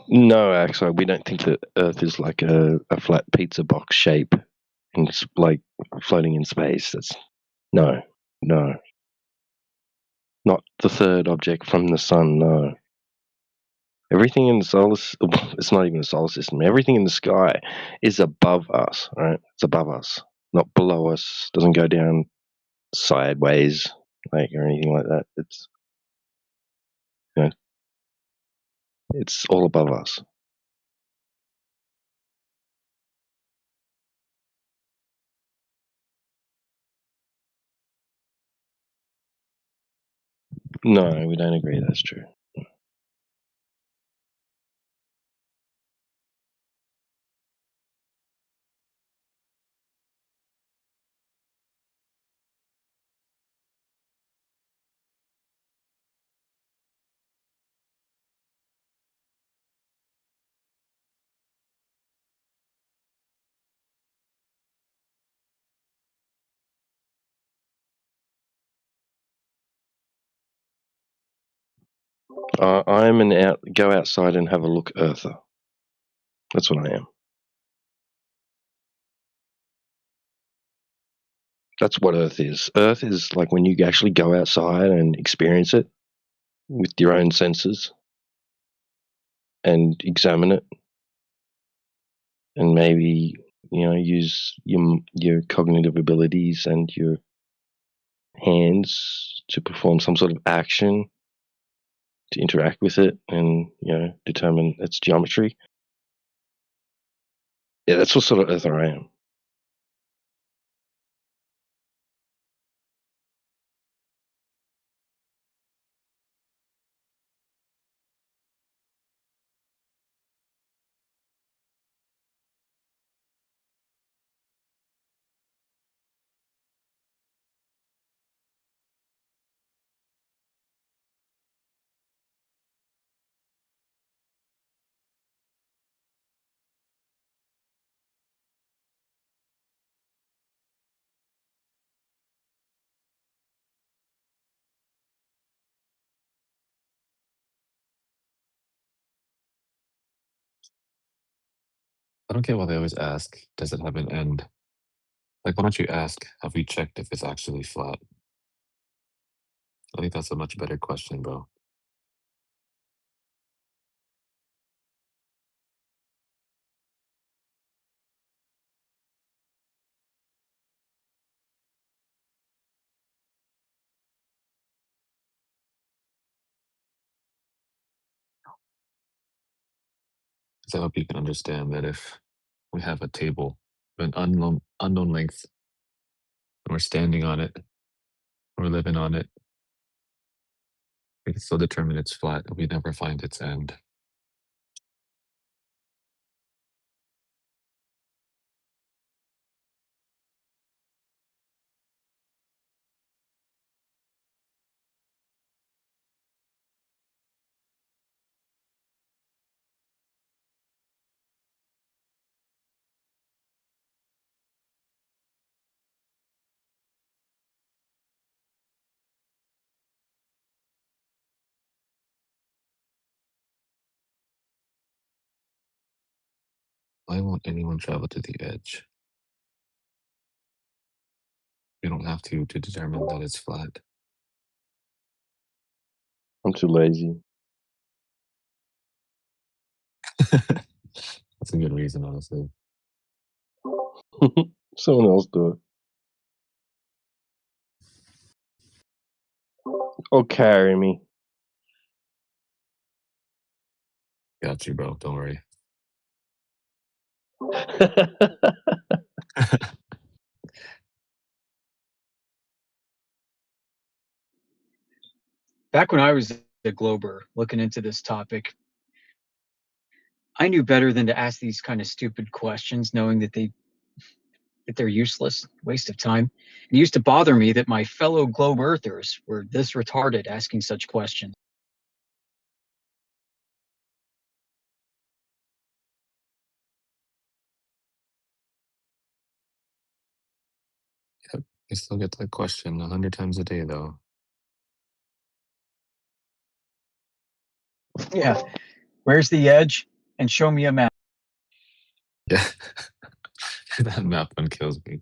No, actually, we don't think that Earth is like a flat pizza box shape and it's like floating in space. That's no, no, not the third object from the sun. No, everything in the it's not even a solar system. Everything in the sky is above us, right? It's above us, not below us. Doesn't go down sideways, like or anything like that. You know, it's all above us. No, we don't agree. That's true. I'm an go outside and have a look earther. That's what I am. That's what Earth is. Earth is like when you actually go outside and experience it with your own senses and examine it, and maybe use your cognitive abilities and your hands to perform some sort of action to interact with it and determine its geometry. Yeah, that's what sort of Earther I am. I don't get why they always ask, does it have an end? Like, why don't you ask, have we checked if it's actually flat? I think that's a much better question, bro. So I hope you can understand that if we have a table of an unknown length, and we're standing on it, we're living on it, we can still determine it's flat if we never find its end. Why won't anyone travel to the edge? You don't have to determine that it's flat. I'm too lazy. That's a good reason, honestly. Someone else do it. Or carry me. Got you, bro. Don't worry. Back when I was a Glober looking into this topic, I knew better than to ask these kind of stupid questions, knowing that they're useless, waste of time. It used to bother me that my fellow globe earthers were this retarded asking such questions. Yep. You still get that question 100 times a day, though. Yeah, Where's the edge? And show me a map. Yeah. That map one kills me.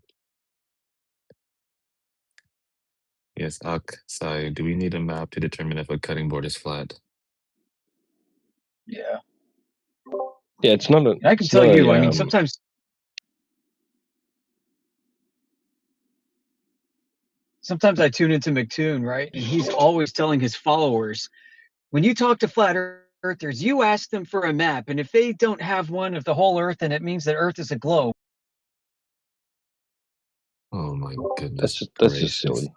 Yes, Sai, do we need a map to determine if a cutting board is flat? Yeah. Yeah, it's not a. I can It's tell not you, a. I mean, sometimes I tune into McToon, right? And he's always telling his followers, when you talk to flat earthers, you ask them for a map. And if they don't have one of the whole earth, then it means that earth is a globe. Oh my goodness That's just gracious. silly.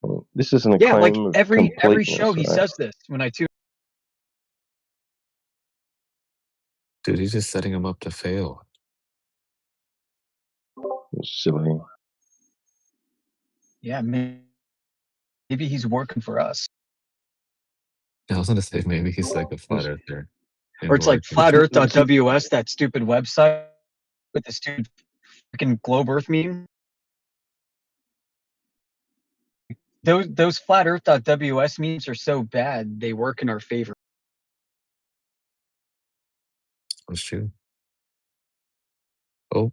Well, this isn't a Yeah, like claim of every completeness, show he right? says this when I tune. Dude, he's just setting him up to fail. It's silly. Yeah, maybe he's working for us. I was gonna say maybe he's like a flat earther. Or it's like flatearth.ws, that stupid website with the stupid freaking globe earth meme. Those flatearth.ws memes are so bad, they work in our favor. That's true. Oh,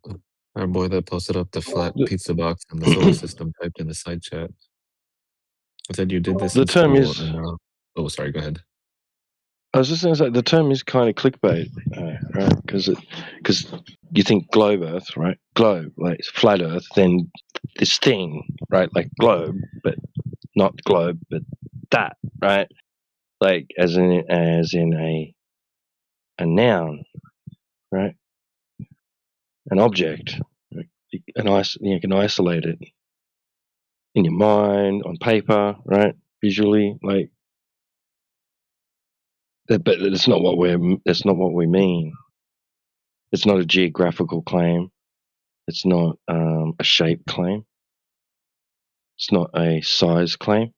our boy that posted up the flat pizza box and the solar system typed in the side chat. I said you did this The in term school is. and now. Oh, sorry. Go ahead. I was just going to say the term is kind of clickbait, right? Because you think globe Earth, right? Globe, like flat Earth, then this thing, right? Like globe, but not globe, but that, right? Like as in a noun, right? An object, right? You can isolate it in your mind, on paper, right? Visually, like that. But that's not what we mean. It's not a geographical claim. It's not a shape claim. It's not a size claim.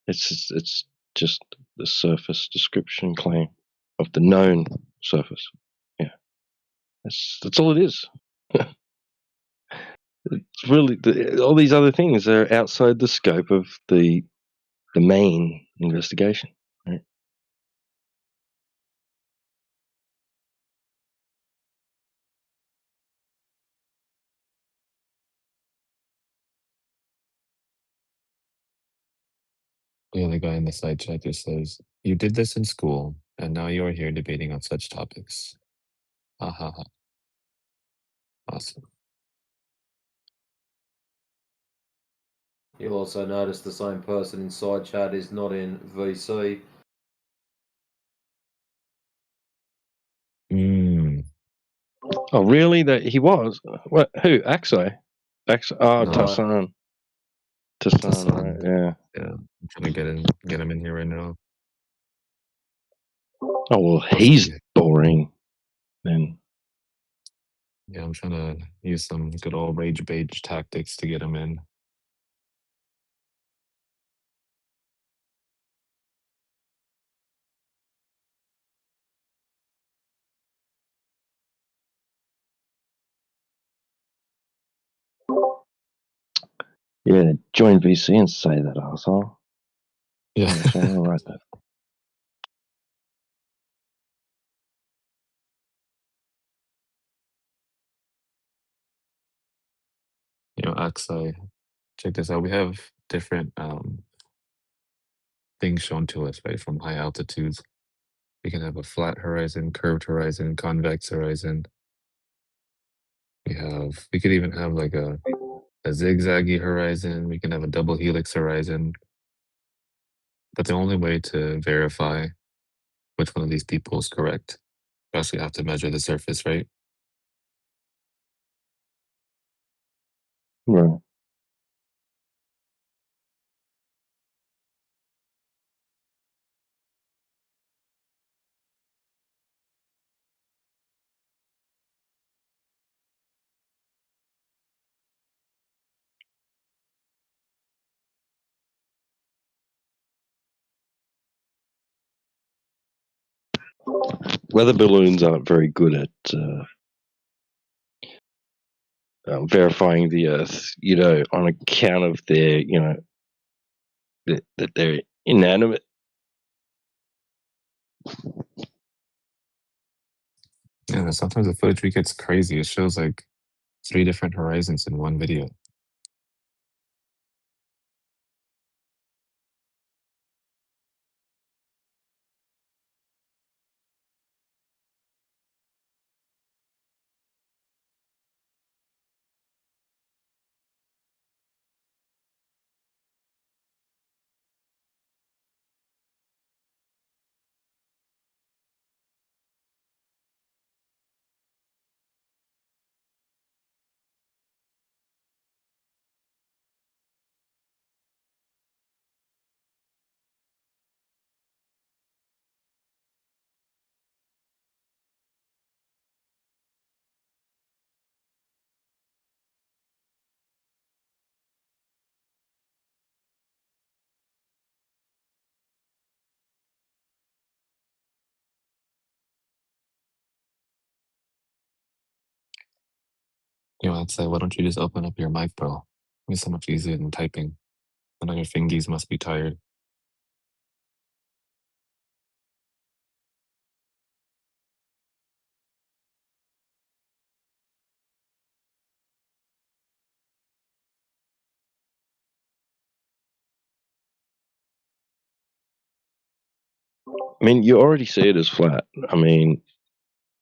It's just the surface description claim of the known surface. Yeah, that's all it is. It's really all these other things are outside the scope of the main investigation. Right? The other guy in the side chat just says, you did this in school, and now you are here debating on such topics. Ha ha ha. Awesome. You'll also notice the same person in side chat is not in VC. Oh, really? That he was? What? Who? Axo? Axo? Oh, No. Tassan. Tassan, right? Yeah. Yeah. I'm trying to get him in here right now. Oh well, he's boring. Then. Yeah, I'm trying to use some good old rage bait tactics to get him in. Yeah, join VC and say that, asshole. Yeah. I'm gonna write that. Axai, check this out. We have different things shown to us, right, from high altitudes. We can have a flat horizon, curved horizon, convex horizon. We could even have like a zigzaggy horizon. We can have a double helix horizon. But the only way to verify which one of these people is correct, you actually have to measure the surface, right? Right. Weather balloons aren't very good at verifying the Earth, on account of their, that they're inanimate. Yeah, sometimes the footage gets crazy. It shows like 3 different horizons in one video. You know, I'd say, why don't you just open up your mic, bro? It's so much easier than typing. I know your fingies must be tired. I mean, you already see it as flat. I mean,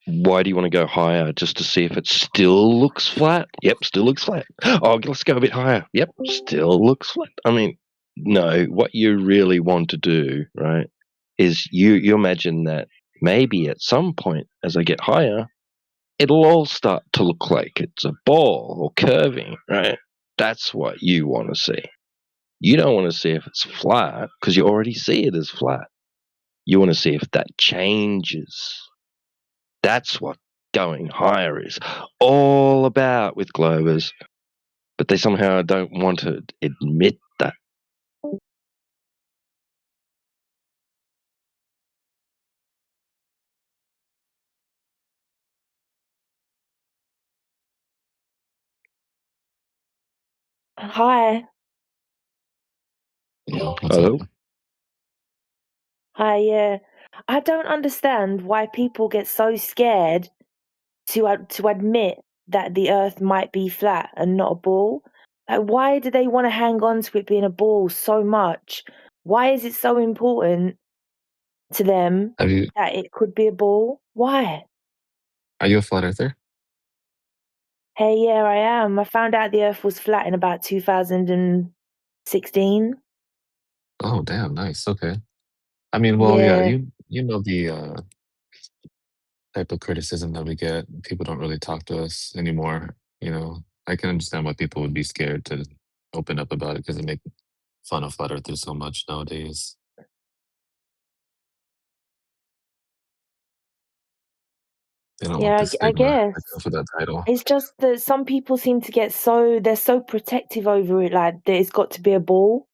why do you want to go higher just to see if it still looks flat? Yep, still looks flat. Oh, let's go a bit higher. Yep, still looks flat. I mean, no, what you really want to do, right, is you imagine that maybe at some point as I get higher, it'll all start to look like it's a ball or curving, right? That's what you want to see. You don't want to see if it's flat because you already see it as flat. You want to see if that changes. That's what going higher is all about with Globers, but they somehow don't want to admit that. Hi. Yeah, what's up? Hello? Hi, yeah. I don't understand why people get so scared to admit that the earth might be flat and not a ball. Like, why do they want to hang on to it being a ball so much? Why is it so important to them Have you? that it could be a ball? Why? Are you a flat earther? Hey, yeah, I am. I found out the earth was flat in about 2016. Oh, damn, nice. Okay. I mean, well, yeah, Yeah. you know the type of criticism that we get. People don't really talk to us anymore. You know, I can understand why people would be scared to open up about it because they make fun of flat earthers so much nowadays. They don't want Yeah, the I stigma that guess. comes with that title. It's just that some people seem to get they're so protective over it, like that it's got to be a ball.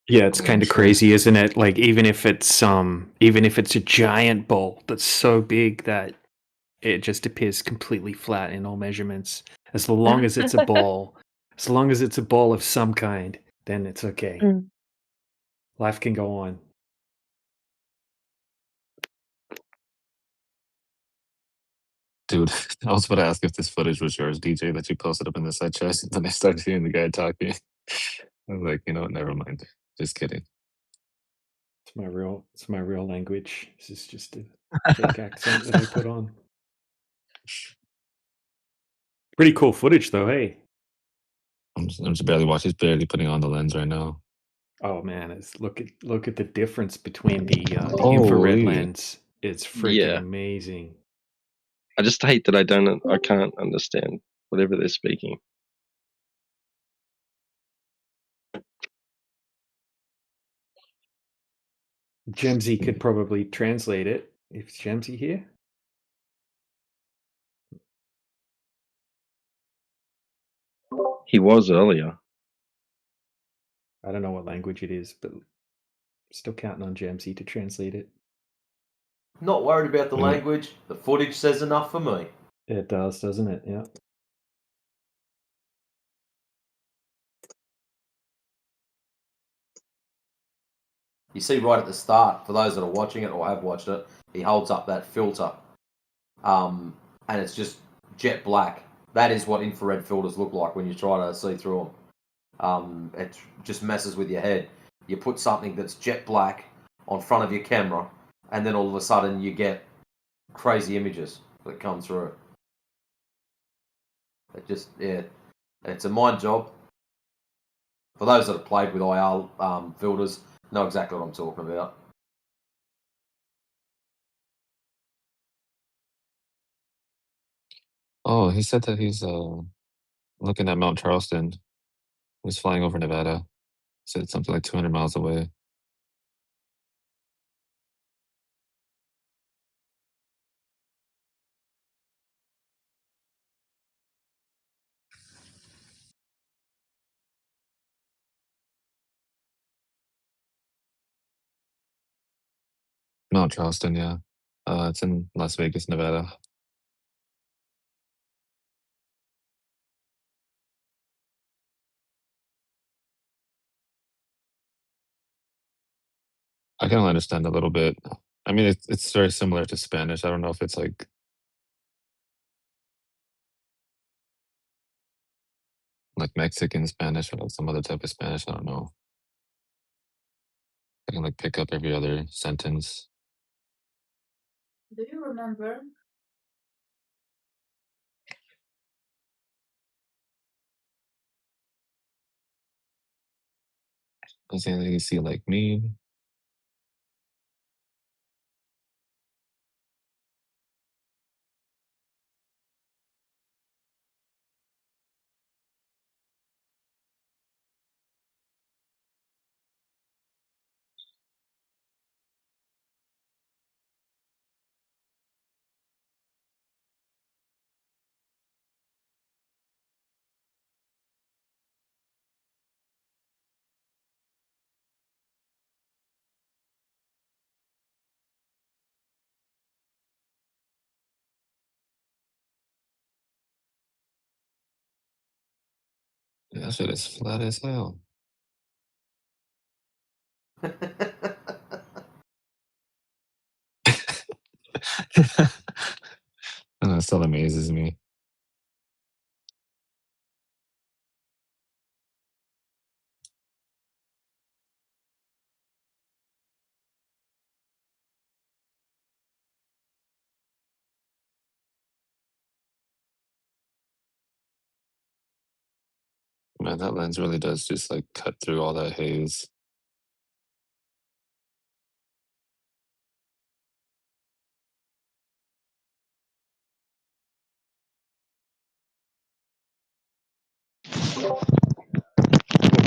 Yeah, it's Yeah, kind I'm of sure. crazy, isn't it? Like even if it's a giant ball that's so big that it just appears completely flat in all measurements, as long as it's a ball, as long as it's a ball of some kind, then it's okay. Mm. Life can go on. Dude, I was about to ask if this footage was yours, DJ, that you posted up in the side chest. Then I started hearing the guy talking. I was like, you know what? Never mind. Just kidding. It's my real language. This is just a fake accent that I put on. Pretty cool footage though, hey. I'm just barely watching. He's barely putting on the lens right now. Oh man, look at the difference between the infrared Holy. lens. It's freaking Yeah. amazing. I just hate that I can't understand whatever they're speaking. Gemsy could probably translate it. If Gemsy here? He was earlier. I don't know what language it is, but still counting on Gemsy to translate it. Not worried about the Mm. language. The footage says enough for me. It does, doesn't it? Yeah. You see right at the start, for those that are watching it or have watched it, he holds up that filter, and it's just jet black. That is what infrared filters look like when you try to see through them. It just messes with your head. You put something that's jet black on front of your camera, and then all of a sudden you get crazy images that come through. It just, yeah, it's a mind job. For those that have played with IR filters, know exactly what I'm talking about. Oh, he said that he's looking at Mount Charleston. He's flying over Nevada. Said it's something like 200 miles away. Mount Charleston, yeah. It's in Las Vegas, Nevada. I can only understand a little bit. I mean, it's very similar to Spanish. I don't know if it's like Mexican Spanish or like some other type of Spanish. I don't know. I can like pick up every other sentence. Do you remember? Is anything you see like me? Yeah, that shit is flat as hell. And that still amazes me. Man, that lens really does just like cut through all that haze.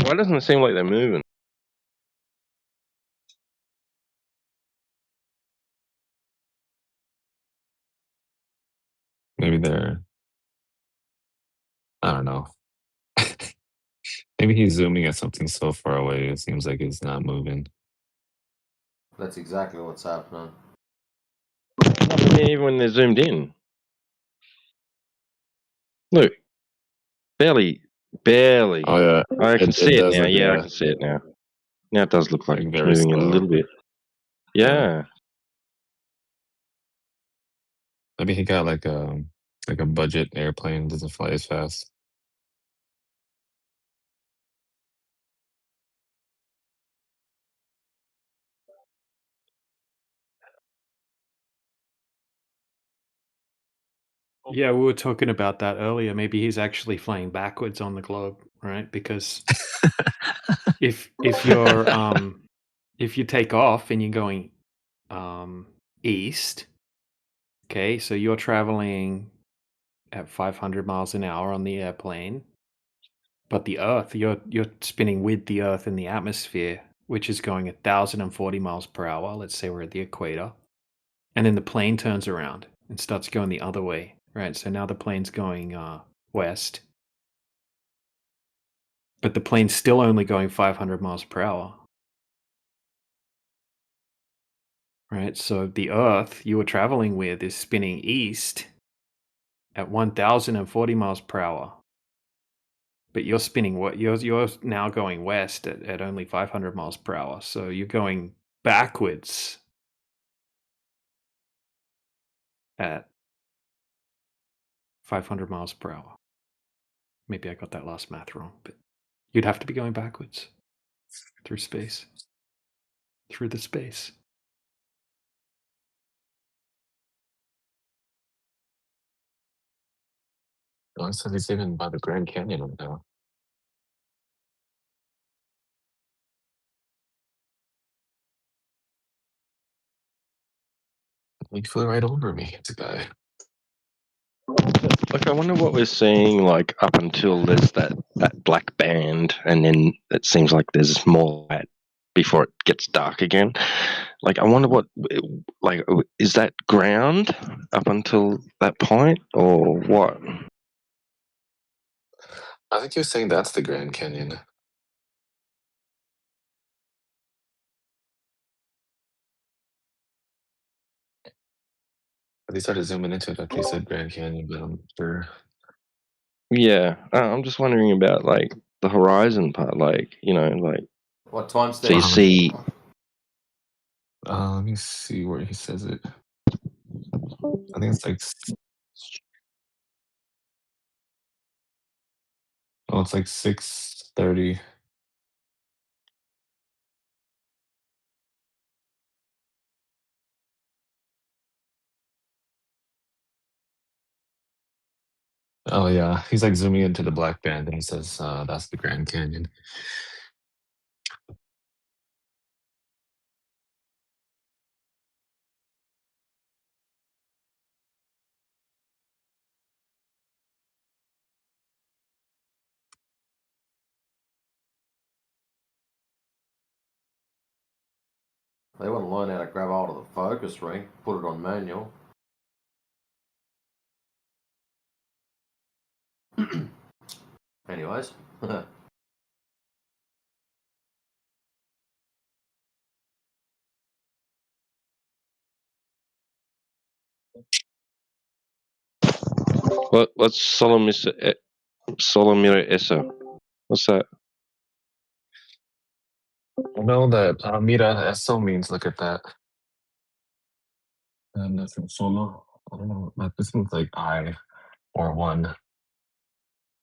Why doesn't it seem like they're moving? Maybe they're, I don't know. Maybe he's zooming at something so far away, it seems like it's not moving. That's exactly what's happening. Even when they're zoomed in. Look, barely. Oh yeah, I can see it does now. look, Yeah, I can see it now. Now it does look like like it's very moving a slow. little bit. Yeah. Maybe he got like a budget airplane, doesn't fly as fast. Yeah, we were talking about that earlier. Maybe he's actually flying backwards on the globe, right? Because if you're if you take off and you're going east, okay, so you're traveling at 500 miles an hour on the airplane, but the Earth, you're spinning with the Earth in the atmosphere, which is going 1,040 miles per hour. Let's say we're at the equator, and then the plane turns around and starts going the other way, right? So now the plane's going west, but the plane's still only going 500 miles per hour. Right, so the Earth you were traveling with is spinning east at 1,040 miles per hour. But you're spinning what you're now going west at only 500 miles per hour, so you're going backwards at 500 miles per hour. Maybe I got that last math wrong, but you'd have to be going backwards through space, through the space. Oh, it says he's even by the Grand Canyon right now. He flew right over me. It's a guy. Like, I wonder what we're seeing, like, up until there's that black band, and then it seems like there's more light before it gets dark again. Like, I wonder what, like, is that ground up until that point, or what? I think you're saying that's the Grand Canyon. They started zooming into it after you said Grand Canyon, but I'm sure. Yeah, I'm just wondering about, like, the horizon part, like, like, What time, so you Steve? see, Let me see where he says it. I think it's like. Oh, it's like 6:30. Oh yeah, he's like zooming into the black band, and he says that's the Grand Canyon. They want to learn how to grab hold of the focus ring, put it on manual. Anyways. what's Solomira Essa? What's that? I know that mira eso means look at that, and that's from solo. I don't know. This means like I or one.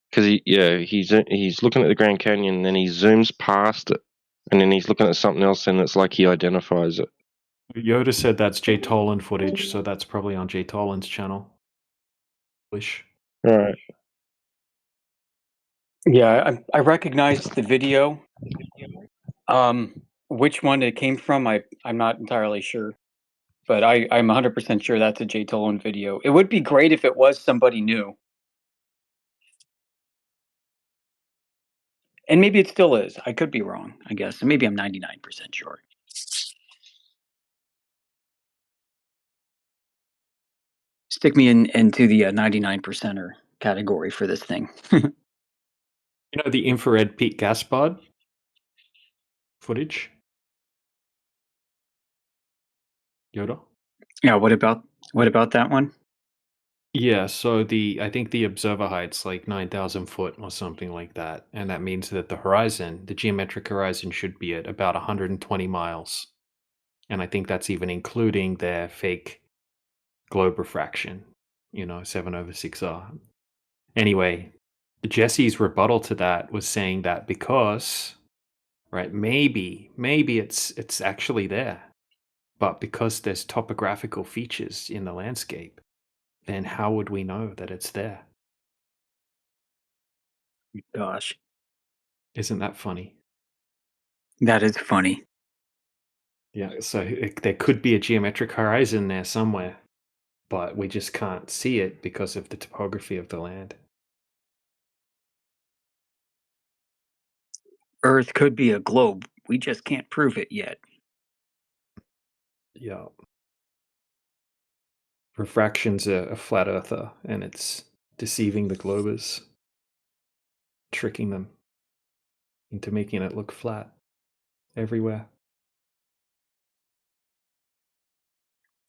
Because he's looking at the Grand Canyon, and then he zooms past it, and then he's looking at something else, and it's like he identifies it. Yoda said that's Jay Tolan footage, so that's probably on Jay Tolan's channel. Wish. Right. Yeah, I recognized the video. Which one it came from, I'm not entirely sure, but I'm 100% sure that's a Jay Tolan video. It would be great if it was somebody new, and maybe it still is. I could be wrong, I guess. Maybe I'm 99% sure. Stick me into the 99%er category for this thing. You know the infrared peak gas pod footage? Yoda? Yeah, what about that one? Yeah, so I think the observer height's like 9,000 foot or something like that, and that means that the geometric horizon, should be at about 120 miles, and I think that's even including their fake globe refraction, 7/6R. Anyway, Jesse's rebuttal to that was saying that because, right, maybe it's actually there, but because there's topographical features in the landscape, then how would we know that it's there? Gosh, Isn't that funny? that is funny. Yeah, so there could be a geometric horizon there somewhere, but we just can't see it because of the topography of the land. Earth could be a globe. We just can't prove it yet. Yeah. Refraction's a flat earther, and it's deceiving the globers, tricking them into making it look flat everywhere.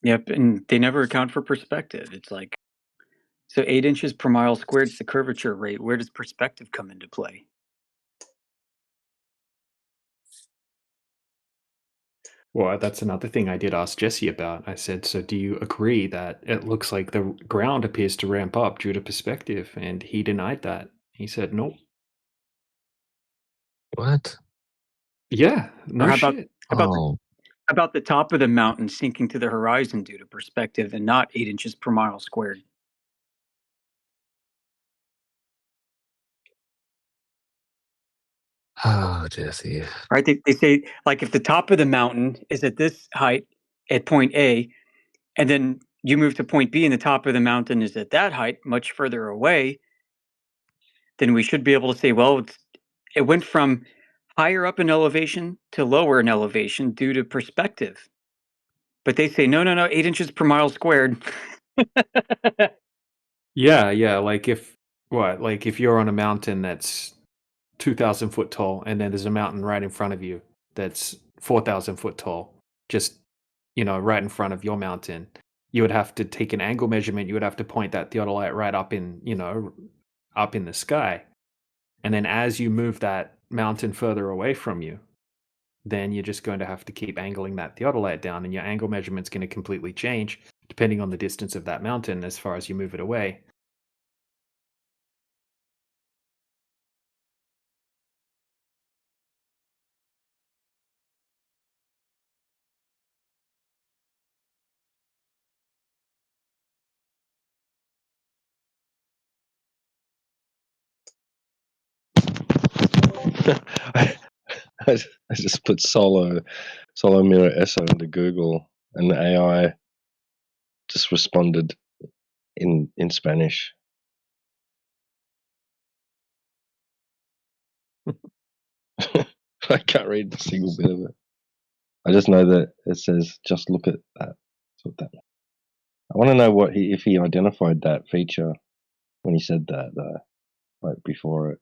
Yep, and they never account for perspective. It's like So 8 inches per mile squared is the curvature rate. Where does perspective come into play? Well, that's another thing I did ask Jesse about. I said, so do you agree that it looks like the ground appears to ramp up due to perspective? And he denied that. He said, nope. What? Yeah, Or no how shit. about the top of the mountain sinking to the horizon due to perspective and not 8 inches per mile squared? Oh, Jesse. Right? They say, like, if the top of the mountain is at this height at point A, and then you move to point B and the top of the mountain is at that height, much further away, then we should be able to say, well, it went from higher up in elevation to lower in elevation due to perspective. But they say, no, no, no, 8 inches per mile squared. Yeah, like if you're on a mountain that's 2,000 foot tall, and then there's a mountain right in front of you that's 4,000 foot tall, just right in front of your mountain, you would have to take an angle measurement. You would have to point that theodolite right up in the sky, and then as you move that mountain further away from you, then you're just going to have to keep angling that theodolite down, and your angle measurement's going to completely change depending on the distance of that mountain as far as you move it away. I, I just put solo mirror ESO into Google, and the AI just responded in Spanish. I can't read a single bit of it. I just know that it says, "Just look at that." That's what that. I want to know if he identified that feature when he said that, though, like before it.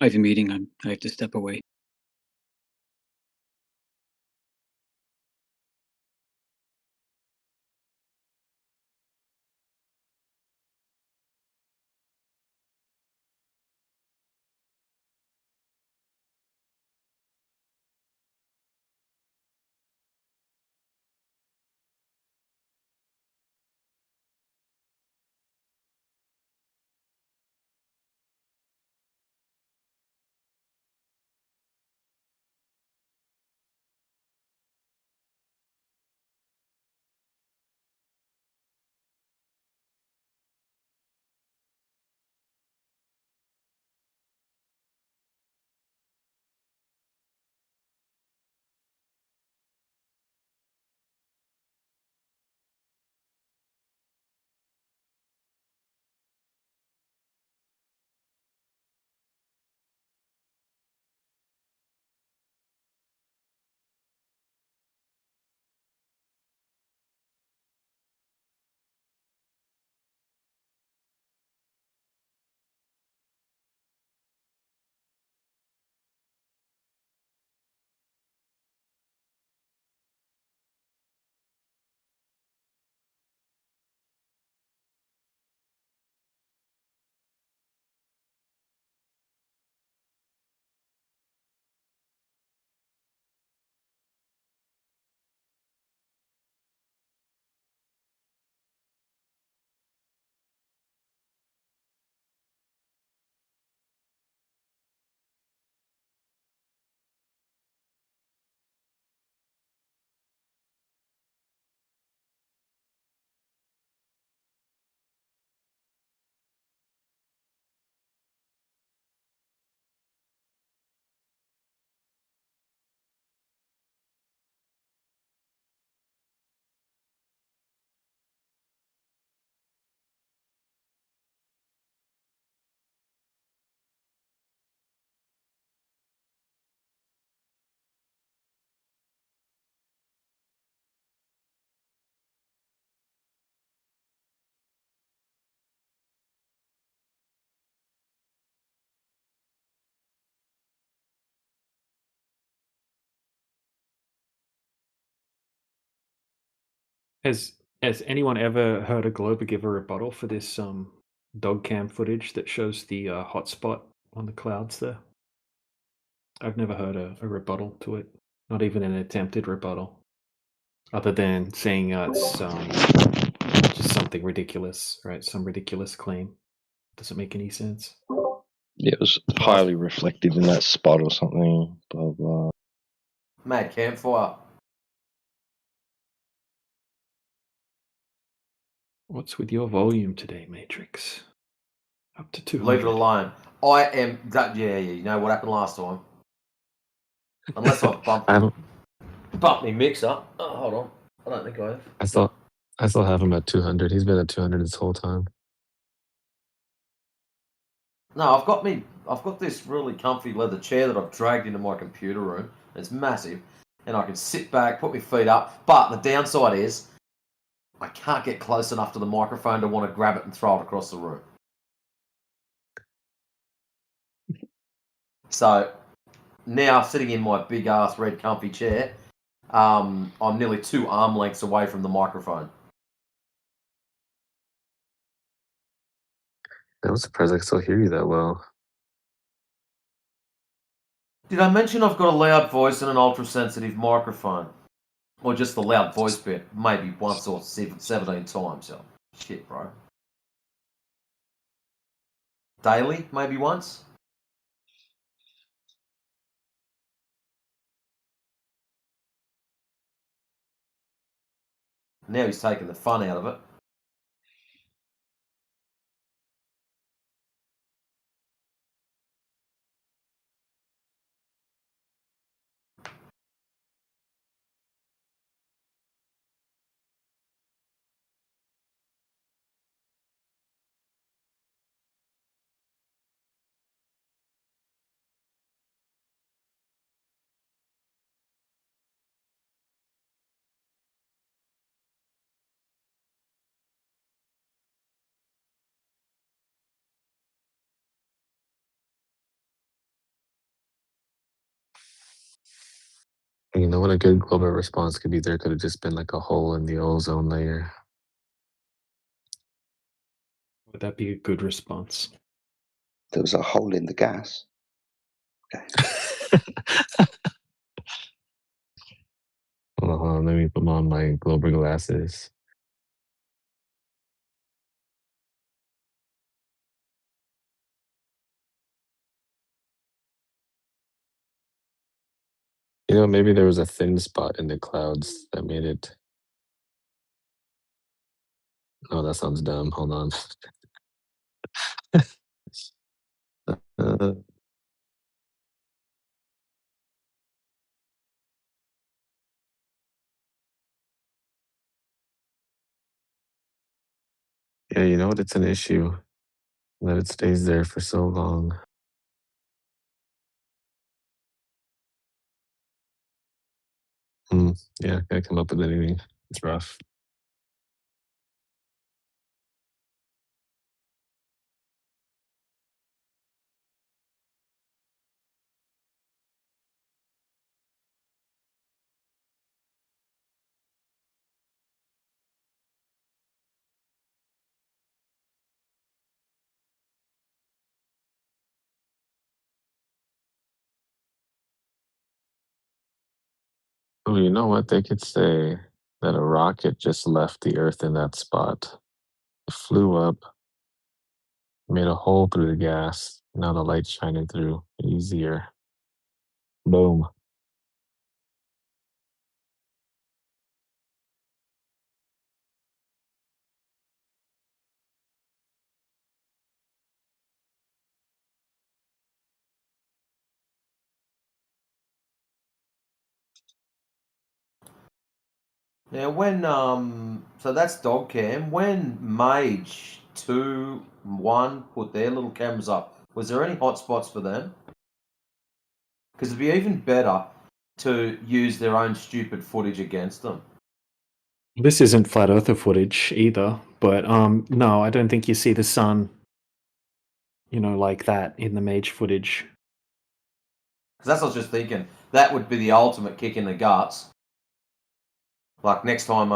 I have a meeting. I have to step away. Has anyone ever heard a Glober give a rebuttal for this dog cam footage that shows the hotspot on the clouds there? I've never heard a rebuttal to it. Not even an attempted rebuttal. Other than saying it's just something ridiculous, right? Some ridiculous claim. Doesn't make any sense. Yeah, it was highly reflective in that spot or something. Blah blah. Mad campfire. What's with your volume today, Matrix? Up to 200. Leave it alone. I am. Yeah, you know what happened last time. Unless I've bumped my mixer. Oh, hold on. I don't think I have. I still have him at 200. He's been at 200 this whole time. No, I've got this really comfy leather chair that I've dragged into my computer room. It's massive, and I can sit back, put my feet up. But the downside is, I can't get close enough to the microphone to want to grab it and throw it across the room. So now, sitting in my big ass red comfy chair, I'm nearly 2 arm lengths away from the microphone. I'm surprised I can still hear you that well. Did I mention I've got a loud voice and an ultra-sensitive microphone? Or just the loud voice bit, maybe once or 17 times. So, shit, bro. Daily, maybe once? Now he's taking the fun out of it. You know what a good global response could be? There could have just been like a hole in the ozone layer. Would that be a good response? There was a hole in the gas. Okay. Hold on, let me put on my Glober glasses. You know, maybe there was a thin spot in the clouds that made it. Oh, that sounds dumb. Hold on. uh, yeah, you know what? It's an issue that it stays there for so long. Yeah, can't come up with anything. It's rough. Oh, you know what? They could say that a rocket just left the Earth in that spot. It flew up, made a hole through the gas. Now the light's shining through easier. Boom. Now, when so that's dog cam. When Mage 2, 1 put their little cameras up, was there any hotspots for them? Because it'd be even better to use their own stupid footage against them. This isn't flat earther footage either, but no, I don't think you see the sun, like that in the Mage footage. Because that's what I was just thinking. That would be the ultimate kick in the guts. Like next time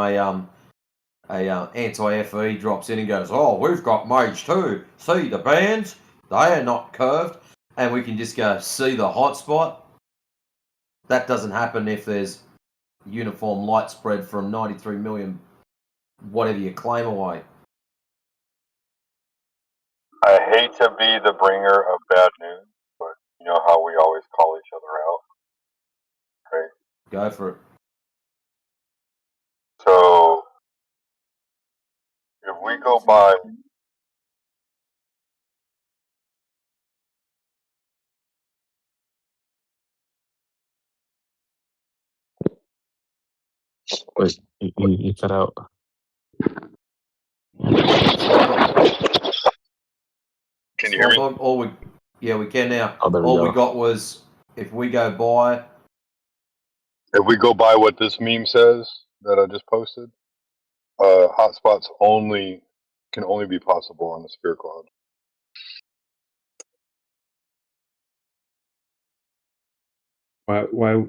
anti-FE drops in and goes, "Oh, we've got Mage too. See the bands? They are not curved," and we can just go see the hotspot. That doesn't happen if there's uniform light spread from 93 million, whatever you claim away. I hate to be the bringer of bad news, but you know how we always call each other out, right? Go for it. So if we go by, Wait, you cut out. can you hear me? Swamp, we can now. Oh, there we All go. we got was, if we go by, If we go by what this meme says that I just posted, hotspots can only be possible on the sphere cloud. Why?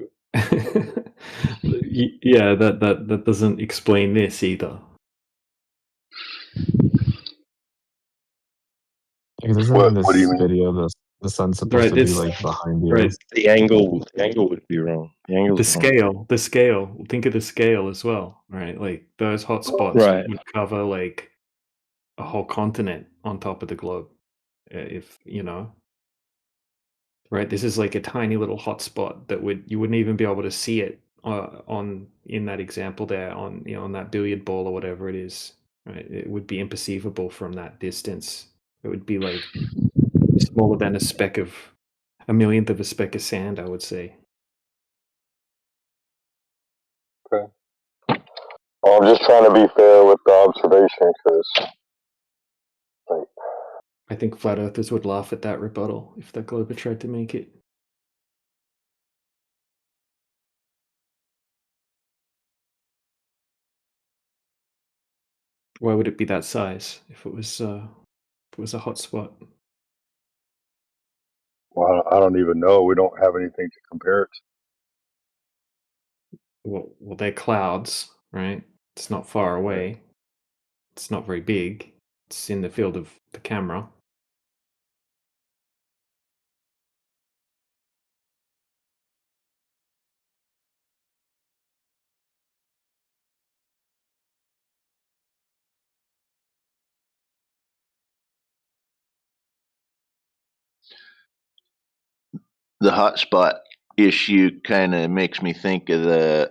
Yeah, that doesn't explain this either. Like, doesn't What in do you this mean? video the sun's supposed Right, to be this like behind you? right. The angle would be wrong. The angle. The scale. Think of the scale as well, right? Like those hotspots Right. would cover like a whole continent on top of the globe, if you know. Right, this is like a tiny little hotspot that you wouldn't even be able to see it in that example there on on that billiard ball or whatever it is. Right, it would be imperceivable from that distance. It would be like smaller than a millionth of a speck of sand, I would say. Okay. Well, I'm just trying to be fair with the observation because, like, I think flat earthers would laugh at that rebuttal if that Glober tried to make it. Why would it be that size if it was a hotspot? well, I don't even know. We don't have anything to compare it to. Well, they're clouds, right? It's not far away. It's not very big. It's in the field of the camera. The hotspot issue kind of makes me think of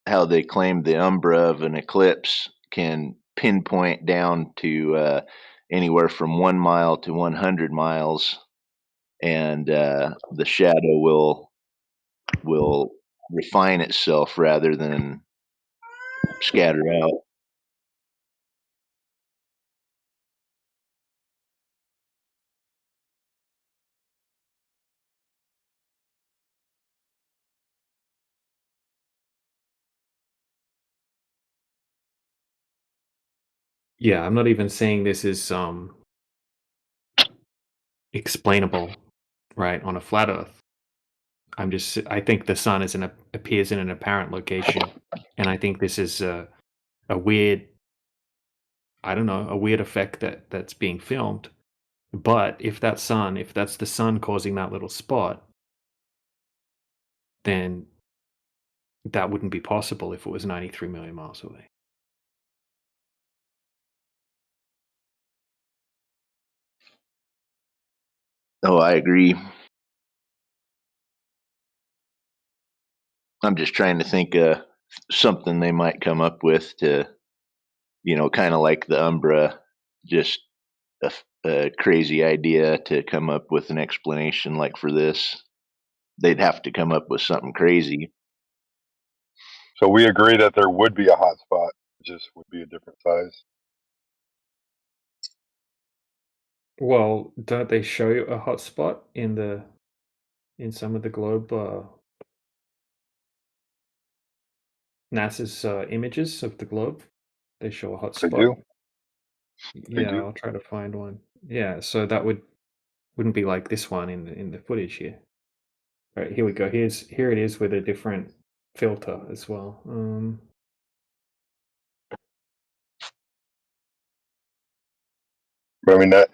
how they claim the umbra of an eclipse can pinpoint down to anywhere from 1 mile to 100 miles, and the shadow will refine itself rather than scatter out. Yeah, I'm not even saying this is explainable, right, on a flat Earth. I think the sun appears in an apparent location, and I think this is a weird, I don't know, a weird effect that's being filmed. But if that's the sun causing that little spot, then that wouldn't be possible if it was 93 million miles away. Oh, I agree. I'm just trying to think of something they might come up with to, kind of like the Umbra, just a crazy idea to come up with an explanation like for this. They'd have to come up with something crazy. So we agree that there would be a hotspot, it just would be a different size. Well, don't they show you a hotspot in some of the globe NASA's images of the globe? They show a They hotspot. do. They Yeah, do. I'll try to find one. Yeah, so that wouldn't be like this one in the footage here. All right, here we go. Here it is with a different filter as well. But I mean that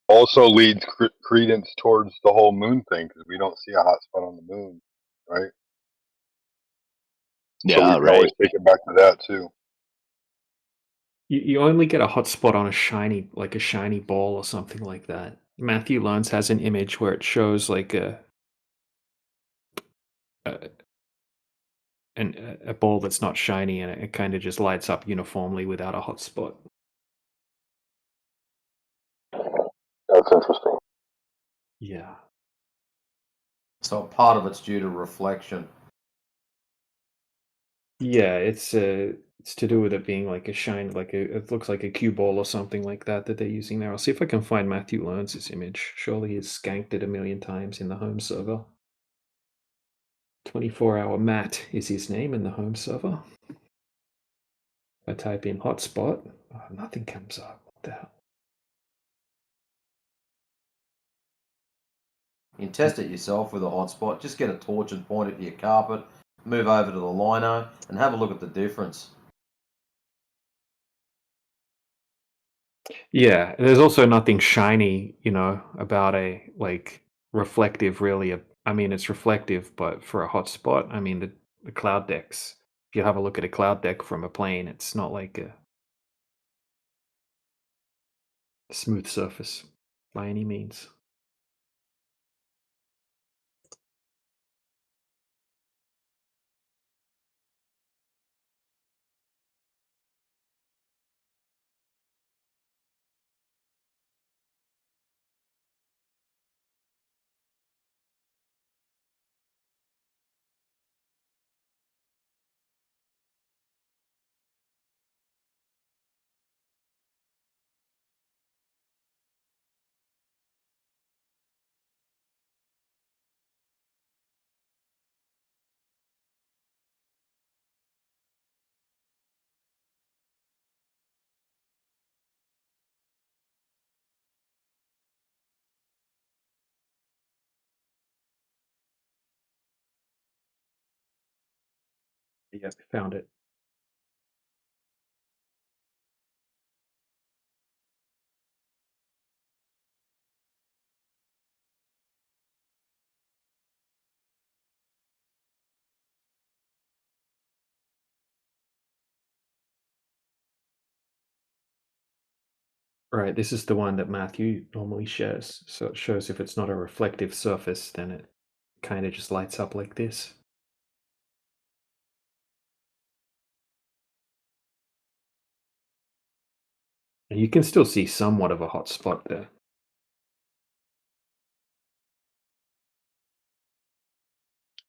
also leads credence towards the whole moon thing because we don't see a hot spot on the moon, right? So we Yeah, can right. always take it back to that too. You only get a hotspot on a shiny ball or something like that. Matthew Loans has an image where it shows like a ball that's not shiny, and it kind of just lights up uniformly without a hotspot. That's interesting. Yeah. So part of it's due to reflection. Yeah, it's to do with it being like a shine, it looks like a cue ball or something like that they're using there. I'll see if I can find Matthew Loans' image. Surely he's skanked it a million times in the home server. 24-hour Matt is his name in the home server. If I type in hotspot, nothing comes up. What the hell? You can test it yourself with a hotspot. Just get a torch and point it to your carpet, move over to the lino, and have a look at the difference. Yeah, there's also nothing shiny, about a reflective. Really, I mean, it's reflective, but for a hotspot, I mean, the cloud decks. If you have a look at a cloud deck from a plane, it's not like a smooth surface by any means. Yeah, found it. Right, this is the one that Matthew normally shares. So it shows if it's not a reflective surface, then it kind of just lights up like this. And you can still see somewhat of a hot spot there.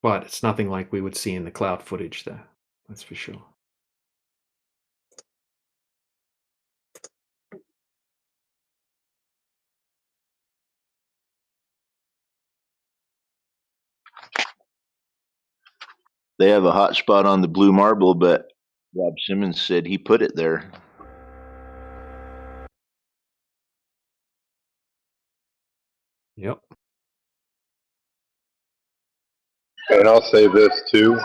But it's nothing like we would see in the cloud footage there. That's for sure. They have a hot spot on the blue marble, but Rob Simmons said he put it there. Yep. And I'll say this too.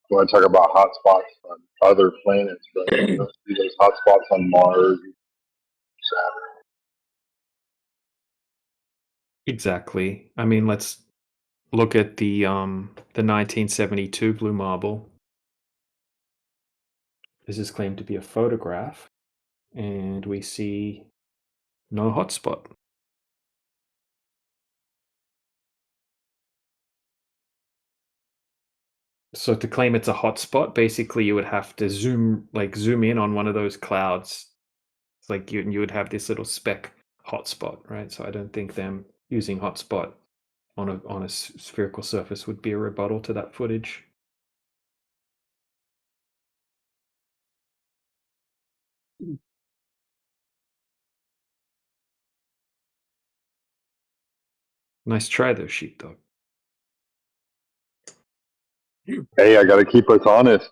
When I talk about hotspots on other planets, but you don't see those hotspots on Mars, Saturn. Exactly. I mean, let's look at the 1972 blue marble. This is claimed to be a photograph, and we see no hotspot. So to claim it's a hotspot, basically you would have to zoom in on one of those clouds. It's like you would have this little speck hotspot, right? So I don't think them using hotspot on a spherical surface would be a rebuttal to that footage. Nice try though, sheepdog. Hey, I got to keep us honest.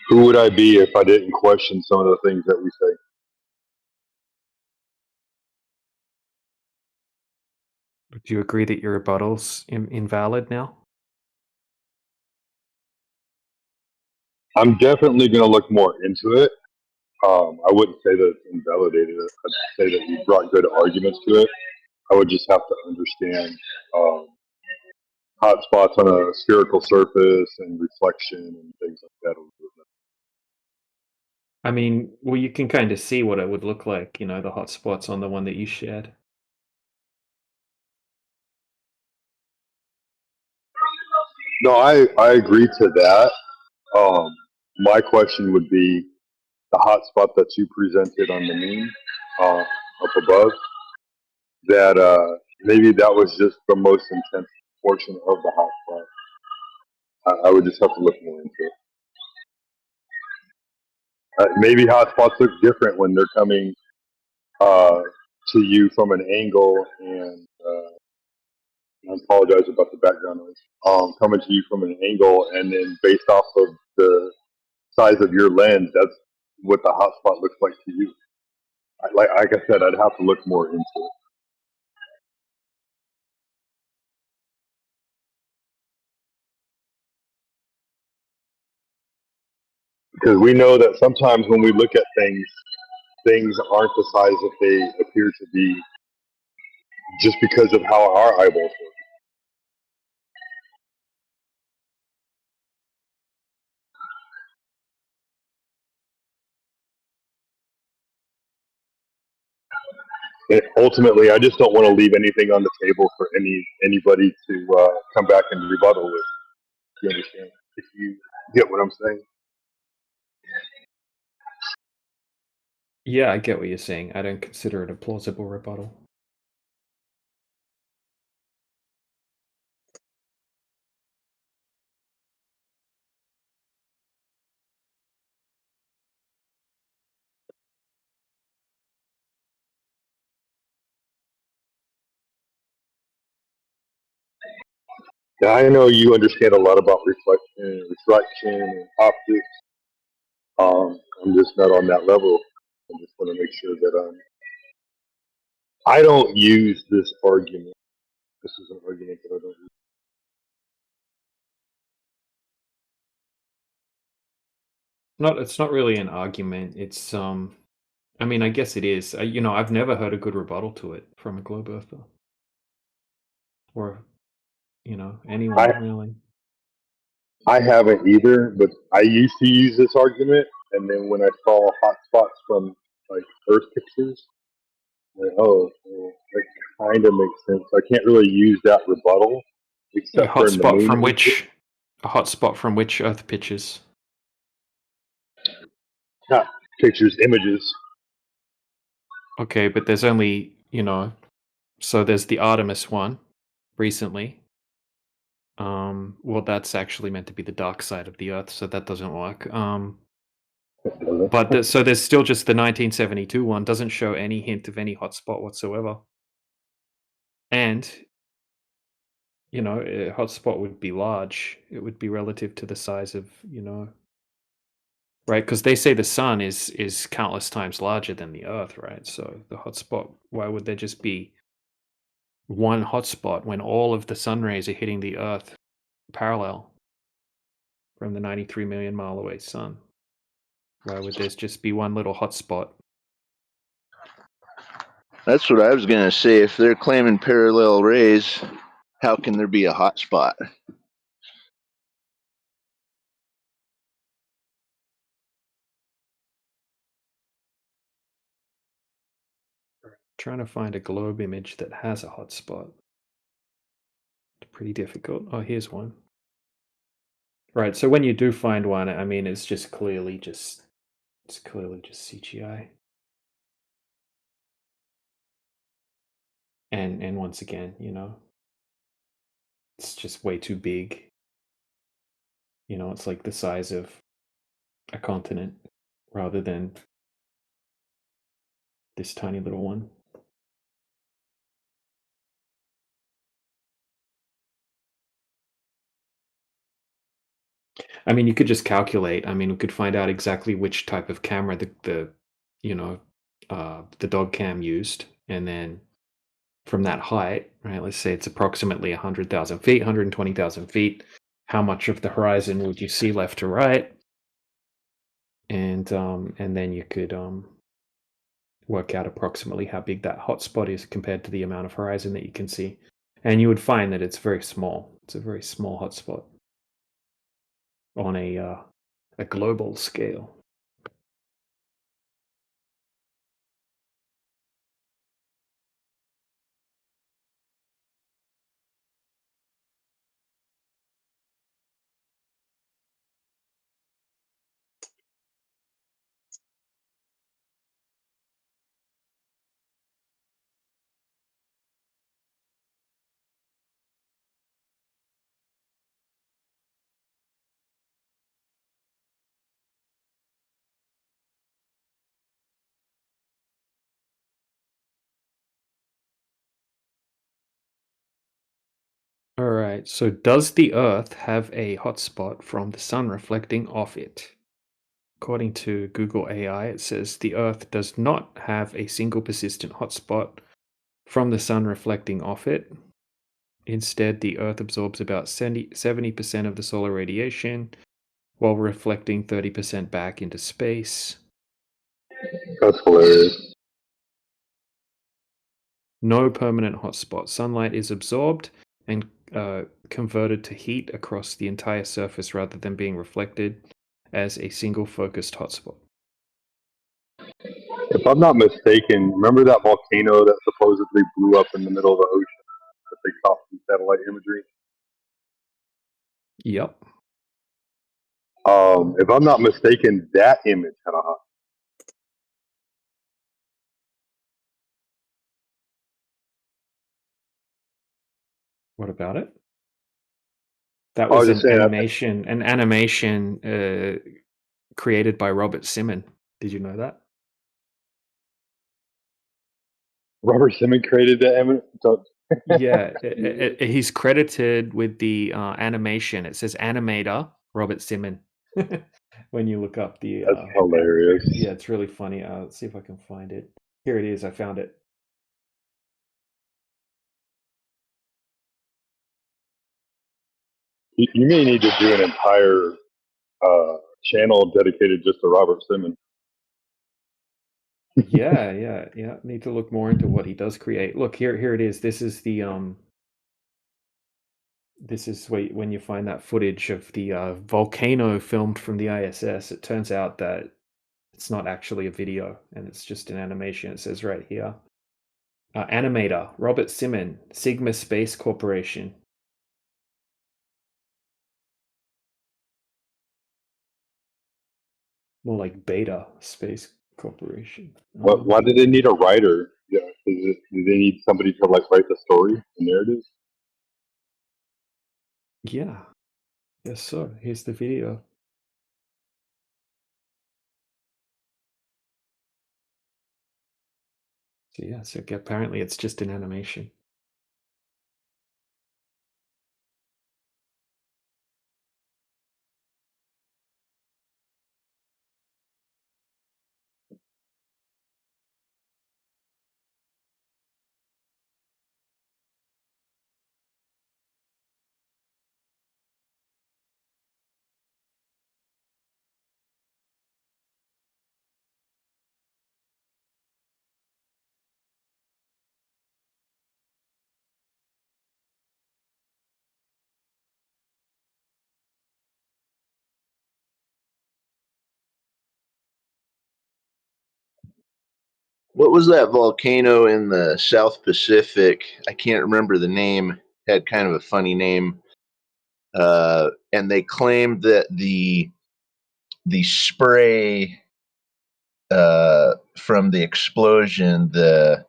Who would I be if I didn't question some of the things that we say? Do you agree that your rebuttal's invalid now? I'm definitely going to look more into it. I wouldn't say that it's invalidated. I'd say that you brought good arguments to it. I would just have to understand hot spots on a spherical surface and reflection and things like that a little bit. I mean, well, you can kind of see what it would look like, you know, the hot spots on the one that you shared. No, I agree to that. My question would be the hot spot that you presented on the meme up above. That maybe that was just the most intense portion of the hot spot. I would just have to look more into it. Maybe hot spots look different when they're coming to you from an angle, and I apologize about the background noise. Coming to you from an angle, and then based off of the size of your lens, that's what the hot spot looks like to you. Like I said, I'd have to look more into it because we know that sometimes when we look at things, things aren't the size that they appear to be, just because of how our eyeballs work. And ultimately, I just don't want to leave anything on the table for anybody to come back and rebuttal with. You understand? If you get what I'm saying. Yeah, I get what you're saying. I don't consider it a plausible rebuttal. Now, I know you understand a lot about reflection, and optics. I'm just not on that level. I just want to make sure that I don't use this argument. This is an argument that I don't use. It's not really an argument. It's I mean, I guess it is. You know, I've never heard a good rebuttal to it from a globe earther, or you know, anyone really. I haven't either, but I used to use this argument, and then when I saw hot spots from like Earth pictures, like, oh, well, that kind of makes sense. I can't really use that rebuttal, except for in the moon. A hotspot from which Earth pictures? Not pictures, images. Okay, but there's only, you know, so there's the Artemis one recently. Well, that's actually meant to be the dark side of the Earth, so that doesn't work. But so there's still just the 1972 one, doesn't show any hint of any hotspot whatsoever. And, you know, a hotspot would be large. It would be relative to the size of, you know, right? Because they say the sun is countless times larger than the Earth, right? So the hotspot, why would there just be one hotspot when all of the sun rays are hitting the Earth parallel from the 93 million mile away sun? Why would there just be one little hotspot? That's what I was going to say. If they're claiming parallel rays, how can there be a hot spot? Trying to find a globe image that has a hotspot. It's pretty difficult. Oh, here's one. Right, so when you do find one, I mean, it's clearly just CGI. And once again, you know, it's just way too big. You know, it's like the size of a continent rather than this tiny little one. I mean, you could just calculate. I mean, we could find out exactly which type of camera the dog cam used, and then from that height, right? Let's say it's approximately 100,000 feet, 120,000 feet. How much of the horizon would you see left to right? And then you could work out approximately how big that hotspot is compared to the amount of horizon that you can see. And you would find that it's very small. It's a very small hotspot on a global scale. All right, so does the Earth have a hotspot from the sun reflecting off it? According to Google AI, it says the Earth does not have a single persistent hotspot from the sun reflecting off it. Instead, the Earth absorbs about 70% of the solar radiation while reflecting 30% back into space. That's hilarious. No permanent hotspot. Sunlight is absorbed and converted to heat across the entire surface rather than being reflected as a single focused hotspot. If I'm not mistaken, remember that volcano that supposedly blew up in the middle of the ocean that they caught from satellite imagery? Yep. If I'm not mistaken, that image had a hot. What about it? That I was was just an saying, animation created by Robert Simon. Did you know that? Robert Simmons created that image. Yeah, he's credited with the animation. It says animator Robert Simon. When you look up the That's hilarious. yeah, it's really funny. Let's see if I can find it. Here it is. I found it. You may need to do an entire channel dedicated just to Robert Simmons. Yeah. Need to look more into what he does create. Look, here it is. This is the this is when you find that footage of the volcano filmed from the ISS. It turns out that it's not actually a video and it's just an animation. It says right here. Animator, Robert Simon, Sigma Space Corporation. More like Beta Space Corporation. Why did they need a writer? Yeah, do they need somebody to like write the story, the narrative? Yeah. Yes, so here's the video. So yeah, so apparently it's just an animation. What was that volcano in the South Pacific? I can't remember the name. It had kind of a funny name. And they claimed that the spray from the explosion, I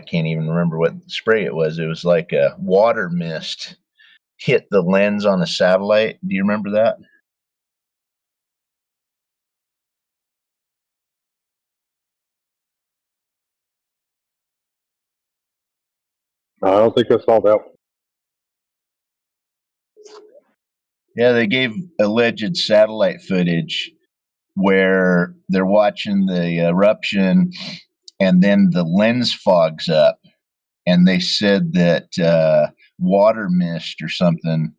can't even remember what spray it was. It was like a water mist hit the lens on a satellite. Do you remember that? I don't think I saw that one. Yeah, they gave alleged satellite footage where they're watching the eruption and then the lens fogs up, and they said that water mist or something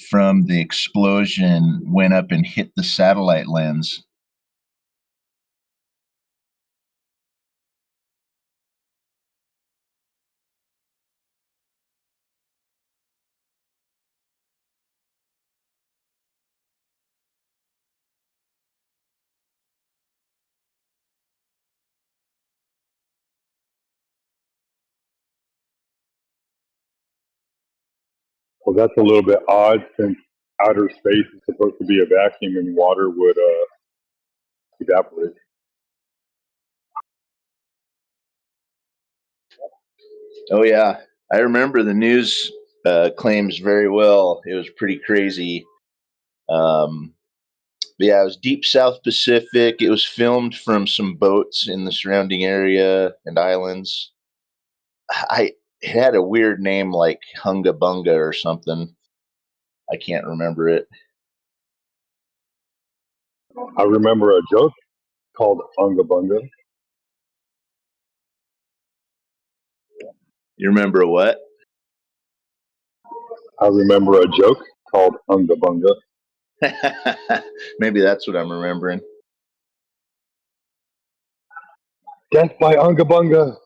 from the explosion went up and hit the satellite lens. Well, that's a little bit odd since outer space is supposed to be a vacuum and water would evaporate. Oh yeah, I remember the news claims very well. It was pretty crazy. Yeah, it was deep South Pacific. It was filmed from some boats in the surrounding area and islands. It had a weird name like Hunga Bunga or something. I can't remember it. I remember a joke called Unga Bunga. You remember what? I remember a joke called Unga Bunga. Maybe that's what I'm remembering. Death by Unga Bunga.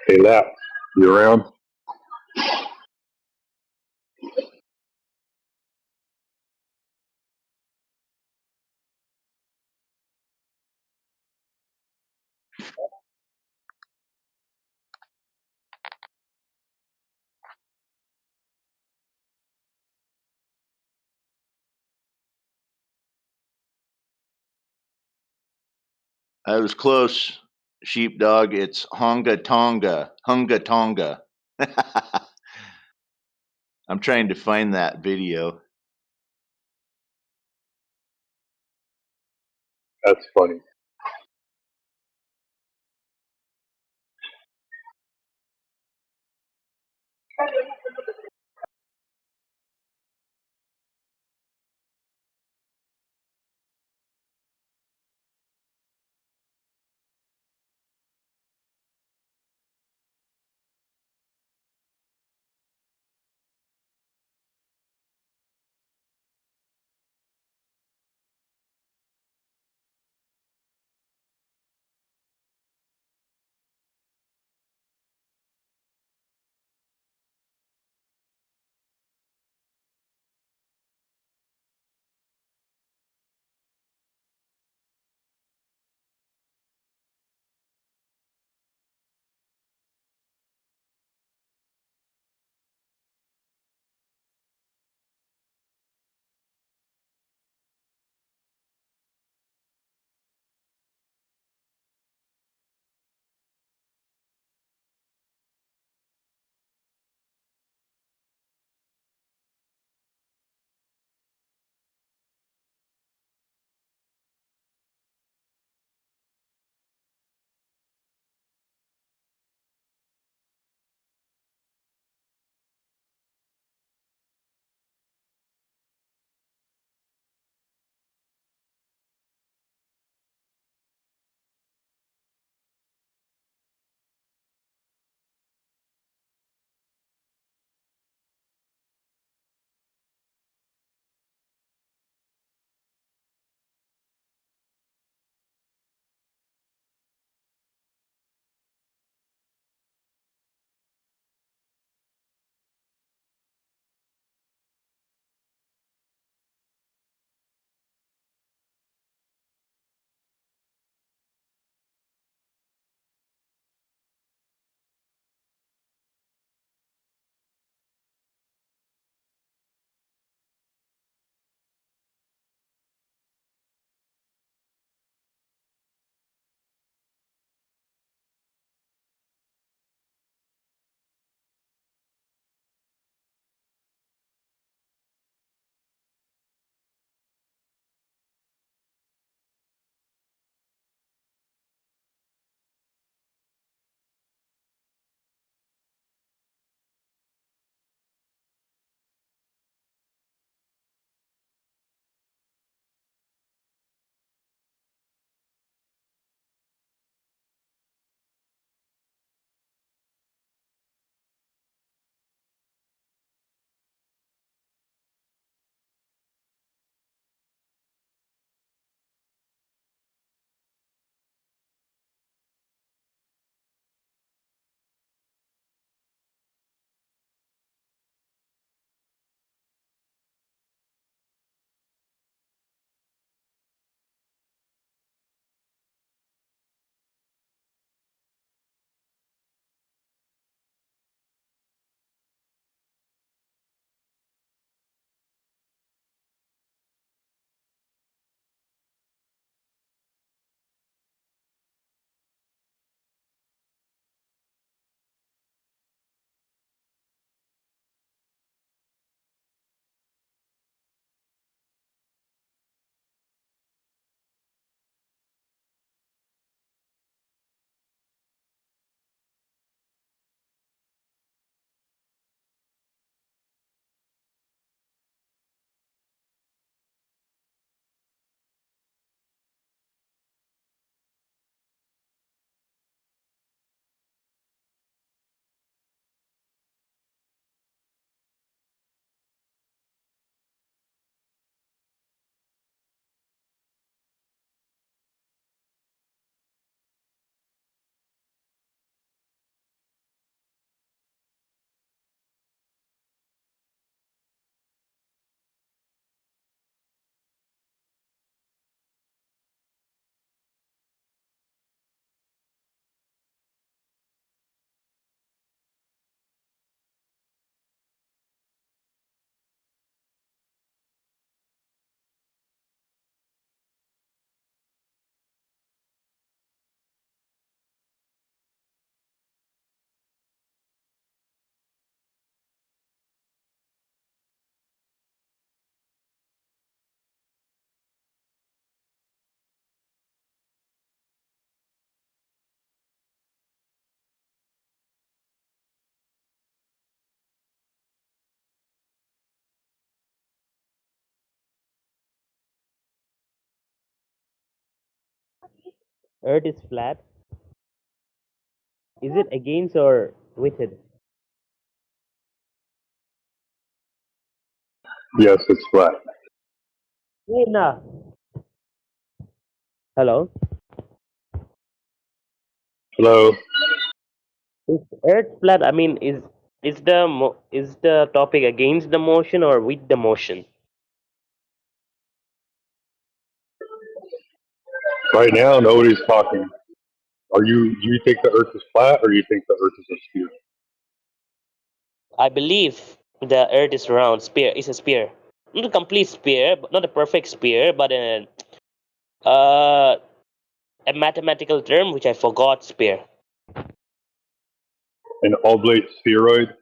Hey, Lap, you around? I was close, sheepdog. It's Honga Tonga. Hunga Tonga. I'm trying to find that video. That's funny. Earth is flat. Is it against or with it? Yes, it's flat. Hey, nah. Hello. Hello. Is Earth flat? I mean, is the topic against the motion or with the motion? Right now, nobody's talking. Do you think the Earth is flat, or do you think the Earth is a sphere? I believe the Earth is round. Sphere is a sphere, not a complete sphere, but not a perfect sphere, but uh, a mathematical term which I forgot. Sphere. An oblate spheroid?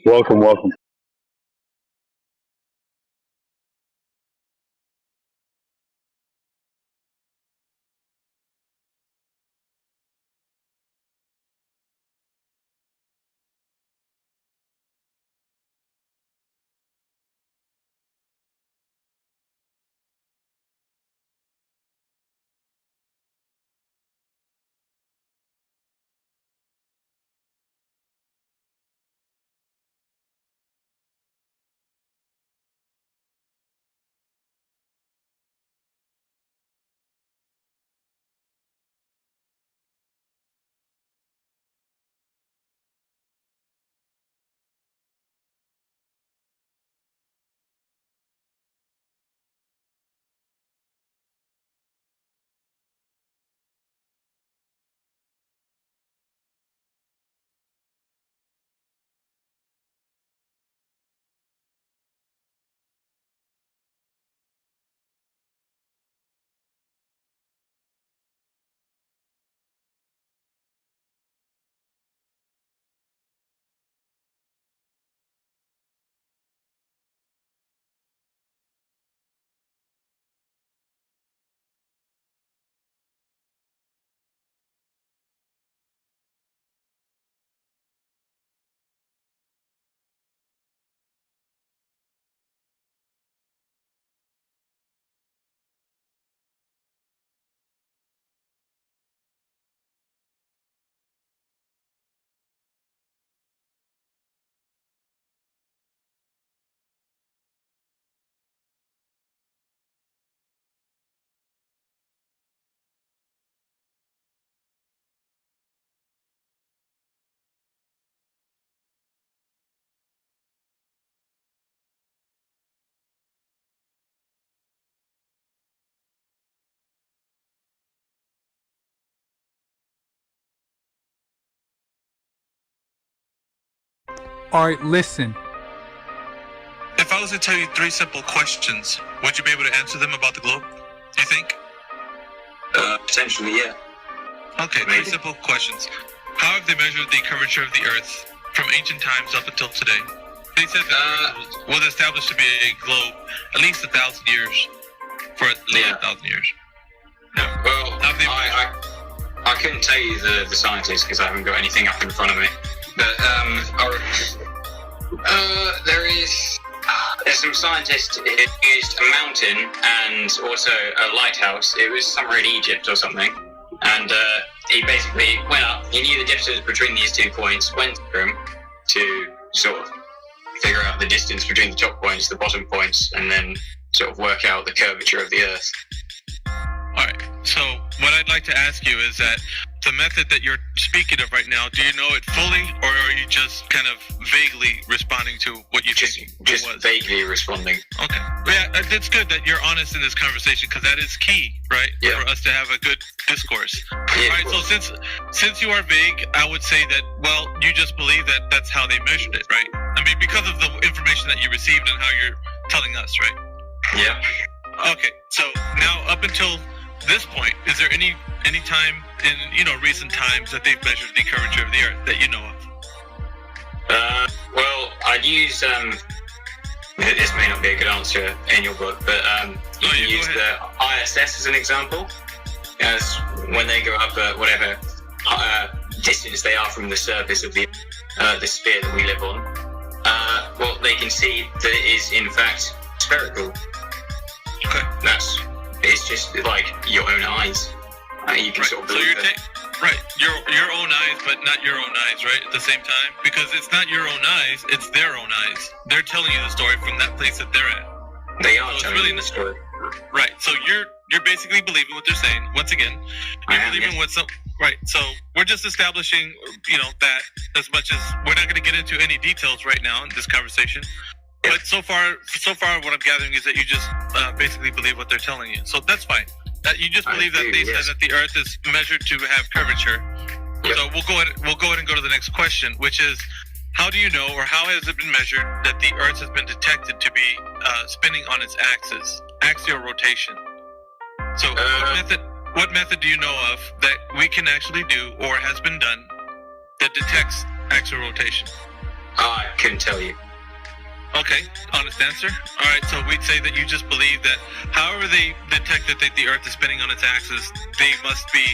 Welcome, welcome. Alright, listen. If I was to tell you 3 simple questions, would you be able to answer them about the globe? Do you think? Potentially, yeah. Okay, Maybe. 3 simple questions. How have they measured the curvature of the Earth from ancient times up until today? They said that the Earth was established to be a globe at least 1,000 years. For at least 1,000 years. Yeah. Well, I couldn't tell you the scientists because I haven't got anything up in front of me. But there's some scientists who used a mountain and also a lighthouse. It was somewhere in Egypt or something. And he basically went up. He knew the distance between these 2 points, went through them to sort of figure out the distance between the top points, the bottom points, and then sort of work out the curvature of the Earth. Alright, so what I'd like to ask you is that the method that you're speaking of right now, do you know it fully, or are you just kind of vaguely responding to what you think Just it was? vaguely responding. Okay. Yeah, it's good that you're honest in this conversation because that is key, right? Yeah. For us to have a good discourse. Yeah, All right, so since you are vague, I would say that, well, you just believe that that's how they measured it, right? I mean, because of the information that you received and how you're telling us, right? Yeah. Okay, so now up until this point, is there any time in recent times that they've measured the curvature of the Earth that you know of? Well, I'd use this may not be a good answer in your book, but you can use the ISS as an example, as when they go up at whatever distance they are from the surface of the sphere that we live on, well, they can see that it is in fact spherical. Okay. It's just like your own eyes. You can sort of believe it. Right, your own eyes, but not your own eyes, right? At the same time, because it's not your own eyes; it's their own eyes. They're telling you the story from that place that they're at. They are telling you the story. Right. So you're basically believing what they're saying. Once again, you're believing what some. Right. So we're just establishing, that as much as we're not going to get into any details right now in this conversation. But so far, what I'm gathering is that you just basically believe what they're telling you. So that's fine. That you just believe that they said that the Earth is measured to have curvature. Yep. So we'll go ahead and go to the next question, which is, how do you know, or how has it been measured that the Earth has been detected to be spinning on its axis, axial rotation? So what method do you know of that we can actually do, or has been done, that detects axial rotation? I couldn't tell you. Okay, honest answer. All right, so we'd say that you just believe that however they detected that the Earth is spinning on its axis, they must be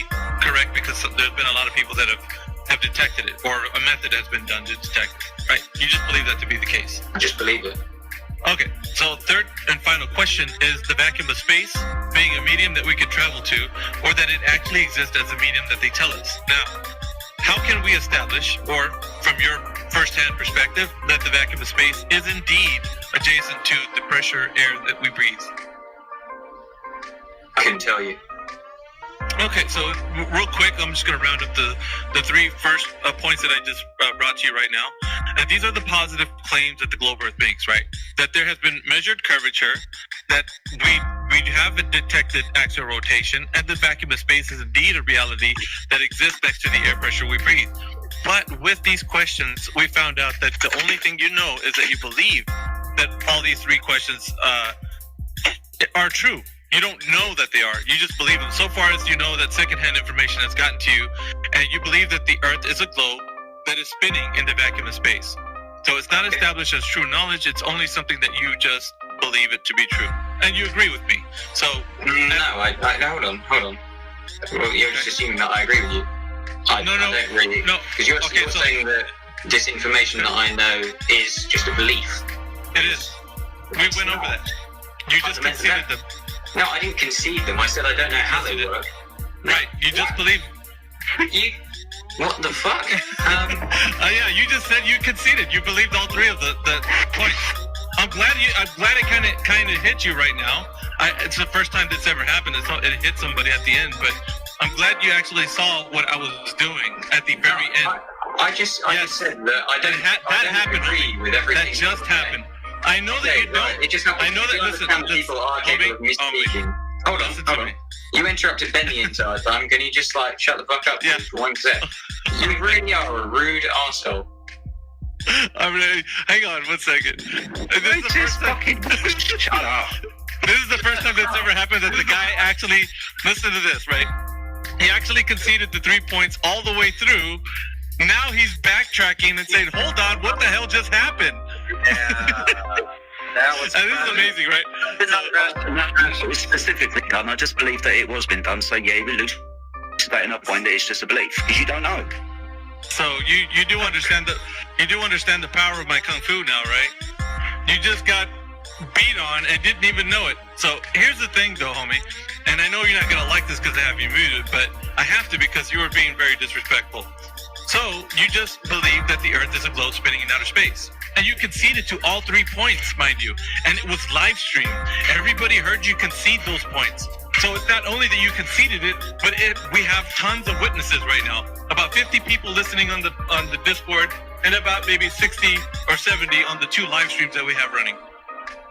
correct because there's been a lot of people that have detected it, or a method has been done to detect it, right? You just believe that to be the case. I just believe it. Okay, so third and final question is the vacuum of space being a medium that we could travel to, or that it actually exists as a medium that they tell us. Now, how can we establish, or from your first-hand perspective, that the vacuum of space is indeed adjacent to the pressure air that we breathe? I couldn't tell you. Okay, so real quick, I'm just going to round up the three first points that I just brought to you right now. And these are the positive claims that the globe Earth makes, right? That there has been measured curvature, that we have a detected axial rotation, and the vacuum of space is indeed a reality that exists next to the air pressure we breathe. But with these questions, we found out that the only thing you know is that you believe that all these three questions are true. You don't know that they are. You just believe them. So far as you know that secondhand information has gotten to you, and you believe that the Earth is a globe that is spinning in the vacuum of space. So it's not established as true knowledge. It's only something that you just believe it to be true. And you agree with me. So no, hold on. Well, you're just assuming that I agree with you. I don't really. No. Because you're saying that this information that I know is just a belief. It is. We went over that. You just conceded them. No, I didn't concede them. I said I don't know how they work. Right, you just believe. You. What the fuck? Yeah, you just said you conceded. You believed all three of the points. I'm glad it kind of hit you right now. It's the first time this ever happened. It hit somebody at the end, but I'm glad you actually saw what I was doing at the very end. I just said that I don't. That happened. Agree with everything. That just happened. I know that you don't. It just happened. I know that. Listen, people are capable of misspeaking. Hold on. You interrupted Ben the entire time. Can you just shut the fuck up for 1 sec? You really are a rude arsehole. Hang on 1 second. This is the first time. Shut up. This is the first time that's ever happened that the guy actually, listen to this, right? He actually conceded the 3 points all the way through. Now he's backtracking and saying, hold on, what the hell just happened? That was this is amazing, right? It was specifically done. I just believe that it was been done. So yeah, we lose that enough point that it's just a belief because you don't know. So you do understand the power of my kung fu now, right? You just got beat on and didn't even know it. So here's the thing, though, homie. And I know you're not gonna like this because I have you muted, but I have to because you were being very disrespectful. So you just believe that the Earth is a globe spinning in outer space. And you conceded to all 3 points, mind you. And it was live streamed. Everybody heard you concede those points. So it's not only that you conceded it, but we have tons of witnesses right now. About 50 people listening on the Discord, and about maybe 60 or 70 on the 2 live streams that we have running.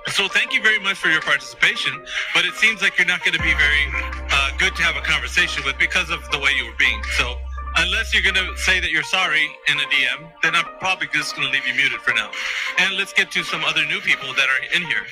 So thank you very much for your participation, but it seems like you're not going to be very good to have a conversation with because of the way you were being. So unless you're going to say that you're sorry in a DM, then I'm probably just going to leave you muted for now. And let's get to some other new people that are in here.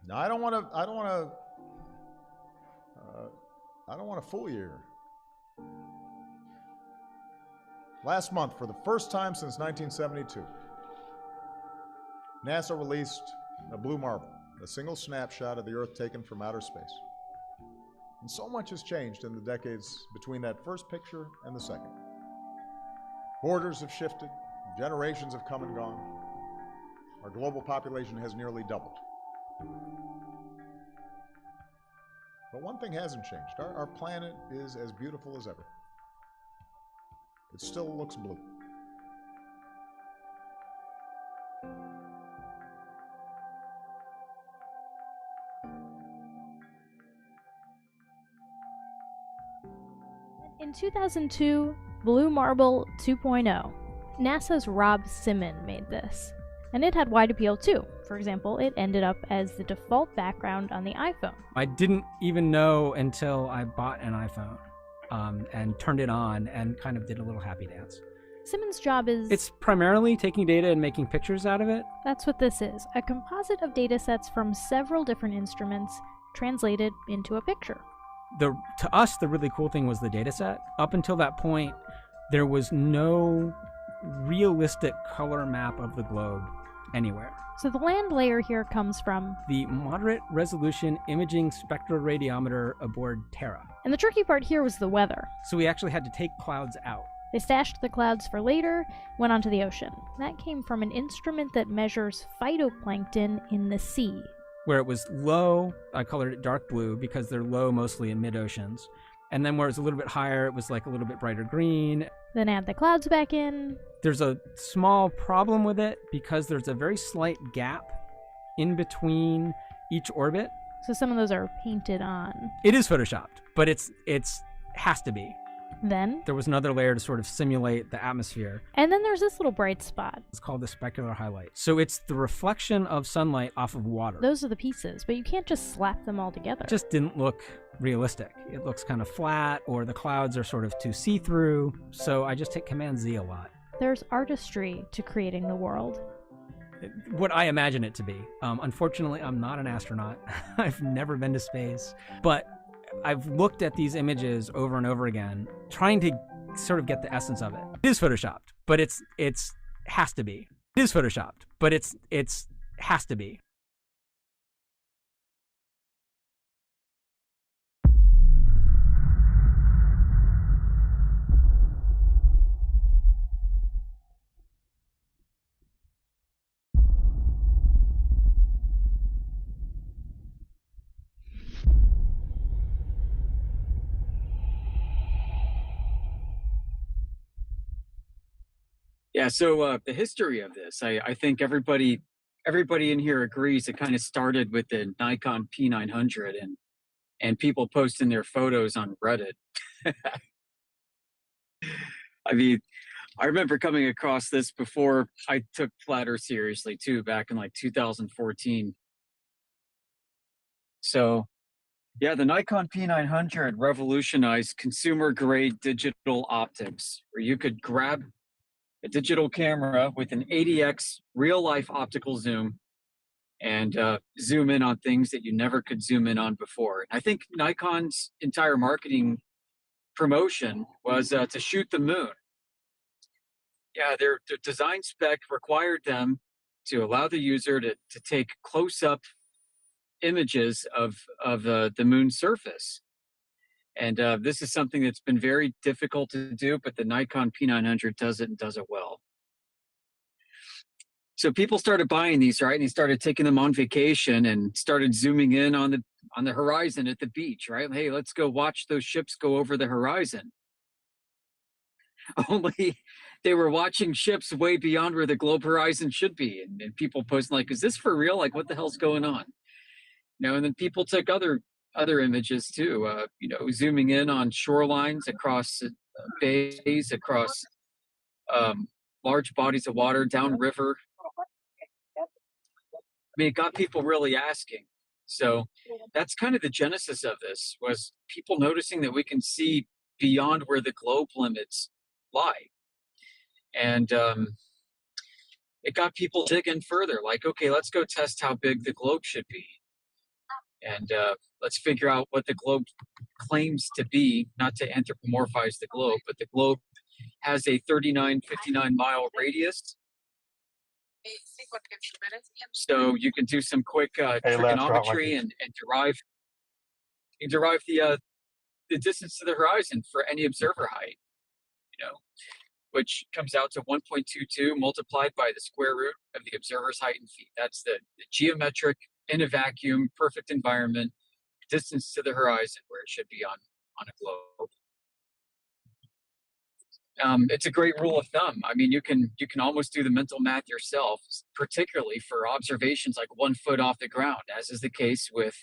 Now, I don't want to fool you here. Last month, for the first time since 1972, NASA released a blue marble, a single snapshot of the Earth taken from outer space. And so much has changed in the decades between that first picture and the second. Borders have shifted, generations have come and gone. Our global population has nearly doubled. But one thing hasn't changed. Our planet is as beautiful as ever. It still looks blue. In 2002, Blue Marble 2.0, NASA's Rob Simon made this. And it had wide appeal too. For example, it ended up as the default background on the iPhone. I didn't even know until I bought an iPhone and turned it on and kind of did a little happy dance. Simon's job is... It's primarily taking data and making pictures out of it. That's what this is, a composite of data sets from several different instruments translated into a picture. To us, the really cool thing was the data set. Up until that point, there was no realistic color map of the globe anywhere. So the land layer here comes from the Moderate Resolution Imaging Spectroradiometer aboard Terra. And the tricky part here was the weather. So we actually had to take clouds out. They stashed the clouds for later, went onto the ocean. That came from an instrument that measures phytoplankton in the sea. Where it was low, I colored it dark blue because they're low mostly in mid-oceans. And then where it's a little bit higher, it was like a little bit brighter green. Then add the clouds back in. There's a small problem with it because there's a very slight gap in between each orbit. So some of those are painted on. It is photoshopped, but it's has to be. Then there was another layer to sort of simulate the atmosphere. And then there's this little bright spot. It's called the specular highlight. So it's the reflection of sunlight off of water. Those are the pieces, but you can't just slap them all together. It just didn't look realistic. It looks kind of flat, or the clouds are sort of too see-through. So I just hit Command Z a lot. There's artistry to creating the world. What I imagine it to be. Unfortunately, I'm not an astronaut. I've never been to space. But I've looked at these images over and over again, trying to sort of get the essence of it. It is photoshopped, but it's has to be. It is photoshopped, but it's has to be. Yeah, so the history of this, I think everybody in here agrees it kind of started with the Nikon P900 and people posting their photos on Reddit. I mean, I remember coming across this before I took Flat Earth seriously too, back in like 2014. So yeah, the Nikon P900 revolutionized consumer-grade digital optics, where you could grab a digital camera with an 80x real-life optical zoom and zoom in on things that you never could zoom in on before. I think Nikon's entire marketing promotion was to shoot the moon. Yeah, their design spec required them to allow the user to take close-up images of the moon's surface. And this is something that's been very difficult to do, but the Nikon P900 does it and does it well. So people started buying these, right? And they started taking them on vacation and started zooming in on the horizon at the beach, right? Hey, let's go watch those ships go over the horizon. Only they were watching ships way beyond where the globe horizon should be. And people posting like, is this for real? Like, what the hell's going on? You know, and then people took other images too, you know, zooming in on shorelines across bays, across large bodies of water, downriver. I mean, it got people really asking. So that's kind of the genesis of this, was people noticing that we can see beyond where the globe limits lie. And it got people digging further, like, okay, let's go test how big the globe should be. And let's figure out what the globe claims to be, not to anthropomorphize the globe, but the globe has a 3959 mile radius. So you can do some quick trigonometry and derive the distance to the horizon for any observer height, which comes out to 1.22 multiplied by the square root of the observer's height in feet. That's the geometric, in a vacuum, perfect environment, distance to the horizon where it should be on a globe. It's a great rule of thumb. I mean, you can almost do the mental math yourself, particularly for observations like 1 foot off the ground, as is the case with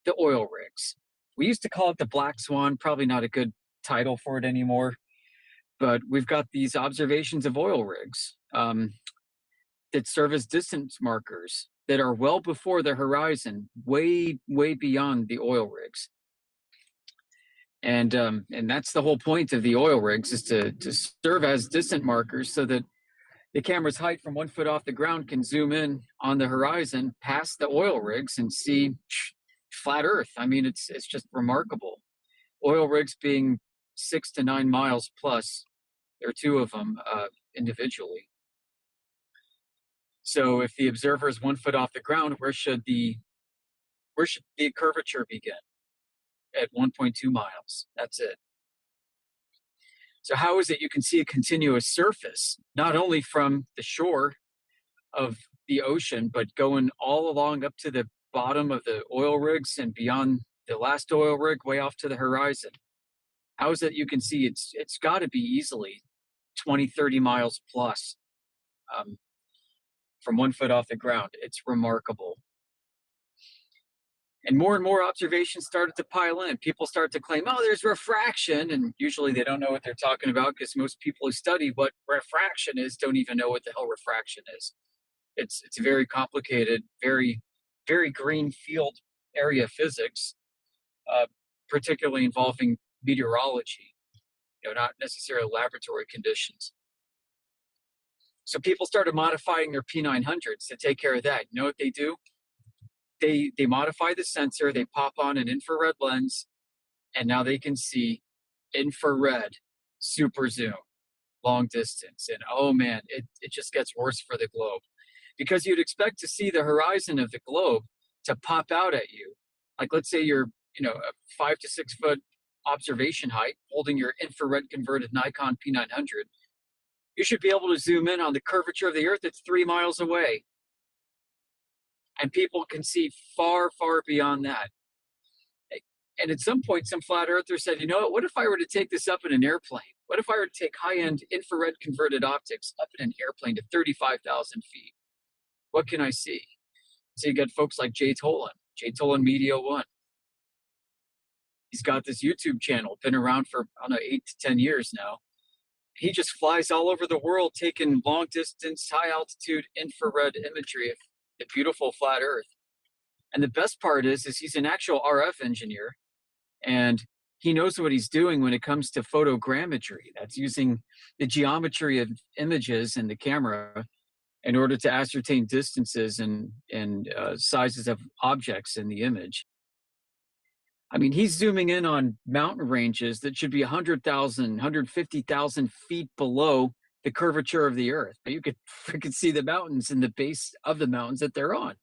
the oil rigs. We used to call it the black swan, probably not a good title for it anymore, but we've got these observations of oil rigs that serve as distance markers that are well before the horizon, way, way beyond the oil rigs. And that's the whole point of the oil rigs, is to serve as distant markers so that the camera's height from 1 foot off the ground can zoom in on the horizon past the oil rigs and see flat Earth. I mean, it's just remarkable. Oil rigs being 6 to 9 miles plus. There are 2 of them individually. So if the observer is 1 foot off the ground, where should the curvature begin? At 1.2 miles. That's it. So how is it you can see a continuous surface, not only from the shore of the ocean, but going all along up to the bottom of the oil rigs and beyond the last oil rig, way off to the horizon? How is it you can see it's got to be easily 20, 30 miles plus from 1 foot off the ground? It's remarkable. And more observations started to pile in. People start to claim, oh, there's refraction. And usually they don't know what they're talking about, because most people who study what refraction is don't even know what the hell refraction is. It's a very complicated, very, very green field area of physics, particularly involving meteorology, not necessarily laboratory conditions. So people started modifying their P900s to take care of that. You know what they do? They modify the sensor, they pop on an infrared lens, and now they can see infrared, super zoom, long distance. And oh man, it just gets worse for the globe, because you'd expect to see the horizon of the globe to pop out at you. Like, let's say you're, a 5 to 6 foot observation height holding your infrared converted Nikon P900. You should be able to zoom in on the curvature of the Earth that's 3 miles away. And people can see far, far beyond that. And at some point, some flat earther said, what if I were to take this up in an airplane? What if I were to take high-end infrared converted optics up in an airplane to 35,000 feet? What can I see? So you got folks like Jay Tolan Media One. He's got this YouTube channel, been around for, 8 to 10 years now. He just flies all over the world taking long-distance, high-altitude infrared imagery of the beautiful flat Earth. And the best part is he's an actual RF engineer, and he knows what he's doing when it comes to photogrammetry. That's using the geometry of images in the camera in order to ascertain distances and sizes of objects in the image. I mean, he's zooming in on mountain ranges that should be 100,000, 150,000 feet below the curvature of the Earth. But you could freaking see the mountains in the base of the mountains that they're on.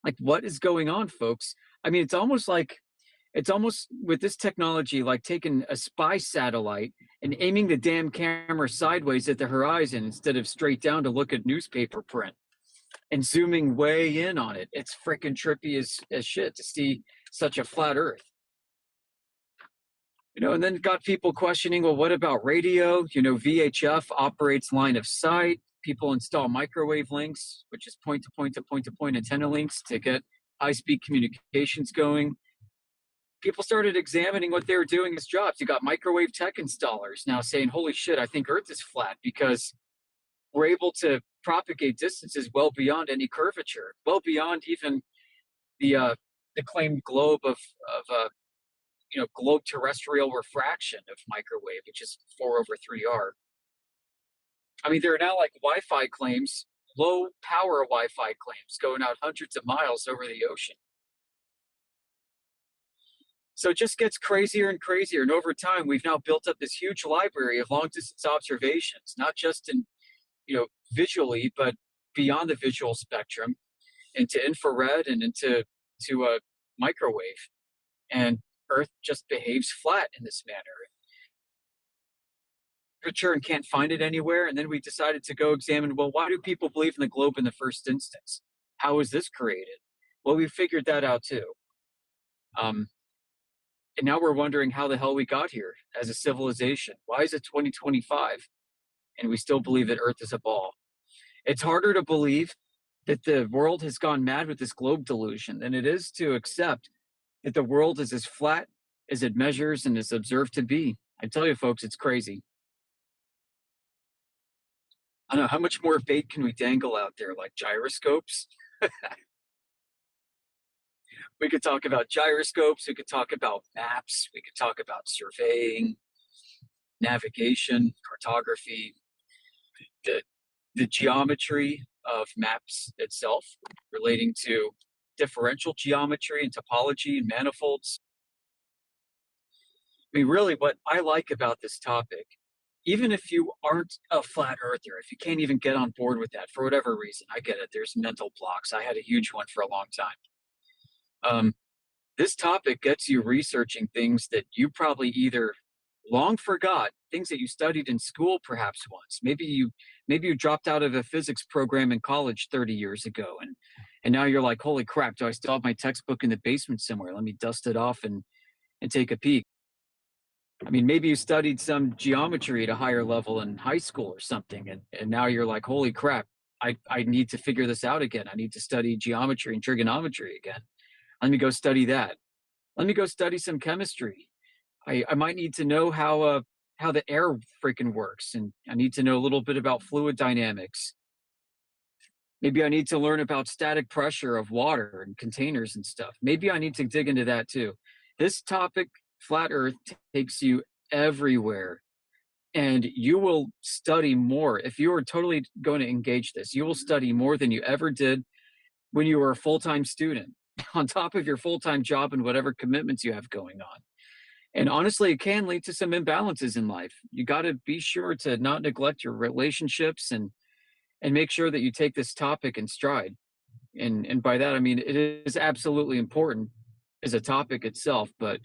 Like, what is going on, folks? I mean, it's almost with this technology, like taking a spy satellite and aiming the damn camera sideways at the horizon instead of straight down to look at newspaper print and zooming way in on it. It's freaking trippy as shit to see such a flat Earth. And then got people questioning, well, what about radio? VHF operates line of sight. People install microwave links, which is point-to-point antenna links to get high-speed communications going. People started examining what they were doing as jobs. You got microwave tech installers now saying, holy shit, I think Earth is flat, because we're able to propagate distances well beyond any curvature, well beyond even the claimed globe of globe terrestrial refraction of microwave, which is 4/3R. I mean, there are now like Wi-Fi claims, low power Wi-Fi claims going out hundreds of miles over the ocean. So it just gets crazier and crazier. And over time, we've now built up this huge library of long distance observations, not just in, visually, but beyond the visual spectrum, into infrared and into microwave. And Earth just behaves flat in this manner. Temperature and can't find it anywhere. And then we decided to go examine, well, why do people believe in the globe in the first instance? How was this created? Well, we figured that out too. And now we're wondering how the hell we got here as a civilization. Why is it 2025 and we still believe that Earth is a ball? It's harder to believe that the world has gone mad with this globe delusion than it is to accept that the world is as flat as it measures and is observed to be. I tell you, folks, it's crazy. I don't know, how much more bait can we dangle out there, like gyroscopes? We could talk about gyroscopes, we could talk about maps, we could talk about surveying, navigation, cartography, the geometry of maps itself, relating to differential geometry and topology and manifolds. I mean, really, what I like about this topic, even if you aren't a flat earther, if you can't even get on board with that for whatever reason, I get it, there's mental blocks. I had a huge one for a long time. This topic gets you researching things that you probably either long forgot, things that you studied in school perhaps once. Maybe you dropped out of a physics program in college 30 years ago, and now you're like, holy crap, do I still have my textbook in the basement somewhere? Let me dust it off and take a peek. I mean, maybe you studied some geometry at a higher level in high school or something, and now you're like, holy crap, I need to figure this out again. I need to study geometry and trigonometry again. Let me go study that. Let me go study some chemistry. I might need to know how the air freaking works, and I need to know a little bit about fluid dynamics. Maybe I need to learn about static pressure of water and containers and stuff. Maybe I need to dig into that too. This topic, Flat Earth, takes you everywhere, and you will study more. If you are totally going to engage this, you will study more than you ever did when you were a full-time student, on top of your full-time job and whatever commitments you have going on. And honestly, it can lead to some imbalances in life. You got to be sure to not neglect your relationships and make sure that you take this topic in stride. And by that, I mean, it is absolutely important as a topic itself, but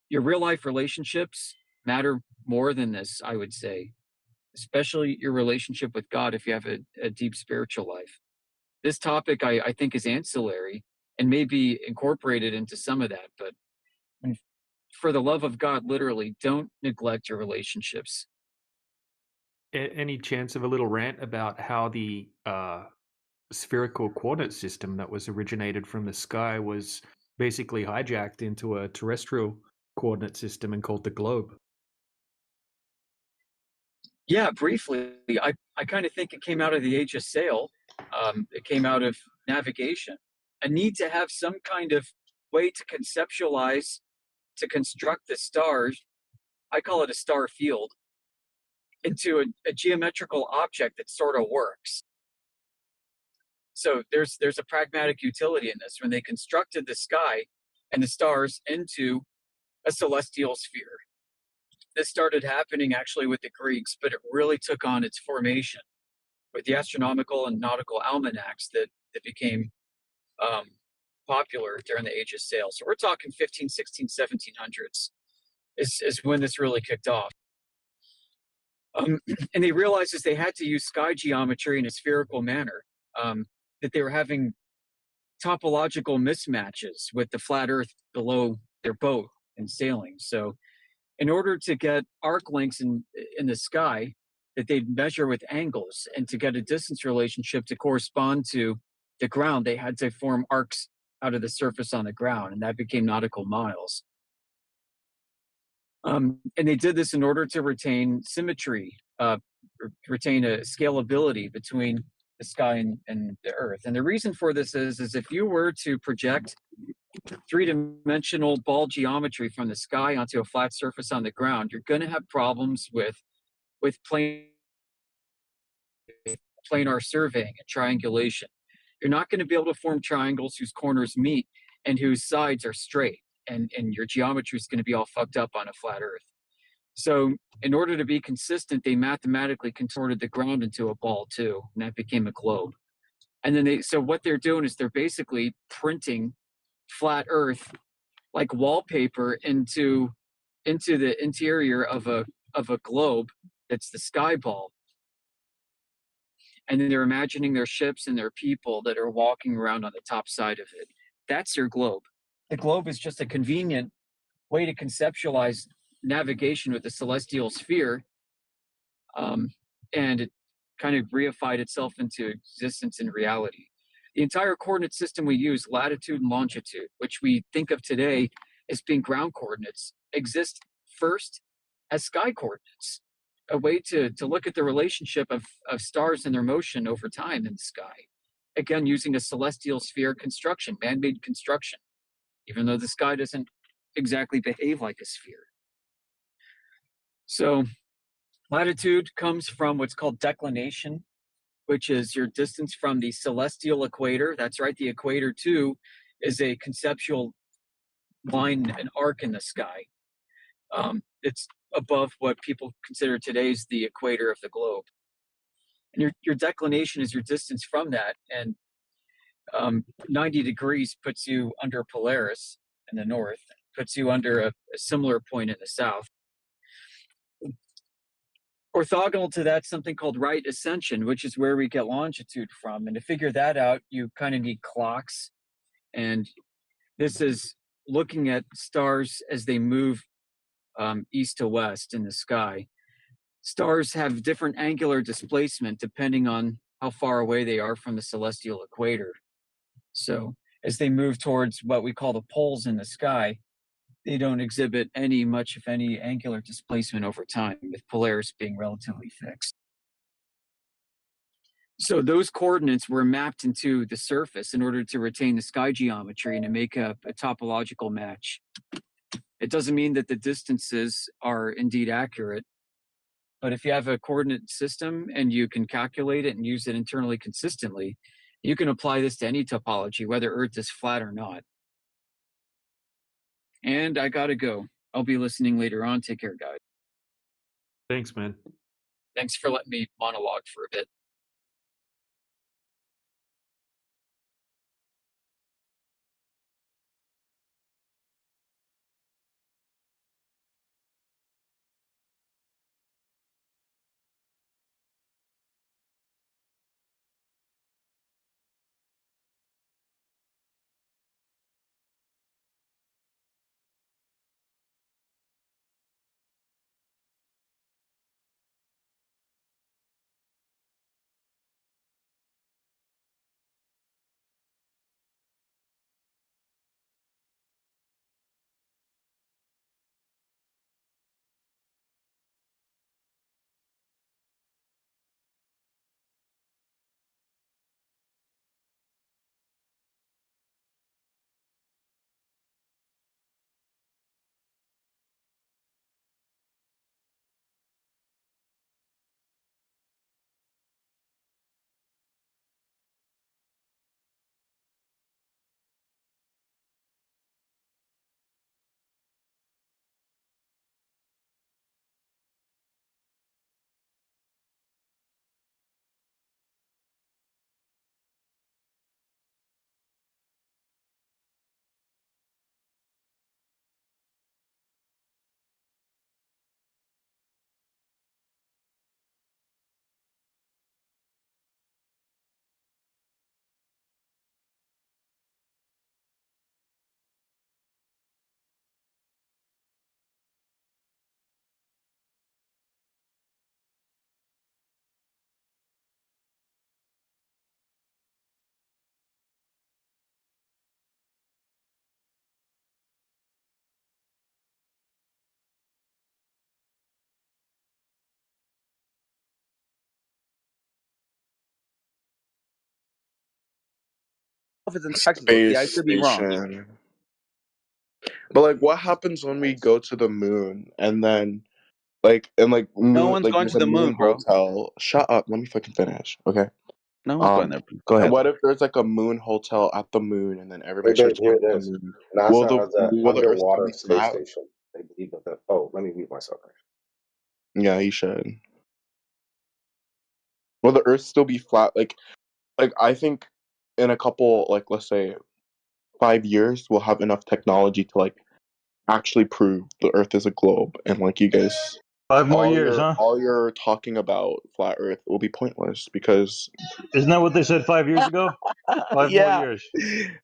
your real life relationships matter more than this, I would say, especially your relationship with God if you have a deep spiritual life. This topic, I think, is ancillary and may be incorporated into some of that, but for the love of God, literally, don't neglect your relationships. Any chance of a little rant about how the spherical coordinate system that was originated from the sky was basically hijacked into a terrestrial coordinate system and called the globe? Yeah, briefly. I kind of think it came out of the age of sail. It came out of navigation. A need to have some kind of way to conceptualize, to construct the stars, I call it a star field, into a geometrical object that sort of works. So there's a pragmatic utility in this. When they constructed the sky and the stars into a celestial sphere, this started happening actually with the Greeks, but it really took on its formation with the astronomical and nautical almanacs that became popular during the age of sail. So we're talking 15, 16, 1700s is when this really kicked off. And they realized as they had to use sky geometry in a spherical manner, that they were having topological mismatches with the flat Earth below their boat and sailing. So in order to get arc lengths in the sky that they'd measure with angles and to get a distance relationship to correspond to the ground, they had to form arcs out of the surface on the ground, and that became nautical miles. And they did this in order to retain symmetry, retain a scalability between the sky and the earth. And the reason for this is if you were to project three-dimensional ball geometry from the sky onto a flat surface on the ground, you're going to have problems with planar surveying and triangulation. You're not going to be able to form triangles whose corners meet and whose sides are straight. and your geometry is going to be all fucked up on a flat Earth. So in order to be consistent, they mathematically contorted the ground into a ball too, and that became a globe. And then so what they're doing is they're basically printing flat Earth like wallpaper into the interior of a globe that's the sky ball. And then they're imagining their ships and their people that are walking around on the top side of it. That's your globe. The globe is just a convenient way to conceptualize navigation with the celestial sphere, and it kind of reified itself into existence in reality. The entire coordinate system we use, latitude and longitude, which we think of today as being ground coordinates, exist first as sky coordinates, a way to look at the relationship of stars and their motion over time in the sky. Again, using a celestial sphere construction, man-made construction, even though the sky doesn't exactly behave like a sphere. So latitude comes from what's called declination, which is your distance from the celestial equator. That's right, the equator too is a conceptual line, an arc in the sky. It's above what people consider today's the equator of the globe. And your declination is your distance from that, and 90 degrees puts you under Polaris in the north, puts you under a similar point in the south. Orthogonal to that, something called right ascension, which is where we get longitude from. And to figure that out, you kind of need clocks. And this is looking at stars as they move east to west in the sky. Stars have different angular displacement depending on how far away they are from the celestial equator. So as they move towards what we call the poles in the sky, they don't exhibit much of any angular displacement over time, with Polaris being relatively fixed. So those coordinates were mapped into the surface in order to retain the sky geometry and to make a topological match. It doesn't mean that the distances are indeed accurate, but if you have a coordinate system and you can calculate it and use it internally consistently, you can apply this to any topology, whether Earth is flat or not. And I gotta go. I'll be listening later on. Take care, guys. Thanks, man. Thanks for letting me monologue for a bit. Than textbooks. Yeah, I could be wrong. Station. But like, what happens when we go to the moon and then, like, and like, No moon, one's like, going there's to a the moon, moon bro. hotel? Shut up. Let me fucking finish. Okay. No one's going there. Go And ahead. what if there's like a moon hotel at the moon, and then everybody starts Here going it to is. the moon? NASA has an Will the Earth still underwater be space flat? station. They believe that. Oh, let me mute myself. Yeah, you should. Will the Earth still be flat? Like I think in a couple, like let's say 5 years, we'll have enough technology to like actually prove the Earth is a globe, and like you guys, 5 more years, huh? all you're talking about flat Earth will be pointless because Isn't that what they said 5 years ago? 5 more Yeah. years.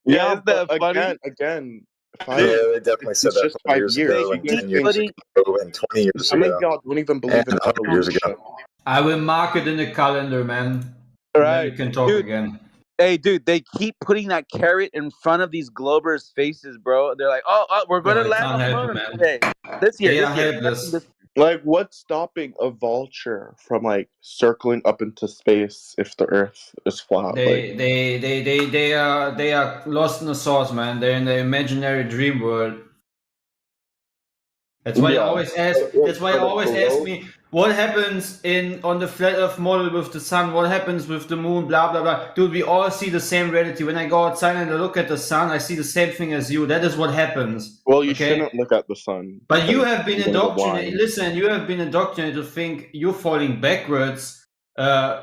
yeah, isn't but that funny? again, Yeah, they definitely said it's that just 5 5 years years. ago, You and guys 10 think years ago, and 20 years some of ago, y'all don't even and believe in 100 years evolution. ago. I will mark it in the calendar, man. And then we can talk again. Hey, dude, they keep putting that carrot in front of these Globers' faces, bro. They're like, oh, we're going Oh, to I land can't on the help it, moon man. today. This year. They are helpless. Like, what's stopping a vulture from like circling up into space if the Earth is flat? They are lost in the sauce, man. They're in the imaginary dream world. That's why you always ask. That's why you always ask me what happens on the flat Earth model with the sun. What happens with the moon? Blah blah blah. Dude, we all see the same reality. When I go outside and I look at the sun, I see the same thing as you. That is what happens. Well, you okay? shouldn't look at the sun. But you because have been you're gonna get indoctrinated. blind. Listen, you have been indoctrinated to think you're falling backwards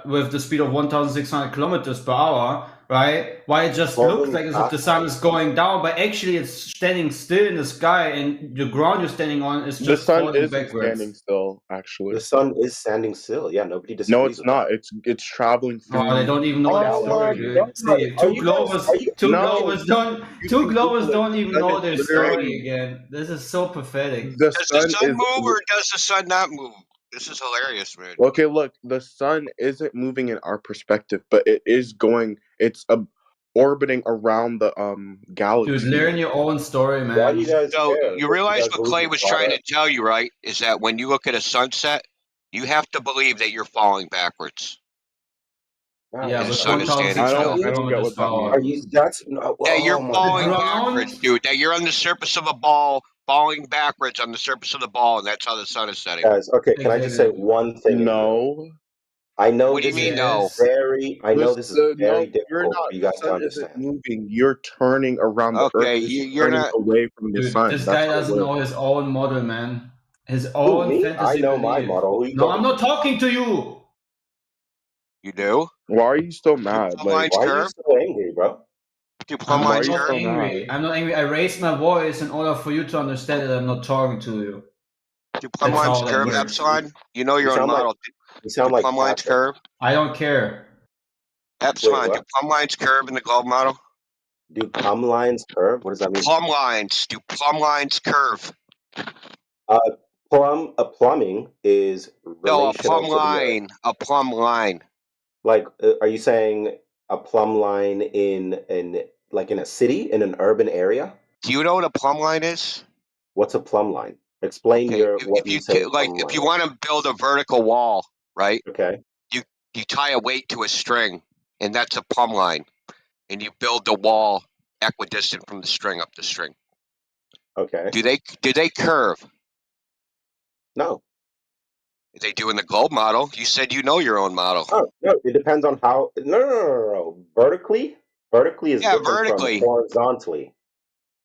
with the speed of 1,600 kilometers per hour, right? Why it just looks like as if the sun is going down, but actually it's standing still in the sky, and the ground you're standing on is The just sun falling isn't backwards. standing still, actually. The sun is standing still. Yeah, nobody disagrees. No, it's not. It's traveling through. Oh, they don't even know their story, dude. See, two Globers don't even know their story again. This is so pathetic. The Does the sun sun is move or does the sun not move? This is hilarious, man. okay. Look, the sun isn't moving in our perspective, but it is going. It's orbiting around the galaxy. Dude, learn your own story, man. So you realize what Clay was trying to tell you, right? Is that when you look at a sunset, you have to believe that you're falling backwards. Yeah, The but sun is standing still. That you're falling backwards, dude. That you're on the surface of a ball, falling backwards on the surface of the ball, and that's how the sun is setting. Guys, okay, can I just say one thing? No. I know What do you this mean, is no? very. I know this is very You're difficult not. for you The guys to sun understand. isn't moving. You're turning around the Okay, Earth. Is you're turning not. away from the Dude, sun. this That's guy how it doesn't know works. his own model, man. His Who, own me? fantasy I know my belief. model. Who you No, talking I'm not talking to you. You do? Why are you still mad? Plumb Like, lines Why are you curve? so angry, bro? Do plumb I'm lines not curve? angry. I'm not angry. I raised my voice in order for you to understand that I'm not talking to you. Do plumb That's lines how that curve, works. Epsilon? You know your You own sound like model. you sound Do like plumb lines Patrick. curve? I don't care. Epsilon, what? do plumb lines curve in the globe model? Do plumb lines curve? What does that mean? Plumb lines. Do plumb lines curve? Plumbing is No, a relational plumb to the earth. line. A plumb line. Like, are you saying a plumb line in a city, in an urban area? Do you know what a plumb line is? What's a plumb line? Explain Okay, what you say. if you want to build a vertical wall, right? Okay. You tie a weight to a string, and that's a plumb line, and you build the wall equidistant from the string up the string. Okay. Do they curve? No. They do in the globe model. You said you know your own model. Oh no, it depends on how. No. Vertically is different vertically. from horizontally.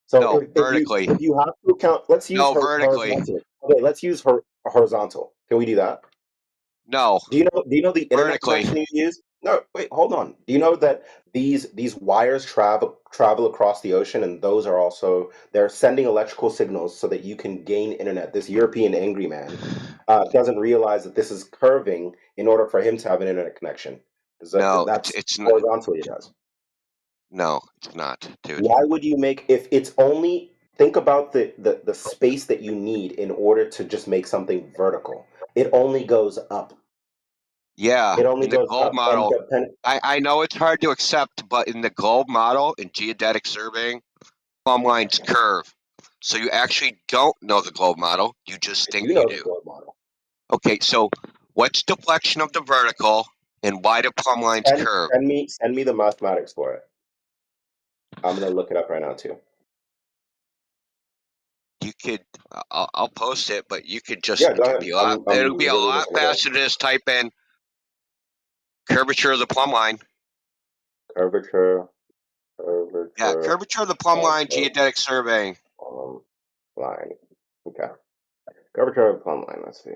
So No, vertically. if you have to count, let's use vertically. horizontal. Okay, let's use horizontal. Can we do that? No. Do you know the internet Vertically. connection you use? No, wait, hold on. Do you know that these wires travel across the ocean, and those are also they're sending electrical signals so that you can gain internet. This European angry man doesn't realize that this is curving in order for him to have an internet connection. No, That's it's not. horizontally it does. No, it's not, dude. Why would you make if it's only think about the space that you need in order to just make something vertical? It only goes up. Yeah, It only in the goes globe up, model, and I know it's hard to accept, but in the globe model, in geodetic surveying, plumb lines curve. So you actually don't know the globe model. You just think you do. The globe model. Okay, so what's deflection of the vertical, and why do plumb lines curve? Send me the mathematics for it. I'm gonna look it up right now too. You could, I'll post it, but you could just. Yeah, go ahead. It'll be a lot faster to just type in curvature of the plumb line. Curvature. Yeah, curvature of the plumb line, geodetic surveying. Line. Okay. Curvature of the plumb line. Let's see.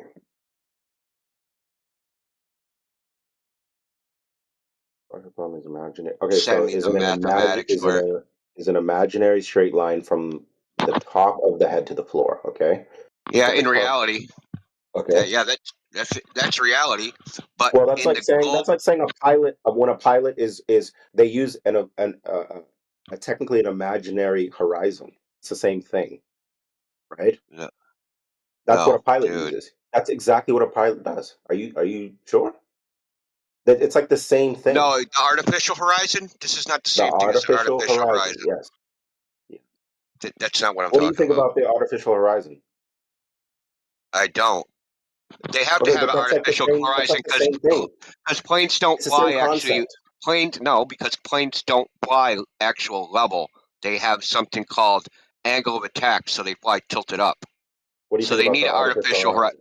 Plumb is imaginary. Okay, Send so me the mathematics for it. is an imaginary straight line from the top of the head to the floor. Okay. Yeah, So the in top. reality. Okay. Yeah, that's reality. But Well, that's in like the saying globe, a pilot. When a pilot is they use technically an imaginary horizon. It's the same thing, right? no, That's what a no, pilot dude. uses. That's exactly what a pilot does. Are you sure? That it's like the same thing. No, the artificial horizon. This is not the The same thing as the artificial artificial horizon. horizon. Yes. That's not what I'm What do you talking think about. about the artificial horizon? I don't. They have to Okay, have but an artificial that's horizon like the same thing. because planes don't It's the same fly actually. concept. Because planes don't fly actual level. They have something called angle of attack, so they fly tilted up. What do you So think they about need the an artificial artificial horizon. horizon?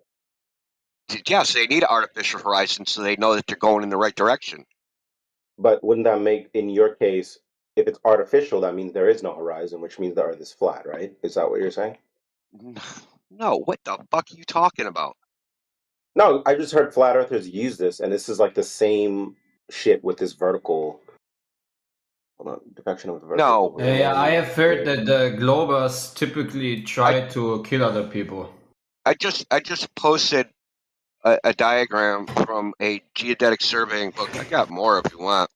Yes, they need an artificial horizon so they know that they're going in the right direction. But wouldn't that make, in your case, if it's artificial, that means there is no horizon, which means the Earth is flat, right? Is that what you're saying? No, what the fuck are you talking about? No, I just heard flat earthers use this, and this is like the same shit with this vertical. Hold on, depiction of the vertical. No. Yeah, I have heard that the Globers typically try to kill other people. I just posted a diagram from a geodetic surveying book. I got more if you want.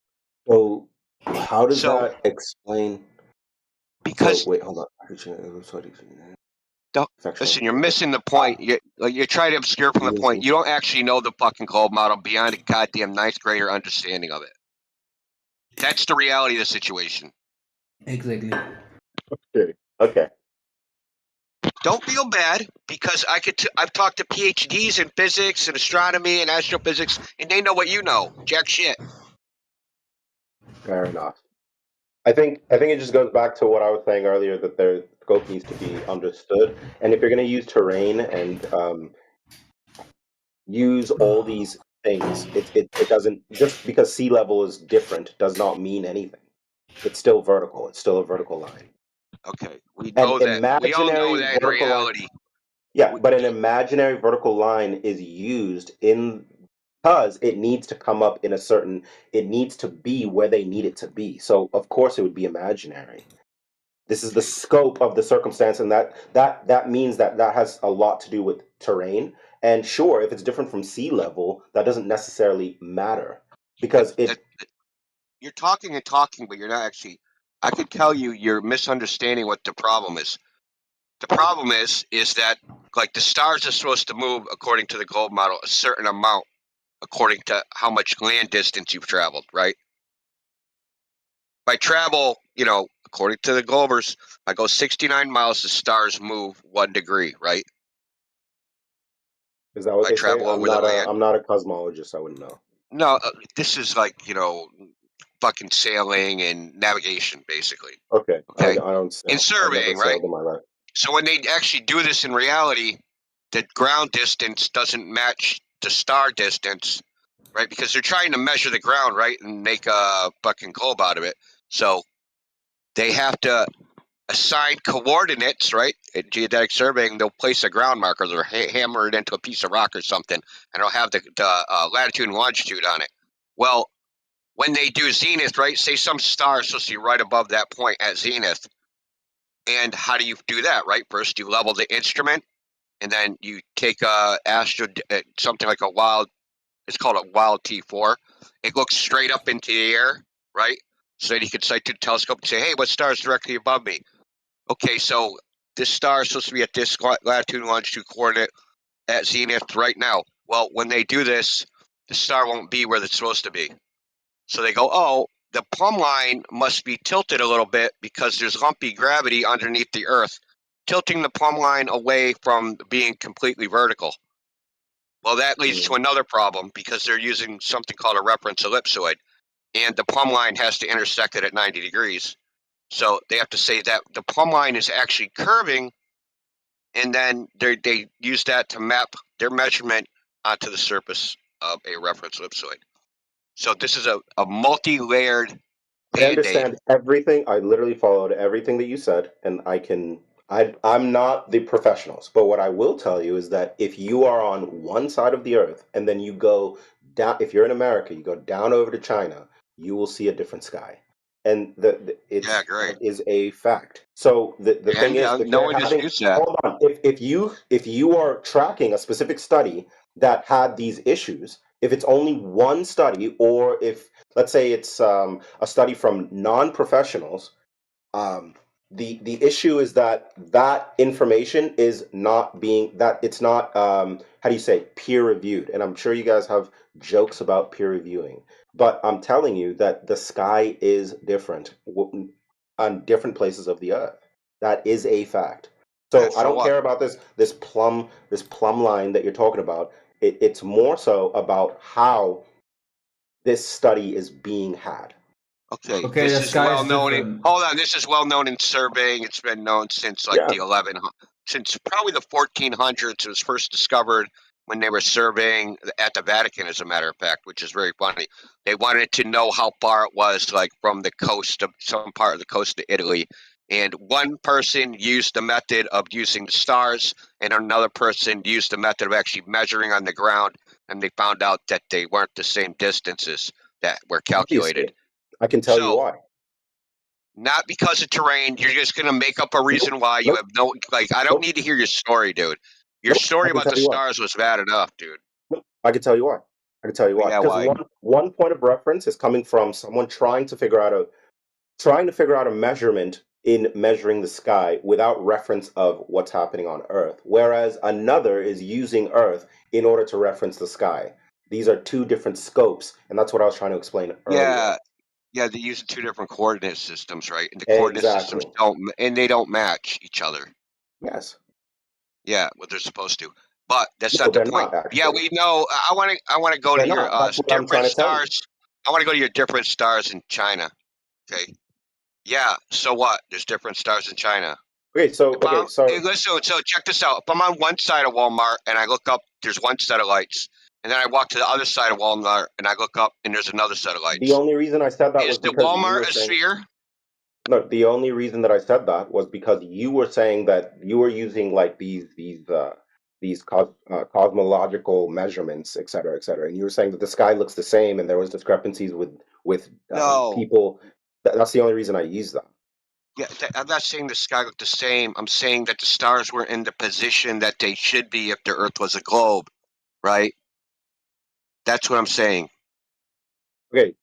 So, how does So- that explain? Because so, wait, hold on. Listen, you're missing the point. You're trying to obscure from the point. You don't actually know the fucking globe model beyond a goddamn ninth grader understanding of it. That's the reality of the situation. Exactly. Okay. Don't feel bad because I've talked to PhDs in physics and astronomy and astrophysics, and they know what you know. Jack shit. Fair enough. I think it just goes back to what I was saying earlier, that their scope needs to be understood, and if you're going to use terrain and use all these things, it doesn't, just because sea level is different does not mean anything. It's still vertical. It's still a vertical line. Okay, we know that. We all know that in reality. Yeah, but an imaginary vertical line is used because it needs to come up in it needs to be where they need it to be. So of course it would be imaginary. This is the scope of the circumstance, and that means that has a lot to do with terrain. And sure, if it's different from sea level, that doesn't necessarily matter because You're talking and talking, but you're not actually. I could tell you're misunderstanding what the problem is. The problem is that like the stars are supposed to move according to the globe model a certain amount according to how much land distance you've traveled, right? By travel, according to the Globers, I go 69 miles, the stars move 1 degree, right? Is that what I they say? travel over the land. I'm not a cosmologist. I wouldn't know. No, this is like, fucking sailing and navigation, basically. Okay. Okay. I don't sail. In surveying, I've never right? sailed in my life. So when they actually do this in reality, the ground distance doesn't match the star distance, right? Because they're trying to measure the ground, right, and make a fucking globe out of it. So they have to assign coordinates, right? At geodetic surveying, they'll place a ground marker or hammer it into a piece of rock or something, and it'll have the latitude and longitude on it. Well, when they do zenith, right, say some star is supposed to be right above that point at zenith, and how do you do that, right? First, you level the instrument, and then you take something like it's called a wild T4. It looks straight up into the air, right? So then you can sight through the telescope and say, hey, what star is directly above me? Okay, so this star is supposed to be at this latitude and longitude coordinate at zenith right now. Well, when they do this, the star won't be where it's supposed to be. So they go, oh, the plumb line must be tilted a little bit because there's lumpy gravity underneath the Earth, tilting the plumb line away from being completely vertical. Well, that leads to another problem because they're using something called a reference ellipsoid, and the plumb line has to intersect it at 90 degrees. So they have to say that the plumb line is actually curving, and then they use that to map their measurement onto the surface of a reference ellipsoid. So this is a multi-layered understand everything. I literally followed everything that you said, and I'm not the professionals, but what I will tell you is that if you are on one side of the earth and then you go down, if you're in America, you go down over to China, you will see a different sky, and that is a fact. So the thing is, if no you're one having, disputes that. hold on, if you are tracking a specific study that had these issues, if it's only one study, or if let's say it's a study from non-professionals, the issue is that information is not being, that it's not how do you say, peer reviewed. And I'm sure you guys have jokes about peer reviewing, but I'm telling you that the sky is different on different places of the earth. That is a fact. So I don't care about this plumb line that you're talking about. It's more so about how this study is being had. Okay, Okay, this the is sky well is known. different. Hold on, this is well known in surveying. It's been known since like since probably the 1400s. It was first discovered when they were surveying at the Vatican, as a matter of fact, which is very funny. They wanted to know how far it was, like from the coast of some part of the coast of Italy. And one person used the method of using the stars, and another person used the method of actually measuring on the ground, and they found out that they weren't the same distances that were calculated. I can tell you why. Not because of terrain. You're just going to make up a reason why. You have no, like, I don't need to hear your story, dude. Your story I can about the tell you why. stars was bad enough, dude. I can tell you why. I can tell you why. Yeah, Because why? one point of reference is coming from someone trying to figure out a measurement in measuring the sky without reference of what's happening on Earth, whereas another is using Earth in order to reference the sky. These are two different scopes, and that's what I was trying to explain earlier. Yeah, they're using two different coordinate systems, right? And the coordinate systems they don't match each other. Yes. Yeah, what they're supposed to. But that's No, not the they're point. not, actually. Yeah, we know. I want to go They're to your not. That's what I'm trying different to tell you. stars. I want to go to your different stars in China. Okay. Yeah. So what? There's different stars in China. Okay. So Hey, listen. So check this out. If I'm on one side of Walmart and I look up, there's one set of lights, and then I walk to the other side of Walmart and I look up and there's another set of lights. The only reason I said that was Is the because you Walmart were a saying. sphere? No, the only reason that I said that was because you were saying that you were using like these cosmological measurements, et cetera, and you were saying that the sky looks the same, and there was discrepancies with No. people. That's the only reason I used that. Yeah, I'm not saying the sky looked the same. I'm saying that the stars were in the position that they should be if the Earth was a globe, right? That's what I'm saying. Okay,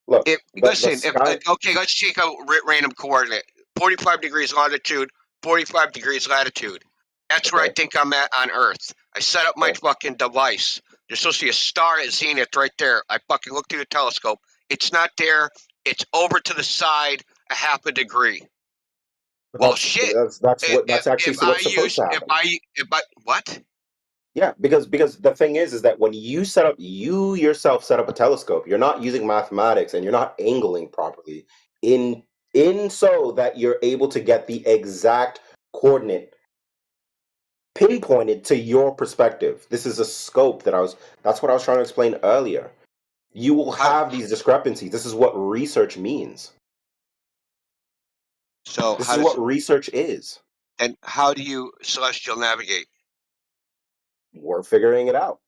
look. Listen, okay, let's take a random coordinate: 45 degrees longitude, 45 degrees latitude. That's where I think I'm at on Earth. I set up my fucking device. There's supposed to be a star at zenith right there. I fucking look through the telescope. It's not there. It's over to the side a half a degree. Well, shit. That's actually what's supposed to happen. What? Yeah, because the thing is that when you yourself set up a telescope, you're not using mathematics and you're not angling properly in so that you're able to get the exact coordinate pinpointed to your perspective. This is a scope that's what I was trying to explain earlier. You will have these discrepancies. This is what research means. So this is what research is. And how do you celestial navigate? We're figuring it out.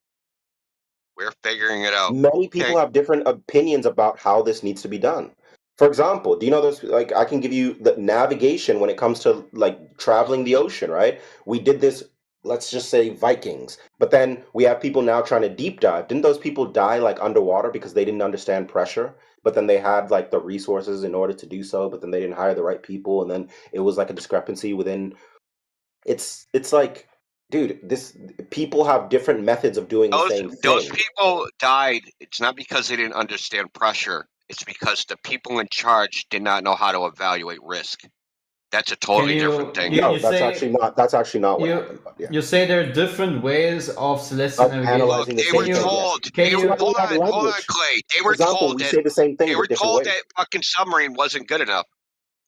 We're figuring it out. Many people have different opinions about how this needs to be done. For example, do you know those, like, I can give you the navigation when it comes to like traveling the ocean, right? We did this, let's just say Vikings, but then we have people now trying to deep dive. Didn't those people die like underwater because they didn't understand pressure? But then they had like the resources in order to do so, but then they didn't hire the right people, and then it was like a discrepancy within. It's like, dude, people have different methods of doing the same thing. Those people died. It's not because they didn't understand pressure. It's because the people in charge did not know how to evaluate risk. That's a totally different thing. No, that's actually not what happened. But yeah. You say there are different ways of celestial navigation. Analyzing the They were told. Hold on, Clay. They were told that we say the same thing. They were told that fucking submarine wasn't good enough.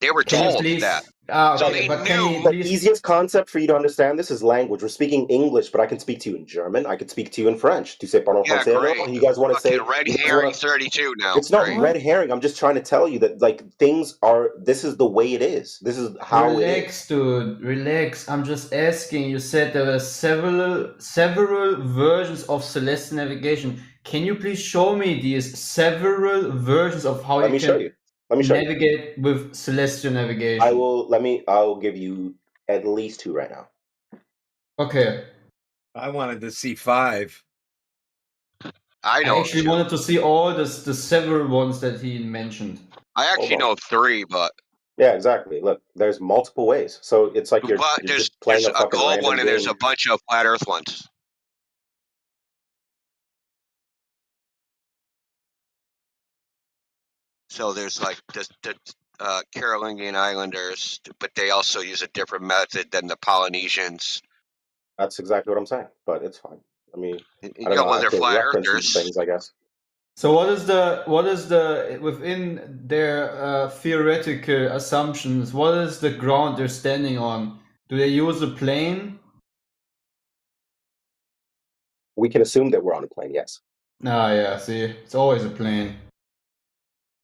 They were told that. Ah, So okay, he but can knew. you The please? easiest concept for you to understand this is language. We're speaking English, but I can speak to you in German. I could speak to you in French. Tu sais parler Yeah, français? great. You guys want to say? Fucking red You guys herring want to? 32 now. It's not Great. red herring. I'm just trying to tell you that like things are. This is the way it is. This is how it is. Relax, dude. Relax. I'm just asking. You said there were several versions of Celestial Navigation. Can you please show me these several versions of how Let you me show can you. Let me show you. navigate with Celestial Navigation? I will. I'll give you at least 2 right now. Okay. I wanted to see 5. I I know actually 2. wanted to see all the several ones that he mentioned. I actually know 3, but Yeah, exactly. Look, there's multiple ways. So it's like you're there's just playing a a fucking globe random one and there's game. a bunch of flat Earth ones. So there's like the Carolingian Islanders, but they also use a different method than the Polynesians. That's exactly what I'm saying, but it's fine. I mean, I You don't know, know. well, I they're have to flat reference these earthers. things, I guess. So what is the within their theoretical assumptions? What is the ground they're standing on? Do they use a plane? We can assume that we're on a plane, yes. Ah, yeah. See, it's always a plane.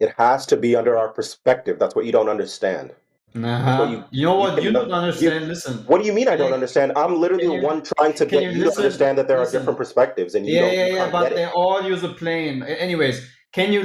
It has to be under our perspective. That's what you don't understand. That's what You know what you cannot- don't understand? Listen. What do you mean I don't understand? I'm literally the one trying to get you to listen? understand that there are Listen. different perspectives, and you Yeah, don't. yeah, you yeah. can't But get they it. all use a plane. Anyways, can you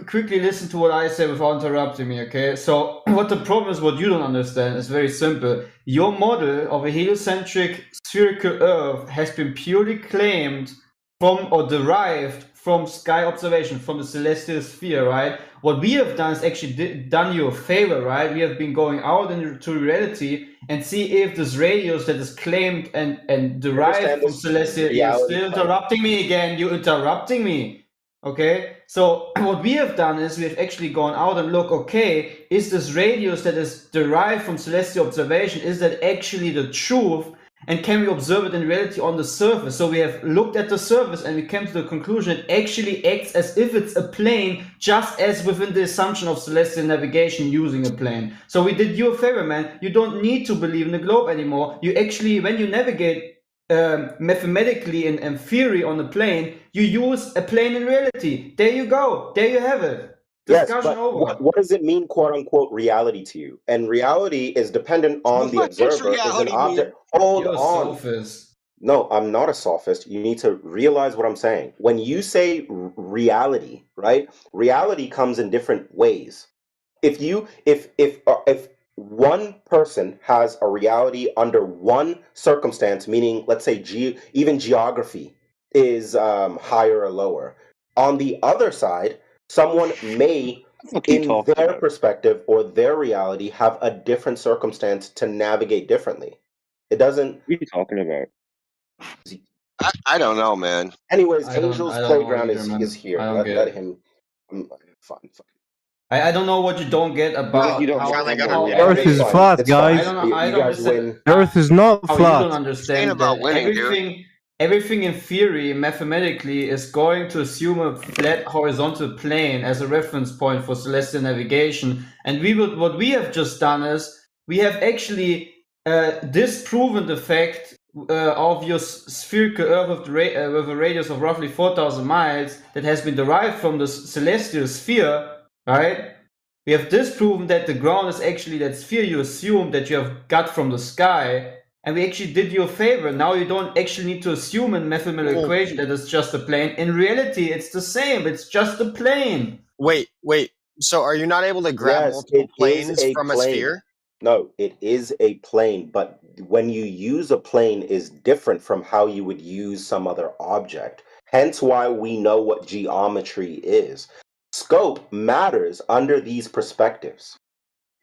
quickly listen to what I say without interrupting me? Okay. So what the problem is, what you don't understand, is very simple. Your model of a heliocentric spherical Earth has been purely claimed from or derived from sky observation, from the celestial sphere, right? What we have done is actually done you a favor, right? We have been going out into reality and see if this radius that is claimed and derived from celestial. You're still interrupting me again. You're interrupting me. Okay, so what we have done is we have actually gone out and look, okay, is this radius that is derived from celestial observation, is that actually the truth? And can we observe it in reality on the surface? So we have looked at the surface and we came to the conclusion it actually acts as if it's a plane, just as within the assumption of celestial navigation using a plane. So we did you a favor, man. You don't need to believe in the globe anymore. You actually, when you navigate mathematically in theory on a plane, you use a plane in reality. There you go. There you have it. Discussion yes, but over. what does it mean, quote unquote, reality to you? And reality is dependent on the observer. Is an object. Hold You're a on. sophist. No, I'm not a sophist. You need to realize what I'm saying. When you say reality, right? Reality comes in different ways. If one person has a reality under one circumstance, meaning let's say even geography is higher or lower. On the other side, someone may, in their perspective or their reality, have a different circumstance to navigate differently. It doesn't. What are you talking about? I don't know, man. Anyways, I don't Angel's know Playground either, man. is here. I don't Let get it. him. Fine. I don't know what you don't get about You don't how, understand how what The Earth is flat, guys. I don't You guys understand win. The Earth is not how you don't flat. understand about that winning, everything in theory, mathematically, is going to assume a flat horizontal plane as a reference point for celestial navigation. And what we have just done is we have actually disproven the fact of your spherical Earth with a radius of roughly 4,000 miles that has been derived from the celestial sphere, right? We have disproven that the ground is actually that sphere you assume that you have got from the sky, and we actually did you a favor. Now you don't actually need to assume a mathematical equation that it's just a plane. In reality, it's the same. It's just a plane. Wait. So are you not able to grab multiple planes from a sphere? No, it is a plane, but when you use a plane is different from how you would use some other object. Hence why we know what geometry is. Scope matters under these perspectives.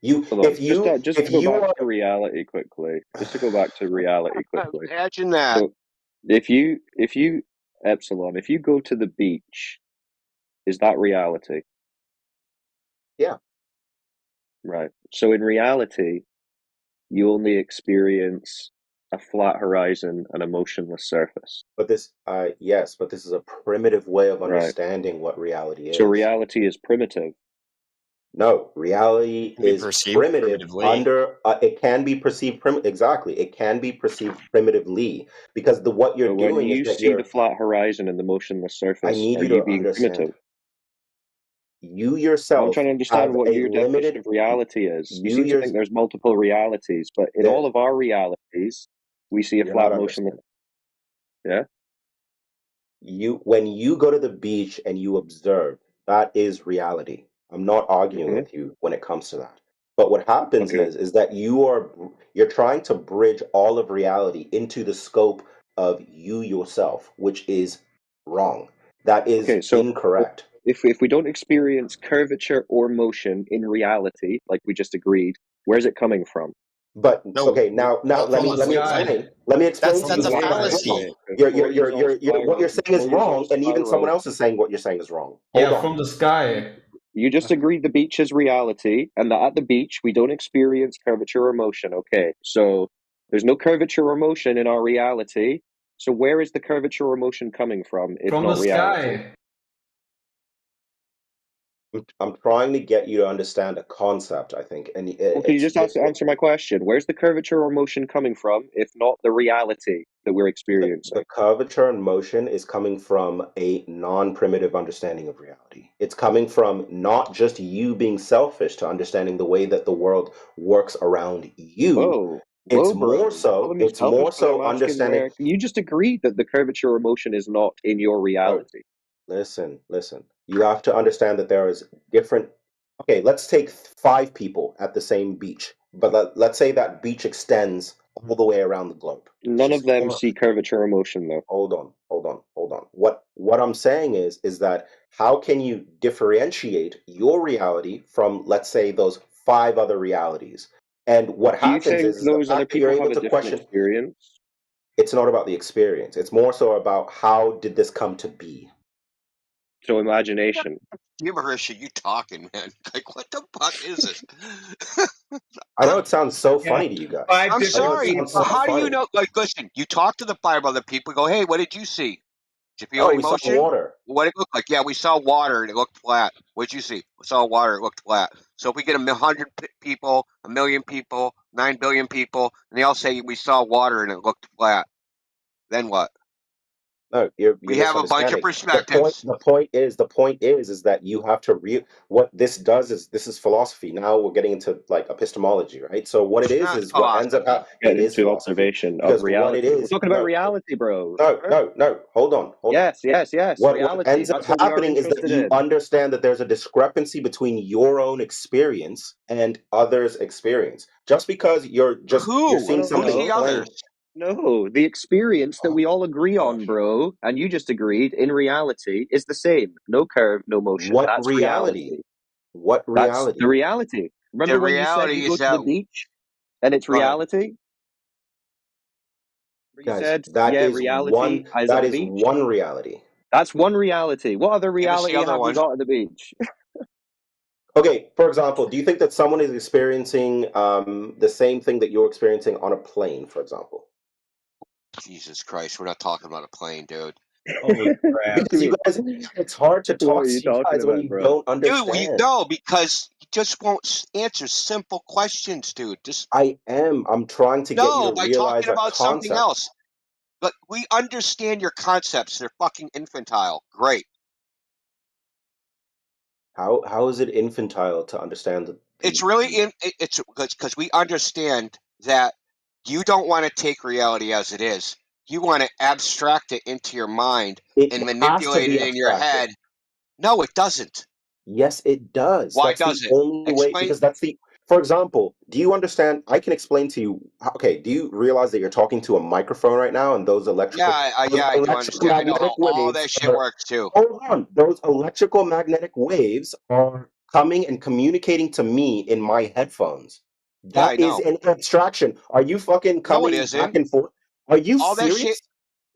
Just to go back to reality quickly. Just to go back to reality quickly. Imagine that. So if you Epsilon, if you go to the beach, is that reality? Yeah. Right. So in reality, you only experience a flat horizon and a motionless surface. But this, yes, but this is a primitive way of Right. understanding what reality is. So reality is primitive. No, reality Can be is perceived primitive primitively. under it can be perceived exactly. It can be perceived primitively because what you're But when doing is you that see the flat horizon and the motionless I surface, need are you you to being understand. primitive? You I'm yourself trying to understand have what a your definition limited. of reality is. You You seem to your think there's multiple realities, but in all of our realities, we see a you're not flat motionless. understanding. Yeah. When you go to the beach and you observe, that is reality. I'm not arguing with you when it comes to that. But what happens Okay. is that you're trying to bridge all of reality into the scope of you yourself, which is wrong. That is Okay, so incorrect. if we don't experience curvature or motion in reality, like we just agreed, where's it coming from? But No, okay, now let me explain. Let me explain to That's you a why I'm fallacy. wrong. What you're saying is wrong, and even someone else is saying what you're saying is wrong. Hold on. From the sky. You just agreed the beach is reality, and that at the beach we don't experience curvature or motion. Okay, so there's no curvature or motion in our reality. So where is the curvature or motion coming from, if From not the reality? sky. I'm trying to get you to understand a concept, I think, and Well, can you just answer my question? Where's the curvature or motion coming from, if not the reality that we're experiencing? the curvature and motion is coming from a non-primitive understanding of reality. It's coming from not just you being selfish to understanding the way that the world works around you. Whoa, It's bro! more so. Calling me It's more selfish, but I'm so asking understanding. where. You just agreed that the curvature or motion is not in your reality. Listen. You have to understand that there is different. Okay, let's take 5 people at the same beach, but let's say that beach extends all the way around the globe. None of them see curvature or motion, though. Hold on. What I'm saying is that how can you differentiate your reality from, let's say, those 5 other realities? And what Do you happens think is the those other fact that you're people have able a to different question. experience? It's not about the experience. It's more so about how did this come to be. So imagination. Gibberish are you talking, man? Like, what the fuck is this? I know it sounds so funny to you guys. I'm I know it sorry. sounds so How do you funny. know? Like, listen, you talk to the 5 other people. Go, hey, what did you see? Did you feel Oh, any we saw motion? water. What did it look like? Yeah, we saw water and it looked flat. What did you see? We saw water. It looked flat. So if we get 100 people, 1 million people, 9 billion people, and they all say we saw water and it looked flat, then what? No, you're We have a bunch of misunderstanding. perspectives. The point is that you have to what this does is this is philosophy. Now we're getting into like epistemology, right? So what it It's not is what ends up philosophy. it Get is into philosophy observation of because what it reality. We're is talking about reality, bro. no, hold on. Yes. What Reality. ends up That's what we are happening is that interested you in. understand that there's a discrepancy between your own experience and others' experience. Just because you're seeing something plain. No, the experience that we all agree on, bro, and you just agreed in reality is the same. No curve, no motion. What That's reality? What That's reality? the reality. Remember The when you said reality you go is to that. the beach and it's Go ahead. reality? You Guys, said, that yeah, is reality is at the beach. one reality. That's one reality. What other Give us the reality other have we one. got at the beach? Okay, for example, do you think that someone is experiencing the same thing that you're experiencing on a plane, for example? Jesus Christ, we're not talking about a plane, dude. Holy crap! Because you guys, it's hard to talk to you guys when you don't understand. Dude, no, because you just won't answer simple questions, dude. Just I'm trying to get you to by realize talking a about something concept. else. But we understand your concepts. They're fucking infantile. Great. How is it infantile to understand that? It's really it's because we understand that you don't want to take reality as it is. You want to abstract it into your mind and It has to manipulate be it in your abstracted. head. No, it doesn't. Yes, it does. Why That's the does it? only way, Explain. because that's the. For example, do you understand? I can explain to you. Okay, do you realize that you're talking to a microphone right now, and those Yeah, I do understand. I know how all that shit works too. Hold on, those electrical magnetic waves are coming and communicating to me in my headphones. Yeah, I That is know. an abstraction. Are you fucking No, it coming isn't. back and forth? Are you All that shit. serious?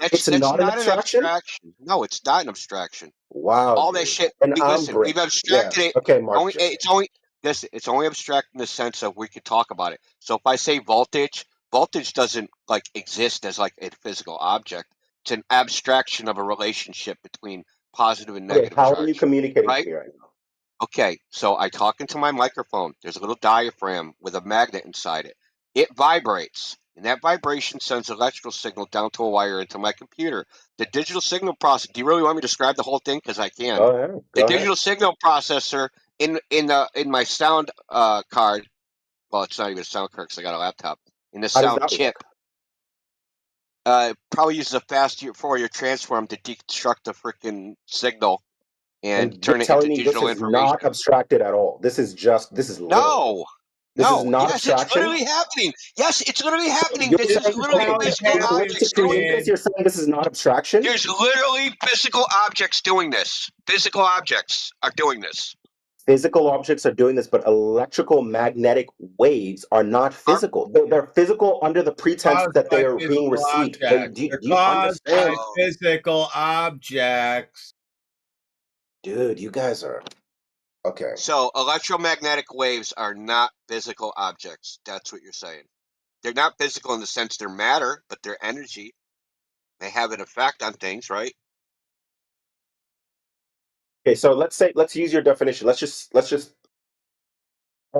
It's That's not an not an abstraction. abstraction. No, it's not an abstraction. Wow, All dude. that shit. And I'm Listen, great. we've abstracted Yeah. it. Okay, Mark. It's only this. It's only abstract in the sense of we could talk about it. So if I say voltage, voltage doesn't like exist as like a physical object. It's an abstraction of a relationship between positive and Okay, negative how are you charge, communicating to right? me right now? Okay, so I talk into my microphone. There's a little diaphragm with a magnet inside it. It vibrates, and that vibration sends electrical signal down to a wire into my computer. The digital signal process. Do you really want me to describe the whole thing? Because I can. Go ahead. The Go digital ahead. signal processor in my sound card. Well, it's not even a sound card because I got a laptop. In the How does sound that chip, work? probably uses a fast Fourier transform to deconstruct the freaking signal and And you're turn it into telling me this digital is not information. abstracted at all. This is literal. No, This is no, not yes, it's abstraction. literally happening. Yes, it's literally happening. You're This is saying, literally okay, physical in order to objects doing prove it. this, you're saying this is not abstraction? There's literally physical objects doing this. Physical objects are doing this. Physical objects are doing this, but electrical magnetic waves are not physical. They're physical under the pretense Caused that they by are being physical received. objects. Do They're you caused by understand? physical objects. Dude, you guys are okay. So electromagnetic waves are not physical objects. That's what you're saying. They're not physical in the sense they're matter, but they're energy. They have an effect on things, right? Okay, so let's use your definition. Let's just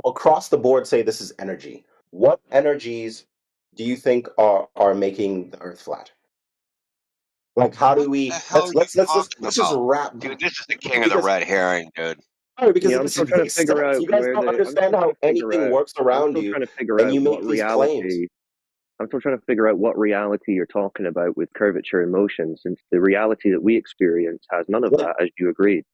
across the board say this is energy. What energies do you think are making the Earth flat? Like, how do What we? the hell are you talking Let's just about? wrap, Dude, this is the king of the because red herring, dude. because I'm this still trying to makes figure sense. out You guys where don't the. I'm understand still trying how to figure anything out. works I'm around still you, trying to figure and out you what make these claims. reality. I'm still trying to figure out what reality you're talking about with curvature and motion, since the reality that we experience has none of Like, that, as you agreed.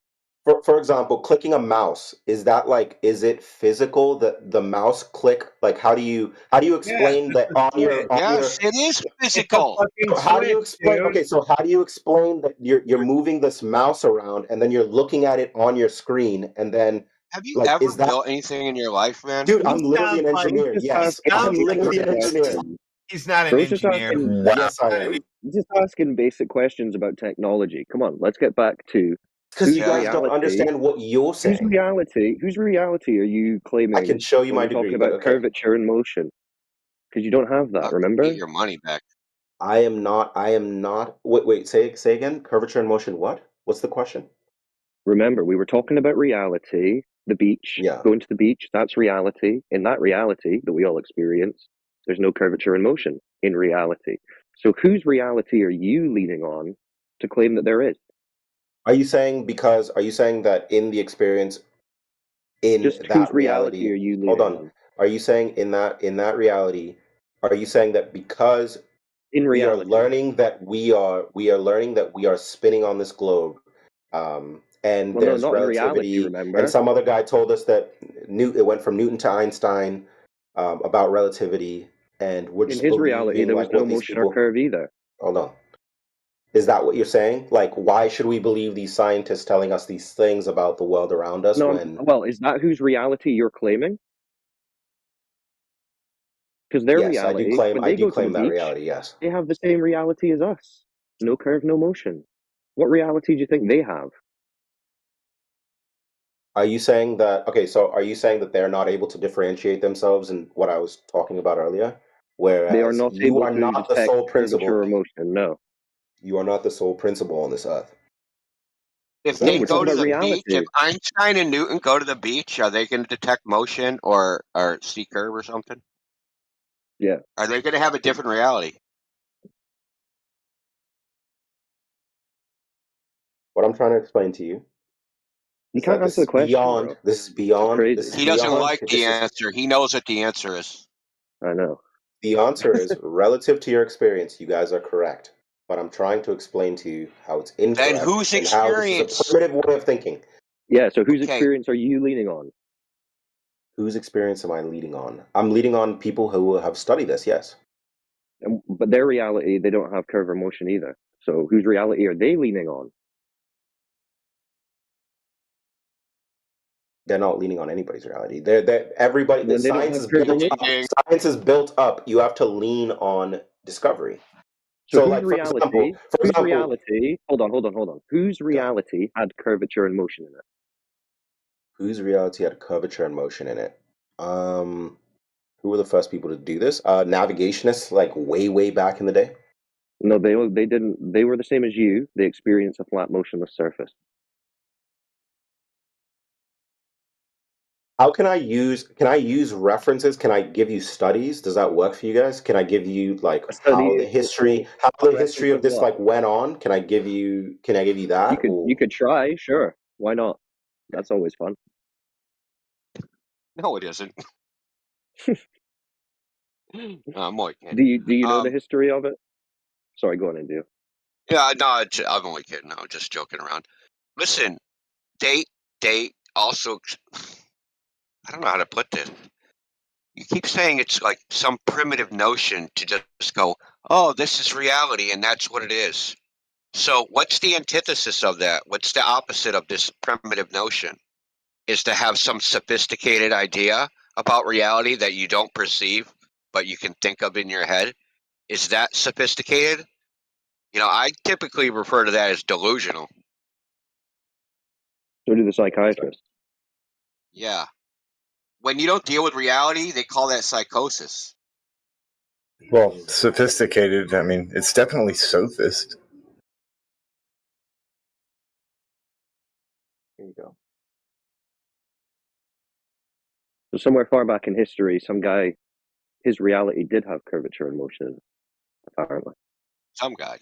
for example, clicking a mouse, is it physical that the mouse click? Like, how do you Yes, explain it's that a on switch. Yes, it is It's a physical. fucking how do you switch, explain? dude. Okay, so how do you explain that you're moving this mouse around and then you're looking at it on your screen, and then Have you like, ever is that, built anything in your life, man? dude? He I'm literally sounds an like engineer. he Yes, I'm sounds like literally an an engineer. Questions. He's not an Bro's just engineer. asking. Yes, I am. Just asking basic questions about technology. Come on, let's get back to Because whose you guys don't reality. understand what you're Whose saying. reality? Whose reality are you claiming? I can show you when my we're degree, talking but about okay. curvature and motion? Because you don't have that. Remember? Get your money back. I am not. Wait. Say again. Curvature and motion. What? What's the question? Remember, we were talking about reality. The beach. Yeah. Going to the beach. That's reality. In that reality that we all experience, there's no curvature and motion in reality. So whose reality are you leaning on to claim that there is? Are you saying that in the experience, in Just that whose reality are you hold leaning on. on? Are you saying in that reality, are you saying that because In we are reality. learning that we are spinning on this globe, and Well, no, there's not in reality, relativity, remember? and some other guy told us that it went from Newton to Einstein, about relativity, and we're In just his reality, believing there was like no what these motion or people. curve either. Hold on. Is that what you're saying? Like, why should we believe these scientists telling us these things about the world around us No, when? well, is that whose reality you're claiming? Because their Yes, I reality, when do they go to the claim that beach, reality. Yes. they have the same reality as us. No curve, no motion. What reality do you think they have? Are you saying that? Okay, so are you saying that they're not able to differentiate themselves in what I was talking about earlier? They are Whereas not you able are to not the detect sole curvature principle. or motion, no. You are not the sole principle on this earth. If Is that No, they we're what you're go talking to about the saying? beach, if reality. Einstein and Newton go to the beach, are they going to detect motion or see curve or something? Yeah. Are they going to have a different reality? What I'm trying to explain to you You is that can't answer the question, bro. this is It's beyond, this crazy. is He doesn't beyond, like the answer. He knows what the answer is. I know. the answer is relative to your experience. You guys are correct, but I'm trying to explain to you how it's Then incorrect whose and how this is a experience? primitive way of thinking. Yeah, so whose Okay, experience are you leaning on? Whose experience am I leading on? I'm leading on people who have studied this. Yes. But their reality, they don't have curve or motion either. So whose reality are they leaning on? They're not leaning on anybody's reality. They're everybody. The Then they don't science have is curve or built ding, up. ding, motion. ding. Science is built up. You have to lean on discovery. So So, whose like, for example, hold on. Whose reality had curvature and motion in it? whose reality had curvature and motion in it? Who were the first people to do this? Navigationists, like way back in the day. No, they didn't. They were the same as you. They experienced a flat, motionless surface. How can I use references? Can I give you studies? Does that work for you guys? Can I give you like how the history of this like went on? Can I give you that? You could try, sure. Why not? That's always fun. No, it isn't. No, I'm only kidding. Do you know the history of it? Sorry, go on, India. Yeah, no, I'm only kidding. I'm just joking around. Listen, they also, I don't know how to put this. You keep saying it's like some primitive notion to just go, oh, this is reality and that's what it is. So what's the antithesis of that? What's the opposite of this primitive notion? Is to have some sophisticated idea about reality that you don't perceive, but you can think of in your head. Is that sophisticated? You know, I typically refer to that as delusional. So do the psychiatrists. Yeah. When you don't deal with reality, they call that psychosis. Well, sophisticated, I mean, it's definitely sophist. There you go. So somewhere far back in history, some guy, his reality did have curvature and motion, apparently. Some guy.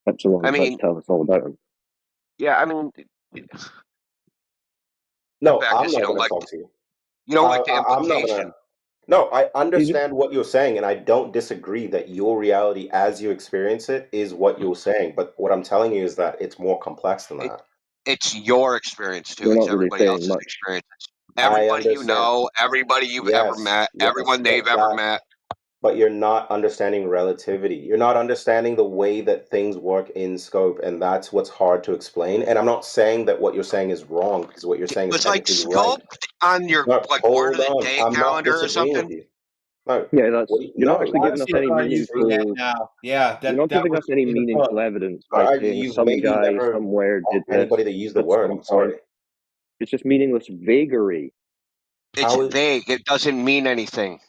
Epsilon tried to tell us all about him. Yeah, I mean, No, fact I'm is not you going don't to like talk to you. you don't like the I'm not implication. gonna. No, I understand what you're saying, and I don't disagree that your reality as you experience it is what you're saying. But what I'm telling you is that it's more complex than that. It's your experience too. You're It's not really everybody saying else's much. experience. I Everybody you understand. know, everybody you've ever met, everyone they've ever met. But you're not understanding relativity. You're not understanding the way that things work in scope, and that's what's hard to explain. And I'm not saying that what you're saying is wrong, because what you're saying is It's like technically right. scope on your No, like word of hold the on. day I'm not calendar or disagreeing with something. you. No. Yeah, that's you're not actually I giving us see any how you're using that meaningful. now. Yeah, You're not giving us any meaningful evidence by saying You've some maybe guy never somewhere did met this anybody that used the at word. some I'm sorry. point. It's just meaningless vagary. It's vague. It doesn't mean anything.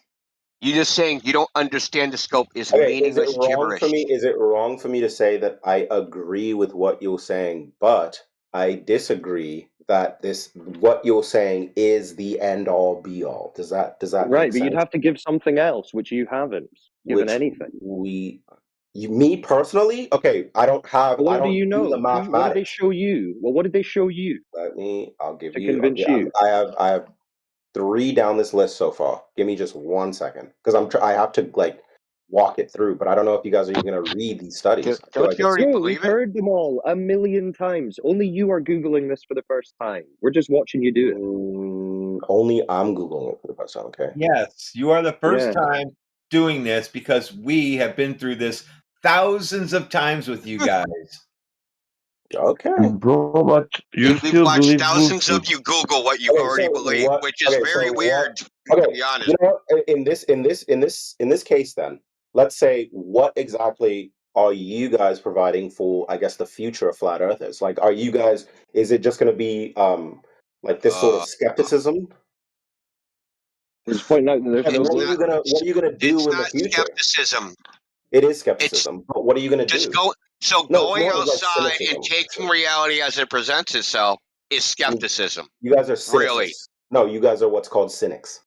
You just saying you don't understand the scope is Okay, is it meaningless wrong gibberish. for me? Is it wrong for me to say that I agree with what you're saying, but I disagree that what you're saying is the end all be all? Does that Right, make but you'd sense? have to give something else, which you haven't given Which anything. me personally, okay, I don't What do you do know? the What did they mathematics. show you? Well, what did they show you? I'll give to you. convince you. I have 3 down this list so far. Give me just 1 second, because I have to like walk it through. But I don't know if you guys are even going to read these studies. I feel like it's No, we've heard them all 1,000,000 times. Only you are Googling this for the first time. We're just watching you do it. Only I'm Googling it for the first time, okay? Yes, you are the first Yeah. time doing this because we have been through this thousands of times with you guys. Okay. Bro, but you We've still watched believe thousands bullshit. of you Google what you already believe, which is very weird, to be honest. You know what? In this case, then let's say, what exactly are you guys providing for? I guess the future of flat earthers. Like, are you guys? Is it just going to be like this sort of skepticism? We're just pointing out that there's no What are you gonna do in the Not future? skepticism. It is skepticism. But what are you gonna Just do? go. So No, it's going more of like outside and cynicism. taking reality as it presents itself is skepticism. You guys are Really? cynicists. No, you guys are what's called cynics.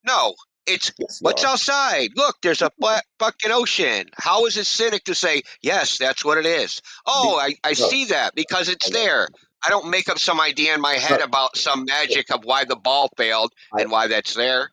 No, it's Yes, you what's are. outside. Look, there's a fucking ocean. How is it cynic to say, yes, that's what it is? Oh, I see that because it's there. I don't make up some idea in my head about some magic of why the ball failed and why that's there.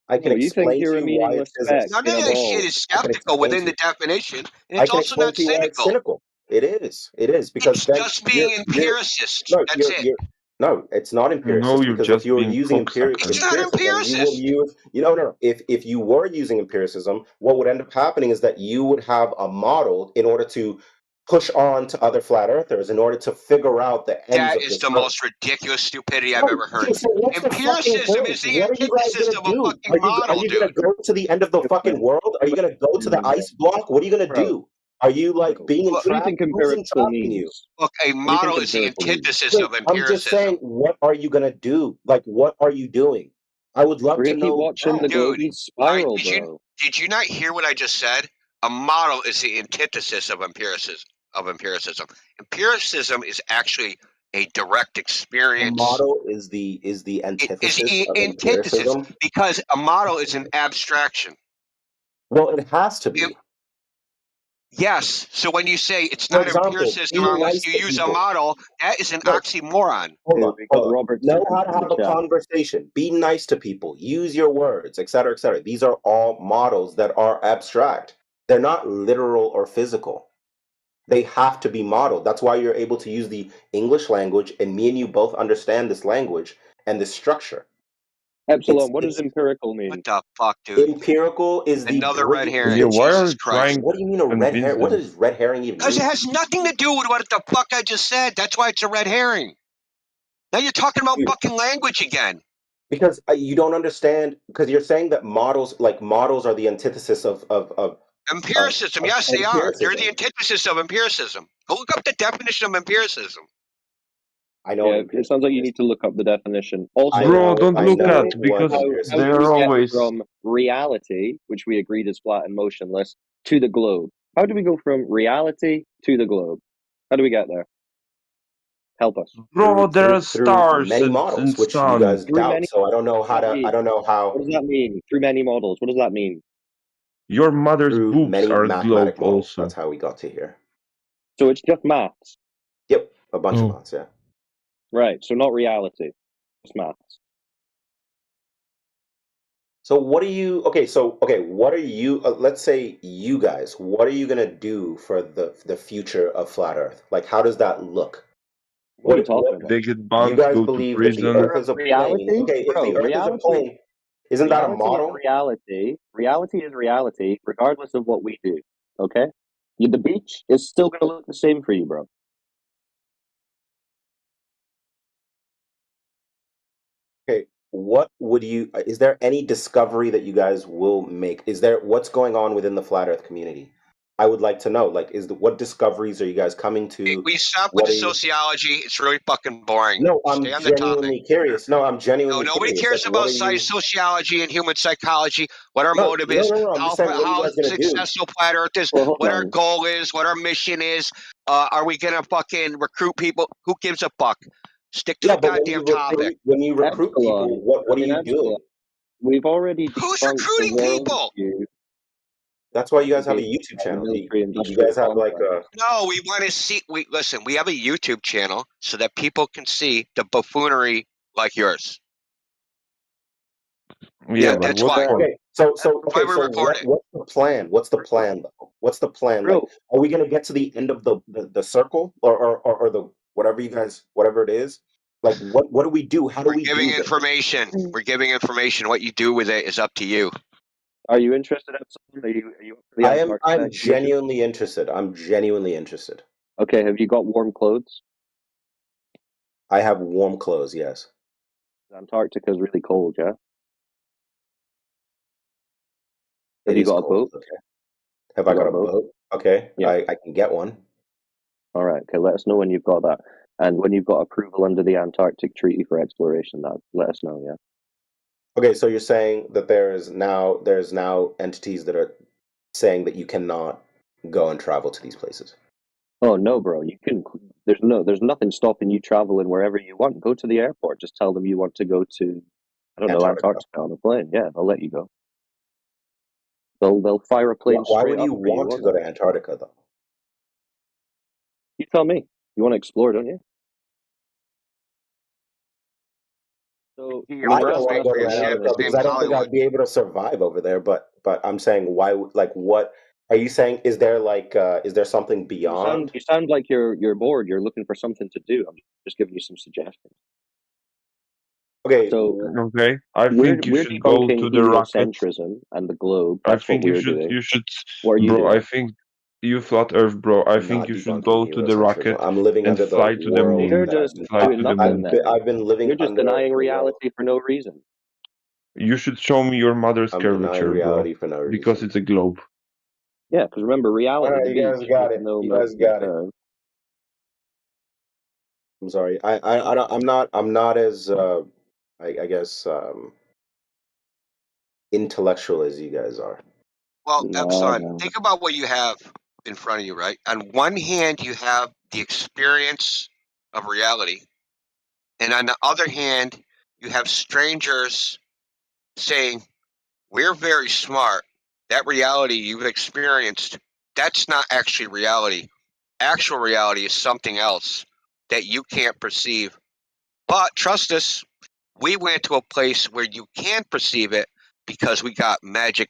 I can No, you think explain you're to a you why meaningless it's speck physics. None in of a that shit ball. is I can skeptical explain within to the you. definition, and I it's can also explain not to you why it's cynical. cynical. It is because It's then just being empiricist. That's it. no, it's not No, empiricist, you're because if just you were being using cocksucker. It's not empiricism, you will empiricist. use no. If you were using empiricism, what would end up happening is that you would have a model in order to push on to other flat earthers in order to figure out the ends That of is this the earth. most ridiculous stupidity I've ever heard. Okay, so what's the fucking Empiricism point? is the What are you guys antithesis gonna of a do? fucking Are model, you gonna dude. go to the end of the fucking world? Are you gonna go to the ice block? What are you gonna Bro. do? Are you like being Look, What do you entrapped? think Who's empirical entrapping you? means? Look, a What do you think model is the empirical means? antithesis of I'm just saying, empiricism. what are you gonna do? Like, what are you doing? I would love We're to gonna keep know watching the that. Dude, globey spiral, bro. did you not hear what I just said? A model is the antithesis of empiricism. Empiricism is actually a direct A experience. model is the antithesis of empiricism. Because a model is an abstraction. Well, it has to be. Yes. So when you say it's For not example, empiricism being unless nice you to use a people. model, that is an No, oxymoron. hold on, We got hold on. Robert Know Simmons how to in have the a chat. conversation. Be nice to people. Use your words, etc., etc. These are all models that are abstract. They're not literal or physical. They have to be modeled. That's why you're able to use the English language, and me and you both understand this language and this structure. Epsilon, what does empirical mean? What the fuck, dude? Empirical is the Another red Greek. herring. Yeah, why are Jesus you Christ. trying What do you mean a to red convince herring? What them? does red herring even Because it mean? has nothing to do with what the fuck I just said. That's why it's a red herring. Now you're talking about Dude, fucking language again. because you don't understand. Because you're saying that models are the antithesis of Empiricism, yes, they are. They're the empiricism. antithesis of empiricism. Go look up the definition of empiricism. I know. Yeah, it sounds like you need to look up the definition. Also, Bro, don't I look know at because how empiricism they do we are get always. from reality, which we agreed is flat and motionless, to the globe? How do we go from reality to the globe? How do we get there? Help us. Bro, there are through stars many and models, which you sun. guys Through doubt. many. So I don't know What does that mean? how What does that mean? Through many models. What does that mean? Your mother's through boobs many are globe mathematic models. also. That's how we got to here. So it's just maths. Yep, a bunch of maths. Yeah. Right. So not reality. It's maths. So what are you? Okay. What are you? Let's say you guys. What are you gonna do for the future of flat Earth? Like, how does that look? What are you talking about? They get You banned, guys go to believe that the prison. Earth is a plane? Reality? Okay, if Bro, the Earth is a reality. plane, isn't that a Reality is model? reality. Reality is reality, regardless of what we do. Okay? The beach is still going to look the same for you, bro. Okay, what would you? Is there any discovery that you guys will make? Is there what's going on within the flat Earth community? I would like to know. Like, what discoveries are you guys coming to? We stop with What the are you? sociology. It's really fucking boring. No, Stay I'm on the topic. genuinely curious. No, I'm No, genuinely nobody curious. cares Like, what about are you? sociology and human psychology, what our No, motive no, is, no, no. I'm just saying, what are you how guys gonna do? successful Flat Earth is, Well, hold what our on. goal is, what our mission is. Are we going to fucking recruit people? Who gives a fuck? Stick to Yeah, the but goddamn topic. when you recruit people, Epsilon. what are you Epsilon. doing? We've already Who's debunked the recruiting people? worldview. That's why you guys have a Based YouTube on channel. Do you military-industrial guys have like complex. No, we want to see. Listen. We have a YouTube channel so that people can see the buffoonery like yours. Yeah, but that's what why. for? Okay, so record what's the plan? What's the plan though? What's the plan? Like, are we gonna get to the end of the circle or the whatever it is? Like, what do we do? How do we Giving do this? information. We're giving information. What you do with it is up to you. Are you interested in something? Are you up for the Antarctica I'm expedition? genuinely interested. I'm genuinely interested. Okay, have you got warm clothes? I have warm clothes, yes. Antarctica is really cold, yeah? It Have you is got a cold. boat? Okay. Have I got a boat? Okay. Yeah. I can get one. All right. Okay. Let us know when you've got that, and when you've got approval under the Antarctic Treaty for exploration. That let us know. Yeah. Okay, so you're saying that there's now entities that are saying that you cannot go and travel to these places. Oh no, bro. You can. There's nothing stopping you traveling wherever you want. Go to the airport. Just tell them you want to go to, I don't know, Antarctica on a plane. Yeah, they'll let you go. They'll fire a plane Why straight would up you for you want to go to Antarctica though? You tell me. You want to explore, don't you? So I don't want to go to Antarctica because I don't think I'd be able to survive over there. But I'm saying, why? Like, what are you saying? Is there is there something beyond? You sound like you're bored. You're looking for something to do. I'm just giving you some suggestions. Okay. So I think you we're should go debunking to the rocket. heliocentrism and the globe. I That's think what we're doing. you should, What are you bro. doing? I think you flat Earth, bro. I I'm think not you should debunking go to the heliocentrism. rocket I'm living and under the fly to the world. moon. You're just Fly doing to the nothing moon. then. I've been living. You're just under denying the world. reality for no reason. You should show me your mother's I'm denying curvature, reality bro, for no because reason. it's a globe. Yeah, because remember, reality. All right, the you guys beach, got with it. no You guys military got it. term. I'm sorry. I'm not as I guess intellectual as you guys are. Well, No, Epsilon, no. think about what you have in front of you, right? On one hand, you have the experience of reality. And on the other hand, you have strangers saying, we're very smart. That reality you've experienced, that's not actually reality. Actual reality is something else that you can't perceive. But trust us, we went to a place where you can perceive it because we got magic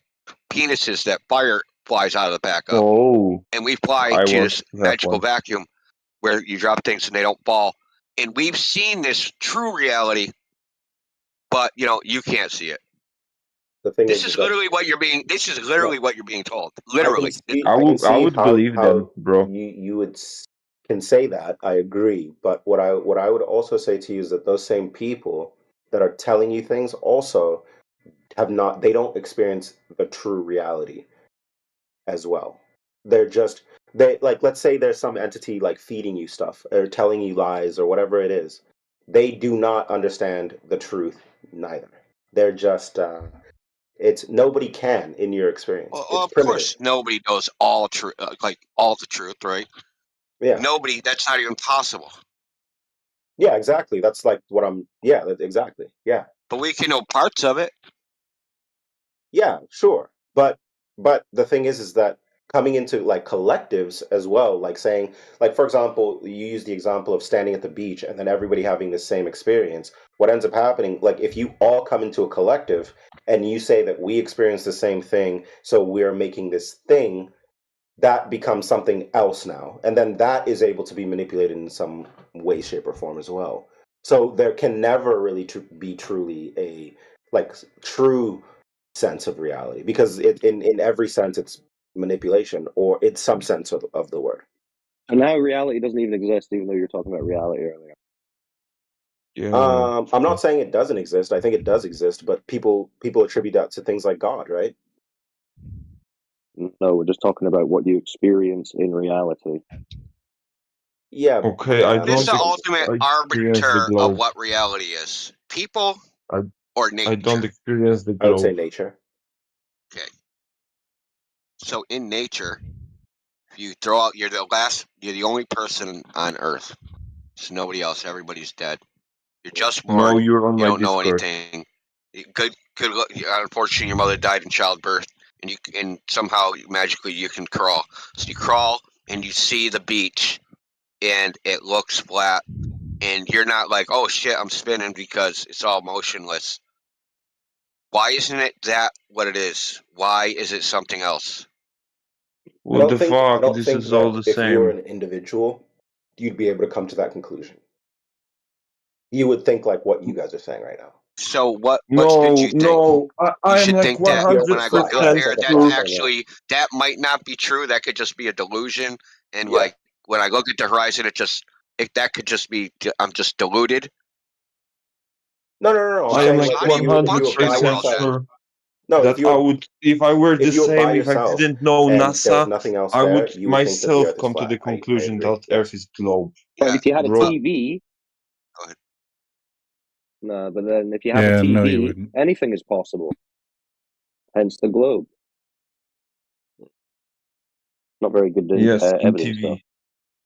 penises that fire flies out of the back of. Oh, And we fly I to want this that magical one. vacuum where you drop things and they don't fall. And we've seen this true reality, but you can't see it. The thing This is is that literally what you're being. This is literally what you're being told. I can Literally. see. I I can would see how believe them, bro. you can say that. I agree, but what I would also say to you is that those same people that are telling you things also have not. They don't experience the true reality as well. They like, let's say there's some entity like feeding you stuff or telling you lies or whatever it is. They do not understand the truth neither. They're just it's nobody can in your experience. Well, It's of primitive. course, nobody knows all truth, like all the truth, right? Yeah. Nobody. That's not even possible. Yeah, exactly. That's like what I'm. Yeah, exactly. Yeah. But we can know parts of it. Yeah, sure. But the thing is that coming into like collectives as well, like saying, like for example, you use the example of standing at the beach and then everybody having the same experience. What ends up happening, like if you all come into a collective and you say that we experience the same thing, so we're making this thing, that becomes something else now. And then that is able to be manipulated in some way, shape, or form as well. So there can never really be truly a like true sense of reality because in every sense it's manipulation or it's some sense of the word. And now reality doesn't even exist, even though you're talking about reality earlier. Yeah. I'm not saying it doesn't exist. I think it does exist, but people attribute that to things like God, right? No, we're just talking about what you experience in reality. Yeah. Okay, I What is don't the ultimate experience the arbiter of globe. what reality is? People I or nature? I don't experience the I would say globe. nature. Okay. So in nature, if you throw out, you're the only person on Earth. There's nobody else. Everybody's dead. You're just born. No, you're on You my don't know Discord. anything. Good. Unfortunately, your mother died in childbirth, and somehow magically you can crawl. So you crawl and you see the beach, and it looks flat, and you're not like, oh shit, I'm spinning because it's all motionless. Why isn't it that what it is? Why is it something else? What the I fuck? don't This think is all that the if you were same. an individual, you'd be able to come to that conclusion. You would think like what you guys are saying right now. So what No, should you think? no, You I am should like think that when I look out 100% there, like a that's sure. flat thing, yeah. actually that might not be true. That could just be a delusion. And Yeah. like when I look at the horizon, that could just be I'm just deluded. No. I I'm am saying like like if you were by 100% yourself. sure No, that I would, if I were the if you were by same, if I yourself didn't know and there was NASA, nothing else I would there, you would think that the myself Earth is come to the flat. I conclusion agree. that Yeah. Earth is globe. But if you had a Bro. TV, Go ahead. No, but then if you have a Yeah, TV, no, you wouldn't. anything is possible. Hence the globe. Not very good Yes, in evidence, though. TV.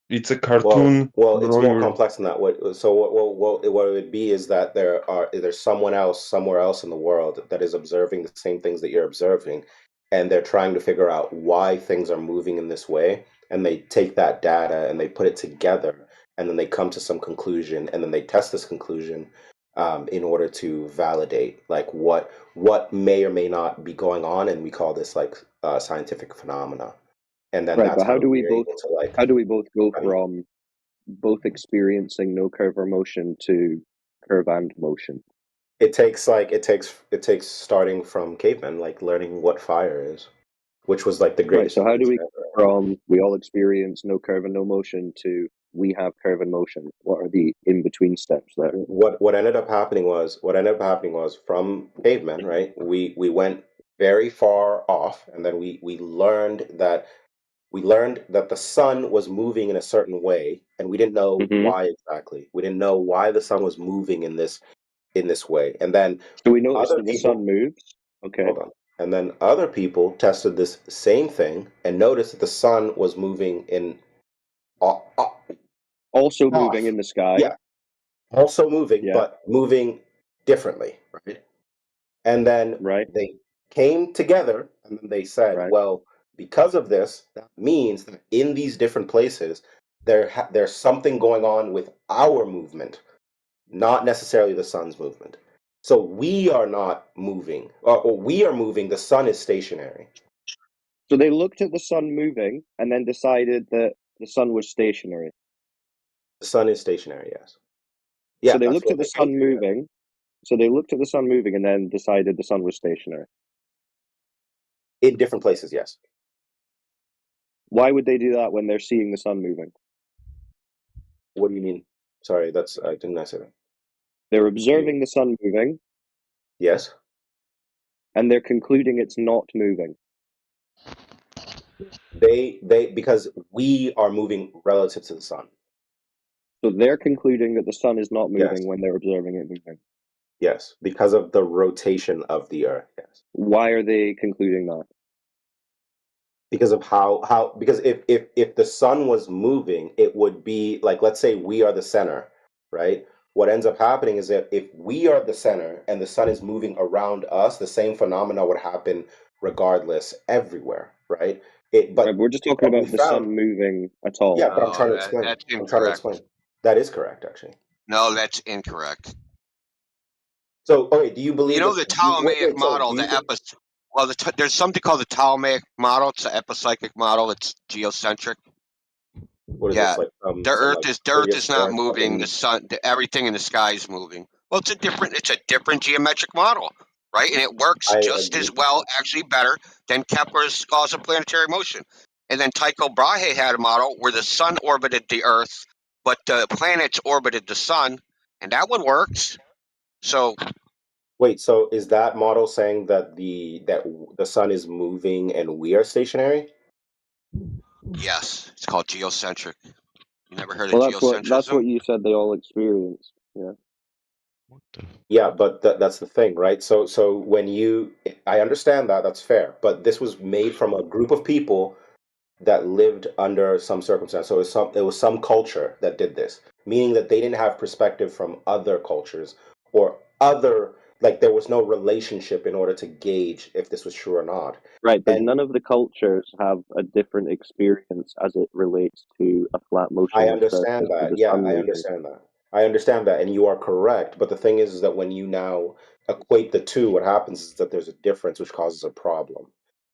It's a cartoon. Well, it's bro, more you're- complex than that. So what it would be is that there's someone else somewhere else in the world that is observing the same things that you're observing, and they're trying to figure out why things are moving in this way, and they take that data and they put it together, and then they come to some conclusion, and then they test this conclusion in order to validate like what may or may not be going on, and we call this like scientific phenomena, and then Right, that's but how do we we're both able to like go study. from both experiencing no curve or motion to curve and motion? It takes starting from cavemen, like learning what fire is, which was like the Right, greatest so how do we invention go ever. from we all experience no curve and no motion to we have curve and motion? What are the in-between steps there? What ended up happening was from cavemen, right? We went very far off, and then we learned that the sun was moving in a certain way, and we didn't know why exactly. We didn't know why the sun was moving in this way, and then So we noticed other that the people. sun moves. Okay. Hold on. And then other people tested this same thing and noticed that the sun was moving in Also moving in the sky. Yeah. Also moving, Yeah. but moving differently, right? And then they came together and then they said, well, because of this, that means that in these different places, there's something going on with our movement, not necessarily the sun's movement. So we are not moving, or we are moving, the sun is stationary. So they looked at the sun moving and then decided that the sun was stationary. The sun is stationary, yes. Yeah, so they that's looked what at the they came sun to, yeah. moving. So they looked at the sun moving and then decided the sun was stationary. In different places, yes. Why would they do that when they're seeing the sun moving? What do you mean? Sorry, I didn't answer that. They're observing the sun moving. Yes. And they're concluding it's not moving. Because we are moving relative to the sun. So they're concluding that the sun is not moving Yes. when they're observing it moving. Yes, because of the rotation of the Earth. Yes. Why are they concluding that? Because of because if the sun was moving, it would be like, let's say we are the center, right? What ends up happening is that if we are the center and the sun is moving around us, the same phenomena would happen regardless everywhere, right? But we're just talking about the sun moving at all. Yeah, but I'm trying to that- explain. that's I'm trying to incorrect. explain. That is correct, actually. No, that's incorrect. So, okay, do you believe? You know that- the do you- Ptolemaic wait, so model, do you- there's something called the Ptolemaic model. It's an epipsychic model. It's geocentric. What is Yeah, this, like, the Earth is not prehistoric moving. The fucking- sun, everything in the sky is moving. Well, it's a different geometric model, right? And it works just as well, actually better than Kepler's laws of planetary motion. And then Tycho Brahe had a model where the sun orbited the Earth, but the planets orbited the sun, and that one works. So Wait, so is that model saying that the sun is moving and we are stationary? yes, it's called geocentric. You never heard Well, of geocentrism? that's what you said they all experience. Yeah. Yeah, but that's the thing, right? So I understand that, that's fair, but this was made from a group of people that lived under some circumstance. So it was some culture that did this, meaning that they didn't have perspective from other cultures or other, like there was no relationship in order to gauge if this was true or not. Right, but none of the cultures have a different experience as it relates to a flat motion. I understand that. Yeah, I understand that. I understand that, and you are correct. But the thing is that when you now equate the two, what happens is that there's a difference which causes a problem.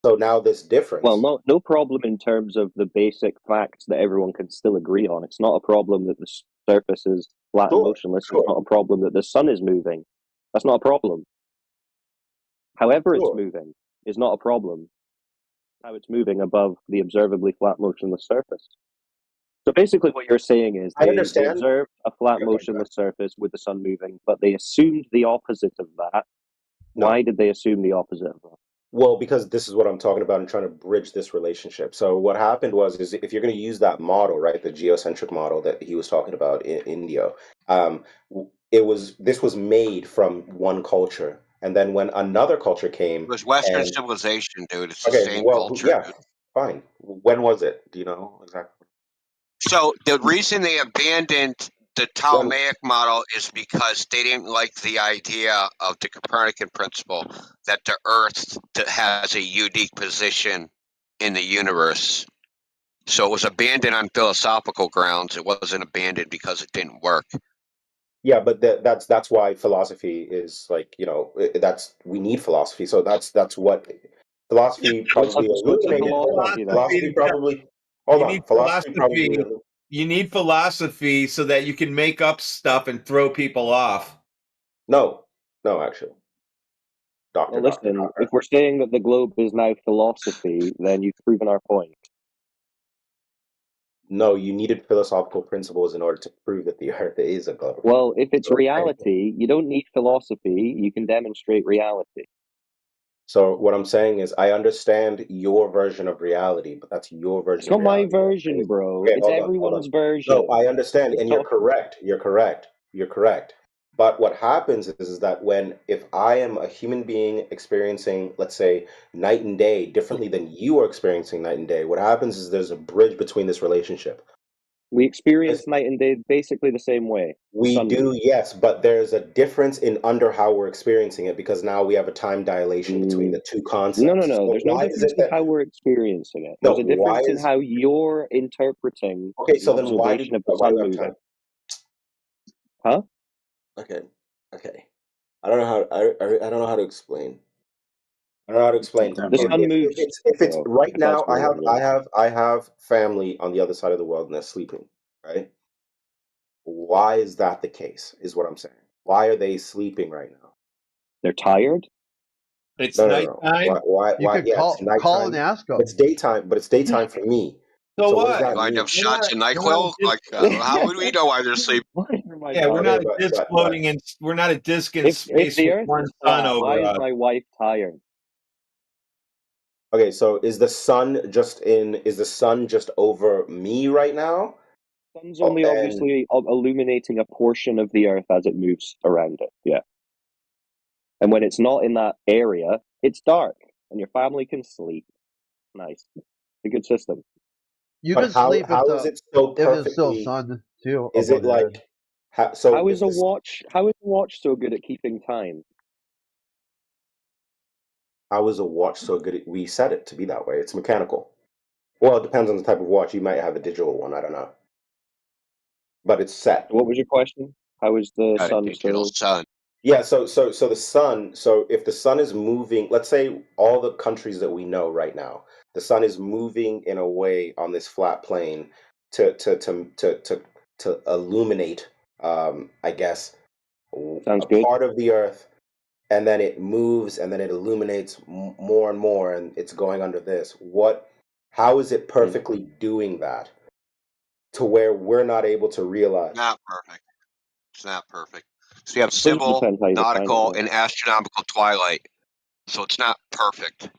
So now this difference. Well, no problem in terms of the basic facts that everyone can still agree on. It's not a problem that the surface is flat and motionless. It's not a problem that the sun is moving. That's not a problem. However it's moving is not a problem. How it's moving above the observably flat motionless surface. So basically what you're saying is they observed a flat motionless surface with the sun moving, but they assumed the opposite of that. Why did they assume the opposite of that? Well, because this is what I'm talking about and trying to bridge this relationship. So what happened is if you're going to use that model, right, the geocentric model that he was talking about in India, this was made from one culture. And then when another culture came, it was Western civilization, dude. It's the same culture. Yeah, dude. fine. When was it? Do you know exactly? So the reason they abandoned the Ptolemaic model is because they didn't like the idea of the Copernican principle that the Earth has a unique position in the universe. So it was abandoned on philosophical grounds. It wasn't abandoned because it didn't work. Yeah, but that's why philosophy is like, we need philosophy. So that's what philosophy probably illuminated. Philosophy probably. Hold on. Philosophy probably. You need philosophy so that you can make up stuff and throw people off. No, actually. Well, listen, if we're saying that the globe is now philosophy, then you've proven our point. No, you needed philosophical principles in order to prove that the Earth is a globe. Well, if it's reality, you don't need philosophy. You can demonstrate reality. So what I'm saying is, I understand your version of reality, but that's your version. It's not my version, bro. Okay, it's everyone's version. No, I understand, and you're correct. You're correct. But what happens is that if I am a human being experiencing, let's say, night and day differently than you are experiencing night and day, what happens is there's a bridge between this relationship. We experience night and day basically the same way. We Sun do, moves. yes, but there's a difference in under how we're experiencing it because now we have a time dilation between the two concepts. No. So There's no why is difference it in that how we're experiencing it. No, There's a why difference in is how you're interpreting Okay, so the then why observation of the do sun we have moving. time? Huh? Okay. I don't know how I don't know how to explain. I don't know how to explain. The sun moves. If it's bro, right if that's now, what you're wondering. I have family on the other side of the world and they're sleeping, right? Why is that the case? Is what I'm saying. Why are they sleeping right now? They're tired. It's No. nighttime. Why? You could Yeah, it's nighttime. call and ask them. It's daytime, but it's daytime for me. So what does what? that You wind mean? up shots in NyQuil? Like, how would we know why they're asleep? Yeah, we're not a but- disc but- floating in. We're not a disc in If space the with Earth one is sun flat, why over is us. my wife tired? Okay, so is the sun just over me right now? Sun's only obviously illuminating a portion of the Earth as it moves around it. Yeah. And when it's not in that area, it's dark, and your family can sleep. Nice. It's a good system. You But can sleep how is it so if it's still perfectly? sun too. Is above it your head. like so? How is if a the- watch? How is a watch so good at keeping time? How is a watch so good? We set it to be that way. It's mechanical. Well, it depends on the type of watch. You might have a digital one. I don't know, but it's set. What was your question? How is the Got a sun digital so? sun. Yeah, so the sun, so if the sun is moving, let's say all the countries that we know right now, the sun is moving in a way on this flat plane to illuminate, I guess, Sounds a good. part of the earth, and then it moves and then it illuminates more and more, and it's going under this. How is it perfectly doing that to where we're not able to realize? Not perfect. It's not perfect. So you have Suppose it civil, depends how you define it, nautical, yeah. and astronomical twilight. So it's not perfect.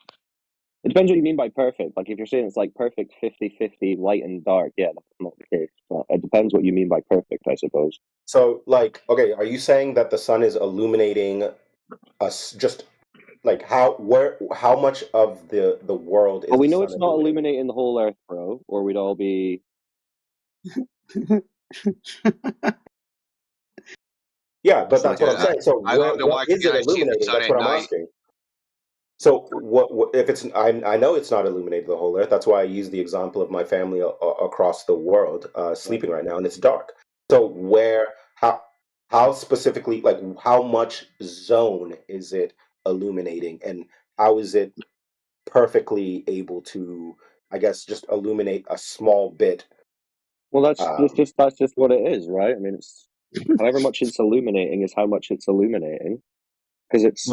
It depends what you mean by perfect. Like, if you're saying it's like perfect 50-50 light and dark, yeah, that's not the case. But it depends what you mean by perfect, I suppose. So, like, okay, are you saying that the sun is illuminating us? Just like how much of the world is Well, we the know sun it's not illuminating? illuminating the whole Earth, bro, or we'd all be. Yeah, but So that's what I'm I saying. So I live in the what is it YKI, I see the illuminating? sun That's at what I'm night. asking. So what if it's? I know it's not illuminating the whole earth. That's why I use the example of my family across the world sleeping right now, and it's dark. So how specifically, like how much zone is it illuminating, and how is it perfectly able to, I guess, just illuminate a small bit? Well, that's just what it is, right? I mean, it's however much it's illuminating is how much it's illuminating, because it's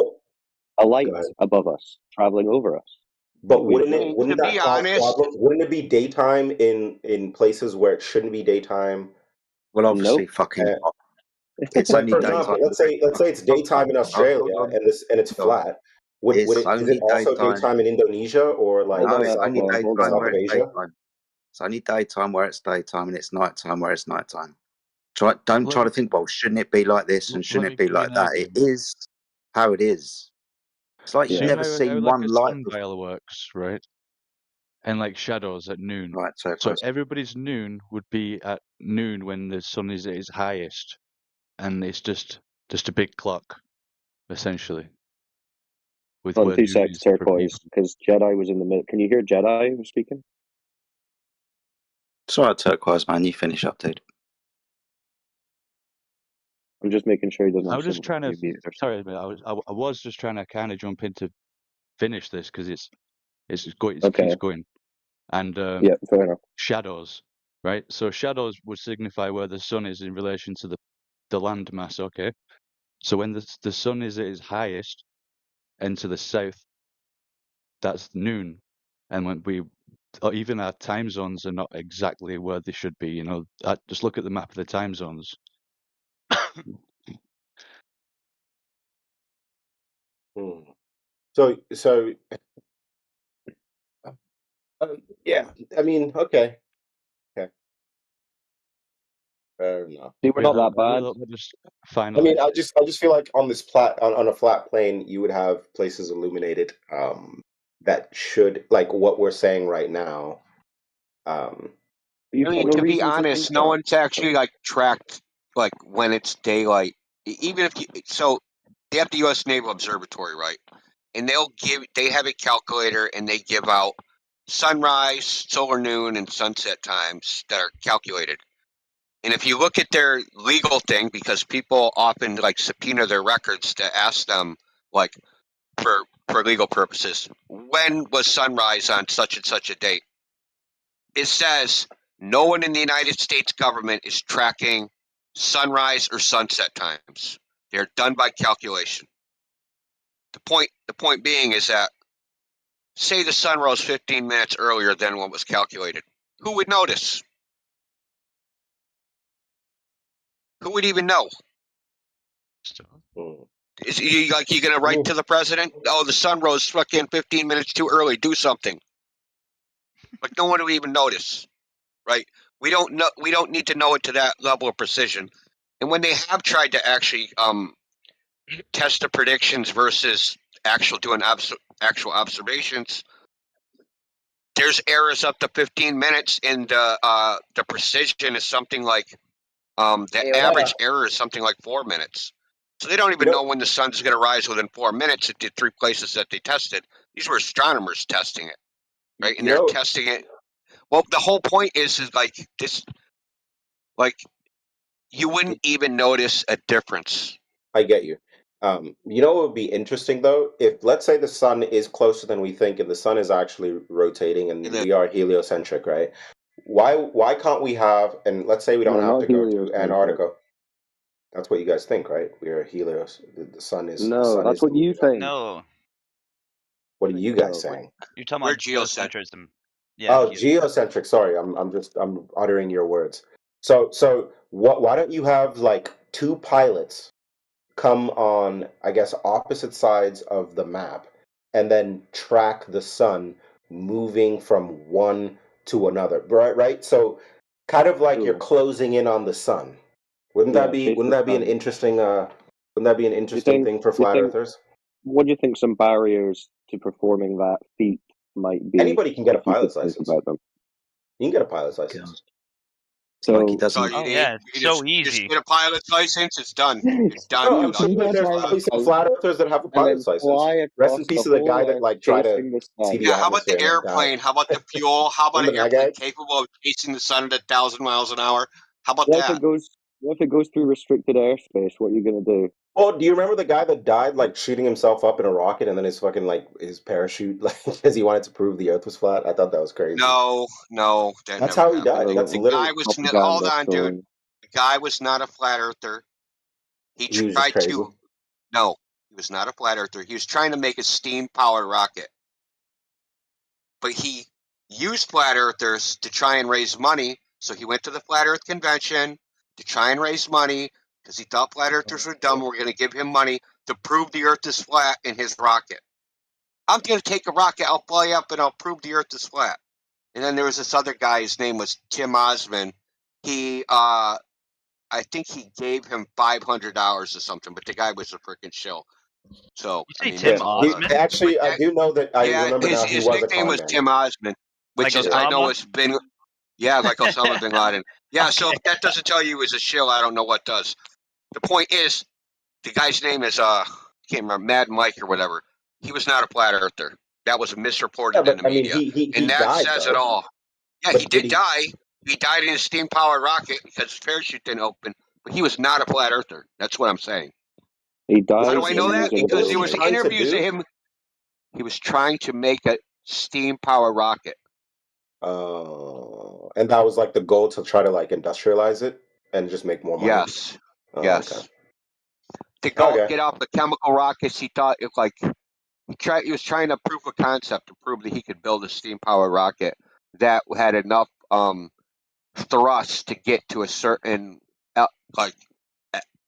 a light above us traveling over us. But We- wouldn't that cause problems? Wouldn't it be daytime in places where it shouldn't be daytime? Well, obviously, Nope. fucking hot. It's It's like, only for daytime. example, let's say it's daytime in Australia and it's flat. Is It's it only also daytime. daytime in Indonesia or like No, the it's south only daytime south where of it's Asia? daytime. It's only daytime where it's daytime, and it's nighttime where it's nighttime. Don't try to think, well, shouldn't it be like this and shouldn't it be like that? It is how it is. It's like you've You never know how, seen like one a light before. sundial works, right? And like shadows at noon. Right, so everybody's noon would be at noon when the sun is at its highest, and it's just a big clock, essentially. With On where 2 noon secs, is for turquoise, because Jedi was in the middle. Can you hear Jedi speaking? It's all right, turquoise man. You finish up, dude. I'm just making sure he doesn't I have was just some trying to. new mute or Sorry, I was just trying to kind of jump in to finish this because it keeps going. And yeah, fair enough. shadows, right? So shadows would signify where the sun is in relation to the land mass. Okay, so when the sun is at its highest and to the south, that's noon, and when even our time zones are not exactly where they should be. You know, just look at the map of the time zones. So yeah, I mean, okay. Fair enough. See, we're not that bad. Just I mean, finalize. I just feel like on this on a flat plane, you would have places illuminated that should, like what we're saying right now, You've got no to be reason to think honest, no that. one's actually like tracked like when it's daylight. Even if you, so, they have the U.S. Naval Observatory, right? And they have a calculator, and they give out sunrise, solar noon, and sunset times that are calculated. And if you look at their legal thing, because people often like subpoena their records to ask them, like for legal purposes, when was sunrise on such and such a date? It says no one in the United States government is tracking sunrise or sunset times. They're done by calculation. The point being is that, say the sun rose 15 minutes earlier than what was calculated. Who would notice? Who would even know? Is you gonna write to the president? Oh, the sun rose fucking 15 minutes too early. Do something. Like no one would even notice, right? We don't know. We don't need to know it to that level of precision. And when they have tried to actually test the predictions versus doing actual observations, there's errors up to 15 minutes, and the precision is something like the average error is something like 4 minutes. So they don't even know when the sun's going to rise within 4 minutes at the 3 places that they tested. These were astronomers testing it, right? And they're testing it. Well, the whole point is like this, like you wouldn't even notice a difference. I get you. You know what would be interesting though? If let's say the sun is closer than we think, and the sun is actually rotating, and we are heliocentric, right? Why can't we have? And let's say we don't have to go to Antarctica. That's what you guys think, right? We are helios. The sun is. No, the sun that's is what you think. No. What are you guys saying? You're talking about geocentrism. Yeah, geocentric. Sorry, I'm uttering your words. So why don't you have like 2 pilots come on, I guess, opposite sides of the map, and then track the sun moving from one to another, right? So kind of like you're closing in on the sun. Wouldn't that be an interesting thing for flat earthers? What do you think some barriers to performing that feat might be? Anybody can get a if you could pilot's think license. about them? You can get a pilot's license. So, Like he doesn't. You just get a pilot's license. It's done. You're done. No, I'm saying there's probably some flat earthers that have a pilot's license. Rest in peace to the guy that like tried to see the Yeah, how about the atmosphere and died. airplane? How about the fuel? How about an Remember that airplane guy? capable of chasing the sun at 1,000 miles an hour? How about what if that? it goes through restricted airspace? What are you gonna do? Oh, do you remember the guy that died like shooting himself up in a rocket, and then his fucking like his parachute, like because he wanted to prove the Earth was flat? I thought that was crazy. No, That's how he died. That's The literally guy was hold on, dude. The guy was not a flat earther. He was just tried crazy. to. No, he was not a flat earther. He was trying to make a steam-powered rocket, but he used flat earthers to try and raise money. So he went to the Flat Earth Convention to try and raise money because he thought flat earthers were dumb. We're going to give him money to prove the Earth is flat in his rocket. I'm going to take a rocket, I'll fly up, and I'll prove the Earth is flat. And then there was this other guy. His name was Tim Osman. He, I think he gave him $500 or something, but the guy was a freaking shill. So I mean, Tim Osman? Actually, I do know that. I remember now. He his was a nickname con was man. Tim Osman, which Like is I know Osama? it's been. Yeah, like Osama bin Laden. Yeah, so if that doesn't tell you he was a shill, I don't know what does. The point is, the guy's name is can't remember, Mad Mike or whatever. He was not a flat earther. That was misreported in the media, and that died, says though. it all. Yeah, But he did die. He died in a steam-powered rocket because his parachute didn't open. But he was not a flat earther. That's what I'm saying. He died. How do I know that? Because there was trying to interviews do? of him. He was trying to make a steam-powered rocket. And that was like the goal, to try to like industrialize it and just make more money. Yes. Oh, Yes. okay. To go get off the chemical rockets, he thought it like he was trying to prove a concept to prove that he could build a steam-powered rocket that had enough thrust to get to a certain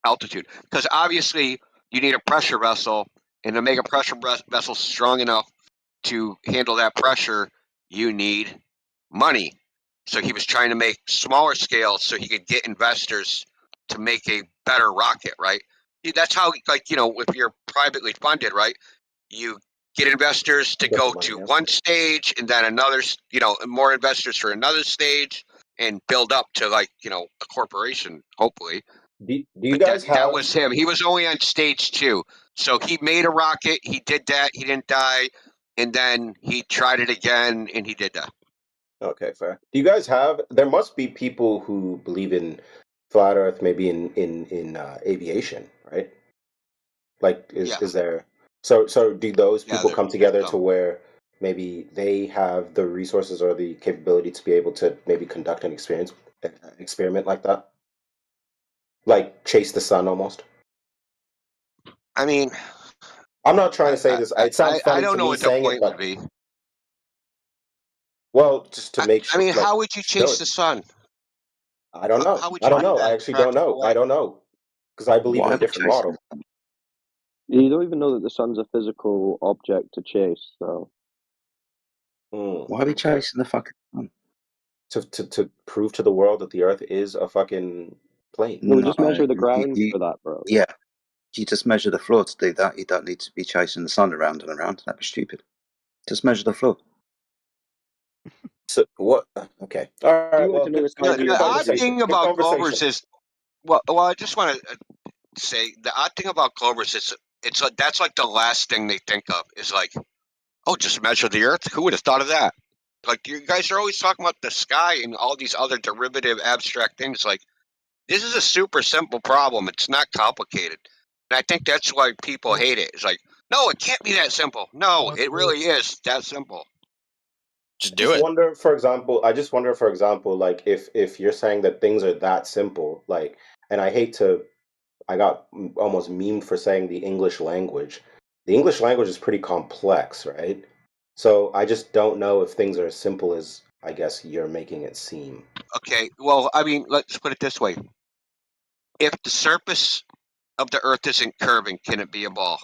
altitude. Because obviously you need a pressure vessel, and to make a pressure vessel strong enough to handle that pressure, you need money. So he was trying to make smaller scale so he could get investors to make a better rocket, right? That's how, like, if you're privately funded, right? You get investors to go to one stage, and then another, more investors for another stage. and build up to like a corporation. Hopefully, do you guys that have? was him. He was only on stage 2, so he made a rocket. He did that. He didn't die, and then he tried it again, and he did that. Okay, fair. Do you guys have? There must be people who believe in flat Earth, maybe in aviation, right? Like, is there? So do those people come together to where maybe they have the resources or the capability to be able to maybe conduct an experiment like that, like chase the sun almost? I mean, I'm not trying to say this. It sounds funny I don't to know me what the saying point it, but would be. well, just to make I sure. mean, like, how would you chase the sun? I don't know. How would I you don't do know. that I in a actually don't know. practical way? I don't know because I believe in Why a are we different chasing model. You don't even know that the sun's a physical object to chase, so. Why are we chasing the fucking sun? To prove to the world that the Earth is a fucking plane. No, just measure the ground for that, bro. Yeah, you just measure the floor to do that. You don't need to be chasing the sun around and around. That'd be stupid. Just measure the floor. So what? Okay. All right. You want Well, to know the good, size of good your The odd conversation. thing Good about conversation. Glovers is, well, I just want to say the odd thing about Glovers is it's like that's like the last thing they think of is like, oh, just measure the Earth. Who would have thought of that? Like you guys are always talking about the sky and all these other derivative abstract things. Like this is a super simple problem. It's not complicated, and I think that's why people hate it. It's like, no, it can't be that simple. No, it really is that simple. Just I do just it. wonder, for example, like if you're saying that things are that simple, like, and I got almost memed for saying the English language. The English language is pretty complex, right? So I just don't know if things are as simple as I guess you're making it seem. Okay, well, I mean, let's put it this way: if the surface of the Earth isn't curving, can it be a ball?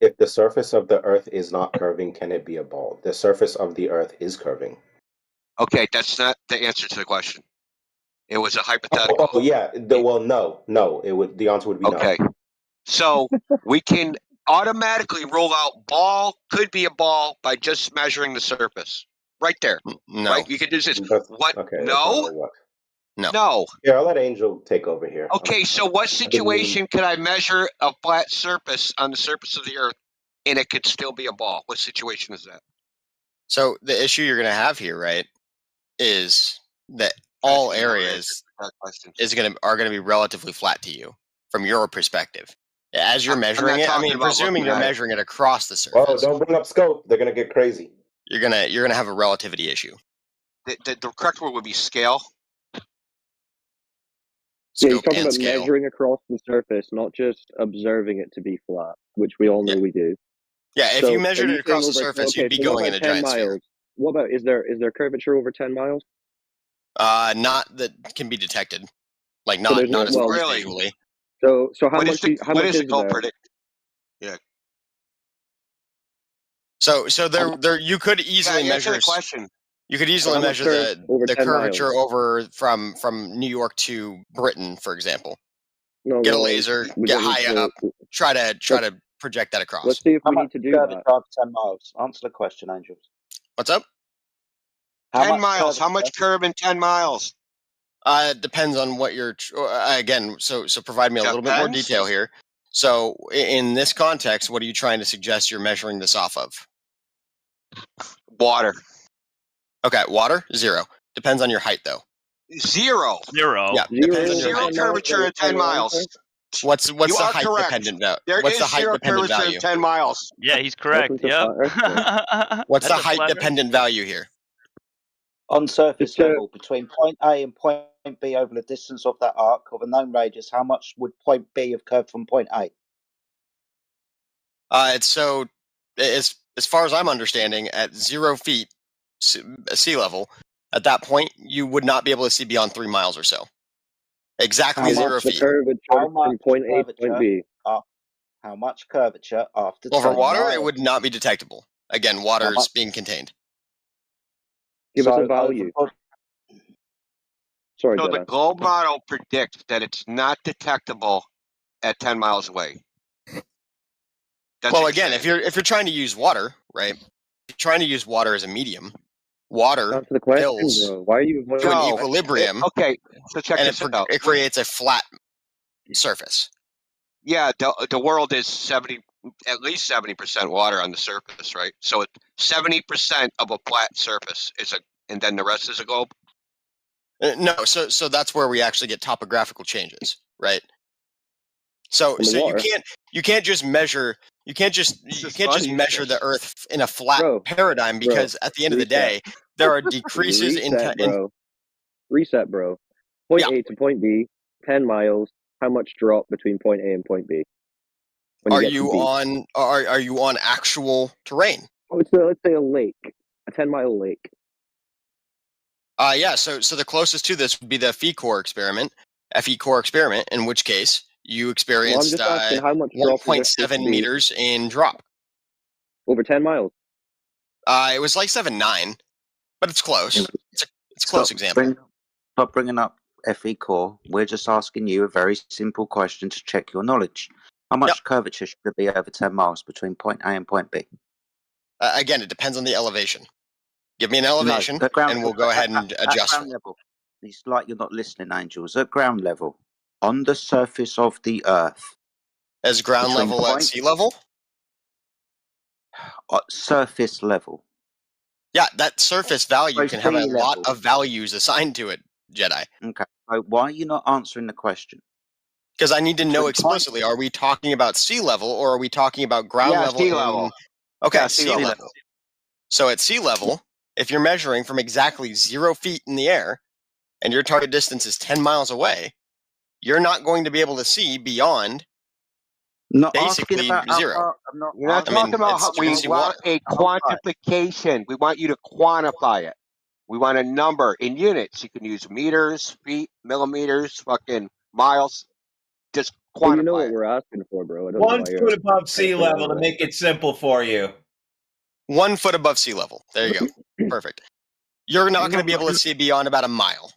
If the surface of the Earth is not curving, can it be a ball? The surface of the Earth is curving. Okay, that's not the answer to the question. It was a hypothetical. Oh yeah. No. It would. The answer would be Okay, no. so we can automatically rule out ball could be a ball by just measuring the surface right there. No. Right? You could do this. What? Okay. That's not No. how it works. No. Here, I'll let Angel take over here. Okay, so what situation could I measure a flat surface on the surface of the Earth and it could still be a ball? What situation is that? So the issue you're going to have here, right, is that all areas are going to be relatively flat to you from your perspective. As you're measuring it, I mean, presuming you're measuring it across the surface, Oh, don't bring up scope. They're gonna get crazy. you're gonna have a relativity issue. The correct word would be scale. Yeah, he's Scope talking and about scale. measuring across the surface, not just observing it to be flat, which we all know we do. Yeah, if you measured are it across the saying surface, you'd be so what going in about a 10 giant sphere. miles? What about is there curvature over 10 miles? Not that can be detected, like So not there's not no- as well, far as visually. So how What much is the how what much is the is goal there? predict? Yeah. So there you could easily answer measure the question. You could So easily how much measure curve over the 10 curvature miles? over from New York to Britain, for example. No, Get a well, laser, we get don't need high to- up, try to project that across. Let's see if How we much need to do curvature that. after 10 miles? Answer the question, Angels. What's up? 10 miles. How much curve in 10 miles? Depends on what you're again. So provide me a little bit more Depends? detail here. So in this context, what are you trying to suggest you're measuring this off of? Water. Okay, water 0. Depends on your height though. Zero. Yeah, depends on your Zero height. curvature in 10 miles. What's You the are height correct. dependent value? There What's the is height zero dependent curvature value? in 10 miles. Yeah, he's correct. Welcome to Yep. Flat Earth. What's the That's a height flat Earth. dependent value here? On surface Just to- level, between point A and point B over the distance of that arc of a known radius, how much would point B have curved from point A? It's so as far as I'm understanding, at 0 feet sea level, at that point you would not be able to see beyond 3 miles or so. Exactly How 0 much the feet. curvature How much from point A to point B? How much curvature after Over 10 water, miles? it would not be detectable. Again, water is being contained. Give us a So value. Sorry, So the Jedi. globe model predicts that it's not detectable at 10 miles away. That's Well, what you're again, saying. if you're trying to use water, right? If you're trying to use water as a medium, water Answer the question, fills bro. Why are you to an avoiding? equilibrium, Okay, so check and this out. it creates a flat surface. Yeah, the world is at least 70% water on the surface, right? So 70% of a flat surface and then the rest is a globe. No, so that's where we actually get topographical changes, right? So From the you water. can't just measure measure the Earth in a flat paradigm, because at the end of the day there are decreases Reset, bro. Point A to point B, 10 miles. How much drop between point A and point B? When Are get to you B? on actual terrain? Oh, let's say a lake, a 10-mile lake. Yeah. So the closest to this would be the FE-core experiment, in which case you experienced just asking how much drop is there supposed to 1.7 be? meters in drop. Over 10 miles. It was like 7.9, but it's close. It's a close example. Stop bringing up FE core. We're just asking you a very simple question to check your knowledge. How much curvature should there be over 10 miles between point A and point B? Again, it depends on the elevation. Give me an elevation, the ground, and we'll go ahead and adjust. At ground level. It's like you're not listening, Angels. At ground level, on the surface of the Earth. As ground level at sea level? Surface level. Yeah, that surface value can have a lot of values assigned to it, Jedi. Okay. So why are you not answering the question? Because I need to know explicitly, are we talking about sea level, or are we talking about ground level? Sea level. Okay, Yeah, sea level. So at sea level, if you're measuring from exactly 0 feet in the air, and your target distance is 10 miles away, you're not going to be able to see beyond basically 0. We're not talking about how we want a quantification. We want you to quantify it. We want a number in units. You can use meters, feet, millimeters, fucking miles. Just quantify Well, you know what we're asking for, bro. 1 foot above sea level to make it simple for you. 1 foot above sea level. There you go. Perfect. You're not going to be able to see beyond about a mile.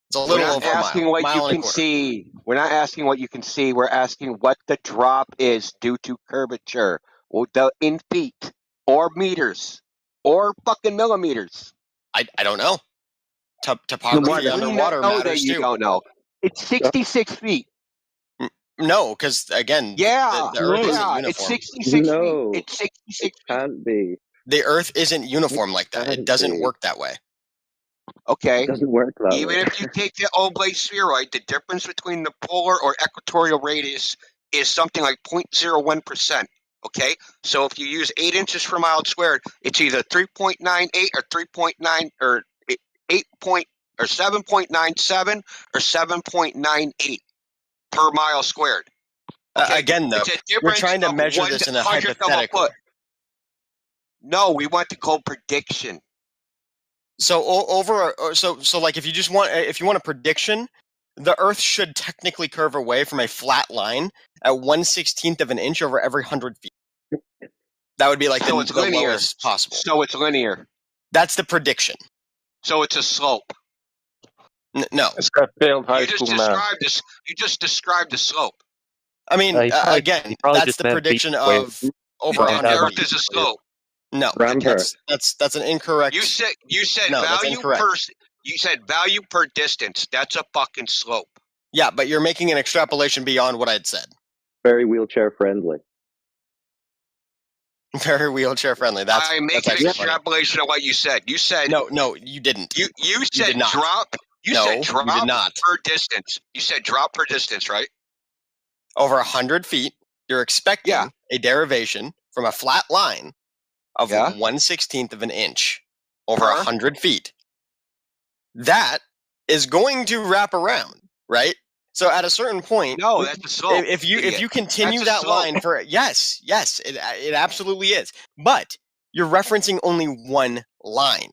It's a little over a mile. Asking what you can see. We're not asking what you can see. We're asking what the drop is due to curvature, in feet or meters or fucking millimeters. I don't know. Topography underwater matters you too. Don't know. It's 66 feet. No, because again, the Earth isn't uniform. It's 66 feet. It's 66 feet. Can't be. The Earth isn't uniform like that. It doesn't work that way. Okay. It doesn't work that Even way. if you take the oblate spheroid, the difference between the polar or equatorial radius is something like 0.01%. Okay, so if you use 8 inches per mile squared, it's either 3.98 or 3.9 or 7.97 or 7.98 per mile squared. Okay? Again, though, we're trying to measure this in a hypothetical. No, we want to call prediction. So like if you want a prediction, the Earth should technically curve away from a flat line at 1/16 of an inch over every 100 feet. That would be like the lowest possible. So it's linear. That's the prediction. So it's a slope. No. It's got failed high You school math. just described the slope. I mean, again, that's the prediction of over 100 Earth feet. is a slope. No, that's an incorrect. You said no, value per distance. That's a fucking slope. Yeah, but you're making an extrapolation beyond what I'd said. Very wheelchair friendly. Very wheelchair friendly. I'm making an extrapolation of what you said. You said no, you didn't. You said did not. drop. You No, said drop you did not. per distance. You said drop per distance, right? Over 100 feet, you're expecting a derivation from a flat line of 1/16 of an inch over 100 feet. That is going to wrap around, right? So at a certain point, no, that's the slope. If you continue that line for yes, it absolutely is. But you're referencing only one line.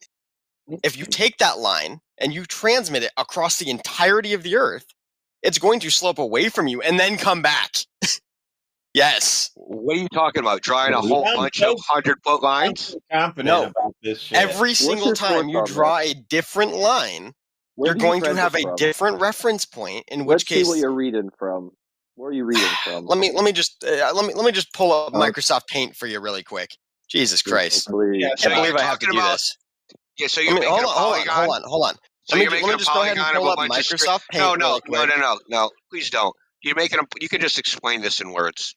If you take that line and you transmit it across the entirety of the Earth, it's going to slope away from you and then come back. Yes. What are you talking about? Drawing a whole bunch of 100-foot lines? No. About this shit. Every single time you draw a different line, you're going to have a different reference point. In which case, see what you're reading from. Where are you reading from? let me just pull up Microsoft Paint for you really quick. Jesus Christ! Yeah, I can't believe I have to do this. Yeah, so you're making hold a polygon. on. So Let you're me making a just go ahead and polygon pull of up a bunch of straight. Microsoft Paint really quick. No. Please don't. You're making a. You can just explain this in words.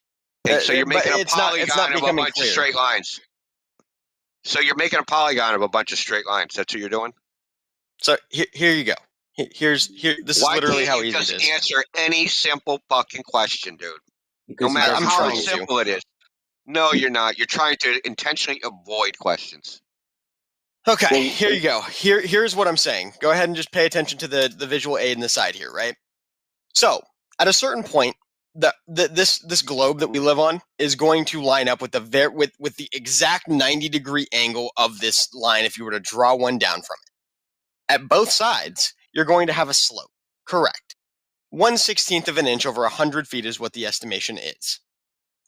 Okay, so you're making a polygon of a bunch of straight lines. So you're making a polygon of a bunch of straight lines. That's what you're doing. So here you go. This is literally how easy it is. Why can't you just answer any simple fucking question, dude? No matter how simple it is. No, you're not. You're trying to intentionally avoid questions. Okay, here you go. Here's what I'm saying. Go ahead and just pay attention to the visual aid in the side here, right? So, at a certain point, this globe that we live on is going to line up with the exact 90-degree angle of this line if you were to draw one down from it. At both sides, you're going to have a slope. Correct. 1/16 of an inch over 100 feet is what the estimation is.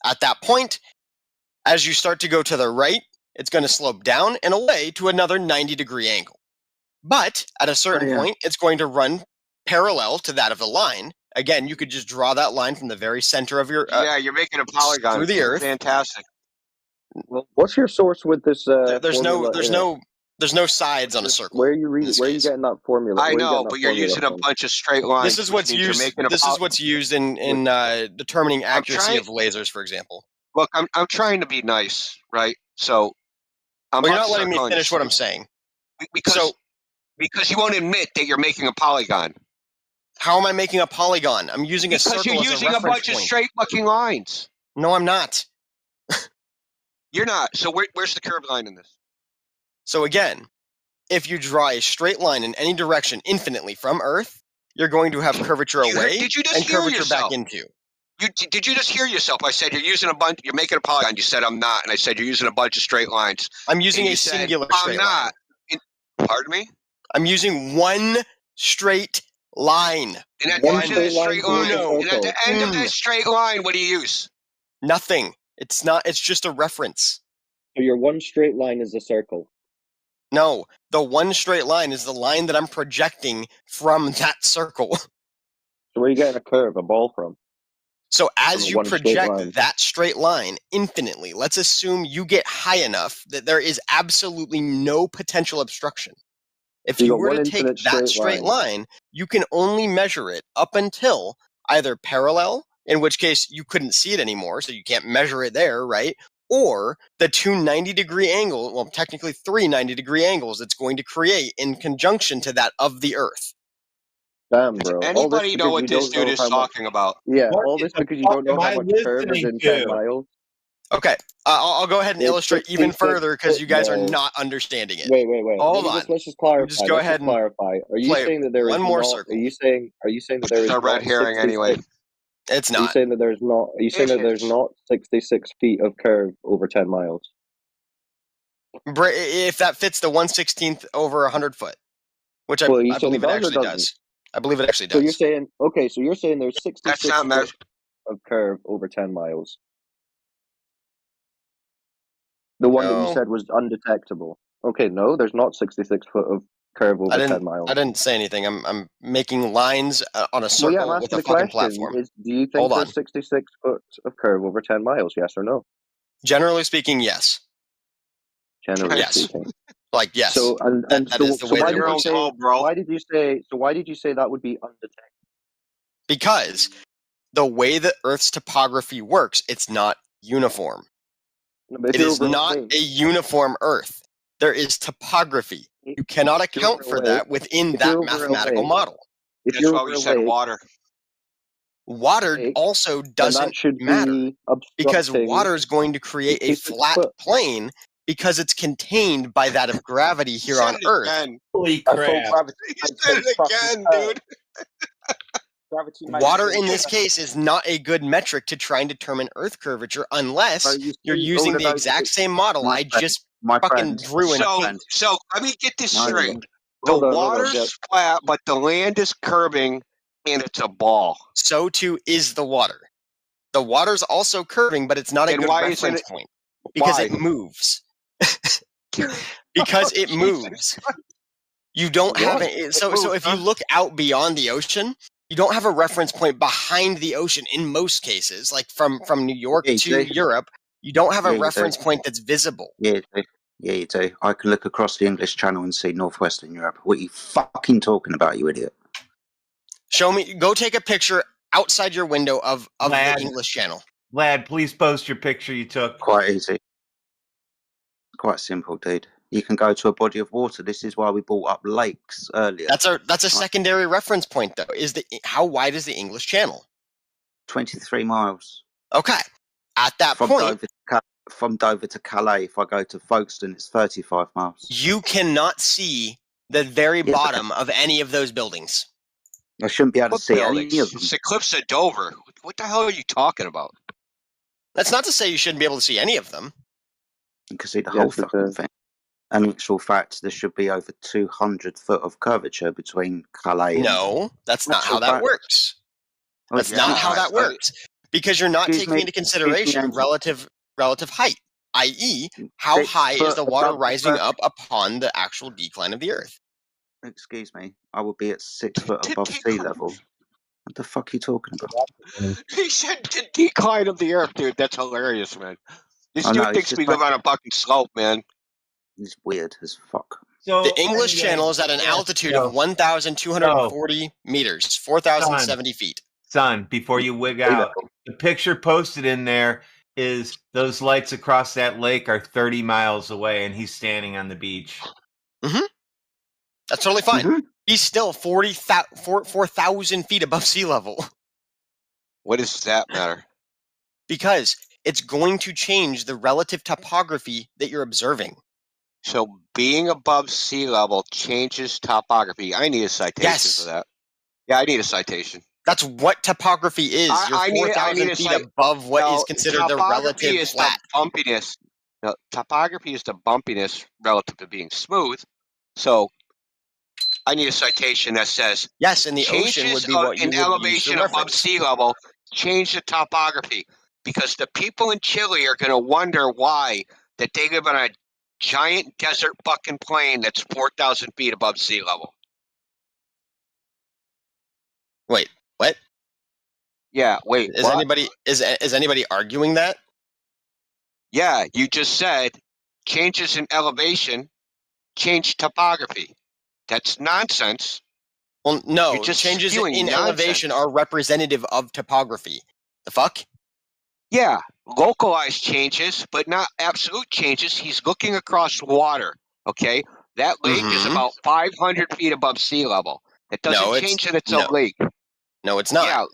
At that point, as you start to go to the right, it's going to slope down and away to another 90-degree angle. But at a certain point, it's going to run parallel to that of the line. Again, you could just draw that line from the very center of your you're making a polygon through the earth. Fantastic. Well, what's your source with this? There's no sides on a circle. Where are you reading? Where are you getting that formula? I know, but you're using a bunch of straight lines. This is what's used. In determining accuracy of lasers, for example. Look, I'm trying to be nice, right? So, you're not letting me finish what I'm saying. Because you won't admit that you're making a polygon. How am I making a polygon? I'm using a circle. Because you're using a bunch of straight fucking lines. No, I'm not. You're not. So where's the curved line in this? So again, if you draw a straight line in any direction infinitely from Earth, you're going to have curvature away and curvature back into. Did you just hear yourself? I said you're making a polygon. You said I'm not, and I said you're using a bunch of straight lines. I'm using a singular straight line. Pardon me? I'm using one straight line. And at the end of that straight line, of that straight line, what do you use? Nothing. It's not. It's just a reference. So your one straight line is a circle. No, the one straight line is the line that I'm projecting from that circle. So where are you getting a curve, a ball from? So as you project that straight line infinitely, let's assume you get high enough that there is absolutely no potential obstruction. If you were to take that straight line, you can only measure it up until either parallel, in which case you couldn't see it anymore, so you can't measure it there, right? Or the two 90-degree angles, well, technically three 90-degree angles it's going to create in conjunction to that of the Earth. Damn, bro. Does anybody know what this dude is talking about? Yeah, all this because you don't know how much curve is in 10 miles. Okay, I'll go ahead and illustrate even further because you guys are not understanding it. Wait. Hold on. Let's just clarify. Just go ahead and clarify. Are you saying that there is one more not, circle? Are you saying that there is a red herring anyway? It's not. Are you saying that there's not? Are you saying that there's not 66 feet of curve over 10 miles? If that fits the 1/16 over 100 foot, which I believe it actually does. I believe it actually does. So you're saying So you're saying there's 66 feet of curve over 10 miles. The one that you said was undetectable. Okay, no, there's not 66 foot of curve over 10 miles. I didn't say anything. I'm making lines on a circle with a fucking platform. Do you think there's 66 foot of curve over 10 miles? Yes or no? Generally speaking, yes. Generally speaking. Like, yes. So, that is the way why that it works. why did you say that would be undetectable? Because the way that Earth's topography works, it's not uniform. It is not a uniform Earth. There is topography. You cannot account for that within that mathematical model. That's why we said water. Water also doesn't matter because water is going to create a flat plane because it's contained by that of gravity here on Earth. Holy crap. You said it again, dude. Water in this case is not a good metric to try and determine Earth curvature unless you're using the exact same model I just fucking drew in. So let me get this straight. The water's flat, but the land is curving, and it's a ball. So too is the water. The water's also curving, but it's not a good reference point because it moves. Because it moves. You don't have it. So if you look out beyond the ocean, you don't have a reference point behind the ocean in most cases, like from New York to Europe. You don't have a reference point that's visible. Yeah, you do. I can look across the English Channel and see northwestern Europe. What are you fucking talking about, you idiot? Show me. Go take a picture outside your window of Lad. the English Channel. Lad, please post your picture you took. Quite easy. Quite simple, dude. You can go to a body of water. This is why we brought up lakes earlier. That's a secondary reference point, though. How wide is the English Channel? 23 miles. Okay. At that point, from Dover to Calais, if I go to Folkestone, it's 35 miles. you cannot see the very bottom of any of those buildings. I shouldn't be able to What see buildings? any of them. It's the cliffs of Dover. What the hell are you talking about? That's not to say you shouldn't be able to see any of them. You can see the whole fucking thing. And in actual fact, there should be over 200 foot of curvature between Calais. No, that's not how that works. That's not how that works. Because you're not taking into consideration relative height, i.e., how high is the water rising up upon the actual decline of the Earth? Excuse me, I would be at 6 foot above sea level. What the fuck are you talking about? He said the decline of the Earth, dude. That's hilarious, man. This dude thinks we live on a fucking slope, man. He's weird as fuck. So the English Channel is at an altitude of 1,240 meters, 4,070 feet. Son, before you wig out, the picture posted in there is those lights across that lake are 30 miles away, and he's standing on the beach. Mm-hmm. That's totally fine. Mm-hmm. He's still 4,000 feet above sea level. What does that matter? Because it's going to change the relative topography that you're observing. So being above sea level changes topography. I need a citation for that. Yeah, I need a citation. That's what topography is. You're 4,000 feet above what is considered the relative flat. The bumpiness. No, topography is the bumpiness relative to being smooth. So I need a citation that says yes, and the ocean would be what you would elevation use to above sea level change the topography, because the people in Chile are going to wonder why that they live on a giant desert fucking plain that's 4,000 feet above sea level. Wait, what? Yeah, wait. Is anybody arguing that? Yeah, you just said changes in elevation change topography. That's nonsense. Well, no, changes in elevation are representative of topography. The fuck? Yeah, localized changes, but not absolute changes. He's looking across water, okay? That lake is about 500 feet above sea level. It doesn't change that it's a lake. No, it's not. Yeah,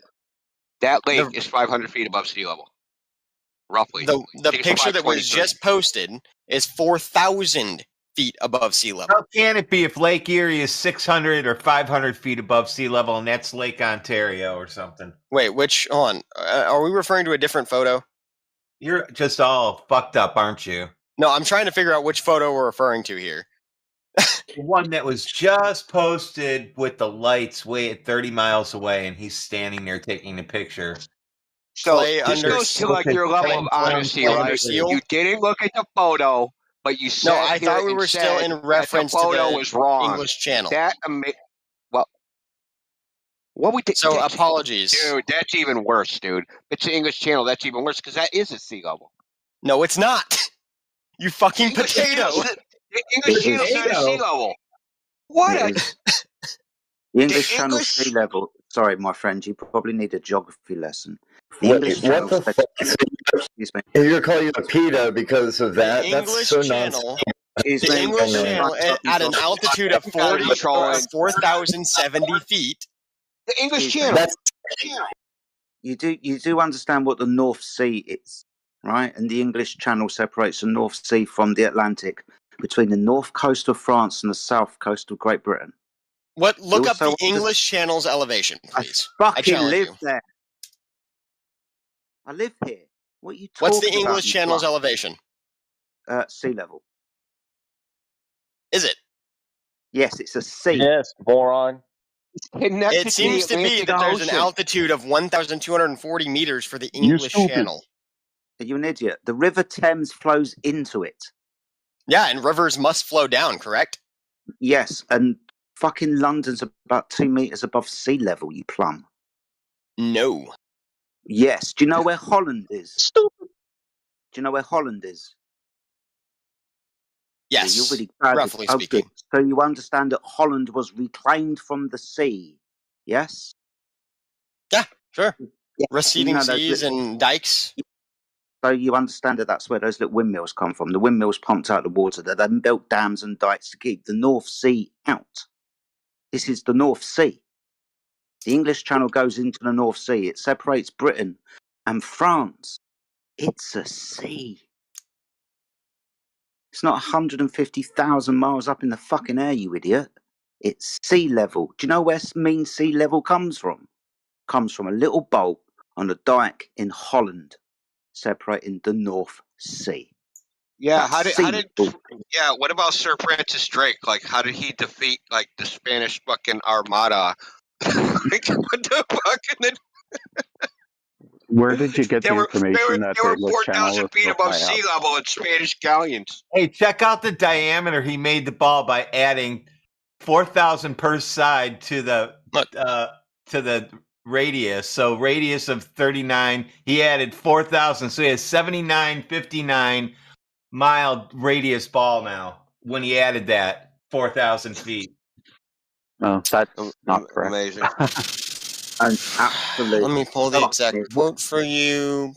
that lake is 500 feet above sea level, roughly. The picture that was just posted is 4,000 feet above sea level. How can it be if Lake Erie is 600 or 500 feet above sea level and that's Lake Ontario or something? Wait, hold on. Are we referring to a different photo? You're just all fucked up, aren't you? No, I'm trying to figure out which photo we're referring to here. The one that was just posted with the lights way at 30 miles away, and he's standing there taking the picture. So this goes to like your level of honesty, right? You didn't look at the photo, but you said I thought we were still in reference the photo to the was wrong. English Channel. What we did? So apologies, dude. That's even worse, dude. It's the English Channel. That's even worse because that is at sea level. No, it's not. You fucking potato. The English Channel's not at sea level. What? The English Channel sea level. Sorry, my friend. You probably need a geography lesson. The English Channel. What the fuck? Excuse me. You're calling it a PETA because of that? The That's English so Channel. nonsense. The English Channel at an altitude of 4,070 feet. The English Channel. You do understand what the North Sea is, right? And the English Channel separates the North Sea from the Atlantic between the north coast of France and the south coast of Great Britain. Look up the English Channel's elevation, please. I fucking live there. I live here. What are you talking about? What's the English Channel's elevation? Sea level. Is it? Yes, it's a sea. Yes, moron. It seems to be that there's an altitude of 1,240 meters for the English Channel. Are you an idiot? The River Thames flows into it. Yeah, and rivers must flow down, correct? Yes, and fucking London's about 2 meters above sea level, you plum. No. Yes. Do you know where Holland is? Stupid. Do you know where Holland is? Yes, you're really bad. roughly Oh, speaking. good. So you understand that Holland was reclaimed from the sea, yes? Yeah, sure. Yeah. Receding those seas and dikes. So you understand that that's where those little windmills come from. The windmills pumped out the water. They then built dams and dikes to keep the North Sea out. This is the North Sea. The English Channel goes into the North Sea. It separates Britain and France. It's a sea. It's not 150,000 miles up in the fucking air, you idiot. It's sea level. Do you know where mean sea level comes from? Comes from a little bolt on a dike in Holland, separating the North Sea. Yeah, That's how did yeah, what about Sir Francis Drake? Like, how did he defeat like the Spanish fucking Armada? Like, what the fuck? And then Where did you get they the were information that the English Channel 4,000 was feet so above high sea up? level in Spanish galleons. Hey, check out the diameter he made the ball by adding 4,000 per side to the radius. So radius of 39, he added 4,000. So he has 7959 mile radius ball now. When he added that 4,000 feet. No, that's not correct. Amazing. Absolutely. Let me pull the exact quote for you.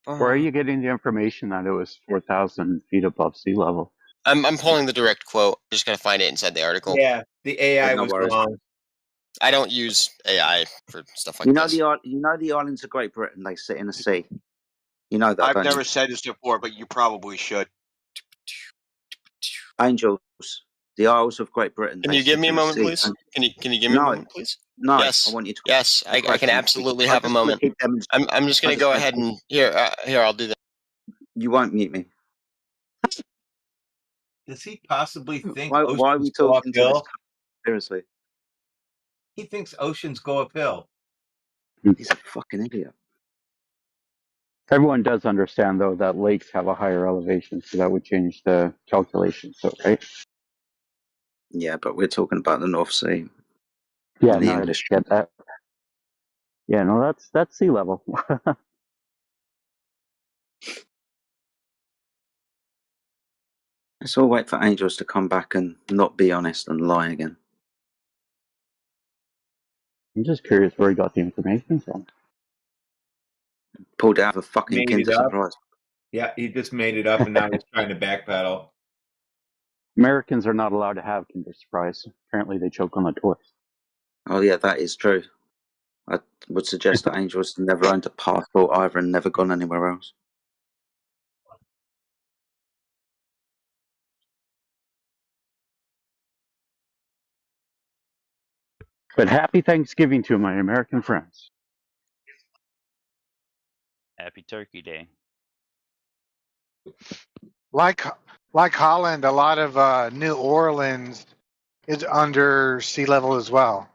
Where are you getting the information that it was 4,000 feet above sea level? I'm pulling the direct quote. Just gonna find it inside the article. Yeah, the AI No was worries. wrong. I don't use AI for stuff like You know this. the islands of Great Britain. They sit in a sea. You know that. I've don't never you? said this before, but you probably should. Angels. The Isles of Great Britain. Can they you give sit me a in moment, sea. please? Can you give me a No. moment, please? No. Yes. I want you to. Yes, I can absolutely have a moment. I'm just gonna go ahead and here. I'll do that. You won't mute me. Does he possibly think Why are we oceans go talking to this? uphill? Seriously. He thinks oceans go uphill. He's a fucking idiot. Everyone does understand, though, that lakes have a higher elevation, so that would change the calculation. So, right? Yeah, but we're talking about the North Sea. Yeah, and the no, I English. get that. Yeah, no, that's sea level. Let's all wait for Angels to come back and not be honest and lie again. I'm just curious where he got the information from. Pulled out of a fucking Made Kinder it up. Surprise. Yeah, he just made it up, and now he's trying to backpedal. Americans are not allowed to have Kinder Surprise. Apparently, they choke on the toys. Oh yeah, that is true. I would suggest that Angels never owned a passport either and never gone anywhere else. But happy Thanksgiving to my American friends. Happy Turkey Day. Like Holland, a lot of New Orleans is under sea level as well.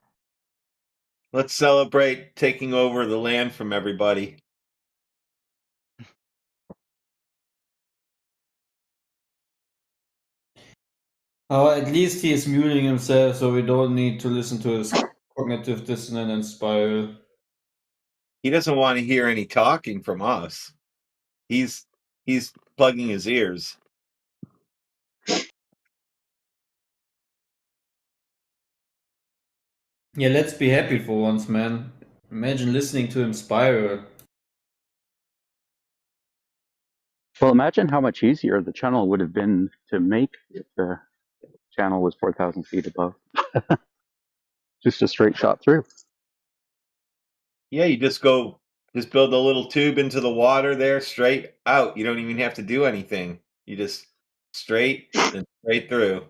Let's celebrate taking over the land from everybody. Oh, at least he is muting himself, so we don't need to listen to his cognitive dissonance and spiral. He doesn't want to hear any talking from us. He's plugging his ears. Yeah, let's be happy for once, man. Imagine listening to him spiral. Well, imagine how much easier the channel would have been to make if the channel was 4,000 feet above. Just a straight shot through. Yeah, you just build a little tube into the water there, straight out. You don't even have to do anything. You just straight and straight through.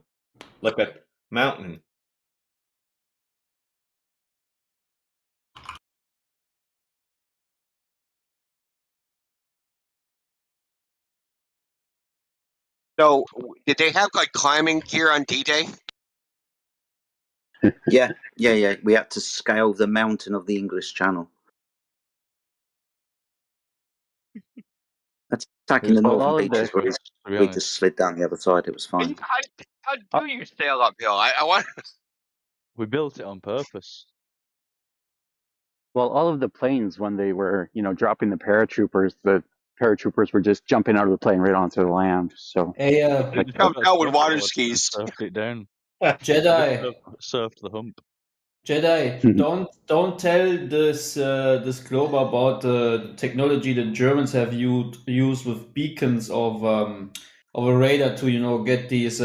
Like a mountain. So, did they have like climbing gear on D-Day? Yeah. We had to scale the mountain of the English Channel. Attacking the Well, northern all of beaches the- where we just slid down the other side. It was fine. How do you sail uphill? I want. We built it on purpose. Well, all of the planes, when they were, dropping the paratroopers, the paratroopers were just jumping out of the plane right onto the land. So Hey, Jumped out with water skis. Surfed it down. Jedi. Surfed the hump. Jedi, don't tell this globe about the technology that Germans have used with beacons of a radar to get these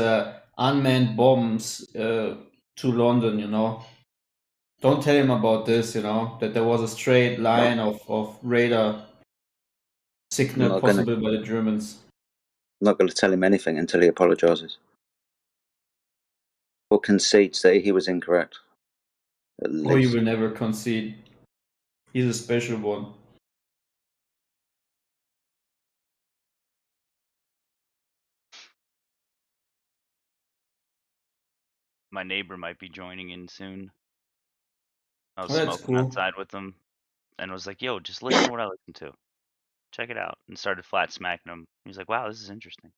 unmanned bombs to London. Don't tell him about this. That there was a straight line of radar signal Not gonna- possible by the Germans. I'm not going to tell him anything until he apologizes or concedes that he was incorrect. At Or least. you will never concede. He's a special one. My neighbor might be joining in soon. I was Oh, that's smoking cool. outside with him and was like, yo, just listen to what I listen to. Check it out. And started flat smacking him. He's like, wow, this is interesting.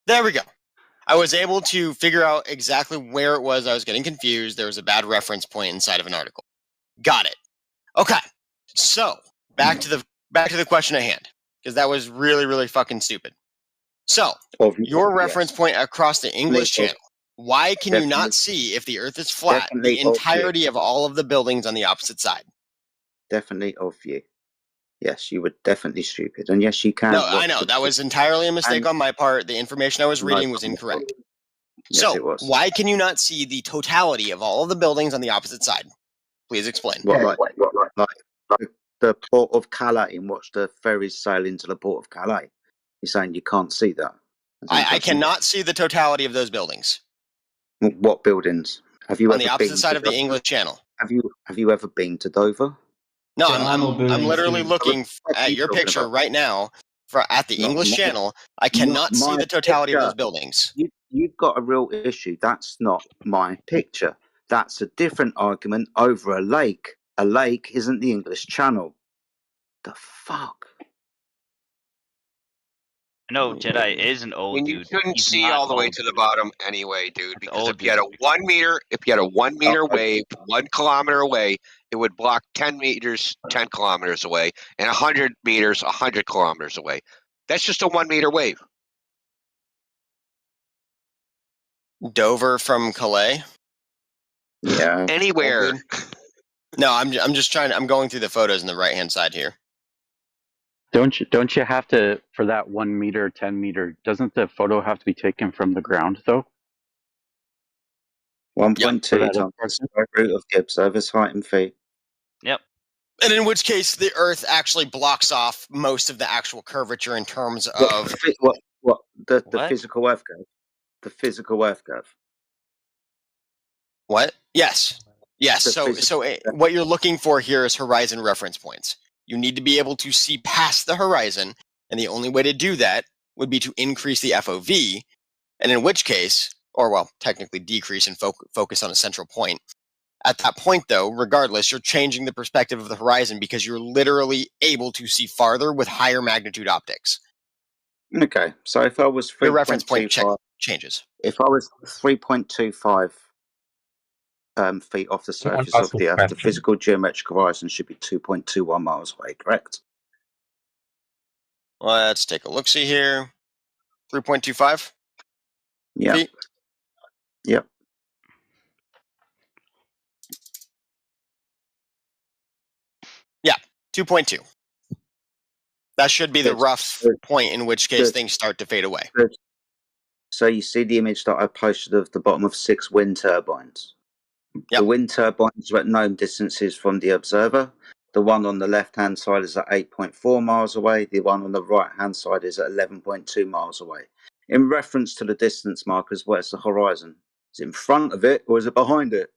There we go. I was able to figure out exactly where it was I was getting confused. There was a bad reference point inside of an article. Got it. Okay. So back to the question at hand, because that was really, really fucking stupid. So your reference point across the English Channel. Why can you not see if the Earth is flat? The entirety of all of the buildings on the opposite side. Definitely of you. Yes, you were definitely stupid, and yes, you can. No, I know that was entirely a mistake on my part. The information I was reading was incorrect. Yes, So it was. why can you not see the totality of all of the buildings on the opposite side? Please explain. Like the port of Calais, and watch the ferries sail into the port of Calais. You're saying you can't see that? I cannot see the totality of those buildings. What buildings? Have you on ever the opposite been side to of the Dover? English Channel? Have you ever been to Dover? No, I'm literally looking at your talking picture about? right now at the Not English my- Channel. I cannot not see my the totality of picture. those buildings. You've got a real issue. That's not my picture. That's a different argument over a lake. A lake isn't the English Channel. The fuck? No, Jedi is an old And you dude. couldn't He's see not all the way old, to the dude. bottom anyway, dude. Because old if you had a dude. 1 meter wave 1 kilometer away, it would block 10 meters 10 kilometers away, and 100 meters 100 kilometers away. That's just a 1 meter wave. Dover from Calais. Yeah. Anywhere. No, I'm just trying. I'm going through the photos on the right hand side here. Don't you have to, for that 1 meter, 10 meter, doesn't the photo have to be taken from the ground though? 1.2 times the square root of Gibbs over its height in feet. Yep. And in which case, the Earth actually blocks off most of the actual curvature in terms of The physical Earth curve? The physical Earth curve. What? Yes. Yes. The So what you're looking for here is horizon reference points. You need to be able to see past the horizon, and the only way to do that would be to increase the FOV, and in which case, or well, technically decrease and focus on a central point. At that point, though, regardless, you're changing the perspective of the horizon because you're literally able to see farther with higher magnitude optics. Okay, so if I was Your reference point 3.25 changes. If I was 3.25 feet off the surface of the Earth, the physical geometric horizon should be 2.21 miles away, correct? Let's take a look-see here. 3.25 Yeah. feet. Yep. Yeah, 2.2. That should be the rough point in which case things start to fade away. Good. So you see the image that I posted of the bottom of 6 wind turbines. Yep. The wind turbines are at known distances from the observer. The one on the left-hand side is at 8.4 miles away. The one on the right-hand side is at 11.2 miles away. In reference to the distance markers, where's the horizon? Is it in front of it or is it behind it?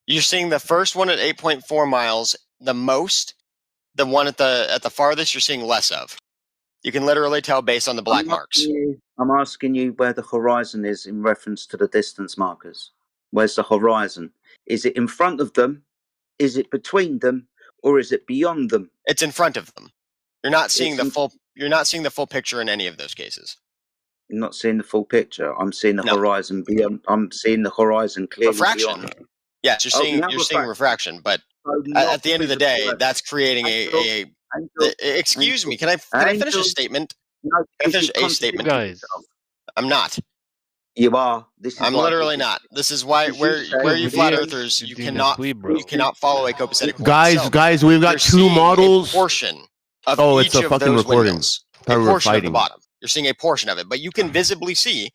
You're seeing the first one at 8.4 miles the most. The one at the farthest you're seeing less of. You can literally tell based on the black marks. I'm asking you where the horizon is in reference to the distance markers. Where's the horizon? Is it in front of them? Is it between them? Or is it beyond them? It's in front of them. You're not seeing the full. You're not seeing the full picture in any of those cases. I'm not seeing the full picture. I'm seeing the horizon beyond. I'm seeing the horizon clearly Refraction. beyond. Yes, you're seeing refraction, but at the end of the day, that's creating excuse me. Can I finish a statement? No, Can I finish a statement? Guys, I'm not. You are. This is I'm why literally not. This is why where you flat earthers you cannot follow a copacetic point. Guys, we've got you're two seeing models. A portion of Oh, each it's a of fucking those recording. windmills. Thought A we were portion of the fighting. bottom. You're seeing a portion of it, but you can visibly see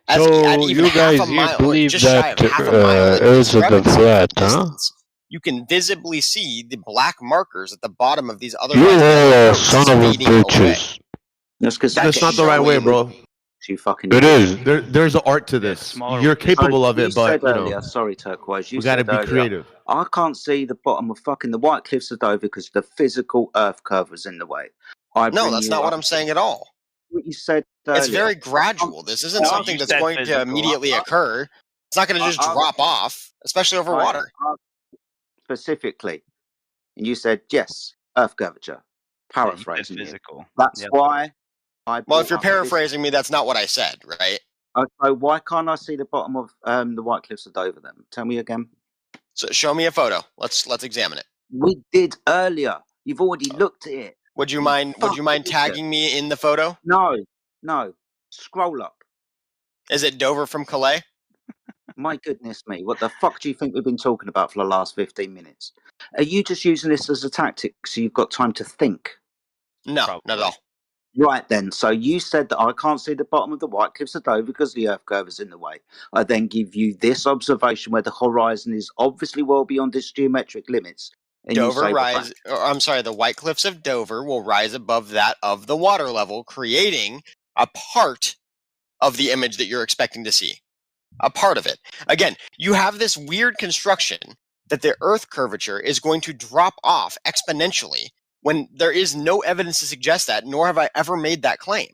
at so even you half a guys here mile, or believe just shy that of half a mile in Earth is the discrepancy flat, in huh? distance, you can visibly see the black markers at the bottom of these other You lines are a coasts son of a fading away. bitches. That's because That's not the right way, bro. You fucking It is. There's an art to this. You're capable of you it, but said earlier, sorry, Turquoise. You we got to said be earlier, creative. I can't see the bottom of fucking the White Cliffs of Dover because the physical Earth curve was in the way. No, that's not what I'm saying at all. What you said earlier. It's very gradual. This isn't something that's going to immediately occur. It's not going to just drop off, especially over water. Specifically, and you said yes, Earth curvature. Paraphrasing you. Physical. That's why I. Well, if you're paraphrasing me, that's not what I said, right? So why can't I see the bottom of the White Cliffs of Dover then? Tell me again. So show me a photo. Let's examine it. We did earlier. You've already looked at it. Would you mind tagging me in the photo? No. Scroll up. Is it Dover from Calais? My goodness me. What the fuck do you think we've been talking about for the last 15 minutes? Are you just using this as a tactic so you've got time to think? No, not at all. Right then, so you said that I can't see the bottom of the White Cliffs of Dover because the Earth curve is in the way. I then give you this observation where the horizon is obviously well beyond its geometric limits. And the White Cliffs of Dover will rise above that of the water level, creating a part of the image that you're expecting to see. A part of it. Again, you have this weird construction that the Earth curvature is going to drop off exponentially when there is no evidence to suggest that, nor have I ever made that claim.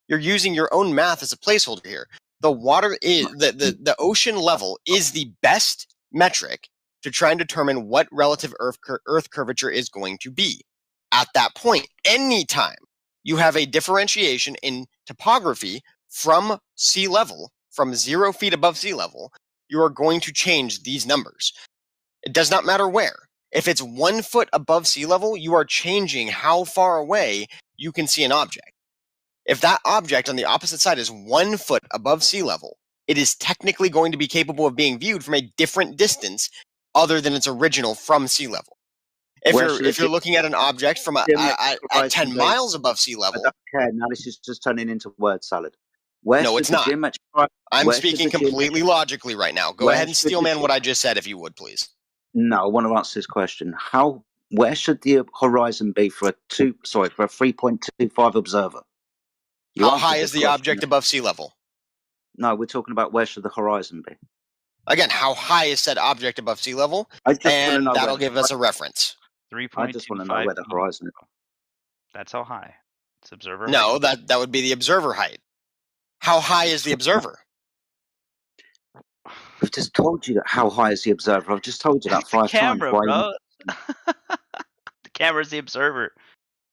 You're using your own math as a placeholder here. The water is the ocean level is the best metric to try and determine what relative Earth curvature is going to be. At that point, anytime you have a differentiation in topography from sea level, from 0 feet above sea level, you are going to change these numbers. It does not matter where. If it's 1 foot above sea level, you are changing how far away you can see an object. If that object on the opposite side is 1 foot above sea level, it is technically going to be capable of being viewed from a different distance other than its original from sea level. If you're looking at an object from at 10 miles above sea level, I don't care. Now this is just turning into word salad. No, it's not. I'm speaking completely logically right now. Go ahead and steel man what I just said, if you would, please. No, I want to answer this question. Where should the horizon be for a 3.25 observer? How high is the object above sea level? No, we're talking about where should the horizon be. Again, how high is said object above sea level? And that'll give us a reference. 3.25. I just want to know where the horizon is. That's how high. It's observer No, height. that would be the observer height. How high is the observer? I've just told you that how high is the observer. I've just told you that 5 camera, times. Bro. The camera's the observer.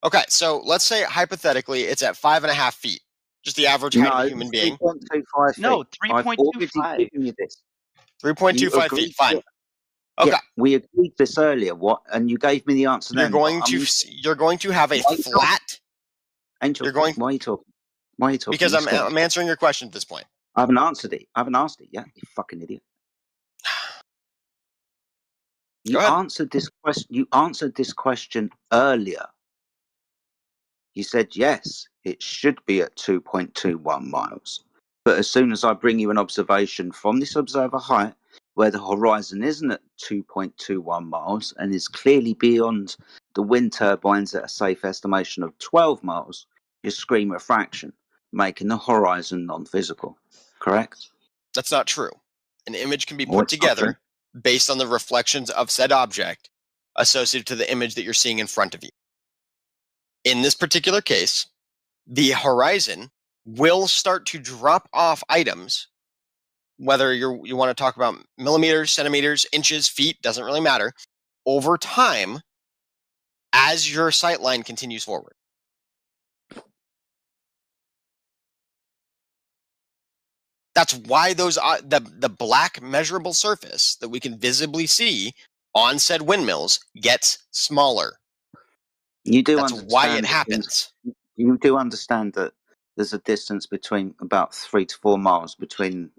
Okay, so let's say hypothetically it's at 5.5 feet. Just the average height of a human being. 3.25 feet. No, 3.25. 3.25 feet. Fine. Okay. Yeah, we agreed this earlier. What? And you gave me the answer. You're going to have a flat. Angel, why are you talking? Why are you talking? Because I'm answering your question at this point. I haven't answered it. I haven't asked it yet. You fucking idiot. You answered this question. You answered this question earlier. You said yes, it should be at 2.21 miles. But as soon as I bring you an observation from this observer height, where the horizon isn't at 2.21 miles and is clearly beyond the wind turbines at a safe estimation of 12 miles, you scream refraction, making the horizon non-physical. Correct? That's not true. An image can be put together based on the reflections of said object associated to the image that you're seeing in front of you. In this particular case, the horizon will start to drop off items, whether you want to talk about millimeters, centimeters, inches, feet, doesn't really matter, over time as your sight line continues forward. That's why those the black measurable surface that we can visibly see on said windmills gets smaller. You do That's understand why it that happens. You do understand that there's a distance between about 3 to 4 miles between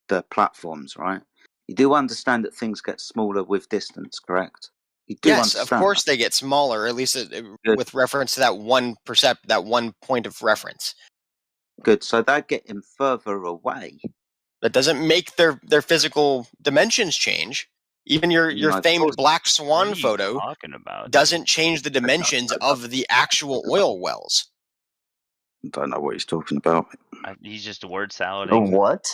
the platforms, right? You do understand that things get smaller with distance, correct? You do Yes, of understand course they get smaller, at least with reference to that one point of reference. Good. So they're getting further away. That doesn't make their physical dimensions change. Even your No, famed black What swan are you photo talking about, doesn't change the dimensions of the actual oil wells. I don't know what he's talking about. He's just word salading. What?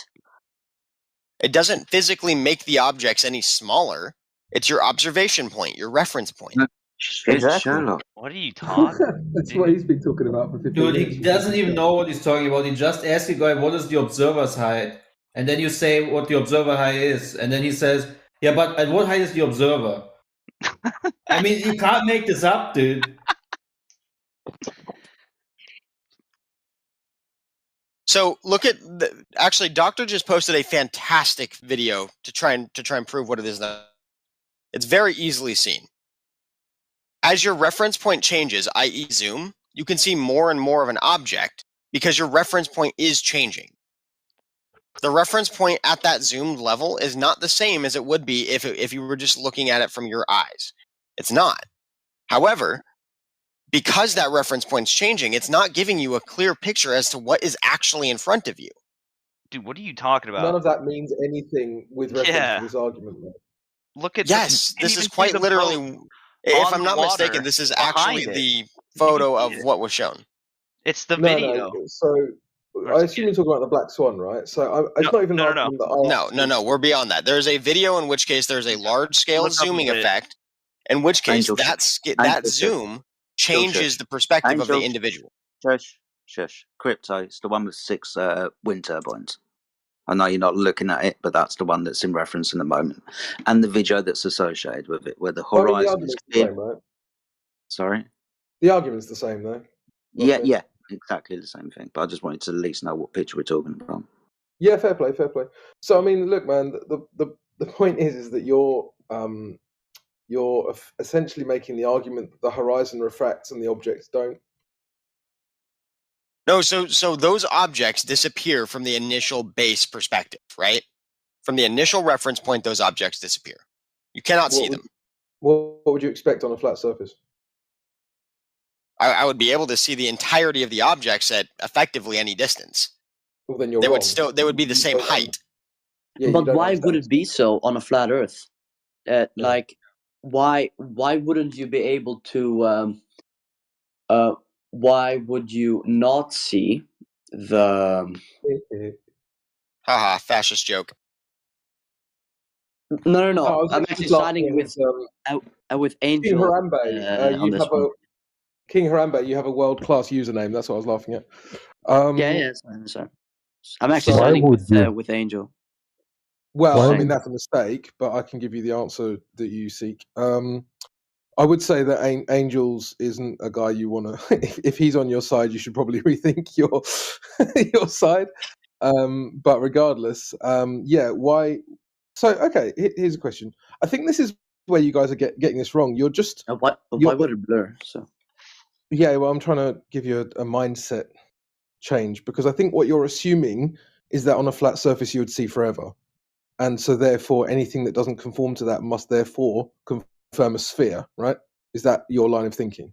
It doesn't physically make the objects any smaller. It's your observation point, your reference point. Sherlock. What are you talking? That's what he's been talking about for 15 Dude, minutes. he doesn't even know what he's talking about. He just asks you, guy, what is the observer's height? And then you say what the observer height is. And then he says, yeah, but at what height is the observer? I mean, you can't make this up, dude. So look at actually, Doctor just posted a fantastic video to try and prove what it is. It's very easily seen. As your reference point changes, i.e. zoom, you can see more and more of an object because your reference point is changing. The reference point at that zoomed level is not the same as it would be if you were just looking at it from your eyes. It's not. However, because that reference point's changing, it's not giving you a clear picture as to what is actually in front of you. Dude, what are you talking about? None of that means anything with reference to this argument. Though. Look at yes, this is quite literally. If I'm not mistaken, this is actually the photo of what was shown. It's the video. No. So I assume you're talking about the black swan, right? So it's not even an argument that I No. We're beyond that. There's a video in which case there's a large scale zooming effect, in which case that zoom changes the perspective of the individual. Shush. Crypto, it's the one with 6 wind turbines. I know you're not looking at it, but that's the one that's in reference in the moment. And the video that's associated with it, where the horizon is clear. Right? Sorry? The argument's the same, though. Yeah, exactly the same thing. But I just wanted to at least know what picture we're talking about. Yeah, fair play. So, I mean, look, man, the point is that you're essentially making the argument that the horizon refracts and the objects don't. No, so those objects disappear from the initial base perspective, right? From the initial reference point, those objects disappear. You cannot see them. What would you expect on a flat surface? I would be able to see the entirety of the objects at effectively any distance. Well, then you're they wrong. They would be the same height. Yeah, but why would it be so on a flat Earth? Like, why wouldn't you be able to? Why would you not see the? Haha, fascist joke. No. I'm actually siding with Angel. King Harambe, King Harambe, you have a world-class username. That's what I was laughing at. Sorry. I'm actually siding with Angel. Well, I mean, that's a mistake, but I can give you the answer that you seek. I would say that Angels isn't a guy you want to. If he's on your side, you should probably rethink your side. But regardless, why? So, okay, here's a question. I think this is where you guys are getting this wrong. You're just why would it blur? So yeah, well, I'm trying to give you a mindset change because I think what you're assuming is that on a flat surface you would see forever, and so therefore anything that doesn't conform to that must therefore confirm a sphere, right? Is that your line of thinking?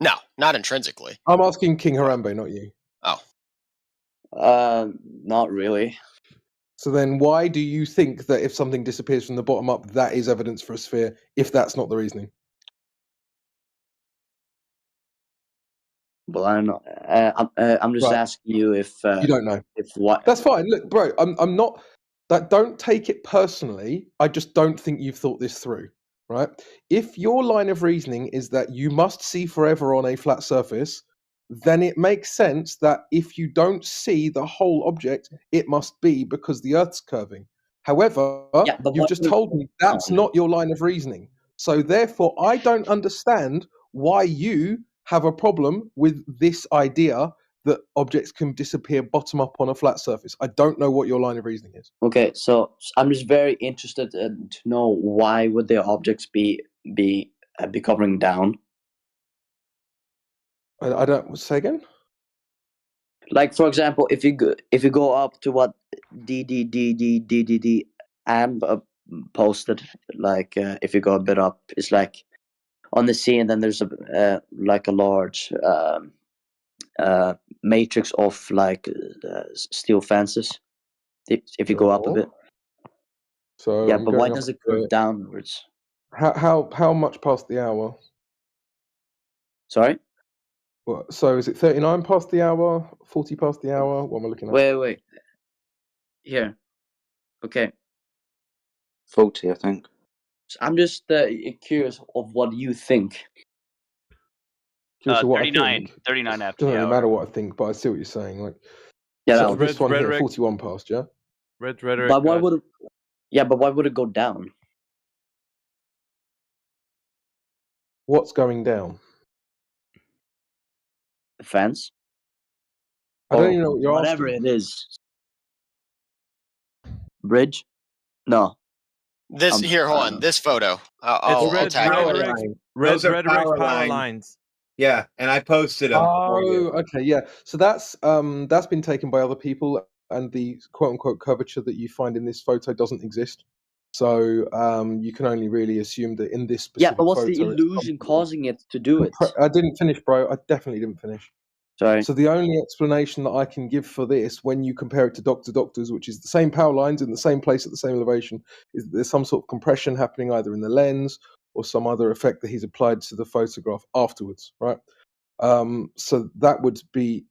No, not intrinsically. I'm asking King Harambe, not you. Oh. Not really. So then why do you think that if something disappears from the bottom up, that is evidence for a sphere, if that's not the reasoning? Well, I don't know. I'm just asking you if you don't know. If what? That's fine. Look, bro, I'm not. That don't take it personally. I just don't think you've thought this through, right? If your line of reasoning is that you must see forever on a flat surface, then it makes sense that if you don't see the whole object, it must be because the Earth's curving. However, you've just told me that's not your line of reasoning. So therefore, I don't understand why you have a problem with this idea that objects can disappear bottom up on a flat surface. I don't know what your line of reasoning is. Okay, so I'm just very interested to know why would the objects be covering down? I don't say again. Like for example, if you go up to what DDD and posted, like if you go a bit up, it's like on the sea, and then there's a like a large matrix of like steel fences. If you go up a bit. So yeah, I'm but why going does up it curve to- downwards? How much past the hour? Sorry. So is it 39 past the hour? 40 past the hour? What am I looking at? Wait. Here. Okay. 40, I think. So I'm just curious of what you think. Curious of what I 39 think. 39 after Doesn't the really hour. matter what I think, but I see what you're saying. Like, Yeah, so no. this one here, Rhetoric. 41 past, yeah. Red rhetoric. But why would it? Yeah, but why would it go down? What's going down? The fence. I don't even know what you're whatever asking. it is. Bridge? No. This here, hold on. This photo. I'll red tag you. rhetoric. Those are Rhetoric's power lines. lines. Yeah, and I posted them for you. Oh, okay, yeah. So that's been taken by other people, and the quote unquote curvature that you find in this photo doesn't exist. So you can only really assume that in this specific Yeah, but what's photo, the illusion causing it to do it? I didn't finish, bro. I definitely didn't finish. Sorry. So the only explanation that I can give for this, when you compare it to Doctor's, which is the same power lines in the same place at the same elevation, is that there's some sort of compression happening either in the lens or some other effect that he's applied to the photograph afterwards, right? So that would be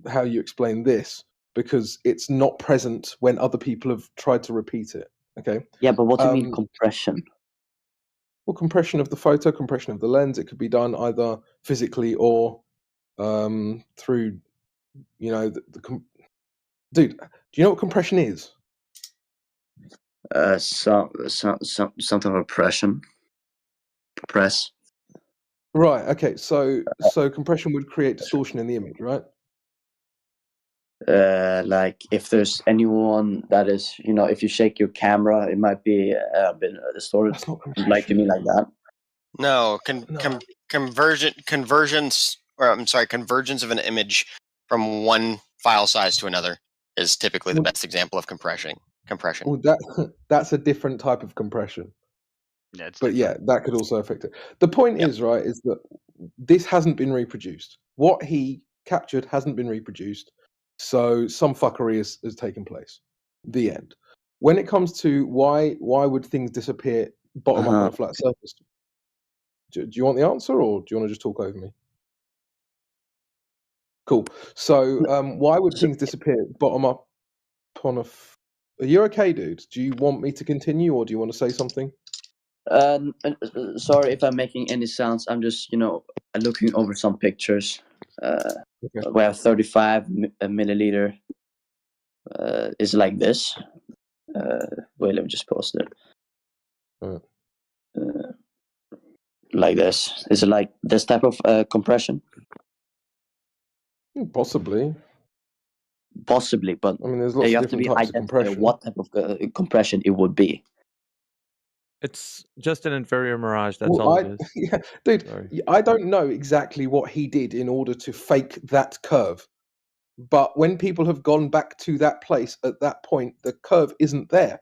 how you explain this, because it's not present when other people have tried to repeat it. Okay. Yeah, but what do you mean compression? Well, compression of the photo, compression of the lens. It could be done either physically or through, dude. Do you know what compression is? Something of pressure. Press. Right. Okay. So compression would create distortion in the image, right? Like if there's anyone that is, if you shake your camera, it might be a bit distorted. That's not like you mean like that? No, convergence of an image from one file size to another is typically the best example of compression. Well, that's a different type of compression. Yeah, it's but yeah, that could also affect it. The point is that this hasn't been reproduced. What he captured hasn't been reproduced, so some fuckery has taken place. The end. When it comes to why would things disappear bottom up on a flat surface? Do you want the answer, or do you want to just talk over me? Cool. So why would things disappear bottom up on a? Are you okay, dude? Do you want me to continue, or do you want to say something? Sorry if I'm making any sounds. I'm just, looking over some pictures. We have 35 milliliter. Is like this. Wait, let me just post it. Like this. Is it like this type of compression? Possibly, but I mean, there's lots you of have to different be types of identified compression. what type of compression it would be. It's just an inferior mirage. That's Well, all it is. Yeah, dude, Sorry. I don't know exactly what he did in order to fake that curve. But when people have gone back to that place at that point, the curve isn't there.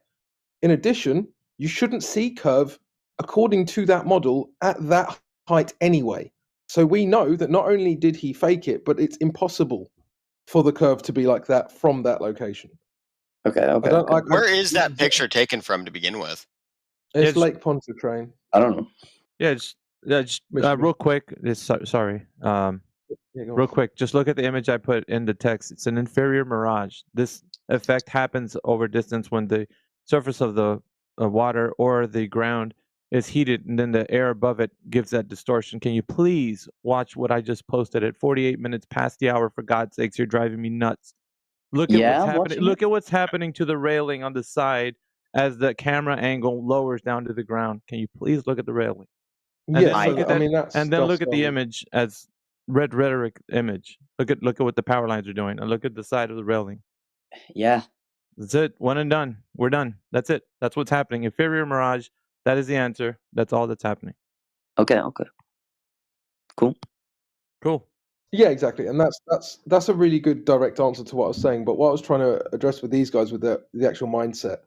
In addition, you shouldn't see curve according to that model at that height anyway. So we know that not only did he fake it, but it's impossible for the curve to be like that from that location. Okay. Where is that picture taken from to begin with? It's Lake Pontchartrain. I don't know. Yeah, just real quick. Sorry. Real quick, just look at the image I put in the text. It's an inferior mirage. This effect happens over distance when the surface of the water or the ground is heated, and then the air above it gives that distortion. Can you please watch what I just posted at 48 minutes past the hour? For God's sakes, you're driving me nuts. Look at what's happening. Look at what's happening to the railing on the side as the camera angle lowers down to the ground. Can you please look at the railing? And Yeah, then look at I mean, that's and then just, look at the image as red rhetoric image. Look at what the power lines are doing, and look at the side of the railing. Yeah. That's it. One and done. We're done. That's it. That's what's happening. Inferior mirage. That is the answer. That's all that's happening. Okay. Cool. Yeah, exactly, and that's a really good direct answer to what I was saying. But what I was trying to address with these guys with the actual mindset,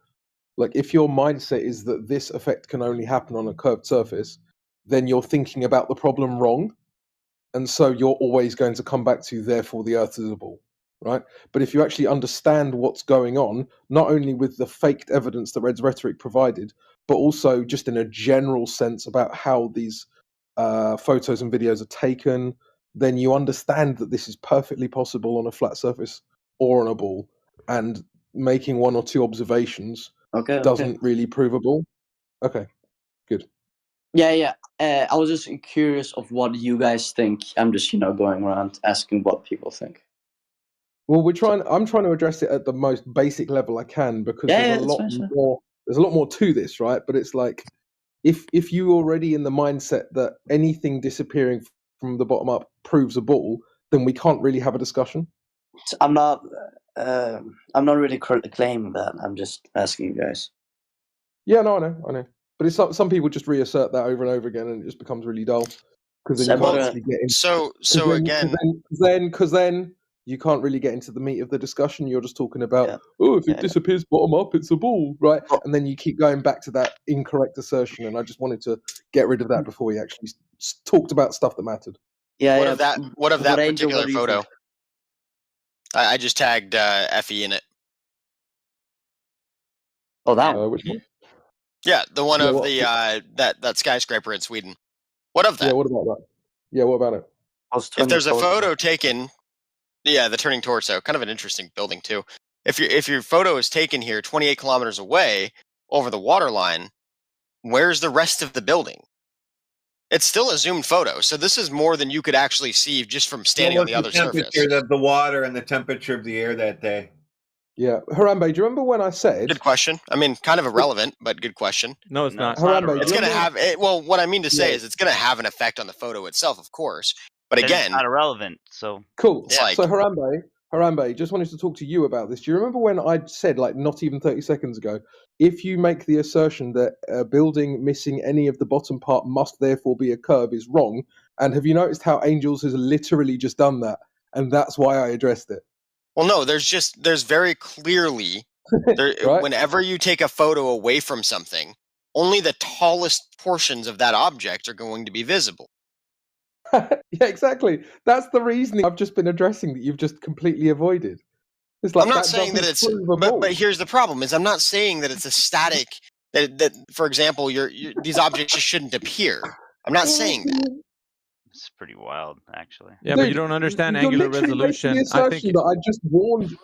like if your mindset is that this effect can only happen on a curved surface, then you're thinking about the problem wrong, and so you're always going to come back to therefore the Earth is a ball, right? But if you actually understand what's going on, not only with the faked evidence that Red's rhetoric provided, but also just in a general sense about how these photos and videos are taken, then you understand that this is perfectly possible on a flat surface or on a ball, and making one or two observations doesn't really prove a ball. Okay, good. Yeah. I was just curious of what you guys think. I'm just going around asking what people think. Well, I'm trying to address it at the most basic level I can, because there's a lot more. There's a lot more to this, right? But it's like if you're already in the mindset that anything disappearing from the bottom up proves a ball, then we can't really have a discussion. I'm not really claiming that. I'm just asking you guys. Yeah, no, I know. But it's some people just reassert that over and over again, and it just becomes really dull because then you can't actually get in. Because then you can't really get into the meat of the discussion. You're just talking about, if it disappears bottom up, it's a ball, right? And then you keep going back to that incorrect assertion. And I just wanted to get rid of that before we actually talked about stuff that mattered. Yeah. What of that Angel, particular photo? I just tagged Effie in it. Oh, that one. Which one? Yeah, the one of the that skyscraper in Sweden. What of that? Yeah, what about that? Yeah, what about it? If there's a photo taken, the turning torso, kind of an interesting building too. If your photo is taken here 28 kilometers away over the waterline, where's the rest of the building? It's still a zoomed photo, so this is more than you could actually see just from standing on the other surface. Temperature of the water and the temperature of the air that day. Yeah, Harambe, do you remember when I said? Good question. I mean, kind of irrelevant, but good question. No, it's not. Harambe, it's going to have it. Well, what I mean to say is, it's going to have an effect on the photo itself, of course. But again, it's not irrelevant. So cool. It's like, so Harambe, just wanted to talk to you about this. Do you remember when I said, like, not even 30 seconds ago, if you make the assertion that a building missing any of the bottom part must therefore be a curve is wrong? And have you noticed how Angels has literally just done that? And that's why I addressed it. Well, no, there's very clearly, right? Whenever you take a photo away from something, only the tallest portions of that object are going to be visible. Yeah, exactly. That's the reasoning I've just been addressing that you've just completely avoided. It's like, I'm not saying that it's, but here's the problem: is I'm not saying that it's a static. That for example, these objects just shouldn't appear. I'm not saying that. It's pretty wild, actually. Yeah, but you don't understand angular resolution. I think that I just warned.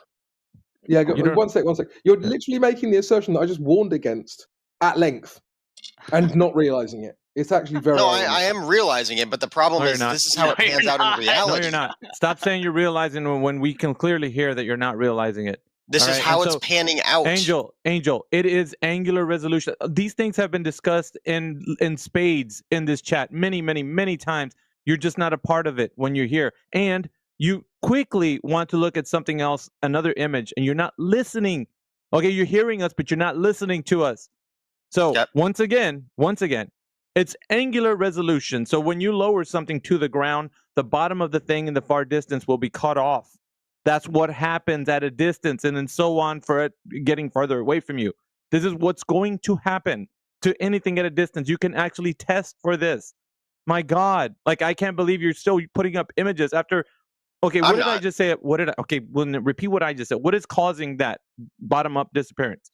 Yeah, one sec. You're literally making the assertion that I just warned against at length, and not realizing it. It's actually very. No, I am realizing it, but the problem is this is how it pans out in reality. No, you're not. Stop saying you're realizing when we can clearly hear that you're not realizing it. This is how it's panning out. Angel, it is angular resolution. These things have been discussed in spades in this chat many times. You're just not a part of it when you're here. And you quickly want to look at something else, another image, and you're not listening. Okay, you're hearing us, but you're not listening to us. So once again, it's angular resolution. So when you lower something to the ground, the bottom of the thing in the far distance will be cut off. That's what happens at a distance, and then so on for it getting further away from you. This is what's going to happen to anything at a distance. You can actually test for this. My God, like, I can't believe you're still putting up images after. Okay, what did I just say? Okay, well, repeat what I just said. What is causing that bottom up disappearance?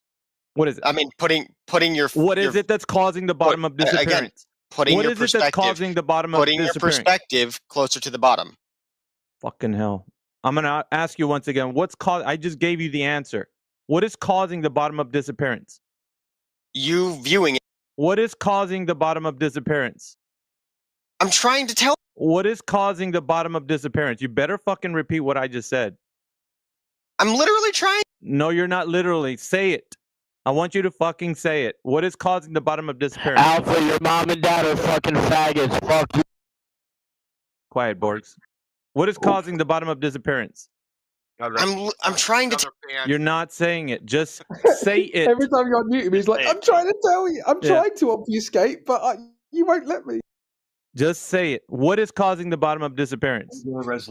What is it? I mean, putting your. What is it that's causing the bottom up disappearance? Again, putting what your is perspective. It that's causing the bottom up disappearance? Putting your perspective closer to the bottom. Fucking hell! I'm gonna ask you once again. I just gave you the answer. What is causing the bottom up disappearance? You viewing it. What is causing the bottom up disappearance? I'm trying to tell. What is causing the bottom up disappearance? You better fucking repeat what I just said. I'm literally trying. No, you're not literally. Say it. I want you to fucking say it. What is causing the bottom up disappearance? Alpha, your mom and dad are fucking faggots. Fuck you. Quiet, Borgs. What is causing the bottom up disappearance? I'm trying to. You're not saying it. Just say it. Every time you unmute him, he's like, "I'm trying to tell you. I'm Yeah. trying to obfuscate, but you won't let me." Just say it. What is causing the bottom up disappearance?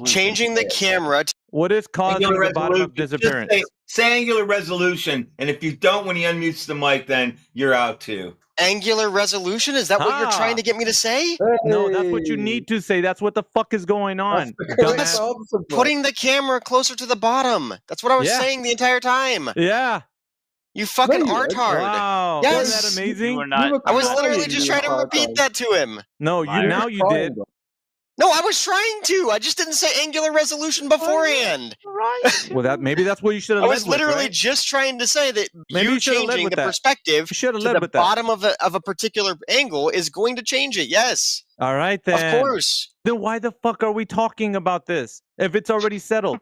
Changing the camera. What is causing Angular the bottom up resolution. Just disappearance? say angular resolution, and if you don't when he unmutes the mic, then you're out too. Angular resolution? Is that what you're trying to get me to say? No, that's what you need to say. That's what the fuck is going on. Putting the camera closer to the bottom. That's what I was Yeah. saying the entire time. Yeah. You fucking retard. Wow. Yes. Isn't that amazing? I was literally just trying to repeat that to him. No, now you did. No, I was trying to. I just didn't say angular resolution beforehand. Well, maybe that's what you should have I led was with, literally right? just trying to say that Maybe you you should have led changing with the that. perspective You should have to led the with that. bottom of a particular angle is going to change it. Yes. All right, then. Of course. Then why the fuck are we talking about this if it's already settled?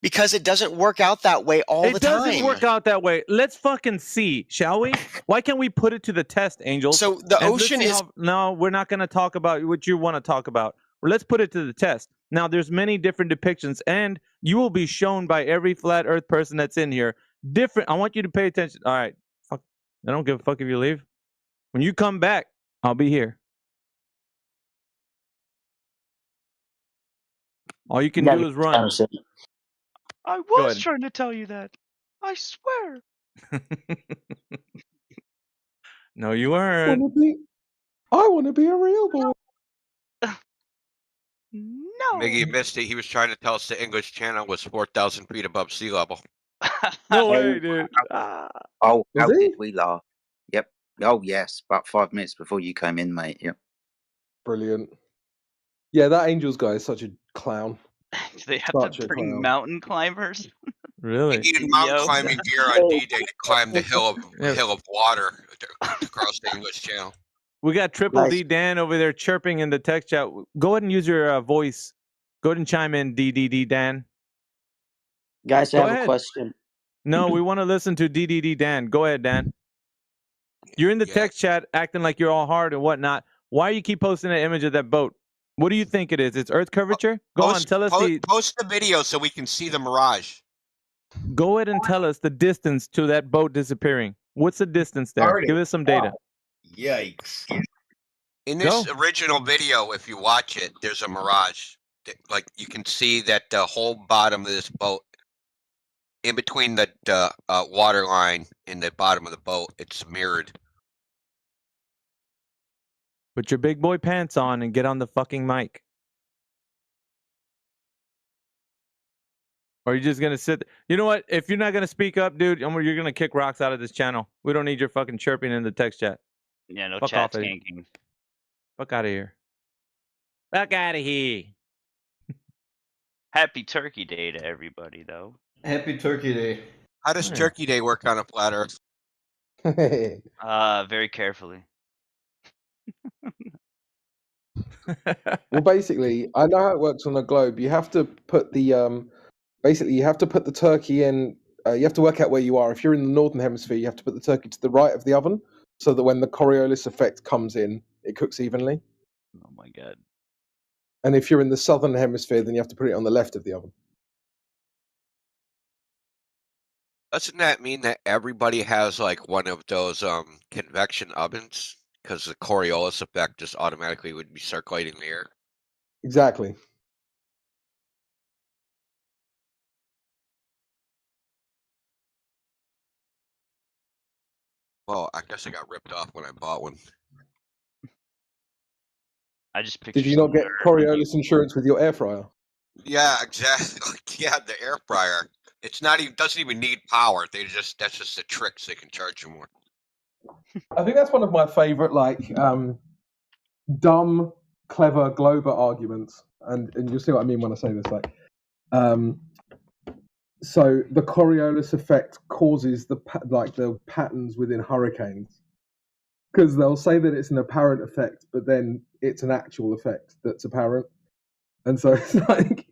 Because it doesn't work out that way all the time. It doesn't work out that way. Let's fucking see, shall we? Why can't we put it to the test, Angels? So the And let's ocean see is. No, we're not going to talk about what you want to talk about. Let's put it to the test. Now, there's many different depictions, and you will be shown by every flat Earth person that's in here. I want you to pay attention. All right. Fuck. I don't give a fuck if you leave. When you come back, I'll be here. All you can do is run. I Go was ahead. trying to tell you that. I swear. No, you weren't. I want to be a real boy. No. Miggy missed it. He was trying to tell us the English Channel was 4,000 feet above sea level. No way, dude. Oh, how did we laugh? Yep. Oh, yes. About 5 minutes before you came in, mate. Yep. Brilliant. Yeah, that Angels guy is such a clown. Do they have Such to a bring clown. mountain climbers? Really? He needed mountain climbing gear on D-Day to climb the hill of water across the English Channel. We got Triple D Dan over there chirping in the text chat. Go ahead and use your voice. Go ahead and chime in, DDD Dan. Guys, I Go have ahead. a question. No, we want to listen to DDD Dan. Go ahead, Dan. You're in the text chat acting like you're all hard and whatnot. Why do you keep posting an image of that boat? What do you think it is? It's Earth curvature? Go on, tell us Post the video so we can see the mirage. Go ahead and tell us the distance to that boat disappearing. What's the distance there? Already. Give us some data. Yikes. In this original video, if you watch it, there's a mirage. Like you can see that the whole bottom of this boat, in between the water line and the bottom of the boat, it's mirrored. Put your big boy pants on and get on the fucking mic. Or are you just going to sit? You know what? If you're not going to speak up, dude, you're going to kick rocks out of this channel. We don't need your fucking chirping in the text chat. Yeah, no Fuck chat off, tanking. Fuck out of here. Fuck out of here. Happy Turkey Day to everybody, though. Happy Turkey Day. How does Turkey Day work on a flat Earth? Very carefully. Well, basically, I know how it works on a globe. You have to put the basically you have to put the turkey in. You have to work out where you are. If you're in the northern hemisphere, you have to put the turkey to the right of the oven, so that when the Coriolis effect comes in, it cooks evenly. Oh my god. And if you're in the southern hemisphere, then you have to put it on the left of the oven. Doesn't that mean that everybody has like one of those convection ovens? Because the Coriolis effect just automatically would be circulating the air. Exactly. Well, I guess I got ripped off when I bought one. I just picture Did you not get Coriolis insurance with your air fryer? Yeah, exactly. Yeah, the air fryer. It's not even doesn't even need power. That's just a trick so they can charge you more. I think that's one of my favorite, dumb, clever Glober arguments, and you'll see what I mean when I say this. So the Coriolis effect causes the patterns within hurricanes, because they'll say that it's an apparent effect, but then it's an actual effect that's apparent, and so it's like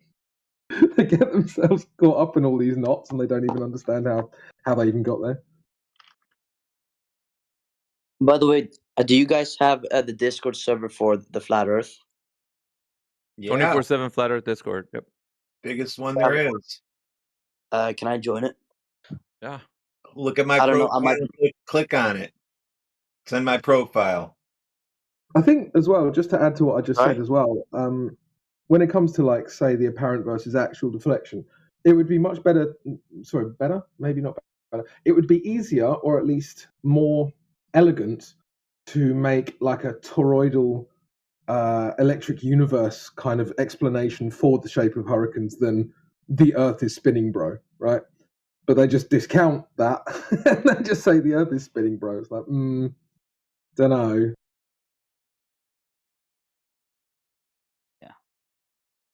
they get themselves caught up in all these knots, and they don't even understand how they even got there. By the way, do you guys have the Discord server for the Flat Earth? Yeah. 24/7 Flat Earth Discord. Yep. Biggest one there is. Can I join it? Yeah. Look at my I don't know, profile. I might- Click on it. It's in my profile. I think as well, just to add to what I just Right. said as well, when it comes to like say the apparent versus actual deflection, it would be much better. Sorry, better? Maybe not better. It would be easier, or at least more elegant, to make like a toroidal electric universe kind of explanation for the shape of hurricanes than the Earth is spinning, bro. Right? But they just discount that and they just say the Earth is spinning, bro. It's like, don't know.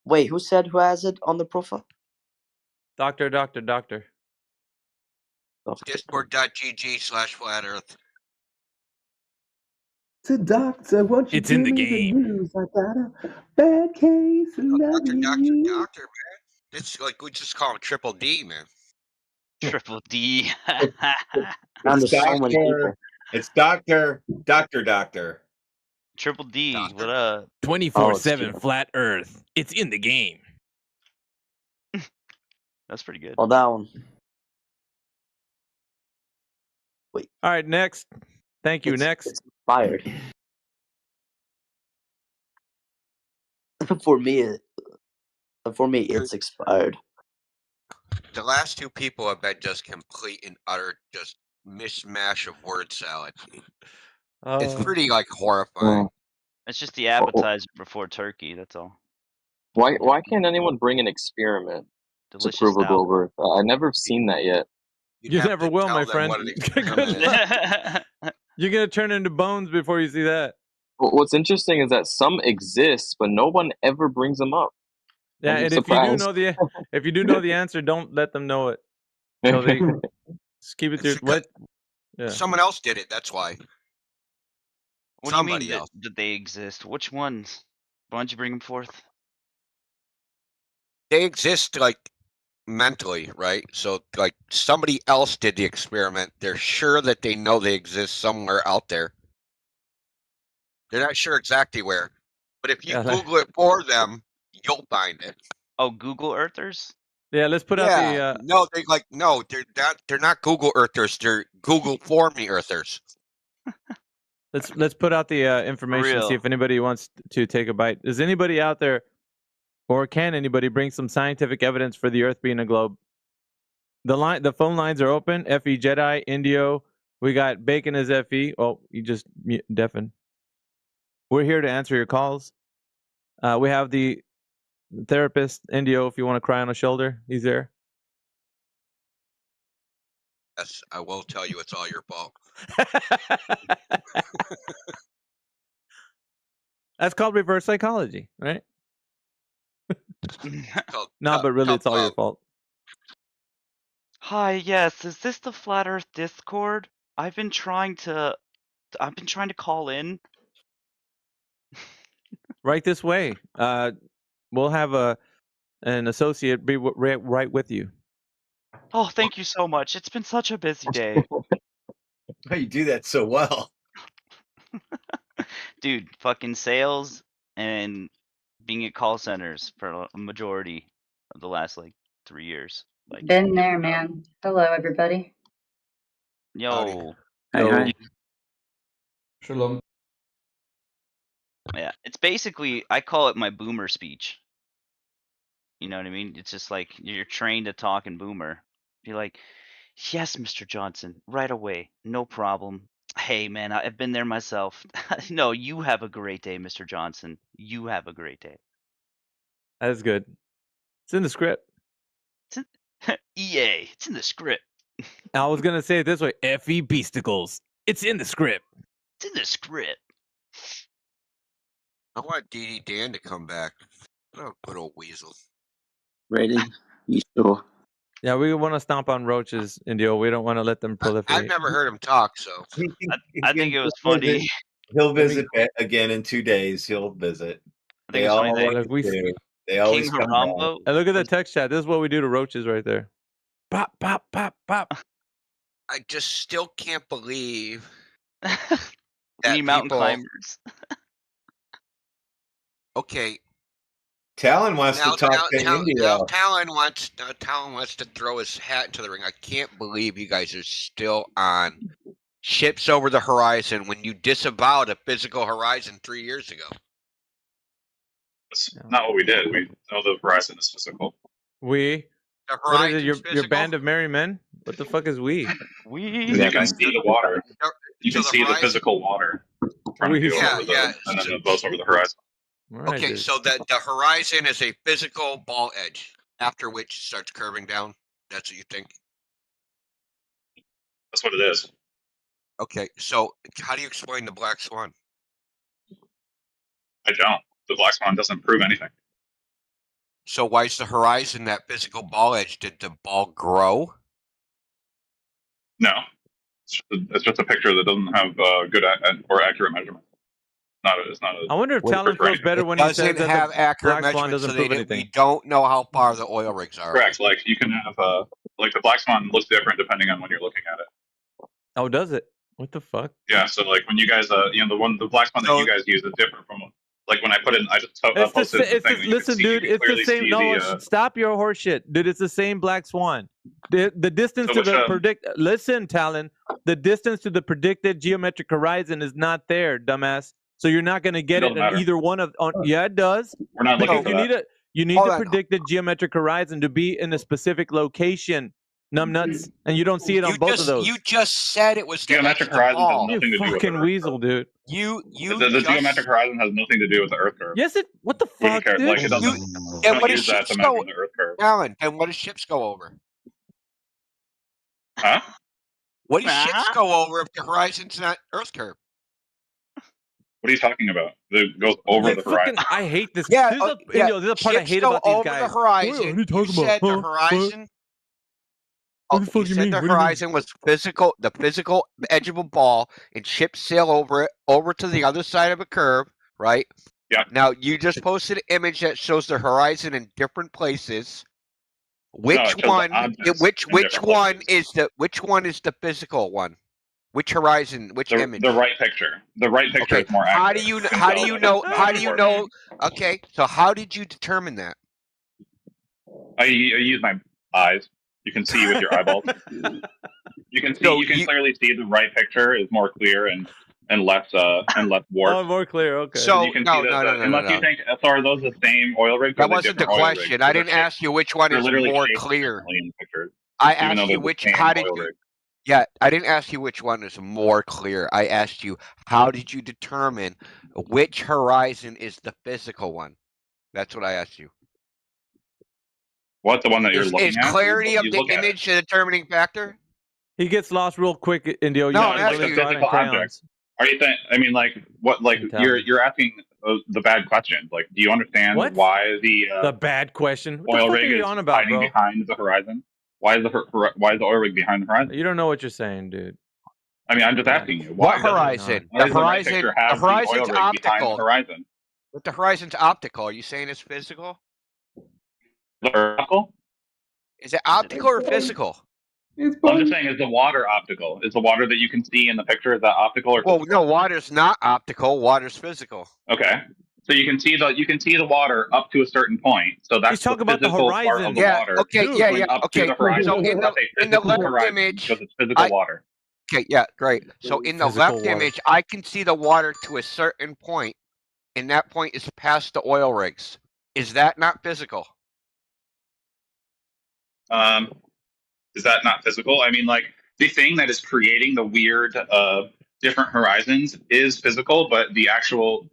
Wait, who said who has it on the profile? Doctor. Discord.gg/flat earth. To doctor, won't you It's in give the me the game. news? I got a bad case of loving you. Doctor, man. It's like we just call him Triple D, man. Triple D. There's so many people. It's Doctor. Triple D. What up? 24/7 Flat Earth. It's in the game. That's pretty good. Oh, that one. Wait. All right, next. Thank you. Next. It's expired. For me, it's expired. The last two people have been just complete and utter just mishmash of word salad. It's pretty like horrifying. It's just the appetizer before turkey. That's all. Why can't anyone bring an experiment Delicious to prove a salad. global Earth? I've never seen that yet. You never will, my friend. Good luck. You're gonna turn into bones before you see that. What's interesting is that some exist, but no one ever brings them up. Yeah, I'm and surprised. if you do know the answer, don't let them know it. So they just keep it to what? Yeah. Someone else did it. That's why. What Somebody do you mean else. that they exist? Which ones? Why don't you bring them forth? They exist like mentally, right? So like somebody else did the experiment. They're sure that they know they exist somewhere out there. They're not sure exactly where, but if you Google it for them, you'll find it. Oh, Google Earthers? Yeah, let's put out the. No, they're not Google Earthers. They're Google for me Earthers. Let's put out the information. See real. if anybody wants to take a bite. Is anybody out there, or can anybody bring some scientific evidence for the Earth being a globe? The phone lines are open. FE Jedi, Indio. We got Bacon as FE. Oh, you just deafened. We're here to answer your calls. We have the therapist, Indio, if you want to cry on a shoulder. He's there. Yes, I will tell you it's all your fault. That's called reverse psychology, right? No, but really, it's all your fault. Hi, yes, is this the Flat Earth Discord? I've been trying to call in. Right this way. We'll have an associate be right with you. Oh, thank you so much. It's been such a busy day. You do that so well. Dude, fucking sales and being at call centers for a majority of the last 3 years. Been there, man. Hello, everybody. Yo. Hi. Shalom. Yeah, it's basically, I call it my boomer speech. You know what I mean? It's just like you're trained to talk in boomer. You're like, yes, Mr. Johnson, right away, no problem. Hey, man, I've been there myself. No, you have a great day, Mr. Johnson. You have a great day. That is good. It's in the script. EA, it's in the script. I was gonna say it this way: FE Beasticles. It's in the script. It's in the script. I want DD Dan to come back. Oh, good old weasel. Ready? You sure? Yeah, we want to stomp on roaches, Indio. We don't want to let them proliferate. I've never heard him talk, so I think it was funny. He'll visit again in 2 days. He'll visit. I think it's funny that They always King come Harambo. Hey, look at the text chat. This is what we do to roaches right there. Pop, pop, pop, pop. I just still can't believe We that need mountain people. climbers. Okay, Talon wants Now, to talk to India. Talon wants to throw his hat into the ring. I can't believe you guys are still on ships over the horizon when you disavowed a physical horizon 3 years ago. That's not what we did. We know the horizon is physical. We. The What is it? Your physical? band of merry men? What the fuck is we? You can see the water. You can see the physical water from you and then the boats over the horizon. Right, Okay, dude. so the horizon is a physical ball edge, after which it starts curving down. That's what you think? That's what it is. Okay, so how do you explain the black swan? I don't. The black swan doesn't prove anything. So why is the horizon that physical ball edge? Did the ball grow? No. It's just a picture that doesn't have good or accurate measurement. It's not a I wonder if Talon feels better when he says that have the accurate black swan measurements, doesn't so prove we anything. don't know how far the oil rigs are. Correct. Like you can have like the black swan looks different depending on when you're looking at it. Oh, does it? What the fuck? Yeah. So like when you guys the black swan that you guys use is different from like when I put in. I just posted the thing that you listen, can see, dude, you can it's the clearly same. see No, the, stop your horse shit, dude. It's the same black swan. The distance to the predict. Listen, Talon, the distance to the predicted geometric horizon is not there, dumbass. So you're not going to get it in either one of. Yeah, it does. We're not looking for that. You need the predicted geometric horizon to be in a specific location, numbnuts, and you don't see it on both of those. You just said it was the geometric edge of the horizon ball. has nothing to do with the Fucking weasel, dude. The geometric horizon has nothing to do with the Earth curve. Yes, it. What the fuck, dude? Like it doesn't. And what does use that ships to go? measure the Earth curve. Alan, and what does ships go over? Huh? What does ships go over if the horizon's not Earth curve? What are you talking about? It goes over the horizon. I hate this. Yeah, this is the part I ships hate go about these over guys. the horizon. You said the horizon. What the fuck you you said mean? the What do you mean? horizon was physical, the physical edge of a ball, and ships sail over it, over to the other side of a curve, right? Yeah. Now you just posted an image that shows the horizon in different places. Which one? Which one is the physical one? Which horizon? Which image? The right picture. The right picture is more accurate. How do you know? Okay, so how did you determine that? I use my eyes. You can see with your eyeballs. You can see. You can clearly see the right picture is more clear and less warped. Oh, more clear. Okay. So you can see unless you think, so are those the same oil rigs? That wasn't the question. I didn't ask you which one is more clear. I asked you which. How did you? Yeah, I didn't ask you which one is more clear. I asked you how did you determine which horizon is the physical one? That's what I asked you. What, the one that you're looking is at? Clarity of the image a determining factor? He gets lost real quick, Indio. No, it's like a physical object. Are you think? I mean, like what? Like you're asking the bad questions. Like, do you understand why the bad question? What oil the fuck rig are you is on about, hiding bro? behind the horizon? Why is the oil rig behind the horizon? You don't know what you're saying, dude. I mean, I'm just asking you. What horizon? The horizon's optical. Horizon. But the horizon's optical. Are you saying it's physical? Optical? Is it optical or physical? I'm just saying, is the water optical? Is the water that you can see in the picture, is that optical or physical? Well, no, water's not optical. Water's physical. Okay. So you can see the water up to a certain point. So that's talking about the horizon. Part of the water. Okay. Going up to the horizon. So in the left horizon, image, because it's physical water. Okay. Yeah. Great. So in the left image, I can see the water to a certain point, and that point is past the oil rigs. Is that not physical? Is that not physical? I mean, like, the thing that is creating the weird different horizons is physical, but the actual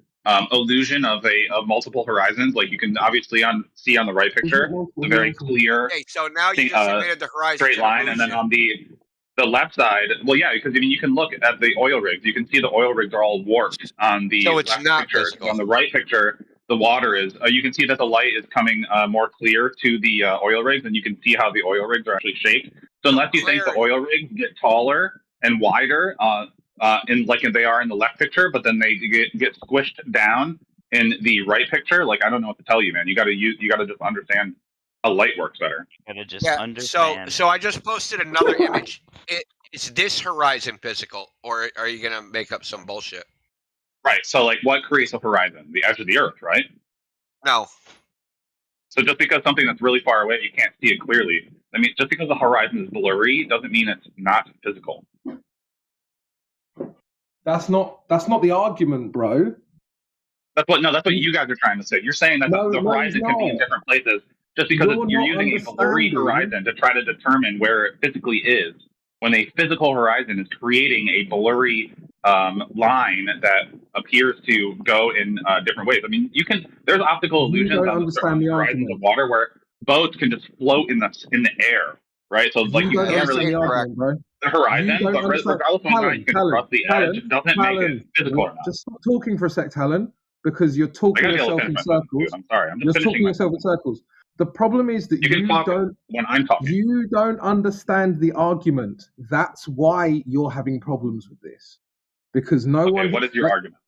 illusion of multiple horizons, like you can obviously see on the right picture, the very clear. Okay, so now you just admitted the horizon straight line, and then on the left side, well, yeah, because I mean, you can look at the oil rigs. You can see the oil rigs are all warped on the so it's left not picture. physical. On the right picture, the water is. You can see that the light is coming more clear to the oil rigs, and you can see how the oil rigs are actually shaped. So unless you think the oil rigs get taller and wider, like they are in the left picture, but then they get squished down in the right picture, like I don't know what to tell you, man. You got to just understand how light works better. Gotta just understand. So I just posted another image. Is this horizon physical, or are you gonna make up some bullshit? Right. So, like, what creates a horizon? The edge of the Earth, right? No. So just because something that's really far away, you can't see it clearly. I mean, just because the horizon is blurry doesn't mean it's not physical. That's not the argument, bro. That's what you guys are trying to say. You're saying that the horizon can be in different places just because you're using a blurry horizon to try to determine where it physically is. When a physical horizon is creating a blurry line that appears to go in different ways. I mean, there's optical illusions on the horizons of water where boats can just float in the air, right? So like you can't really the horizon, but regardless of whether you can cross the edge, doesn't make it physical or not. Just stop talking for a sec, Talon, because you're talking yourself in circles. I'm sorry, I'm just you're finishing talking yourself in circles. The problem is that you don't when I'm talking. You don't understand the argument. That's why you're having problems with this. Because what is your argument?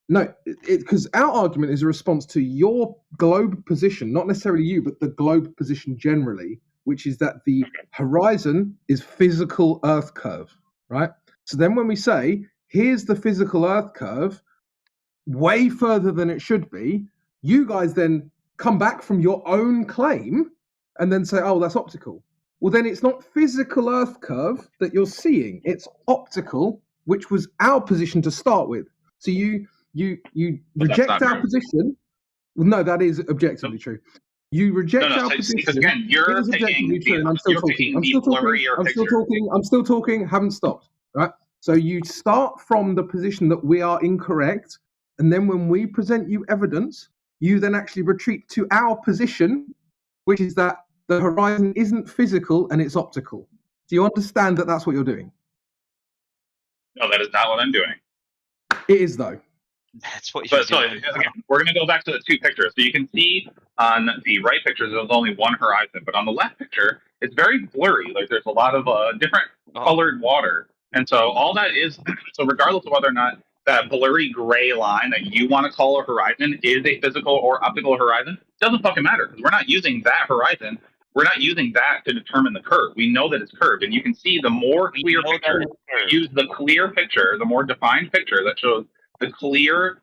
No, because our argument is a response to your globe position, not necessarily you, but the globe position generally, which is that the horizon is physical Earth curve, right? So then when we say, here's the physical Earth curve, way further than it should be, you guys then come back from your own claim and then say, oh, that's optical. Well, then it's not physical Earth curve that you're seeing. It's optical, which was our position to start with. So you reject our position. Well, no, that is objectively true. You reject our position. Because again, you're taking I'm still talking. Haven't stopped. Right. So you start from the position that we are incorrect, and then when we present you evidence, you then actually retreat to our position, which is that the horizon isn't physical and it's optical. Do you understand that that's what you're doing? No, that is not what I'm doing. It is, though. That's what you're doing. Again, we're going to go back to the two pictures. So you can see on the right picture, there's only one horizon, but on the left picture, it's very blurry. Like there's a lot of different colored water. And so all that is, so regardless of whether or not that blurry gray line that you want to call a horizon is a physical or optical horizon, doesn't fucking matter because we're not using that horizon. We're not using that to determine the curve. We know that it's curved, and you can see the more clear picture, use the clear picture, the more defined picture that shows the clear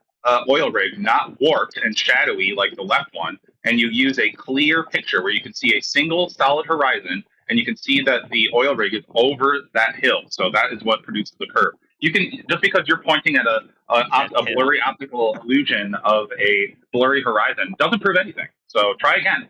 oil rig, not warped and shadowy like the left one, and you use a clear picture where you can see a single solid horizon, and you can see that the oil rig is over that hill. So that is what produces the curve. You can, just because you're pointing at a blurry optical illusion of a blurry horizon doesn't prove anything. So try again.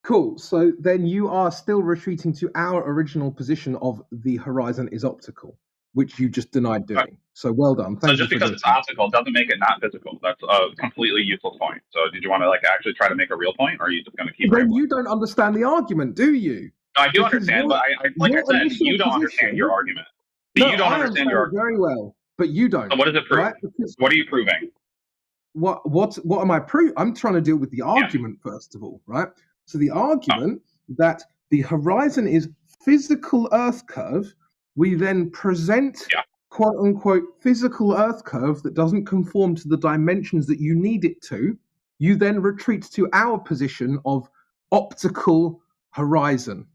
Cool. So then you are still retreating to our original position of the horizon is optical, which you just denied doing. Right. So well done. So just because it's optical doesn't make it not physical. That's a completely useless point. So did you want to actually try to make a real point, or are you just going to keep? Then you don't understand the argument, do you? No, I do understand, but like I said, you don't understand your argument. No, you don't understand your argument very well, but you don't. So what does it prove? Right? What are you proving? What am I proving? I'm trying to deal with the argument first of all, right? So the argument that the horizon is physical Earth curve, we then present quote unquote physical Earth curve that doesn't conform to the dimensions that you need it to. You then retreat to our position of optical horizon.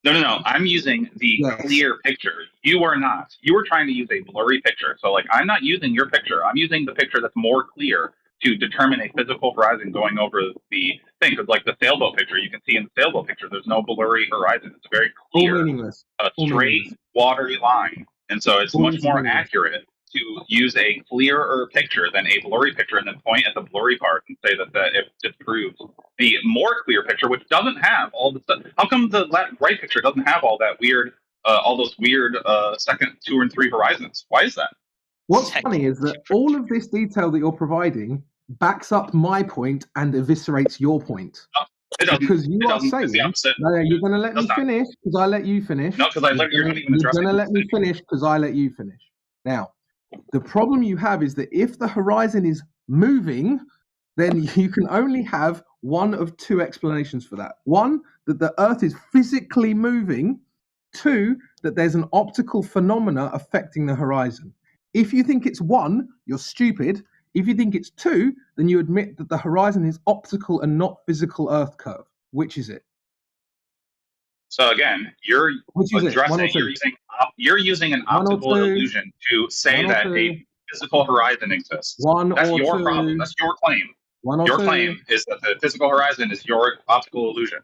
No. I'm using the clear picture. You are not. You were trying to use a blurry picture. So I'm not using your picture. I'm using the picture that's more clear to determine a physical horizon going over the thing. Because the sailboat picture, you can see in the sailboat picture, there's no blurry horizon. It's a very clear, straight, watery line. And so it's much more accurate to use a clearer picture than a blurry picture and then point at the blurry part and say that it disproves the more clear picture, which doesn't have all the stuff. How come the right picture doesn't have all that weird, all those weird second, 2 and 3 horizons? Why is that? What's funny is that all of this detail that you're providing backs up my point and eviscerates your point. Because you are saying, no, you're going to let me finish because I let you finish. No, because you're not even addressing. You're going to let me finish because I let you finish. Now, the problem you have is that if the horizon is moving, then you can only have one of two explanations for that. One, that the Earth is physically moving. Two, that there's an optical phenomena affecting the horizon. If you think it's one, you're stupid. If you think it's two, then you admit that the horizon is optical and not physical Earth curve. Which is it? So again, you're addressing. You're using an optical illusion to say that a physical horizon exists. That's your problem. That's your claim. One or Your two. claim is that the physical horizon is your optical illusion.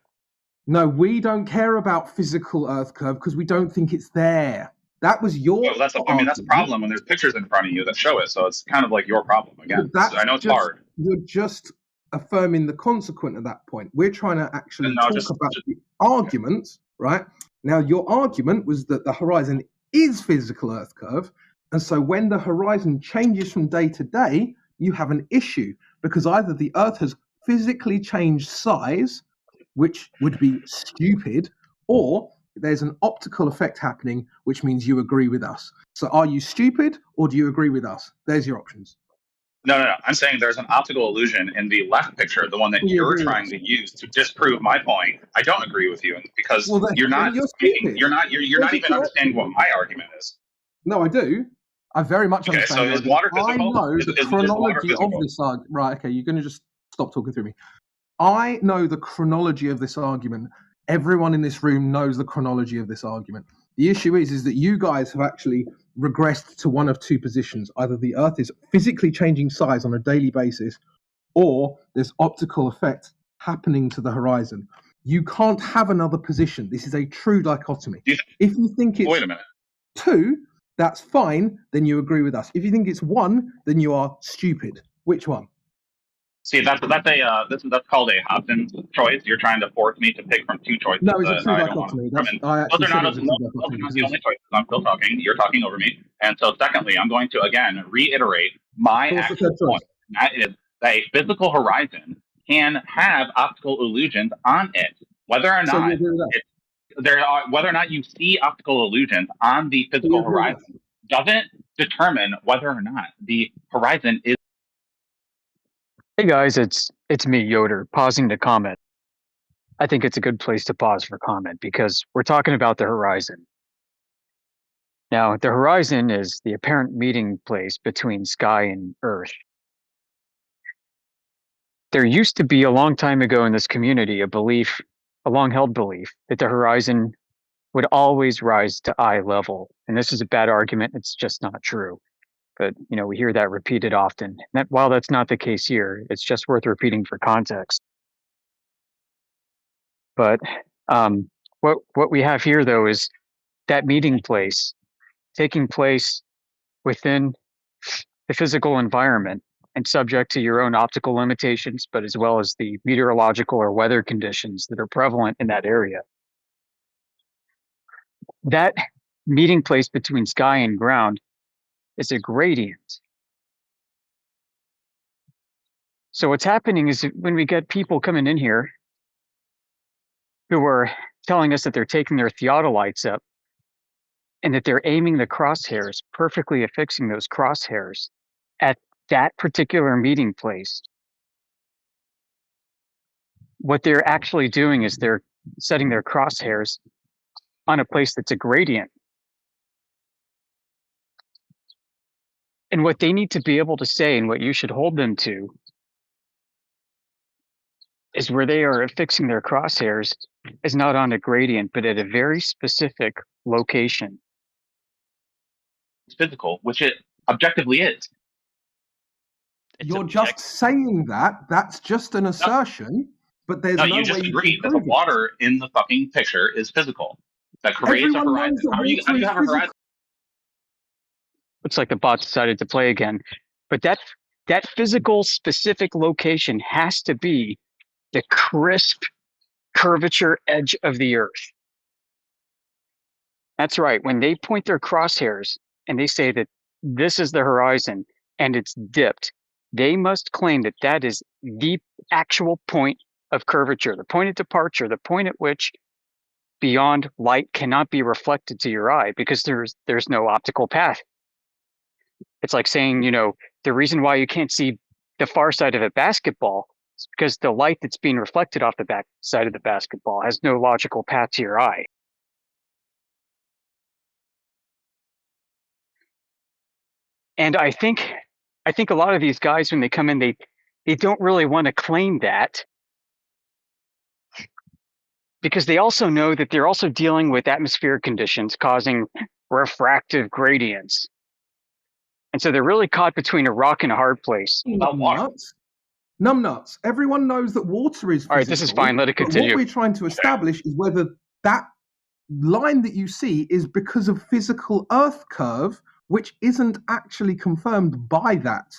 No, we don't care about physical Earth curve because we don't think it's there. That was your Well, that's a problem when there's pictures in front of you that show it. So it's kind of like your problem again. I know it's hard. You're just affirming the consequent at that point. We're trying to actually No, talk about the argument, right? Now, your argument was that the horizon is physical Earth curve, and so when the horizon changes from day to day, you have an issue because either the Earth has physically changed size, which would be stupid, or there's an optical effect happening, which means you agree with us. So are you stupid or do you agree with us? There's your options. No. I'm saying there's an optical illusion in the left picture, the one that you're trying to use to disprove my point. I don't agree with you because you're not even understanding what my argument is. No, I do. I very much understand. So is water physical? I know the chronology of this argument. Right, okay, you're going to just stop talking through me. I know the chronology of this argument. Everyone in this room knows the chronology of this argument. The issue is that you guys have actually regressed to one of two positions. Either the Earth is physically changing size on a daily basis, or there's optical effect happening to the horizon. You can't have another position. This is a true dichotomy. If you think it's two, that's fine, then you agree with us. If you think it's one, then you are stupid. Which one? See, that's called a Hobson's choice. You're trying to force me to pick from two choices. No, it's a true dichotomy. Those are not the only choices. I'm still talking. You're talking over me. And so, secondly, I'm going to again reiterate my actual point. That is that a physical horizon can have optical illusions on it, whether or not you see optical illusions on the physical horizon doesn't determine whether or not the horizon is. Hey guys, it's me, Yoder, pausing to comment. I think it's a good place to pause for comment because we're talking about the horizon. Now, the horizon is the apparent meeting place between sky and earth. There used to be a long time ago in this community a long-held belief that the horizon would always rise to eye level. And this is a bad argument, it's just not true. But, we hear that repeated often. And while that's not the case here, it's just worth repeating for context. But what we have here, though, is that meeting place taking place within the physical environment and subject to your own optical limitations, but as well as the meteorological or weather conditions that are prevalent in that area. That meeting place between sky and ground is a gradient. So what's happening is when we get people coming in here who are telling us that they're taking their theodolites up and that they're aiming the crosshairs, perfectly affixing those crosshairs at that particular meeting place, what they're actually doing is they're setting their crosshairs on a place that's a gradient. And what they need to be able to say, and what you should hold them to, is where they are affixing their crosshairs is not on a gradient, but at a very specific location. It's physical, which it objectively is. You're just saying that. That's just an assertion, but there's no way you just agreed that the water in the fucking picture is physical. That creates a horizon. How do you have a horizon? Looks like the bot decided to play again. But that physical specific location has to be the crisp curvature edge of the earth. That's right. When they point their crosshairs and they say that this is the horizon and it's dipped, they must claim that that is the actual point of curvature, the point of departure, the point at which beyond light cannot be reflected to your eye because there's no optical path. It's like saying, the reason why you can't see the far side of a basketball is because the light that's being reflected off the back side of the basketball has no logical path to your eye. And I think a lot of these guys, when they come in, they don't really want to claim that because they also know that they're also dealing with atmospheric conditions causing refractive gradients. And so they're really caught between a rock and a hard place. About water. numbnuts. Everyone knows that water is physical. All right, this is fine. Let it But continue. what we're trying to establish is whether that line that you see is because of physical Earth curve, which isn't actually confirmed by that.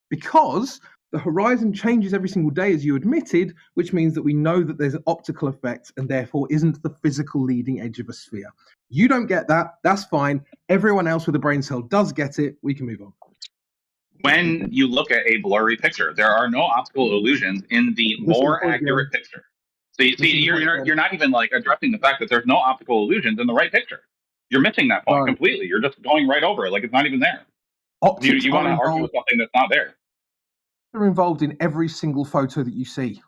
Because the horizon changes every single day, as you admitted, which means that we know that there's an optical effect and therefore isn't the physical leading edge of a sphere. You don't get that. That's fine. Everyone else with a brain cell does get it. We can move on. When you look at a blurry picture, there are no optical illusions in the more accurate picture. So you see, you're not even like addressing the fact that there's no optical illusions in the right picture. You're missing that point completely. You're just going right over it like it's not even there. You want to argue with something that's not there. They're involved in every single photo that you see.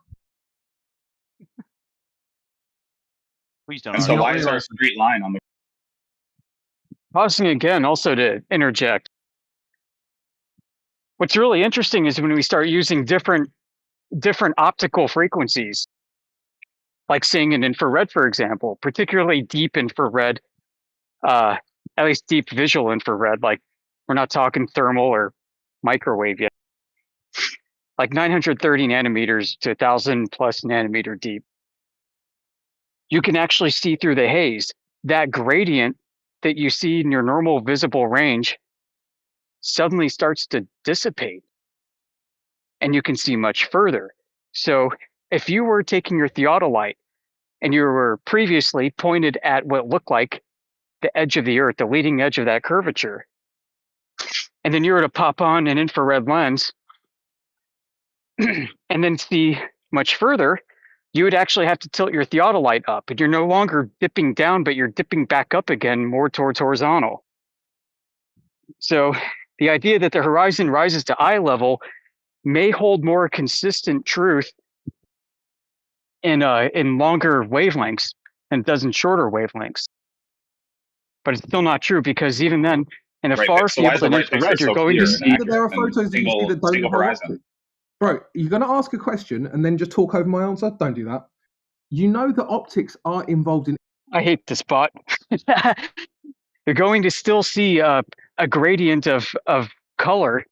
Please don't. And so why is there a straight line on the? Pausing again, also to interject. What's really interesting is when we start using different optical frequencies, like seeing in infrared, for example, particularly deep infrared, at least deep visual infrared, like we're not talking thermal or microwave yet, like 930 nanometers to 1,000 plus nanometer deep. You can actually see through the haze. That gradient that you see in your normal visible range suddenly starts to dissipate and you can see much further. So if you were taking your theodolite and you were previously pointed at what looked like the edge of the Earth, the leading edge of that curvature, and then you were to pop on an infrared lens and then see much further, you would actually have to tilt your theodolite up, and you're no longer dipping down, but you're dipping back up again more towards horizontal. So the idea that the horizon rises to eye level may hold more consistent truth in longer wavelengths than it does in shorter wavelengths. But it's still not true, because even then, in a far field and infrared, you're going to see that there are photos that you see that don't involve optics. Bro, you're going to ask a question and then just talk over my answer? Don't do that. You know that optics are involved in... I hate this spot. You're going to still see a gradient of color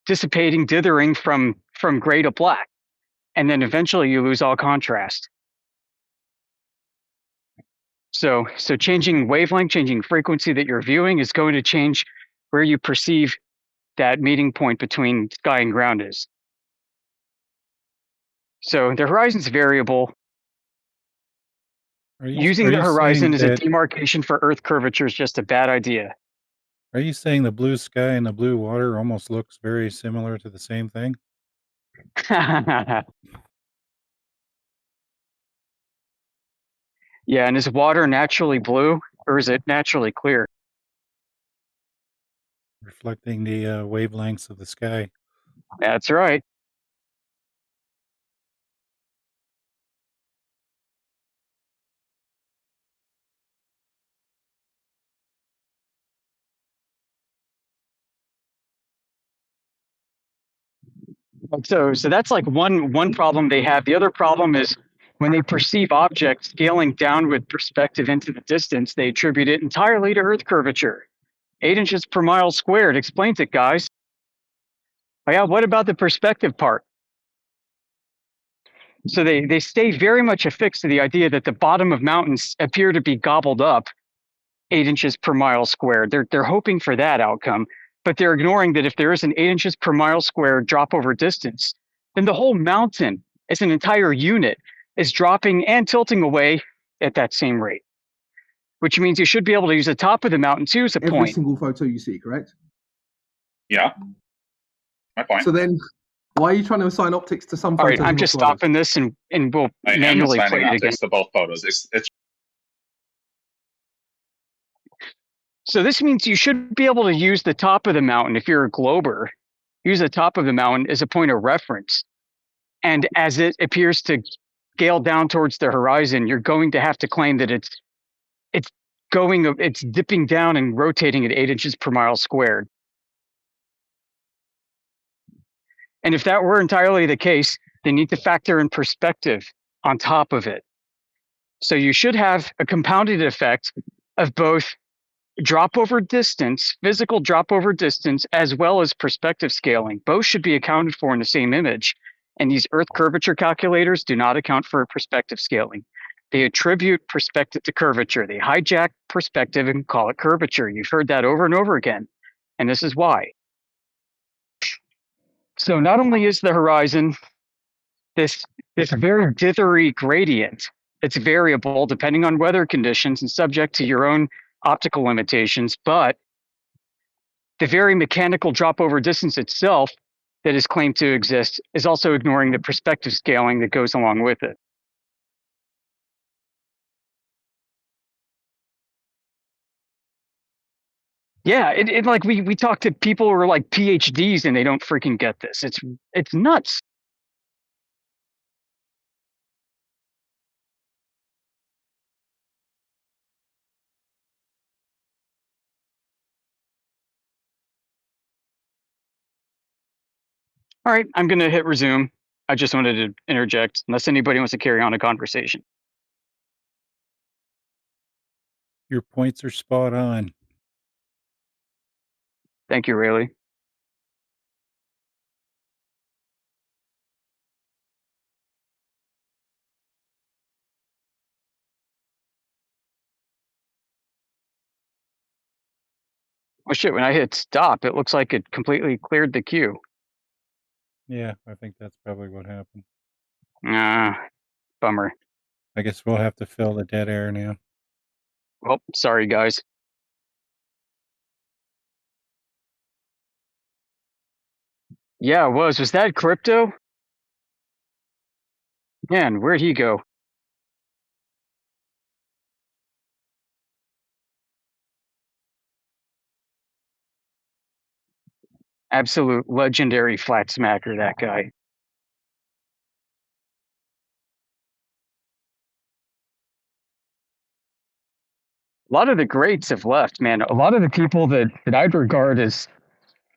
dissipating, dithering from gray to black. And then eventually you lose all contrast. So changing wavelength, changing frequency that you're viewing is going to change where you perceive that meeting point between sky and ground is. So the horizon's variable. Using the horizon as a demarcation for Earth curvature is just a bad idea. Are you saying the blue sky and the blue water almost looks very similar to the same thing? Yeah, and is water naturally blue, or is it naturally clear? Reflecting the wavelengths of the sky. That's right. So that's like one problem they have. The other problem is when they perceive objects scaling down with perspective into the distance, they attribute it entirely to Earth curvature. 8 inches per mile squared explains it, guys. Oh yeah, what about the perspective part? So they stay very much affixed to the idea that the bottom of mountains appear to be gobbled up 8 inches per mile squared. They're hoping for that outcome, but they're ignoring that if there is an 8 inches per mile squared drop over distance, then the whole mountain as an entire unit is dropping and tilting away at that same rate, which means you should be able to use the top of the mountain too as a point. Every single photo you see, correct? Yeah. My point. So then, why are you trying to assign optics to some photos? All right, I'm just stopping this and we'll manually play it again. To both photos. It's So this means you should be able to use the top of the mountain if you're a glober. Use the top of the mountain as a point of reference. And as it appears to scale down towards the horizon, you're going to have to claim that it's dipping down and rotating at 8 inches per mile squared. And if that were entirely the case, they need to factor in perspective on top of it. So you should have a compounded effect of both drop over distance, physical drop over distance, as well as perspective scaling. Both should be accounted for in the same image. And these Earth curvature calculators do not account for perspective scaling. They attribute perspective to curvature. They hijack perspective and call it curvature. You've heard that over and over again. And this is why. So not only is the horizon this very dithery gradient, it's variable depending on weather conditions and subject to your own optical limitations, but the very mechanical drop over distance itself that is claimed to exist is also ignoring the perspective scaling that goes along with it. Yeah, it like we talk to people who are like PhDs and they don't freaking get this. It's nuts. All right, I'm gonna hit resume. I just wanted to interject, unless anybody wants to carry on a conversation. Your points are spot on. Thank you, Rayleigh. Oh shit, when I hit stop, it looks like it completely cleared the queue. Yeah, I think that's probably what happened. Bummer. I guess we'll have to fill the dead air now. Well, sorry guys. Yeah, it was. Was that crypto? Man, where'd he go? Absolute legendary flat smacker, that guy. A lot of the greats have left, man. A lot of the people that I'd regard as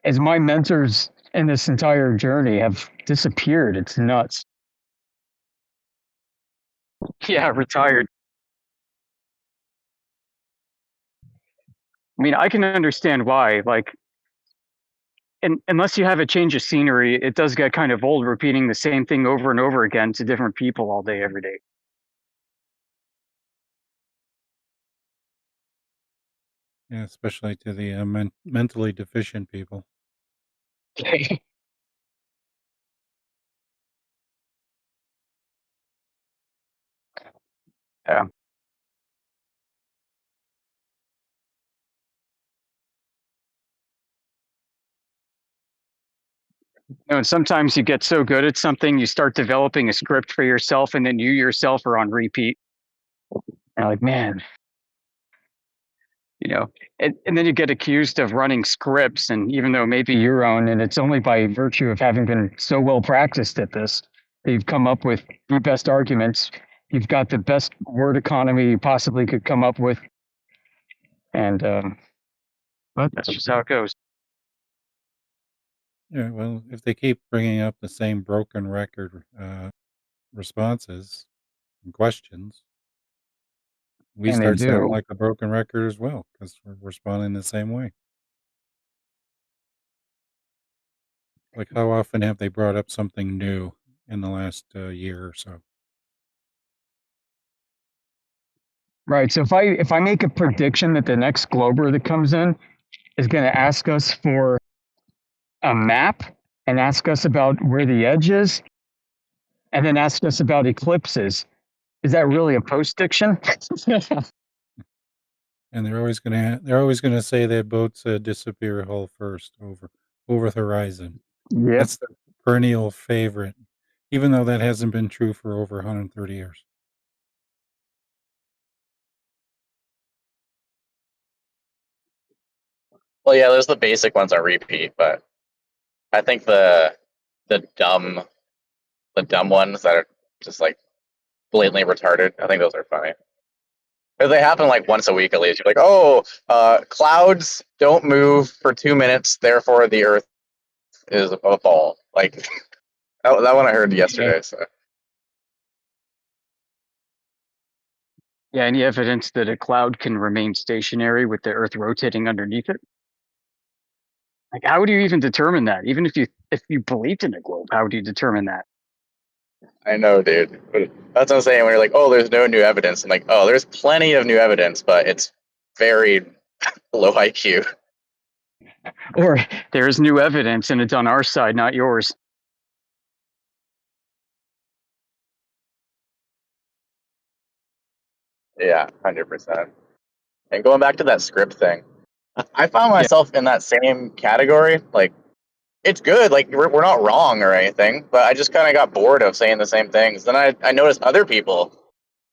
my mentors in this entire journey have disappeared. It's nuts. Yeah, retired. I mean, I can understand why. Like, unless you have a change of scenery, it does get kind of old repeating the same thing over and over again to different people all day, every day. Yeah, especially to the mentally deficient people. Yeah. And sometimes you get so good at something, you start developing a script for yourself, and then you yourself are on repeat. And like, man, and then you get accused of running scripts, and even though maybe your own, and it's only by virtue of having been so well practiced at this, that you've come up with the best arguments. You've got the best word economy you possibly could come up with, and but that's just how it goes. Yeah, well, if they keep bringing up the same broken record responses and questions, we And they start sounding do. like a broken record as well because we're responding the same way. Like, how often have they brought up something new in the last year or so? Right. So if I make a prediction that the next Glober that comes in is going to ask us for a map and ask us about where the edge is, and then ask us about eclipses, is that really a post-diction? And they're always gonna say that boats disappear hull first over the horizon. Yep. That's the perennial favorite, even though that hasn't been true for over 130 years. Well, yeah, there's the basic ones on repeat, but I think the dumb ones that are just like blatantly retarded, I think those are funny. Because they happen like once a week at least. You're like, oh, clouds don't move for 2 minutes, therefore the Earth is a ball. Like that one I heard yesterday. So. Yeah, any evidence that a cloud can remain stationary with the Earth rotating underneath it? Like, how would you even determine that? Even if you believed in a globe, how would you determine that? I know, dude. But that's what I'm saying. When you're like, oh, there's no new evidence. I'm like, oh, there's plenty of new evidence, but it's very low IQ. Or there's new evidence and it's on our side, not yours. Yeah, 100%. And going back to that script thing, I found myself in that same category. Like, it's good. Like, we're not wrong or anything, but I just kind of got bored of saying the same things. Then I noticed other people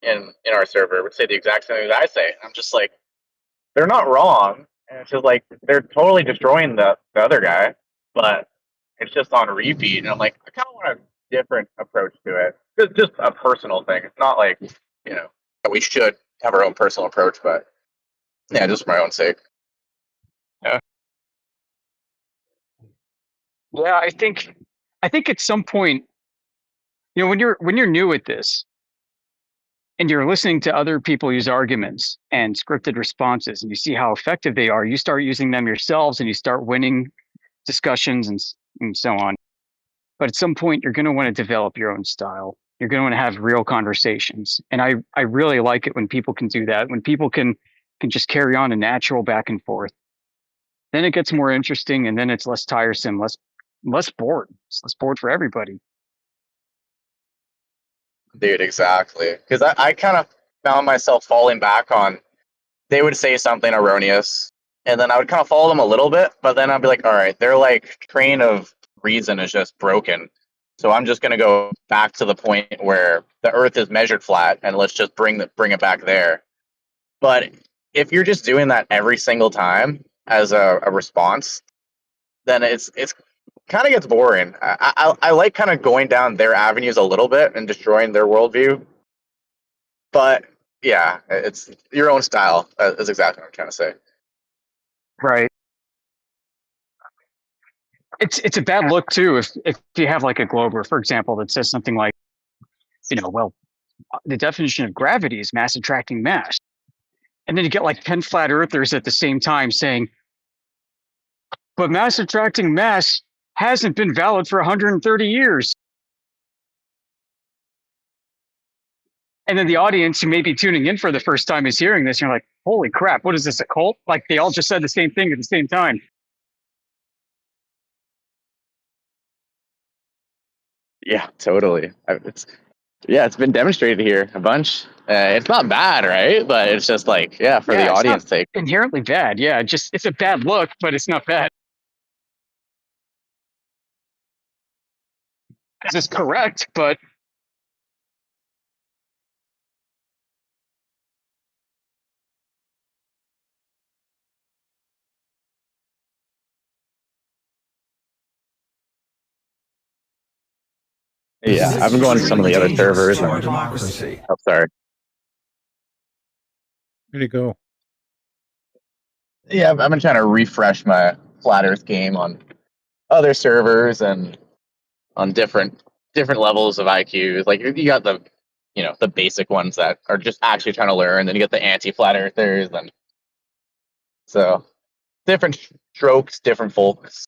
in our server would say the exact same thing that I say. And I'm just like, they're not wrong. And it's just like, they're totally destroying the other guy, but it's just on repeat. And I'm like, I kind of want a different approach to it. Just a personal thing. It's not like, that we should have our own personal approach, but yeah, just for my own sake. Yeah. Yeah, I think at some point, when you're new at this and you're listening to other people use arguments and scripted responses and you see how effective they are, you start using them yourselves and you start winning discussions and so on. But at some point, you're going to want to develop your own style. You're going to want to have real conversations. And I really like it when people can do that, when people can just carry on a natural back and forth. Then it gets more interesting and then it's less tiresome, less bored. It's less bored for everybody. Dude, exactly. Because I kind of found myself falling back on, they would say something erroneous, and then I would kind of follow them a little bit, but then I'd be like, all right, their like train of reason is just broken. So I'm just gonna go back to the point where the Earth is measured flat, and let's just bring it back there. But if you're just doing that every single time as a response, then it's kind of gets boring. I like kind of going down their avenues a little bit and destroying their worldview. But yeah, it's your own style. Is exactly what I'm trying to say. Right. It's a bad look too if you have like a Glober, for example, that says something like, well, the definition of gravity is mass attracting mass. And then you get like 10 flat earthers at the same time saying, but mass attracting mass hasn't been valid for 130 years. And then the audience who may be tuning in for the first time is hearing this, and you're like, holy crap, what is this, a cult? Like they all just said the same thing at the same time. Yeah, totally. It's been demonstrated here a bunch. It's not bad, right? But it's just like, for the audience sake. Inherently bad. Yeah, it's a bad look, but it's not bad. Because it's correct, but yeah, I've been going to some of the other servers. And, democracy. Oh, sorry. Where'd it go? Yeah, I've been trying to refresh my Flat Earth game on other servers and on different levels of IQs. Like you got the the basic ones that are just actually trying to learn. Then you get the anti-flat earthers, and so different strokes, different folks.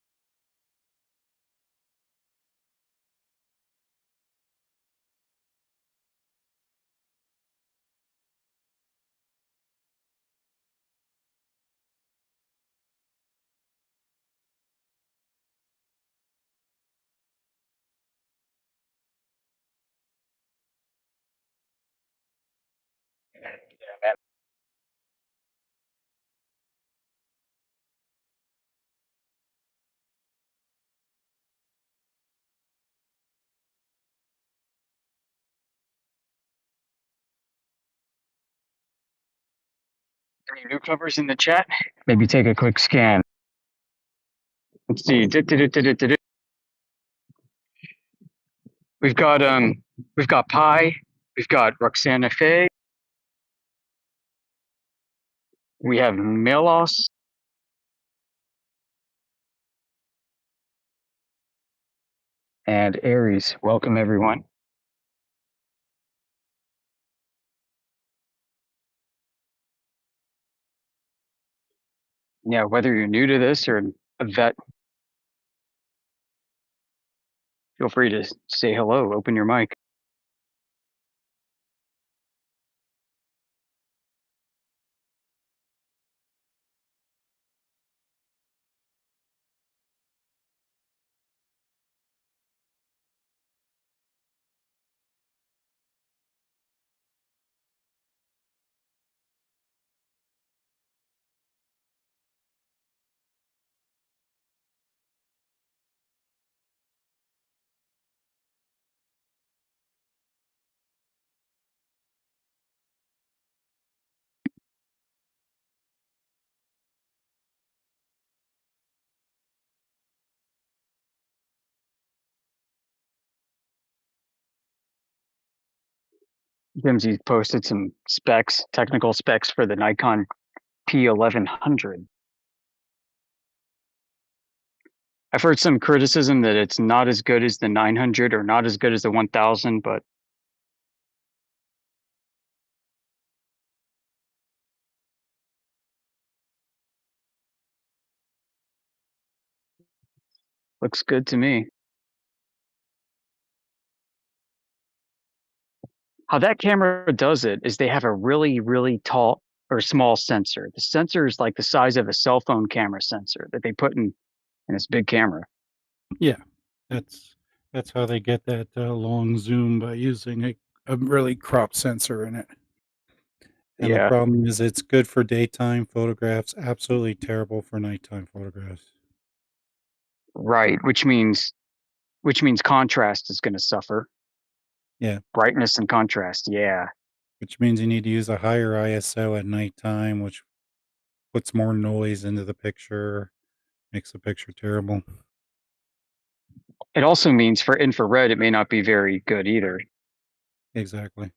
any newcomers in the chat? Maybe take a quick scan. Let's see. We've got Pi, we've got Roxana Faye, we have Melos, and Aries. Welcome everyone. Yeah, whether you're new to this or a vet, feel free to say hello, open your mic. Jimsy posted some specs, technical specs for the Nikon P1100. I've heard some criticism that it's not as good as the 900 or not as good as the 1000, but looks good to me. How that camera does it is they have a really, really tall or small sensor. The sensor is like the size of a cell phone camera sensor that they put in this big camera. Yeah, that's how they get that long zoom, by using a really cropped sensor in it. And the Yeah. problem is it's good for daytime photographs, absolutely terrible for nighttime photographs. Right, which means contrast is going to suffer. Yeah. Brightness and contrast, yeah. Which means you need to use a higher ISO at nighttime, which puts more noise into the picture, makes the picture terrible. It also means for infrared, it may not be very good either. Exactly.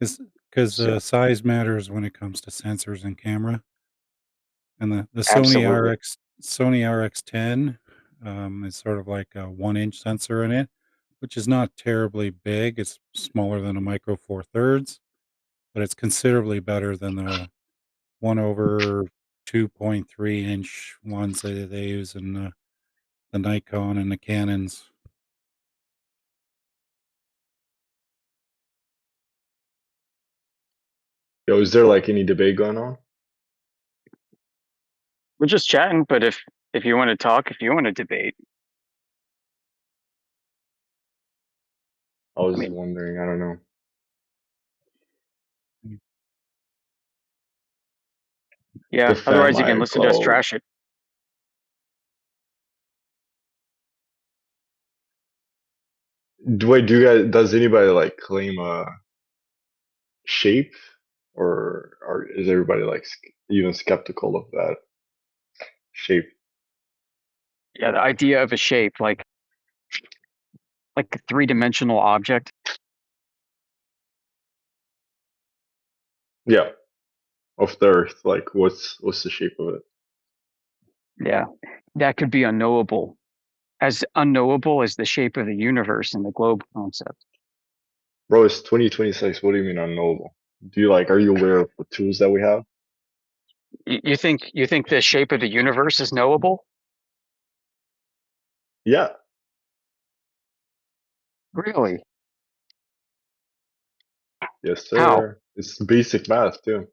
Because size matters when it comes to sensors and camera. And the Sony RX10 is sort of like a 1-inch sensor in it, which is not terribly big. It's smaller than a Micro Four Thirds, but it's considerably better than the 1/2.3-inch ones that they use in the Nikon and the Canons. Yo, is there like any debate going on? We're just chatting, but if you want to talk, if you want to debate. I was wondering, I don't know. Yeah, The otherwise you Fam can listen to us Glow. trash it. Wait, does anybody like claim a shape, or is everybody like even skeptical of that shape? Yeah, the idea of a shape, like a 3-dimensional object. Yeah, of the Earth. Like, what's the shape of it? Yeah, that could be unknowable. As unknowable as the shape of the universe and the globe concept. Bro, it's 2026. What do you mean unknowable? Are you aware of the tools that we have? You think the shape of the universe is knowable? Yeah. Really? Yes, sir. How? It's basic math too.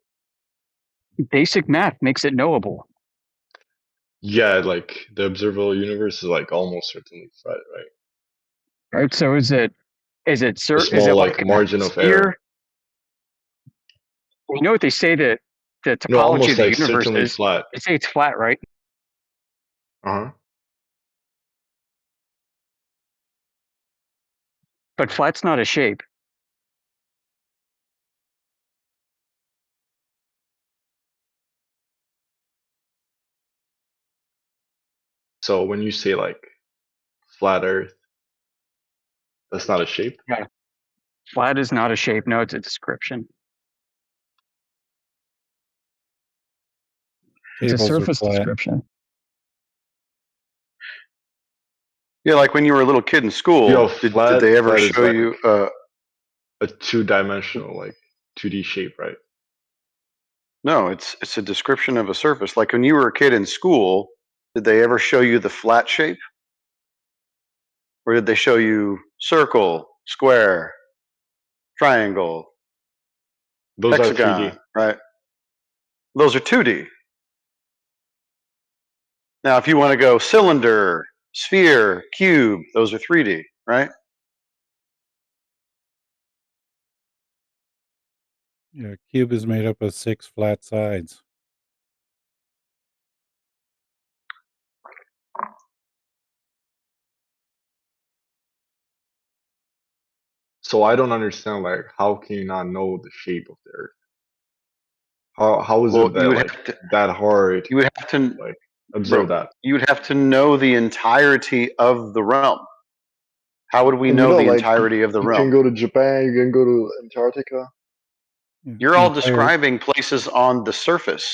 Basic math makes it knowable. Yeah, like the observable universe is like almost certainly flat, right? Right. So is it A small like margin of error. You know what they say that the No, topology almost of the like universe certainly is? flat. They say it's flat, right? Uh-huh. But flat's not a shape. So when you say like flat Earth, that's not a shape? Yeah. Flat is not a shape. No, it's a description. It's a surface description. Yeah, like when you were a little kid in school, Yo, did flat, they ever flat is show like you a two-dimensional, like 2D shape, right? No, it's a description of a surface. Like when you were a kid in school, did they ever show you the flat shape? Or did they show you circle, square, triangle, Those are hexagon, 3D. right? Those are 2D. Now, if you want to go cylinder, sphere, cube, those are 3D, right? Yeah, a cube is made up of 6 flat sides. So I don't understand, like, how can you not know the shape of the Earth? How is Well, it that that hard? You would have to like observe bro, that. You would have to know the entirety of the realm. How would we And know the like, entirety of the you realm? can go to Japan, you can go to Antarctica. You're all describing places on the surface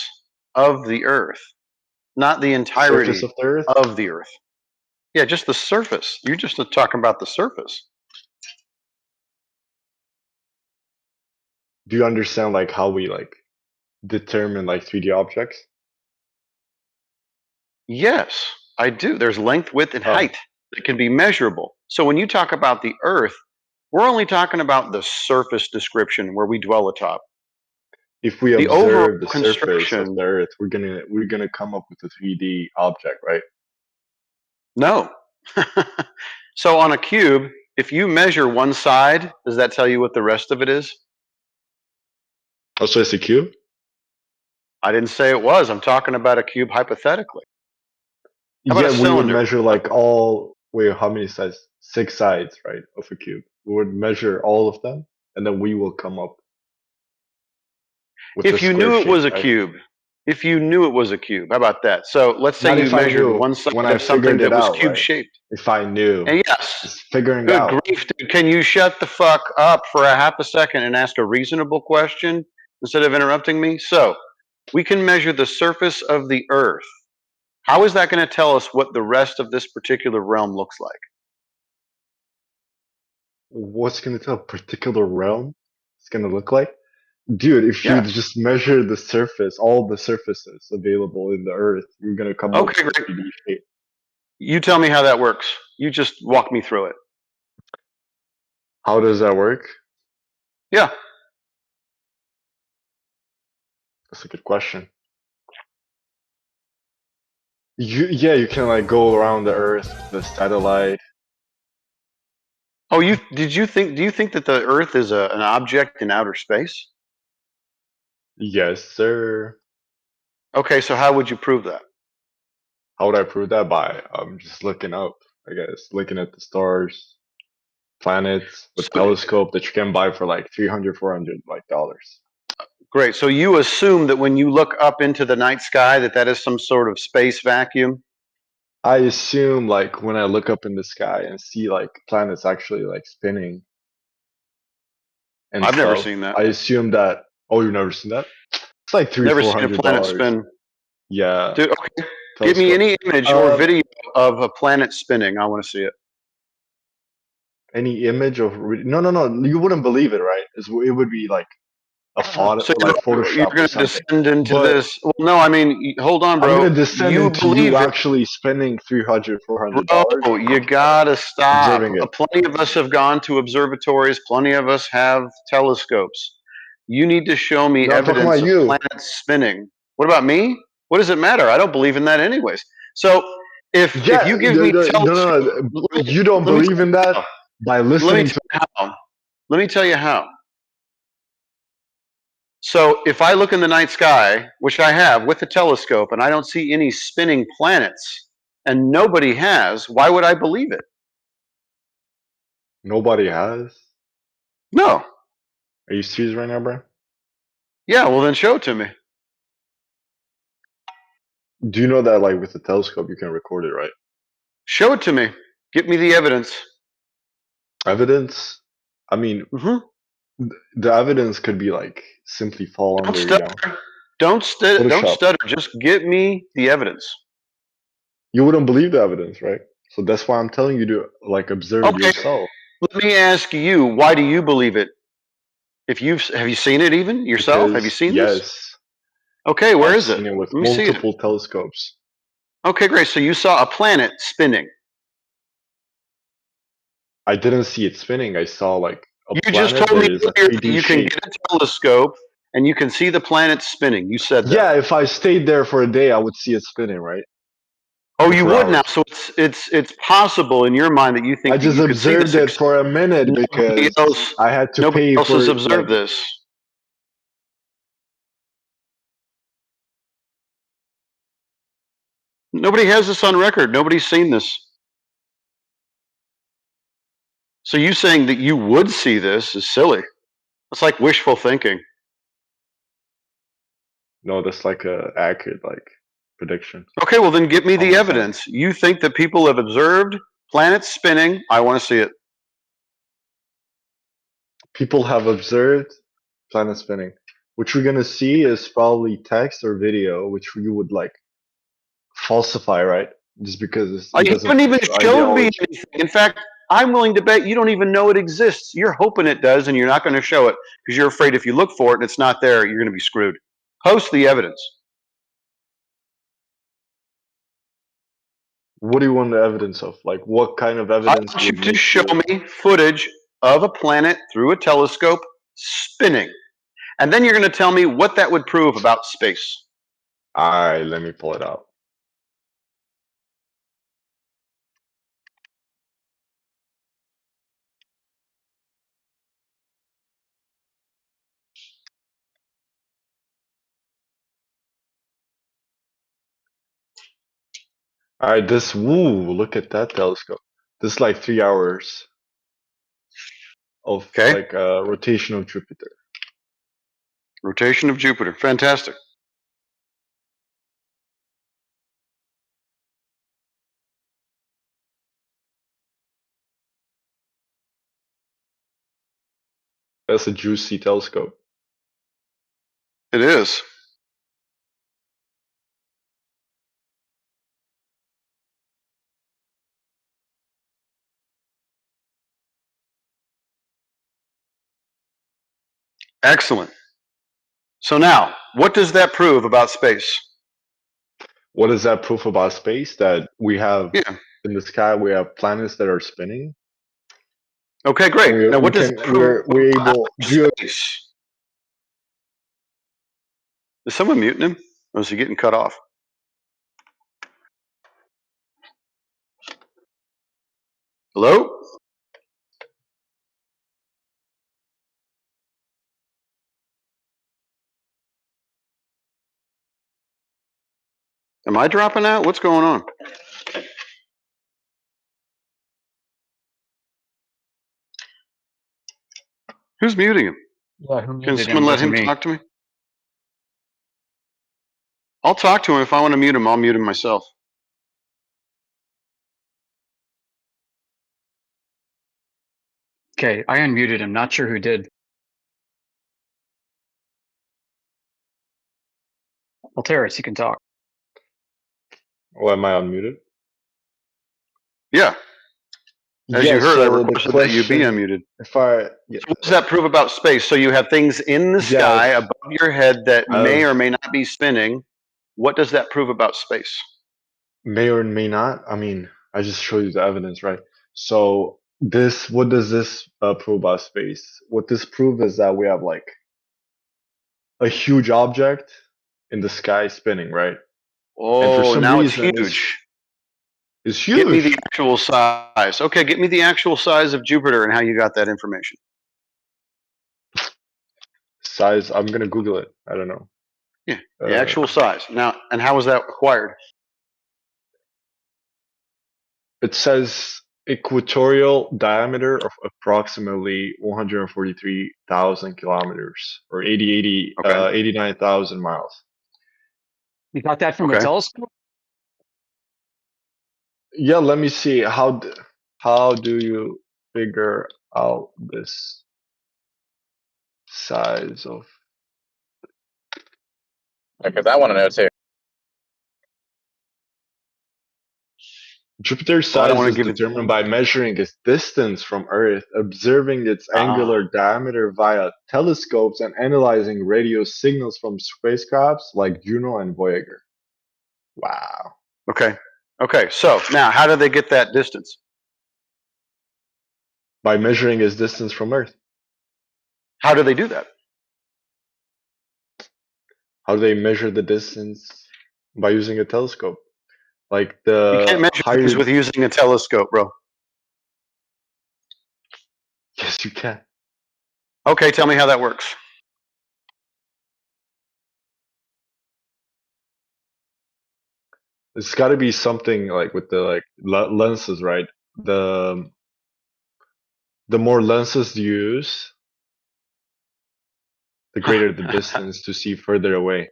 of the Earth, not the entirety Surface of the Earth? of the Earth. Yeah, just the surface. You're just talking about the surface. Do you understand like how we like determine like 3D objects? Yes, I do. There's length, width, and height that can be measurable. So when you talk about the Earth, we're only talking about the surface description where we dwell atop. If we The overall observe the surface of construction, the Earth, we're gonna come up with a 3D object, right? no. So on a cube, if you measure one side, does that tell you what the rest of it is? Oh, so it's a cube? I didn't say it was. I'm talking about a cube hypothetically. How about Yeah, a we would cylinder? measure like all. Wait, how many sides? 6 sides, right, of a cube. We would measure all of them, and then we will come up with If a you square knew it shape, was a right? cube, if you knew it was a cube, how about that? So let's say Not you if I measured knew. one side When I of something figured it that was out, cube right? shaped. If I knew. And yes, It's figuring good out. grief, dude. Can you shut the fuck up for a half a second and ask a reasonable question instead of interrupting me? So we can measure the surface of the Earth. How is that going to tell us what the rest of this particular realm looks like? What's gonna tell a particular realm it's gonna look like? Dude, if you Yeah. just measure the surface, all the surfaces available in the Earth, you're gonna come up Okay, with a great. 3D shape. You tell me how that works. You just walk me through it. How does that work? Yeah. That's a good question. You can like go around the Earth with the satellite. Oh, do you think that the Earth is an object in outer space? Yes, sir. Okay, so how would you prove that? How would I prove that? By just looking up, I guess, looking at the stars, planets with telescope that you can buy for like $300, $400 like dollars. Great. So you assume that when you look up into the night sky that is some sort of space vacuum? I assume like when I look up in the sky and see like planets actually like spinning. And I've never stuff, seen that. I assume that. Oh, you've never seen that? It's like Never seen a planet $300-$400. spin. Yeah. Dude, okay. Give me any image or video of a planet spinning. I want to see it. Any image of no, you wouldn't believe it, right? It would be like a photo, So like Photoshop. you're going to descend into this. Well, no, I mean, hold on, bro. I'm gonna descend you into believe you it. actually spending $300, $400. Bro, you gotta stop. Observing it. Plenty of us have gone to observatories. Plenty of us have telescopes. You need to show me No, I'm talking evidence about of you. planets spinning. What about me? What does it matter? I don't believe in that anyways. So if you give me a telescope, you don't believe in that by listening to how. Let me tell you how. So if I look in the night sky, which I have with a telescope, and I don't see any spinning planets, and nobody has, why would I believe it? Nobody has. No. Are you serious right now, bro? Yeah, well then show it to me. Do you know that like with the telescope you can record it, right? Show it to me. Get me the evidence. Evidence? I mean, the evidence could be like simply fall under, you know. Don't stutter. Photoshop. Just give me the evidence. You wouldn't believe the evidence, right? So that's why I'm telling you to like observe it yourself. Let me ask you, why do you believe it? Have you seen it even yourself? Because, have you seen yes. this? Okay, where I've is it? seen it with Let me see it. multiple telescopes. Okay, great. So you saw a planet spinning. I didn't see it spinning. I saw like a You planet just told me that is a earlier that 3D you can shape. get a telescope and you can see the planet spinning. You said that. Yeah, if I stayed there for a day, I would see it spinning, right? Oh, you would hours. now. So it's possible in your mind that you think I just that you could see observed this. it for a minute because I had to Nobody pay else for has it, observed like, this. Nobody has this on record. Nobody's seen this. So you saying that you would see this is silly. It's like wishful thinking. No, that's like a accurate like prediction. Okay, well then get me the evidence. You think that people have observed planets spinning. I want to see it. People have observed planet spinning. What you're gonna see is probably text or video, which you would like falsify, right? Just because it You doesn't haven't even fit your showed me ideology. anything. In fact, I'm willing to bet you don't even know it exists. You're hoping it does, and you're not going to show it because you're afraid if you look for it and it's not there, you're going to be screwed. Post the evidence. What do you want the evidence of? Like, what kind of I evidence want you would to make show you? me footage of a planet through a telescope spinning. And then you're going to tell me what that would prove about space. All right, let me pull it out. All right, look at that telescope. This is like 3 hours of like rotation of Jupiter. Rotation of Jupiter. Fantastic. That's a juicy telescope. It is. Excellent. So now, what does that prove about space? What is that proof about space? That we have in the sky, we have planets that are spinning. Okay, great. Now, what does that prove we're about able? space? Is someone muting him? Or is he getting cut off? Hello? Am I dropping out? What's going on? Who's muting him? Yeah, who Can muted someone him? let Wasn't him me. talk to me? I'll talk to him. If I want to mute him, I'll mute him myself. Okay, I unmuted him. Not sure who did. Alteris, you can talk. Oh, am I unmuted? Yeah. As Yeah. you heard, I So the requested that you be question, unmuted. if I So what does that prove about space? So you have things in the sky above your head that may or may not be spinning. What does that prove about space? May or may not. I mean, I just showed you the evidence, right? So what does this prove about space? What this proves is that we have like a huge object in the sky spinning, right? And for Oh, some now it's reason, huge. It's huge. Get me the actual size. Okay, get me the actual size of Jupiter and how you got that information. Size. I'm gonna Google it. I don't know. Yeah, the actual size. Now, and how was that acquired? It says equatorial diameter of approximately 143,000 kilometers or 89,000 miles. You got that from a telescope? Yeah, let me see. How do you figure out this size of? Because I want to know too. Jupiter's Well, I don't size wanna is give it- determined by measuring its distance from Earth, observing its angular diameter via telescopes, and analyzing radio signals from spacecrafts like Juno and Voyager. Wow. Okay. Okay. So now, how do they get that distance? By measuring its distance from Earth. How do they do that? How do they measure the distance? By using a telescope. Like You can't measure things with using a telescope, bro. Yes, you can. Okay, tell me how that works. It's got to be something like with the lenses, right? The more lenses you use, the greater the distance to see further away.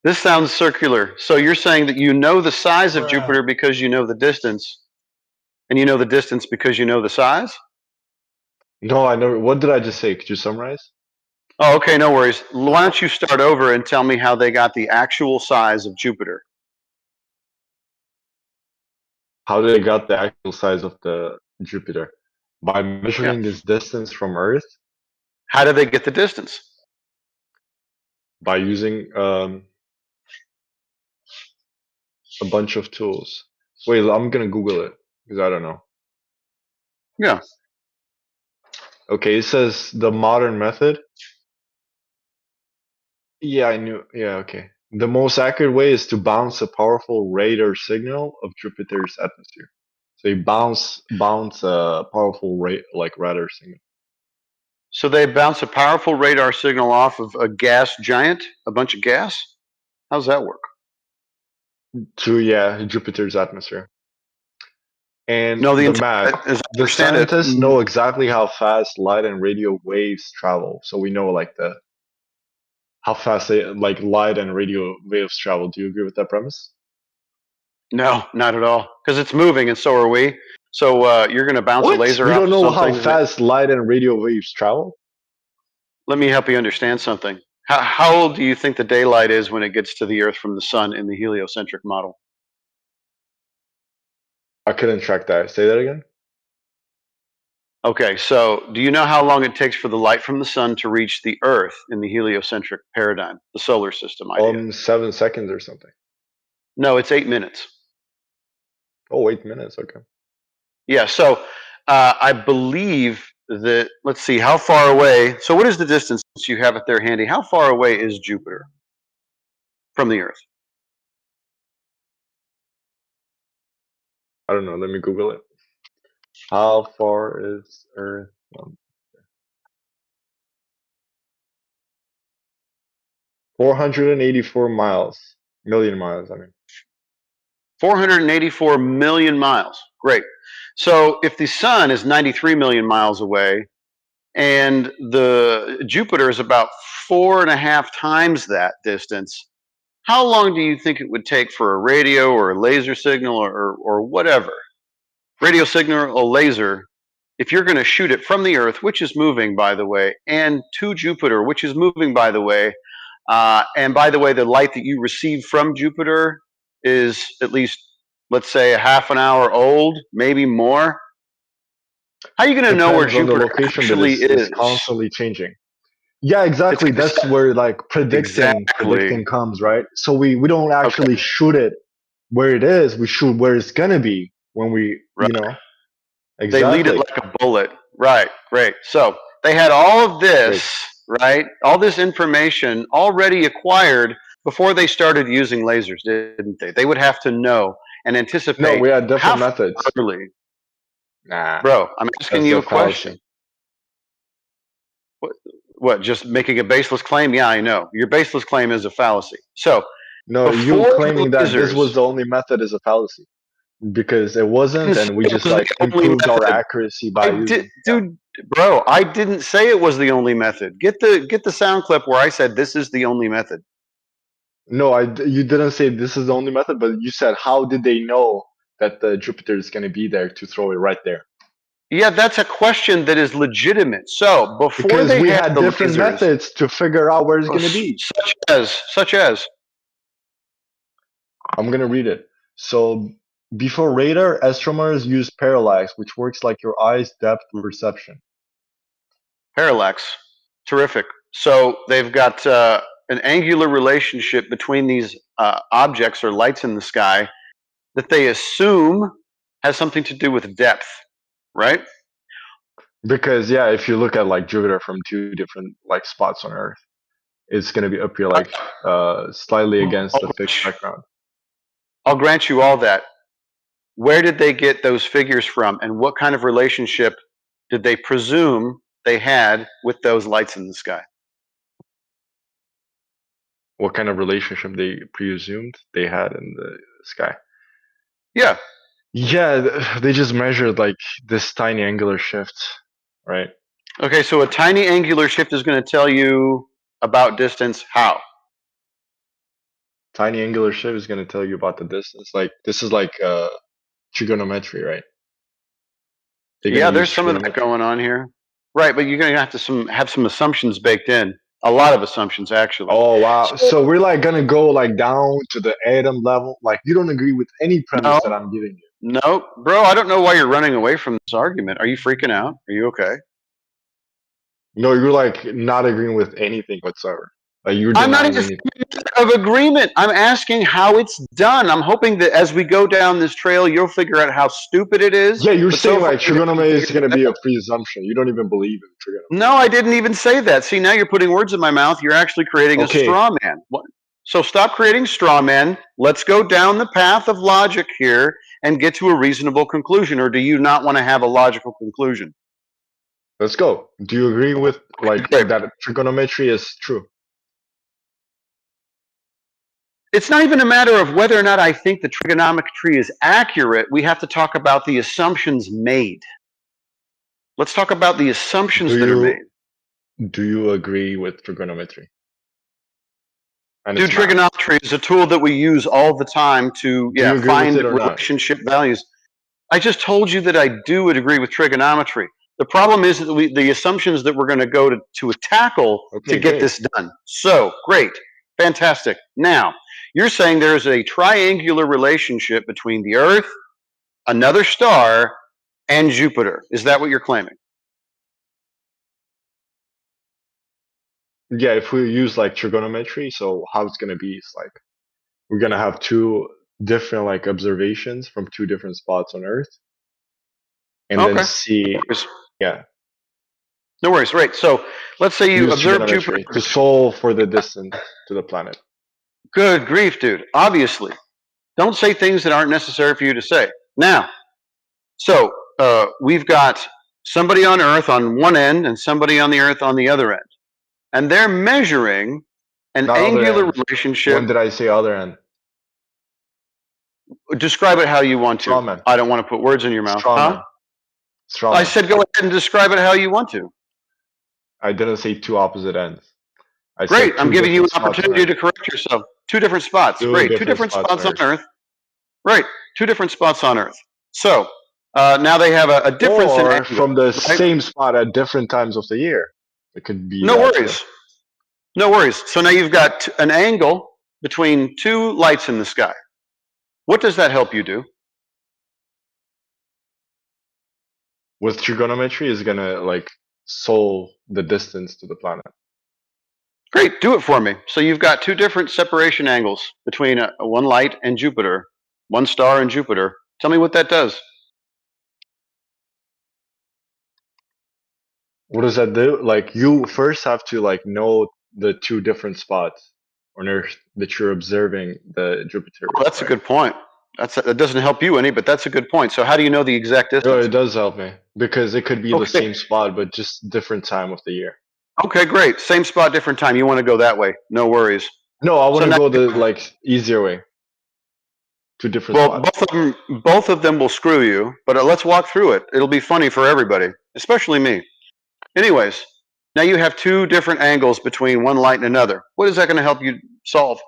This sounds circular. So you're saying that you know the size of Jupiter because you know the distance, and you know the distance because you know the size? No, I never. What did I just say? Could you summarize? Oh, okay, no worries. Why don't you start over and tell me how they got the actual size of Jupiter? How did they got the actual size of the Jupiter? By measuring its distance from Earth? How did they get the distance? By using a bunch of tools. Wait, I'm gonna Google it because I don't know. Yeah. Okay, it says the modern method. Yeah, I knew. Yeah, okay. The most accurate way is to bounce a powerful radar signal of Jupiter's atmosphere. So you bounce a powerful radar signal. So they bounce a powerful radar signal off of a gas giant, a bunch of gas? How's that work? To Jupiter's atmosphere. And No, the math. as I The understand it, scientists know exactly how fast light and radio waves travel. So we know like how fast light and radio waves travel. Do you agree with that premise? No, not at all. Because it's moving, and so are we. So you're going to bounce a laser We off don't know how something. fast light and radio waves travel. Let me help you understand something. How old do you think the daylight is when it gets to the Earth from the sun in the heliocentric model? I couldn't track that. Say that again. Okay, so do you know how long it takes for the light from the sun to reach the Earth in the heliocentric paradigm, the solar system idea? 7 seconds or something. No, it's 8 minutes. Oh, 8 minutes. Okay. Yeah, so I believe that, let's see, how far away, so what is the distance, since you have it there handy, how far away is Jupiter from the Earth? I don't know. Let me Google it. How far is Earth from 484 million miles, I mean. 484 million miles. Great. So if the sun is 93 million miles away and the Jupiter is about 4.5 times that distance, how long do you think it would take for a radio or a laser signal or whatever, radio signal or laser, if you're going to shoot it from the Earth, which is moving, by the way, and to Jupiter, which is moving, by the way, and by the way, the light that you receive from Jupiter is at least, let's say, a half an hour old, maybe more. How are you going to know where Depends on the Jupiter location, but actually it's constantly changing. Yeah, exactly. That's where like predicting comes, right? So we don't actually shoot it where it is. We shoot where it's gonna be when we, Exactly. They lead it like a bullet. Right, great. So they had all of this, right? All this information already acquired before they started using lasers, didn't they? They would have to know and anticipate. No, we had different how methods. Early. Nah. Bro, I'm asking that's you a a question. What, just making a baseless claim? Yeah, I know. Your baseless claim is a fallacy. So, no, you claiming that this was the only method is a fallacy. Because it wasn't, and we just like improved our accuracy by using. Dude, bro, I didn't say it was the only method. Get the sound clip where I said this is the only method. No, you didn't say this is the only method, but you said how did they know that the Jupiter is going to be there to throw it right there? Yeah, that's a question that is legitimate. So before because they we had the different lasers, methods to figure out where it's going to be. Such as. I'm going to read it. So before radar, astronomers use parallax, which works like your eye's depth perception. Parallax, terrific. So they've got an angular relationship between these objects or lights in the sky that they assume has something to do with depth, right? Because if you look at like Jupiter from two different like spots on Earth, it's going to be up here like slightly against the fixed background. I'll grant you all that. Where did they get those figures from, and what kind of relationship did they presume they had with those lights in the sky? What kind of relationship they presumed they had in the sky? Yeah. Yeah, they just measured like this tiny angular shift, right? Okay, so a tiny angular shift is going to tell you about distance. How? Tiny angular shift is going to tell you about the distance. Like this is like trigonometry, right? Yeah, there's some of that going on here. Right, but you're going to have to have some assumptions baked in. A lot of assumptions, actually. Oh wow! So we're like gonna go like down to the atom level. Like you don't agree with any premise that I'm giving you. No, bro. I don't know why you're running away from this argument. Are you freaking out? Are you okay? No, you're like not agreeing with anything whatsoever. Like you're I'm not denying in anything. of agreement. I'm asking how it's done. I'm hoping that as we go down this trail, you'll figure out how stupid it is. Yeah, you're but saying so far, like you haven't trigonometry is figured gonna it be a out. presumption. You don't even believe in trigonometry. No, I didn't even say that. See, now you're putting words in my mouth. You're actually creating a Okay. straw man. What? So stop creating straw men. Let's go down the path of logic here and get to a reasonable conclusion. Or do you not want to have a logical conclusion? Let's go. Do you agree with like that trigonometry is true? It's not even a matter of whether or not I think the trigonometry is accurate. We have to talk about the assumptions made. Let's talk about the assumptions that are made. Do you agree with trigonometry? And Dude, its math? trigonometry is a tool that we use all the time to Do you agree find with it or not? relationship values. I just told you that I do agree with trigonometry. The problem is that the assumptions that we're going to go to tackle to get this done. So, great. Fantastic. Now, you're saying there's a triangular relationship between the Earth, another star, and Jupiter. Is that what you're claiming? Yeah, if we use like trigonometry, so how it's gonna be is like we're gonna have two different like observations from two different spots on Earth, and then see. Yeah. No worries. Right. So let's say you Use observe trigonometry Jupiter to solve for the distance to the planet. Good grief, dude. Obviously. Don't say things that aren't necessary for you to say. Now, so we've got somebody on Earth on one end and somebody on the Earth on the other end. And they're measuring an Not other angular end. relationship. When did I say other end? Describe it how you want to. Strawman. I don't want to put words in your mouth. Strawman. Huh? Strawman. I said go ahead and describe it how you want to. I didn't say two opposite ends. I Great. said I'm two giving you an different spots on opportunity to Earth. correct yourself. Two different spots. Great. Two different spots on Earth. Right. Two different spots on Earth. So now they have a difference in Or angle. from the same spot at different times of the year. It could be No that worries. too. No worries. So now you've got an angle between two lights in the sky. What does that help you do? With trigonometry, is gonna like solve the distance to the planet. Great, do it for me. So you've got two different separation angles between one light and Jupiter, one star and Jupiter. Tell me what that does. What does that do? Like you first have to like know the two different spots on Earth that you're observing the Jupiter. Oh, that's a good point. That doesn't help you any, but that's a good point. So how do you know the exact distance? No, it does help me because it could be the same spot, but just different time of the year. Okay, great. Same spot, different time. You want to go that way? No worries. No, I want to now- go the like easier way. Two different spots. both of them will screw you, but let's walk through it. It'll be funny for everybody, especially me. Anyways, now you have two different angles between one light and another. What is that going to help you solve?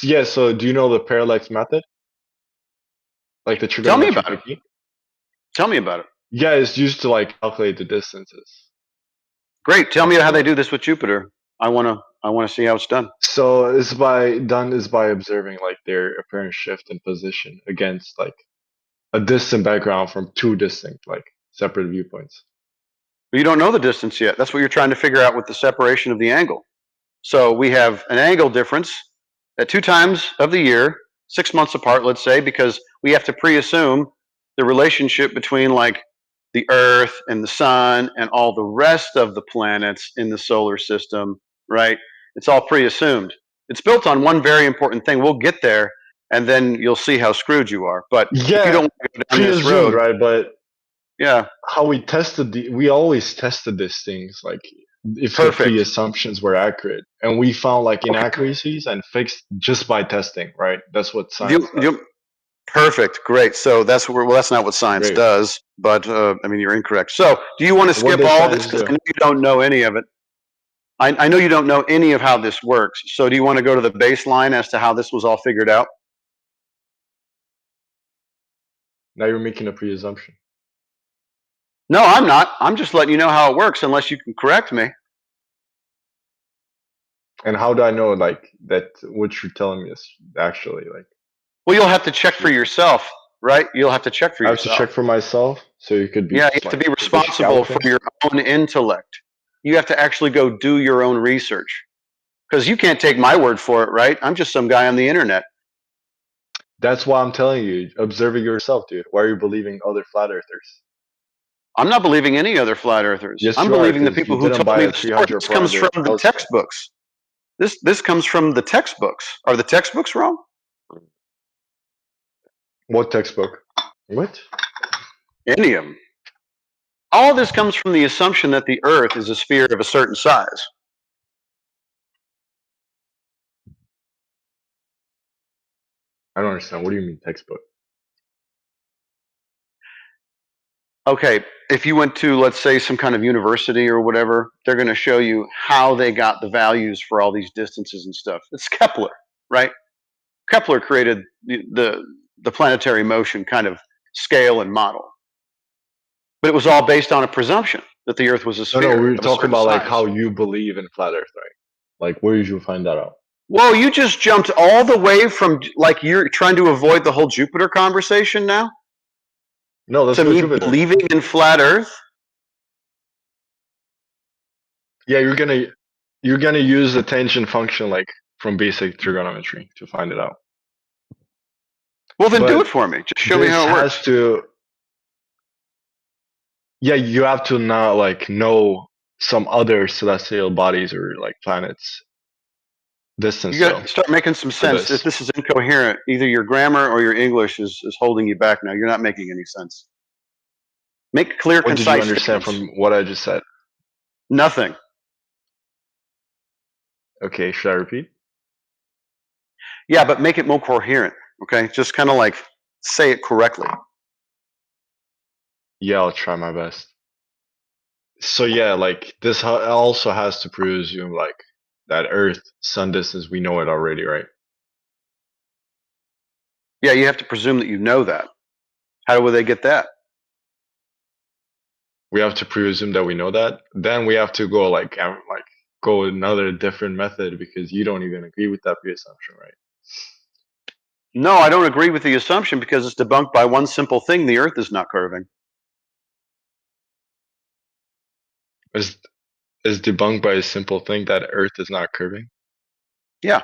Yeah, so do you know the parallax method? Like the Tell me trigonometric about it. technique? Tell me about it. Yeah, it's used to like calculate the distances. Great. Tell me how they do this with Jupiter. I want to see how it's done. So it's by observing like their apparent shift in position against like a distant background from two distinct like separate viewpoints. But you don't know the distance yet. That's what you're trying to figure out with the separation of the angle. So we have an angle difference at two times of the year, 6 months apart, let's say, because we have to pre-assume the relationship between like the Earth and the Sun and all the rest of the planets in the solar system, right? It's all pre-assumed. It's built on one very important thing. We'll get there, and then you'll see how screwed you are. But if you don't want to go down this road, right? But yeah, how we always tested these things like if the pre-assumptions were accurate, and we found like inaccuracies and fixed just by testing, right? That's what science does. Perfect. Great. So that's not what science does, but I mean, you're incorrect. So do you want to skip all this? Because I know you don't know any of it. I know you don't know any of how this works. So do you want to go to the baseline as to how this was all figured out? Now you're making a pre-assumption. No, I'm not. I'm just letting you know how it works, unless you can correct me. And how do I know like that what you're telling me is actually like? Well, you'll have to check for yourself, right? You'll have to check for I have to yourself. check for myself, so you could be. Yeah, you have to be responsible for your own intellect. You have to actually go do your own research, because you can't take my word for it, right? I'm just some guy on the internet. That's why I'm telling you, observe it yourself, dude. Why are you believing other flat earthers? I'm not believing any other flat earthers. Yes, I'm you are, believing the 'cause people you who didn't told buy me a the story. 300 This comes from the house. textbooks. This comes from the textbooks. Are the textbooks wrong? What textbook? What? Any of them. All this comes from the assumption that the Earth is a sphere of a certain size. I don't understand. What do you mean textbook? Okay, if you went to, let's say, some kind of university or whatever, they're going to show you how they got the values for all these distances and stuff. It's Kepler, right? Kepler created the planetary motion kind of scale and model. But it was all based on a presumption that the Earth was a sphere. No, we were of a talking certain about like size. how you believe in flat Earth, right? Like, where did you find that out? Whoa, you just jumped all the way from, like, you're trying to avoid the whole Jupiter conversation now? No, let's to go me Jupiter. believing in flat Earth? Yeah, you're gonna use the tangent function like from basic trigonometry to find it out. Well, then do But it for me. Just show me this how it works. has to. Yeah, you have to not like know some other celestial bodies or like planets distance. You got to start making some sense. If this is incoherent, either your grammar or your English is holding you back now. You're not making any sense. Make clear, What concise did you understand statements. from what I just said? Nothing. Okay, should I repeat? Yeah, but make it more coherent. Okay, just kind of like say it correctly. Yeah, I'll try my best. So yeah, like this also has to presume like that Earth sun distance, we know it already, right? Yeah, you have to presume that you know that. How will they get that? We have to presume that we know that. Then we have to go like go another different method because you don't even agree with that pre-assumption, right? No, I don't agree with the assumption because it's debunked by one simple thing: the Earth is not curving. Is debunked by a simple thing that Earth is not curving? Yeah.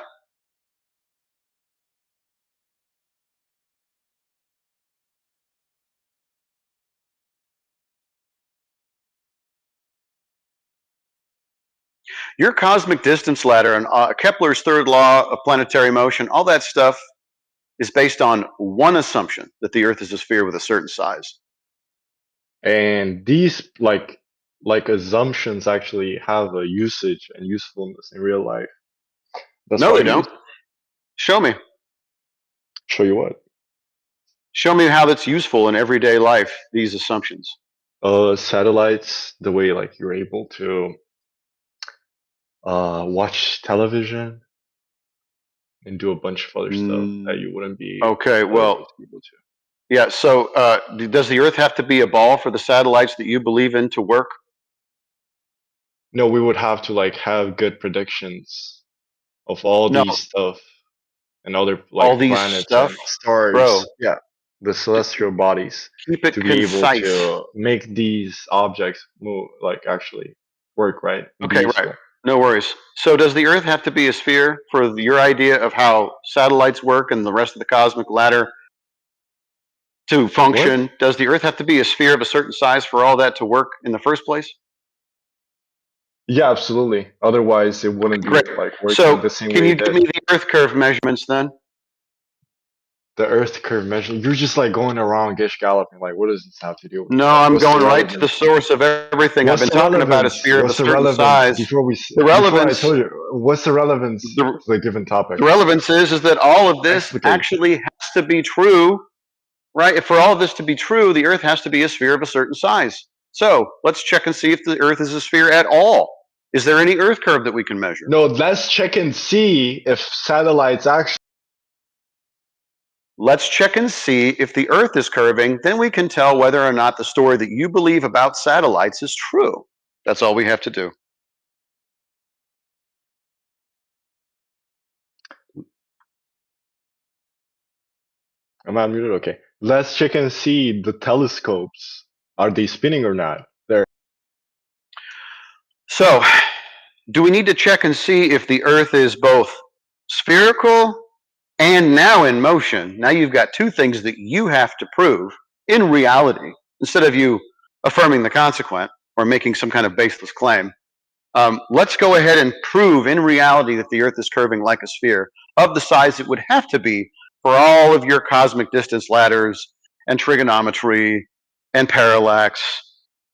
Your cosmic distance ladder and Kepler's third law of planetary motion, all that stuff is based on one assumption, that the Earth is a sphere with a certain size. And these like assumptions actually have a usage and usefulness in real life. That's No, why they don't. Show me. Show you what? Show me how that's useful in everyday life, these assumptions. Satellites, the way like you're able to watch television and do a bunch of other stuff that you wouldn't be Okay, well, able to. yeah, so does the Earth have to be a ball for the satellites that you believe in to work? No, we would have to like have good predictions of all these stuff and other like all these planets stuff? and stars. Bro. Yeah, the celestial bodies. Keep it to be concise. able to make these objects move, like actually work, right? And be Okay, useful. right. No worries. So does the Earth have to be a sphere for your idea of how satellites work and the rest of the cosmic ladder to function? Does the Earth have to be a sphere of a certain size for all that to work in the first place? Yeah, absolutely. Otherwise, it wouldn't be Great. like working So the same can way you it give did. me the Earth curve measurements then? The Earth curve measure. You're just like going around gish galloping. Like, what does this have to do with? No, Like, I'm what's going the right to the relevance? source of everything. What's I've the been talking about a relevance? sphere of a What's the certain relevance? size. Before The relevance. I told you, what's the relevance to the given topic? The relevance is that all of this Explicate. actually has to be true, right? If for all of this to be true, the Earth has to be a sphere of a certain size. So let's check and see if the Earth is a sphere at all. Is there any Earth curve that we can measure? No, let's check and see if satellites actually Let's check and see if the Earth is curving. Then we can tell whether or not the story that you believe about satellites is true. That's all we have to do. I'm unmuted. Okay. Let's check and see the telescopes. Are they spinning or not? There. So, do we need to check and see if the Earth is both spherical and now in motion? Now you've got two things that you have to prove in reality, instead of you affirming the consequent or making some kind of baseless claim. Let's go ahead and prove in reality that the Earth is curving like a sphere of the size it would have to be for all of your cosmic distance ladders and trigonometry and parallax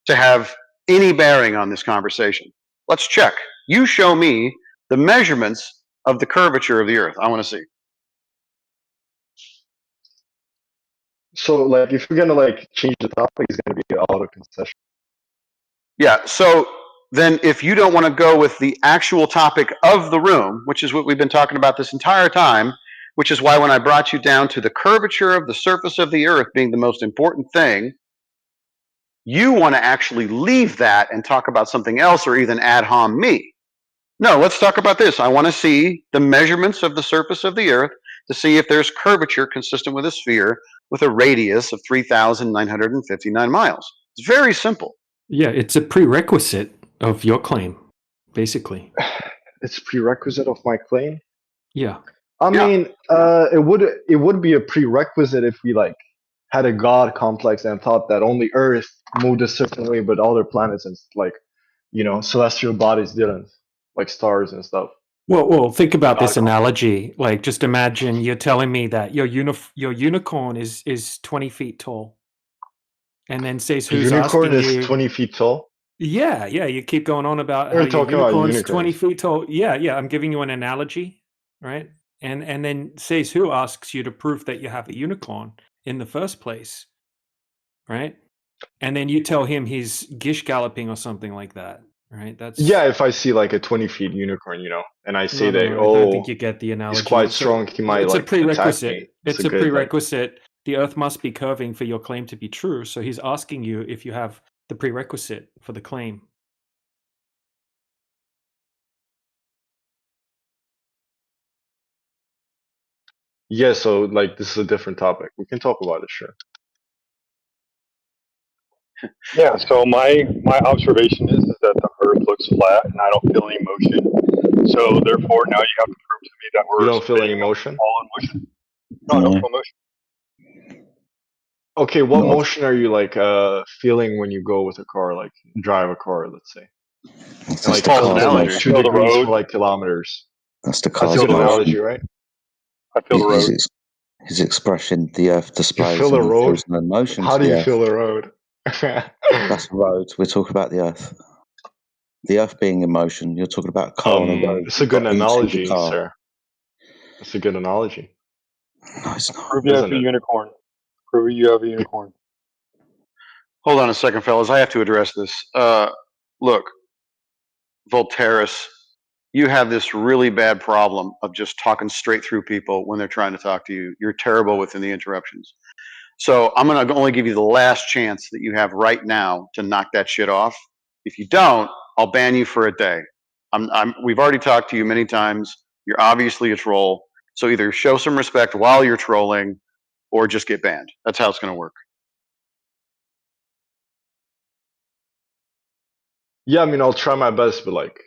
to have any bearing on this conversation. Let's check. You show me the measurements of the curvature of the Earth. I want to see. So, like, if we're gonna like change the topic, it's gonna be auto concession. Yeah. So then, if you don't want to go with the actual topic of the room, which is what we've been talking about this entire time, which is why when I brought you down to the curvature of the surface of the Earth being the most important thing, you want to actually leave that and talk about something else or even ad hom me. No, let's talk about this. I want to see the measurements of the surface of the Earth to see if there's curvature consistent with a sphere with a radius of 3,959 miles. It's very simple. Yeah, it's a prerequisite of your claim, basically. It's prerequisite of my claim. Yeah. I mean, it would be a prerequisite if we like had a god complex and thought that only Earth moved a certain way, but other planets and like, you know, celestial bodies didn't, like stars and stuff. Well, think about this analogy. Like, just imagine you're telling me that your unicorn is 20 feet tall, and then says A who's unicorn asking is you? 20 feet tall. Yeah. You keep going on about We're how your talking about unicorn's 20 unicorns. feet tall. Yeah. I'm giving you an analogy, right? And then says who asks you to prove that you have a unicorn in the first place, right? And then you tell him he's gish galloping or something like that, right? That's Yeah, if I see like a 20 feet unicorn, you know, and I say that, I oh, don't think you get the analogy. he's quite strong, he might It's like a prerequisite. attack me. It's a prerequisite. The Earth must be curving for your claim to be true. So he's asking you if you have the prerequisite for the claim. Yeah, so like this is a different topic. We can talk about it, sure. Yeah, so my observation is that the Earth looks flat and I don't feel any motion. So therefore, now you have to prove to me that we're You don't feel any motion? all in motion. No, I don't feel motion. Okay, what motion are you like feeling when you go with a car, like drive a car, let's say? That's And, like the car's like motion. 2 degrees for like kilometers. That's the That's car's a good motion. analogy, right? I feel the road. His expression, the Earth You displays feel the and road? feels no motion How to do the you Earth. feel the road? That's the road. We're talking about the Earth. The Earth being in motion. You're talking about a car on a road. It's a You've good got heat in the analogy, car. sir. It's a good analogy. No, it's not. Prove you have Isn't a it? unicorn. Prove you have a unicorn. Hold on a second, fellas. I have to address this. Look, Voltairus, you have this really bad problem of just talking straight through people when they're trying to talk to you. You're terrible within the interruptions. So I'm going to only give you the last chance that you have right now to knock that shit off. If you don't, I'll ban you for a day. We've already talked to you many times. You're obviously a troll. So either show some respect while you're trolling or just get banned. That's how it's going to work. Yeah, I mean, I'll try my best, but like,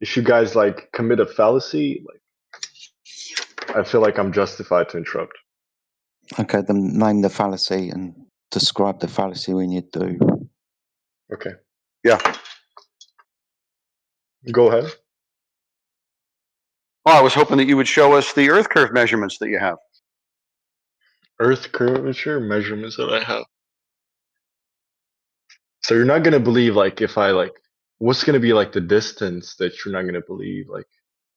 if you guys like commit a fallacy, like, I feel like I'm justified to interrupt. Okay, then name the fallacy and describe the fallacy when you do. Okay. Yeah. Go ahead. Oh, I was hoping that you would show us the Earth curve measurements that you have. Earth curvature measurements that I have. So you're not gonna believe like if I like, what's gonna be like the distance that you're not gonna believe like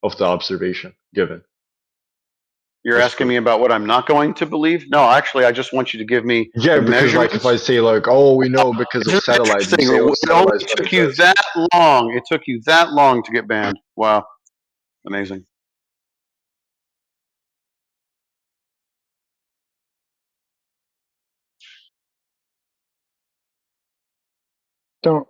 of the observation given? You're asking me about what I'm not going to believe? No, actually, I just want you to give me Yeah, the because like if I measurements. say like, oh, we know because of It's a satellites, you thing. say, oh, It only satellites don't took you exist. that long. It took you that long to get banned. Wow. Amazing. Don't.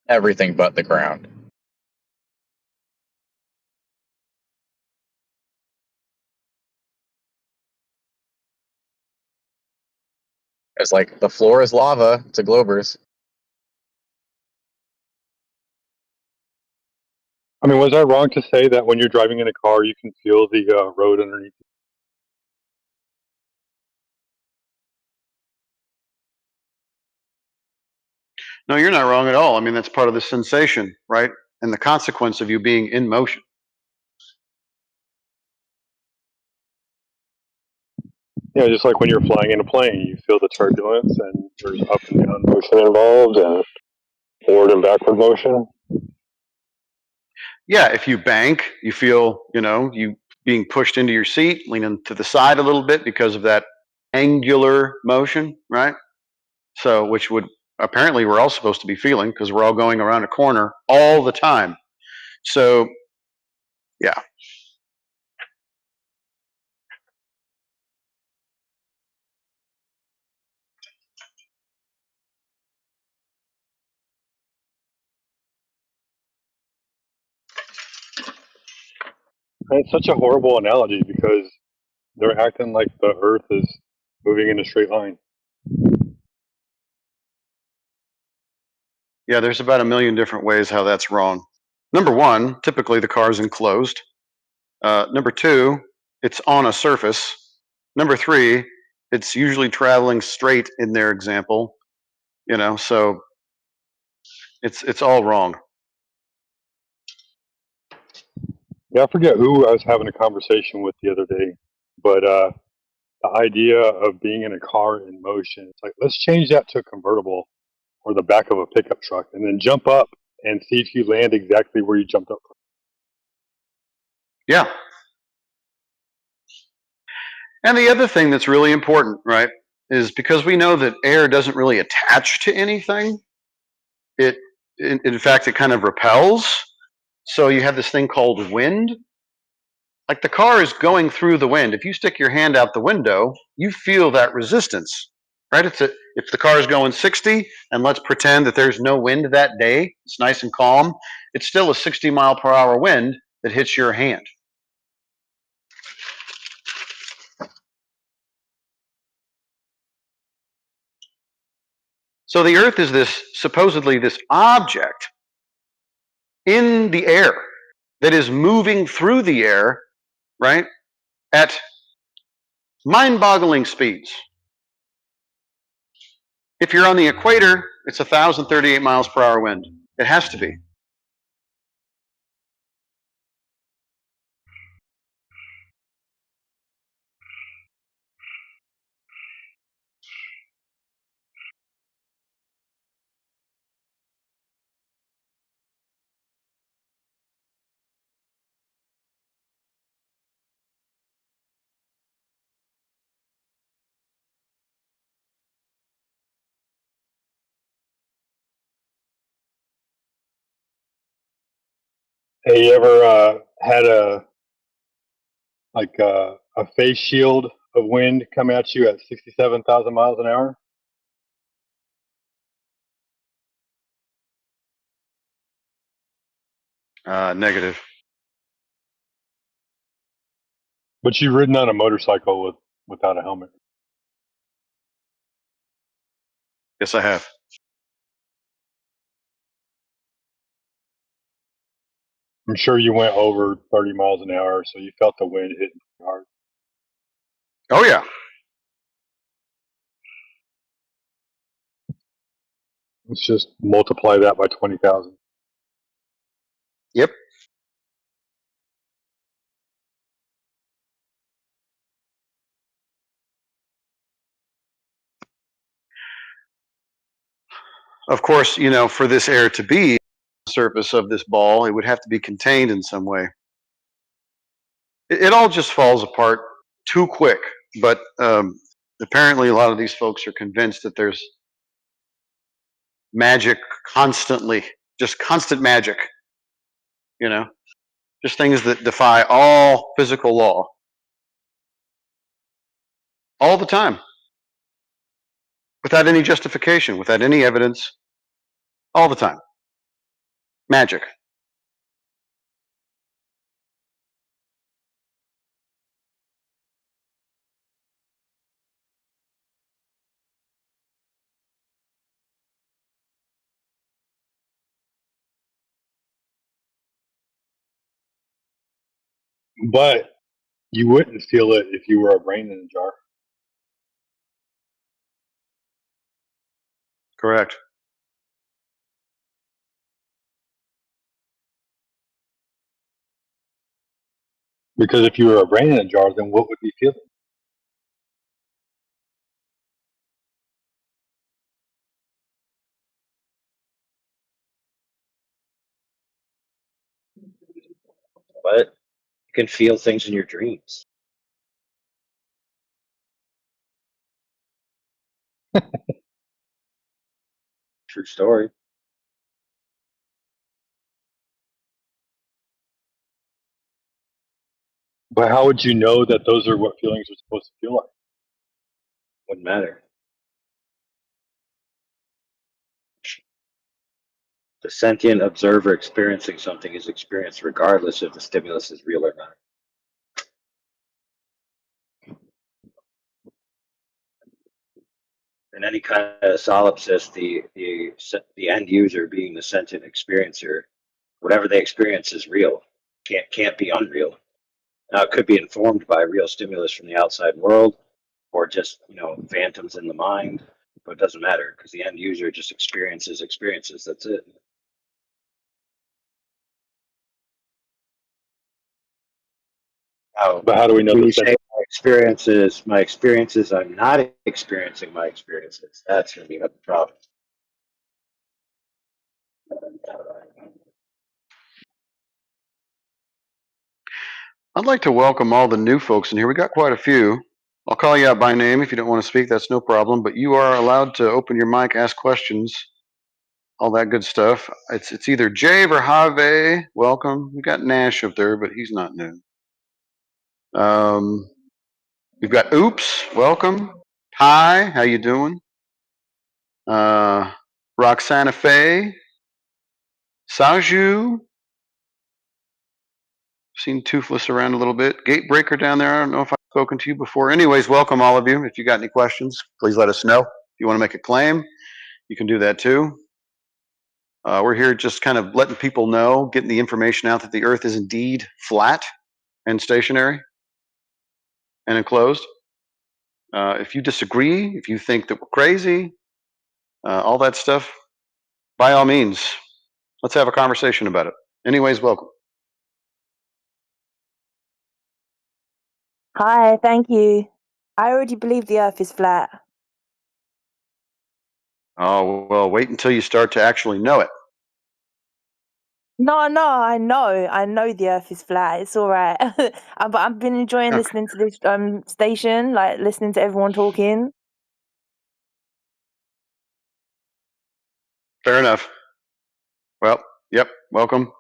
Everything but the ground. It's like the floor is lava to Globers. I mean, was I wrong to say that when you're driving in a car, you can feel the road underneath? No, you're not wrong at all. I mean, that's part of the sensation, right? And the consequence of you being in motion. Yeah, just like when you're flying in a plane, you feel the turbulence and there's up and down motion involved and forward and backward motion. Yeah, if you bank, you feel, you being pushed into your seat, leaning to the side a little bit because of that angular motion, right? So, which would apparently we're all supposed to be feeling because we're all going around a corner all the time. So, yeah. And it's such a horrible analogy because they're acting like the Earth is moving in a straight line. Yeah, there's about a million different ways how that's wrong. Number one, typically the car is enclosed. Number two, it's on a surface. Number three, it's usually traveling straight in their example. So it's all wrong. Yeah, I forget who I was having a conversation with the other day, but the idea of being in a car in motion, it's like, let's change that to a convertible or the back of a pickup truck and then jump up and see if you land exactly where you jumped up from. Yeah. And the other thing that's really important, right, is because we know that air doesn't really attach to anything. In fact, it kind of repels. So you have this thing called wind. Like the car is going through the wind. If you stick your hand out the window, you feel that resistance, right? If the car is going 60, and let's pretend that there's no wind that day, it's nice and calm, it's still a 60-mile-per-hour wind that hits your hand. So the Earth is supposedly this object in the air that is moving through the air, right, at mind-boggling speeds. If you're on the equator, it's 1,038 miles per hour wind. It has to be. Hey, you ever had a face shield of wind come at you at 67,000 miles an hour? Negative. But you've ridden on a motorcycle without a helmet. Yes, I have. I'm sure you went over 30 miles an hour, so you felt the wind hitting hard. Oh, yeah. Let's just multiply that by 20,000. Yep. Of course, for this air to be the surface of this ball, it would have to be contained in some way. It all just falls apart too quick. But apparently a lot of these folks are convinced that there's magic constantly, just constant magic, you know, just things that defy all physical law all the time without any justification, without any evidence, all the time. Magic. But you wouldn't feel it if you were a brain in a jar. Correct. Because if you were a brain in a jar, then what would we feel? But you can feel things in your dreams. True story. But how would you know that those are what feelings are supposed to feel like? Wouldn't matter. The sentient observer experiencing something is experienced regardless if the stimulus is real or not. In any kind of solipsist, the end user being the sentient experiencer, whatever they experience is real. Can't be unreal. Now it could be informed by real stimulus from the outside world, or just phantoms in the mind, but it doesn't matter because the end user just experiences. That's it. But how do we know When the you say my experiences, I'm not experiencing my experiences. That's going to be the problem. I'd like to welcome all the new folks in here. We got quite a few. I'll call you out by name if you don't want to speak. That's no problem. But you are allowed to open your mic, ask questions, all that good stuff. It's either Jave or Have. Welcome. We got Nash up there, but he's not new. We've got Oops. Welcome. Hi. How you doing? Roxana Faye. Saju. Seen Toothless around a little bit. Gatebreaker down there. I don't know if I've spoken to you before. Anyways, welcome all of you. If you got any questions, please let us know. If you want to make a claim, you can do that too. We're here just kind of letting people know, getting the information out that the Earth is indeed flat and stationary and enclosed. If you disagree, if you think that we're crazy, all that stuff, by all means, let's have a conversation about it. Anyways, welcome. Hi, thank you. I already believe the Earth is flat. Oh, well, wait until you start to actually know it. No, I know the Earth is flat. It's all right. But I've been enjoying listening to this station, like listening to everyone talking. Fair enough. Well, yep, welcome.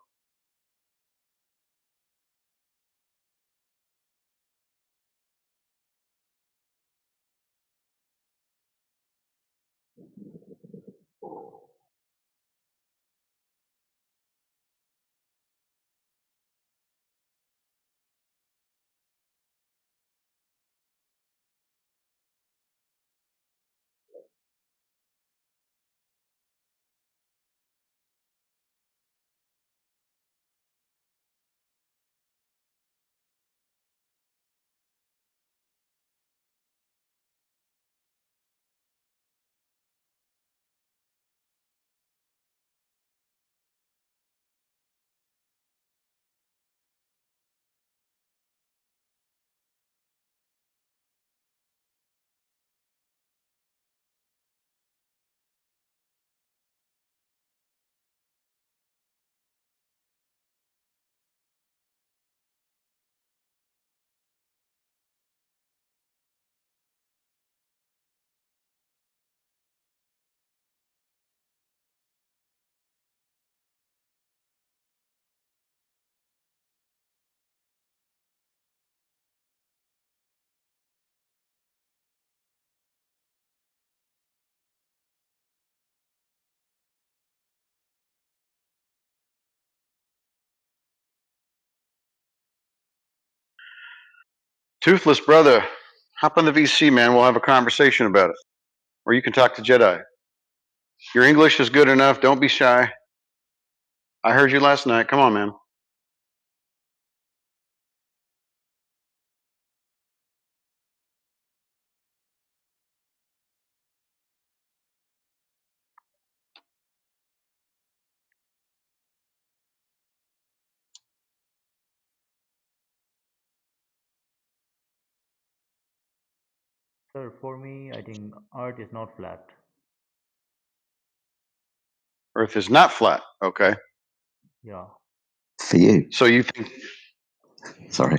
Toothless brother, hop on the VC, man. We'll have a conversation about it. Or you can talk to Jedi. Your English is good enough. Don't be shy. I heard you last night. Come on, man. Sir, for me, I think Earth is not flat. Earth is not flat. Okay. Yeah. For you. So you think? Sorry.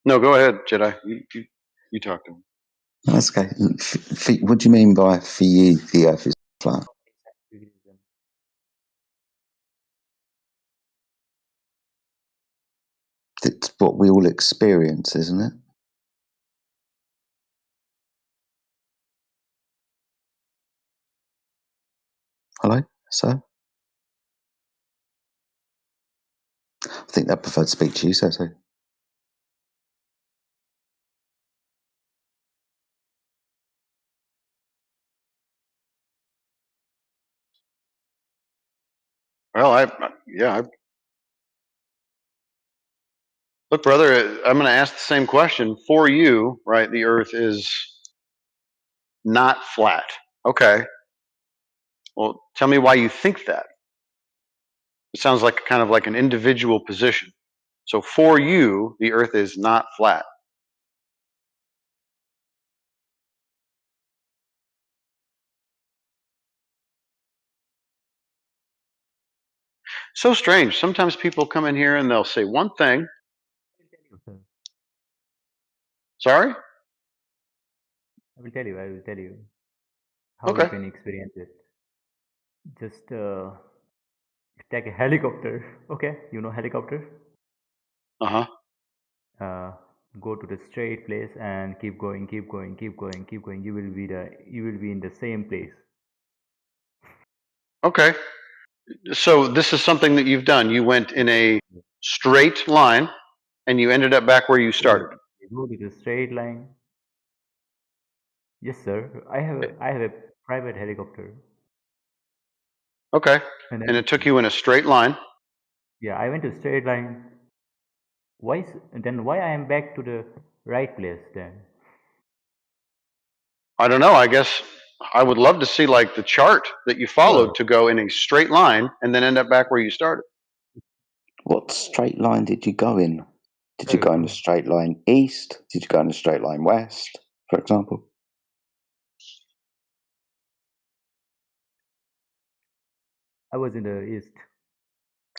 No, go ahead, Jedi. You talk to him. That's okay. What do you mean by for you the Earth is flat? It's what we all experience, isn't it? Hello, sir? I think I prefer to speak to you, so. Well, look, brother, I'm going to ask the same question for you, right? The Earth is not flat. Okay. Well, tell me why you think that. It sounds like kind of like an individual position. So for you, the Earth is not flat. So strange. Sometimes people come in here and they'll say one thing. Sorry? I will tell you how Okay. you can experience it. Just take a helicopter. Okay, you know helicopter. Uh-huh. Go to the straight place and keep going. You will be in the same place. Okay. So this is something that you've done. You went in a straight line and you ended up back where you started. Go to the straight line. Yes, sir. I have a private helicopter. Okay. And it took you in a straight line. Yeah, I went to straight line. Why I am back to the right place then? I don't know. I guess I would love to see like the chart that you followed to go in a straight line and then end up back where you started. What straight line did you go in? Did you go in a straight line east? Did you go in a straight line west, for example? I was in the east.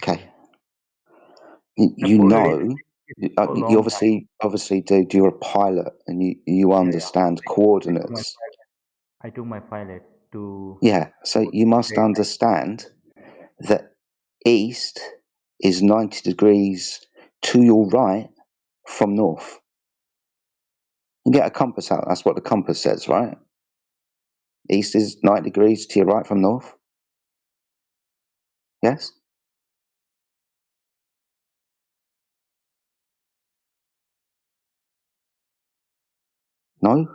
Okay. You know, you obviously do. You're a pilot, and you understand coordinates. I took my pilot to. Yeah, so you must understand that east is 90 degrees to your right from north. You get a compass out. That's what the compass says, right? East is 90 degrees to your right from north. Yes. No?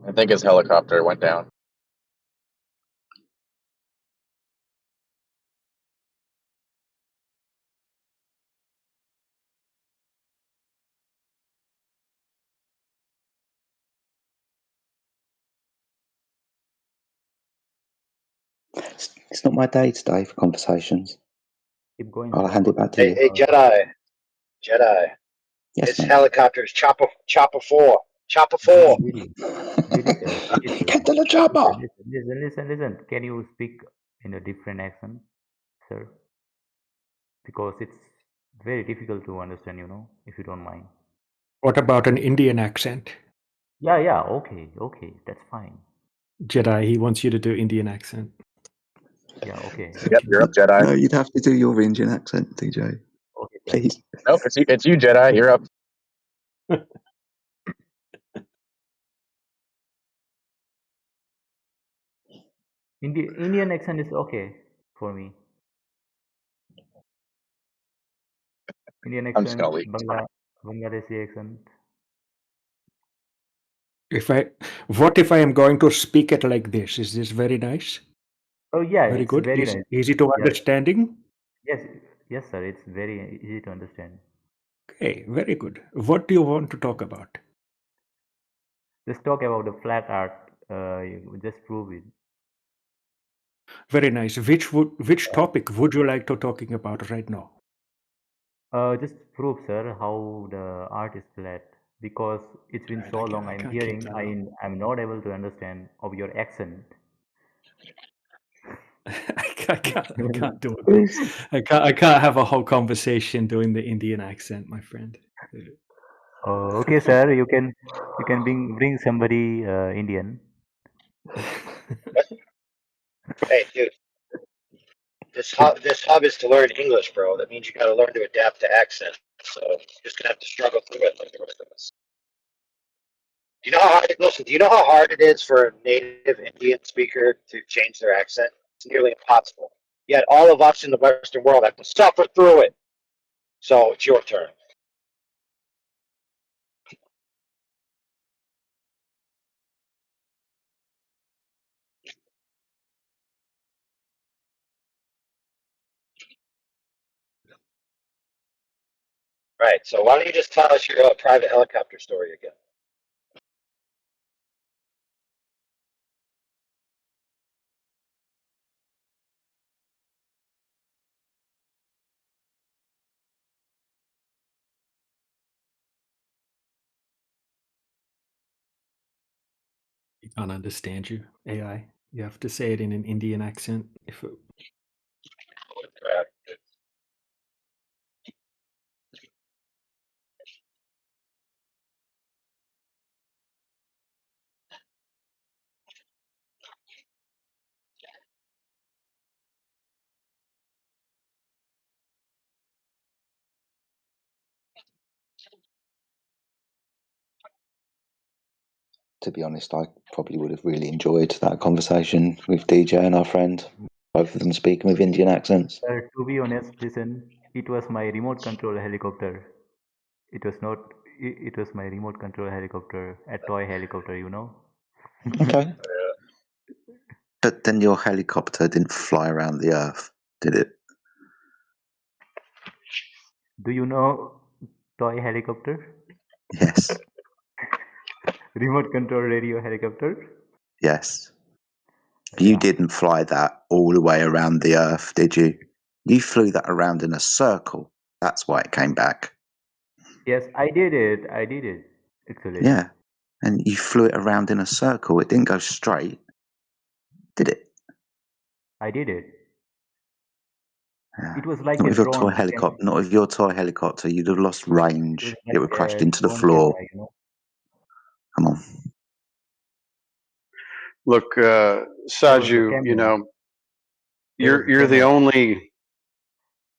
I think his helicopter went down. It's not my day today for conversations. Keep going. I'll hand it back to you. Hey, Jedi. Yes, this mate. helicopter's chopper 4. Chopper 4. Get to the chopper. Listen. Can you speak in a different accent, sir? Because it's very difficult to understand, if you don't mind. What about an Indian accent? Yeah, okay, that's fine. Jedi, he wants you to do Indian accent. Yeah, okay. Yep, you're up, Jedi. No, you'd have to do your Indian accent, DJ. Okay, please. Nope, it's you, Jedi. You're up. Indian accent is okay for me. Indian I'm just accent, gonna leave. Bangladeshi accent. What if I am going to speak it like this? Is this very nice? Oh yeah, Very it's good. very nice. Easy to Yeah. understanding. Yes, sir. It's very easy to understand. Okay, very good. What do you want to talk about? Just talk about the flat Earth. Just prove it. Very nice. Which topic would you like to talking about right now? Just prove, sir, how the Earth is flat. Because it's been so long. I'm can't keep hearing. that up. I'm not able to understand of your accent. I can't do it. I can't have a whole conversation doing the Indian accent, my friend. Oh, okay, sir. You can bring somebody Indian. Hey, dude. This hub is to learn English, bro. That means you got to learn to adapt to accent. So you're just gonna have to struggle through it like the rest of us. Do you know how hard? Listen, do you know how hard it is for a native Indian speaker to change their accent? It's nearly impossible. Yet all of us in the Western world have to suffer through it. So it's your turn. Right. So why don't you just tell us your private helicopter story again? He can't understand you, AI. You have to say it in an Indian accent. To be honest, I probably would have really enjoyed that conversation with DJ and our friend, both of them speaking with Indian accents. Sir, to be honest, listen. It was my remote control helicopter. It was not. It was my remote control helicopter, a toy helicopter. You know. Okay. But then your helicopter didn't fly around the Earth, did it? Do you know toy helicopter? Yes. Remote control radio helicopter? Yes. You didn't fly that all the way around the Earth, did you? You flew that around in a circle. That's why it came back. Yes, I did it. I did it. Actually. Yeah. And you flew it around in a circle. It didn't go straight, did it? I did it. Yeah. It was like Not a with your drone. toy helicopter. Not with your toy helicopter. You'd have lost range. It would have crashed into the drone floor. camera, you know. Come on. Look, There was a Saju, you camera. know, you're the only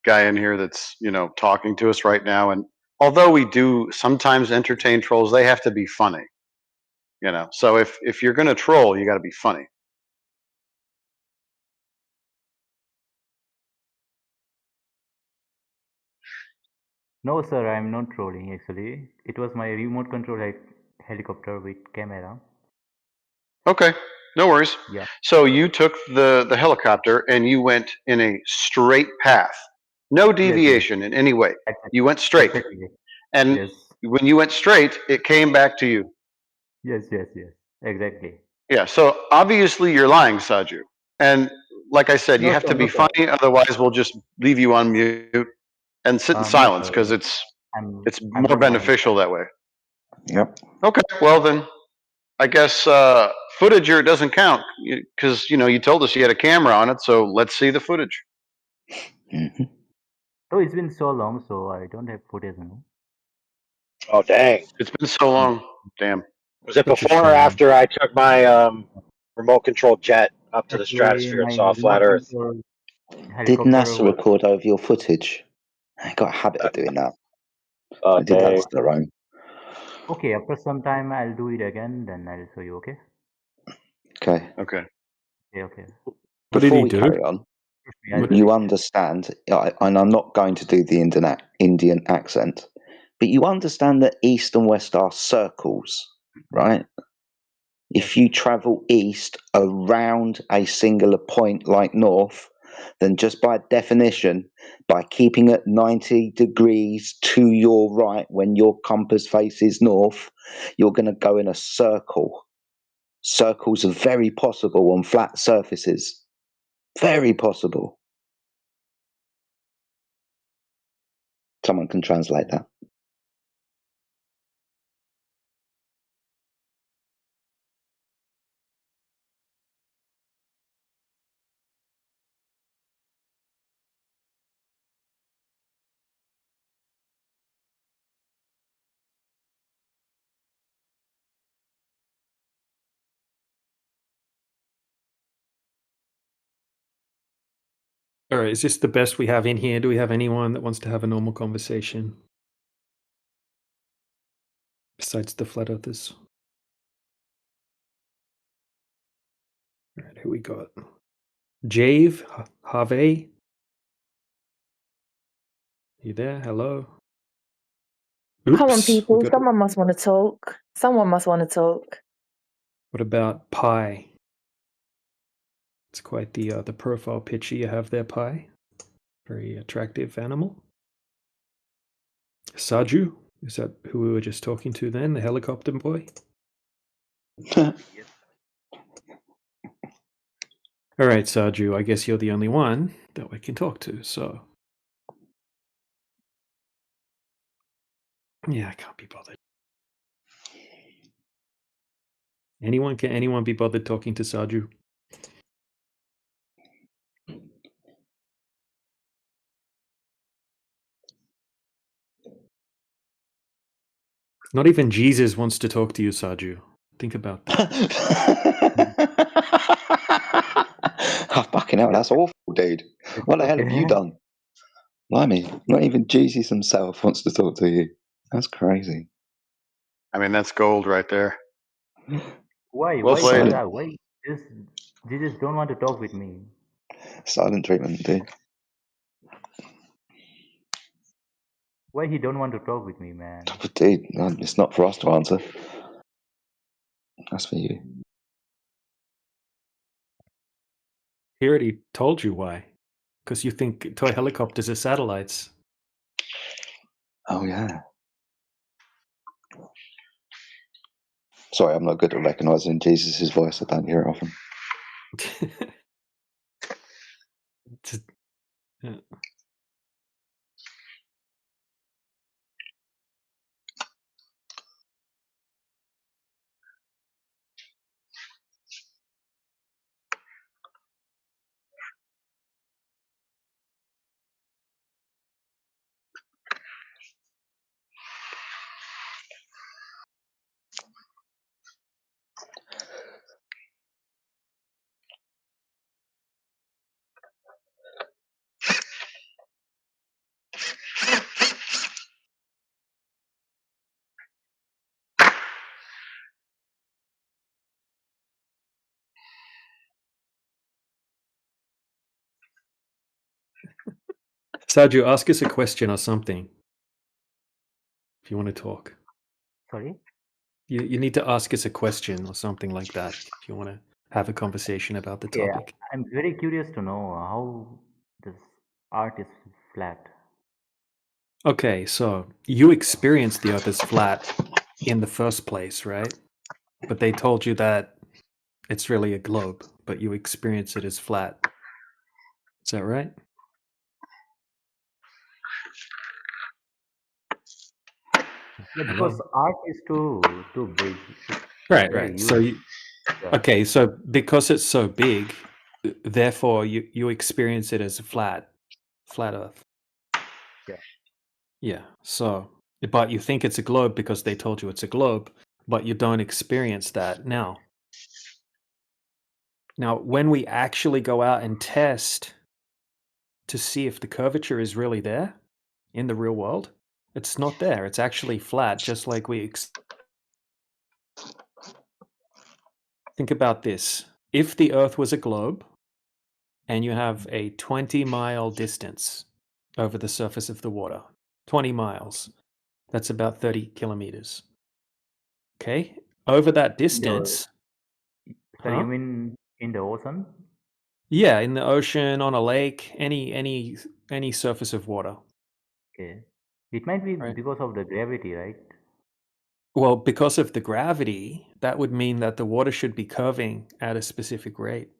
guy in here that's, you know, talking to us right now. And although we do sometimes entertain trolls, they have to be funny. You know, so if you're gonna troll, you got to be funny. No, sir, I'm not trolling actually. It was my remote control helicopter with camera. Okay, no worries. Yeah. So you took the helicopter and you went in a straight path, no deviation in any way. Exactly. You went straight, Exactly. and Yes. when you went straight, it came back to you. Yes. Exactly. Yeah. So obviously you're lying, Saju. And like I said, you No, have sir, to be no, sir. funny, otherwise we'll just leave you on mute and sit in No, silence sir. because it's I'm more not lying. beneficial that way. Yep. Okay. Well then, I guess footage here doesn't count because you know you told us you had a camera on it. So let's see the footage. Oh, it's been so long, so I don't have footage, you know. Oh dang! It's been so long. Damn. Was it Such a before or shame. after I took my remote control jet up to the Actually, stratosphere and my saw a flat remote Earth? control Did helicopter NASA was. record over your footage? I got a habit of doing that. Oh I did that dang! to their own. Okay, after some time I'll do it again, then I'll show you, okay? Okay. Okay. Okay. What did Before he we do? carry on, I'll do you it. understand, and I'm not going to do the Indian accent, but you understand that east and west are circles, right? If you travel east around a singular point like north, then just by definition, by keeping at 90 degrees to your right when your compass faces north, you're going to go in a circle. Circles are very possible on flat surfaces. Very possible. Someone can translate that. All right, is this the best we have in here? Do we have anyone that wants to have a normal conversation? Besides the flat earthers. All right, who we got? Jave, Harvey. You there? Hello? Oops. Come on, people. we got- Someone must want to talk. Someone must want to talk. What about Pi? It's quite the profile picture you have there, Pi. Very attractive animal. Saju, is that who we were just talking to then? The helicopter boy? All right, Saju, I guess you're the only one that we can talk to, so. Yeah, I can't be bothered. Can anyone be bothered talking to Saju? Not even Jesus wants to talk to you, Saju. Think about that. Oh, fucking hell, that's awful, dude. What the hell have you done? Blimey, not even Jesus himself wants to talk to you. That's crazy. I mean, that's gold right there. Why? Well Why played. Sara? Why Jesus don't want to talk with me? Silent treatment, dude. Why he don't want to talk with me, man? But dude, it's not for us to answer. That's for you. He already told you why. Because you think toy helicopters are satellites. Oh, yeah. Sorry, I'm not good at recognising Jesus' voice. I don't hear it often. Yeah. Saju, ask us a question or something. If you want to talk. Sorry? You need to ask us a question or something like that if you want to have a conversation about the Yeah, topic. I'm very curious to know how this art is flat. Okay, so you experienced the Earth as flat in the first place, right? But they told you that it's really a globe, but you experience it as flat. Is that right? Yeah, because art is too big. It's Right, very right. So huge. okay, so because it's so big, therefore you experience it as a flat Earth. Yeah. Yeah. So, but you think it's a globe because they told you it's a globe, but you don't experience that now. Now, when we actually go out and test to see if the curvature is really there in the real world, it's not there. It's actually flat, just like we think about this. If the Earth was a globe and you have a 20-mile distance over the surface of the water, 20 miles, that's about 30 kilometers. Okay? Over that distance, Sir, Huh? you mean in the ocean? Yeah, in the ocean, on a lake, any surface of water. Okay. It might be Right. because of the gravity, right? Well, because of the gravity, that would mean that the water should be curving at a specific rate.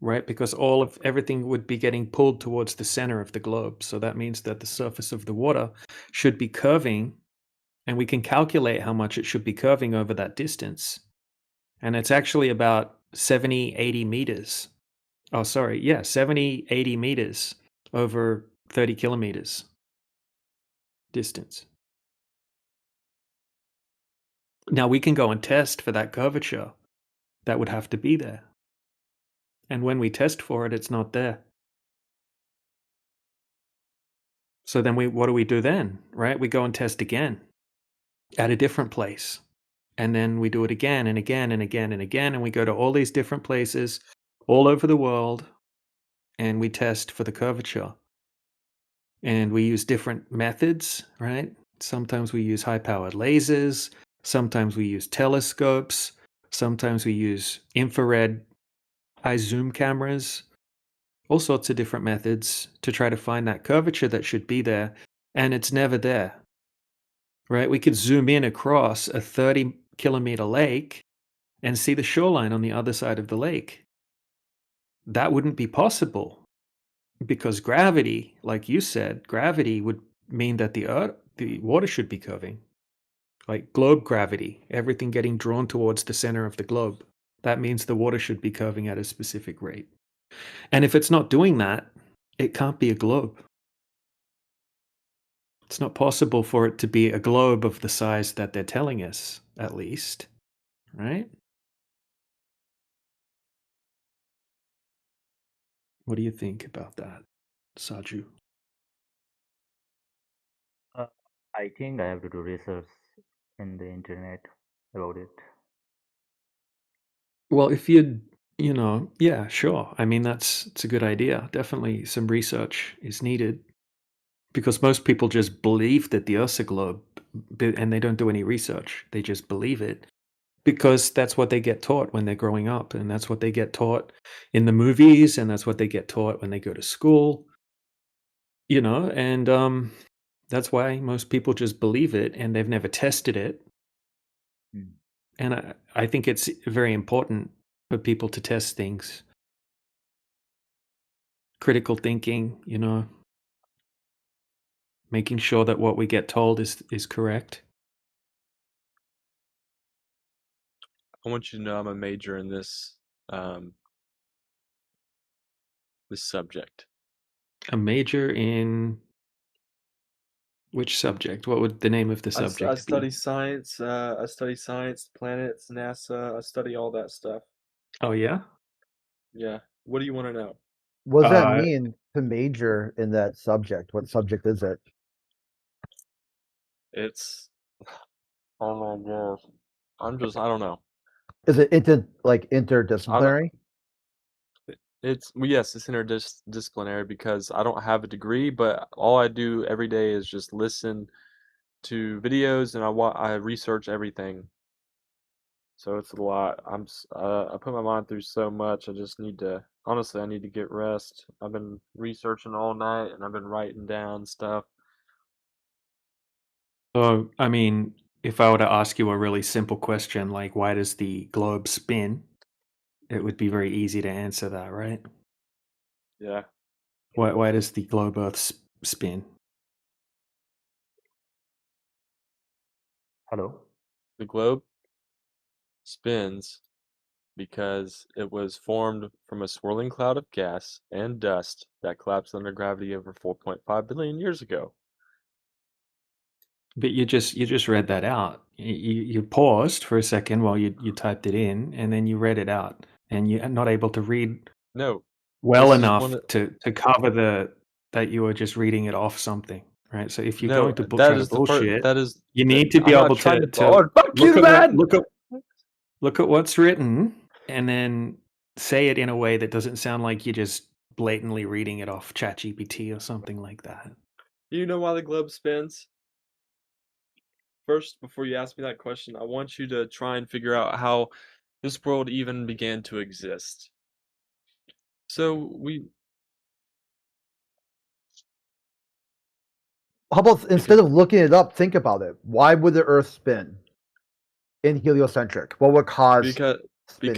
Right? Because everything would be getting pulled towards the center of the globe. So that means that the surface of the water should be curving, and we can calculate how much it should be curving over that distance. And it's actually about 70, 80 meters. Oh, sorry. Yeah, 70, 80 meters over 30 kilometers distance. Now we can go and test for that curvature. That would have to be there. And when we test for it, it's not there. So then what do we do then? Right? We go and test again at a different place. And then we do it again and again and again and again. And we go to all these different places all over the world and we test for the curvature. And we use different methods, right? Sometimes we use high-powered lasers. Sometimes we use telescopes. Sometimes we use infrared high zoom cameras. All sorts of different methods to try to find that curvature that should be there. And it's never there, right? We could zoom in across a 30-kilometer lake and see the shoreline on the other side of the lake. That wouldn't be possible because gravity, like you said, gravity would mean that the water should be curving, like globe gravity, everything getting drawn towards the center of the globe. That means the water should be curving at a specific rate. And if it's not doing that, it can't be a globe. It's not possible for it to be a globe of the size that they're telling us, at least, right? What do you think about that, Saju? I think I have to do research in the internet about it. Well, if yeah, sure. I mean, it's a good idea. Definitely some research is needed because most people just believe that the Earth's a globe and they don't do any research. They just believe it because that's what they get taught when they're growing up, and that's what they get taught in the movies, and that's what they get taught when they go to school. And that's why most people just believe it and they've never tested it. And I think it's very important for people to test things. Critical thinking, making sure that what we get told is correct. I want you to know I'm a major in this this subject. A major in which subject? What would the name of the I subject study be? science. I study science, planets, NASA. I study all that stuff. Oh yeah? Yeah. What do you want to know? What does that mean to major in that subject? What subject is it? It's oh my gosh. I don't know. Is it interdisciplinary? Yes, it's interdisciplinary because I don't have a degree, but all I do every day is just listen to videos and I research everything. So it's a lot. I put my mind through so much. I just need to honestly I need to get rest. I've been researching all night and I've been writing down stuff. So, I mean, if I were to ask you a really simple question like why does the globe spin? It would be very easy to answer that, right? Yeah. Why does the globe Earth spin? Hello? The globe spins because it was formed from a swirling cloud of gas and dust that collapsed under gravity over 4.5 billion years ago. But you just read that out. You paused for a second while you typed it in, and then you read it out, and you're not able to read No, well this is enough one of, to cover that you were just reading it off something, right? So if you're no, going to that try to is the first. bullshit, That is. you need to be I'm not able trying to Oh, fuck you, man! look at what's written, and then say it in a way that doesn't sound like you're just blatantly reading it off ChatGPT or something like that. Do you know why the globe spins? First, before you ask me that question, I want you to try and figure out how this world even began to exist. So we How about instead of looking it up, think about it. Why would the Earth spin in heliocentric? What would cause spinning?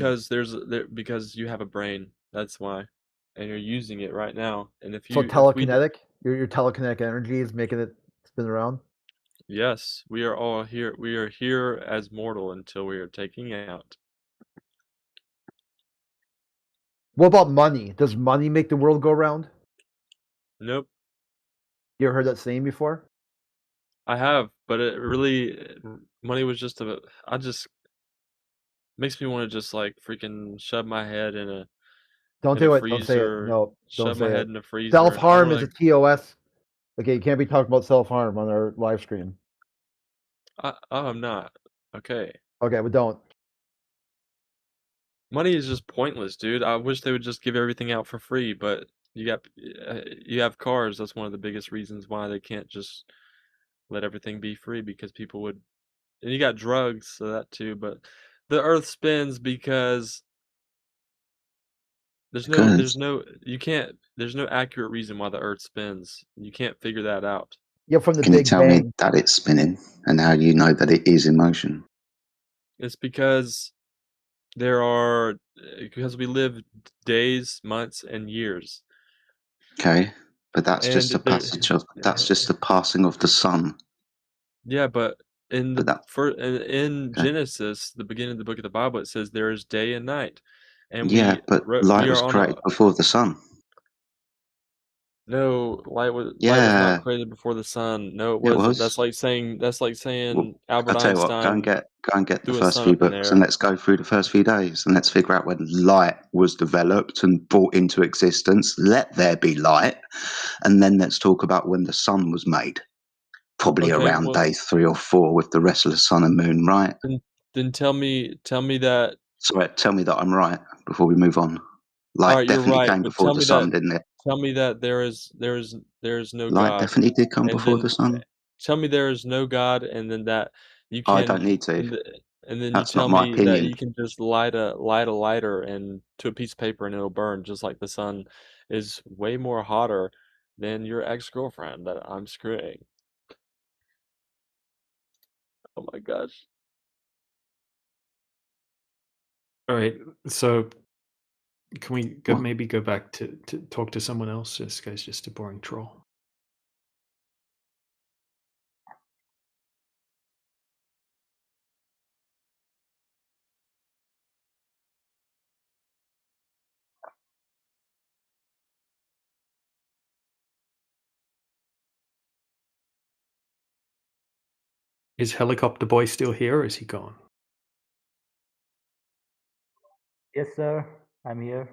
because you have a brain. That's why, and you're using it right now. And if So you if we telekinetic, your telekinetic energy is making it spin around. yes, we are all here. We are here as mortal until we are taken out. What about money? Does money make the world go round? Nope. You ever heard that saying before? I have, but it really money was just a. I just makes me want to just like freaking shove my head in a Don't in a do it. Don't say it. freezer. No, don't Shove my say head it. in a freezer. Self harm is a like TOS. Okay, you can't be talking about self harm on our live stream. I'm not. Okay. Okay, but don't. Money is just pointless, dude. I wish they would just give everything out for free, but you have cars. That's one of the biggest reasons why they can't just let everything be free because people would. And you got drugs, so that too. But the Earth spins because there's no accurate reason why the Earth spins. You can't figure that out. Yeah, from the Can you Big tell me Bang. that it's spinning and how you know that it is in motion? It's because because we live days, months, and years. Okay, but that's And just a passage of that's just the passing of the sun. Yeah, but in But the in okay. Genesis, the beginning of the book of the Bible, it says there is day and night, and Yeah, but light we was are on a created before the sun. no light was Yeah, not created before the sun. No, it it wasn't. was. That's like saying Well, Albert I'll tell you what, Einstein go and get the threw a first sun few up in books and there. let's go through the first few days and let's figure out when light was developed and brought into existence. Let there be light. And then let's talk about when the sun was made. Probably Okay, around well, day 3 or 4 with the restless sun and moon, right? then tell me that. So tell me that I'm right before we move on. All Light right, you're definitely right, came but before the sun, didn't it? tell me that there is no Light God, definitely did come and before then the sun. tell me there is no God, and then that you I can, don't need to. and then you That's not tell my me that opinion. you can just light a lighter and to a piece of paper and it'll burn just like the sun is way more hotter than your ex-girlfriend that I'm screwing. Oh my gosh. All right, so can we What? maybe go back to talk to someone else? This guy's just a boring troll. Is Helicopter Boy still here, or is he gone? Yes, sir. I'm here.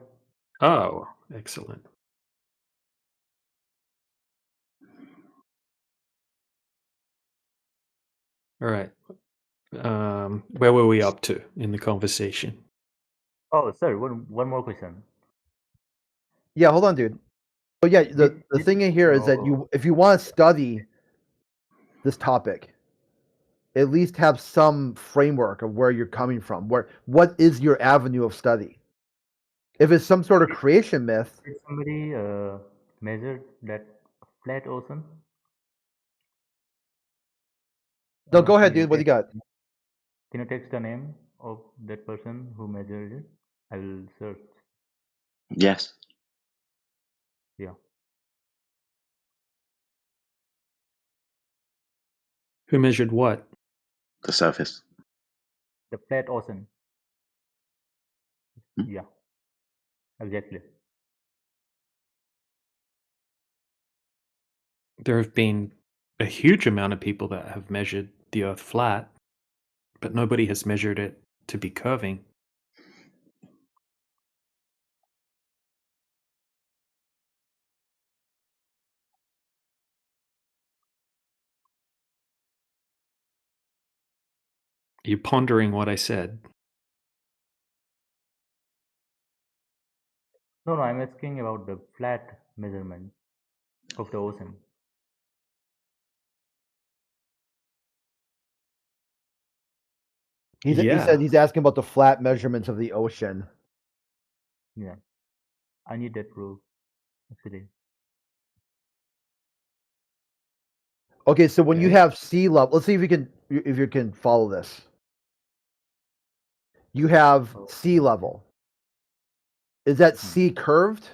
Oh, excellent. All right. Where were we up to in the conversation? Oh, sir. One more question. Yeah, hold on, dude. So yeah, the thing in here is that if you want to study this topic, at least have some framework of where you're coming from. What is your avenue of study? If it's some sort of creation myth, Did somebody measure that flat ocean? no, go ahead, dude. What do you got? Can you text the name of that person who measured it? I will search. Yes. Yeah. Who measured what? The surface. The flat ocean. Yeah. Exactly. There have been a huge amount of people that have measured the Earth flat, but nobody has measured it to be curving. Are you pondering what I said? No, I'm asking about the flat measurement of the ocean. He said he's asking about the flat measurements of the ocean. Yeah, I need that proof actually. Okay, so when you have sea level, let's see if you can follow this. You have sea level. Is that sea curved?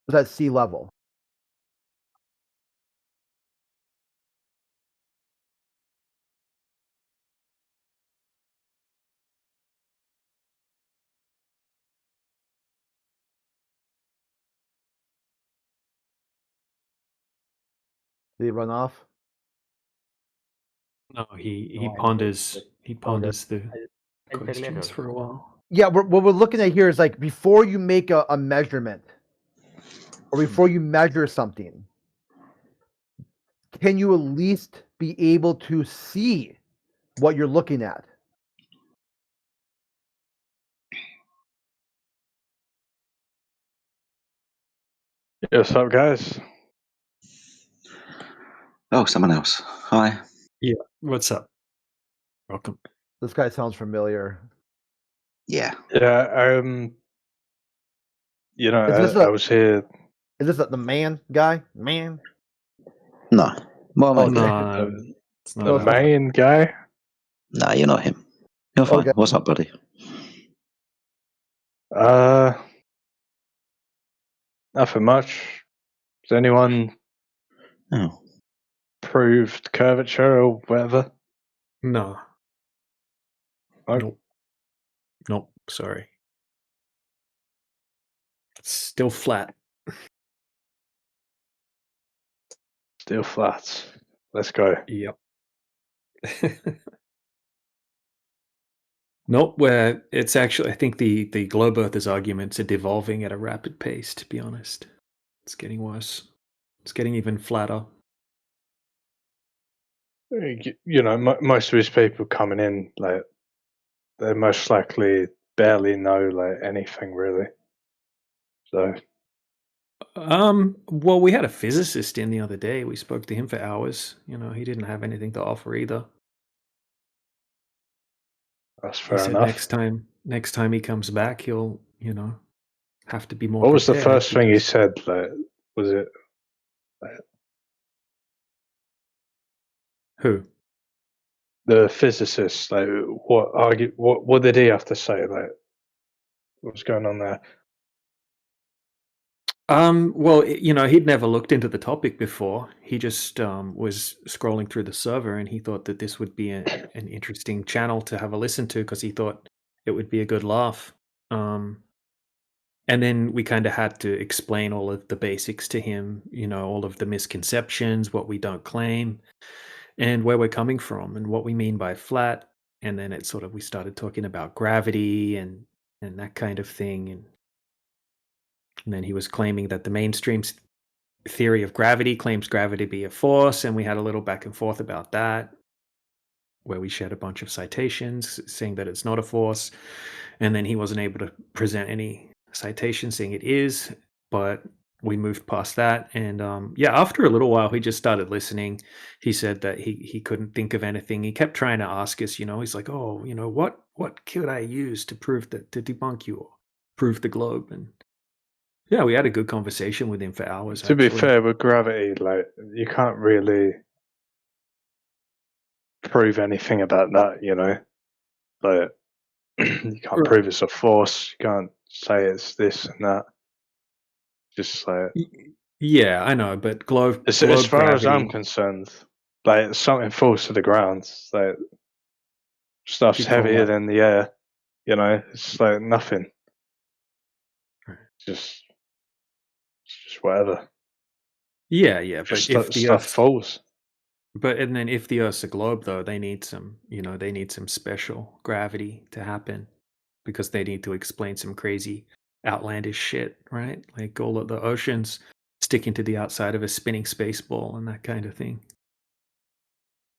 Is that sea level? Did he run off? No, he No, I ponders need the I'll check later. questions for a while. Yeah, what we're looking at here is like before you make a measurement or before you measure something, can you at least be able to see what you're looking at? What's up, guys? Oh, someone else. Hi. Yeah. What's up? Welcome. This guy sounds familiar. Yeah. Yeah. I was here. Is this the man guy? Man? No. More like No, it's The not that. main guy. No, you're not him. You're fine. Okay. What's up, buddy? Nothing much. Has anyone proved curvature or whatever? No. Oh. Nope. Sorry. It's still flat. Still flat. Let's go. Yep. Nope. Where it's actually, I think the globe earthers arguments are devolving at a rapid pace. To be honest, it's getting worse. It's getting even flatter. Most of these people coming in, like, they most likely barely know like anything really. So Well, we had a physicist in the other day. We spoke to him for hours. He didn't have anything to offer either. that's He fair said enough. next time he comes back, he'll, have to be more What was the prepared first thing he because- said? Like, was it Who? the physicist? Like, what did he have to say? Like, what's going on there? Well, he'd never looked into the topic before. He just was scrolling through the server and he thought that this would be an interesting channel to have a listen to because he thought it would be a good laugh. And then we kind of had to explain all of the basics to him, all of the misconceptions, what we don't claim, and where we're coming from and what we mean by flat. And then we started talking about gravity and that kind of thing. And then he was claiming that the mainstream theory of gravity claims gravity to be a force, and we had a little back and forth about that, where we shared a bunch of citations saying that it's not a force, and then he wasn't able to present any citations saying it is, but we moved past that. And after a little while, he just started listening. He said that he couldn't think of anything. He kept trying to ask us, he's like, oh, what could I use to prove that, to debunk you or prove the globe? And yeah, we had a good conversation with him for hours. To be actually. fair, with gravity, like, you can't really prove anything about that. Like, you can't Right. prove it's a force. You can't say it's this and that. Just like, Yeah, I know, but globe as globe far as I'm gravity. concerned, like, something falls to the ground. Like, stuff's You call heavier what? than the air. It's like nothing. Just whatever. Yeah, but Just if the stuff Earth, falls. and then if the Earth's a globe, though, they need some special gravity to happen because they need to explain some crazy, outlandish shit, right? Like all of the oceans sticking to the outside of a spinning space ball and that kind of thing.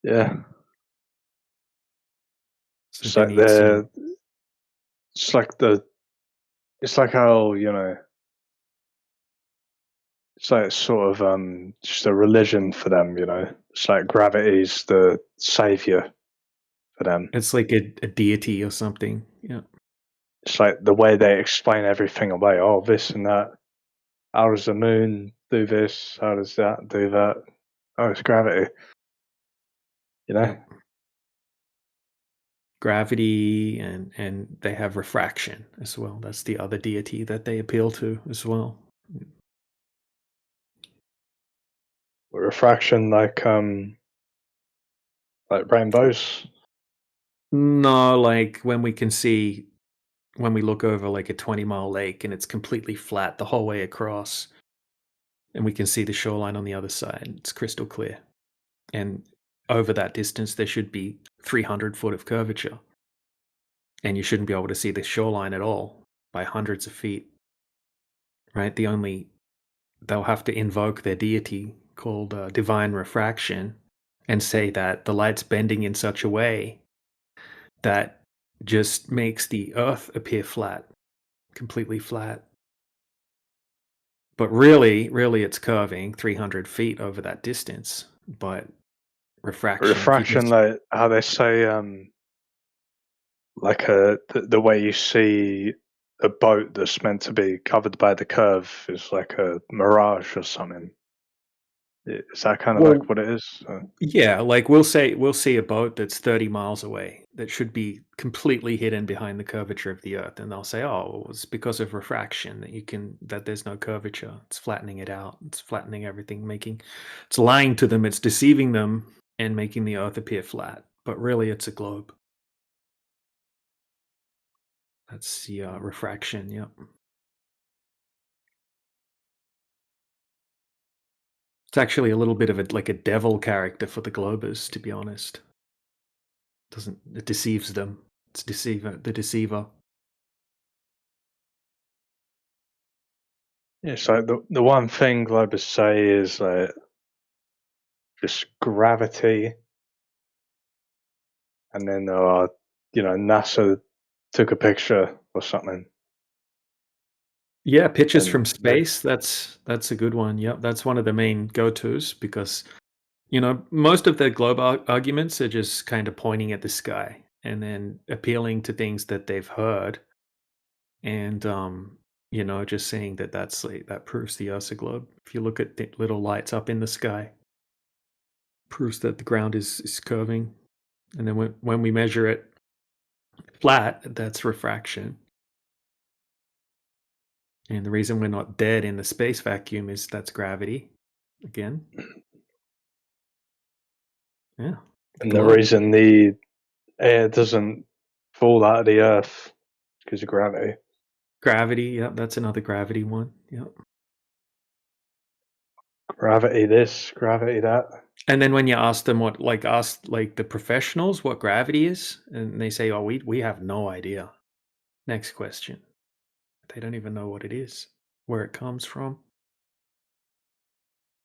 Yeah. So It's they like need some. it's like how, It's like sort of just a religion for them, you know. It's like gravity's the savior for them. It's like a deity or something. Yeah. It's like the way they explain everything away. Oh, this and that. How does the moon do this? How does that do that? Oh, it's gravity. You know? Yep. Gravity and they have refraction as well. That's the other deity that they appeal to as well. Refraction like rainbows. No, like when we look over like a 20-mile lake and it's completely flat the whole way across, and we can see the shoreline on the other side. It's crystal clear. And over that distance, there should be 300 foot of curvature. And you shouldn't be able to see the shoreline at all by hundreds of feet. Right? They'll have to invoke their deity called divine refraction and say that the light's bending in such a way that just makes the Earth appear flat, completely flat. But really it's curving 300 feet over that distance. But refraction, like how they say, like the way you see a boat that's meant to be covered by the curve is like a mirage or something. Is that kind of like what it is? Yeah, like we'll see a boat that's 30 miles away that should be completely hidden behind the curvature of the Earth, and they'll say, "Oh, it's because of refraction that there's no curvature. It's flattening it out. It's flattening everything, it's lying to them. It's deceiving them and making the Earth appear flat. But really, it's a globe. That's the refraction. Yep." It's actually a little bit of like a devil character for the Globers, to be honest. It deceives them. It's the deceiver. Yeah, so the one thing Globers say is just gravity, and then NASA took a picture or something. Yeah, pictures from space. That's a good one. Yep, that's one of the main go-tos because most of the globe arguments are just kind of pointing at the sky and then appealing to things that they've heard, and just saying that proves the Earth's a globe. If you look at the little lights up in the sky, proves that the ground is curving, and then when we measure it flat, that's refraction. And the reason we're not dead in the space vacuum is that's gravity. Again. Yeah. And the reason the air doesn't fall out of the Earth because of gravity. Gravity, yep, that's another gravity one. Yep. Gravity this, gravity that. And then when you ask them the professionals what gravity is, and they say, "Oh, we have no idea." Next question. They don't even know what it is, where it comes from.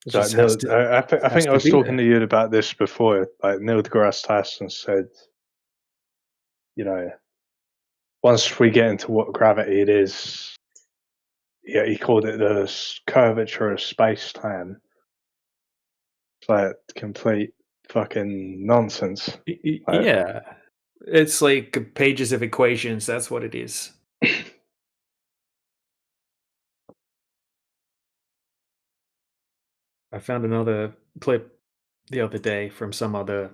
It So just Neil, has to, I think I was talking to you about this before. Like Neil deGrasse Tyson said, once we get into what gravity it is, yeah, he called it the curvature of space-time. It's like complete fucking nonsense. Yeah. It's like pages of equations. That's what it is. I found another clip the other day from some other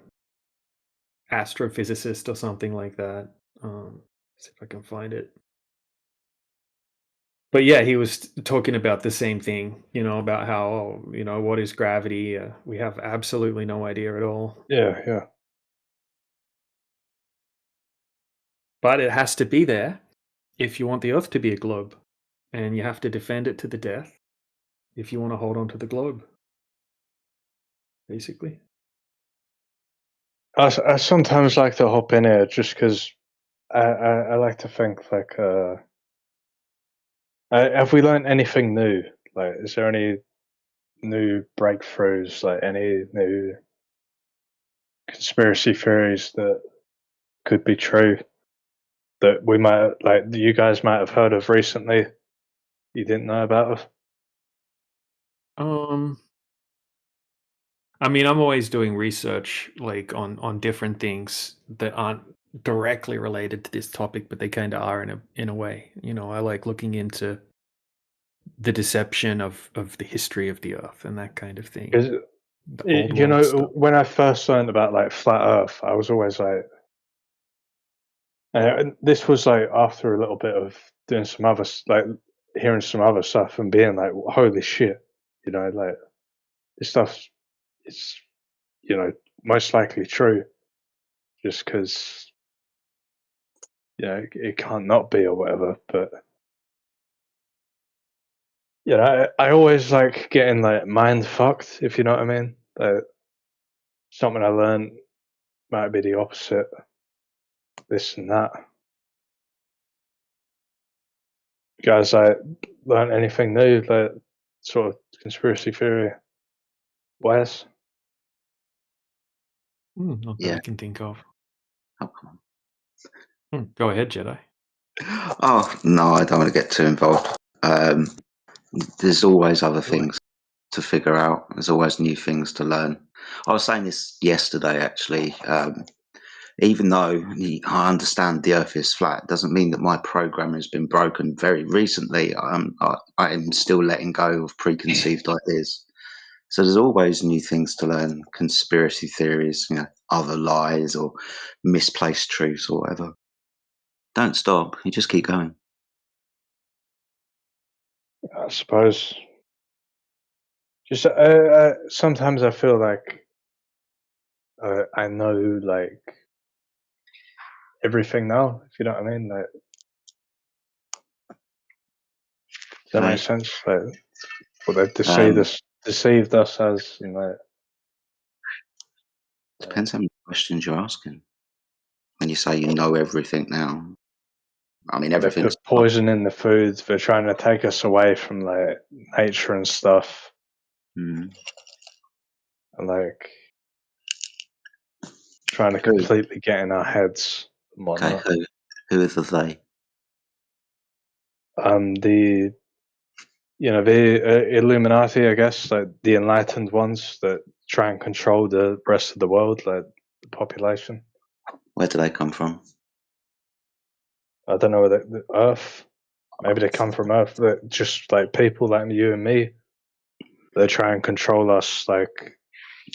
astrophysicist or something like that. See if I can find it. But yeah, he was talking about the same thing, about how, what is gravity? We have absolutely no idea at all. Yeah. But it has to be there if you want the Earth to be a globe. And you have to defend it to the death if you want to hold on to the globe. Basically. I sometimes like to hop in here just because I like to think have we learned anything new? Like, is there any new breakthroughs? Like, any new conspiracy theories that could be true that we might you guys might have heard of recently? You didn't know about? I mean, I'm always doing research like on different things that aren't directly related to this topic, but they kind of are in a way. You know, I like looking into the deception of the history of the Earth and that kind of thing. Because The old you world know, stuff. when I first learned about like flat Earth, I was always like, this was like after a little bit of doing some other like hearing some other stuff and being like, holy shit, you know, like this stuff is, you know, most likely true, just because, you know, it can't not be or whatever. But you know, I always like getting like mind fucked, if you know what I mean. Something I learned might be the opposite, this and that. You guys like learn anything new, like sort of conspiracy theory wise? Not that Yeah. I can think of. Oh, come on. Go ahead, Jedi. Oh no, I don't want to get too involved. There's always other Really? things to figure out. There's always new things to learn. I was saying this yesterday, actually. Even though I understand the Earth is flat, doesn't mean that my program has been broken. Very recently, I'm still letting go of preconceived ideas. So there's always new things to learn, conspiracy theories, you know, other lies or misplaced truths or whatever. Don't stop. You just keep going. I suppose. Just sometimes I feel like I know like everything now. If you know what I mean, like, does that make sense? Like, what they've deceived us as, you know. Depends how many questions you're asking. When you say you know everything now, I mean They everything's put poison in the foods. They're trying to take us away from like nature and stuff. Mm. And like trying to completely get in our heads and Okay, whatnot. who are the they? The you know the Illuminati, I guess, like the enlightened ones that try and control the rest of the world, like the population. Where do they come from? I don't know, the Earth. Maybe they come from Earth. They're just like people like you and me. They try and control us, like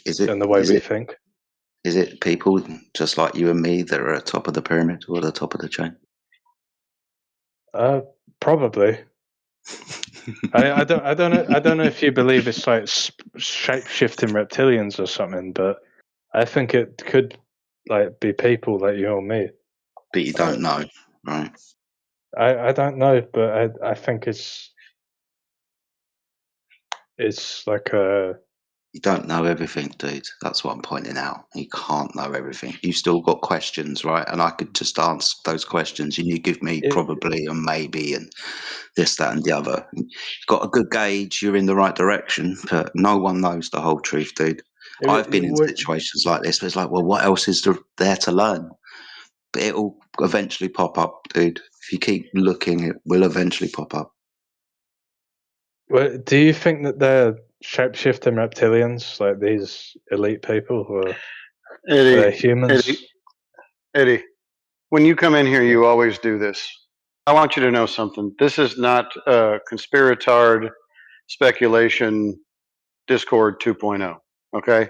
in the way we think. Is it people just like you and me that are at the top of the pyramid or the top of the chain? Probably. I don't know if you believe it's like shape-shifting reptilians or something, but I think it could like be people like you or me. But you don't know, right? I don't know, but I think it's like a. You don't know everything, dude. That's what I'm pointing out. You can't know everything. You've still got questions, right? And I could just answer those questions, and you give me probably and maybe and this, that, and the other. You've got a good gauge. You're in the right direction, but no one knows the whole truth, dude. I've been in situations like this, but it's like, well, what else is there to learn? But it'll eventually pop up, dude. If you keep looking, it will eventually pop up. Well, do you think that they're shape-shifting reptilians, like these elite people who are they're humans? Eddie, when you come in here, you always do this. I want you to know something. This is not conspiratard speculation Discord 2.0. Okay?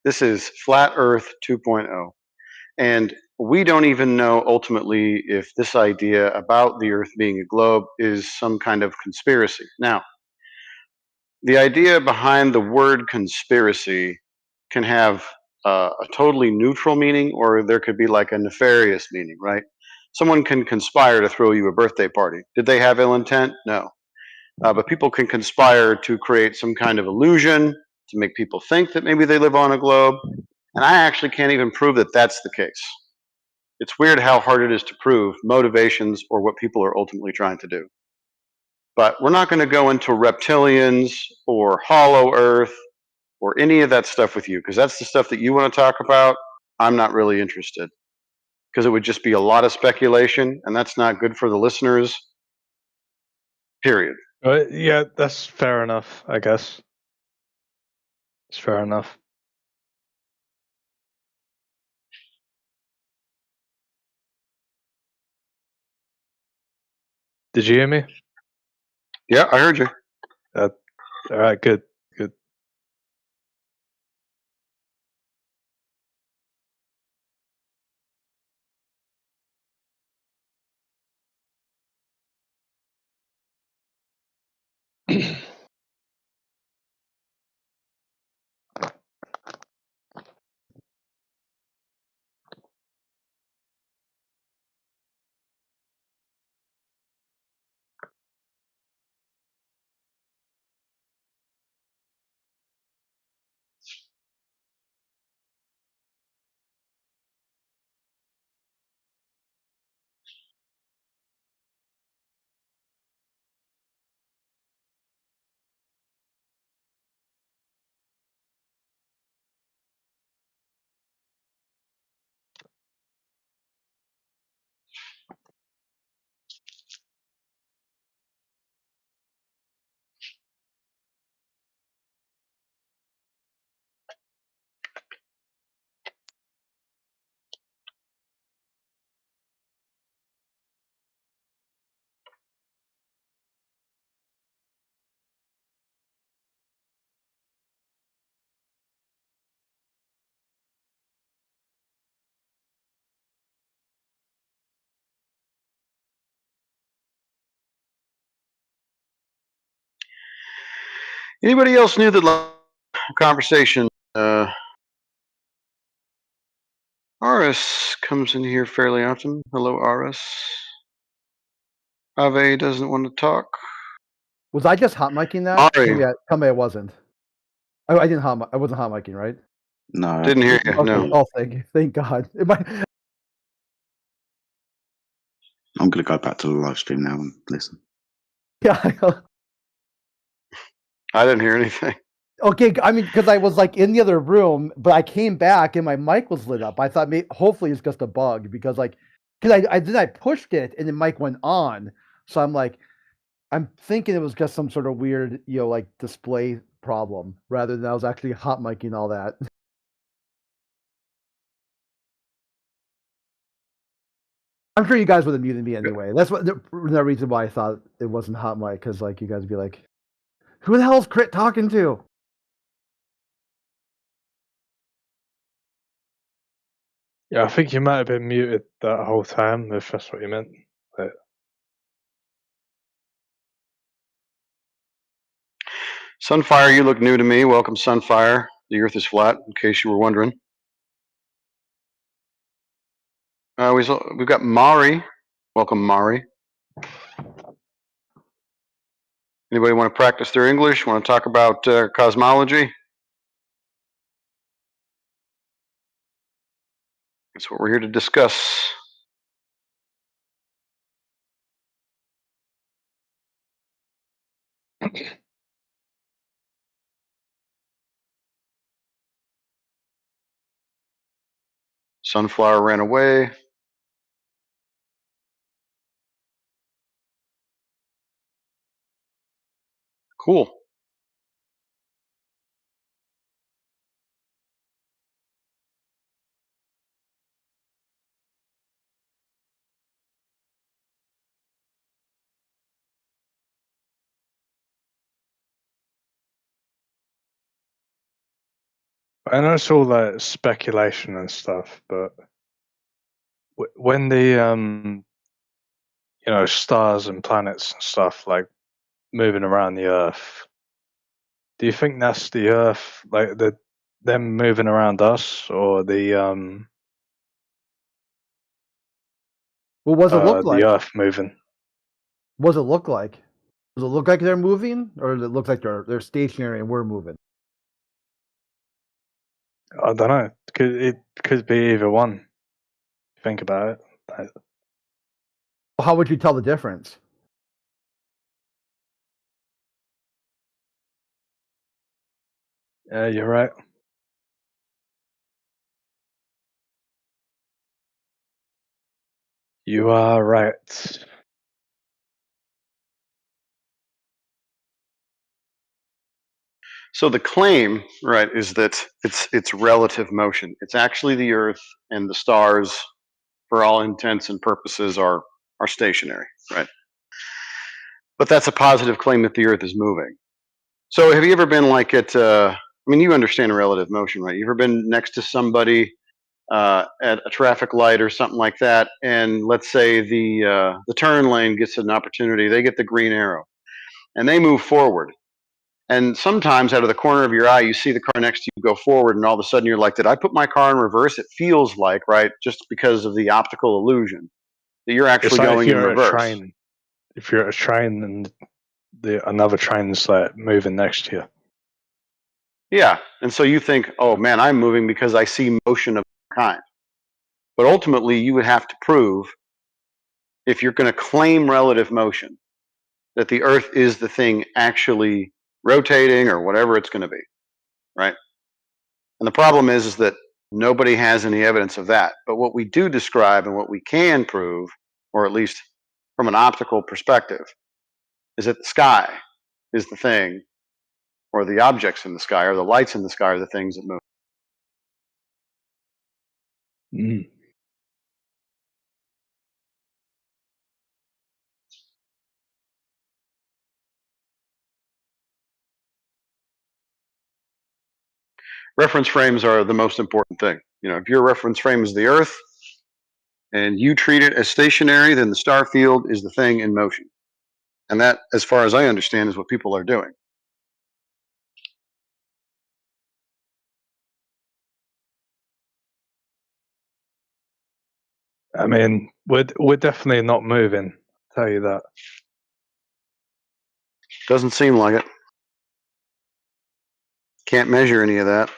This is Flat Earth 2.0. And we don't even know ultimately if this idea about the Earth being a globe is some kind of conspiracy. Now, the idea behind the word conspiracy can have a totally neutral meaning, or there could be like a nefarious meaning, right? Someone can conspire to throw you a birthday party. Did they have ill intent? No. But people can conspire to create some kind of illusion, to make people think that maybe they live on a globe. And I actually can't even prove that that's the case. It's weird how hard it is to prove motivations or what people are ultimately trying to do. But we're not going to go into reptilians or hollow earth or any of that stuff with you, because that's the stuff that you want to talk about. I'm not really interested, because it would just be a lot of speculation, and that's not good for the listeners, period. Yeah, that's fair enough, I guess. It's fair enough. Did you hear me? Yeah, I heard you. All right, good. Anybody else new that conversation? Aris comes in here fairly often. Hello, Aris. Ave doesn't want to talk. Was I just hot micing that? Mari. Tell me I wasn't. I wasn't hot micing, right? No. Didn't hear you. Okay. No. Oh, thank God. I'm going to go back to the live stream now and listen. Yeah. I didn't hear anything. Okay, I mean, because I was like in the other room, but I came back and my mic was lit up. I thought hopefully it's just a bug because I pushed it and the mic went on. So I'm thinking it was just some sort of weird, like display problem rather than I was actually hot micing all that. I'm sure you guys would have muted me anyway. That's what the reason why I thought it wasn't hot mic, because like you guys would be like, "Who the hell's Crit talking to?" Yeah, I think you might have been muted that whole time, if that's what you meant. But Sunfire, you look new to me. Welcome, Sunfire. The Earth is flat, in case you were wondering. We've got Mari. Welcome, Mari. Anybody want to practice their English? Want to talk about cosmology? That's what we're here to discuss. Sunflower ran away. Cool. I know it's all like speculation and stuff, but when the stars and planets and stuff like moving around the Earth, do you think that's the Earth, like them moving around us, or the What does it look like? the Earth moving? What does it look like? Does it look like they're moving, or does it look like they're stationary and we're moving? I don't know. It could be either one. Think about it. How would you tell the difference? Yeah, you're right. You are right. So the claim, right, is that it's relative motion. It's actually the Earth and the stars, for all intents and purposes, are stationary, right? But that's a positive claim that the Earth is moving. So have you ever been like at? I mean, you understand relative motion, right? You ever been next to somebody at a traffic light or something like that, and let's say the turn lane gets an opportunity, they get the green arrow, and they move forward. And sometimes out of the corner of your eye, you see the car next to you go forward, and all of a sudden you're like, did I put my car in reverse? It feels like, right, just because of the optical illusion, that you're It's actually like if going in you're at a reverse. train, if you're at a train and another train's like moving next to you. Yeah. And so you think, oh man, I'm moving because I see motion of kind. But ultimately, you would have to prove, if you're going to claim relative motion, that the Earth is the thing actually rotating or whatever it's going to be, right? And the problem is that nobody has any evidence of that. But what we do describe and what we can prove, or at least from an optical perspective, is that the sky is the thing, or the objects in the sky, or the lights in the sky are the things that move. Mm. Reference frames are the most important thing. You know, if your reference frame is the Earth and you treat it as stationary, then the star field is the thing in motion. And that, as far as I understand, is what people are doing. I mean, we're definitely not moving. I'll tell you that. Doesn't seem like it. Can't measure any of that.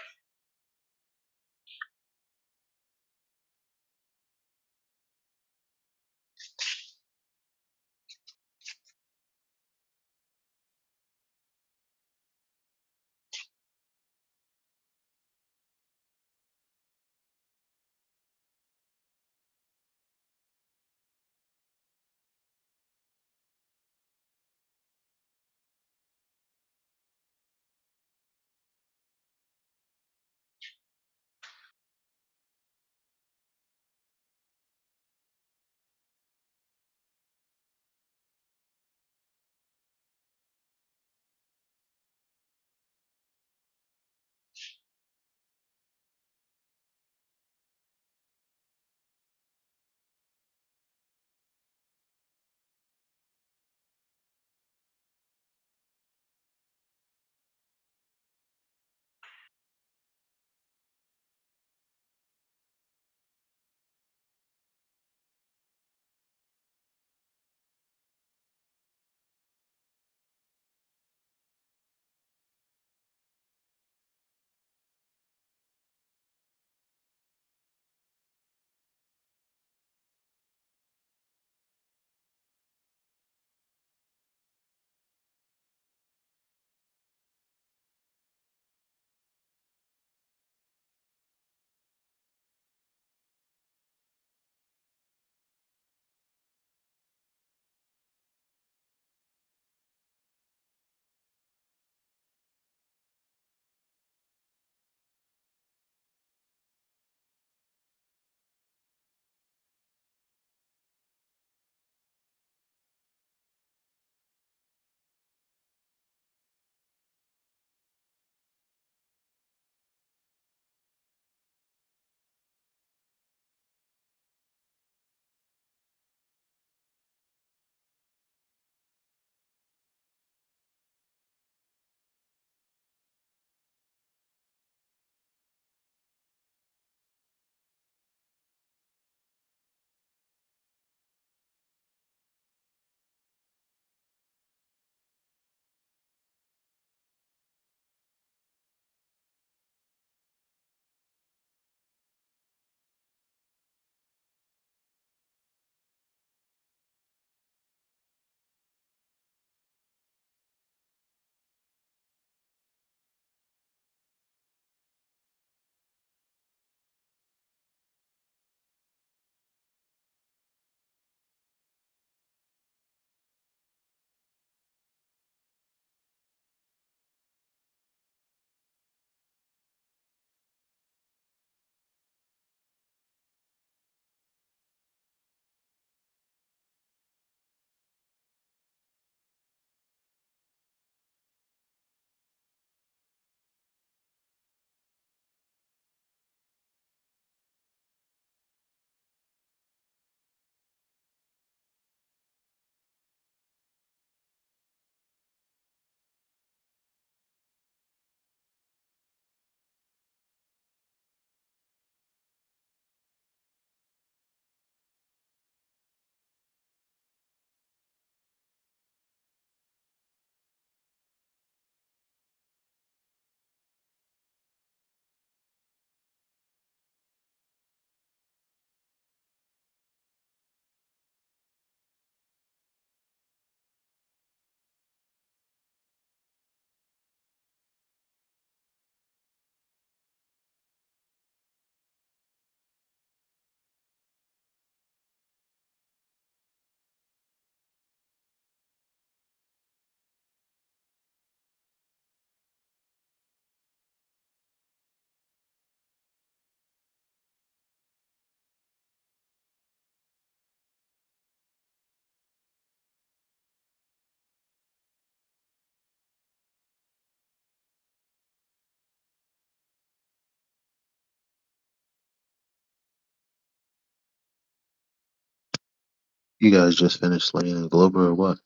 You guys just finished slaying a Glober or what?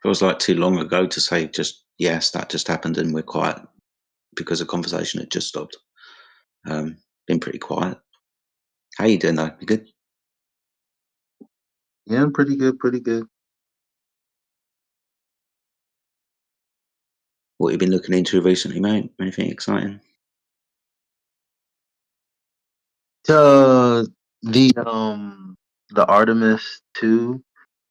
Feels like too long ago to say just yes, that just happened and we're quiet because the conversation had just stopped. Been pretty quiet. How you doing though? You good? Yeah, I'm pretty good, pretty good. What you been looking into recently, mate? Anything exciting? Uh, the Artemis 2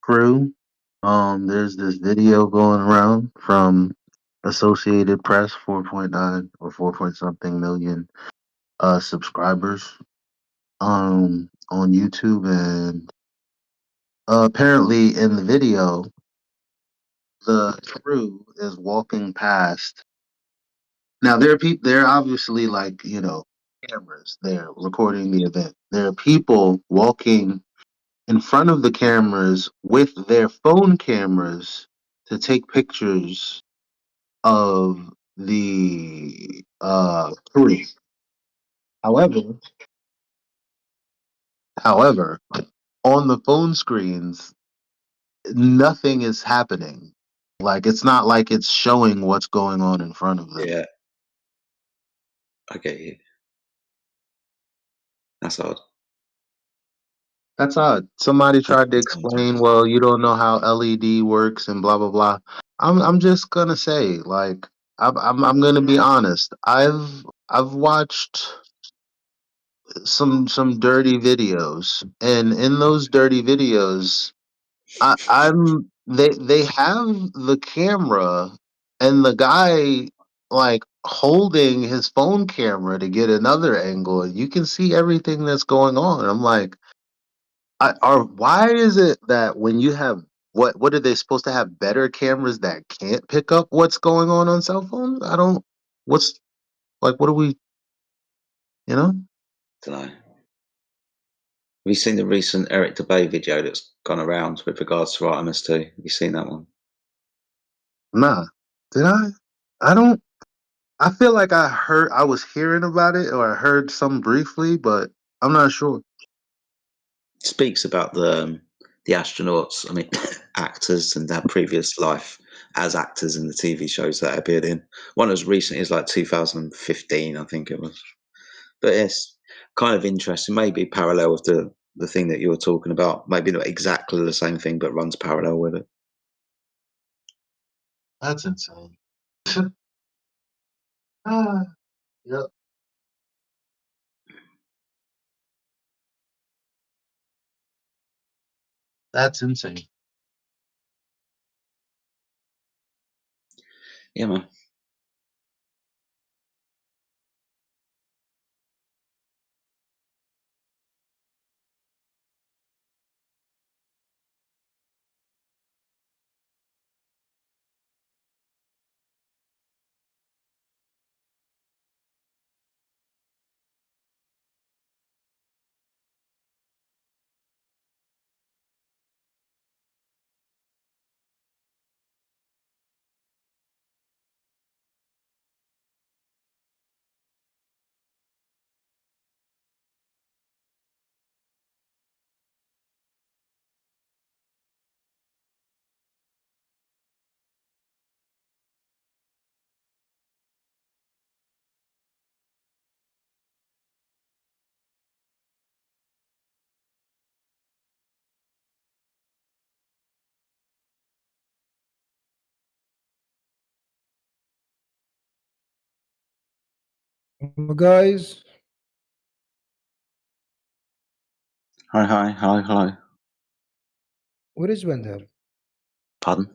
crew. There's this video going around from Associated Press, 4.9 or 4 point something million subscribers on YouTube, and apparently in the video the crew is walking past. Now there are people. They're obviously like cameras. They're recording the event. There are people walking in front of the cameras with their phone cameras to take pictures of the crew. However, however, on the phone screens, nothing is happening. Like it's not like it's showing what's going on in front of them. Yeah, I get you. That's odd. That's odd. Somebody tried to explain, well, you don't know how LED works and blah blah blah. I'm just gonna say, like, I'm gonna be honest. I've watched some dirty videos, and in those dirty videos, they have the camera and the guy like holding his phone camera to get another angle, and you can see everything that's going on. I'm like, why is it that when you have what are they supposed to have better cameras that can't pick up what's going on cell phones? I don't. What's like? What are we? You know? Don't know. Have you seen the recent Eric Debay video that's gone around with regards to Artemis 2? Have you seen that one? Nah. Did I? I don't. I feel like I was hearing about it or I heard some briefly, but I'm not sure. Speaks about the astronauts, I mean, actors and their previous life as actors in the TV shows that appeared in. One as recent as like 2015, I think it was. But it's kind of interesting, maybe parallel with the thing that you were talking about. Maybe not exactly the same thing, but runs parallel with it. That's insane. Ah, yep. That's insane. Yeah, man. Guys, Hi, hello. where is Wendell? Pardon?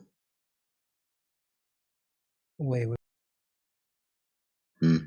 Wait. Hmm.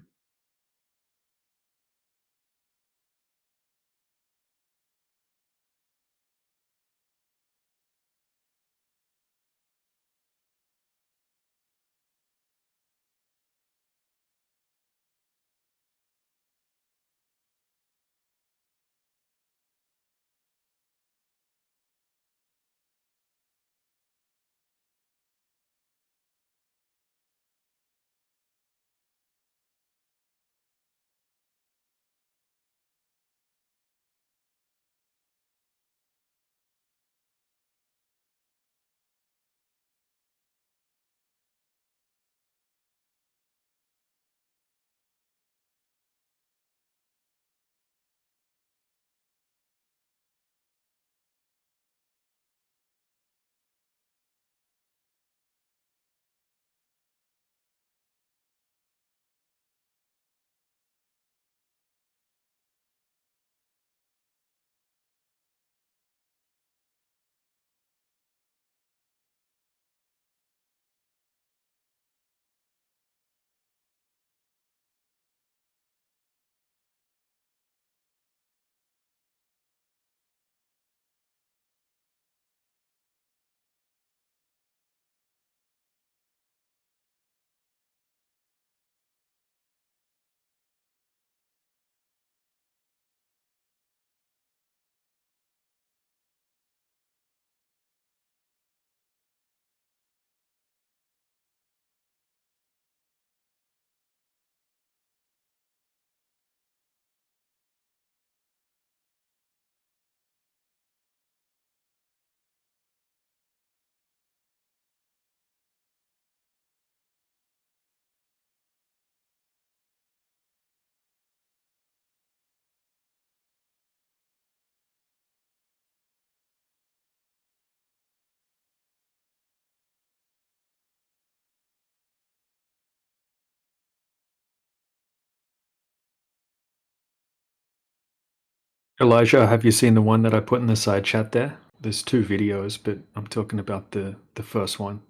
Elijah, have you seen the one that I put in the side chat there? There's 2 videos, but I'm talking about the first one.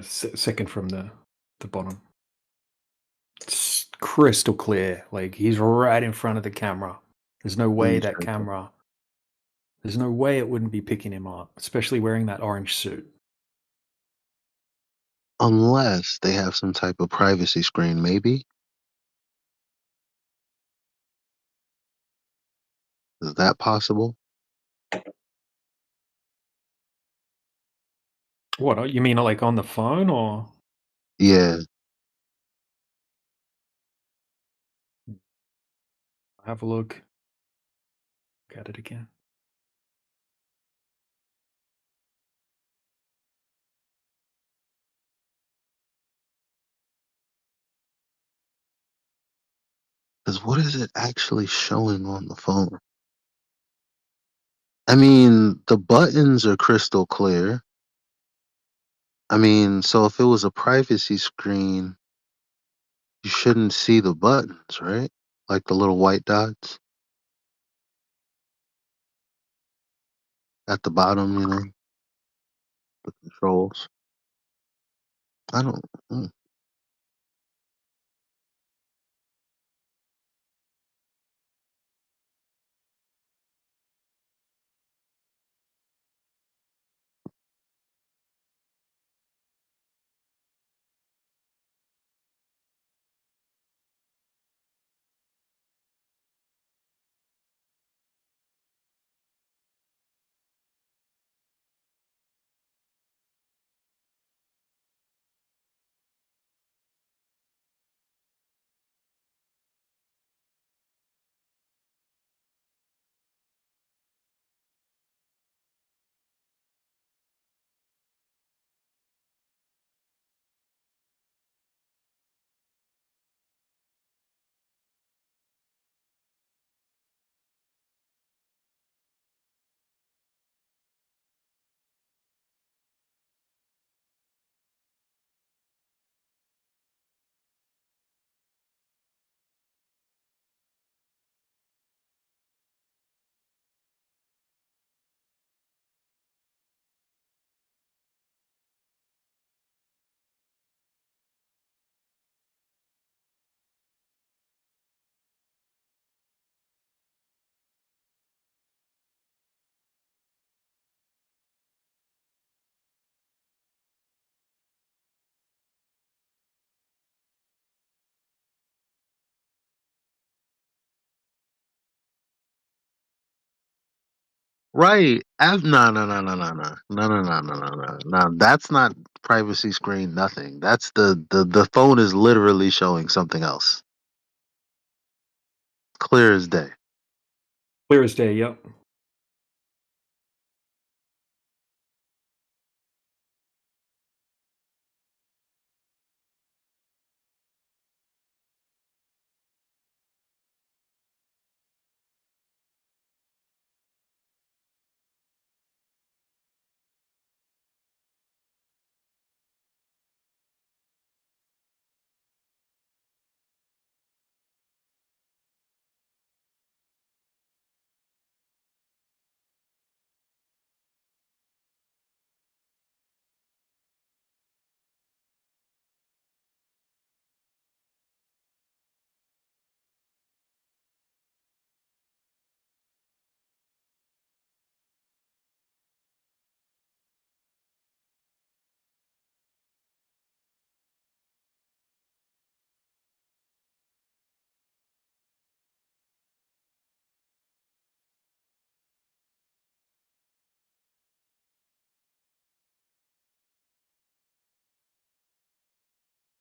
Second from the bottom. It's crystal clear. Like, he's right in front of the camera. There's no way that camera. There's no way it wouldn't be picking him up, especially wearing that orange suit. Unless they have some type of privacy screen, maybe. Is that possible? What, you mean like on the phone or? Yeah. Have a look. Look at it again. Because what is it actually showing on the phone? I mean, the buttons are crystal clear. I mean, so if it was a privacy screen, you shouldn't see the buttons, right? Like the little white dots at the bottom, you know, the controls. I don't. Right. No, no, no, no, no, no, no, no, no, no, no, no. No, that's not privacy screen. Nothing. That's the phone is literally showing something else. Clear as day. Clear as day, yep.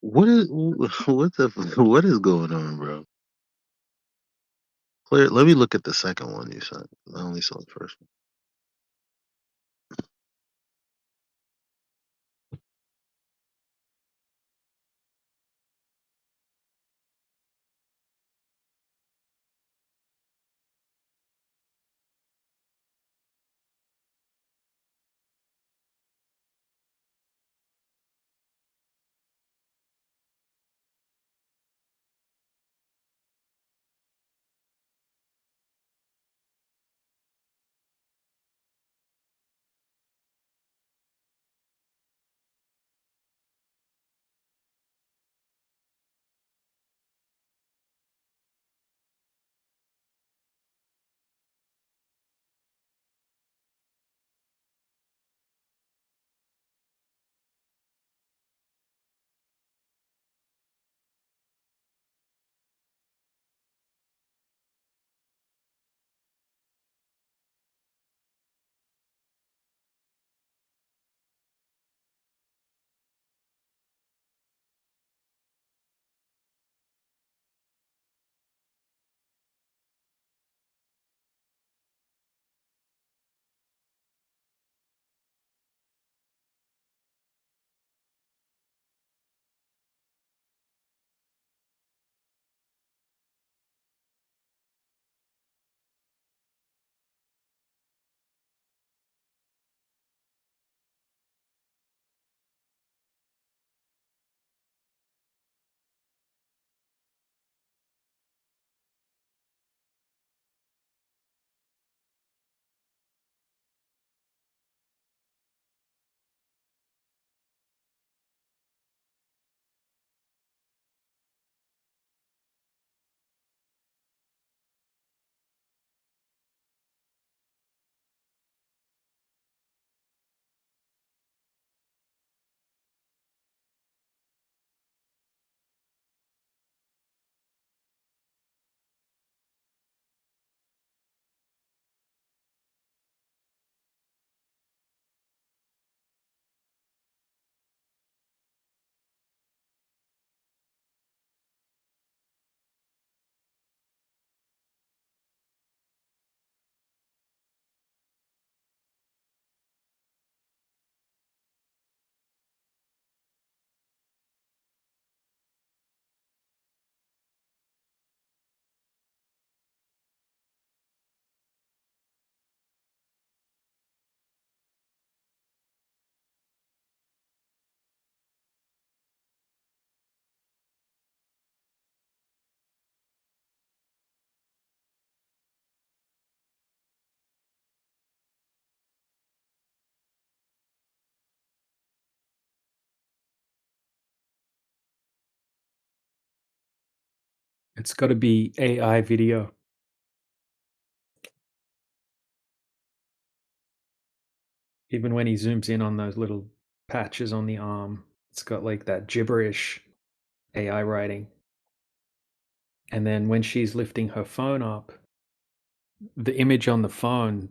What is what is going on, bro? Clear. Let me look at the second one you sent. I only saw the first one. It's got to be AI video. Even when he zooms in on those little patches on the arm, it's got like that gibberish AI writing. And then when she's lifting her phone up, the image on the phone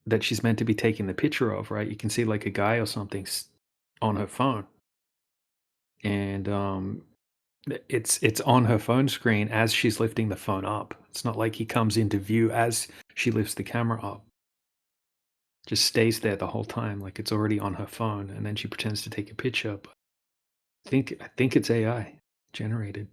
that she's meant to be taking the picture of, right? You can see like a guy or something on her phone. And it's on her phone screen as she's lifting the phone up. It's not like he comes into view as she lifts the camera up. Just stays there the whole time, like it's already on her phone, and then she pretends to take a picture. But I think it's AI generated.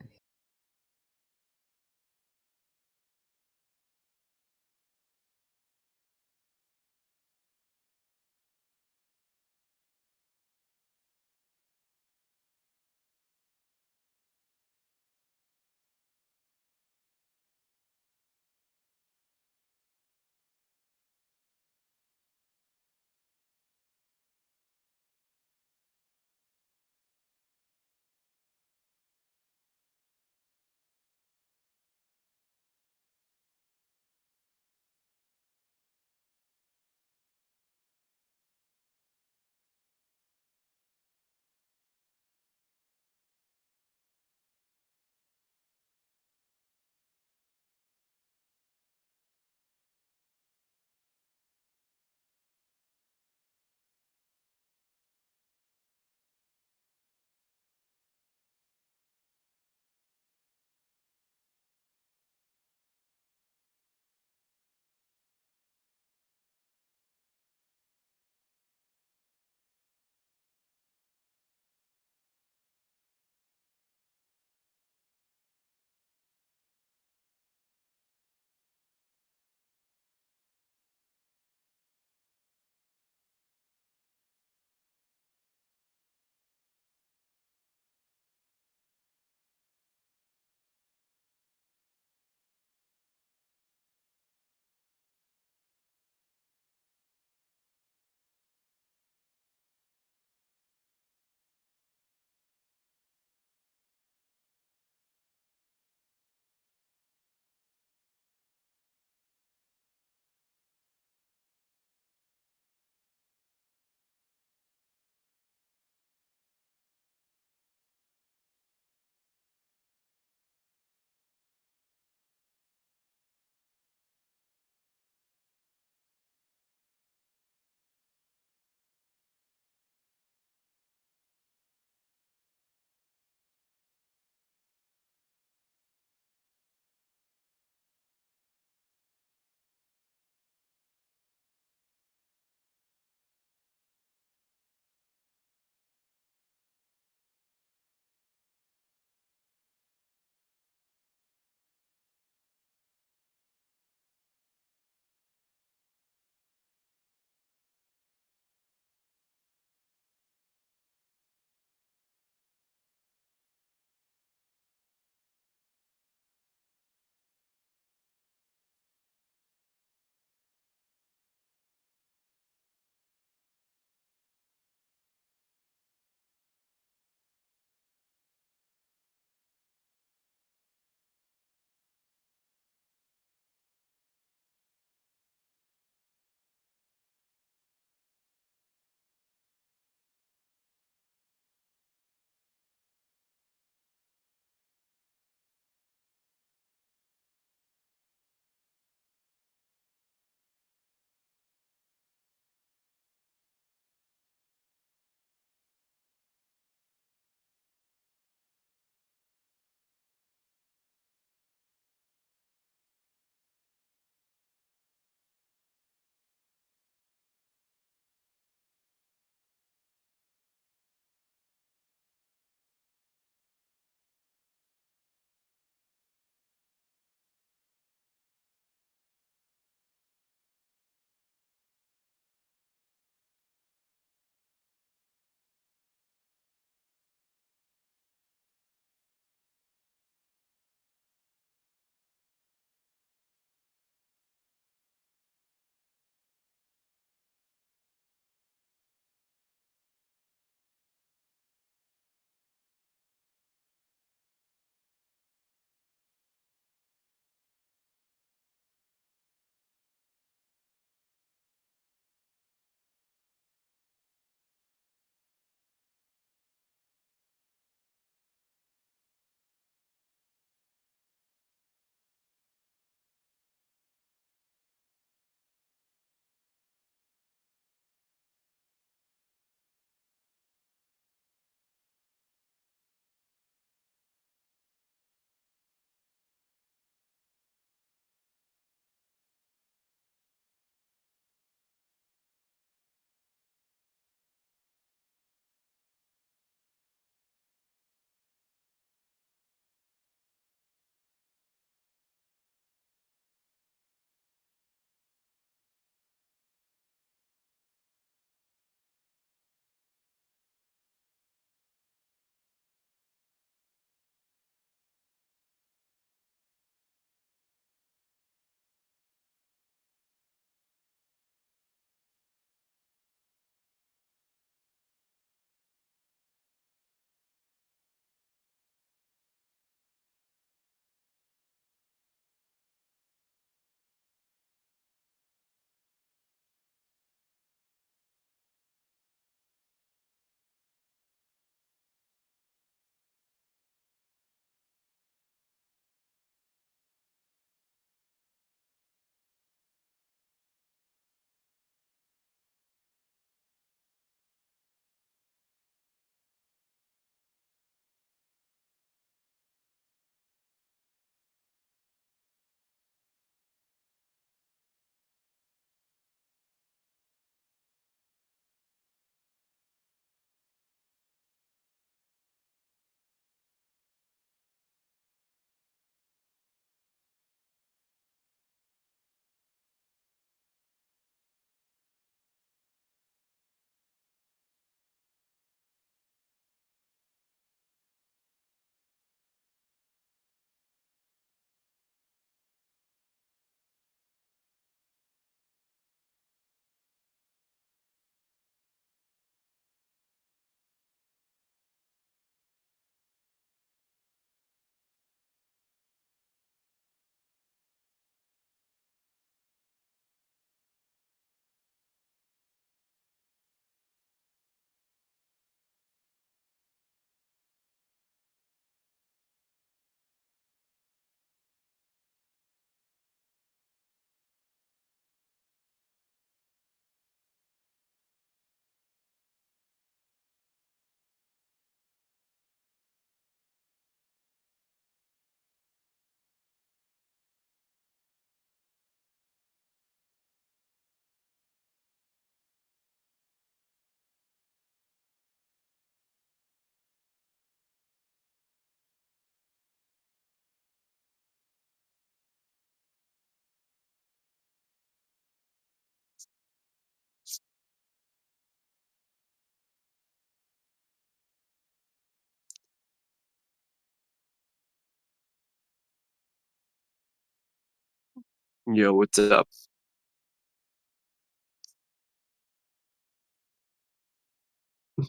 Yo, what's up?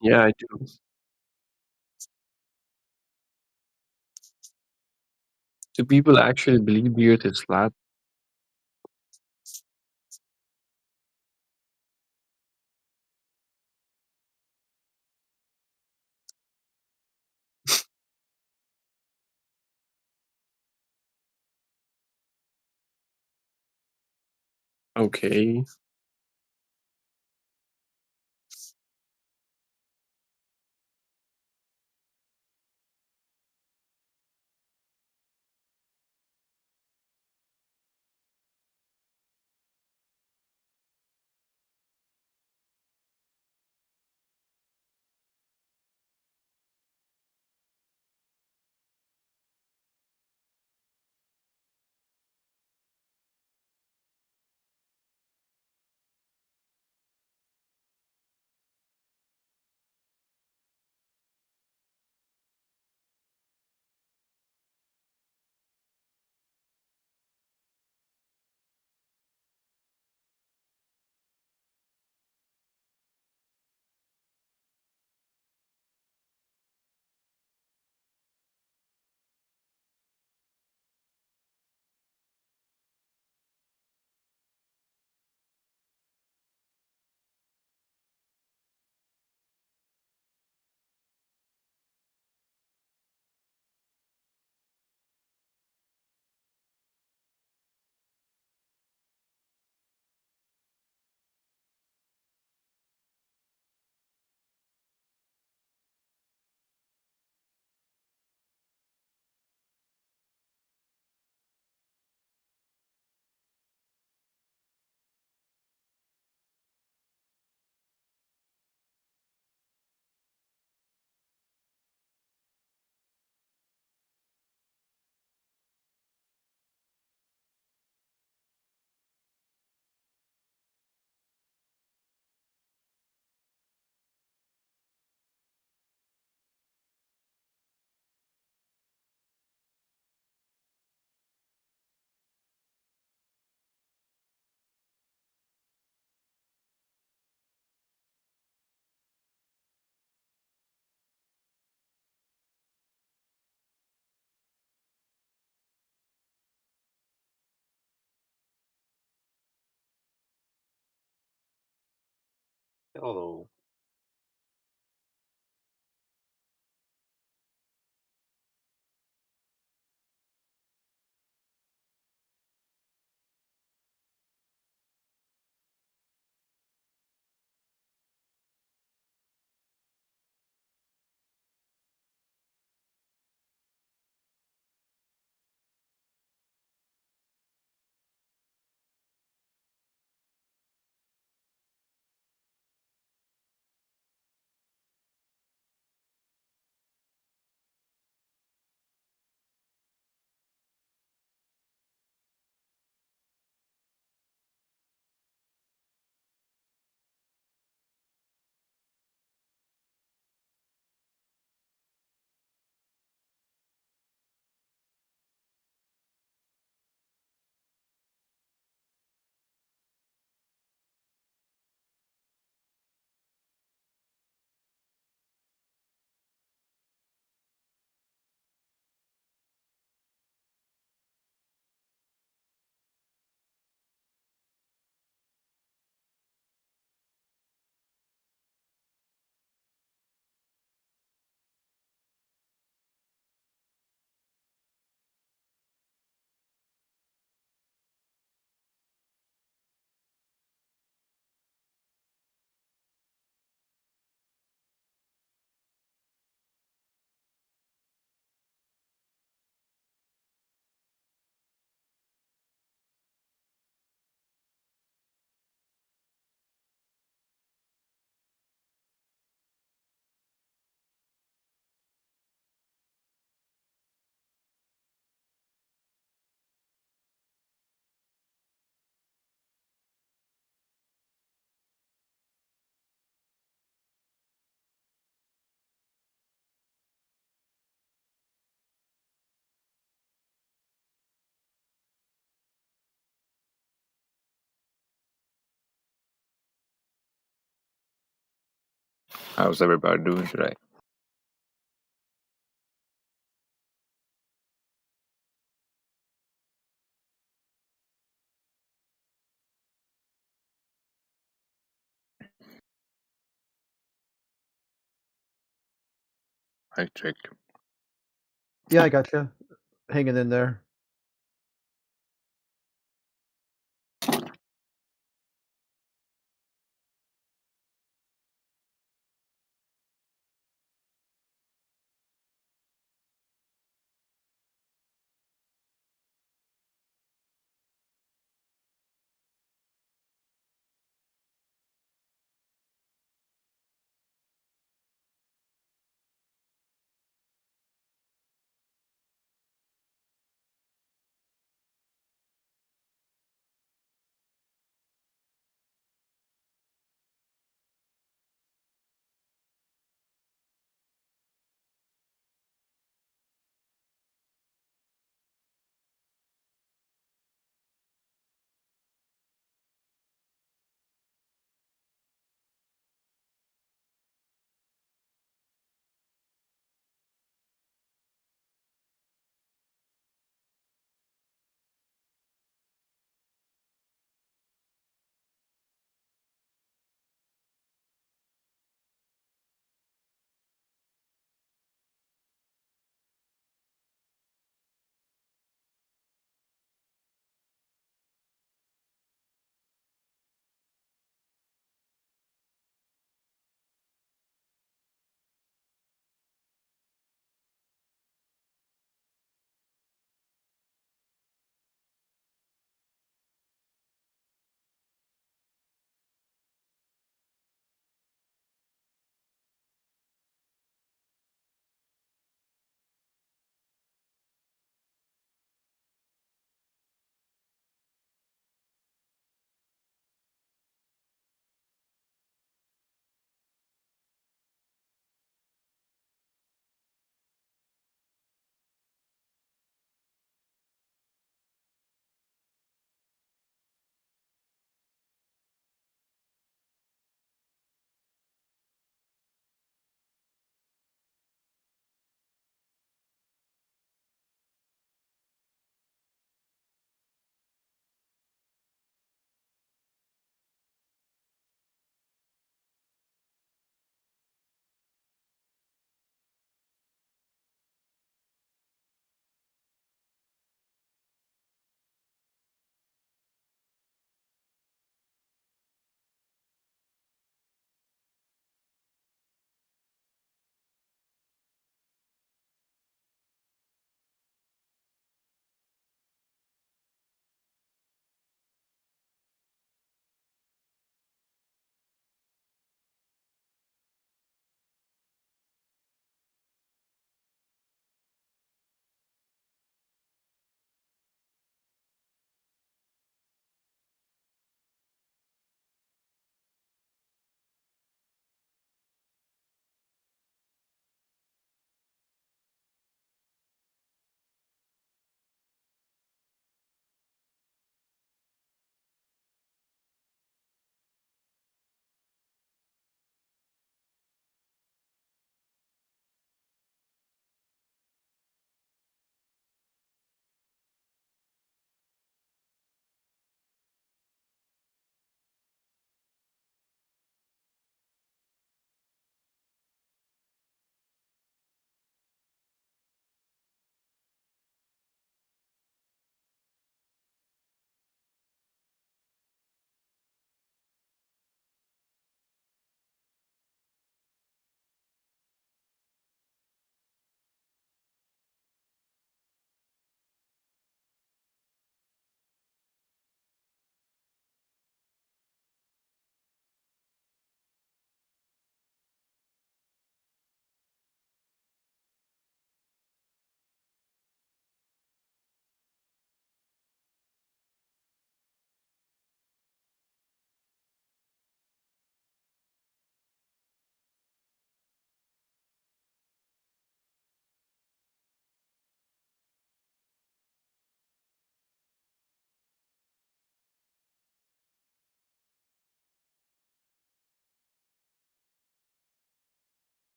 Yeah, I do. Do people actually believe the Earth is flat? Okay. Hello. How's everybody doing today? Hi, Jake. Yeah, I gotcha. Hanging in there.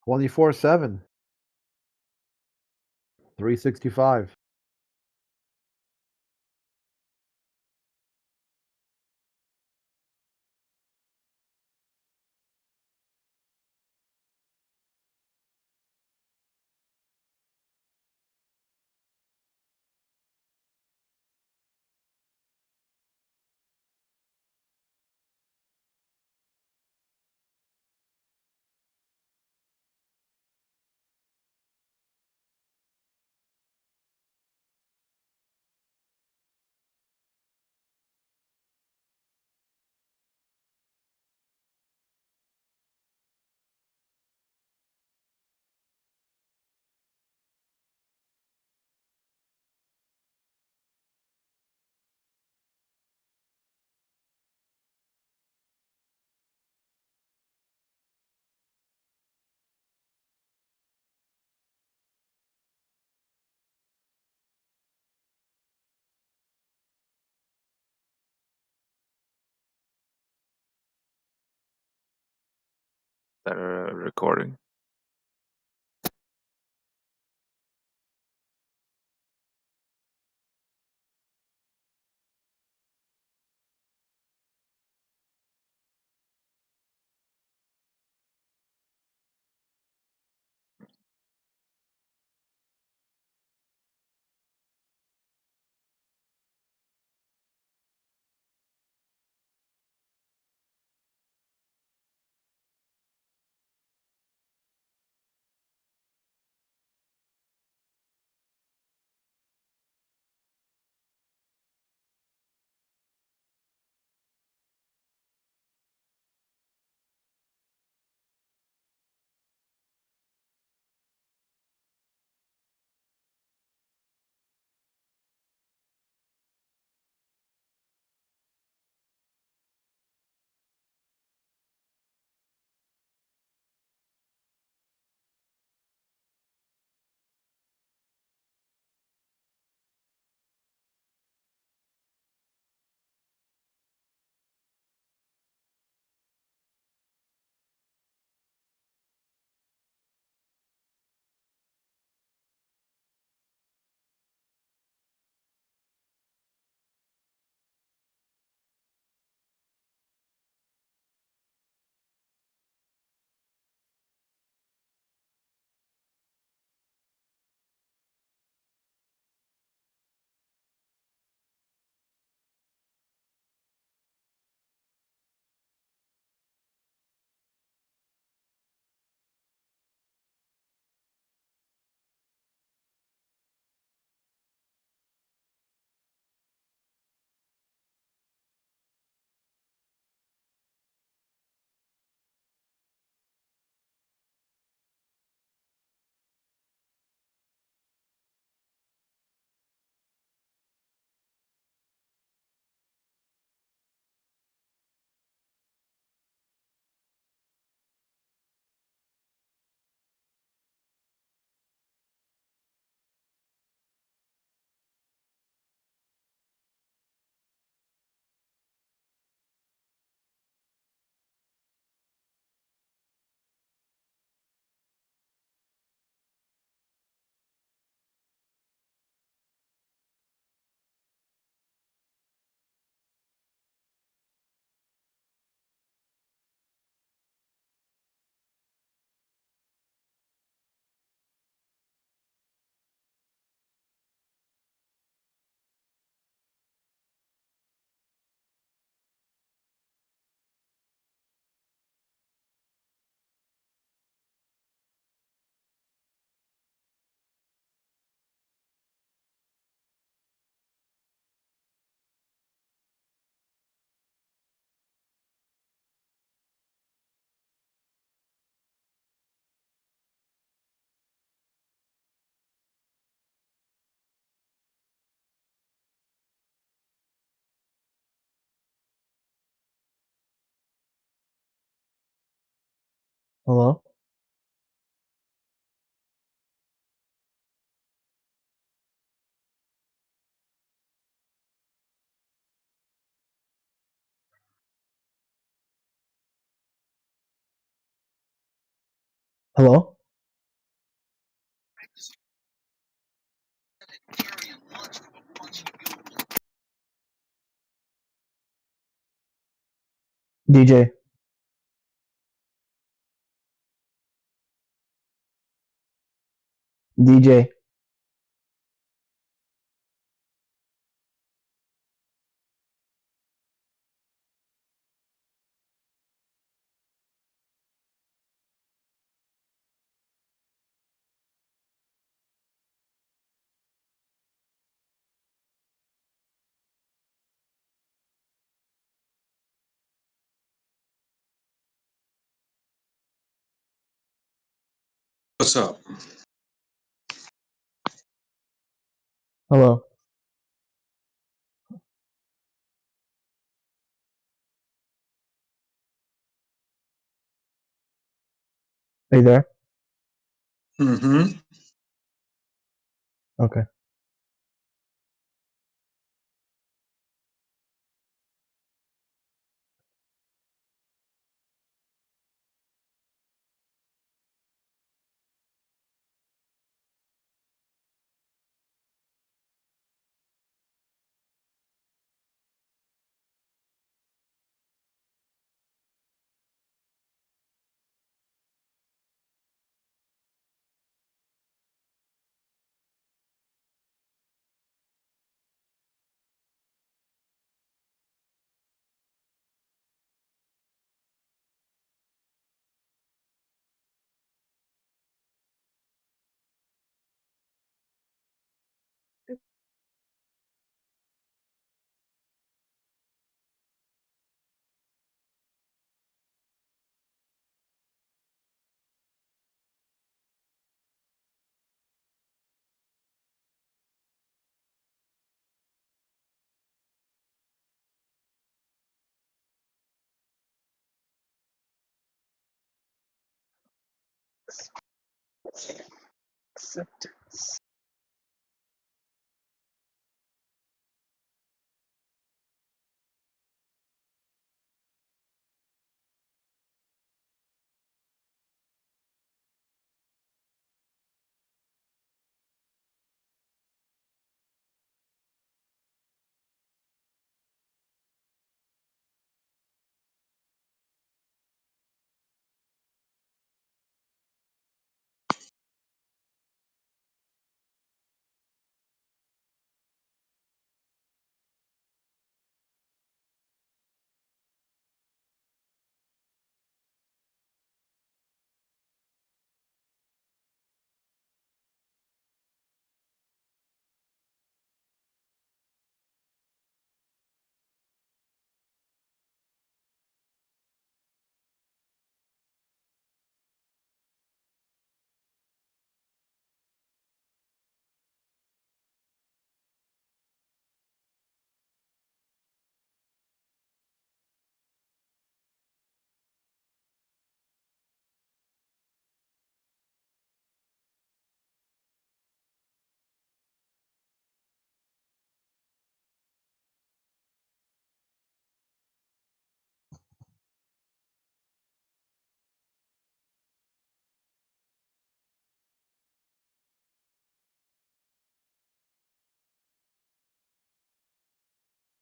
24/7. 365. That recording. Hello? Hello? DJ. DJ. What's up? Hello. Are you there? Mm-hmm. Okay. Acceptance.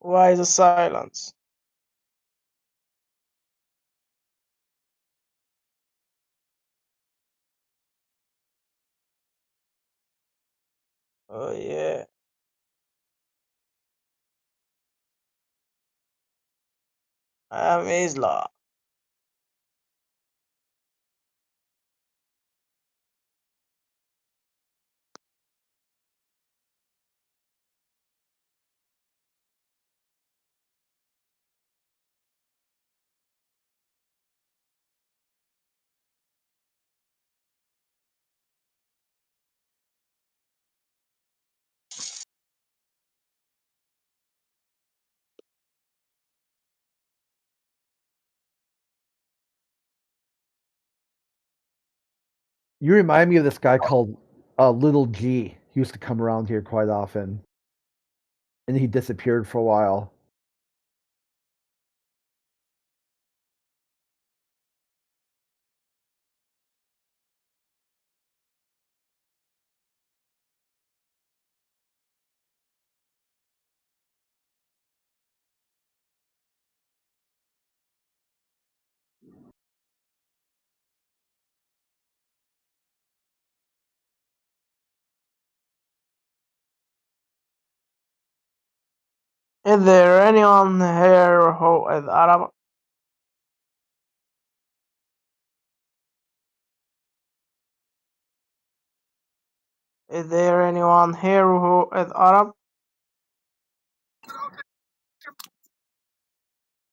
Why the silence? Oh yeah. I am Isla. You remind me of this guy called Little G. He used to come around here quite often. And he disappeared for a while. Is there anyone here who is Arab? Is there anyone here who is Arab?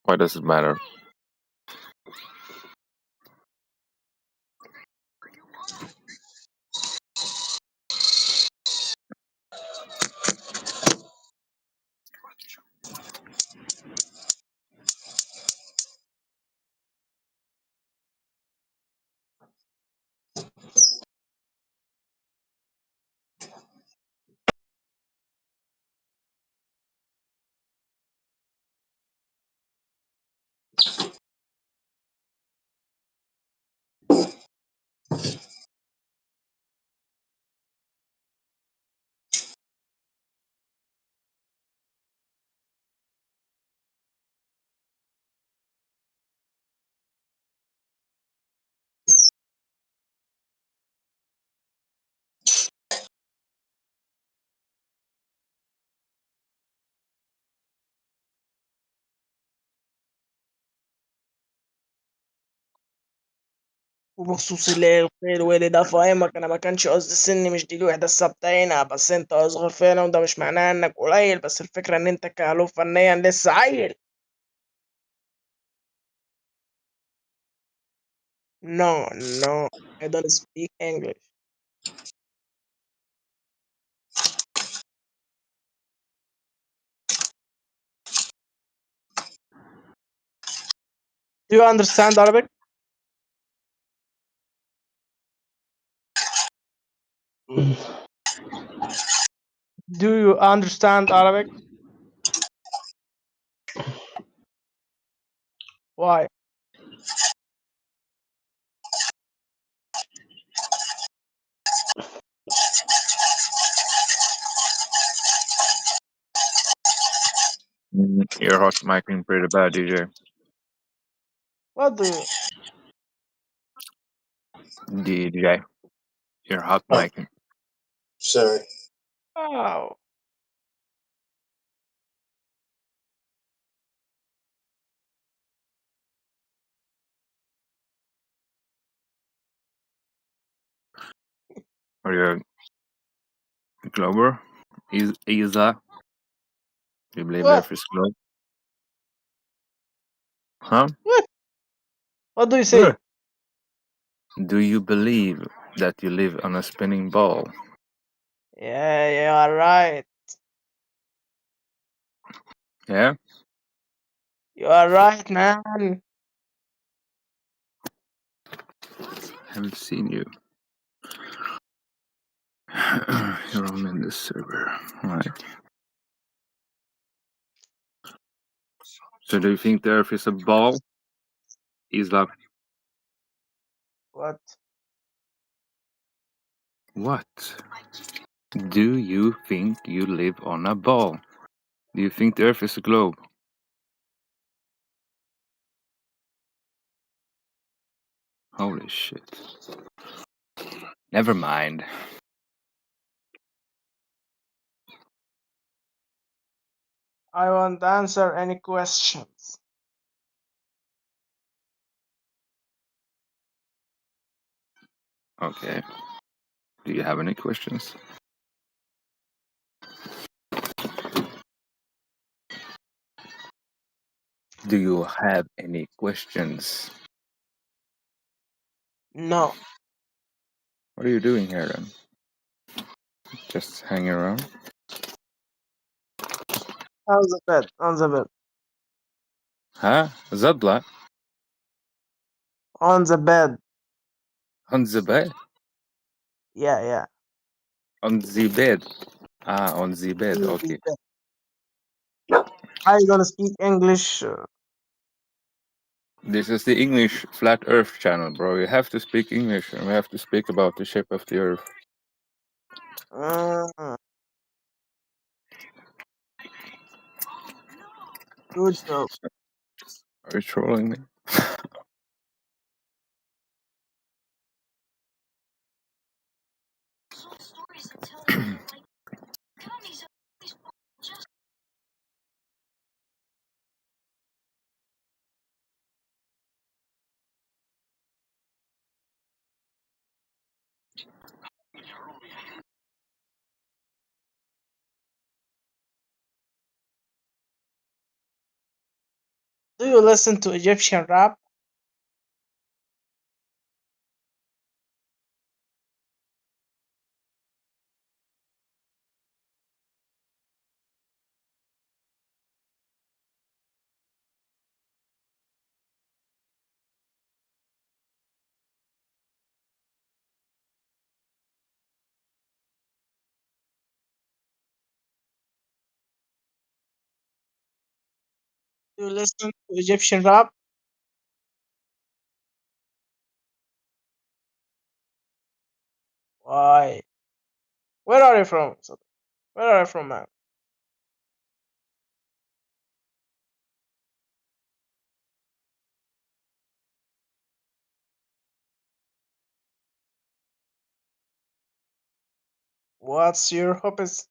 Why does it matter? وبخصوص اللي الخير واللي ده فاهمك، انا ما كانش قصدي السن، مش دي الوحدة الثابتة هنا، بس انت اصغر فعلا وده مش معناه انك قليل، بس الفكرة ان انت كألوف فنيا لسه عيل. No, no, I don't speak English. Do you understand Arabic? Do you understand Arabic? Why? You're hot micing pretty bad, DJ. What do you? DJ. You're hot Oh, micing. sorry. Oh, Are you a Glober? Isa? Do you believe the what? Earth is globe? Huh? What do you Yeah. say? Do you believe that you live on a spinning ball? Yeah, you are right. Yeah? You are right, man. Haven't seen you. You're on in this server. Right. So do you think the Earth is a ball? Isa? What? What? Do you think you live on a ball? Do you think the Earth is a globe? Holy shit. Never mind. I won't answer any questions. Okay. Do you have any questions? Do you have any questions? No. What are you doing here then? Just hanging around? On the bed. On the bed. Huh? Zadla? On the bed. On the bed? Yeah, yeah. On the bed. Ah, on the bed. In Okay. the bed. Are you gonna speak English? This is the English Flat Earth channel, bro. You have to speak English and we have to speak about the shape of the Earth. Good job. Are you trolling me? Do you listen to Egyptian rap? Do you listen to Egyptian rap? Why? Where are you from? Where are you from, man? What's your hobbies?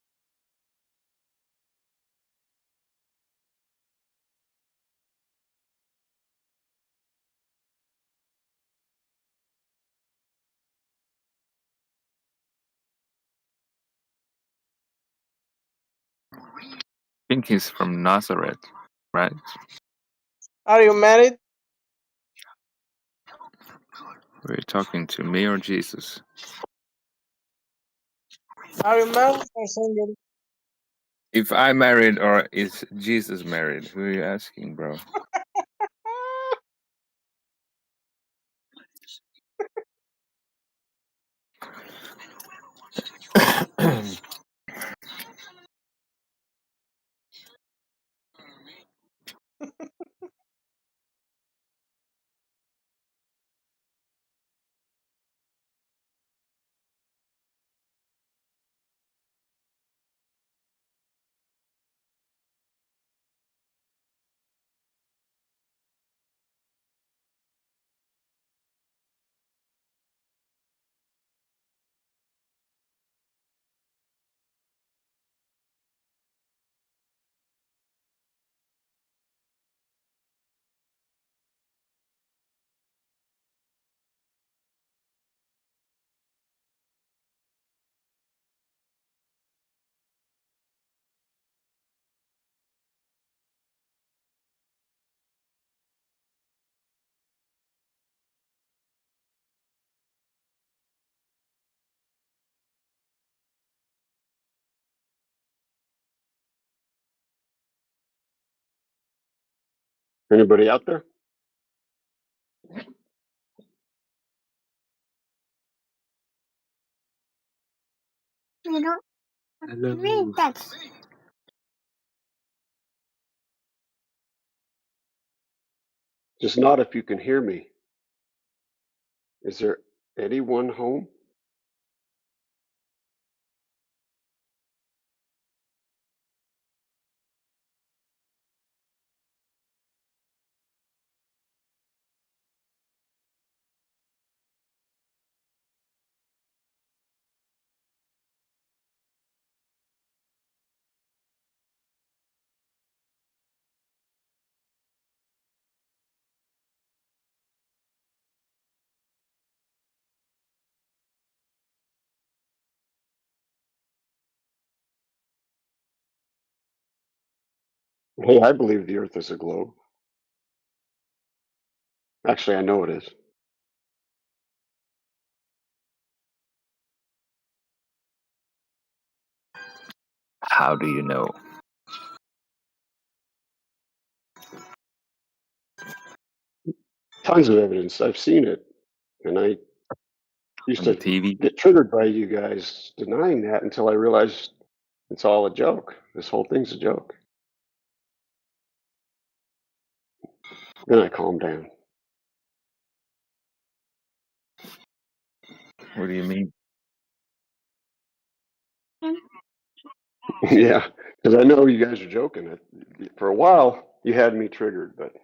I think he's from Nazareth, right? Are you married? Were you talking to me or Jesus? Are you married or single? If I married or is Jesus married? Who are you asking, bro? Anybody out there? Hello. Just not if you can hear me. Is there anyone home? Hey, I believe the Earth is a globe. Actually, I know it is. How do you know? Tons of evidence. I've seen it. And I used On the to TV? get triggered by you guys denying that until I realized it's all a joke. This whole thing's a joke. Then I calmed down. What do you mean? Yeah, because I know you guys are joking. For a while, you had me triggered, but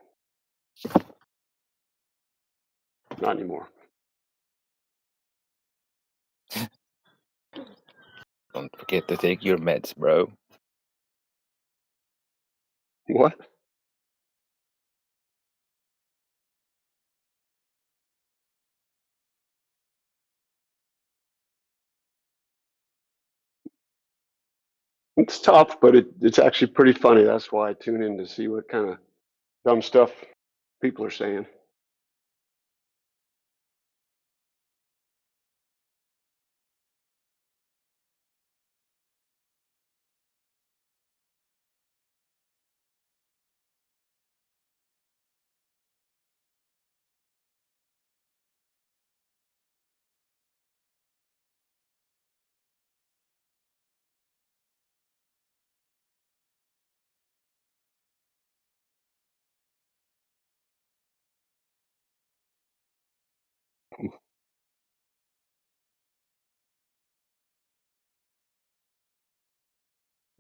not anymore. Don't forget to take your meds, bro. What? It's tough, but it's actually pretty funny. That's why I tune in to see what kind of dumb stuff people are saying.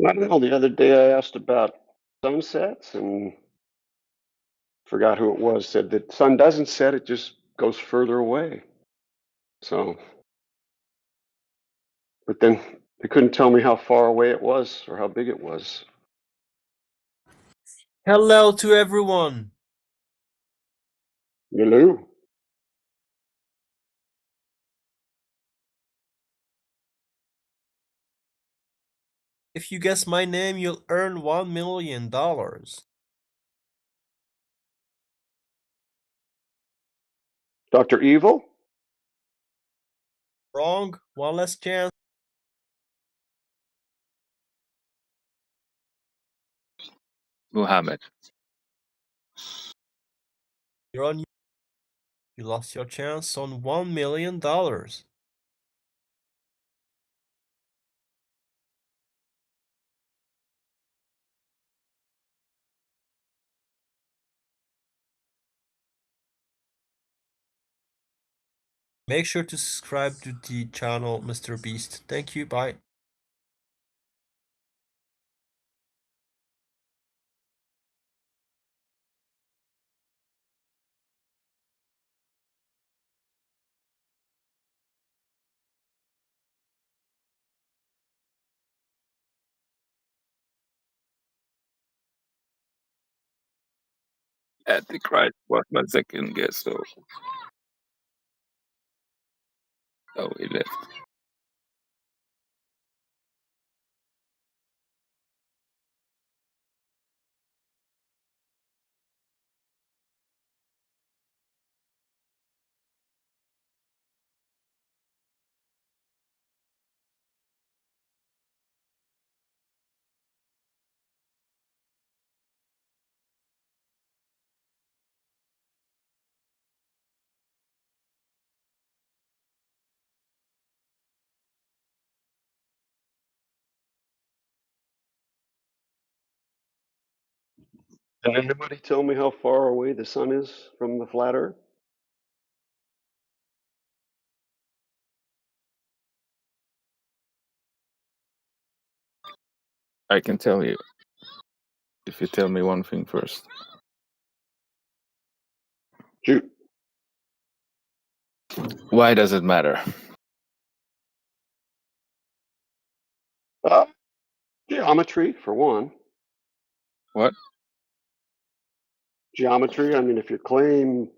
I don't know. The other day I asked about sunsets and forgot who it was. Said that sun doesn't set; it just goes further away. So, but then they couldn't tell me how far away it was or how big it was. Hello to everyone. Hello. If you guess my name, you'll earn $1 million. Dr. Evil? Wrong. One last chance. Muhammad. You're on. You lost your chance on $1 million. Make sure to subscribe to the channel, Mr. Beast. Thank you. Bye. Antichrist was my second guess, so. Oh, he left. Can anybody tell me how far away the sun is from the flat Earth? I can tell you. If you tell me one thing first. Shoot. Why does it matter? Geometry, for one. What? Geometry. I mean, if you claim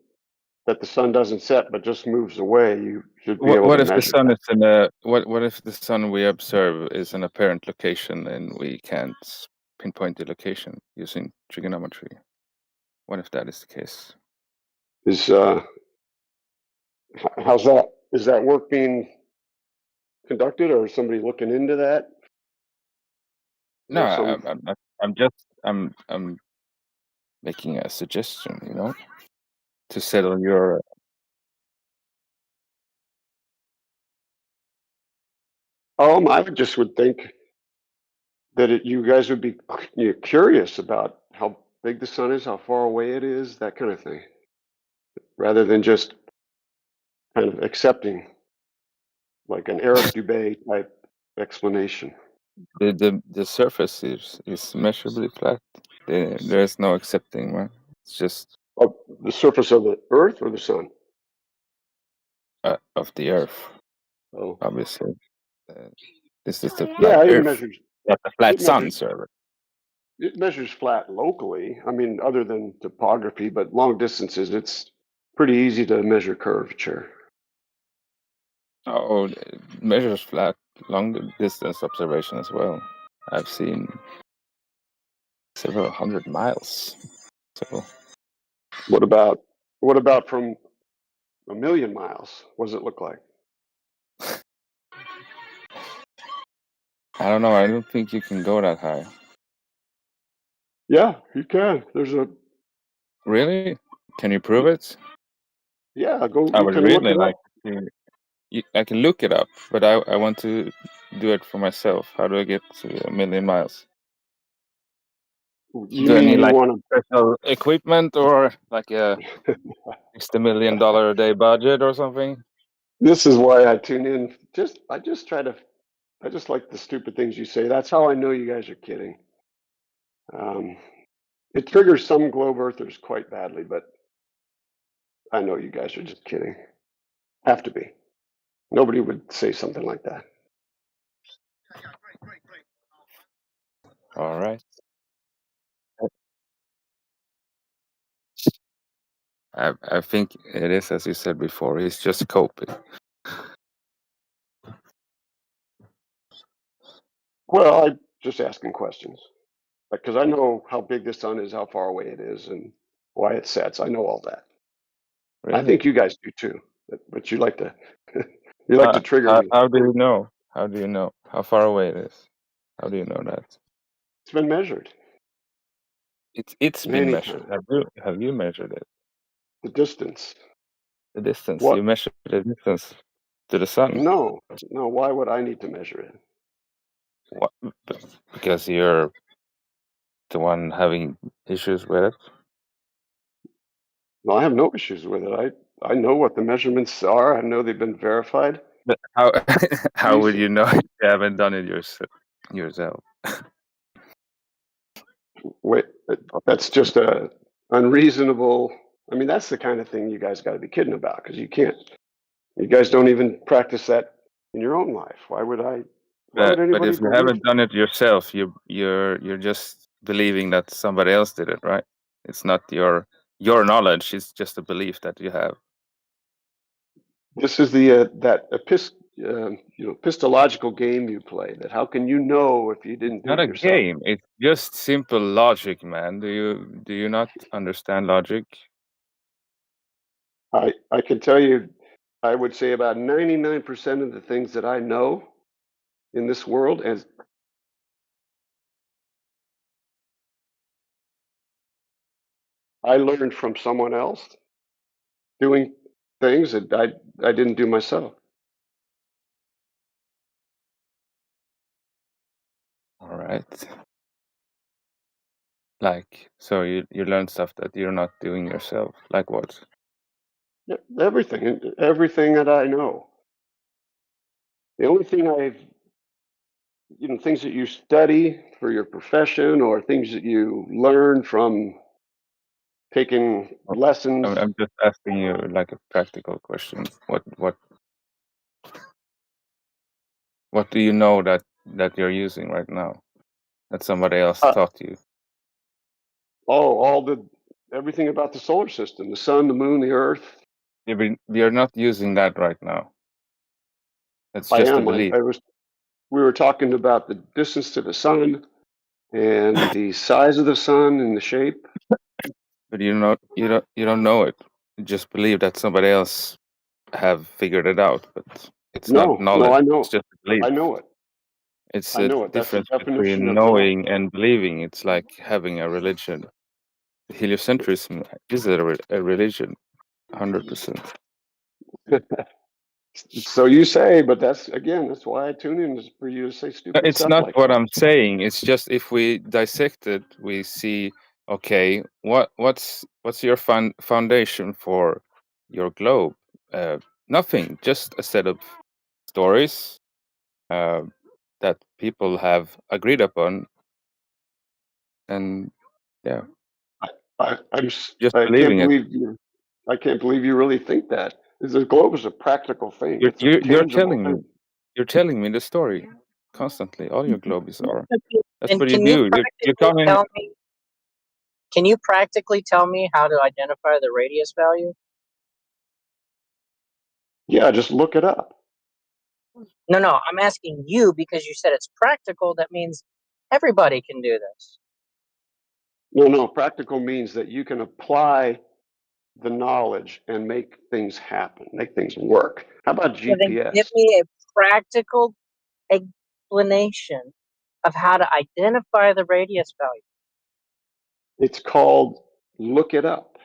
that the sun doesn't set but just moves away, you should be able What to if the measure sun that. is in a what if the sun we observe is an apparent location and we can't pinpoint the location using trigonometry? What if that is the case? How's that? Is that work being conducted, or is somebody looking into that? No, I'm not. I'm making a suggestion. To settle your. I just would think that you guys would be curious about how big the sun is, how far away it is, that kind of thing, rather than just kind of accepting like an Eric Dubay type explanation. The surface is measurably flat. There is no accepting, right? It's just the surface of the Earth or the sun? Of the Earth. Oh, obviously. This is the yeah, flat it Earth, measures. not the flat It sun, measures. sir. It measures flat locally. I mean, other than topography, but long distances, it's pretty easy to measure curvature. Oh, it measures flat long distance observation as well. I've seen several hundred miles. So What about from 1,000,000 miles? What does it look like? I don't know. I don't think you can go that high. Yeah, you can. There's a Really? Can you prove it? yeah. Go. I You would can look really it like up. to. I can look it up, but I want to do it for myself. How do I get to 1,000,000 miles? You Do I mean need you like want special equipment or like a $60 million a day budget or something? This is why I tune in. I just like the stupid things you say. That's how I know you guys are kidding. It triggers some globe earthers quite badly, but I know you guys are just kidding. Have to be. Nobody would say something like that. All right. I think it is, as you said before, he's just coping. Well, I'm just asking questions because I know how big the sun is, how far away it is, and why it sets. I know all that. I Really? think you guys do too, but you like to you like to trigger me. How do you know? How do you know how far away it is? How do you know that? It's been measured It's been many measured. times. Have you measured it? The distance. The distance. What? You measured the distance to the sun. No, no. Why would I need to measure it? What? Because you're the one having issues with it. No, I have no issues with it. I know what the measurements are. I know they've been verified. But how how would Easy. you know if you haven't done it yourself? Wait, that's just a unreasonable. I mean, that's the kind of thing you guys got to be kidding about because you can't. You guys don't even practice that in your own life. Why would I? Why would But anybody if you believe haven't done it yourself, you're just believing that somebody else did it, right? It's not your knowledge. It's just a belief that you have. this is the epistological game you play? That how can you know if you didn't do Not it a yourself? game. It's just simple logic, man. Do you not understand logic? I can tell you, I would say about 99% of the things that I know in this world, as I learned from someone else doing things that I didn't do myself. All right. Like, so you learn stuff that you're not doing yourself. Like what? Yeah, everything that I know. The only thing things that you study for your profession or things that you learn from taking lessons. I'm just asking you like a practical question. What do you know that you're using right now that somebody else taught you? Everything about the solar system, the sun, the moon, the earth. We are not using that right now. That's I just a am. belief. We were talking about the distance to the sun and the size of the sun and the shape. But you don't know it. You just believe that somebody else have figured it out, but it's not No, knowledge. I know. It's just a belief. I know it. It's I a know it. That's the difference definition between of knowing. knowing and believing. It's like having a religion. Heliocentrism is a religion, 100%. So you say, but that's why I tune in, is for you to say stupid It's stuff not like what that. I'm saying. It's just if we dissect it, we see, okay, what's your foundation for your globe? Nothing, just a set of stories that people have agreed upon, and yeah, just I can't believing it. believe you. I can't believe you really think that. The globe is a practical thing. It's a You're tangible telling me, thing. the story constantly. All your globes are. That's And what you do. You come in. can you practically tell me how to identify the radius value? Yeah, just look it up. No, I'm asking you because you said it's practical. That means Everybody can do this. No, practical means that you can apply the knowledge and make things happen, make things work. How about So then give GPS? me a practical explanation of how to identify the radius value. It's called look it up.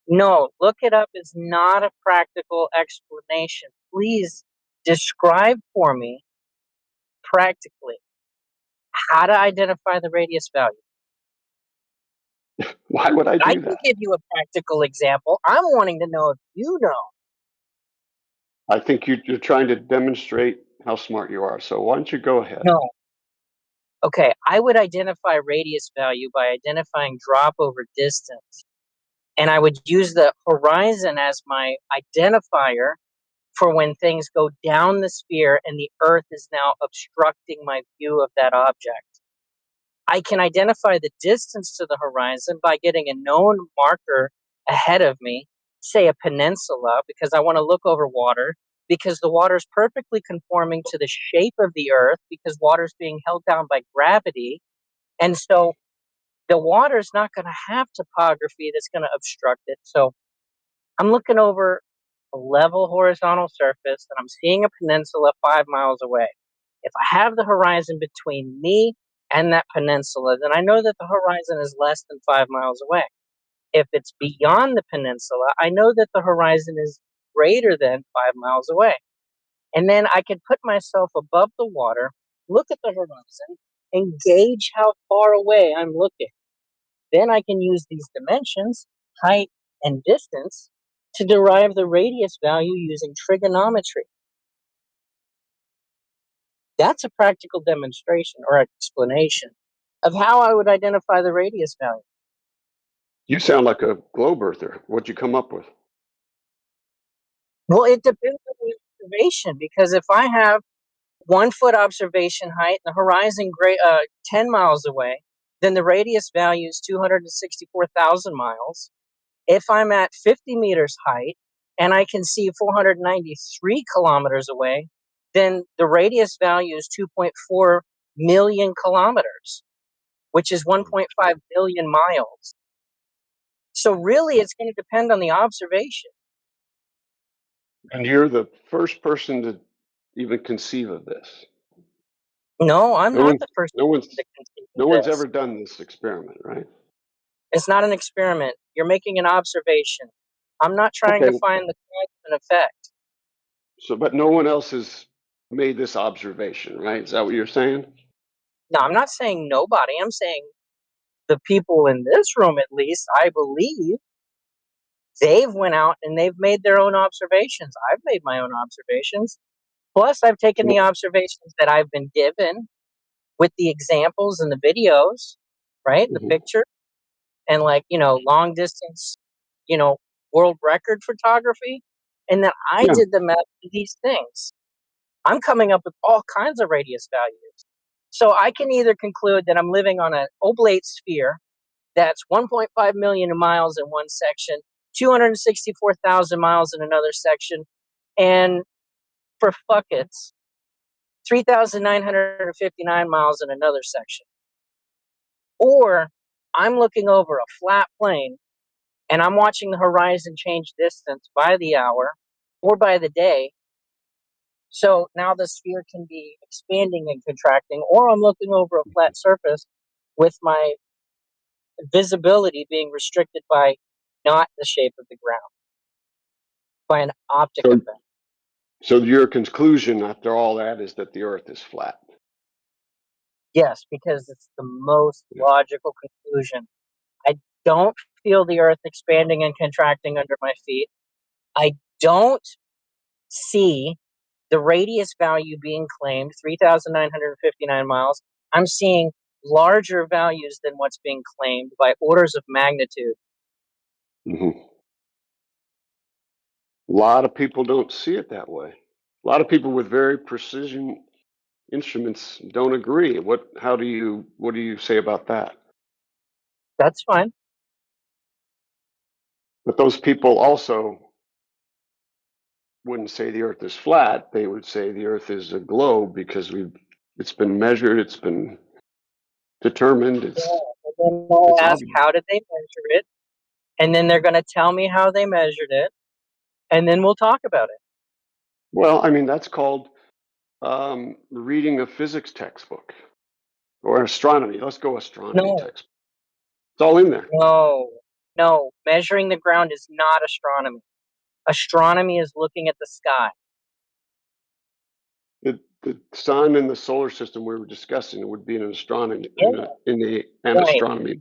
No, look it up is not a practical explanation. Please describe for me practically how to identify the radius value. Why would I I do can that? give you a practical example. I'm wanting to know if you know. I think you're trying to demonstrate how smart you are. So why don't you go ahead? No. Okay, I would identify radius value by identifying drop over distance. And I would use the horizon as my identifier for when things go down the sphere and the Earth is now obstructing my view of that object. I can identify the distance to the horizon by getting a known marker ahead of me, say a peninsula, because I want to look over water, because the water is perfectly conforming to the shape of the Earth, because water is being held down by gravity. And so the water is not going to have topography that's going to obstruct it. So I'm looking over a level horizontal surface and I'm seeing a peninsula 5 miles away. If I have the horizon between me and that peninsula, then I know that the horizon is less than 5 miles away. If it's beyond the peninsula, I know that the horizon is greater than 5 miles away. And then I can put myself above the water, look at the horizon, and gauge how far away I'm looking. Then I can use these dimensions, height and distance, to derive the radius value using trigonometry. That's a practical demonstration or explanation of how I would identify the radius value. You sound like a globe earther. What'd you come up with? Well, it depends on the observation, because if I have 1 foot observation height and the horizon 10 miles away, then the radius value is 264,000 miles. If I'm at 50 meters height and I can see 493 kilometers away, then the radius value is 2.4 million kilometers, which is 1.5 billion miles. So really, it's going to depend on the observation. And you're the first person to even conceive of this. No, I'm not the first No one's to conceive no of one's this. ever done this experiment, right? It's not an experiment. You're making an observation. I'm not trying Okay. to find the cause and effect. So, but no one else has made this observation, right? Is that what you're saying? No, I'm not saying nobody. I'm saying the people in this room, at least, I believe, they've went out and they've made their own observations. I've made my own observations. Plus, I've taken the observations that I've been given with the examples and the videos, right? The picture and long distance, world record photography. And then I did the math for these things. I'm coming up with all kinds of radius values. So I can either conclude that I'm living on an oblate sphere that's 1.5 million miles in one section, 264,000 miles in another section, and for fuckets, 3,959 miles in another section. Or I'm looking over a flat plane and I'm watching the horizon change distance by the hour or by the day. So now the sphere can be expanding and contracting, or I'm looking over a flat surface with my visibility being restricted by not the shape of the ground, by an optic effect. So your conclusion after all that is that the Earth is flat. Yes, because it's the most logical conclusion. I don't feel the Earth expanding and contracting under my feet. I don't see the radius value being claimed, 3,959 miles. I'm seeing larger values than what's being claimed by orders of magnitude. A lot of people don't see it that way. A lot of people with very precision instruments don't agree. What do you say about that? That's fine. But those people also wouldn't say the Earth is flat. They would say the Earth is a globe because it's been measured, it's been determined. Yeah. It's And then I'll it's ask, obvious. how did they measure it? And then they're going to tell me how they measured it. And then we'll talk about it. Well, I mean, that's called reading a physics textbook or astronomy. Let's go astronomy No, textbook. It's all in there. no. Measuring the ground is not astronomy. Astronomy is looking at the sky. The sun and the solar system we were discussing would be in astronomy Yeah, an right. astronomy.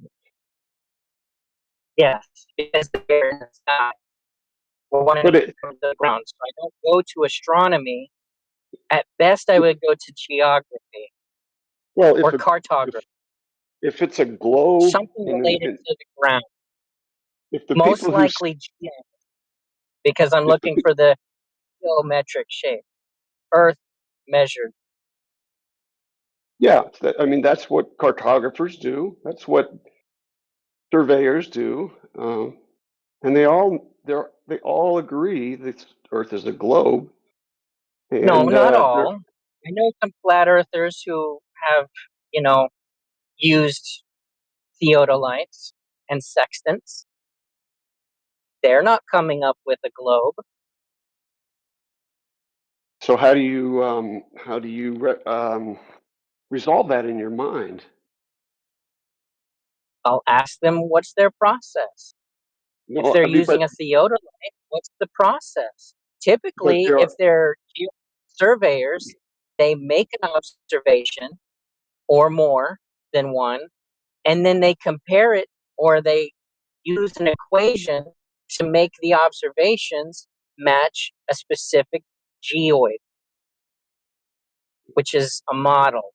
Yes, because they're in the sky. We're wanting But to from the ground. So I don't go to astronomy. At best, I would go to geography well, or cartography, if it's a globe, something related to the ground. if the Most people who likely geo, because I'm if the looking for the geometric shape. Earth measured. yeah, I mean that's what cartographers do. That's what surveyors do, and they all agree that Earth is a globe. No, And not all. I know some flat earthers who have, you know, used theodolites and sextants. They're not coming up with a globe. so how do you resolve that in your mind? I'll ask them what's their process. If No, they're I mean, using a theodolite, what's the process? but Typically, there if are they're surveyors, they make an observation or more than one, and then they compare it or they use an equation to make the observations match a specific geoid, which is a model.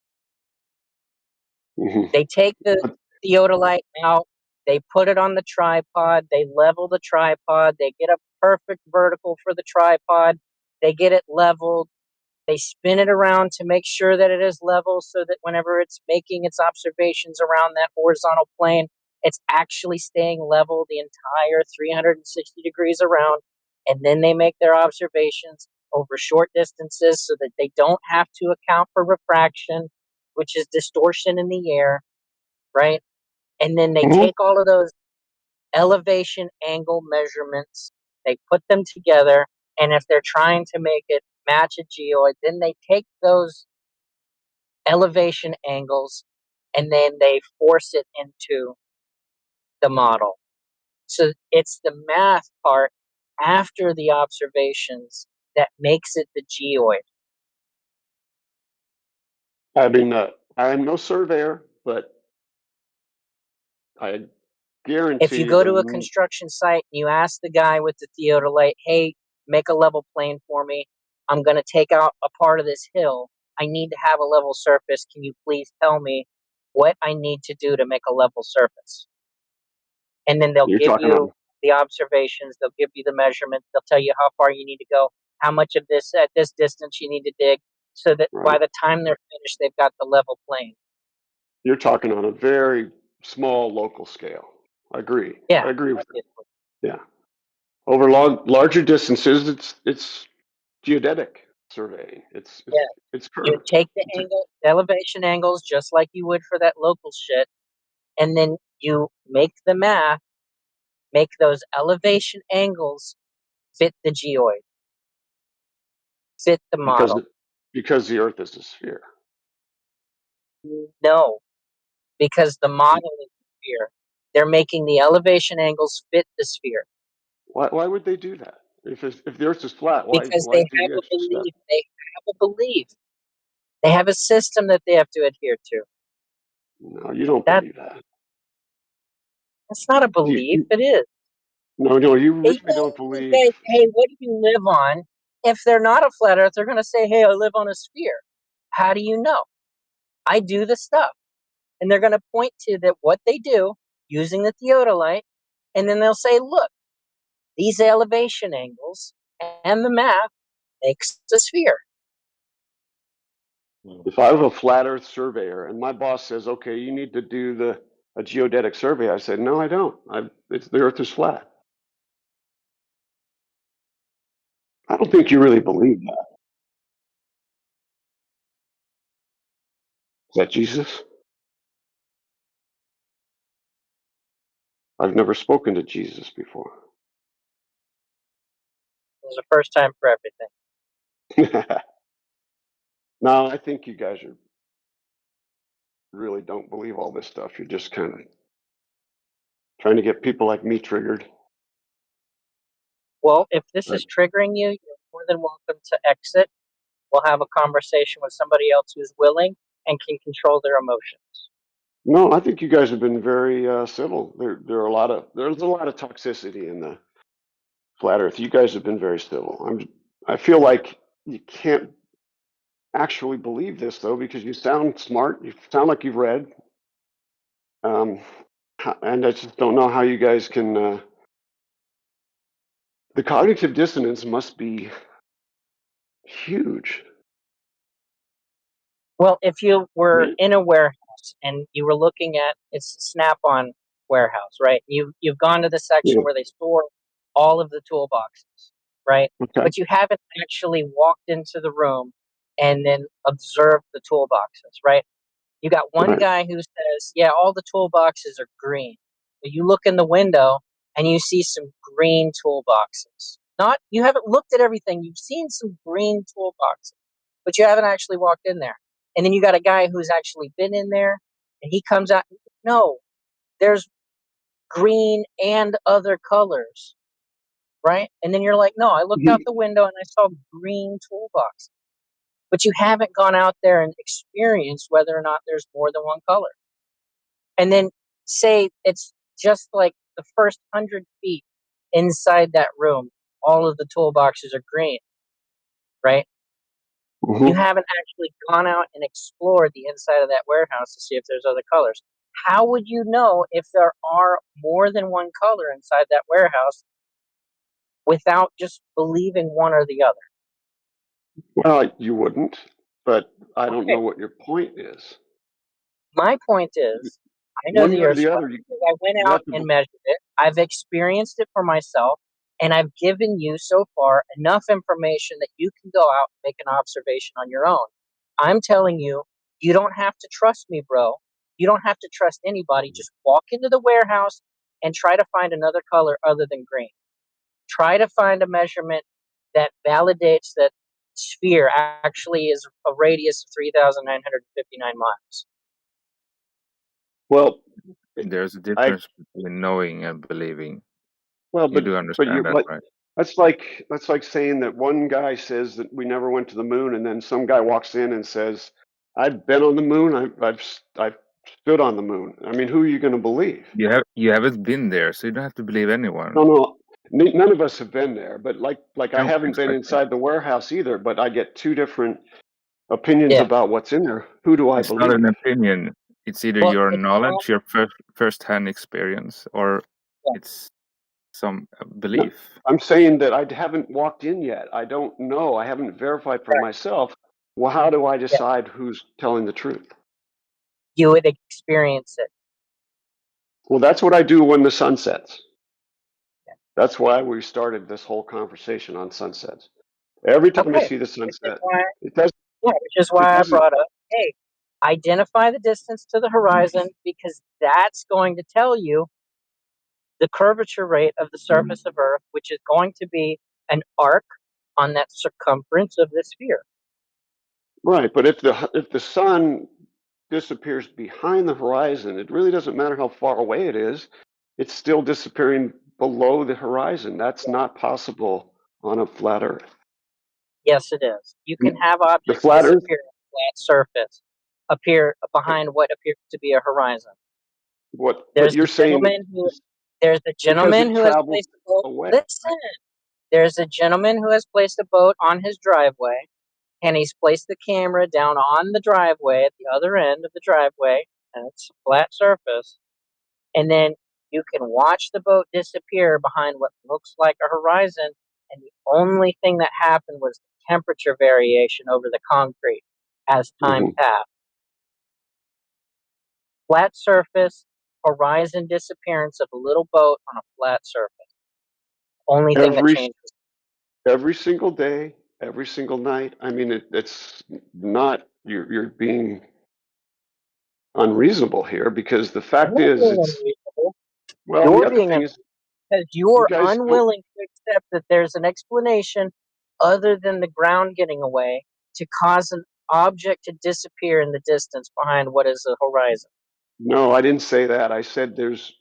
They take the theodolite out, they put it on the tripod, they level the tripod, they get a perfect vertical for the tripod, they get it leveled, they spin it around to make sure that it is level so that whenever it's making its observations around that horizontal plane, it's actually staying level the entire 360 degrees around. And then they make their observations over short distances so that they don't have to account for refraction, which is distortion in the air, right? And then they take all of those elevation angle measurements, they put them together, and if they're trying to make it match a geoid, then they take those elevation angles and then they force it into the model. So it's the math part after the observations that makes it the geoid. I mean, I am no surveyor, but I If you guarantee go to a construction site and you ask the guy with the theodolite, hey, make a level plane for me. I'm going to take out a part of this hill. I need to have a level surface. Can you please tell me what I need to do to make a level surface? And then they'll you're give talking on you the observations. They'll give you the measurements. They'll tell you how far you need to go, how much of this at this distance you need to dig, so that by right. the time they're finished, they've got the level plane. You're talking on a very small local scale. I agree. Yeah. I agree with that. Yeah. Over larger distances, it's geodetic surveying. Yeah. It's You curved. take the elevation angles just like you would for that local shit, and then you make the math, make those elevation angles fit the geoid, fit the model. Because the Earth is a sphere. No, because the model is the sphere. They're making the elevation angles fit the sphere. Why would they do that? If the Earth is flat, Because why they do have the a extra step? belief. They have a belief. They have a system that they have to adhere to. No, you don't That believe that. that's not a belief. It is. No, you Hey, really don't believe. hey, what do you live on? If they're not a flat earth, they're going to say, hey, I live on a sphere. How do you know? I do the stuff. And they're going to point to that what they do using the theodolite. And then they'll say, look, these elevation angles and the math makes a sphere. If I was a flat Earth surveyor and my boss says, "Okay, you need to do a geodetic survey," I said, "No, I don't. The Earth is flat." I don't think you really believe that. Is that Jesus? I've never spoken to Jesus before. There's a first time for everything. No, I think you guys really don't believe all this stuff. You're just kind of trying to get people like me triggered. Well, if this Right. is triggering you, you're more than welcome to exit. We'll have a conversation with somebody else who's willing and can control their emotions. No, I think you guys have been very civil. There's a lot of toxicity in the flat Earth. You guys have been very civil. I feel like you can't actually believe this though, because you sound smart. You sound like you've read, and I just don't know how you guys can. The cognitive dissonance must be huge. Well, if you were in a warehouse and you were looking at it's Snap-on warehouse, right? You've gone to the section Yeah. where they store all of the toolboxes, right? Okay. But you haven't actually walked into the room and then observed the toolboxes, right? You got one Right. guy who says, "Yeah, all the toolboxes are green." But you look in the window and you see some green toolboxes. You haven't looked at everything. You've seen some green toolboxes, but you haven't actually walked in there. And then you got a guy who's actually been in there, and he comes out. No, there's green and other colors, right? And then you're like, no, I looked out the window and I saw green toolbox. But you haven't gone out there and experienced whether or not there's more than one color. And then say it's just like the first 100 feet inside that room, all of the toolboxes are green, right? Mm-hmm. You haven't actually gone out and explored the inside of that warehouse to see if there's other colors. How would you know if there are more than one color inside that warehouse without just believing one or the other? Well, you wouldn't, but I don't Okay. know what your point is. My point is, I know One the way or Earth's the flat other, because I went you out have to. and measured it. I've experienced it for myself, and I've given you so far enough information that you can go out and make an observation on your own. I'm telling you, you don't have to trust me, bro. You don't have to trust anybody. Just walk into the warehouse and try to find another color other than green. Try to find a measurement that validates that sphere actually is a radius of 3,959 miles. Well, There's a difference between knowing and believing. well, You do understand that, right? that's like saying that one guy says that we never went to the moon, and then some guy walks in and says, "I've been on the moon. I've stood on the moon." I mean, who are you going to believe? You haven't been there, so you don't have to believe anyone. No, none of us have been there. But like I No, haven't been exactly. inside the warehouse either. But I get two different opinions about what's in there. Who do I It's believe? not an opinion. It's either Well, your it's knowledge, your first-hand experience, or it's some belief. I'm saying that I haven't walked in yet. I don't know. I haven't verified for myself. Well, how do I decide who's telling the truth? You would experience it. Well, that's what I do when the sun sets. That's why we started this whole conversation on sunsets. Every time I see the sunset, it does. Yeah, which is why I brought up, hey, identify the distance to the horizon, because that's going to tell you the curvature rate of the surface of Earth, which is going to be an arc on that circumference of the sphere. Right, but if the sun disappears behind the horizon, it really doesn't matter how far away it is. It's still disappearing below the horizon. That's not possible on a flat Earth. Yes, it is. You can have objects flat Earth? disappear on a flat surface, appear behind what appears to be a horizon. What? There's But you're saying there's a gentleman who has placed a boat. away. Listen, there's a gentleman who has placed a boat on his driveway, and he's placed the camera down on the driveway at the other end of the driveway, and it's a flat surface. And then you can watch the boat disappear behind what looks like a horizon, and the only thing that happened was the temperature variation over the concrete as time passed. Flat surface, horizon disappearance of a little boat on a flat surface. Only thing that changes. Every single day, every single night. I mean, it's not you're being unreasonable here, because the fact is, Well, You're the other being thing is, because you you're guys don't. unwilling to accept that there's an explanation other than the ground getting away to cause an object to disappear in the distance behind what is the horizon. No, I didn't say that. I said there's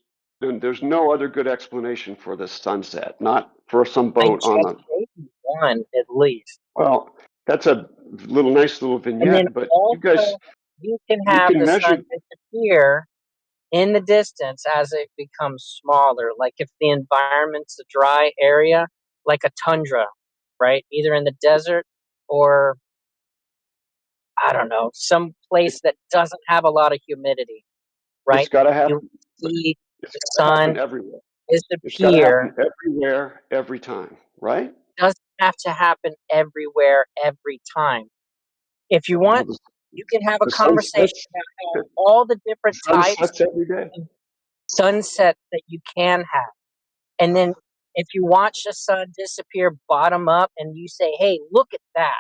no other good explanation for the sunset, not for some I boat just on the. gave you one at least. Well, that's a nice little And then vignette, but you guys, also, you can you have can the measure. sun disappear in the distance as it becomes smaller. Like if the environment's a dry area, like a tundra, right? Either in the desert or, I don't know, some place that doesn't have a lot of humidity, right? It's got to happen. You see It's the got to happen sun everywhere. It's got to disappear. happen everywhere, every time, right? Doesn't have to happen everywhere, every time. If you want, you can have a The sun conversation sets. about how all the different The sun types sets every day. of sunsets that you can have. And then if you watch the sun disappear bottom up and you say, hey, look at that,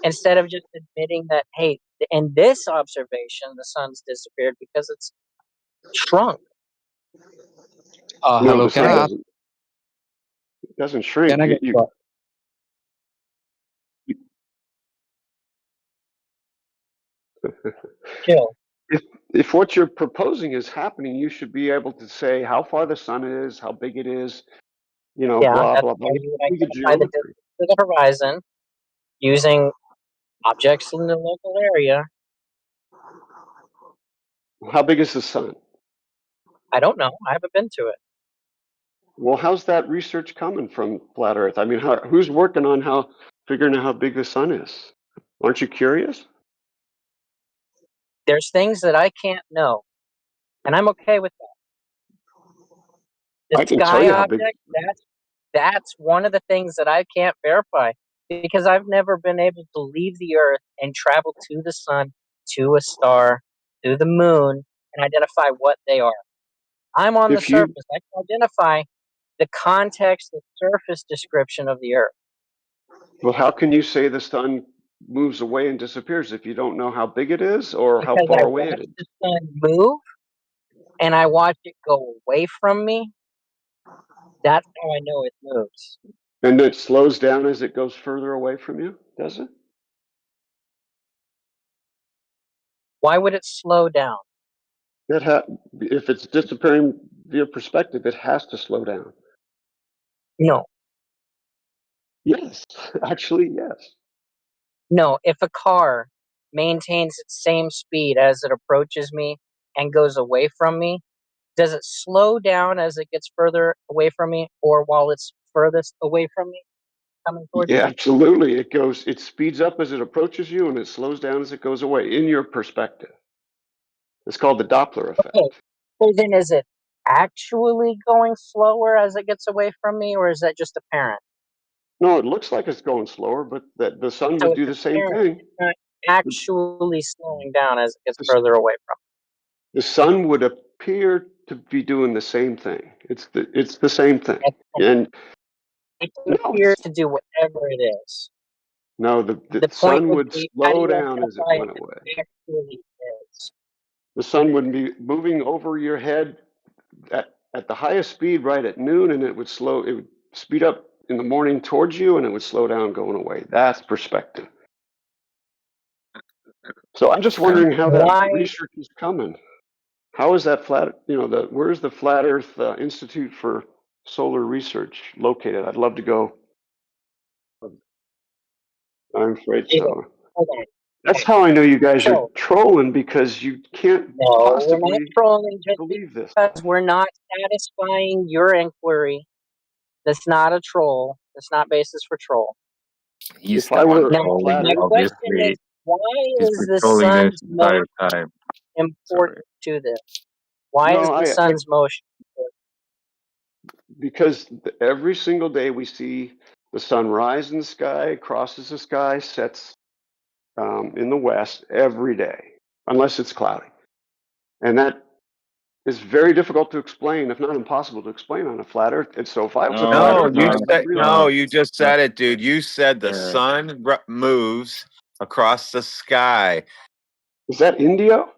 instead of just admitting that, hey, in this observation, the sun's disappeared because it's shrunk. No, Hello, the can sun I ask? doesn't shrink. Can I get Chill. If what you're proposing is happening, you should be able to say how far the sun is, how big it is, Yeah, blah that's blah blah. how You you would can do the identify the geometry. distance to the horizon using objects in the local area. How big is the sun? I don't know. I haven't been to it. Well, how's that research coming from flat Earth? I mean, who's working on figuring out how big the sun is? Aren't you curious? There's things that I can't know, and I'm okay with that. I The can tell sky you how big. object, that's one of the things that I can't verify because I've never been able to leave the Earth and travel to the sun, to a star, to the moon, and identify what they are. I'm on the If you surface. I can identify the context, the surface description of the Earth. Well, how can you say the sun moves away and disappears if you don't know how big it is or how Because I far away watch it is? the sun move and I watch it go away from me. That's how I know it moves. And it slows down as it goes further away from you, does it? Why would it slow down? If it's disappearing via perspective, it has to slow down. No. Yes, actually, yes. No, if a car maintains its same speed as it approaches me and goes away from me, does it slow down as it gets further away from me or while it's furthest away from me coming towards Yeah, me? absolutely. It speeds up as it approaches you and it slows down as it goes away in your perspective. It's called the Doppler effect. Okay. So then is it actually going slower as it gets away from me or is that just apparent? No, it looks like it's going slower, but the sun So would it's do the same apparent. thing. It's not actually slowing down as it gets further away from me. The sun would appear to be doing the same thing. It's the same thing. And It no, appears to do whatever it is. no, the The point sun would would be, how do slow you down as it identify went if away. it actually is? The sun would be moving over your head at the highest speed right at noon, and it would speed up in the morning towards you, and it would slow down going away. That's perspective. So I'm just wondering how that research is coming. How is that where's the Flat Earth Institute for Solar Research located? I'd love to go. I'm afraid so. Hold on. That's how I know you guys are So, trolling, because you can't no, we're not possibly trolling just believe this. because we're not satisfying your inquiry. That's not a troll. That's not basis for troll. He's If the I one were Now, trolling, my question is, obviously. why He's is been the trolling this sun's entire motion time. important to this? Why is No, the sun's motion important? because every single day we see the sun rise in the sky, crosses the sky, sets in the west every day, unless it's cloudy. And that is very difficult to explain, if not impossible to explain on a flat Earth. And so if I was a flat No, Earther, you just said it, dude. You said the sun moves across the sky. Is that Indio?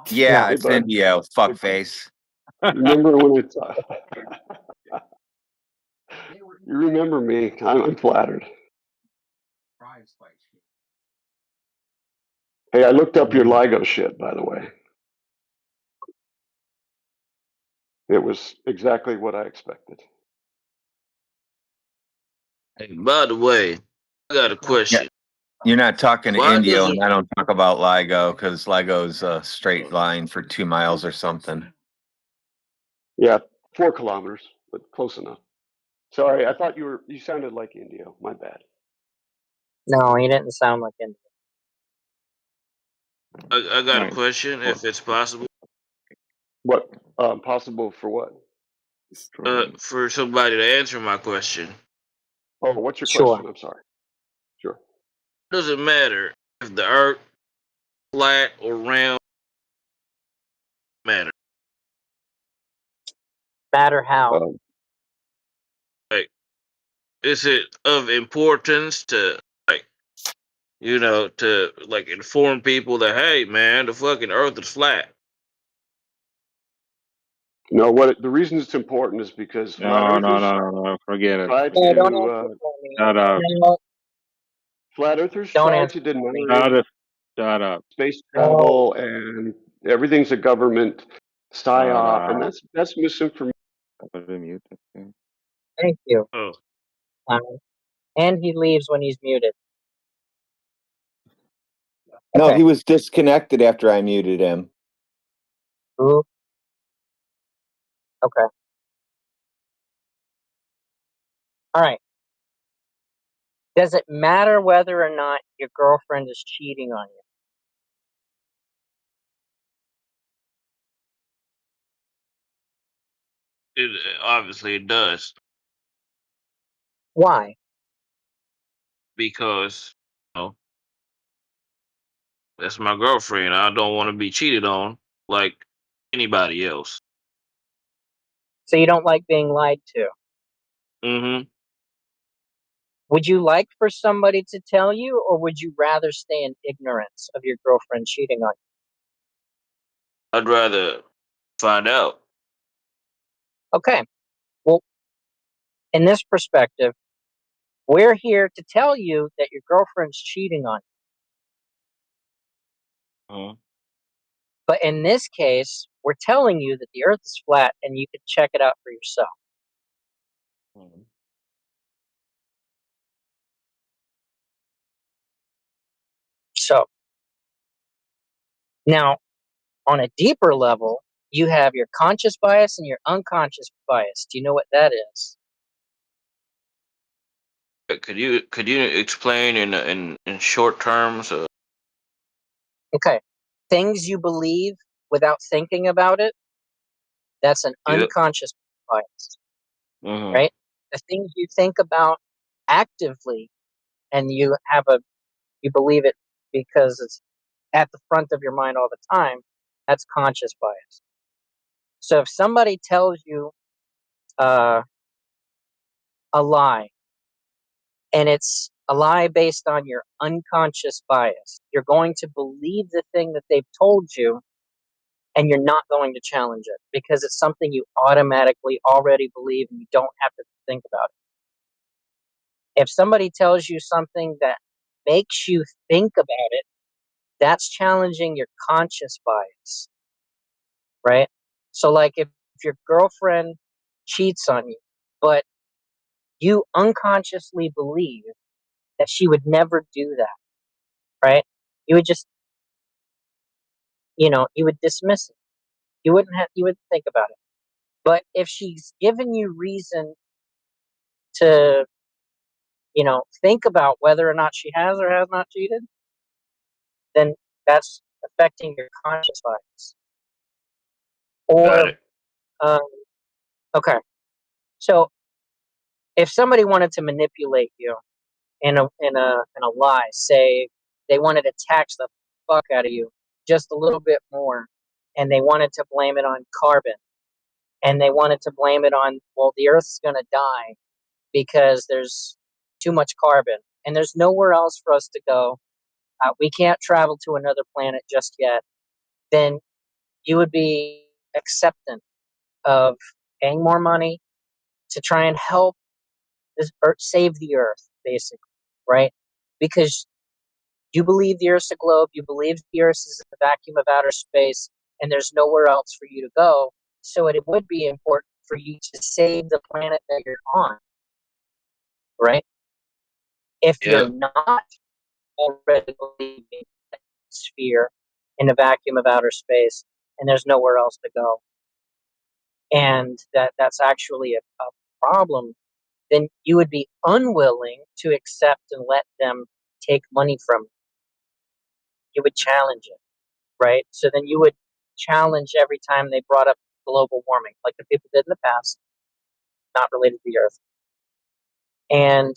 Yeah, Hey, it's bud. Indio, fuckface. Remember when it's you remember me. I'm flattered. Hey, I looked up your LIGO shit, by the way. It was exactly what I expected. Hey, by the way, I got a Yeah, question. you're not talking to Why Indio, doesn't and I don't talk about LIGO because LIGO's a straight line for 2 miles or something. Yeah, 4 kilometers, but close enough. Sorry, I thought you sounded like Indio. My bad. No, he didn't sound like him. I got a Right. question, if it's possible. What? Possible for what? For somebody to answer my question. Oh, what's your Sure. question? I'm sorry. Sure. Does it matter if the Earth flat or round? Matter. Matter how? Like, is it of importance to to inform people that, hey man, the fucking Earth is flat? No, the reason it's important is because flat earthers Forget it. try Yeah, don't answer to for me. Shut up. No, flat earthers don't try answer to for me. deny Shut up. space No. travel and everything's a government Shut psyop, and up. that's misinformation. Thank you. Oh. And he leaves when he's muted. No, Okay. he was disconnected after I muted him. Ooh. Okay. All right. Does it matter whether or not your girlfriend is cheating on you? It obviously it does, Why? because that's my girlfriend. I don't want to be cheated on like anybody else. So you don't like being lied to? Mm-hmm. Would you like for somebody to tell you, or would you rather stay in ignorance of your girlfriend cheating on you? I'd rather find out. Okay. Well, in this perspective, we're here to tell you that your girlfriend's cheating on you. Uh-huh. But in this case, we're telling you that the Earth is flat and you can check it out for yourself. So, now, on a deeper level, you have your conscious bias and your unconscious bias. Do you know what that is? Could you explain in short terms? Okay. Things you believe without thinking about it, that's an Yep. unconscious bias, Uh-huh. right? The things you think about actively and you believe it because it's at the front of your mind all the time, that's conscious bias. So if somebody tells you a lie, and it's a lie based on your unconscious bias, you're going to believe the thing that they've told you, and you're not going to challenge it because it's something you automatically already believe and you don't have to think about it. If somebody tells you something that makes you think about it, that's challenging your conscious bias, right? So, like if your girlfriend cheats on you, but you unconsciously believe that she would never do that, right? You would just, you would dismiss it. You wouldn't think about it. But if she's given you reason to, think about whether or not she has or has not cheated, then that's affecting your conscious bias. Got Or, it. okay. So if somebody wanted to manipulate you in a lie, say they wanted to tax the fuck out of you just a little bit more, and they wanted to blame it on carbon, and they wanted to blame it on, well, the Earth's gonna die because there's too much carbon, and there's nowhere else for us to go. We can't travel to another planet just yet. Then you would be acceptant of paying more money to try and help this Earth, save the Earth, basically, right? Because you believe the Earth's a globe, you believe the Earth is a vacuum of outer space, and there's nowhere else for you to go. So it would be important for you to save the planet that you're on, right? If you're not already believing that sphere in a vacuum of outer space, and there's nowhere else to go, and that's actually a problem, then you would be unwilling to accept and let them take money from you. You would challenge it, right? So then you would challenge every time they brought up global warming, like the people did in the past, not related to the Earth. And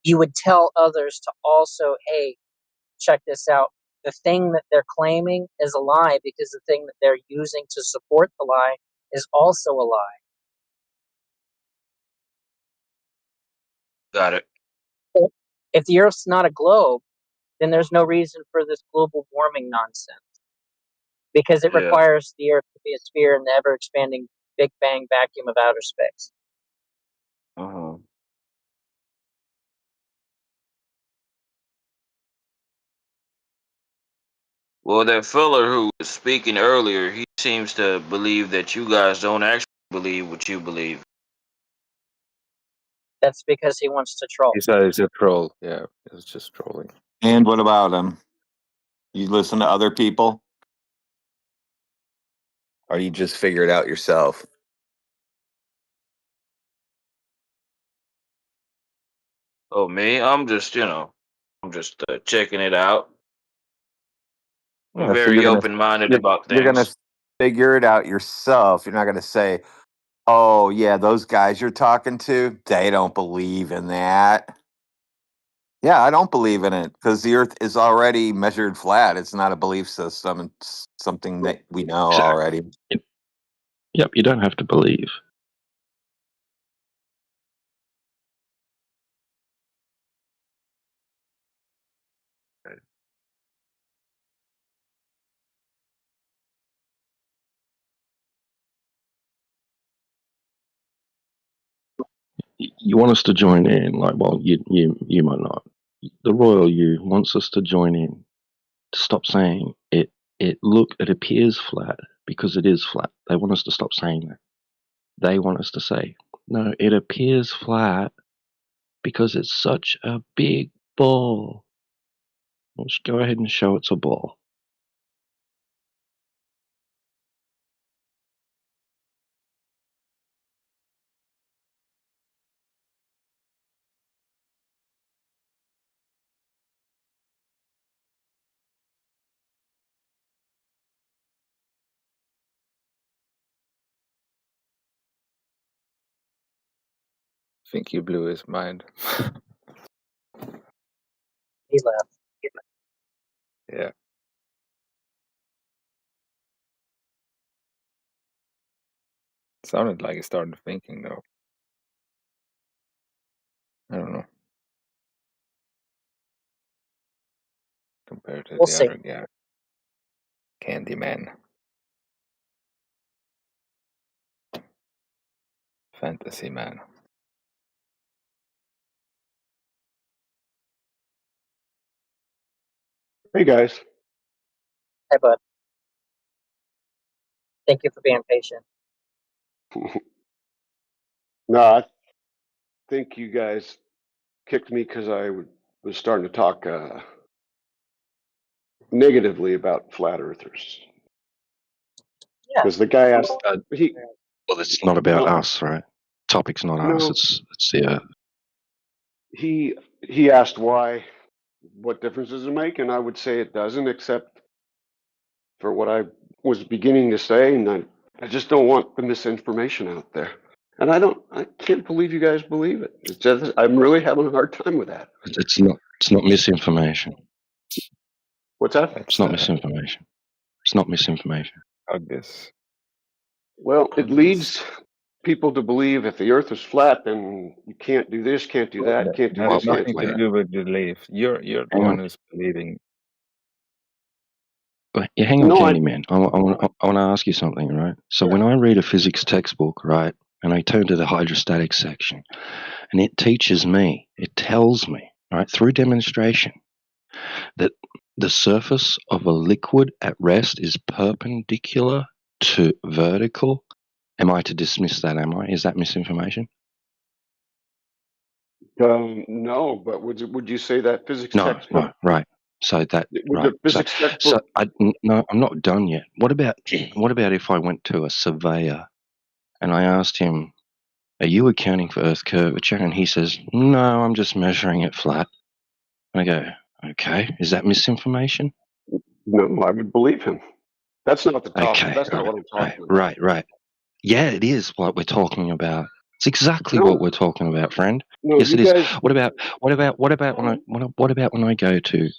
you would tell others to also, hey, check this out. The thing that they're claiming is a lie because the thing that they're using to support the lie is also a lie. Got it. If the Earth's not a globe, then there's no reason for this global warming nonsense because it Yeah. requires the Earth to be a sphere in the ever-expanding Big Bang vacuum of outer space. Uh-huh. Well, that fella who was speaking earlier, he seems to believe that you guys don't actually believe what you believe. That's because he wants to troll. He said he's a troll. Yeah, it's just trolling. And what about him? You listen to other people? Or you just figure it out yourself? Oh, me? I'm just, I'm just checking it out. I'm Yeah, so very open-minded about you're gonna things. figure it out yourself. You're not gonna say, "Oh yeah, those guys you're talking to, they don't believe in that." Yeah, I don't believe in it because the Earth is already measured flat. It's not a belief system. It's something that we know already. Yep, you don't have to believe. You want us to join in, like, well, you might not. The royal you wants us to join in to stop saying it. It appears flat because it is flat. They want us to stop saying that. They want us to say, no, it appears flat because it's such a big ball. Let's go ahead and show it's a ball. I think you blew his mind. He left. Yeah. Sounded like he started thinking though. I don't know. Compared to We'll the see. other guy. Candyman. Fantasy man. Hey guys. Hey, bud. Thank you for being patient. No, I think you guys kicked me because I was starting to talk negatively about flat earthers. Yeah. Because the guy asked, Well, it's not about no, us, right? Topic's not us. no, It's the Earth. he asked why, what difference does it make? And I would say it doesn't, except for what I was beginning to say, and I just don't want the misinformation out there. And I can't believe you guys believe it. It's just, I'm really having a hard time with that. It's not misinformation. What's that? It's not misinformation. It's not misinformation. Hug this. Well, it leads people to believe if the earth is flat, then you can't do this, can't do that, can't do Has this, can't nothing do to that. do with belief. You're the one who's believing. Yeah, hang on, No, I Candyman. I want to ask you something, right? So when I read a physics textbook, right, and I turn to the hydrostatic section, and it teaches me, it tells me, right, through demonstration, that the surface of a liquid at rest is perpendicular to vertical. Am I to dismiss that? Is that misinformation? no, but would you say that physics No, textbook? right. So that Would right. the physics textbook? No, I'm not done yet. What about if I went to a surveyor and I asked him, "Are you accounting for Earth curvature?" And he says, "No, I'm just measuring it flat." And I go, "Okay, is that misinformation?" No, I would believe him. That's not the top. Okay, That's not what I'm talking about. right. Yeah, it is what we're talking about. It's exactly No, what we're talking about, friend. no, Yes, you it is. guys, What about when I go to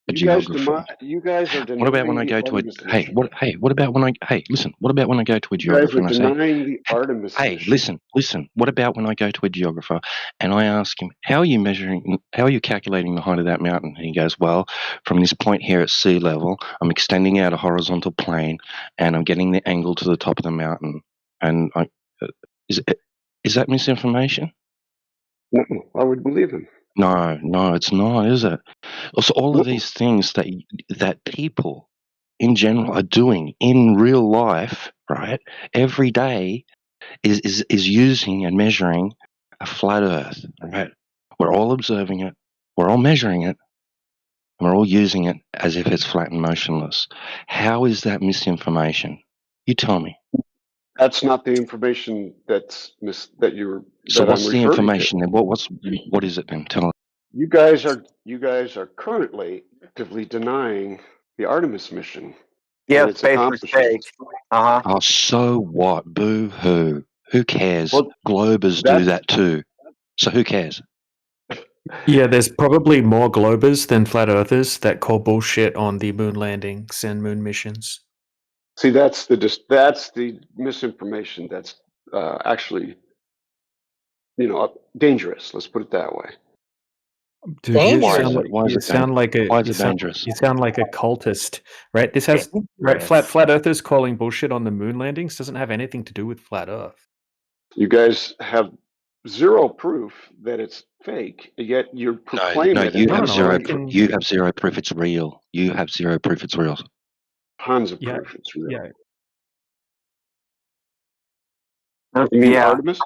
a geographer? you guys are What about when denying I the go to a Artemis mission. what about when listen, what about when I go to a You guys geographer are and I say, denying the Artemis mission. listen, what about when I go to a geographer and I ask him, how are you calculating the height of that mountain? And he goes, well, from this point here at sea level, I'm extending out a horizontal plane and I'm getting the angle to the top of the mountain. And is is that misinformation? No, I would believe him. No, it's not, is it? So all No, of these things that people in general are doing in real life, right, every day is using and measuring a flat Earth, right? We're all observing it, we're all measuring it, and we're all using it as if it's flat and motionless. How is that misinformation? You tell me. that's not the information that So I'm what's the referring to. information then? What is it then? Tell us. You guys are currently actively denying the Artemis mission Yeah, and its space was fake. accomplishments. Oh, so what? Boo hoo. Who cares? Well, Globers do that's that too. So who cares? Yeah, there's probably more globers than flat earthers that call bullshit on the moon landings and moon missions. see that's the misinformation that's actually dangerous. Let's put it that way. Dude, Why Dangerous. is it? Why is you it? sound like a Why is it dangerous? you sound like a cultist, right? This has right Dangerous. flat earthers calling bullshit on the moon landings doesn't have anything to do with flat Earth. You guys have zero proof that it's fake, yet you proclaim No, it you and have have zero. We can. You have zero proof it's real. You have zero proof it's real. tons of Yeah, proof it's real. yeah. You mean Yeah, Artemis?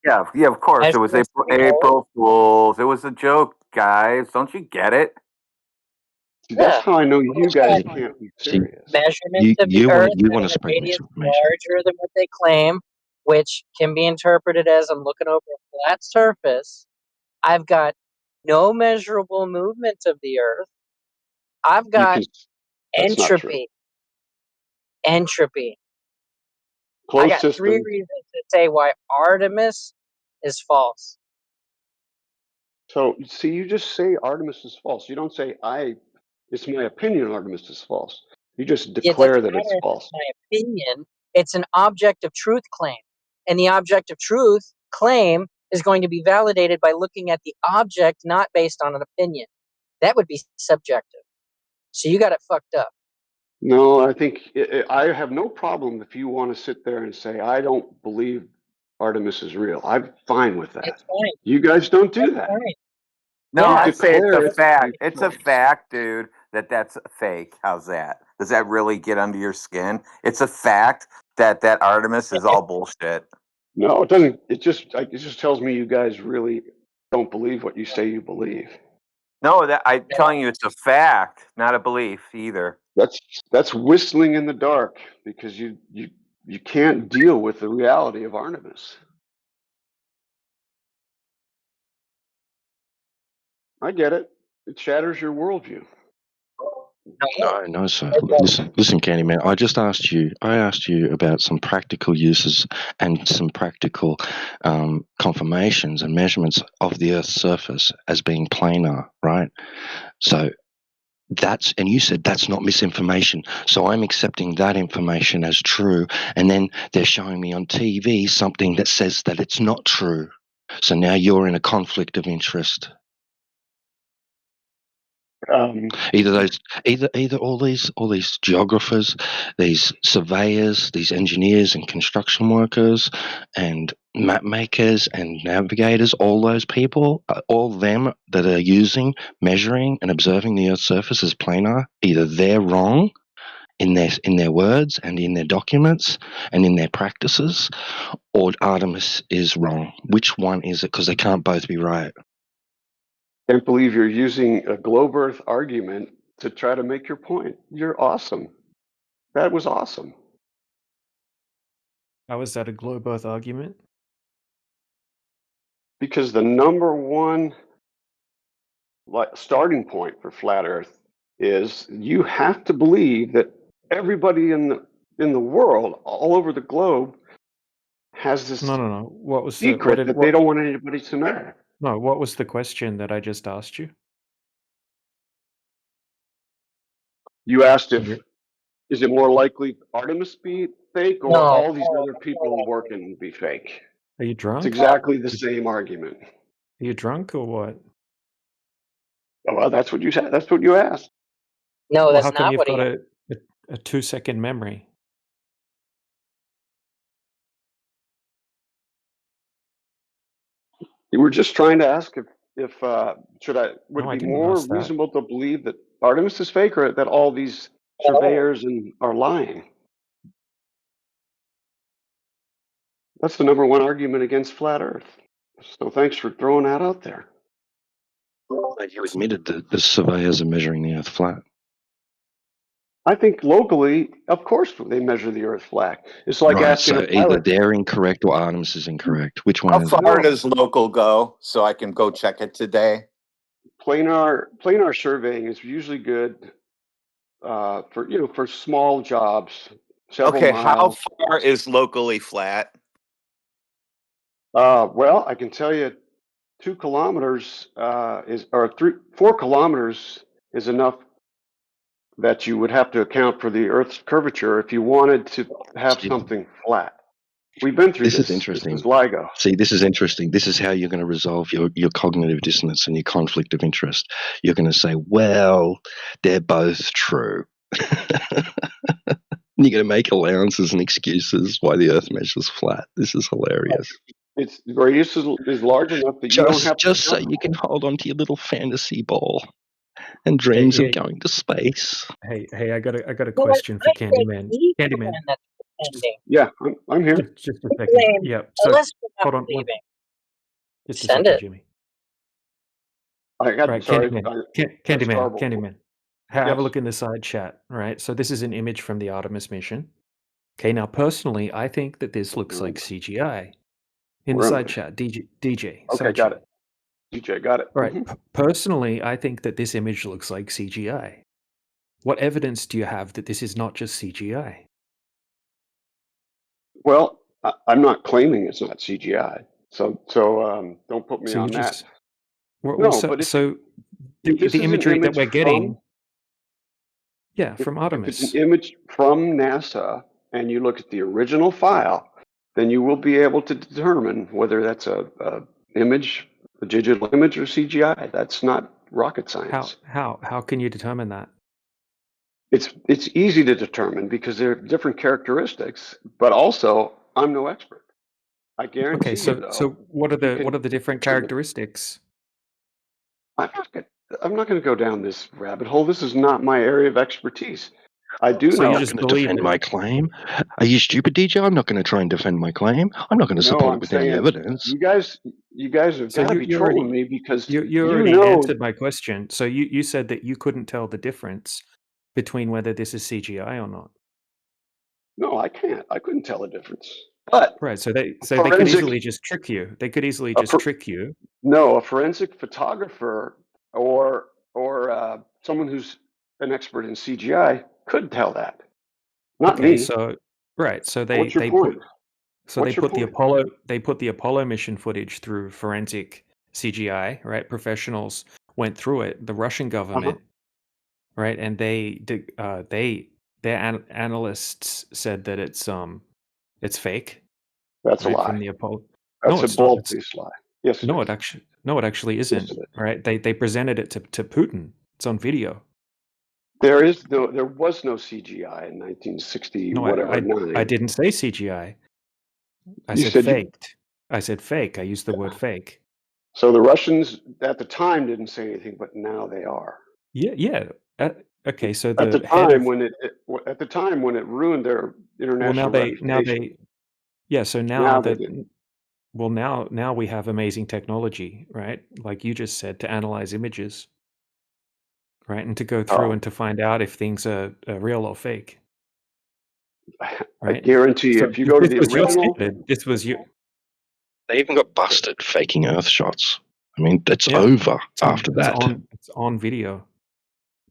yeah. Of course, it was Measurements to be held. April Fools. It was a joke, guys. Don't you get it? See, that's Yeah. how I know you guys Yeah. can't be See, serious. Measurements of the Earth you want having to a spread radius misinformation. larger than what they claim, which can be interpreted as I'm looking over a flat surface. I've got no measurable movement of the Earth. I've You got can. That's not true. entropy. I Closed got 3 system. reasons to say why Artemis is false. So see, you just say Artemis is false. You don't say it's my opinion Artemis is false. You just It doesn't declare that it's matter if it's false. my opinion. It's an object of truth claim. And the object of truth claim is going to be validated by looking at the object, not based on an opinion. That would be subjective. So you got it fucked up. No, I think I have no problem if you want to sit there and say I don't believe Artemis is real. I'm fine with that. It's fine. You guys don't do that. Fine. No, Yeah. I say it's declare a it to fact. be It's a false. fact, dude, that's fake. How's that? Does that really get under your skin? It's a fact that Artemis is all bullshit. No, it doesn't. It just tells me you guys really don't believe what you say you believe. No, that I'm telling you, it's a fact, not a belief either. That's whistling in the dark because you can't deal with the reality of Artemis. I get it. It shatters your worldview. No, sir. Listen, Candyman. I asked you about some practical uses and some practical confirmations and measurements of the Earth's surface as being planar, right? So and you said that's not misinformation. So I'm accepting that information as true, and then they're showing me on TV something that says that it's not true. So now you're in a conflict of interest. Either all these geographers, these surveyors, these engineers and construction workers, and map makers and navigators, all those people, all them that are using, measuring, and observing the Earth's surface as planar, either they're wrong in their words and in their documents and in their practices, or Artemis is wrong. Which one is it? Because they can't both be right. Can't believe you're using a globe Earth argument to try to make your point. You're awesome. That was awesome. How is that a globe Earth argument? Because the number one starting point for flat Earth is you have to believe that everybody in the world, all over the globe, has this No. What was secret that they don't want anybody to know. No, what was the question that I just asked you? You asked if is it more likely Artemis be fake or No. all these other people working be fake? Are you drunk? It's exactly the same argument. Are you drunk or what? Oh, well, that's what you said. That's what you asked. No, Well, that's how come not you've what got he. a 2-second memory? You were just trying to ask if would No, I it be didn't more ask that. reasonable to believe that Artemis is fake or that all these surveyors are lying? That's the number one argument against flat Earth. So thanks for throwing that out there. You admitted that the surveyors are measuring the Earth flat. I think locally, of course, they measure the Earth flat. It's like Right, asking so a either pilot. they're incorrect or Artemis is incorrect. Which one How is it? far does local go so I can go check it today? Planar surveying is usually good for small jobs, several Okay, how miles. far is locally flat? Well, I can tell you, 2 kilometers 4 kilometers is enough that you would have to account for the Earth's curvature if you wanted to have something flat. We've been through this. This is interesting. This is LIGO. See, this is interesting. This is how you're going to resolve your cognitive dissonance and your conflict of interest. You're going to say, well, they're both true. You're going to make allowances and excuses why the Earth measures flat. This is hilarious. Its radius is large enough that you don't have Just to so you can hold on to your little fantasy ball and dreams of going to space. Hey, I got a question for Candyman. Candyman. Yeah, I'm here. Just a second. Yeah. So hold on. Just a second, Jimmy. I got right, sorry. Candyman. Have Yes. a look in the side chat. Right. So this is an image from the Artemis mission. Okay. Now, personally, I think that this looks like CGI. In the Where am side I? chat, DJ. Okay, side got chat. it. DJ, got it. Right. Personally, I think that this image looks like CGI. What evidence do you have that this is not just CGI? Well, I'm not claiming it's not CGI. So don't put me So on you that. just well, No, so, but if so this the is an imagery that image we're getting, from from if Artemis. it's an image from NASA and you look at the original file, then you will be able to determine whether that's a image, a digital image, or CGI. That's not rocket science. How can you determine that? It's easy to determine because there are different characteristics, but also I'm no expert. I guarantee Okay, you though. so what are you the different determine. characteristics? I'm not going to go down this rabbit hole. This is not my area of expertise. I do So know. you're just going to defend my claim? Are you stupid, DJ? I'm not going to try and defend my claim. I'm not going to No, support I'm it with any saying evidence. you guys have So got to be you already trolling me because you you already know. answered my question. So you said that you couldn't tell the difference between whether this is CGI or not. No, I can't. I couldn't tell the difference. But right, so they could easily just trick you. They could easily just trick you. No, a forensic photographer or someone who's an expert in CGI could tell that. Not Okay, me. so What's your point? They put the Apollo mission footage through forensic CGI, right? Professionals went through it. The Russian government, right? And their analysts said that it's fake. That's right, a lie. From the Apollo. That's no, a it's not. bold-faced lie. Yes, it actually isn't. Yes, it is. Right? They presented it to Putin. It's on video. There was no CGI in 1960 No, whatever I 9. didn't say CGI. I You said said faked. I said fake. I used the word fake. So the Russians at the time didn't say anything, but now they are. Yeah. Okay, so At the the head time of when it ruined their international reputation. yeah. So now Now they that didn't. well now we have amazing technology, right? Like you just said, to analyze images, right, and to go through Oh. and to find out if things are real or fake. I Right? guarantee you, So if you go to this the was your original, standard. This was you. They even got busted faking Earth shots. I mean, that's Yeah. over after It's that. It's on video.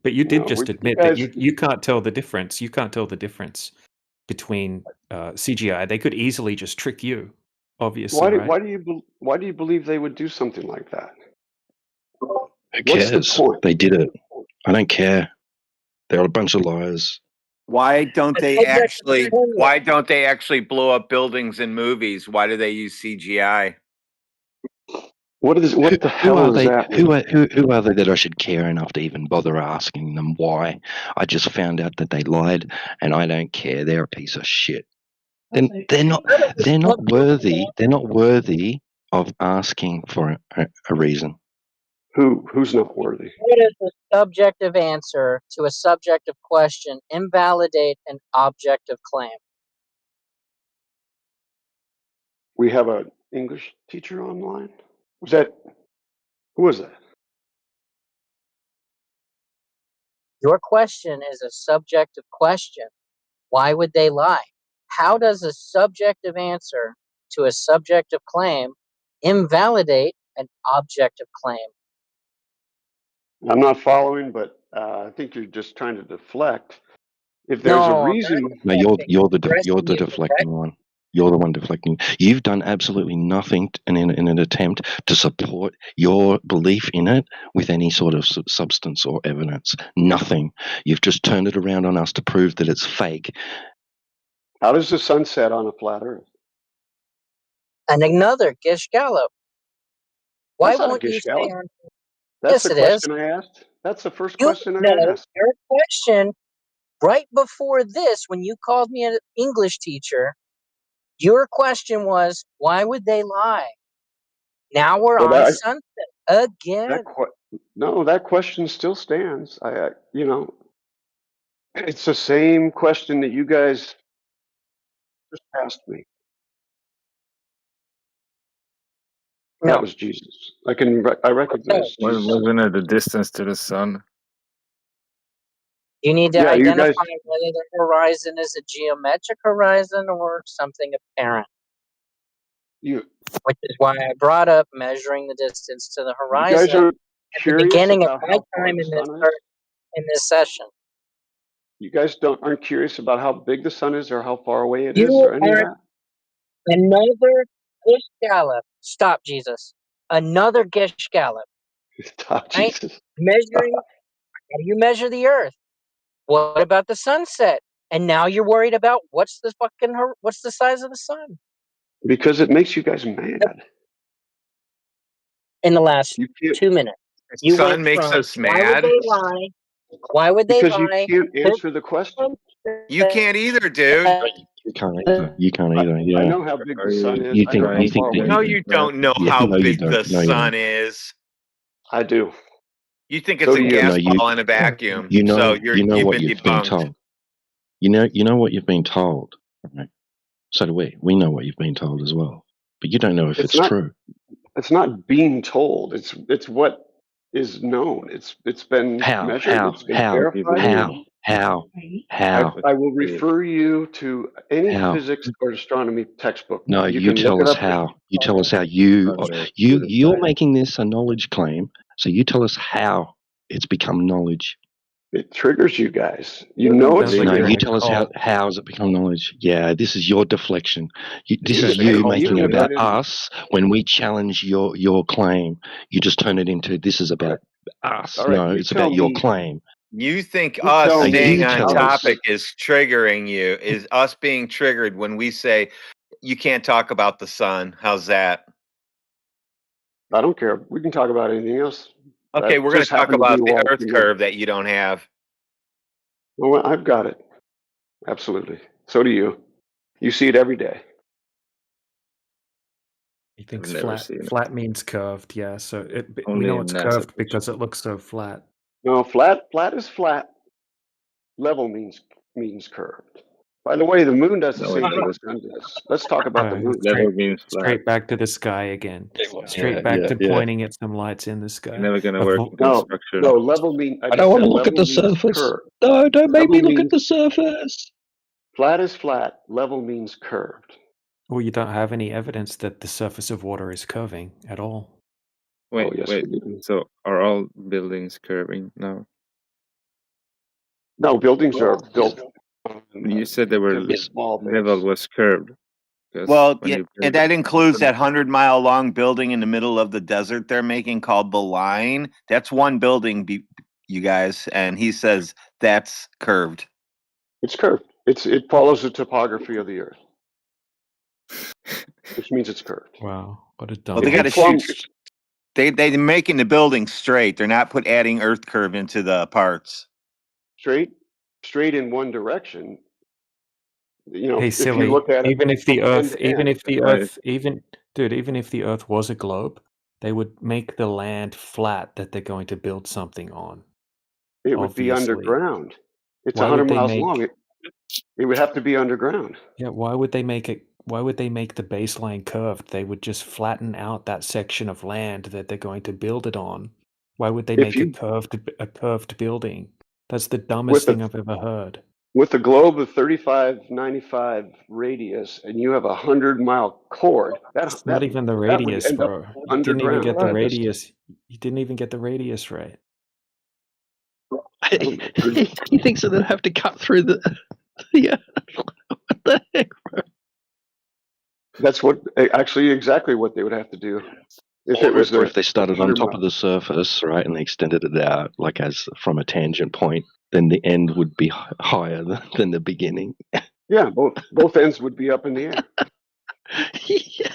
But you did just you admit that you can't tell the difference. You can't tell the difference between CGI. They could easily just trick you, obviously, right? why do you believe they would do something like that? Who What's the cares? point? They did it. I don't care. They're a bunch of liars. Why don't they actually blow up buildings in movies? Why do they use CGI? What the hell are is they? that? Who are they that I should care enough to even bother asking them why? I just found out that they lied, and I don't care. They're a piece of shit. Then they're not worthy. They're not worthy of asking for a reason. Who's not worthy? What is the subjective answer to a subjective question invalidate an objective claim? We have an English teacher online. Who was that? Your question is a subjective question. Why would they lie? How does a subjective answer to a subjective claim invalidate an objective claim? I'm not following, but I think you're just trying to deflect. If there's a reason, No, you're the deflecting one. You're the one deflecting. You've done absolutely nothing in an attempt to support your belief in it with any sort of substance or evidence. Nothing. You've just turned it around on us to prove that it's fake. How does the sun set on a flat Earth? And another Gish Gallop. Why That's not a won't you Gish say Gallop. on? That's Yes, the it is. question I asked. That's the first You question I know asked. your question right before this, when you called me an English teacher. Your question was, why would they lie? Now we're Well, on sunset again. that question still stands. It's the same question that you guys just asked me. No. That was Jesus. I recognize Jesus. Wasn't it the distance to the sun? You need to Yeah, you identify guys- whether the horizon is a geometric horizon or something apparent. Which is why I brought up measuring the distance to the You guys horizon are at the curious beginning of about my how far time the in this sun is? in this session. You guys aren't curious about how big the sun is or how far away it is You or any of are that? another Gish Gallop. Stop, Jesus. Another Gish Gallop. Stop, Right? Jesus. Measuring. How do you measure the Earth? What about the sunset? And now you're worried about what's the size of the sun? Because it makes you guys mad. In the last 2 minutes, The you sun went makes from us why would mad. they lie? Why would they Because you lie? can't answer the question. You can't either, dude. You can't either. You can't either. Yeah. I know how big the sun is. You I think know how you think far that away No, it is. you don't know Yeah, how no, you big don't. the No, you sun don't. is. I do. You think So it's a do you. gas No, you. ball in a vacuum. You know. So You know you've what been you've been debunked. told. You know what you've been told. Right? So do we. We know what you've been told as well. But you don't know if it's true. It's not being told. It's what is known. It's been measured. It's been verified. How? I will refer you to any How? physics or astronomy textbook. No, you can tell look it us up. how. You tell us how. You're making this a knowledge claim. So you tell us how it's become knowledge. It triggers you guys. You know it's No, here. you tell us how has it become knowledge. Yeah, this is your deflection. This is Hey, you you making know it what about it is. us when we challenge your claim. You just turn it into this is about us. All right, No, you it's tell about your me. claim. You think You us tell staying me on how topic is triggering you, is us being triggered when we say you can't talk about the sun. How's that? I don't care. We can talk about anything else. Okay, That we're going to just talk happened to be about the wall Earth to me. curve that you don't have. Well, I've got it. Absolutely. So do you. You see it every day. He thinks never flat. seen it. Flat means curved. Yeah, so we Only know in it's NASA curved pictures. because it looks so flat. No, flat is flat. Level means curved. By the way, the moon does the No, it same thing the doesn't. sun does. Let's talk about the moon. Level means flat. Straight back to the sky again. Straight Yeah, back yeah, to yeah. pointing at some lights in the sky. You're never gonna Of work all- in No, construction. no, level mean. I I just don't want said to look at level the means surface. curved. No, don't make me Level look at means the surface. flat is flat. Level means curved. Well, you don't have any evidence that the surface of water is curving at all. Wait, Oh, yes, wait. we do. So are all buildings curving now? No, buildings are built on You said they were relatively small level base. was curved. Because Well, when yeah, you and build that includes that 100-mile long building in the middle of the desert they're making called the Line. That's one building, you guys, and he says that's curved. It's curved. It follows the topography of the Earth, which means it's curved. Wow, what a dumb. Well, they got to plumb- shoot. They're making the building straight. They're not adding earth curve into the parts. straight in one direction. You know, Hey, if you silly. look at it Even if the from end Earth, to even end, if the Right. Earth, even if the Earth was a globe, they would make the land flat that they're going to build something on. it would be Obviously. underground. It's Why 100 would they miles make? long. It would have to be underground. Yeah, why would they make it? Why would they make the baseline curved? They would just flatten out that section of land that they're going to build it on. Why would they If make you a curved building? That's the dumbest with thing a I've ever heard. with a globe of 3595 radius, and you have a 100-mile cord, It's not even the that would radius, end up bro. You didn't even underground. get the Right, that's- radius. You didn't even get the radius right. He thinks that they'd have to cut through the. Yeah. What the heck? That's what actually exactly what they would have to do. If Or, it was or a if they started on 100 top mile. of the surface, right, and they extended it out like as from a tangent point, then the end would be higher than the beginning. Yeah, both ends would be up in the air. Yeah.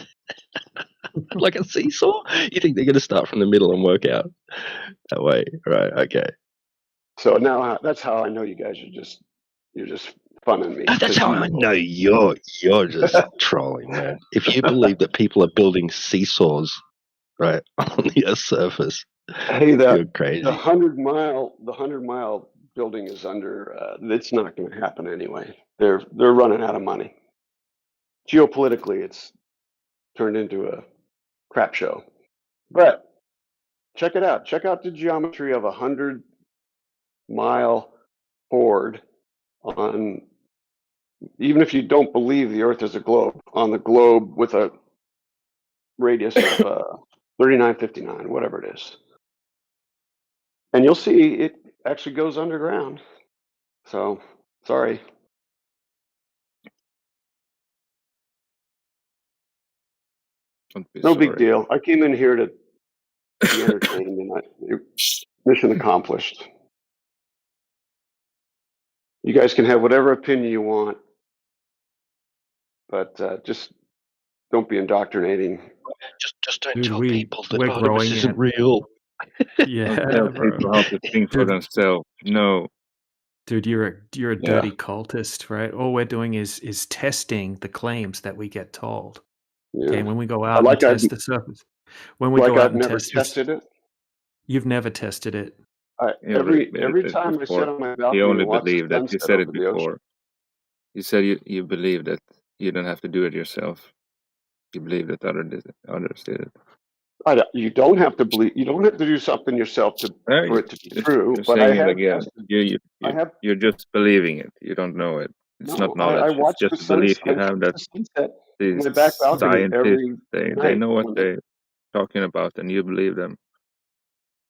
Like a seesaw? You think they're going to start from the middle and work out that way? Right, okay. So now that's how I know you guys you're just funning me. That's 'cause how you I know you're just trolling, man. If you believe that people are building seesaws, right, on the Earth's surface, Hey, you're crazy. the 100-mile building is under. It's not going to happen anyway. They're running out of money. Geopolitically, it's turned into a crap show. But check it out. Check out the geometry of a 100-mile chord on. Even if you don't believe the Earth is a globe, on the globe with a radius of 3959, whatever it is. And you'll see it actually goes underground. So, sorry. Don't be No big sorry. deal. I came in here to be entertained, and mission accomplished. You guys can have whatever opinion you want, but just don't be indoctrinating. Just don't Dude, tell people that we're Artemis growing isn't it. real. Yeah, Don't tell bro. people how to think for Dude, themselves. No. dude, you're a Yeah. dirty cultist, right? All we're doing is testing the claims that we get told. Okay, Yeah. when we go out and test the surface, when we Like go out I've and never test this, tested it. you've never tested it. Every believed time I it sit before. on my You balcony only and watch the believe that. You sunset said over it the ocean. before. You said you believe that you don't have to do it yourself. You believe that others did it. You don't have to believe. You don't have to do something yourself for it to be true. You're But I saying it have again. tested. You're just believing it. You don't know it. It's No, not knowledge. I It's watch the just a belief you sunset. have that The sunset on these my back balcony scientists every they night. know what they're talking about, and you believe them.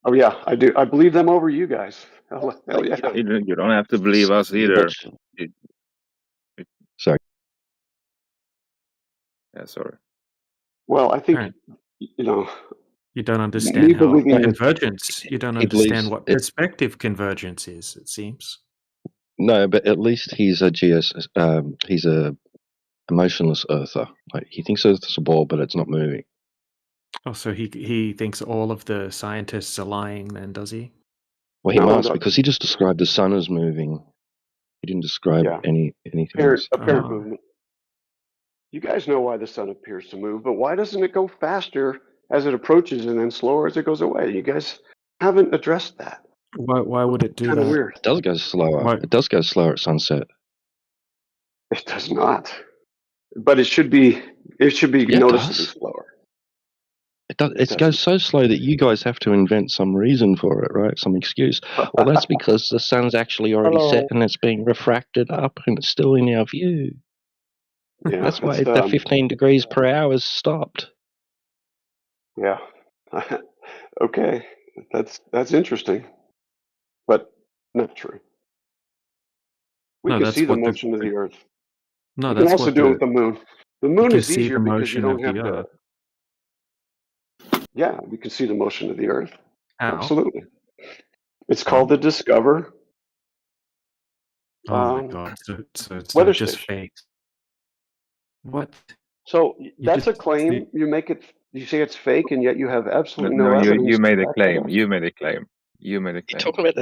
Oh yeah, I do. I believe them over you guys. Hell yeah. You don't have to believe us either. Sorry. Yeah, sorry. Well, I think Right. you know. You don't Me understand how believing that convergence. You don't he understand believes what it- perspective convergence is. It seems. No, but at least he's a he's a emotionless earther. Like he thinks Earth's a ball, but it's not moving. Oh, so he thinks all of the scientists are lying then, does he? Well, he No, must, because he just described the sun as moving. He didn't describe yeah, anything apparent else. movement. You guys know why the sun appears to move, but why doesn't it go faster as it approaches and then slower as it goes away? You guys haven't addressed that. Why would it do Kind of that? weird. It does go slower. Why? It does go slower at sunset. It does not, but it should be. It should be Yeah, it noticeably does. slower. It does. It It goes doesn't. so slow that you guys have to invent some reason for it, right? Some excuse. Well, that's because the sun's actually already set Hello. and it's being refracted up and it's still in our view. Yeah, That's why it's the 15 degrees per hour is stopped. yeah. Okay, that's interesting, but not true. We No, can that's see the what the motion of the Earth. no, We can that's also what do it the with the moon. The you moon can is see easier the because you motion of don't the have to. Earth. Yeah, we can see the motion of the Earth. How? Absolutely. It's How? called the Discover Oh my god! So weather just station. fake. What? So You that's a just claim. You make it. You say it's fake, and yet you have absolutely No, no you evidence to made a back that claim. up. You made a claim. You made a You're claim. talking about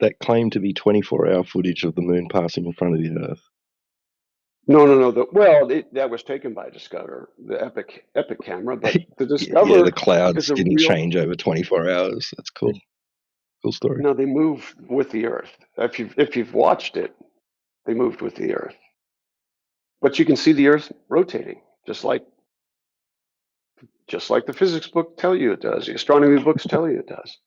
that claim to be 24-hour footage of the moon passing in front of the Earth. No. That was taken by Discover, the Epic camera, but the Yeah, the Discover clouds is a didn't real. change over 24 hours. That's cool. Cool story. No, they move with the Earth. If you've watched it, they moved with the Earth. But you can see the Earth rotating, just like the physics book tell you it does. The astronomy books tell you it does.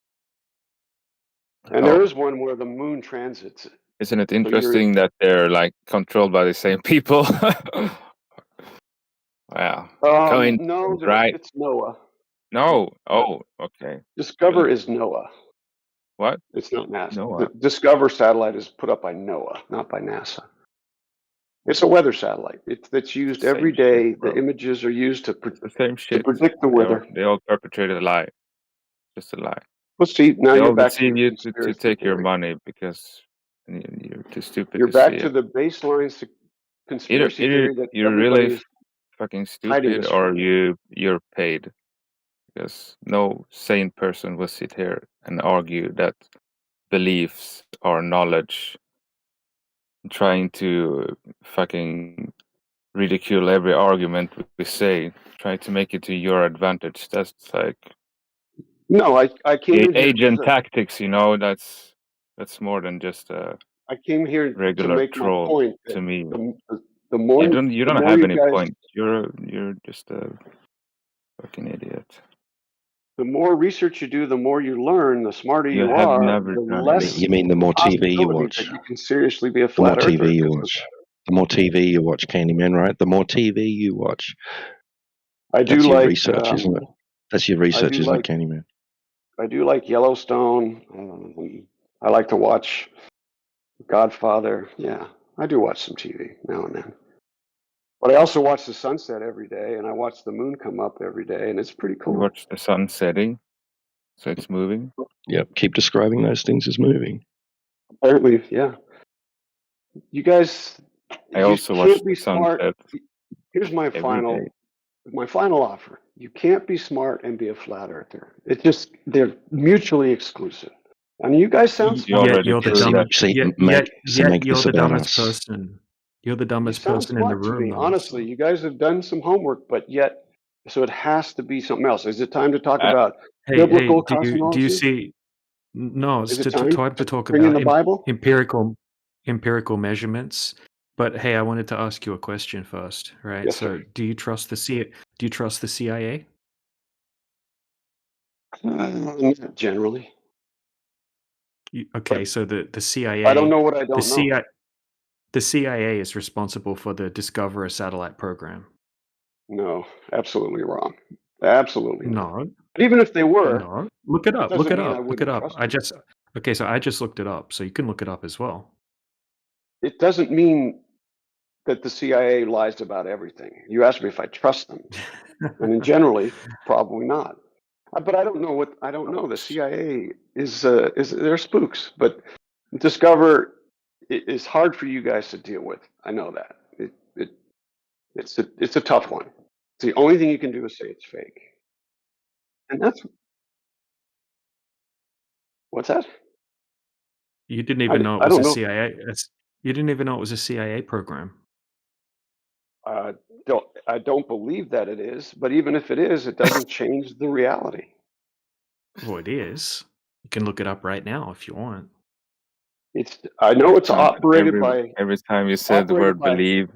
And there Oh, is one where the moon transits. isn't it So interesting that they're like controlled by the same people? Wow. Cont, no, right? it's NOAA. No. Oh, okay. Discover Really? is NOAA. What? It's not NASA. No. The Discover satellite is put up by NOAA, not by NASA. It's a weather satellite. That's used every Same shit, day. bro. The images are used to The same shit. predict the weather. They all perpetrated a lie. Just a lie. Well, see, now They you're all back to deceive your you to conspiracy take your theory. money because you're too stupid You're to see back to it. the baseline conspiracy theory that You're everybody really is fucking hiding stupid, this or from. you're paid. Because no sane person will sit here and argue that beliefs are knowledge, trying to fucking ridicule every argument we say, try to make it to your advantage. That's like No, I came in here because agent tactics, you know. That's more than just a I came here to regular make my troll point that to me. the more You the don't more have you any guys point. You're just a fucking idiot. the more research you do, the more you learn, the smarter You you have are, never the done less You mean the more TV you possibility watch? that you can seriously be a The more flat earther. TV you watch. The more TV you watch, Candyman, right? The more TV you watch. I do That's your like research, isn't it? That's your research, isn't it, like Candyman? I do like Yellowstone. I like to watch Godfather. Yeah, I do watch some TV now and then. But I also watch the sunset every day, and I watch the moon come up every day, and it's pretty You cool. watch the sun setting, so it's moving. Yep. Keep describing those things as moving. Apparently, yeah. You guys, I you also watch can't the be smart. sunset Here's my every day. final offer. You can't be smart and be a flat earther. They're mutually exclusive. I mean, you guys sound smart. Yet you're the See, dumbest. see, Yet make you're this the about dumbest us. person. You're the You dumbest sound person in the smart to room, me. though. Honestly, you guys have done some homework, but yet, so it has to be something else. Is it time to talk about Hey, biblical do you cosmology? see? No, it's Is it to time time to to talk bring in about the Bible? empirical measurements. But hey, I wanted to ask you a question first, right? Yes, So, sir. do you trust the CIA? Not generally. Okay, But so the I don't CIA, know what I the don't know. the CIA is responsible for the Discover satellite program. No, absolutely wrong. Absolutely not. No, But even if they were, no. Look it that up. Look doesn't it mean I up. Look it wouldn't up. trust them. Okay, so I just looked it up, so you can look it up as well. It doesn't mean that the CIA lies about everything. You asked me if I trust them, and then generally, probably not. But I don't know I don't know. The CIA is they're spooks, but Discover is hard for you guys to deal with. I know that. It's a tough one. It's the only thing you can do is say it's fake. And that's what's that? You didn't even know it I was don't a know. CIA. You didn't even know it was a CIA program. I don't believe that it is, but even if it is, it doesn't change the reality. Well, it is. You can look it up right now if you want. I know it's Man, operated by every time you said the word believe,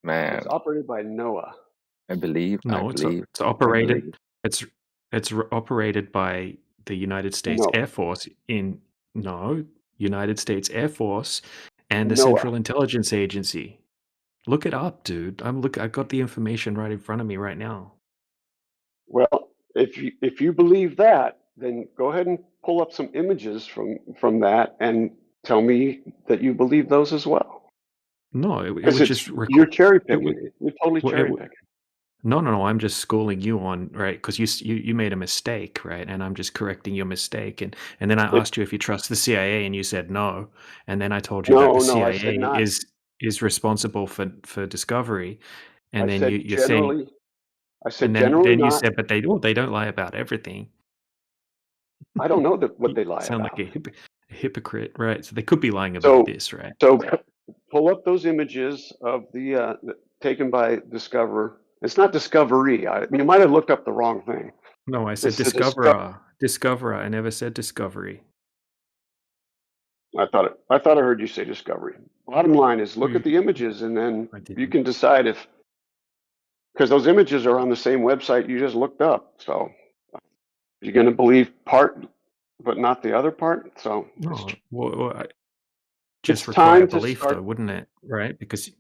man, it's operated by NOAA. I believe, I No, believe, it's I operated. believe. It's operated by the United States No. Air Force United States Air Force and the NOAA. Central Intelligence Agency. Look it up, dude. I got the information right in front of me right now. Well, if you believe that, then go ahead and pull up some images from that and tell me that you believe those as well. No, it Because would just you're cherry it would picking. You're totally well, cherry picking. No. I'm just schooling you on, right? Because you made a mistake, right? And I'm just correcting your mistake. And then I asked you if you trust the CIA, and you said no. And then I told you that the No, I said CIA not. is responsible for discovery. And I then said you're saying, generally. I said and generally then you not. said, but they don't lie about everything. I don't know what You they lie sound about. like a hypocrite, right? So they could be lying about this, right? So pull up those images of the taken by Discover. It's not Discovery. You might have looked up the wrong thing. No, I said It's Discoverer. Discoverer. I never said Discovery. I thought I heard you say Discovery. Bottom line is look Mm. at the images and then I you didn't. can decide because those images are on the same website you just looked up. So you're going to believe part, but not the other part. So No, well, it's just require time to belief, start though, wouldn't it? Right? Because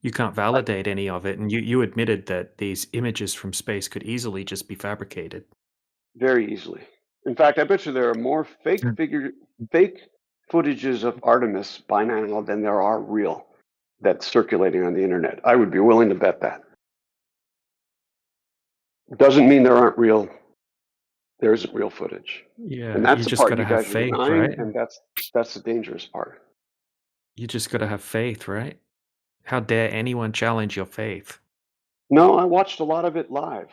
you can't validate any of it, and you admitted that these images from space could easily just be fabricated. very easily. In fact, I bet you there are more fake footages of Artemis by now than there are real that's circulating on the internet. I would be willing to bet that. Doesn't mean there aren't real. There isn't real footage. Yeah, And you that's the just part got to you have guys are faith, denying, right? and that's the dangerous part. You just got to have faith, right? How dare anyone challenge your faith? No, I watched a lot of it live,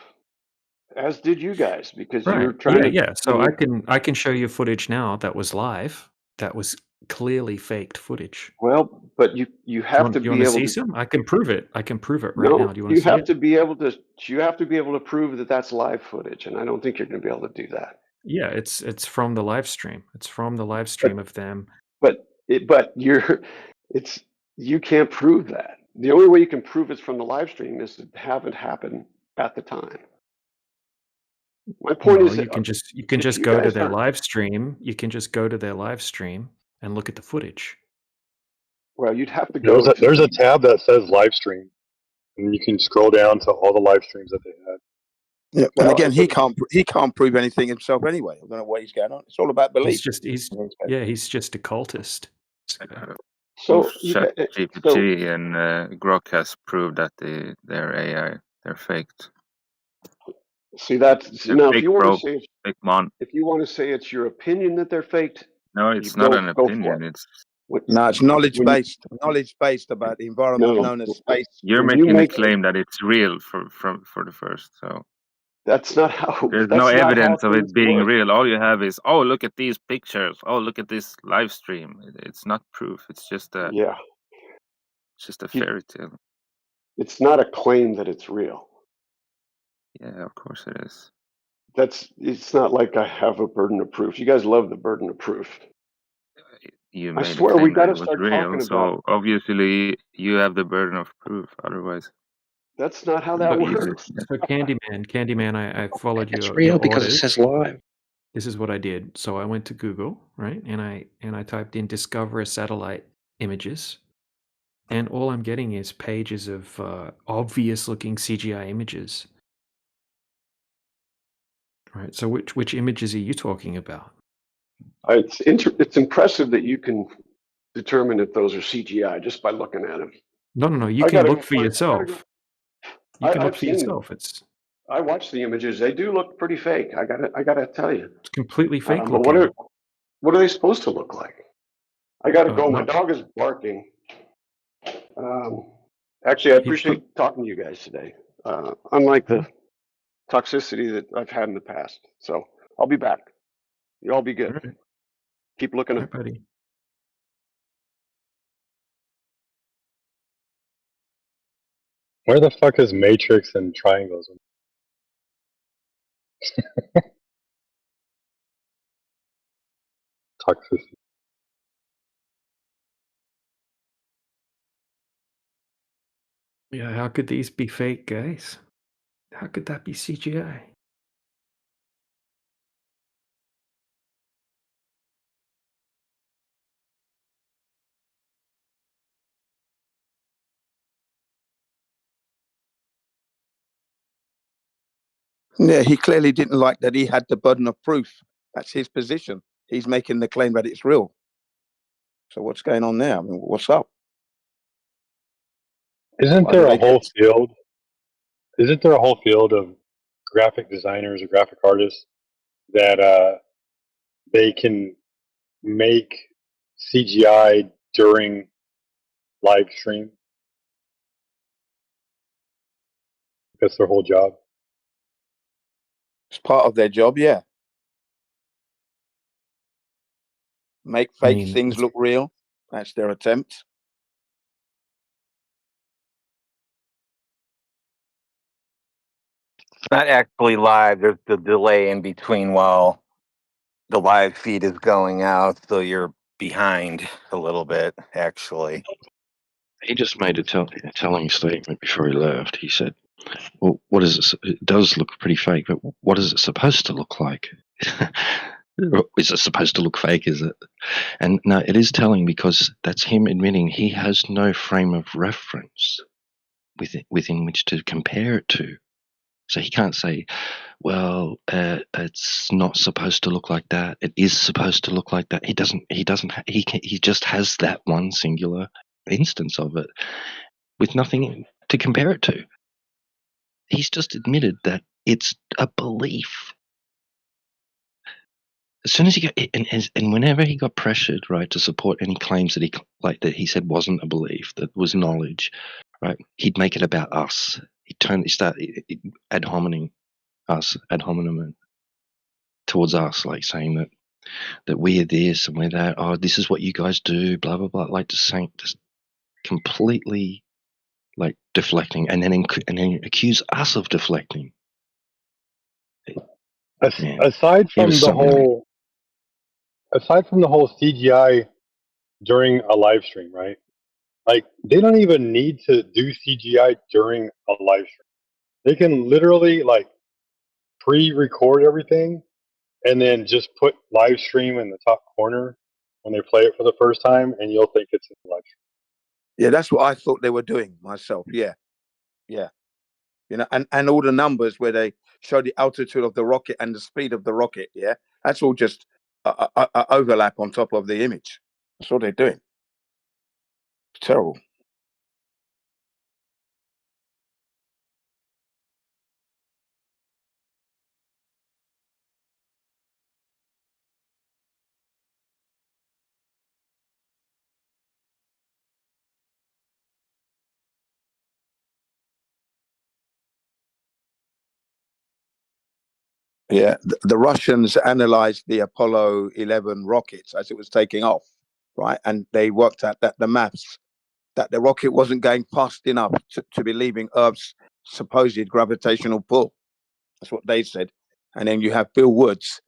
as did you guys, because Right. you're trying to. Yeah. So I can show you footage now that was live. That was clearly faked footage. Well, but you have to You be want to able see to. some? I can prove it. I can prove it right now. No, Do you want to see it? be able to. You have to be able to prove that that's live footage, and I don't think you're going to be able to do that. Yeah, it's from the live stream. It's from the live stream of them. But you can't prove that. The only way you can prove it's from the live stream is to have it happen at the time. My point No, is that you can if just you go to guys their aren't, live stream. You can just go to their live stream and look at the footage. well, you'd have to go to. There's a tab that says live stream, and you can scroll down to all the live streams that they had. Yeah, Well, and again, he can't prove anything himself anyway. I don't know what he's going on. It's all about belief. He's just a cultist. So ChatGPT and Grok has proved that their AI they're faked. See that's They're now fake, if you want bro. to say Fake mon. if you want to say it's your opinion that they're faked, No, it's not an go opinion. for it. It's No, it's knowledge based. Knowledge based about the environment No, known as space. you're when you making a make claim that it's real for the first. So that's not how there's that's no not how evidence of things it being work. real. All you have is, oh, look at these pictures. Oh, look at this live stream. It's not proof. It's just a fairy tale. It's not a claim that it's real. Yeah, of course it is. It's not like I have a burden of proof. You guys love the burden of proof. You I made a swear we claim got that to it was start real, talking so about. obviously you have the burden of proof. Otherwise, That's not how that works. So Candyman, I followed It's your real because it orders. says live. This is what I did. So I went to Google, right, and I typed in Discover satellite images, and all I'm getting is pages of obvious-looking CGI images. Right. So which images are you talking about? It's impressive that you can determine if those are CGI just by looking at them. No. You can look for yourself. You can look for yourself. I watched the images. They do look pretty fake. I gotta tell you. It's completely fake But looking. what are they supposed to look like? I gotta go. My No. dog is barking. Actually, I appreciate talking to you guys today. Unlike the toxicity that I've had in the past. So I'll be back. You all be good. All right. Keep looking All up. right, buddy. Where the fuck is matrix and triangles? Toxicity. Yeah, how could these be fake, guys? How could that be CGI? Yeah, he clearly didn't like that he had the burden of proof. That's his position. He's making the claim that it's real. So what's going on there? I mean, what's up? Isn't Why do there a they whole get? field? Isn't there a whole field of graphic designers or graphic artists that they can make CGI during live stream? That's their whole job. It's part of their job, yeah. Make I fake mean, things look real. That's their attempt. Not actually live. There's the delay in between while the live feed is going out, so you're behind a little bit, actually. He just made a telling statement before he left. He said, "Well, what is it? It does look pretty fake, but what is it supposed to look like? Is it supposed to look fake? Is it?" And no, it is telling because that's him admitting he has no frame of reference within which to compare it to. So he can't say, "Well, it's not supposed to look like that. It is supposed to look like that." He doesn't. He just has that one singular instance of it with nothing to compare it to. He's just admitted that it's a belief. As soon as he got and whenever he got pressured, right, to support any claims that he said wasn't a belief, that was knowledge, right, he'd make it about us. He'd start ad hominem towards us, like saying that we are this and we're that. Oh, this is what you guys do. Blah blah blah. Like just completely like deflecting, and then accuse us of deflecting. Man, Aside he was from the something else. whole CGI during a live stream, right? Like they don't even need to do CGI during a live stream. They can literally like pre-record everything and then just put live stream in the top corner when they play it for the first time, and you'll think it's in live stream. Yeah, that's what I thought they were doing myself. Yeah. Yeah. You know, and all the numbers where they show the altitude of the rocket and the speed of the rocket. Yeah. That's all just overlap on top of the image. That's what they're doing. It's terrible. Yeah, the Russians analyzed the Apollo 11 rockets as it was taking off, right? And they worked out that the maths that the rocket wasn't going fast enough to be leaving Earth's supposed gravitational pull. That's what they said. And then you have Bill Woods,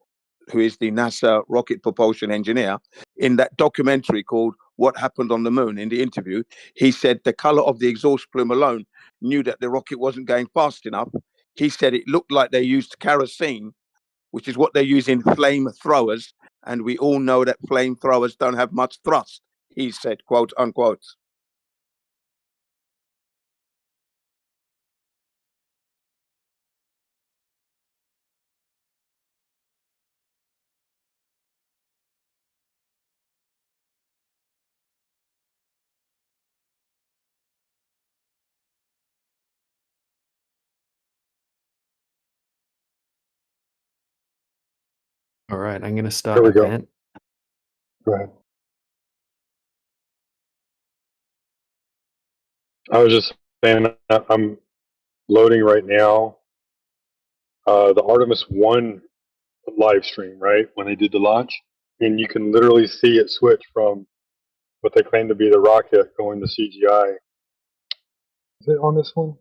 who is the NASA rocket propulsion engineer, in that documentary called What Happened on the Moon. In the interview, he said the color of the exhaust plume alone knew that the rocket wasn't going fast enough. He said it looked like they used kerosene, which is what they use in flamethrowers. And we all know that flamethrowers don't have much thrust, he said, quote unquote. All right, I'm gonna start Here we a go. vent. Go ahead. I was just saying I'm loading right now the Artemis 1 live stream, right? When they did the launch. And you can literally see it switch from what they claim to be the rocket going to CGI. Is it on this one?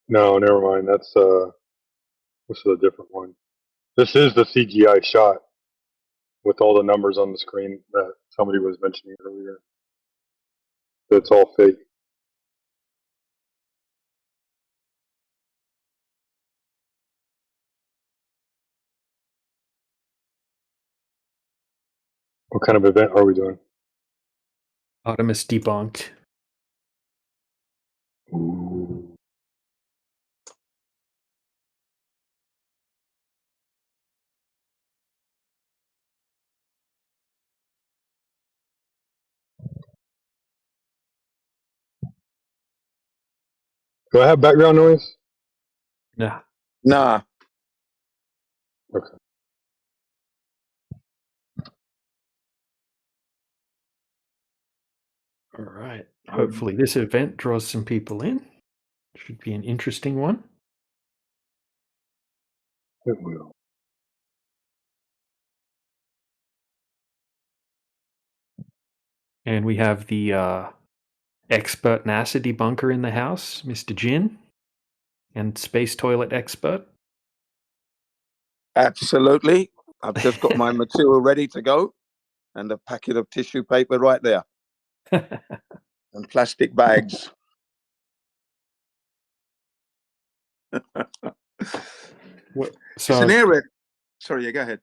No, never mind. That's this is a different one. This is the CGI shot with all the numbers on the screen that somebody was mentioning earlier. It's all fake. What kind of event are we doing? Artemis debunked. Ooh. Do I have background noise? Nah. Nah. Okay. All right. Hopefully this event draws some people in. Should be an interesting one. It will. And we have the expert NASA debunker in the house, Mr. Jin, and space toilet expert. Absolutely. I've just got my material ready to go and a packet of tissue paper right there. And plastic bags. It's an area. Sorry, yeah, go ahead.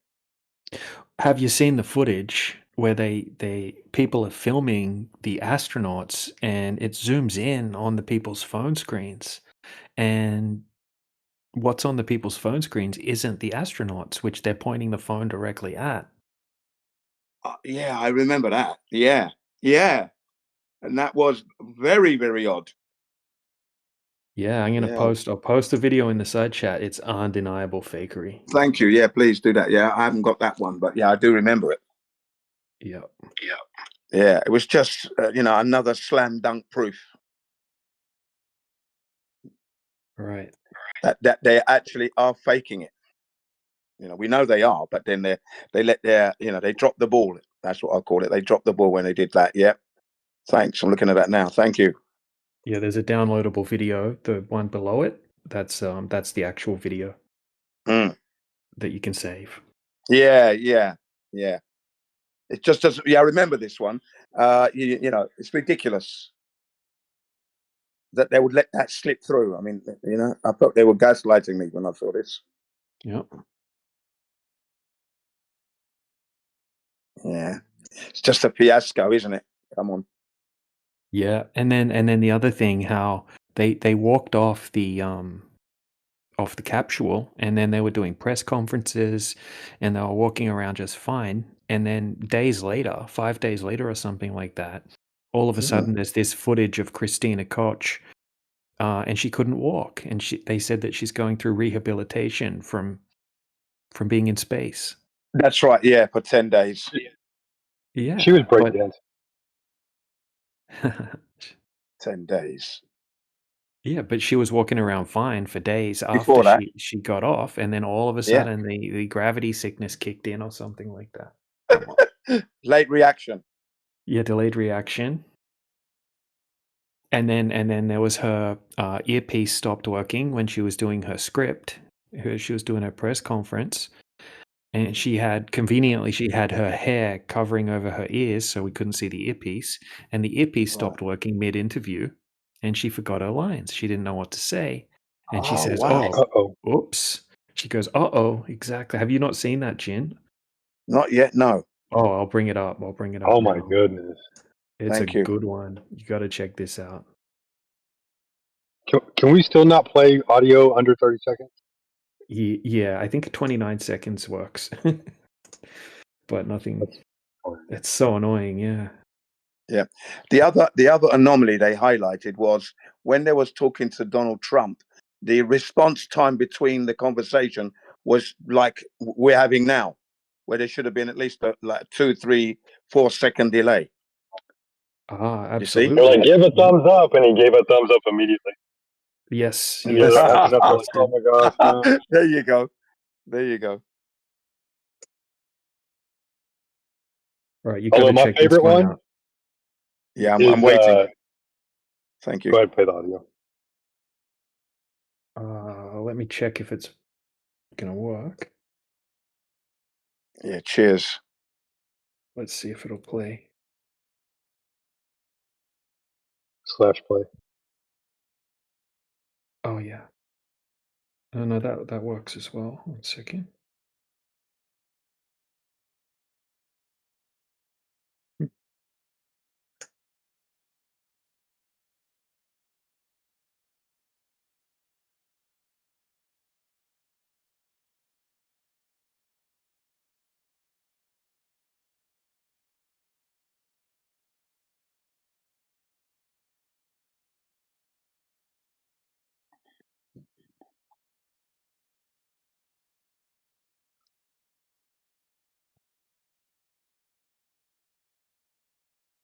Have you seen the footage where people are filming the astronauts and it zooms in on the people's phone screens, and what's on the people's phone screens isn't the astronauts, which they're pointing the phone directly at. Yeah, I remember that. Yeah, yeah. And that was very, very odd. Yeah, I'm gonna post. I'll post a video in the side chat. It's undeniable fakery. Thank you. Yeah, please do that. Yeah, I haven't got that one, but yeah, I do remember it. Yeah. Yeah, it was just another slam dunk proof. Right. That they actually are faking it. We know they are, but then they drop the ball. That's what I call it. They dropped the ball when they did that. Yeah. Thanks. I'm looking at that now. Thank you. Yeah, there's a downloadable video. The one below it, that's the actual video that you can save. Yeah. It just doesn't. Yeah, I remember this one. It's ridiculous that they would let that slip through. I mean, I thought they were gaslighting me when I saw this. Yep. Yeah, it's just a fiasco, isn't it? Come on. Yeah, and then the other thing, how they walked off the capsule, and then they were doing press conferences, and they were walking around just fine. And then 5 days later or something like that, all of a sudden there's this footage of Christina Koch, and she couldn't walk, and they said that she's going through rehabilitation from being in space. That's right. Yeah, for 10 days. Yeah, she was breakdancing. 10 days. Yeah, but she was walking around fine for days Before after that. she got off, and then all of a Yeah. sudden the gravity sickness kicked in or something like that. Late reaction. Yeah, delayed reaction. And then there was her earpiece stopped working when she was doing her script. She was doing her press conference, and she had her hair covering over her ears, so we couldn't see the earpiece. And the earpiece stopped working mid-interview, and she forgot her lines. She didn't know what to say, and she says, wow. "Oh, oops." She goes, "Uh-oh," exactly. Have you not seen that, Jin? Not yet. No. Oh, I'll bring it up. Oh my now. goodness. It's Thank a you. good one. You got to check this out. Can we still not play audio under 30 seconds? Yeah, I think 29 seconds works. But nothing. It's so annoying, yeah. Yeah. The other anomaly they highlighted was when they was talking to Donald Trump, the response time between the conversation was like we're having now, where there should have been at least a 2, 3, 4 second delay. Ah, You see? They're like, absolutely. give a Yeah. thumbs up, and he gave a thumbs up immediately. Yes, And the other yes, one that's opened up, they're like, busted. oh my gosh, no. There you go. There you go. Right, you got Although to my check this favorite one one out. Yeah, I'm is, waiting. Thank you. go ahead, play the audio. Let me check if it's gonna work. Yeah, cheers. Let's see if it'll play. /play. Oh yeah. Oh no, that works as well. 1 second.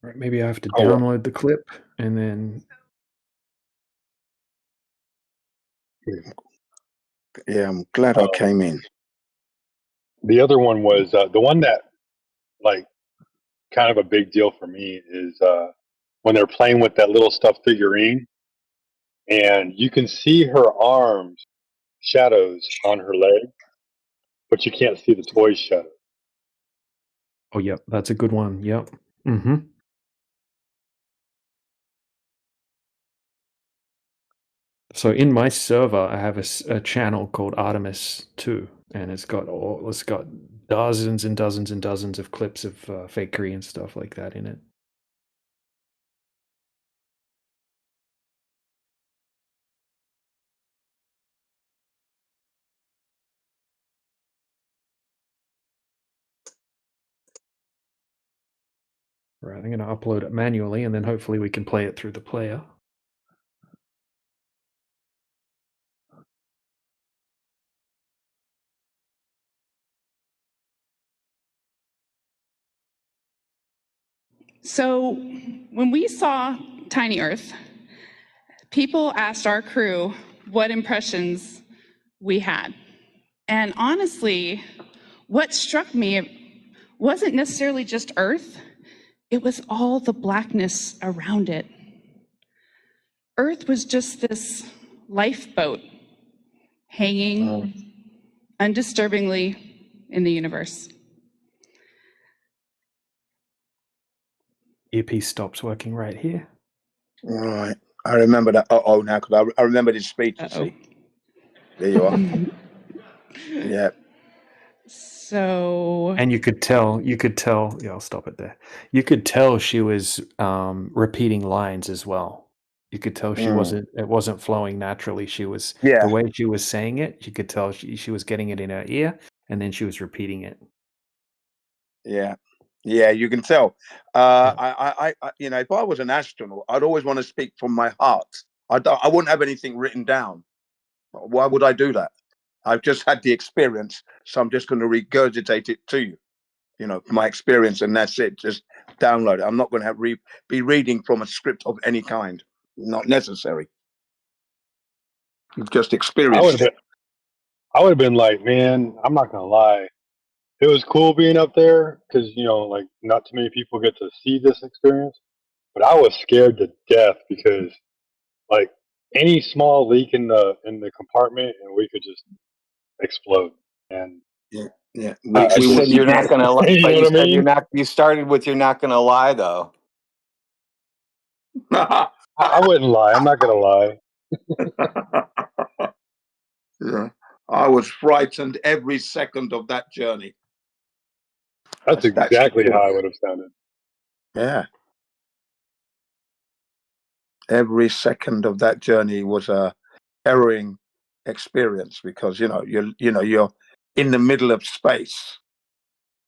Right, maybe I have to Oh, well. download the clip and then. Yeah, I'm glad I came in. The other one was the one that, like, kind of a big deal for me is when they're playing with that little stuffed figurine, and you can see her arms shadows on her leg, but you can't see the toy's shadow. Oh, yep, that's a good one. Yep. Mm-hmm. So in my server, I have a channel called Artemis 2, and it's got dozens and dozens and dozens of clips of fakery and stuff like that in it. Right, I'm going to upload it manually, and then hopefully we can play it through the player. So when we saw Tiny Earth, people asked our crew what impressions we had. And honestly, what struck me wasn't necessarily just Earth, it was all the blackness around it. Earth was just this lifeboat hanging undisturbingly in the universe. Earpiece stops working right here. Right. I remember that. Now, because I remember this speech, you see. There you are. Yeah. So. And you could tell, yeah, I'll stop it there. You could tell she was repeating lines as well. You could tell it wasn't flowing naturally. The way she was saying it, you could tell she was getting it in her ear, and then she was repeating it. Yeah. Yeah, you can tell. I if I was an astronaut, I'd always want to speak from my heart. I wouldn't have anything written down. Why would I do that? I've just had the experience, so I'm just going to regurgitate it to you. My experience, and that's it. Just download it. I'm not going to be reading from a script of any kind. Not necessary. You've just experienced it. I would have been like, man, I'm not gonna lie. It was cool being up there because like not too many people get to see this experience. But I was scared to death because like any small leak in the compartment and we could just explode. And yeah. But you said you're not going to. you But know you what I said you're mean? not. You started with you're not going to lie though. I wouldn't lie. I'm not gonna lie. Yeah. I was frightened every second of that journey. That's exactly how I would have sounded. Yeah. Every second of that journey was a harrowing experience because you're in the middle of space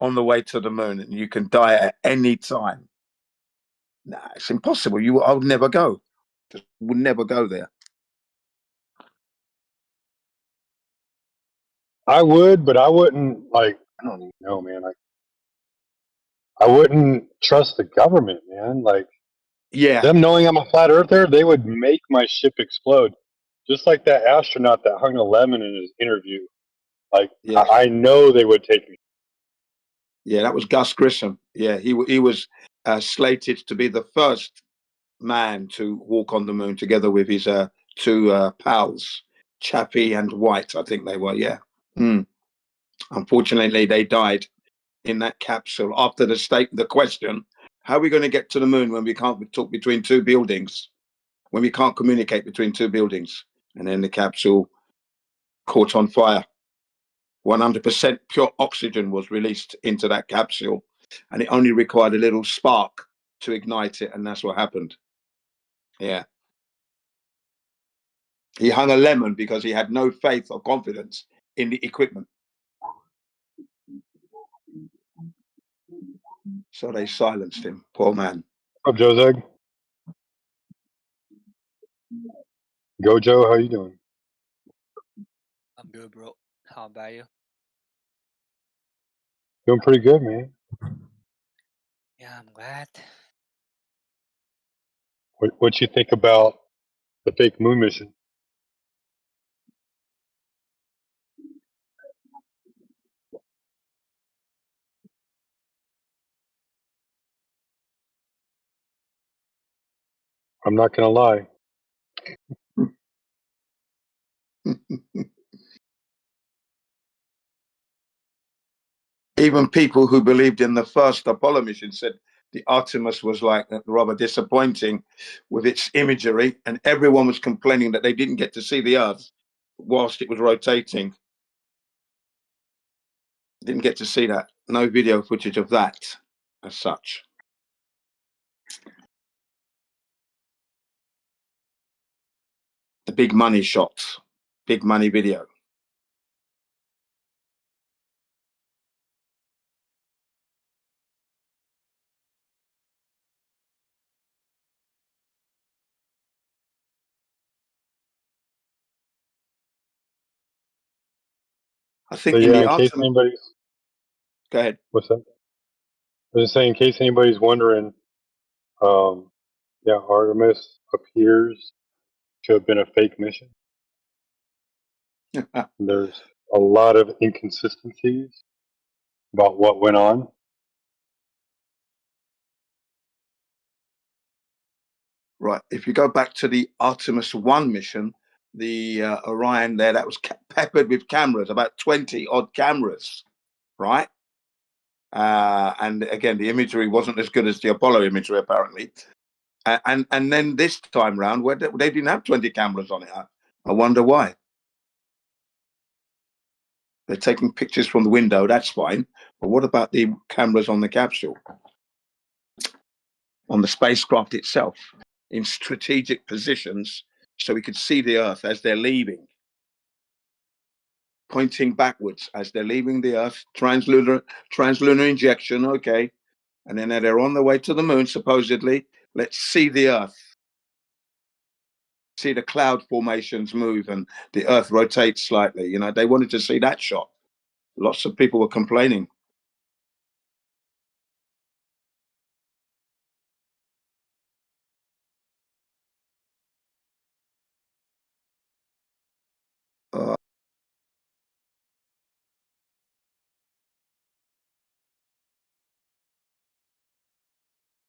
on the way to the moon, and you can die at any time. Nah, it's impossible. I would never go. Just would never go there. I would, but I wouldn't I don't even know, man. I wouldn't trust the government, man. Like Yeah, Them knowing I'm a flat earther, they would make my ship explode. Just like that astronaut that hung a lemon in his interview. Like, yeah, I know they would take me. yeah. That was Gus Grissom. Yeah, he was slated to be the first man to walk on the moon together with his two pals, Chappie and White, I think they were. Yeah. Mm. Unfortunately, they died in that capsule after the question: how are we going to get to the moon when we can't talk between two buildings? When we can't communicate between two buildings? And then the capsule caught on fire. 100% pure oxygen was released into that capsule, and it only required a little spark to ignite it, and that's what happened. Yeah. He hung a lemon because he had no faith or confidence in the equipment. So they silenced him. Poor man. What's up, Joseg? Go, Joe. How you doing? I'm good, bro. How about you? Doing pretty good, man. Yeah, I'm glad. What you think about the fake moon mission? I'm not gonna lie. Even people who believed in the first Apollo mission said the Artemis was like rather disappointing with its imagery, and everyone was complaining that they didn't get to see the Earth whilst it was rotating. Didn't get to see that. No video footage of that as such. The big money shots, big money video. I So think in yeah, the in case Artemis. anybody's Go ahead. what's that? I was just saying, in case anybody's wondering, yeah, Artemis appears to have been a fake mission. There's a lot of inconsistencies about what went on. Right. If you go back to the Artemis 1 mission, the Orion there, that was peppered with cameras, about 20 odd cameras, right? And again, the imagery wasn't as good as the Apollo imagery, apparently. And then this time round, where they didn't have 20 cameras on it. I wonder why. They're taking pictures from the window, that's fine. But what about the cameras on the capsule? On the spacecraft itself, in strategic positions, so we could see the Earth as they're leaving, pointing backwards as they're leaving the Earth, translunar injection, okay. And then they're on the way to the moon, supposedly. Let's see the Earth. See the cloud formations move and the Earth rotates slightly. You know, they wanted to see that shot. Lots of people were complaining.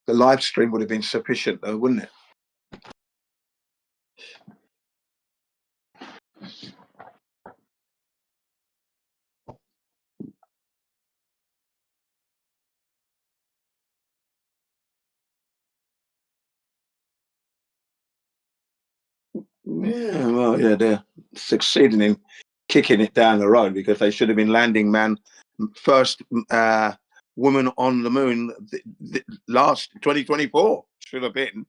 The live stream would have been sufficient, though, wouldn't it? Yeah, well, yeah, they're succeeding in kicking it down the road because they should have been landing man first woman on the moon last 2024 should have been.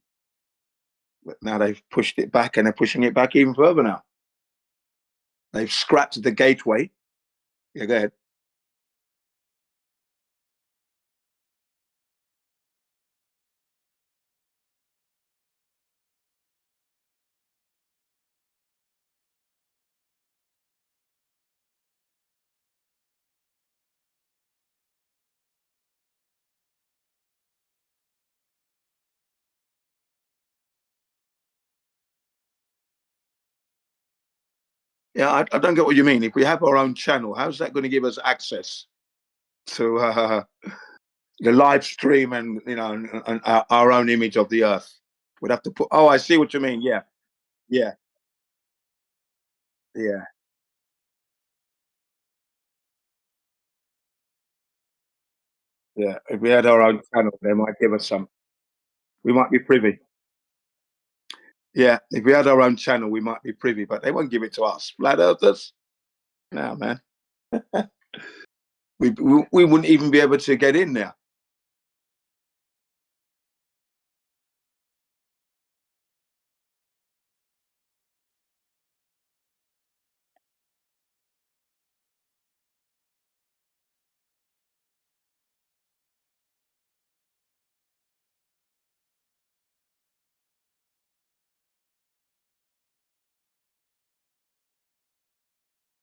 But now they've pushed it back and they're pushing it back even further now. They've scrapped the gateway. Yeah, go ahead. Yeah, I don't get what you mean. If we have our own channel, how's that going to give us access to the live stream and and our own image of the Earth? We'd have to put. Oh, I see what you mean. Yeah, yeah, yeah, yeah. If we had our own channel, they might give us some. We might be privy. Yeah, if we had our own channel, we might be privy, but they won't give it to us. Flat Earthers? No, man. we wouldn't even be able to get in there.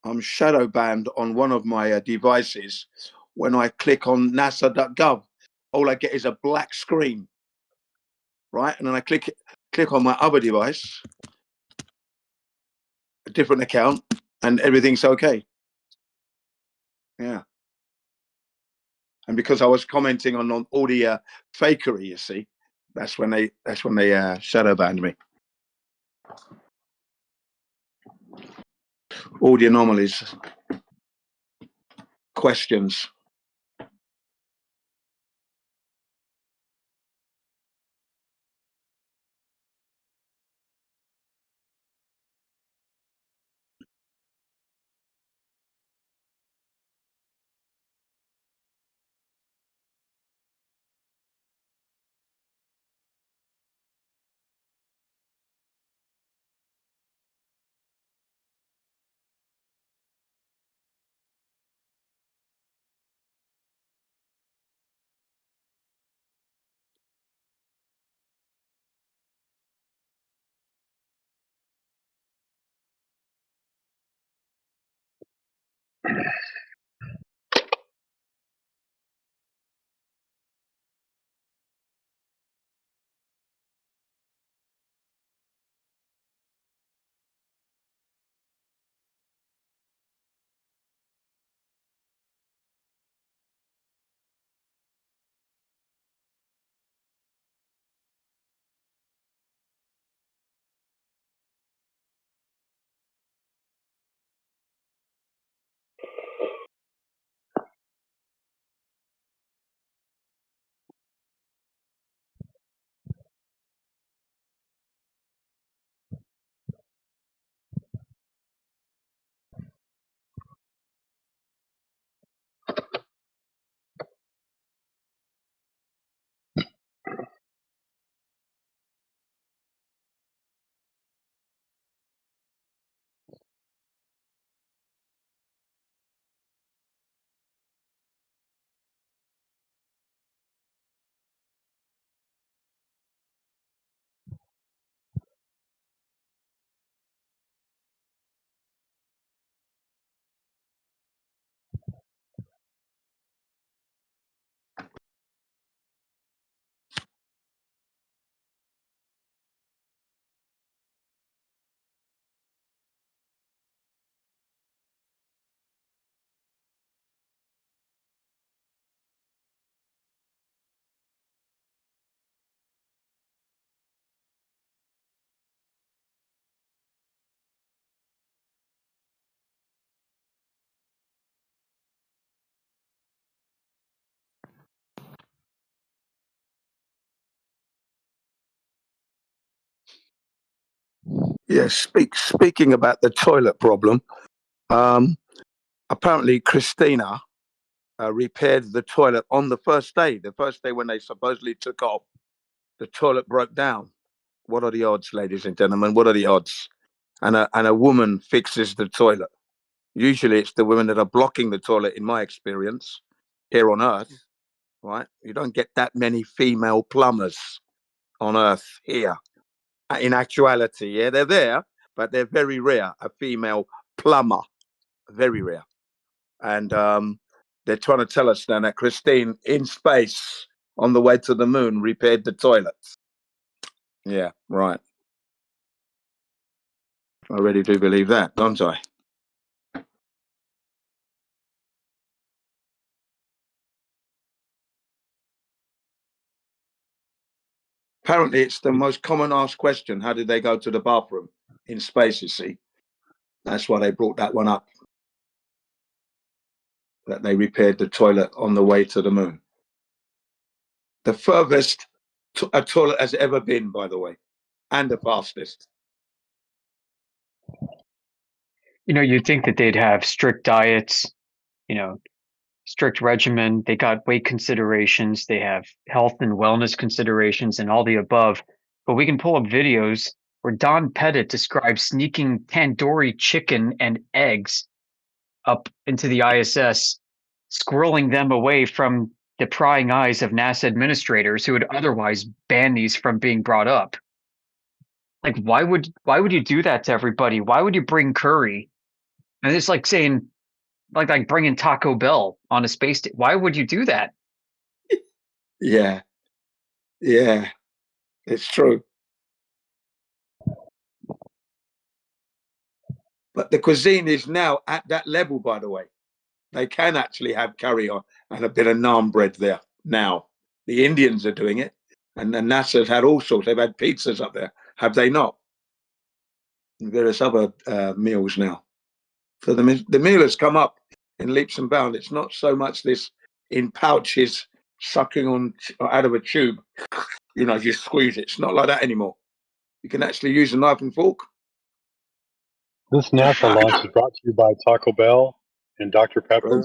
I'm shadow banned on one of my devices. When I click on NASA.gov, all I get is a black screen, right? And then I click on my other device, a different account, and everything's okay. Yeah. And because I was commenting on all the fakery, you see, that's when they shadow banned me. All the anomalies, questions. Yes, speaking about the toilet problem, apparently Christina repaired the toilet on the first day when they supposedly took off. The toilet broke down. What are the odds, ladies and gentlemen? What are the odds? And a woman fixes the toilet. Usually it's the women that are blocking the toilet, in my experience, here on Earth, right? You don't get that many female plumbers on Earth here. In actuality, yeah, they're there, but they're very rare. A female plumber, very rare. And they're trying to tell us now that Christine, in space, on the way to the moon, repaired the toilets. Yeah, right. I really do believe that, don't I? Apparently, it's the most common asked question. How did they go to the bathroom in space, you see? That's why they brought that one up. That they repaired the toilet on the way to the moon. The furthest a toilet has ever been, by the way, and the fastest. You know, you'd think that they'd have strict diets, you know, strict regimen. They got weight considerations. They have health and wellness considerations and all the above. But we can pull up videos where Don Pettit describes sneaking tandoori chicken and eggs up into the ISS, squirreling them away from the prying eyes of NASA administrators who would otherwise ban these from being brought up. Like, why would you do that to everybody? Why would you bring curry? And it's like saying, like bringing Taco Bell on a space. Why would you do that? Yeah, it's true. But the cuisine is now at that level, by the way. They can actually have curry on and a bit of naan bread there now. The Indians are doing it, and the NASA's had all sorts. They've had pizzas up there, have they not? And various other meals now. So the meal has come up in leaps and bounds. It's not so much this in pouches sucking on out of a tube. You know, you squeeze it. It's not like that anymore. You can actually use a knife and fork. This NASA launch is brought to you by Taco Bell and Dr. Pepper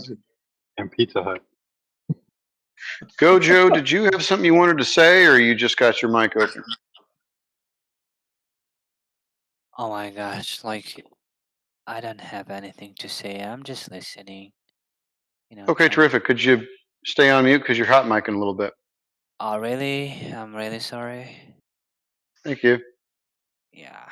and Pizza Hut. Gojo, did you have something you wanted to say, or you just got your mic open? Oh my gosh, like I don't have anything to say. I'm just listening. You know, Okay, trying to. terrific. Could you stay on mute because you're hot micing a little bit? Oh really? I'm really sorry. Thank you. Yeah.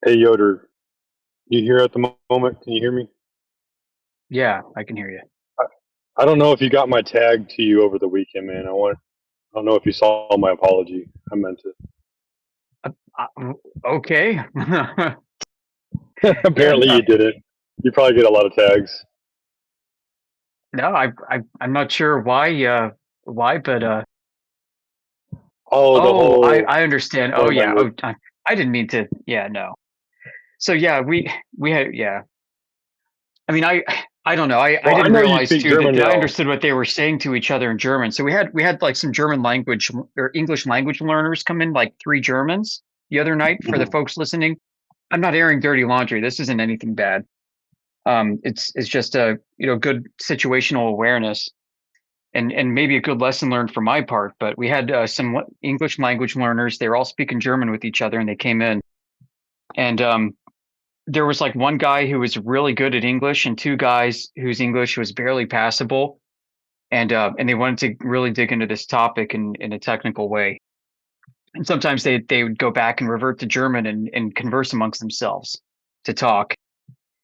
Hey Yoder, you here at the moment? Can you hear me? Yeah, I can hear you. I don't know if you got my tag to you over the weekend, man. I don't know if you saw my apology. I meant it. Okay. Apparently you didn't. You probably get a lot of tags. No, I'm not sure why, but Oh, the whole I understand. Oh foreign yeah. language. I didn't mean to. Yeah, no. So yeah, we had, yeah. I mean, I don't know. I Well, I didn't know you realize speak too German that I now. understood what they were saying to each other in German. So we had like some German language or English language learners come in, like 3 Germans the other night for the folks listening. I'm not airing dirty laundry. This isn't anything bad. It's just a, you know, good situational awareness and maybe a good lesson learned for my part. But we had some English language learners. They were all speaking German with each other, and they came in, and there was like one guy who was really good at English and 2 guys whose English was barely passable, and they wanted to really dig into this topic in a technical way. And sometimes they would go back and revert to German and converse amongst themselves to talk.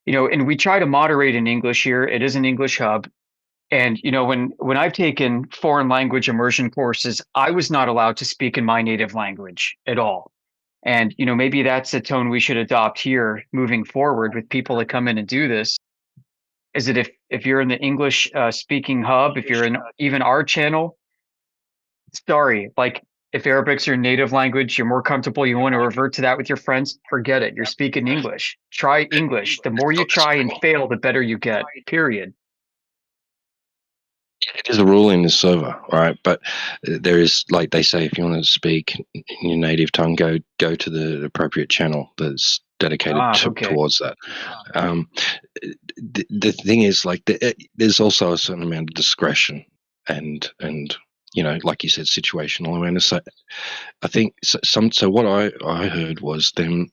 You know, and we try to moderate in English here. It is an English hub. And, you know, when I've taken foreign language immersion courses, I was not allowed to speak in my native language at all. And, you know, maybe that's a tone we should adopt here moving forward with people that come in and do this. Is that if you're in the English speaking hub, if you're in even our channel, sorry, like if Arabic's your native language, you're more comfortable, you want to revert to that with your friends, forget it. You're speaking English. Try English. The more you try and fail, the better you get, period. It is a rule in the server, right? But there is, like they say, if you want to speak in your native tongue, go to the appropriate channel that's dedicated towards that. The thing is, like, there's also a certain amount of discretion and you know, like you said, situational awareness. So I think so what I heard was them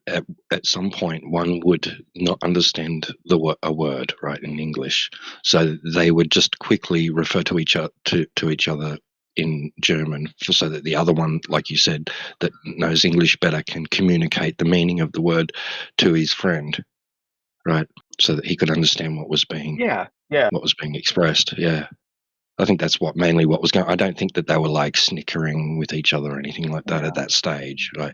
at some point one would not understand a word, right, in English, so they would just quickly refer to each other in German, so that the other one, like you said, that knows English better can communicate the meaning of the word to his friend, right, so that he could understand what was being expressed. Yeah. I think that's mainly what was going. I don't think that they were like snickering with each other or anything like that at that stage, right?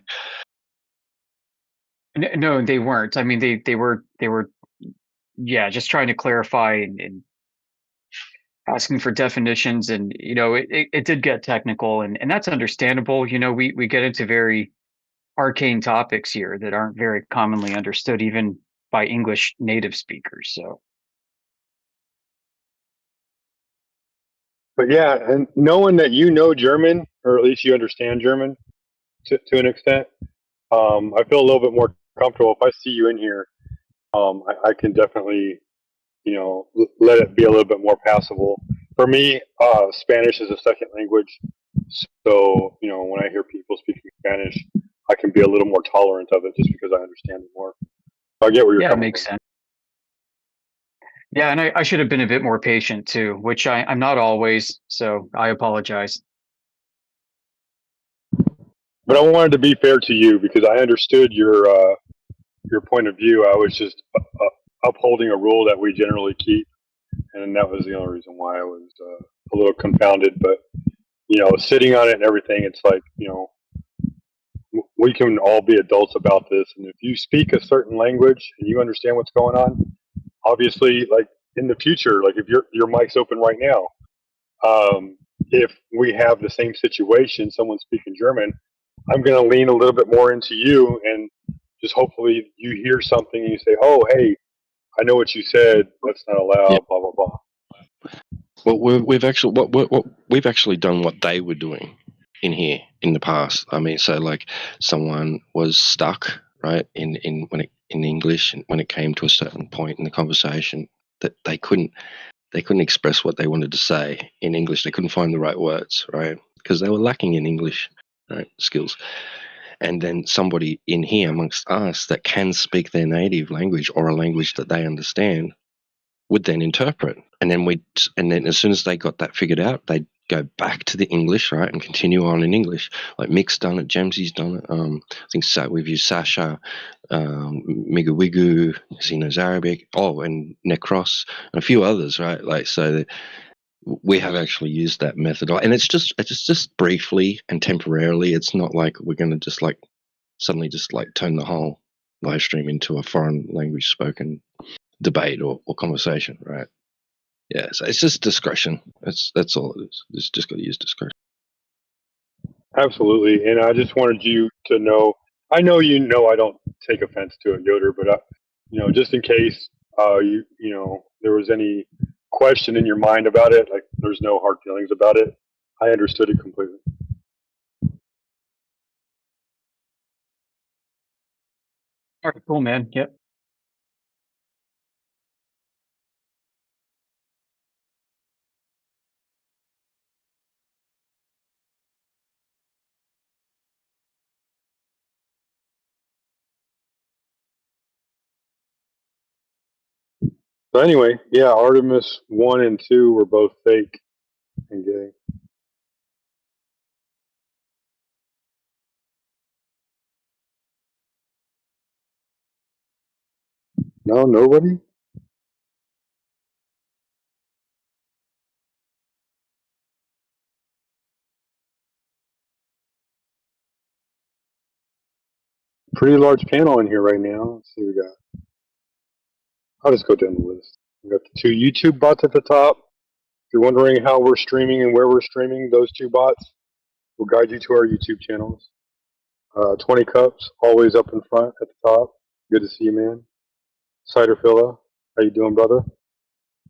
No, they weren't. I mean, they were, yeah, just trying to clarify and asking for definitions, and it did get technical, and that's understandable. We get into very arcane topics here that aren't very commonly understood even by English native speakers. So. But yeah, and knowing that you know German, or at least you understand German to an extent, I feel a little bit more comfortable. If I see you in here, I can definitely, let it be a little bit more passable. For me, Spanish is a second language, so when I hear people speaking Spanish, I can be a little more tolerant of it just because I understand it more. I get where you're Yeah, it coming makes from. sense. Yeah, and I should have been a bit more patient too, which I'm not always, so I apologize. But I wanted to be fair to you because I understood your point of view. I was just upholding a rule that we generally keep, and that was the only reason why I was a little confounded. But sitting on it and everything, it's like we can all be adults about this. And if you speak a certain language and you understand what's going on, obviously, like in the future, like if your mic's open right now, if we have the same situation, someone speaking German, I'm going to lean a little bit more into you, and just hopefully you hear something and you say, "Oh, hey, I know what you said. That's not allowed." Yeah. Blah blah blah. Well, we've actually done what they were doing in here in the past. I mean, so like someone was stuck, right, in English, and when it came to a certain point in the conversation that they couldn't express what they wanted to say in English. They couldn't find the right words, right, because they were lacking in English, right, skills. And then somebody in here amongst us that can speak their native language or a language that they understand would then interpret, and then as soon as they got that figured out, they'd go back to the English, right, and continue on in English. Like Mick's done it, Jamsy's done it. I think we've used Sasha, Migawigu, he knows Arabic. Oh, and Necros, and a few others, right? Like so, we have actually used that method, and it's just briefly and temporarily. It's not like we're going to just like suddenly just like turn the whole live stream into a foreign language spoken debate or conversation, right? Yeah, so it's just discretion. That's all it is. It's just got to use discretion. Absolutely, and I just wanted you to know. I know I don't take offense to it, Yoder, but just in case there was any question in your mind about it, like there's no hard feelings about it. I understood it completely. All right, cool, man. Yep. So anyway, yeah, Artemis 1 and 2 were both fake and gay. No, nobody? Pretty large panel in here right now. Let's see what we got. I'll just go down the list. We got the 2 YouTube bots at the top. If you're wondering how we're streaming and where we're streaming, those 2 bots will guide you to our YouTube channels. 20 Cups, always up in front at the top. Good to see you, man. Cider Filla, how you doing, brother?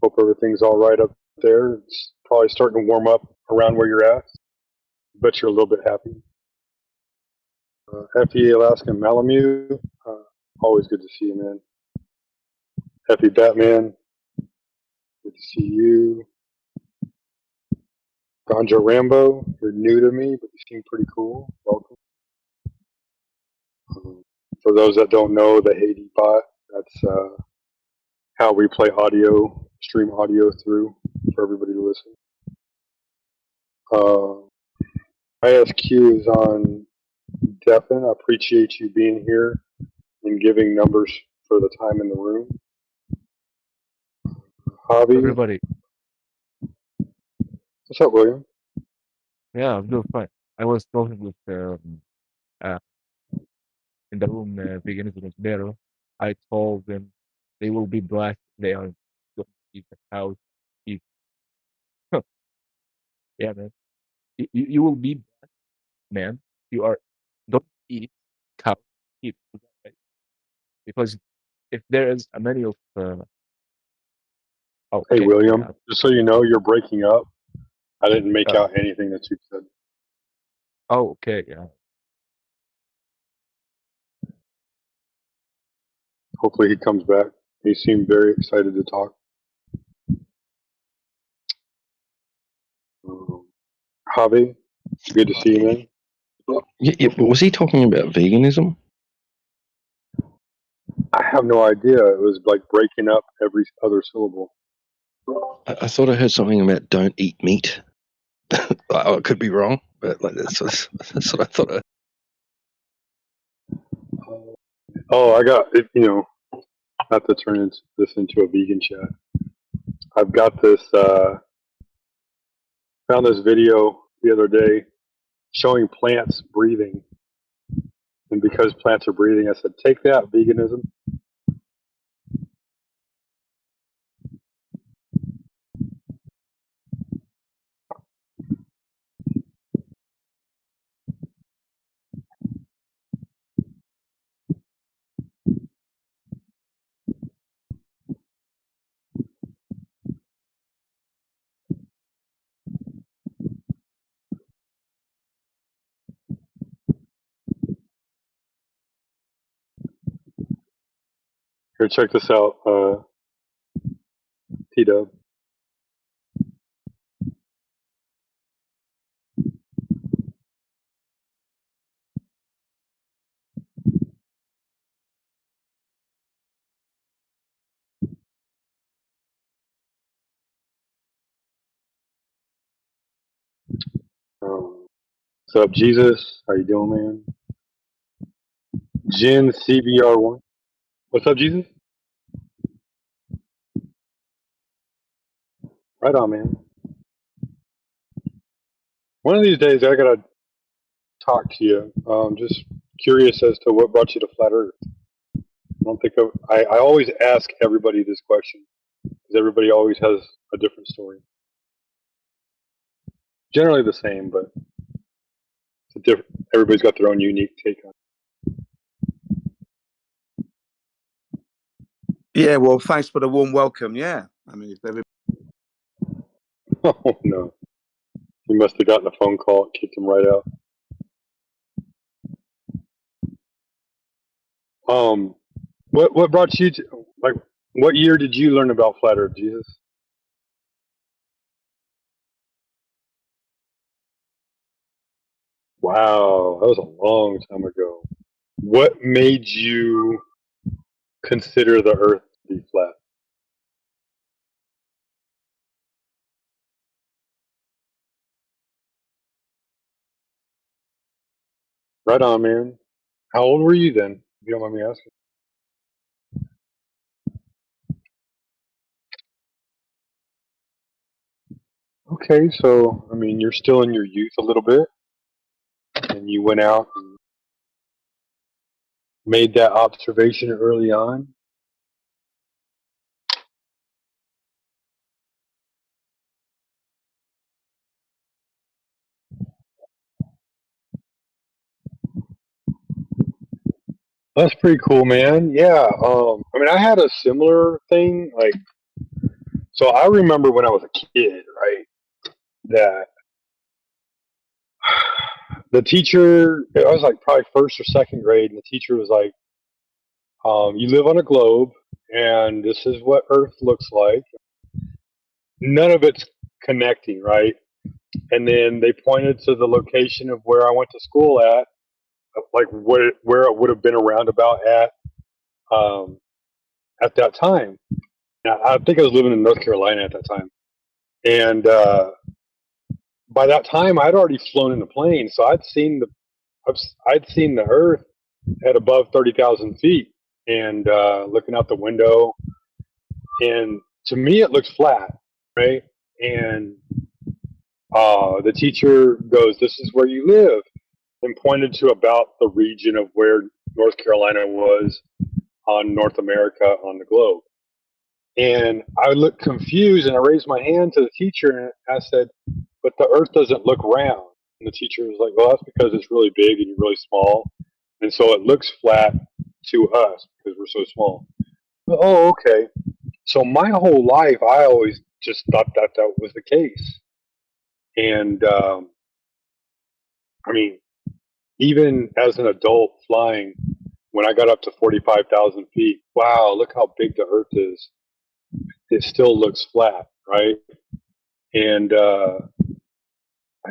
Hope everything's all right up there. It's probably starting to warm up around where you're at. Bet you're a little bit happy. FE Alaska Malamute, always good to see you, man. FE Batman, good to see you. Ganja Rambo, you're new to me, but you seem pretty cool. Welcome. For those that don't know, the Haiti bot, that's how we play audio, stream audio through for everybody to listen. ISQ is on Deafin. I appreciate you being here and giving numbers for the time in the room. Javi, Everybody, what's up, William? yeah, I'm doing fine. I was talking with in the room, veganism is better. I told them they will be blessed. They are going to eat the cows. Eat. Yeah, man. You will be blessed, man. You are don't eat cow. Eat, right? Because if there is a many of oh, Hey, okay, William, yeah, just so you know, you're breaking up. I didn't make uh, out anything that you said. oh, okay, yeah. Hopefully he comes back. He seemed very excited to talk. Javi, good to see you, man. Yeah, but was he talking about veganism? I have no idea. It was like breaking up every other syllable. I thought I heard something about don't eat meat. I could be wrong, but like that's what I thought. Oh, I got it. You know, not to turn this into a vegan chat. I've got this. Found this video the other day showing plants breathing, and because plants are breathing, I said, "Take that, veganism." Here, check this out, T-Dub. What's up, Jesus? How you doing, man? Jin CBR1. What's up, Jesus? Right on, man. One of these days, I gotta talk to you. Just curious as to what brought you to Flat Earth. I always ask everybody this question because everybody always has a different story. Generally the same, but it's a different. Everybody's got their own unique take on Yeah, well, thanks for the warm welcome. Yeah, I mean, if every- it. Oh no, he must have gotten a phone call and kicked him right out. What brought you to like? What year did you learn about Flat Earth, Jesus? Wow, that was a long time ago. What made you consider the Earth to be flat? Right on, man. How old were you then? If you don't mind me asking. Okay, so I mean, you're still in your youth a little bit, and you went out and made that observation early on. That's pretty cool, man. Yeah. I mean, I had a similar thing. Like, so I remember when I was a kid, right? That the teacher, I was like probably first or second grade, and the teacher was like, "You live on a globe, and this is what Earth looks like." None of it's connecting, right? And then they pointed to the location of where I went to school at like where it would have been a roundabout at that time. Now, I think I was living in North Carolina at that time, and by that time I'd already flown in the plane, so I'd seen the Earth at above 30,000 feet, and looking out the window, and to me it looks flat, right? And the teacher goes, "This is where you live," and pointed to about the region of where North Carolina was on North America on the globe. And I looked confused, and I raised my hand to the teacher, and I said, "But the Earth doesn't look round." And the teacher was like, "Well, that's because it's really big and you're really small, and so it looks flat to us because we're so small." Oh, okay. So my whole life, I always just thought that that was the case. And I mean, even as an adult flying, when I got up to 45,000 feet, wow, look how big the Earth is. It still looks flat, right? And I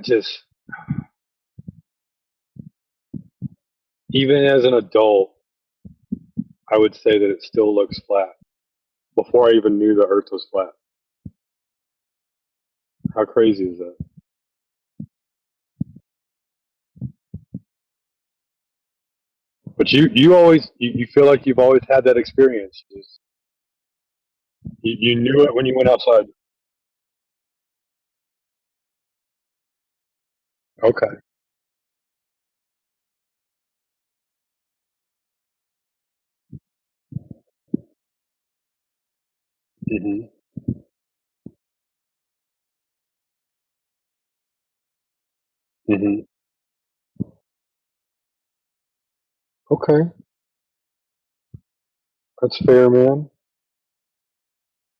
just, even as an adult, I would say that it still looks flat before I even knew the Earth was flat. How crazy is that? But you always, you feel like you've always had that experience. You knew it when you went outside. Okay. hmm hmm Okay. That's fair, man.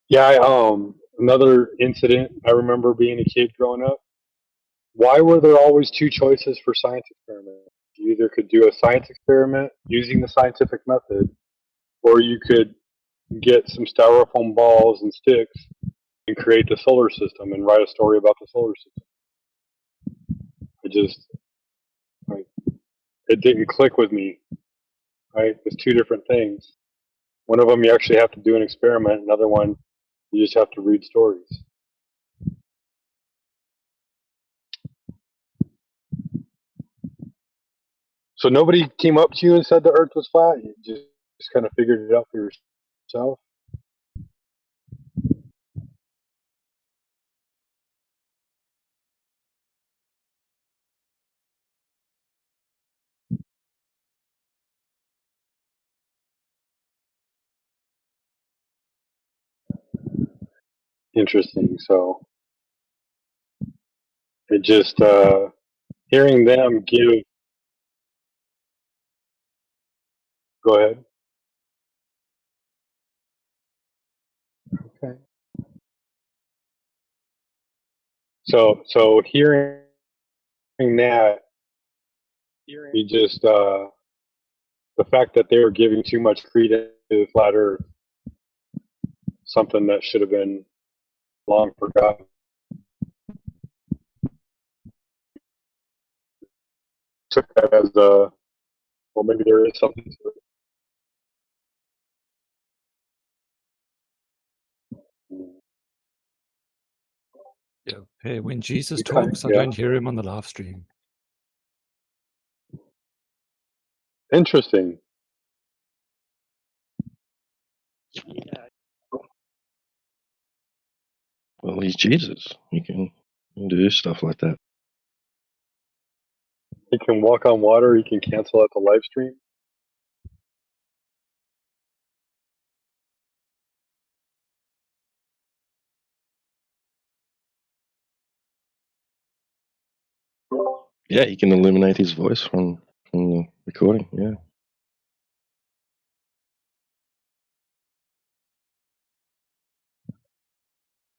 Yeah, another incident I remember being a kid growing up. Why were there always two choices for science experiments? You either could do a science experiment using the scientific method, or you could get some styrofoam balls and sticks and create the solar system and write a story about the solar system. It just, like, it didn't click with me, right? It's two different things. One of them you actually have to do an experiment, another one you just have to read stories. So nobody came up to you and said the Earth was flat. You just kind of figured it out for yourself. Interesting. So it just hearing them give. Go ahead. Okay. So hearing that, you just the fact that they were giving too much credence to the flat Earth, something that should have been long forgotten. Took that as a well, maybe there is something to it. Yeah. Hey, when Jesus Okay. talks, I Yeah. don't hear him on the live stream. Interesting. Well, he's Jesus. He can do stuff like that. He can walk on water. He can cancel out the live stream. Yeah, he can eliminate his voice from the recording. Yeah.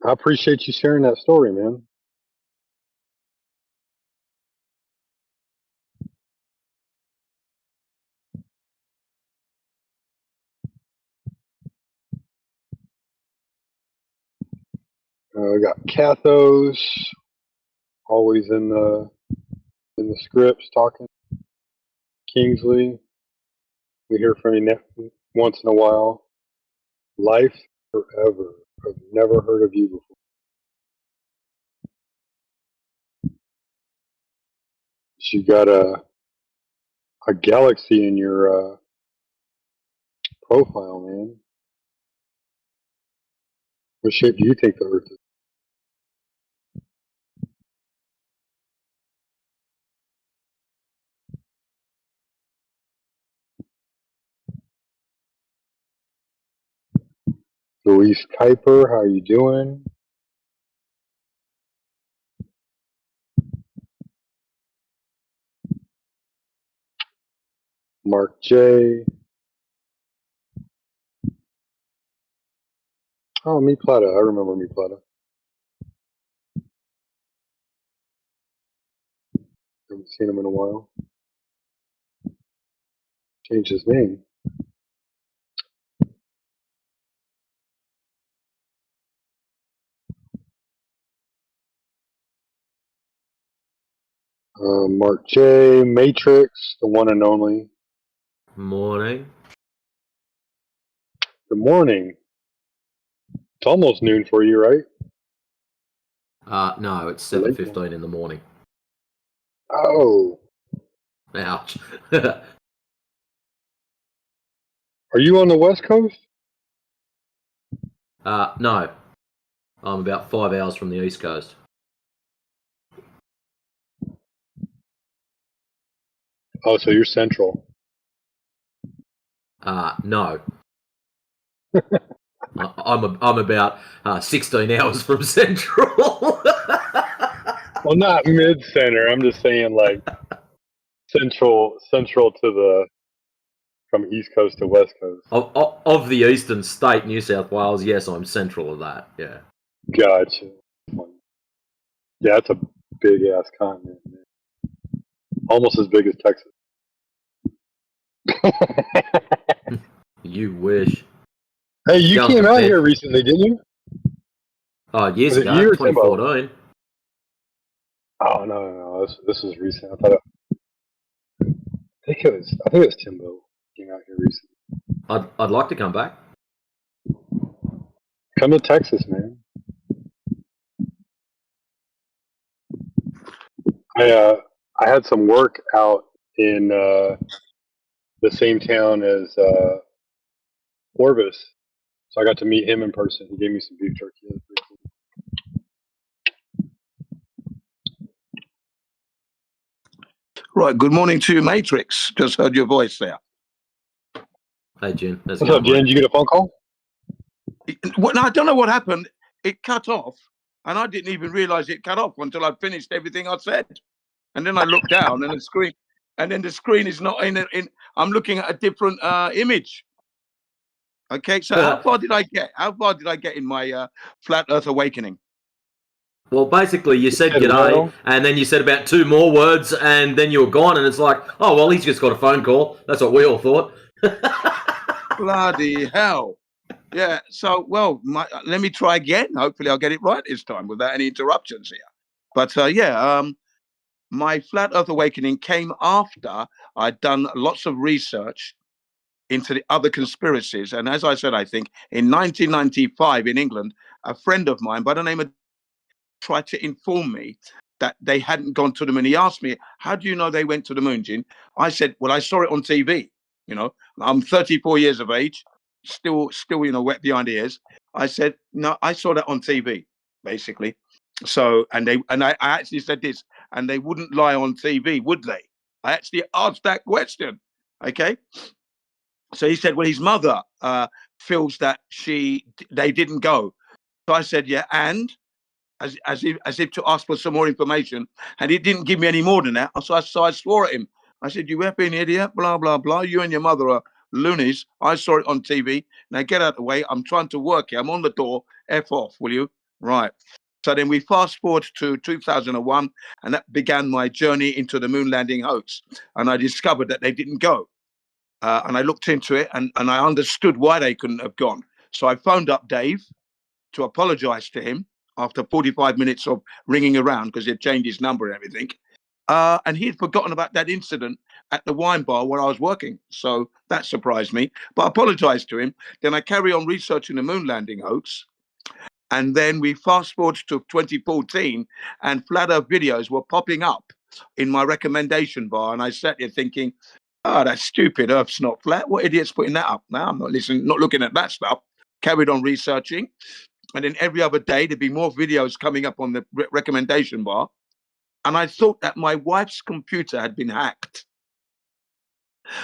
I appreciate you sharing that story, man. We got Cathos always in the scripts talking. Kingsley. We hear from you once in a while. Life forever. I've never heard of you before. You got a galaxy in your profile, man. What shape do you think the Earth is? Luis Kuiper, how you doing? Mark J. Oh, Me Plata. I remember Me Plata. Haven't seen him in a while. Changed his name. Mark J. Matrix, the one and only. Morning. Good morning. It's almost noon for you, right? No, it's 7:15 in the morning. Oh. Ouch. Are you on the West Coast? No. I'm about 5 hours from the East Coast. Oh, so you're Central. No. I'm about 16 hours from Central. Well, not mid-center. I'm just saying, like, central to from East Coast to West Coast. Of the eastern state, New South Wales, yes, I'm central of that. Yeah. Gotcha. Yeah, it's a big ass continent, man. Almost as big as Texas. You wish. Hey, you came out here recently, didn't you? Oh, years Was it ago, you or 2014. Oh no. This is recent. I think it was Timbo came out here recently. I'd like to come back. Come to Texas, man. I had some work out in the same town as Orvis, so I got to meet him in person. He gave me some beef jerky. It was pretty cool. Right, good morning to you, Matrix. Just heard your voice there. Hey, Jen. What's up, Jen? Did you get a phone call? Well, no, I don't know what happened. It cut off, and I didn't even realize it cut off until I finished everything I said. And then I looked down, and the screen is not in. I'm looking at a different image. Okay, so how far did I get? How far did I get in my flat Earth awakening? Well, basically, you said g'day, well. and then you said about 2 more words, and then you were gone, and it's like, oh, well, he's just got a phone call. That's what we all thought. Bloody hell. Yeah, so, well, let me try again. Hopefully I'll get it right this time without any interruptions here. But, my flat Earth awakening came after I'd done lots of research into the other conspiracies. And as I said, I think in 1995 in England, a friend of mine by the name of tried to inform me that they hadn't gone to the moon. He asked me, how do you know they went to the moon, Jin? I said, well, I saw it on TV. You know, I'm 34 years of age, still, wet behind the ears. I said, no, I saw that on TV, basically. So, and I actually said this, and they wouldn't lie on TV, would they? I actually asked that question. Okay. So he said, well, his mother feels that they didn't go. So I said, yeah, and as if to ask for some more information, and he didn't give me any more than that. So I swore at him. I said, you effing idiot, blah, blah, blah. You and your mother are loonies. I saw it on TV. Now get out of the way. I'm trying to work here. I'm on the door. F off, will you? Right. So then we fast forward to 2001, and that began my journey into the moon landing hoax. And I discovered that they didn't go. And I looked into it, and I understood why they couldn't have gone. So I phoned up Dave to apologize to him after 45 minutes of ringing around because he'd changed his number and everything. And he had forgotten about that incident at the wine bar where I was working. So that surprised me. But I apologized to him. Then I carry on researching the moon landing hoax. And then we fast forward to 2014, and flat Earth videos were popping up in my recommendation bar. And I sat there thinking, oh, that's stupid. Earth's not flat. What idiot's putting that up? Now I'm not listening, not looking at that stuff. Carried on researching. And then every other day, there'd be more videos coming up on the recommendation bar. And I thought that my wife's computer had been hacked.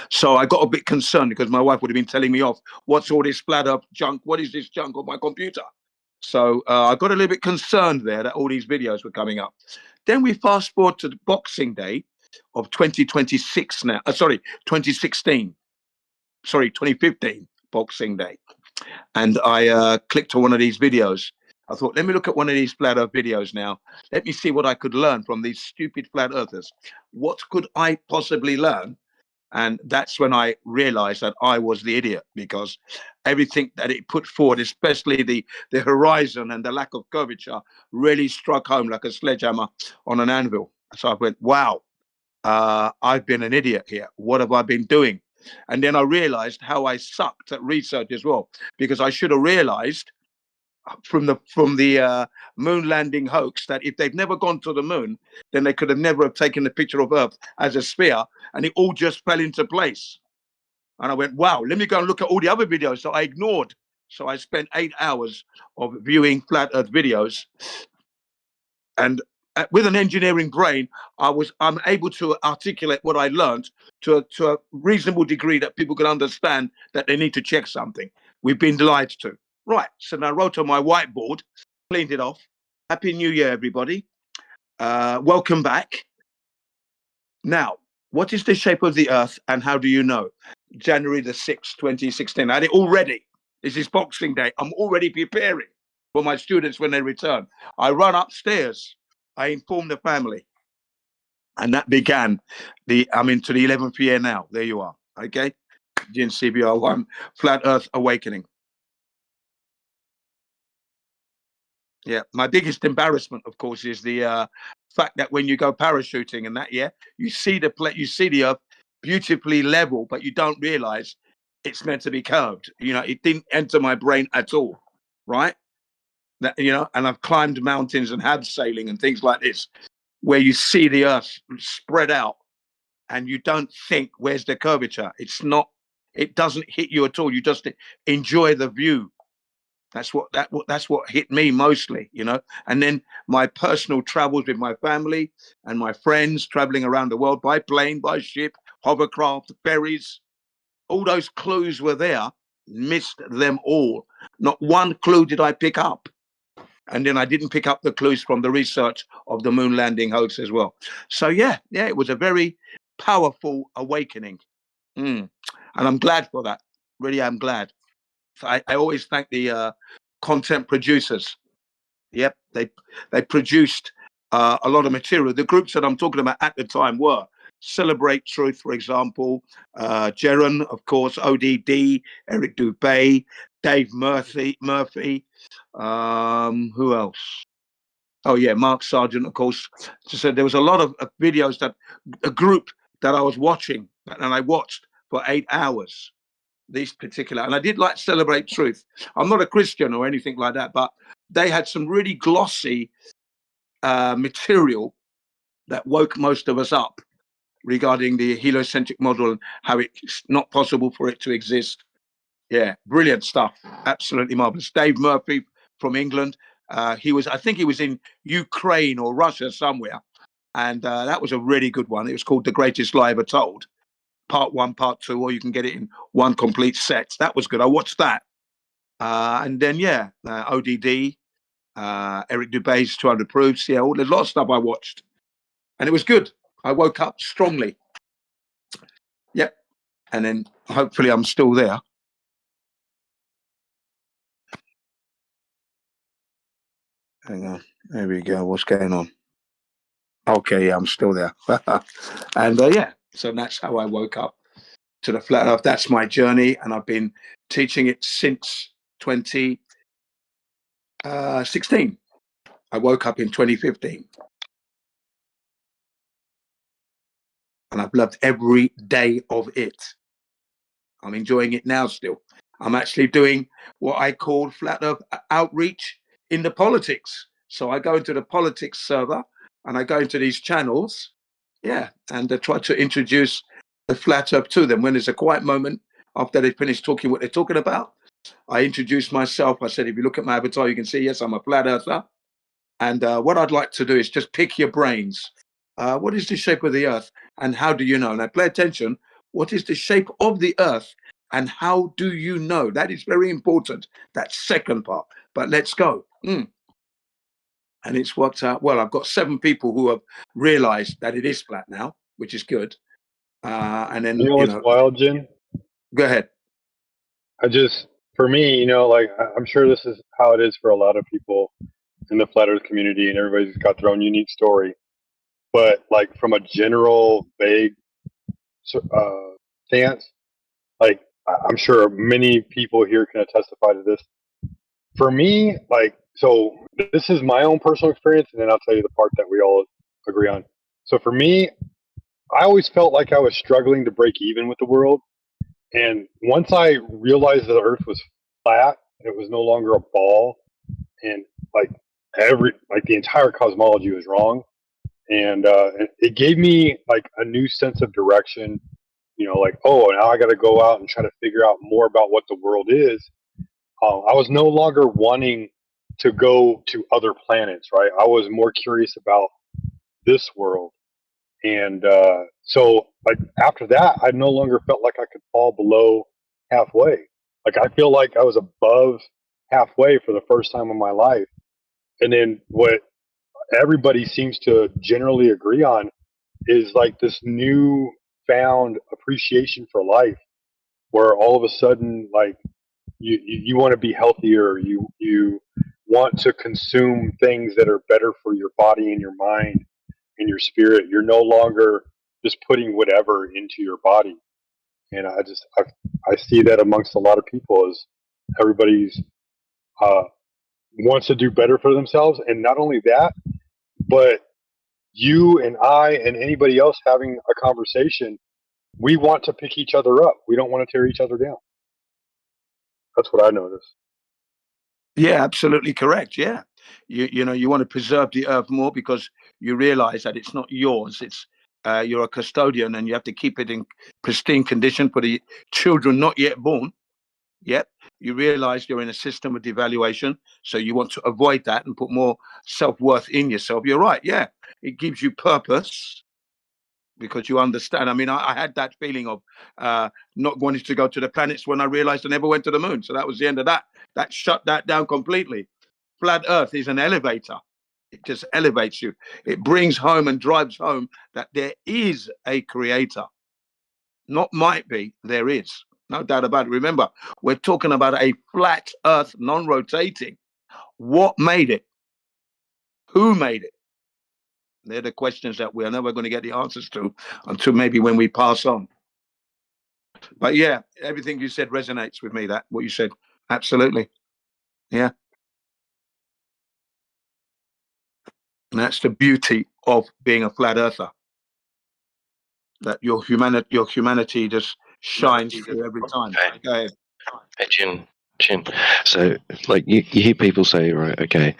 So I got a bit concerned because my wife would have been telling me off, what's all this flat Earth junk? What is this junk on my computer? So I got a little bit concerned there that all these videos were coming up. Then we fast forward to the Boxing Day of 2026 now. 2016. Sorry, 2015 Boxing Day. And I clicked on one of these videos. I thought, let me look at one of these flat Earth videos now. Let me see what I could learn from these stupid flat earthers. What could I possibly learn? And that's when I realized that I was the idiot, because everything that it put forward, especially the horizon and the lack of curvature, really struck home like a sledgehammer on an anvil. So I went, wow, I've been an idiot here. What have I been doing? And then I realized how I sucked at research as well, because I should have realized from the moon landing hoax that if they've never gone to the moon, then they could have never have taken the picture of Earth as a sphere, and it all just fell into place. And I went, wow, let me go and look at all the other videos that I ignored. So I spent 8 hours of viewing flat Earth videos, and with an engineering brain, I'm able to articulate what I learned to a reasonable degree that people can understand that they need to check something. We've been lied to. Right. So now I wrote on my whiteboard, cleaned it off. Happy New Year, everybody. Welcome back. Now, what is the shape of the Earth and how do you know? January the 6th, 2016. I had it already. This is Boxing Day. I'm already preparing for my students when they return. I run upstairs. I inform the family. And that began I'm into the 11th year now. There you are. Okay. GNCBR1, Flat Earth Awakening. Yeah. My biggest embarrassment, of course, is the fact that when you go parachuting and that, you see the Earth beautifully level, but you don't realize it's meant to be curved. It didn't enter my brain at all. Right. And I've climbed mountains and had sailing and things like this, where you see the Earth spread out and you don't think, where's the curvature? It doesn't hit you at all. You just enjoy the view. That's what hit me mostly, And then my personal travels with my family and my friends, traveling around the world by plane, by ship, hovercraft, ferries. All those clues were there. Missed them all. Not one clue did I pick up. And then I didn't pick up the clues from the research of the moon landing hoax as well. So it was a very powerful awakening. And I'm glad for that. Really, I'm glad. So I always thank the content producers. Yep, they produced a lot of material. The groups that I'm talking about at the time were Celebrate Truth, for example, Jaron, of course, ODD, Eric Dubay, Dave Murphy. Who else? Oh yeah, Mark Sargent, of course. So there was a lot of videos that a group that I was watching, and I watched for 8 hours. These particular, and I did like Celebrate Truth. I'm not a Christian or anything like that, but they had some really glossy material that woke most of us up regarding the heliocentric model and how it's not possible for it to exist. Yeah, brilliant stuff. Absolutely marvelous. Dave Murphy from England. I think he was in Ukraine or Russia somewhere. And that was a really good one. It was called The Greatest Lie Ever Told. Part 1, part 2, or you can get it in one complete set. That was good. I watched that. And then, ODD, Eric Dubay's 200 Proofs. Yeah, there's a lot of stuff I watched. And it was good. I woke up strongly. Yep. And then hopefully I'm still there. Hang on. There we go. What's going on? Okay, yeah, I'm still there. And so that's how I woke up to the flat Earth. That's my journey. And I've been teaching it since 2016. I woke up in 2015. and I've loved every day of it. I'm enjoying it now still. I'm actually doing what I call flat earth outreach in the politics. So I go into the politics server and I go into these channels, and try to introduce the flat earth to them. When there's a quiet moment after they finish talking what they're talking about, I introduce myself. I said, if you look at my avatar, you can see, yes, I'm a flat earther. And what I'd like to do is just pick your brains. What is the shape of the earth and how do you know? Now pay attention. What is the shape of the earth and how do you know? That is very important, that second part. But let's go. And it's worked out well. I've got 7 people who have realized that it is flat now, which is good. And then, You know what's wild, Jin? Go ahead. For me, like I'm sure this is how it is for a lot of people in the flat earth community, and everybody's got their own unique story. But like from a general vague stance, like I'm sure many people here can testify to this. For me, so this is my own personal experience, and then I'll tell you the part that we all agree on. So for me, I always felt like I was struggling to break even with the world. And once I realized that the earth was flat, it was no longer a ball, and the entire cosmology was wrong. And it gave me like a new sense of direction, like, oh, now I got to go out and try to figure out more about what the world is. I was no longer wanting to go to other planets, right? I was more curious about this world. And so like after that, I no longer felt like I could fall below halfway. Like I feel like I was above halfway for the first time in my life. And then what everybody seems to generally agree on is like this new found appreciation for life, where all of a sudden, like you want to be healthier, you want to consume things that are better for your body and your mind and your spirit. You're no longer just putting whatever into your body. And I see that amongst a lot of people as everybody's wants to do better for themselves. And not only that, but you and I and anybody else having a conversation, we want to pick each other up. We don't want to tear each other down. That's what I noticed. Yeah, absolutely correct. Yeah. You want to preserve the earth more because you realize that it's not yours. It's you're a custodian and you have to keep it in pristine condition for the children not yet born. Yet you realize you're in a system of devaluation, so you want to avoid that and put more self-worth in yourself. You're right. Yeah, it gives you purpose because you understand. I mean, I had that feeling of not wanting to go to the planets when I realized I never went to the moon. So that was the end of that. That shut that down completely. Flat Earth is an elevator. It just elevates you. It brings home and drives home that there is a creator. Not might be, there is. No doubt about it. Remember, we're talking about a flat Earth, non-rotating. What made it? Who made it? They're the questions that we're never going to get the answers to until maybe when we pass on. But yeah, everything you said resonates with me. That what you said, absolutely. Yeah, and that's the beauty of being a flat earther. That your humanity just shines through every time. Okay. Go ahead. Hey, Chin. So, like, you hear people say, right, okay,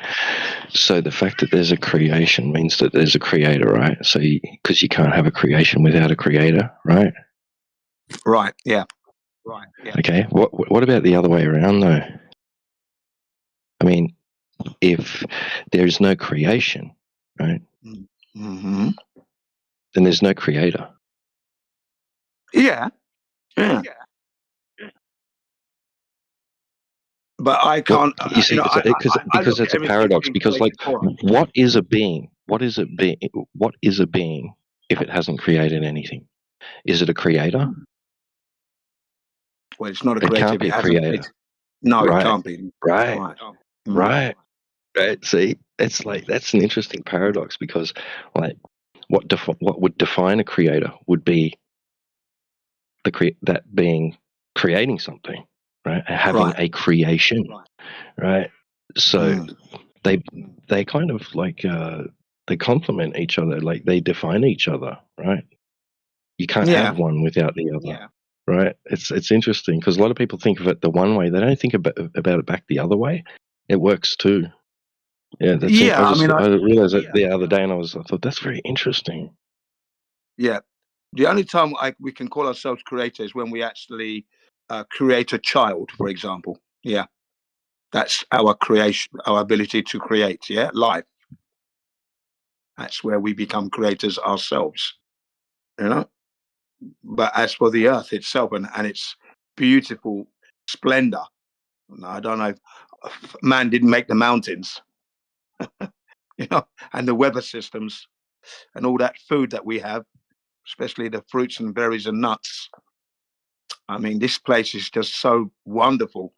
so the fact that there's a creation means that there's a creator, right? So, because you can't have a creation without a creator, right? Right, yeah. Right, yeah. Okay, what about the other way around, though? I mean, if there's no creation, right, Mm-hmm. then there's no creator. Yeah, yeah. But I can't. You see, because it's a paradox. Because, like, what is a being? What is it being? What is a being if it hasn't created anything? Is it a creator? Well, it's not a It creator. can't be a creator. No, right. it can't be. Right. Right. Right. See, it's like that's an interesting paradox because, like, what would define a creator would be that being creating something, right? Having a creation, right? So they kind of like they complement each other, like they define each other, right? You can't Yeah. have one without the other. Yeah. Right? It's interesting because a lot of people think of it the one way. They don't think about it back the other way. It works too. Yeah, that's it. Yeah. I realized that the other day, and I thought that's very interesting. Yeah. The only time we can call ourselves creators is when we actually create a child, for example. Yeah. That's our creation, our ability to create. Yeah. Life. That's where we become creators ourselves. You know? But as for the earth itself and its beautiful splendor, I don't know if man didn't make the mountains, you know, and the weather systems and all that food that we have, especially the fruits and berries and nuts. I mean, this place is just so wonderful.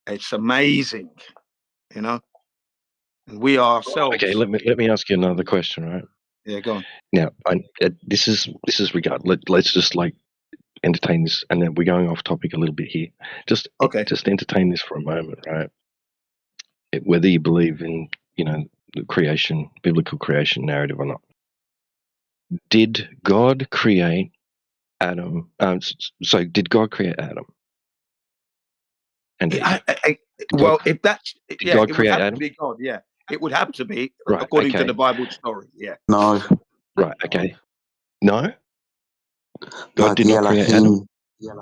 It's amazing, you know. And we ourselves. Okay, let me ask you another question, right? Yeah, go on. Now, this is regard. Let's just like entertain this, and then we're going off topic a little bit here. Just entertain this for a moment, right? Whether you believe in the creation, biblical creation narrative or not. Did God create Adam? So did God create Adam? And well, if that's did God it would create have Adam? to be God. Yeah, it would have to be Right, according to okay. the Bible story. Yeah. No. Right. Okay. No. No, God did the not create Adam.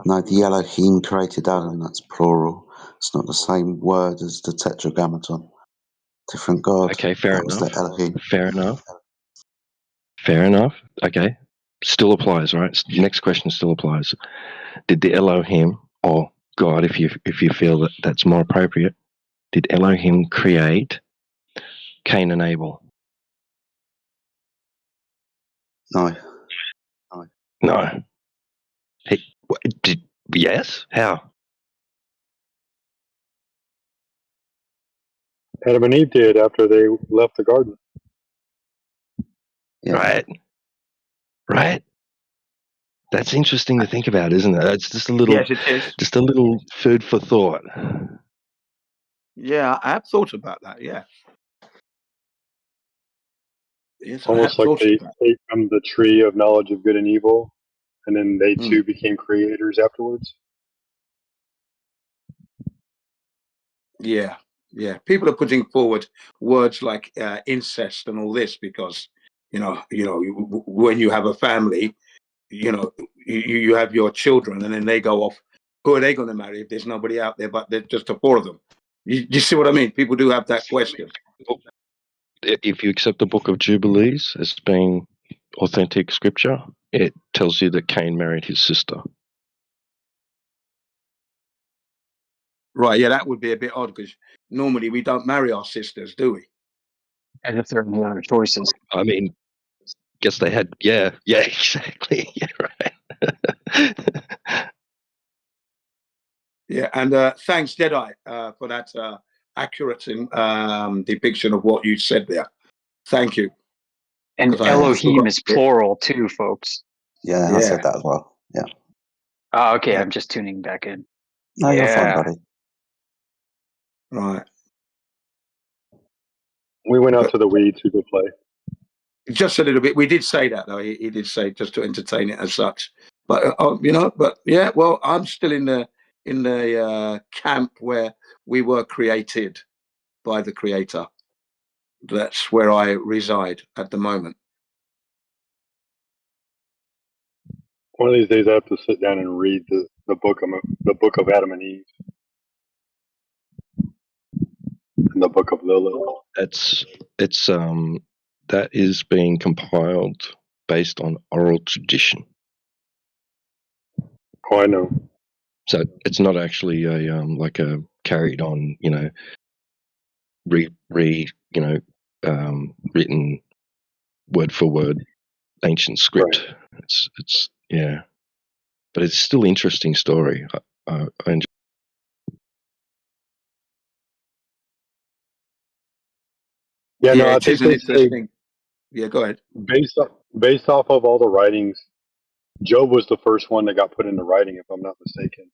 No, the Elohim created Adam. That's plural. It's not the same word as the Tetragrammaton. Different God. Okay. Fair That was enough. the Elohim. Fair enough. Fair enough. Okay. Still applies, right? Next question still applies. Did the Elohim or God, if you feel that that's more appropriate, did Elohim create Cain and Abel? No. No. Did yes? How? Adam and Eve did after they left the garden. Yeah. Right. That's interesting to think about, isn't it? It's just a little, Yes, it is. just a little food for thought. Yeah, I have thought about that. Yeah. Yes, I have Almost like thought they about ate from the tree of knowledge of good and evil, and then they Mm. too became creators afterwards. Yeah, yeah. People are putting forward words like incest and all this because when you have a family, you have your children, and then they go off. Who are they going to marry if there's nobody out there but just the four of them? You see what I mean? People do have that question. If you accept the Book of Jubilees as being authentic scripture, it tells you that Cain married his sister. Right? Yeah, that would be a bit odd because normally we don't marry our sisters, do we? As if there are no other choices. I mean, guess they had. Yeah, exactly. Yeah, right. Yeah, and thanks, Jedi, for that accurate depiction of what you said there. Thank you. And 'Cause I had Elohim forgotten is it. plural too, folks. Yeah, I said that as well. Yeah. Oh, okay. Yeah. I'm just tuning back in. No, you're fine, buddy. Right. We went out to the weeds to go play. Just a little bit. We did say that though. He did say just to entertain it as such. But but yeah. Well, I'm still in the camp where we were created by the Creator. That's where I reside at the moment. One of these days, I have to sit down and read the book of Adam and Eve, and the book of Lilith. That is being compiled based on oral tradition. Oh, I know. So it's not actually a like a carried on, written word for word ancient script. Right. It's yeah, but it's still interesting story. I enjoy. Yeah, no, I it think is an they say interesting. Yeah, go ahead. Based off of all the writings, Job was the first one that got put into writing, if I'm not mistaken.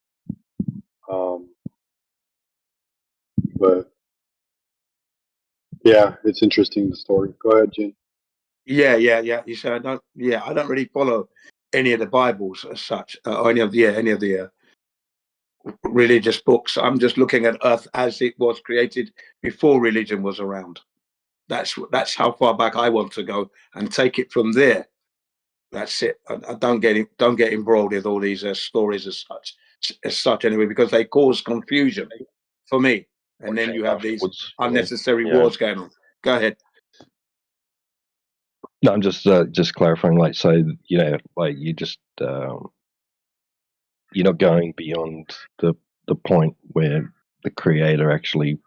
But yeah, it's interesting, the story. Go ahead, Jen. Yeah. You said I don't really follow any of the Bibles as such, or any of the religious books. I'm just looking at Earth as it was created before religion was around. That's how far back I want to go and take it from there. That's it. I don't get embroiled with all these stories as such anyway, because they cause confusion for me. And then you have these unnecessary wars going on. Go ahead. No, I'm just clarifying. Like, so like you just you're not going beyond the point where the creator actually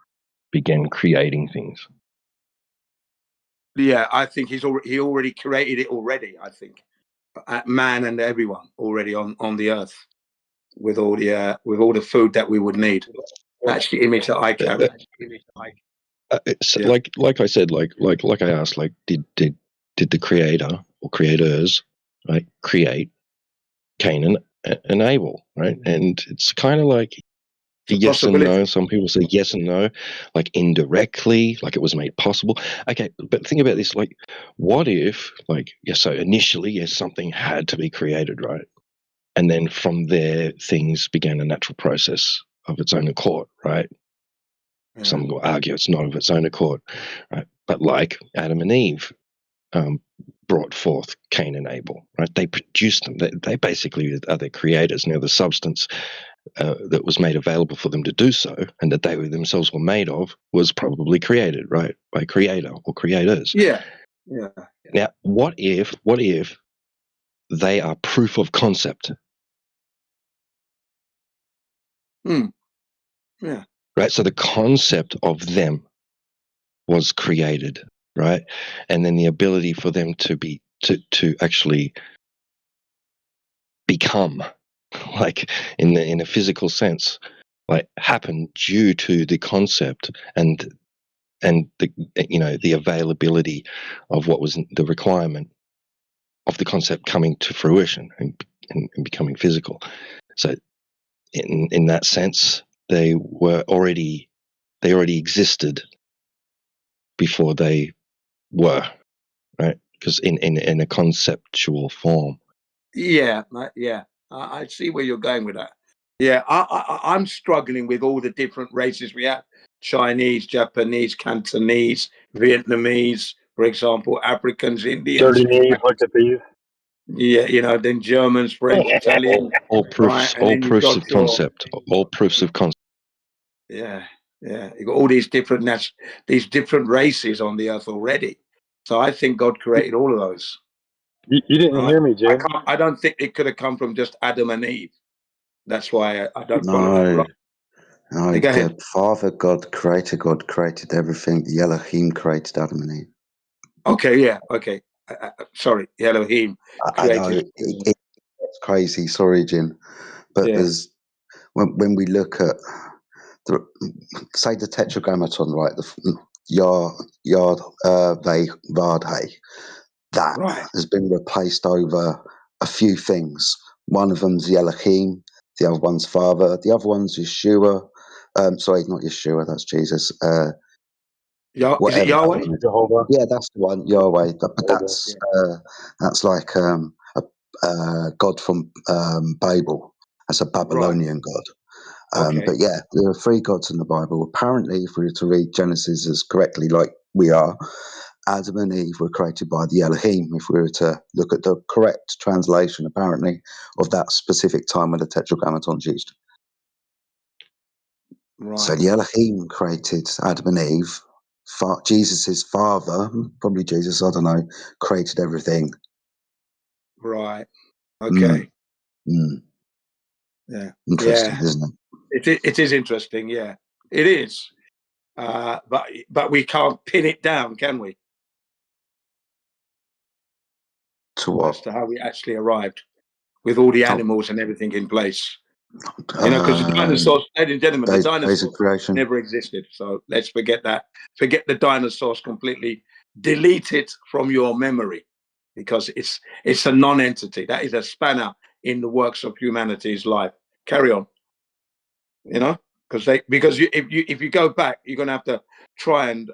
began creating things. Yeah, I think he already created it already. I think man and everyone already on the earth with all the food that we would need. That's the image that I carry. So like I said, like I asked, like did the creator or creators, right, create Cain and Abel, right? And it's kind of like yes and no. Some people say yes and no, like indirectly, like it was made possible. Okay, but think about this: like, what if, like, so initially, yes, something had to be created, right? And then from there, things began a natural process of its own accord, right? Yeah. Some will argue it's not of its own accord, right? But like Adam and Eve brought forth Cain and Abel, right? They produced them. They basically are the creators. Now, the substance that was made available for them to do so, and that they themselves were made of, was probably created, right, by creator or creators. Yeah. Now, what if they are proof of concept? Yeah. Right. So the concept of them was created, right, and then the ability for them to be to actually become, like in a physical sense, like happened due to the concept and the the availability of what was the requirement of the concept coming to fruition and becoming physical. So in that sense, they already existed before they were, right? Because in a conceptual form. Yeah. I see where you're going with that. Yeah, I'm struggling with all the different races we have: Chinese, Japanese, Cantonese, Vietnamese, for example, Africans, Indians. Dirty knees, look at these. Yeah, then Germans, French, Italian. All proofs, right? And all proofs of concept, all proofs of concept. Yeah. You got all these different races on the earth already. So I think God created all of those. You didn't hear me, Jay. I don't think it could have come from just Adam and Eve. That's why I don't follow No, that. no. Go ahead. The Father God created everything. The Elohim created Adam and Eve. Okay, yeah, okay. Sorry, Elohim created. I know it's crazy. Sorry, Jin, but there's when we look at say the Tetragrammaton, right? The Yod Veh Vard Hey, that has been replaced over a few things. One of them's the Elohim, the other one's Father, the other one's Yeshua. Sorry, not Yeshua, that's Jesus. Is it Yahweh? Jehovah. Yeah, that's the one, Yahweh. But that's like a god from Babel. That's a Babylonian god. But yeah, there are three gods in the Bible. Apparently, if we were to read Genesis as correctly, like we are, Adam and Eve were created by the Elohim. If we were to look at the correct translation, apparently, of that specific time when the Tetragrammaton's used. Right. So the Elohim created Adam and Eve. Jesus's father, probably Jesus, I don't know, created everything. Right. Okay. Yeah. Interesting, isn't it? It is interesting. Yeah, it is. But we can't pin it down, can we? To what? As to how we actually arrived with all the animals and everything in place. Because the dinosaurs, ladies and gentlemen, the dinosaurs never existed. So let's forget that. Forget the dinosaurs completely. Delete it from your memory, because it's a non-entity. That is a spanner in the works of humanity's life. Carry on. Because if you go back, you're going to have to try and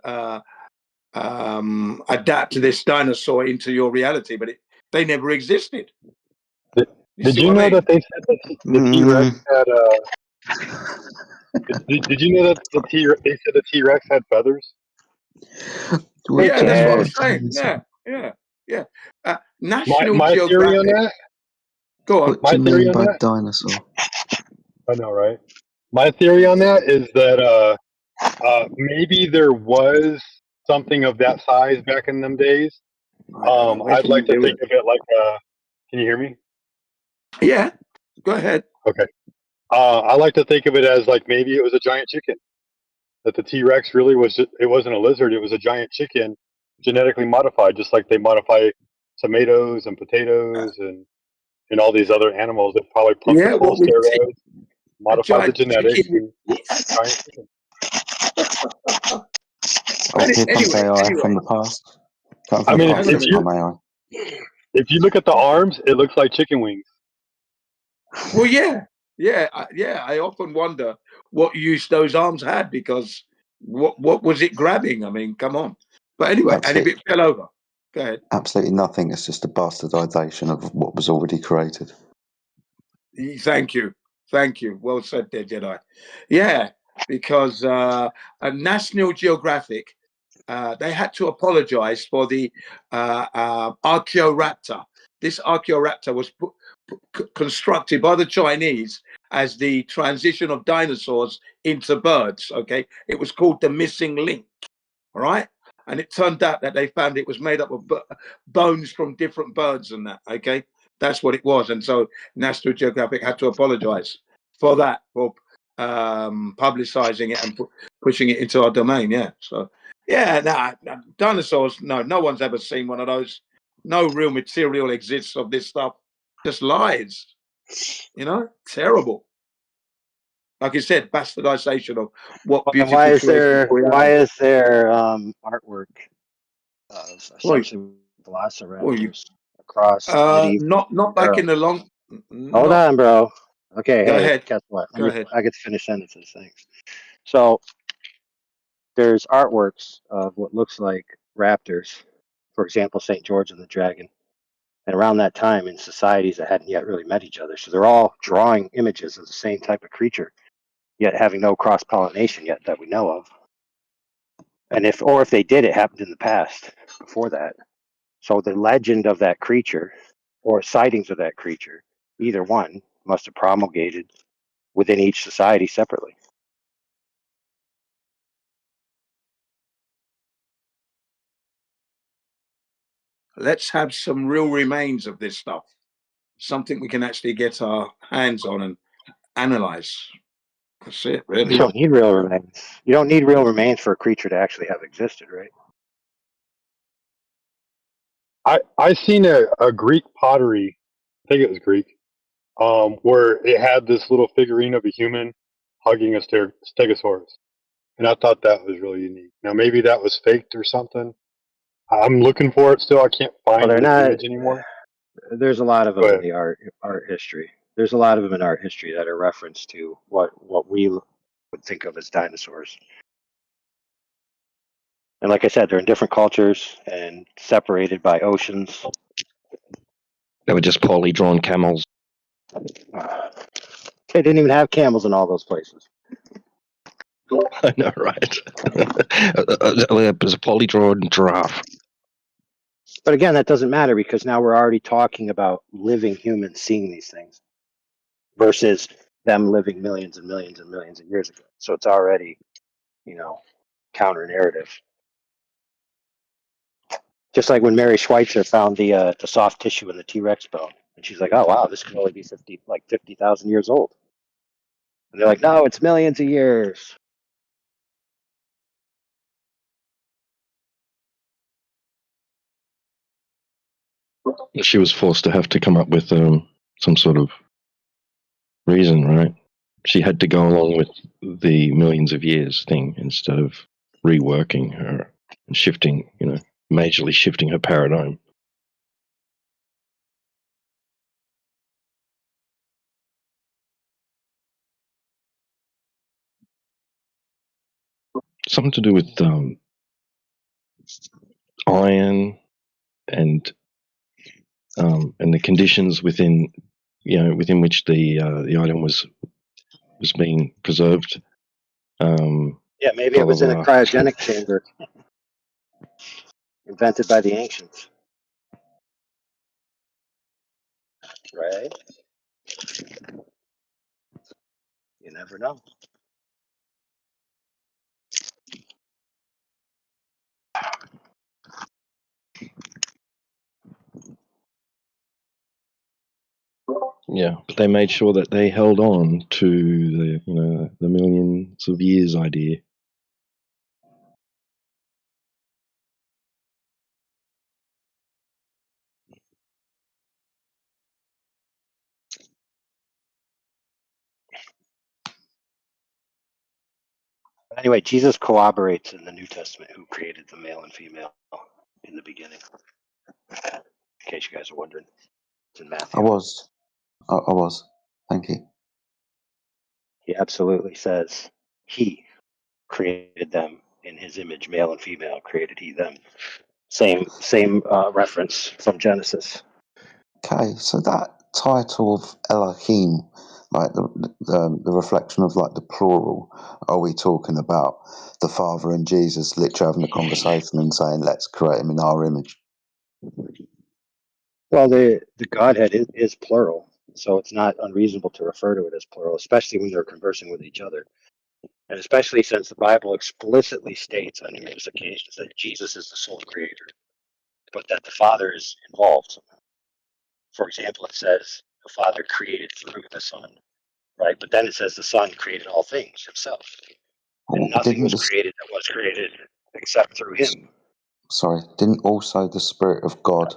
adapt to this dinosaur into your reality, but they never existed. Did you know that they said that the T-Rex had Did you know that they said the T-Rex had feathers? Yeah, that's what I'm saying. Yeah. National My theory on Geographic. that. Go on. What do you mean by dinosaur? I know, right? My theory on that is that maybe there was something of that size back in them days. I'd like to think of it like can you hear me? Yeah, go ahead. Okay. I like to think of it as like maybe it was a giant chicken. That the T-Rex really was. It wasn't a lizard. It was a giant chicken, genetically modified, just like they modify tomatoes and potatoes and all these other animals that probably pumped them Yeah, full what of we see. steroids, A modified the giant genetics, chicken. and giant chicken. Oh, here comes AI Anyway. from the past. Come I from the mean, past this time, AI. if you look at the arms, it looks like chicken wings. Well, yeah. I often wonder what use those arms had because what was it grabbing? I mean, come on. But anyway, and if it fell over, go ahead. Absolutely nothing. It's just a bastardization of what was already created. Thank you. Well said there, Jedi. Yeah, because National Geographic, they had to apologize for the Archaeoraptor. This Archaeoraptor was constructed by the Chinese as the transition of dinosaurs into birds. Okay, it was called the missing link. All right, and it turned out that they found it was made up of bones from different birds and that. Okay, that's what it was, and so National Geographic had to apologize for that, for publicizing it and pushing it into our domain. Yeah, so yeah, dinosaurs. No one's ever seen one of those. No real material exists of this stuff. Just lies. Terrible. Like I said, bastardization of what beautiful Why is creation we there artwork of essentially velociraptors across medieval not back in Europe? the long. Hold on, bro. Okay, Go hey, ahead. guess what? Go ahead. I get to finish sentences. Thanks. So there's artworks of what looks like raptors, for example, St. George and the Dragon. And around that time, in societies that hadn't yet really met each other, so they're all drawing images of the same type of creature, yet having no cross pollination yet that we know of. And if they did, it happened in the past before that. So the legend of that creature or sightings of that creature, either one, must have promulgated within each society separately. Let's have some real remains of this stuff. Something we can actually get our hands on and analyze. That's it, really. You don't need real remains. You don't need real remains for a creature to actually have existed, right? I seen a Greek pottery, I think it was Greek, where it had this little figurine of a human hugging a stegosaurus, and I thought that was really unique. Now maybe that was faked or something. I'm looking for it still. I can't find the image anymore. There's a lot of them in the art history. There's a lot of them in art history that are reference to what we would think of as dinosaurs. And like I said, they're in different cultures and separated by oceans. They were just poorly drawn camels. They didn't even have camels in all those places. I know, right? It was a poorly drawn giraffe. But again, that doesn't matter because now we're already talking about living humans seeing these things versus them living millions and millions and millions of years ago. So it's already, counter narrative. Just like when Mary Schweitzer found the soft tissue in the T-Rex bone, and she's like, "Oh wow, this could only be 50,000 years old." And they're like, "No, it's millions of years." She was forced to have to come up with some sort of reason, right? She had to go along with the millions of years thing instead of reworking her and shifting, majorly shifting her paradigm. Something to do with iron and the conditions within within which the item was being preserved. Yeah, maybe Blah it blah was in a blah. cryogenic chamber invented by the ancients, right? You never know. Yeah, but they made sure that they held on to the millions of years idea. But anyway, Jesus corroborates in the New Testament who created the male and female in the beginning. In case you guys are wondering, it's in I Matthew. was. I was. Thank you. He absolutely says he created them in his image, male and female created he them. Same reference from Genesis. Okay, so that title of Elohim, like the reflection of like the plural, are we talking about the Father and Jesus literally having a conversation and saying, "Let's create him in our image"? Well, the Godhead is plural, so it's not unreasonable to refer to it as plural, especially when they're conversing with each other. And especially since the Bible explicitly states on numerous occasions that Jesus is the sole creator, but that the Father is involved. For example, it says the Father created through the Son, right? But then it says the Son created all things himself. And nothing was created that was created except through him. Sorry, didn't also the Spirit of God,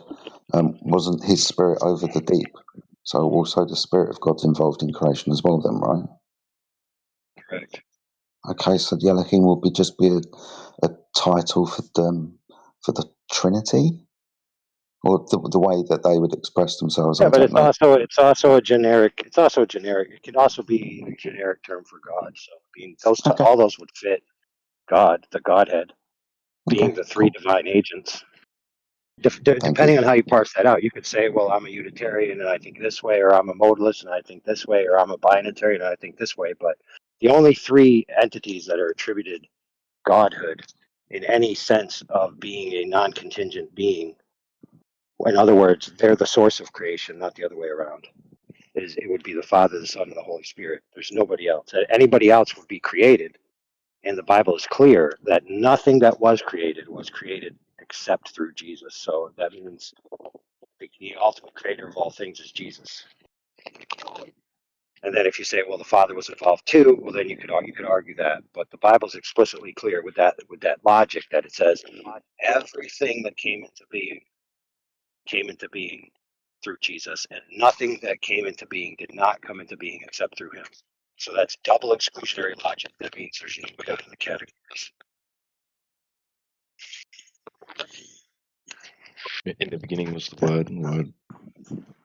wasn't his spirit over the deep? So also the Spirit of God's involved in creation as well then, right? Correct. Okay, so the Elohim will just be a title for the Trinity? Or the way that they would express themselves, Yeah, I but don't know. it's also a generic. It can also be a generic term for God. So, all those would fit God, the Godhead, being the three divine agents. Depending on how you parse that out, you could say, well, I'm a Unitarian and I think this way, or I'm a modalist and I think this way, or I'm a binitarian and I think this way. But the only three entities that are attributed Godhood in any sense of being a non-contingent being, in other words, they're the source of creation, not the other way around. It would be the Father, the Son, and the Holy Spirit. There's nobody else. Anybody else would be created, and the Bible is clear that nothing that was created except through Jesus. So that means the ultimate creator of all things is Jesus. And then if you say, well, the Father was involved too, well, then you could argue that. But the Bible's explicitly clear with that logic that it says everything that came into being through Jesus, and nothing that came into being did not come into being except through him. So that's double exclusionary logic. That means there's no way out of the categories. In the beginning was the Word, and the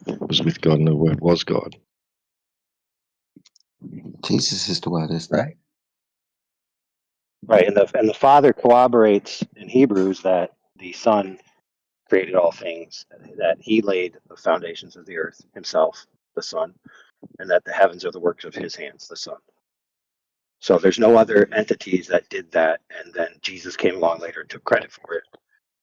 Word was with God, and the Word was God. Jesus is the Word, isn't right? Right, and the Father corroborates in Hebrews that the Son created all things, that he laid the foundations of the earth himself, the Son, and that the heavens are the works of his hands, the Son. So there's no other entities that did that, and then Jesus came along later and took credit for it.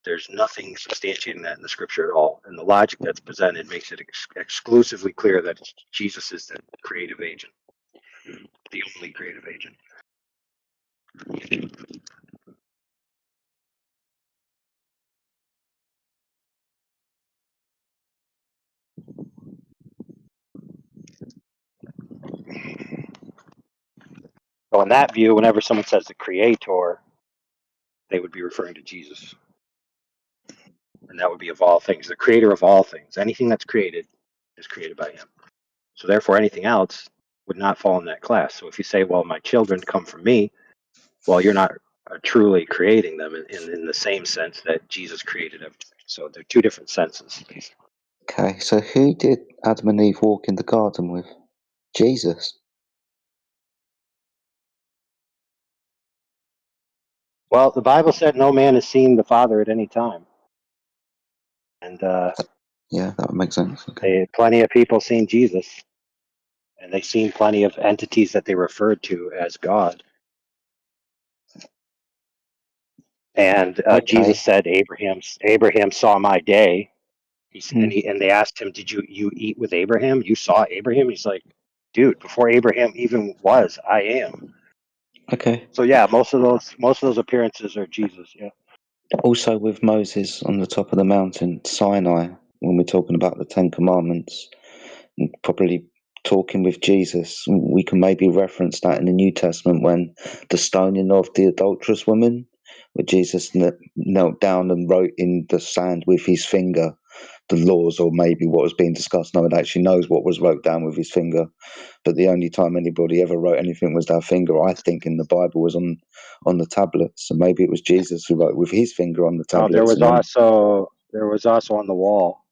There's nothing substantiating that in the scripture at all. And the logic that's presented makes it exclusively clear that Jesus is the creative agent, the only creative agent. So in that view, whenever someone says the creator, they would be referring to Jesus. And that would be of all things, the creator of all things. Anything that's created is created by him. So therefore, anything else would not fall in that class. So if you say, well, my children come from me, well, you're not truly creating them in the same sense that Jesus created everything. So they're two different senses, basically. Okay, so who did Adam and Eve walk in the garden with? Jesus. Well, the Bible said no man has seen the Father at any time. And Yeah, that would make sense. Okay. Plenty of people seen Jesus, and they've seen plenty of entities that they referred to as God. And Jesus said, Abraham saw my day. And they asked him, did you eat with Abraham? You saw Abraham? He's like, dude, before Abraham even was, I am. Okay. So yeah, most of those appearances are Jesus. Yeah. Also, with Moses on the top of the mountain, Sinai, when we're talking about the Ten Commandments, and probably talking with Jesus, we can maybe reference that in the New Testament when the stoning of the adulterous woman, where Jesus knelt down and wrote in the sand with his finger the laws, or maybe what was being discussed. No one actually knows what was wrote down with his finger, but the only time anybody ever wrote anything with their finger, I think, in the Bible was on the tablets. So maybe it was Jesus who wrote with his finger on the tablets. There was also on the wall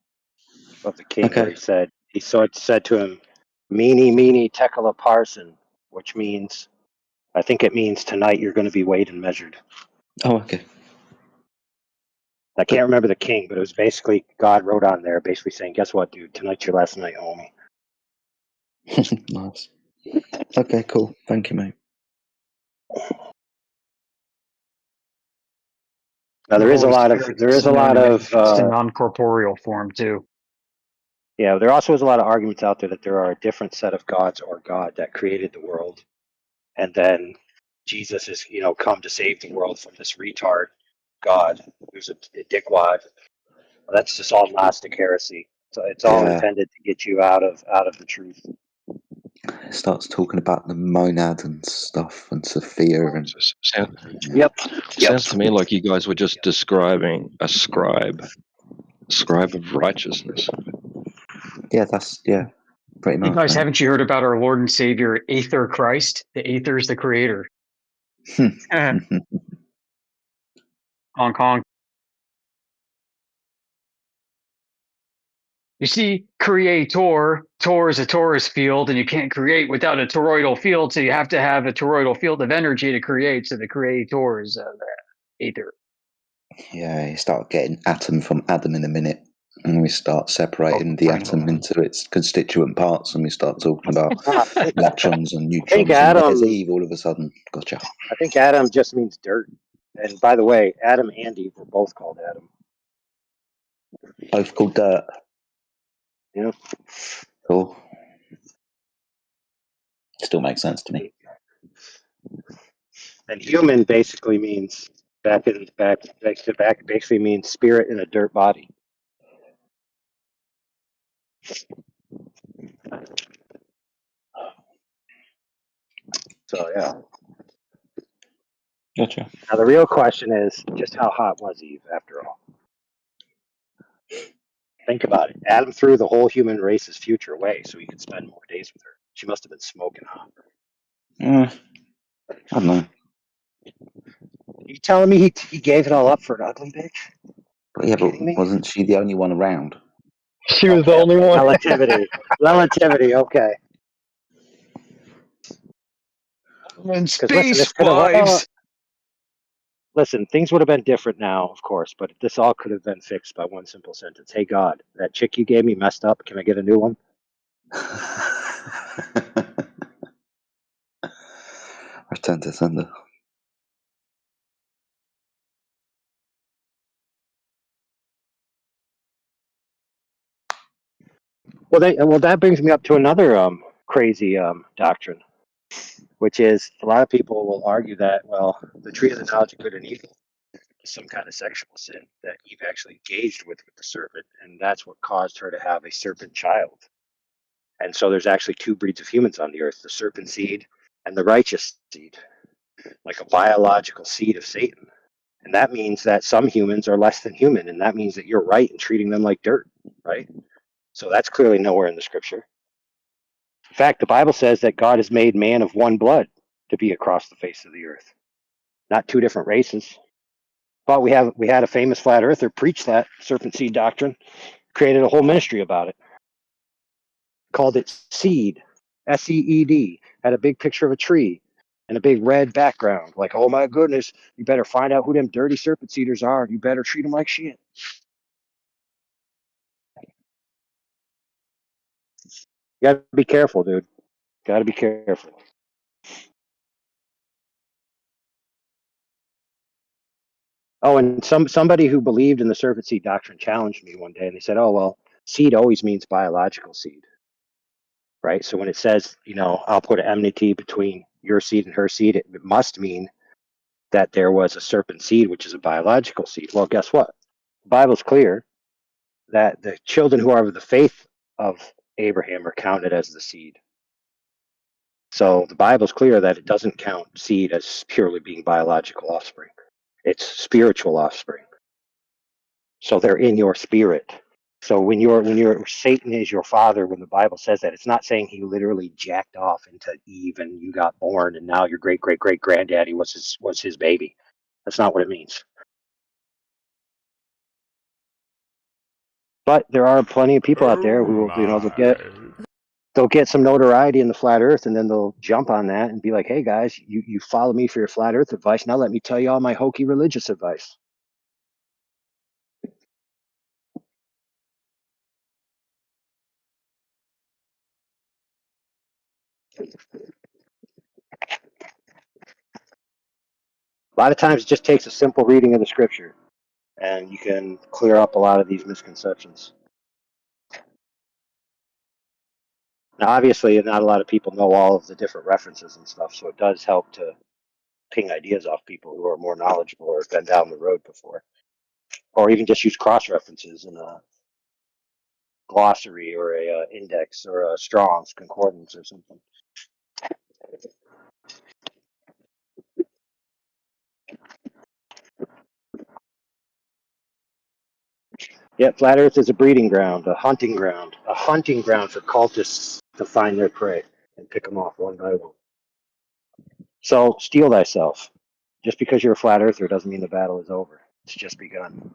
of the king where he said to him, "Mene, mene, tekel parsin," which means, I think it means tonight you're going to be weighed and measured. Oh, okay. I can't remember the king, but it was basically God wrote on there, basically saying, "Guess what, dude? Tonight's your last night, homie." Nice. Okay, cool. Thank you, mate. Now there is a lot of in non-corporeal form too. Yeah, there also is a lot of arguments out there that there are a different set of gods or God that created the world, and then Jesus is come to save the world from this retard God who's a dickwad. That's just all Gnostic heresy. So it's all intended to get you out of the truth. It starts talking about the monad and stuff and Sophia and Sounds to me like you guys were just describing a scribe of righteousness. Yeah, that's pretty much. You guys, haven't you heard about our Lord and Savior Aether Christ? The Aether is the creator. Hong Kong. You see, creator, tor is a torus field, and you can't create without a toroidal field, so you have to have a toroidal field of energy to create, so the creator is Aether. Yeah, you start getting atom from Adam in a minute, and we start separating the atom into its constituent parts, and we start talking about electrons and neutrons, and there's Eve all of a sudden. Gotcha. I think Adam just means dirt. And by the way, Adam and Eve were both called Adam. Both called dirt. Yeah. Cool. Still makes sense to me. And human basically means basically means spirit in a dirt body. So yeah. Gotcha. Now the real question is just how hot was Eve after all? Think about it. Adam threw the whole human race's future away so he could spend more days with her. She must have been smoking hot. I don't know. You telling me he gave it all up for an ugly bitch? But yeah, but wasn't she the only one around? She was the only one. Relativity. Okay. And space wives. Listen, things would have been different now, of course, but this all could have been fixed by one simple sentence. Hey, God, that chick you gave me messed up. Can I get a new one? Return to sender. Well, that brings me up to another crazy doctrine, which is a lot of people will argue that, well, the tree of the knowledge of good and evil is some kind of sexual sin that Eve actually engaged with the serpent, and that's what caused her to have a serpent child. And so there's actually two breeds of humans on the earth, the serpent seed and the righteous seed, like a biological seed of Satan. And that means that some humans are less than human, and that means that you're right in treating them like dirt, right? So that's clearly nowhere in the scripture. In fact, the Bible says that God has made man of one blood to be across the face of the earth, not two different races. But we had a famous flat earther preach that serpent seed doctrine, created a whole ministry about it, called it Seed, SEED, had a big picture of a tree and a big red background. Like, oh my goodness, you better find out who them dirty serpent seeders are. You better treat them like shit. You gotta be careful, dude. Gotta be careful. Oh, and somebody who believed in the serpent seed doctrine challenged me one day, and they said, "Oh, well, seed always means biological seed, right? So when it says, I'll put an enmity between your seed and her seed, it must mean that there was a serpent seed, which is a biological seed." Well, guess what? The Bible's clear that the children who are of the faith of Abraham are counted as the seed. So the Bible's clear that it doesn't count seed as purely being biological offspring. It's spiritual offspring. So they're in your spirit. So when Satan is your father, when the Bible says that, it's not saying he literally jacked off into Eve and you got born and now your great great great granddaddy was his baby. That's not what it means. But there are plenty of people out there who they'll get some notoriety in the flat earth, and then they'll jump on that and be like, "Hey guys, you follow me for your flat earth advice. Now let me tell you all my hokey religious advice." A lot of times it just takes a simple reading of the scripture and you can clear up a lot of these misconceptions. Now, obviously, not a lot of people know all of the different references and stuff, so it does help to ping ideas off people who are more knowledgeable or have been down the road before. Or even just use cross-references in a glossary or a index or a Strong's concordance or something. Yeah, Flat Earth is a breeding ground, a hunting ground for cultists to find their prey and pick them off one by one. So steel thyself. Just because you're a flat earther doesn't mean the battle is over. It's just begun.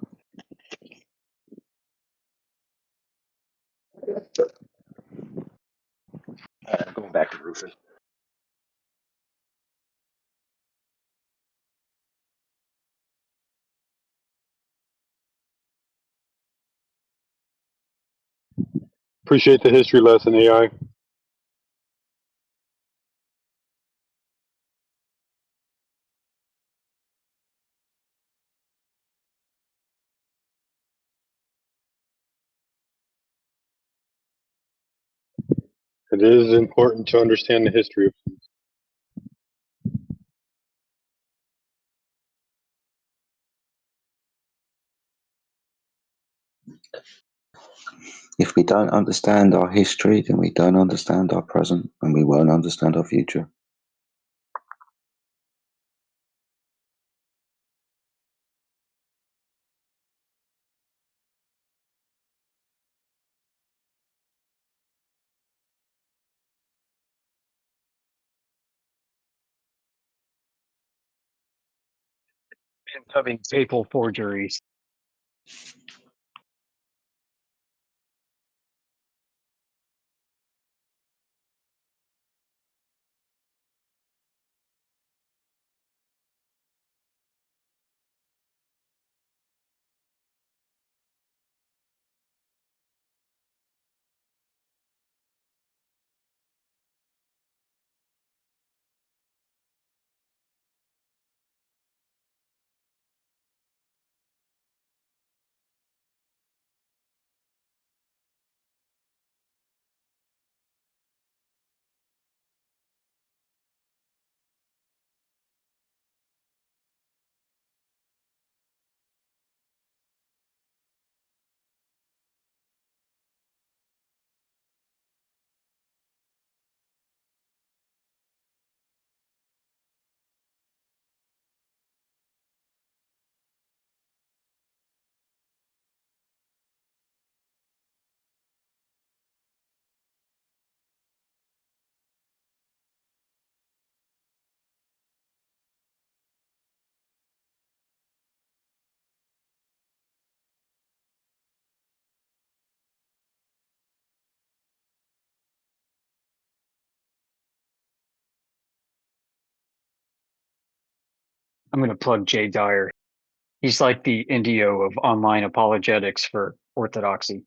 Going back to roofing. Appreciate the history lesson, AI. It is important to understand the history of things. If we don't understand our history, then we don't understand our present, and we won't understand our future. Having papal forgeries. I'm going to plug Jay Dyer. He's like the Indio of online apologetics for orthodoxy.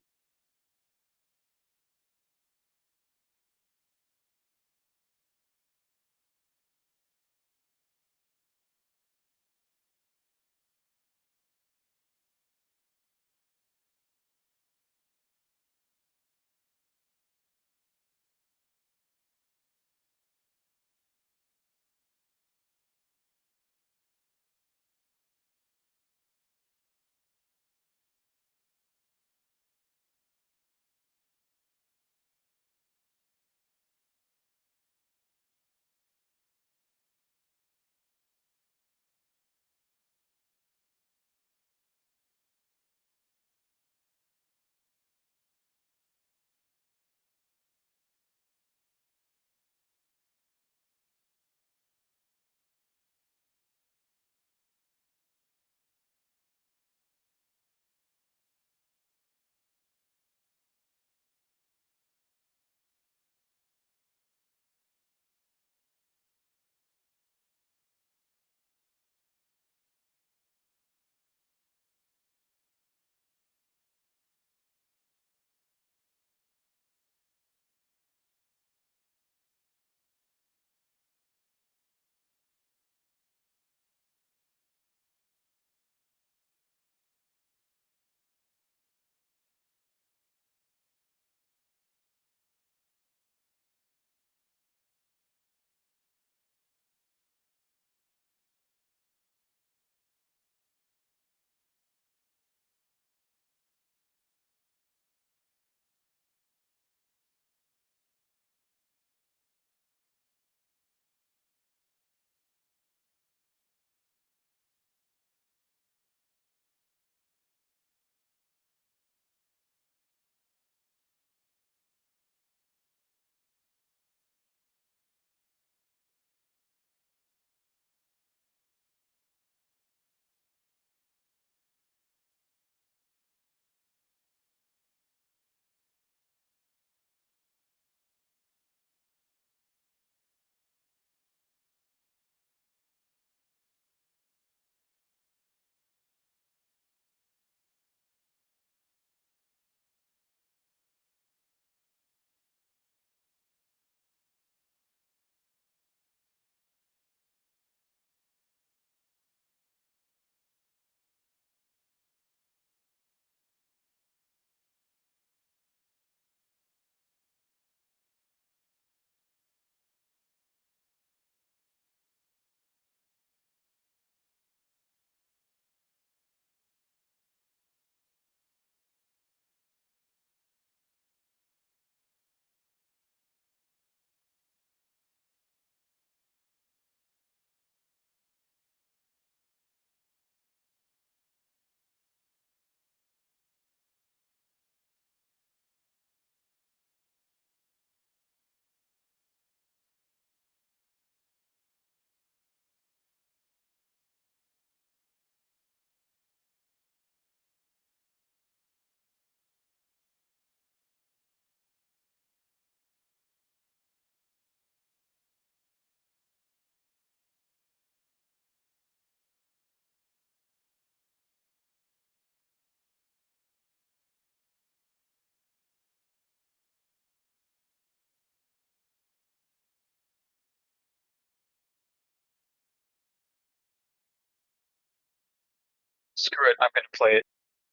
Screw it. I'm going to play it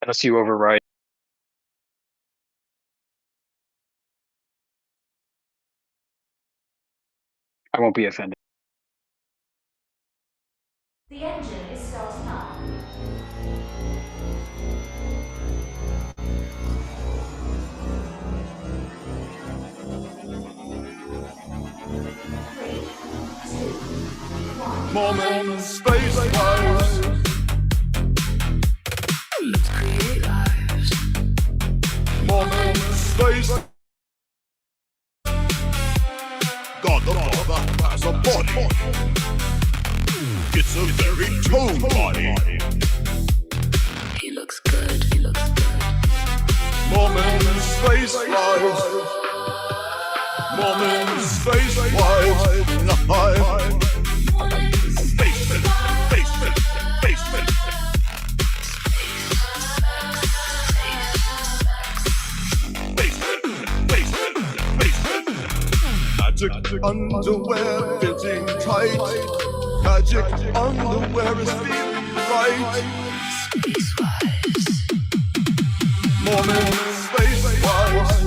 unless you override. I won't be offended. The engine is starting up. Moment, space, lives. Let's create lives. Moment, space. God the Father has a body. It's a very tone body. He looks good. He looks good. Moment, space, lives. Moment, space, lives. Live. Magic underwear fitting tight. Magic underwear is feeling right. Moment, space, wise.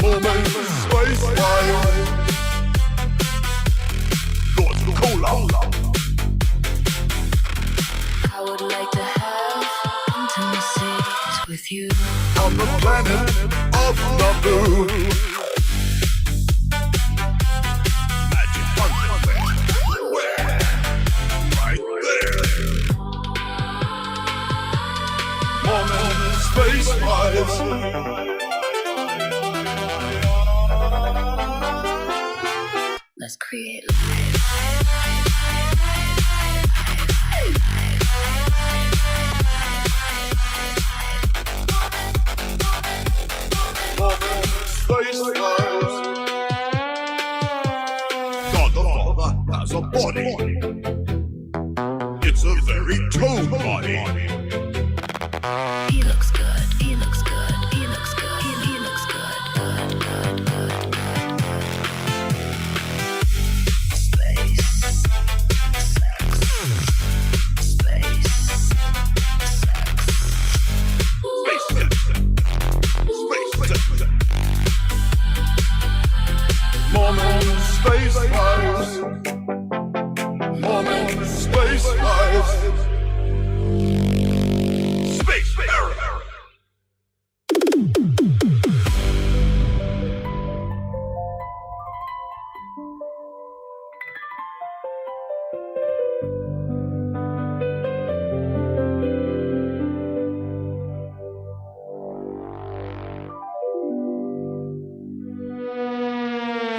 Moment, space, wise. Lord Cola. I would like to have intimacy with you On the planet of Naboo. Magic underwear. Where? Right there. Moment, space, wise. Let's create Space lives. God the Father has a body. It's a very tone body. He looks good. He looks good. He looks good. He looks good. Good, good, good, good. Space. Sex. Space. Sex. Moment, space, lives. Moment, space, lives. Space, error.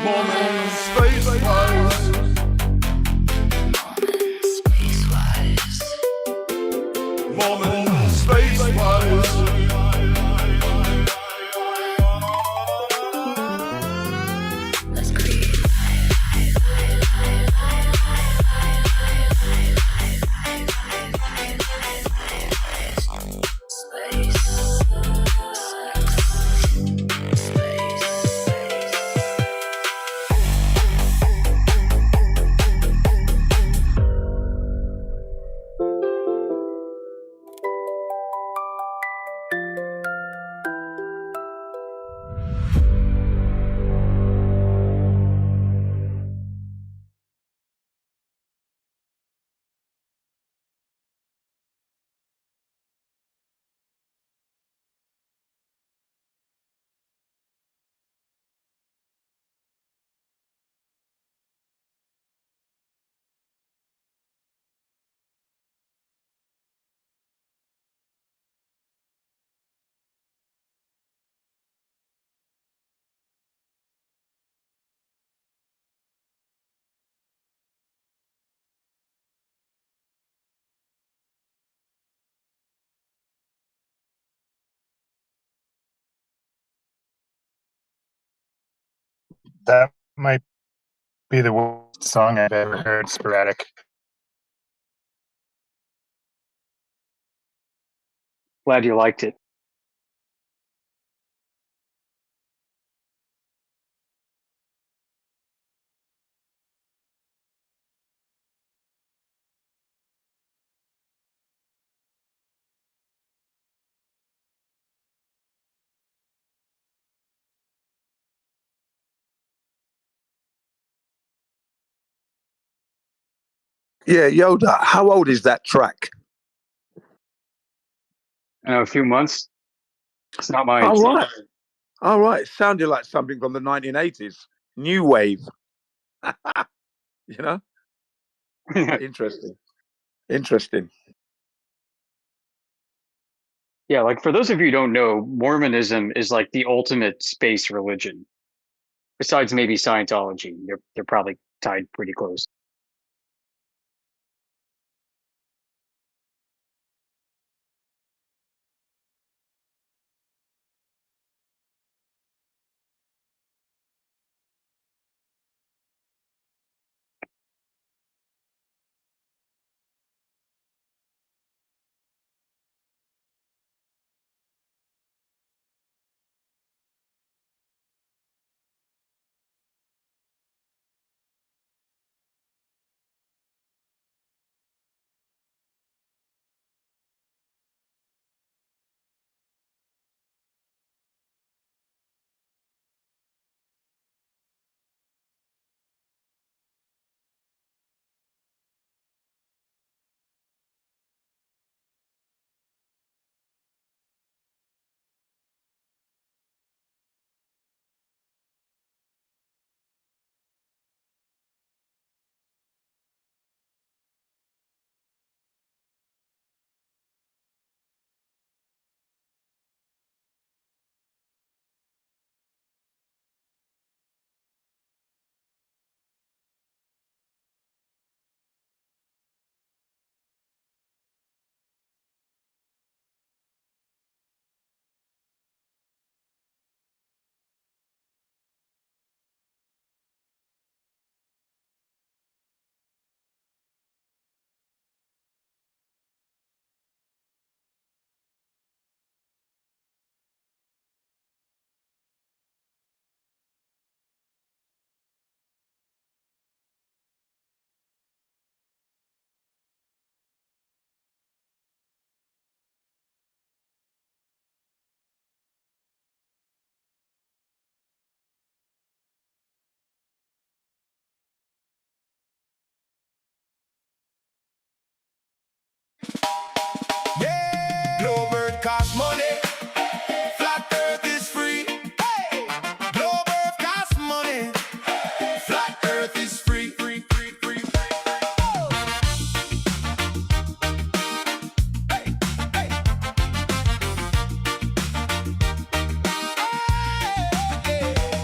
Moment, space, lives. Moment, space, lives. Let's create That might be the worst song I've ever heard sporadic. Glad you liked it. Yeah, Yoda, how old is that track? A few months. It's not mine. All right. All right. It sounded like something from the 1980s. New wave. You know? Interesting. Interesting. Yeah, like for those of you who don't know, Mormonism is like the ultimate space religion. Besides maybe Scientology. They're probably tied pretty close. Globert cost money. Flat Earth is free. Hey! Globert cost money. Flat Earth is free. Free, free, free, free.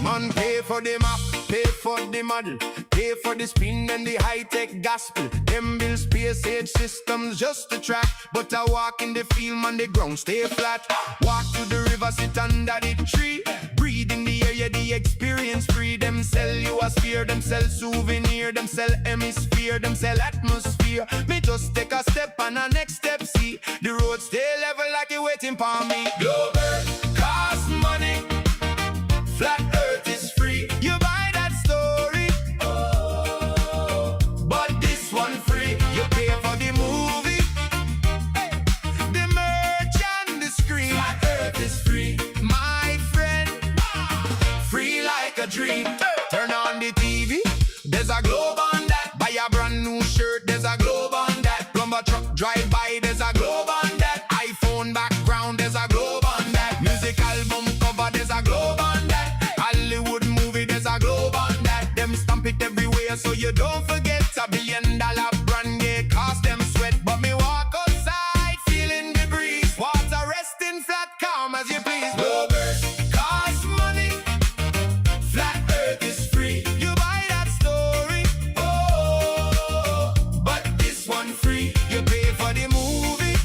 Man, pay for the map, pay for the model, pay for the spin and the high-tech gospel. Them build space age systems just to track, but I walk in the field on the ground, stay flat. Walk to the river, sit under the tree, breathe in the air, yeah, the experience free. Them sell you a sphere, them sell souvenir, them sell hemisphere, them sell atmosphere. Me just take a step and a next step, see the road stay level like you waiting for me. Global cost money. Flat Earth is free. You buy that story, but this one free. You pay for the movie, the merch and the screen. Flat Earth is free, my friend. Free like a dream. Turn on the TV, there's a globe on that. Buy a brand new shirt, there's a globe on that. Plumber truck drive by, there's a globe on that. iPhone background, there's a globe on that. Music album cover, there's a globe on that. Globe on that, them stamp it everywhere, so you don't forget. $1 billion brand, yeah, cost them sweat. But me walk outside, feeling the breeze. Water resting flat, calm as you please. Globert cost money. Flat Earth is free. You buy that story, but this one free. You pay for the movie,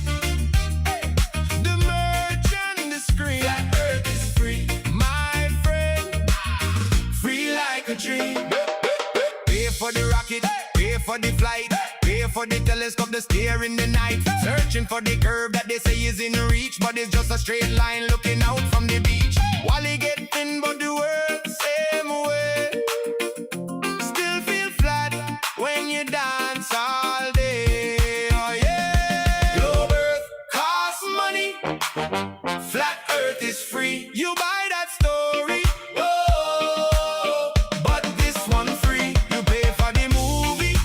the merch and the screen. Flat Earth is free, my friend. Free like a dream. Pay for the rocket, pay for the flight, pay for the telescope to stare in the night. Searching for the curve that they say is in reach, but it's just a straight line looking out from the beach. Wally get thin, but the world same way. Still feel flat when you dance all day. Oh yeah. Globe Earth costs money. Flat Earth is free. You buy that story. But this one free. You pay for the movie,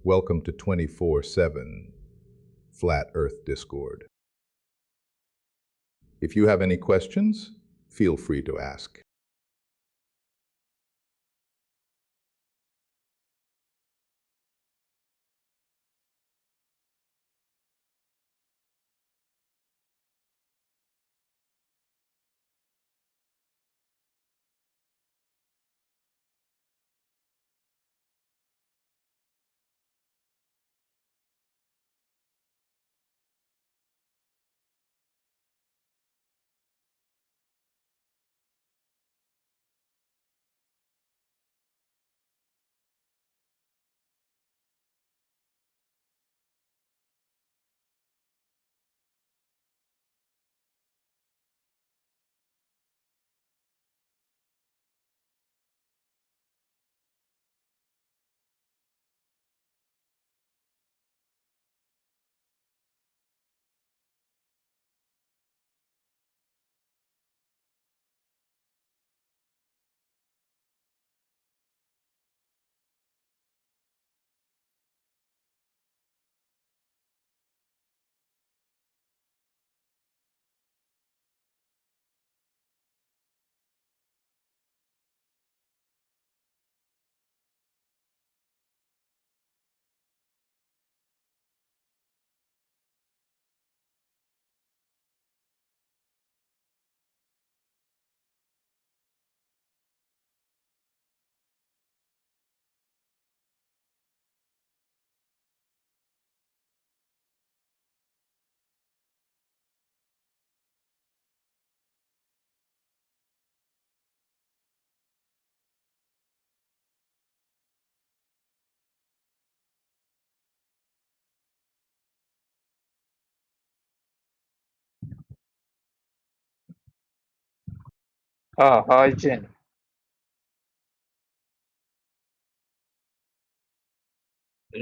Welcome to 24/7 Flat Earth Discord. If you have any questions, feel free to ask. Hi, Jin.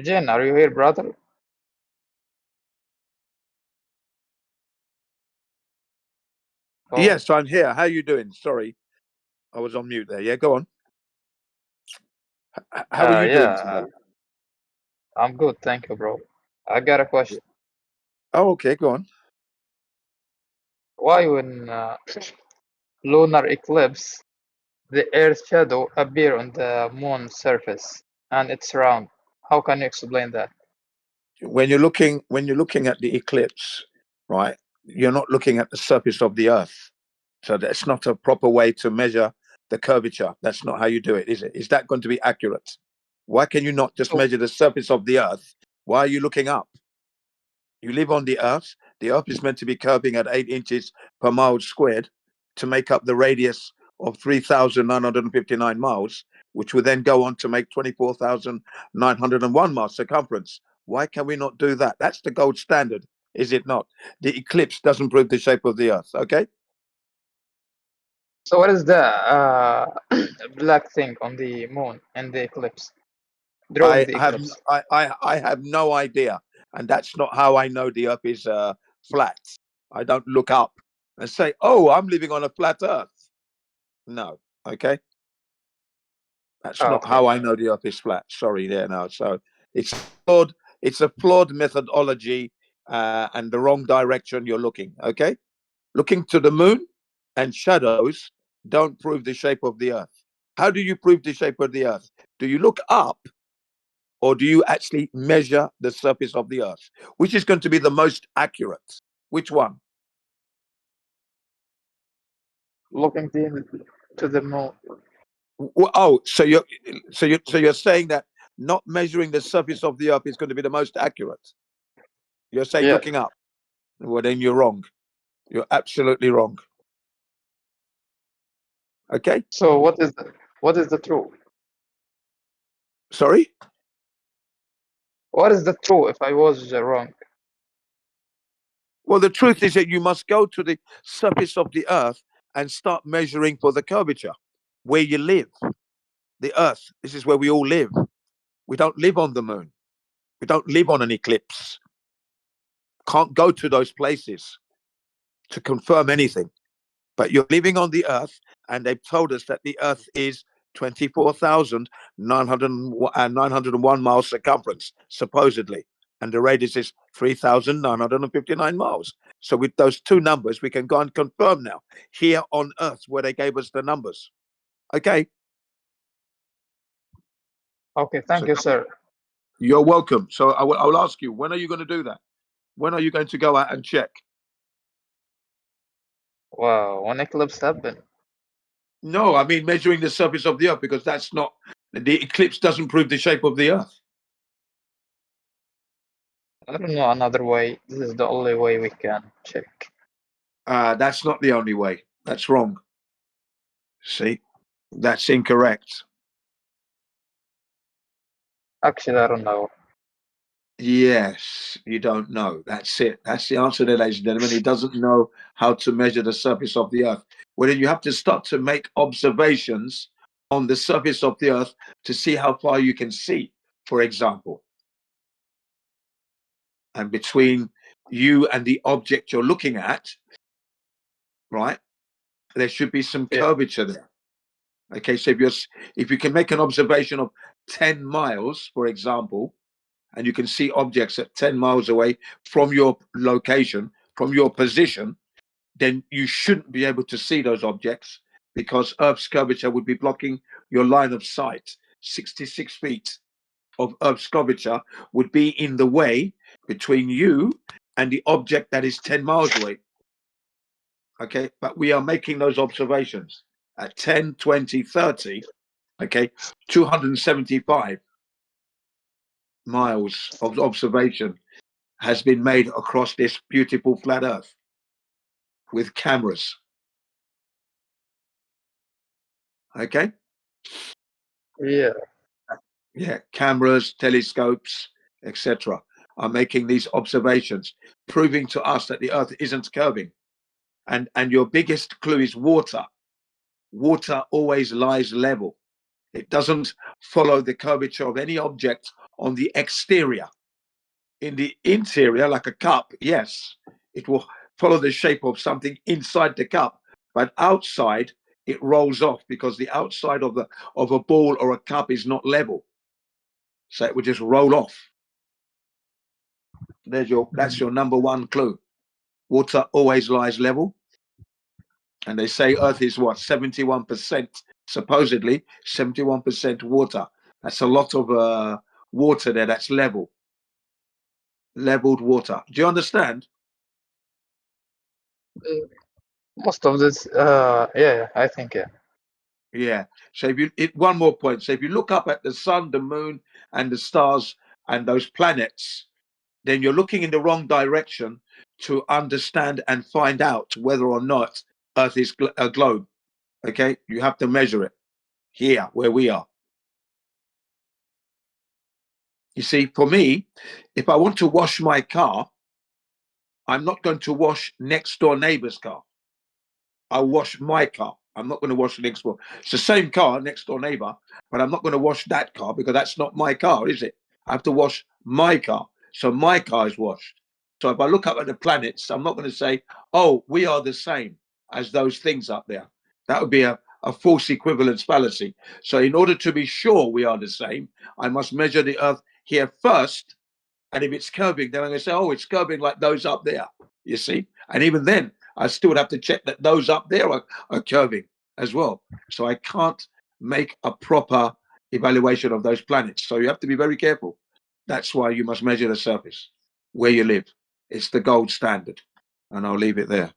Jin, are you here, brother? Oh, Yes, I'm here. How you doing? Sorry, I was on mute there. Yeah, go on. How are you doing today? I'm good, thank you, bro. I got a question. Oh, okay, go on. Why when lunar eclipse, the Earth's shadow appear on the moon's surface and it's round? How can you explain that? When you're looking at the eclipse, right, you're not looking at the surface of the Earth. So that's not a proper way to measure the curvature. That's not how you do it, is it? Is that going to be accurate? Why can you not just measure the surface of the Earth? Why are you looking up? You live on the Earth. The Earth is meant to be curving at 8 inches per mile squared to make up the radius of 3,959 miles, which would then go on to make 24,901 miles circumference. Why can we not do that? That's the gold standard, is it not? The eclipse doesn't prove the shape of the Earth, okay? So what is the black thing on the moon and the eclipse? Drawing the eclipse. I have no idea, and that's not how I know the Earth is flat. I don't look up and say, "Oh, I'm living on a flat Earth." No, okay. That's not how I know the Earth is flat. Sorry, there now. So it's flawed. It's a flawed methodology and the wrong direction you're looking. Okay, looking to the moon and shadows don't prove the shape of the Earth. How do you prove the shape of the Earth? Do you look up, or do you actually measure the surface of the Earth? Which is going to be the most accurate? Which one? Looking to the moon. Oh, so you're saying that not measuring the surface of the Earth is going to be the most accurate? You're saying looking up. Well, then you're wrong. You're absolutely wrong. Okay. So what is the truth? Sorry. What is the truth if I was wrong? Well, the truth is that you must go to the surface of the Earth and start measuring for the curvature where you live. The Earth. This is where we all live. We don't live on the moon. We don't live on an eclipse. Can't go to those places to confirm anything. But you're living on the Earth, and they've told us that the Earth is 24,901 miles circumference, supposedly. And the radius is 3,959 miles. So with those two numbers, we can go and confirm now here on Earth where they gave us the numbers. Okay. Okay, thank you, sir. You're welcome. So I will ask you, when are you going to do that? When are you going to go out and check? Wow, when eclipse happened. No, I mean measuring the surface of the Earth, because that's not, the eclipse doesn't prove the shape of the Earth. I don't know another way. This is the only way we can check. That's not the only way. That's wrong. See, that's incorrect. Actually, I don't know. Yes, you don't know. That's it. That's the answer there, ladies and gentlemen. He doesn't know how to measure the surface of the Earth. Well, then you have to start to make observations on the surface of the Earth to see how far you can see, for example. And between you and the object you're looking at, right, there should be some curvature there. Okay, so if you can make an observation of 10 miles, for example, and you can see objects at 10 miles away from your location, from your position, then you shouldn't be able to see those objects, because Earth's curvature would be blocking your line of sight. 66 feet of Earth's curvature would be in the way between you and the object that is 10 miles away. Okay, but we are making those observations at 10, 20, 30, okay, 275 miles of observation has been made across this beautiful flat Earth with cameras. Okay? Yeah, cameras, telescopes, etc. are making these observations, proving to us that the Earth isn't curving. And your biggest clue is water. Water always lies level. It doesn't follow the curvature of any object on the exterior. In the interior, like a cup, yes, it will follow the shape of something inside the cup, but outside it rolls off, because the outside of a ball or a cup is not level, so it would just roll off. That's your number one clue. Water always lies level, and they say Earth is what, 71%, supposedly 71% water. That's a lot of water there. That's leveled water. Do you understand? Most of this, yeah, I think, yeah. Yeah. So one more point. So if you look up at the sun, the moon, and the stars and those planets, then you're looking in the wrong direction to understand and find out whether or not Earth is a globe. Okay, you have to measure it here where we are. You see, for me, if I want to wash my car, I'm not going to wash next door neighbor's car. I'll wash my car. I'm not going to wash the next door. It's the same car, next door neighbor, but I'm not going to wash that car, because that's not my car, is it? I have to wash my car. So my car is washed. So if I look up at the planets, I'm not going to say, oh, we are the same as those things up there. That would be a false equivalence fallacy. So in order to be sure we are the same, I must measure the Earth here first. And if it's curving, then I'm going to say, oh, it's curving like those up there, you see? And even then, I still would have to check that those up there are curving as well. So I can't make a proper evaluation of those planets. So you have to be very careful. That's why you must measure the surface where you live. It's the gold standard. And I'll leave it there.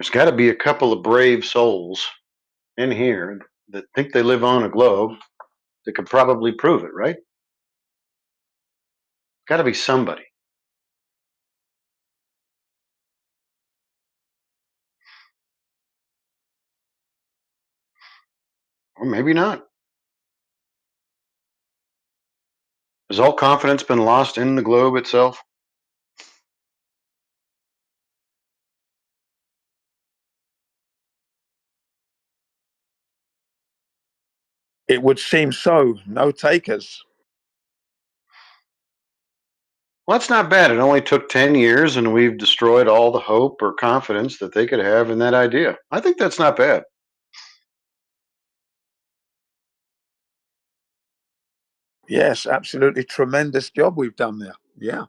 There's got to be a couple of brave souls in here that think they live on a globe that could probably prove it, right? Got to be somebody. Or maybe not. Has all confidence been lost in the globe itself? It would seem so. No takers. Well, that's not bad. It only took 10 years and we've destroyed all the hope or confidence that they could have in that idea. I think that's not bad. Yes, absolutely tremendous job we've done there. Yeah.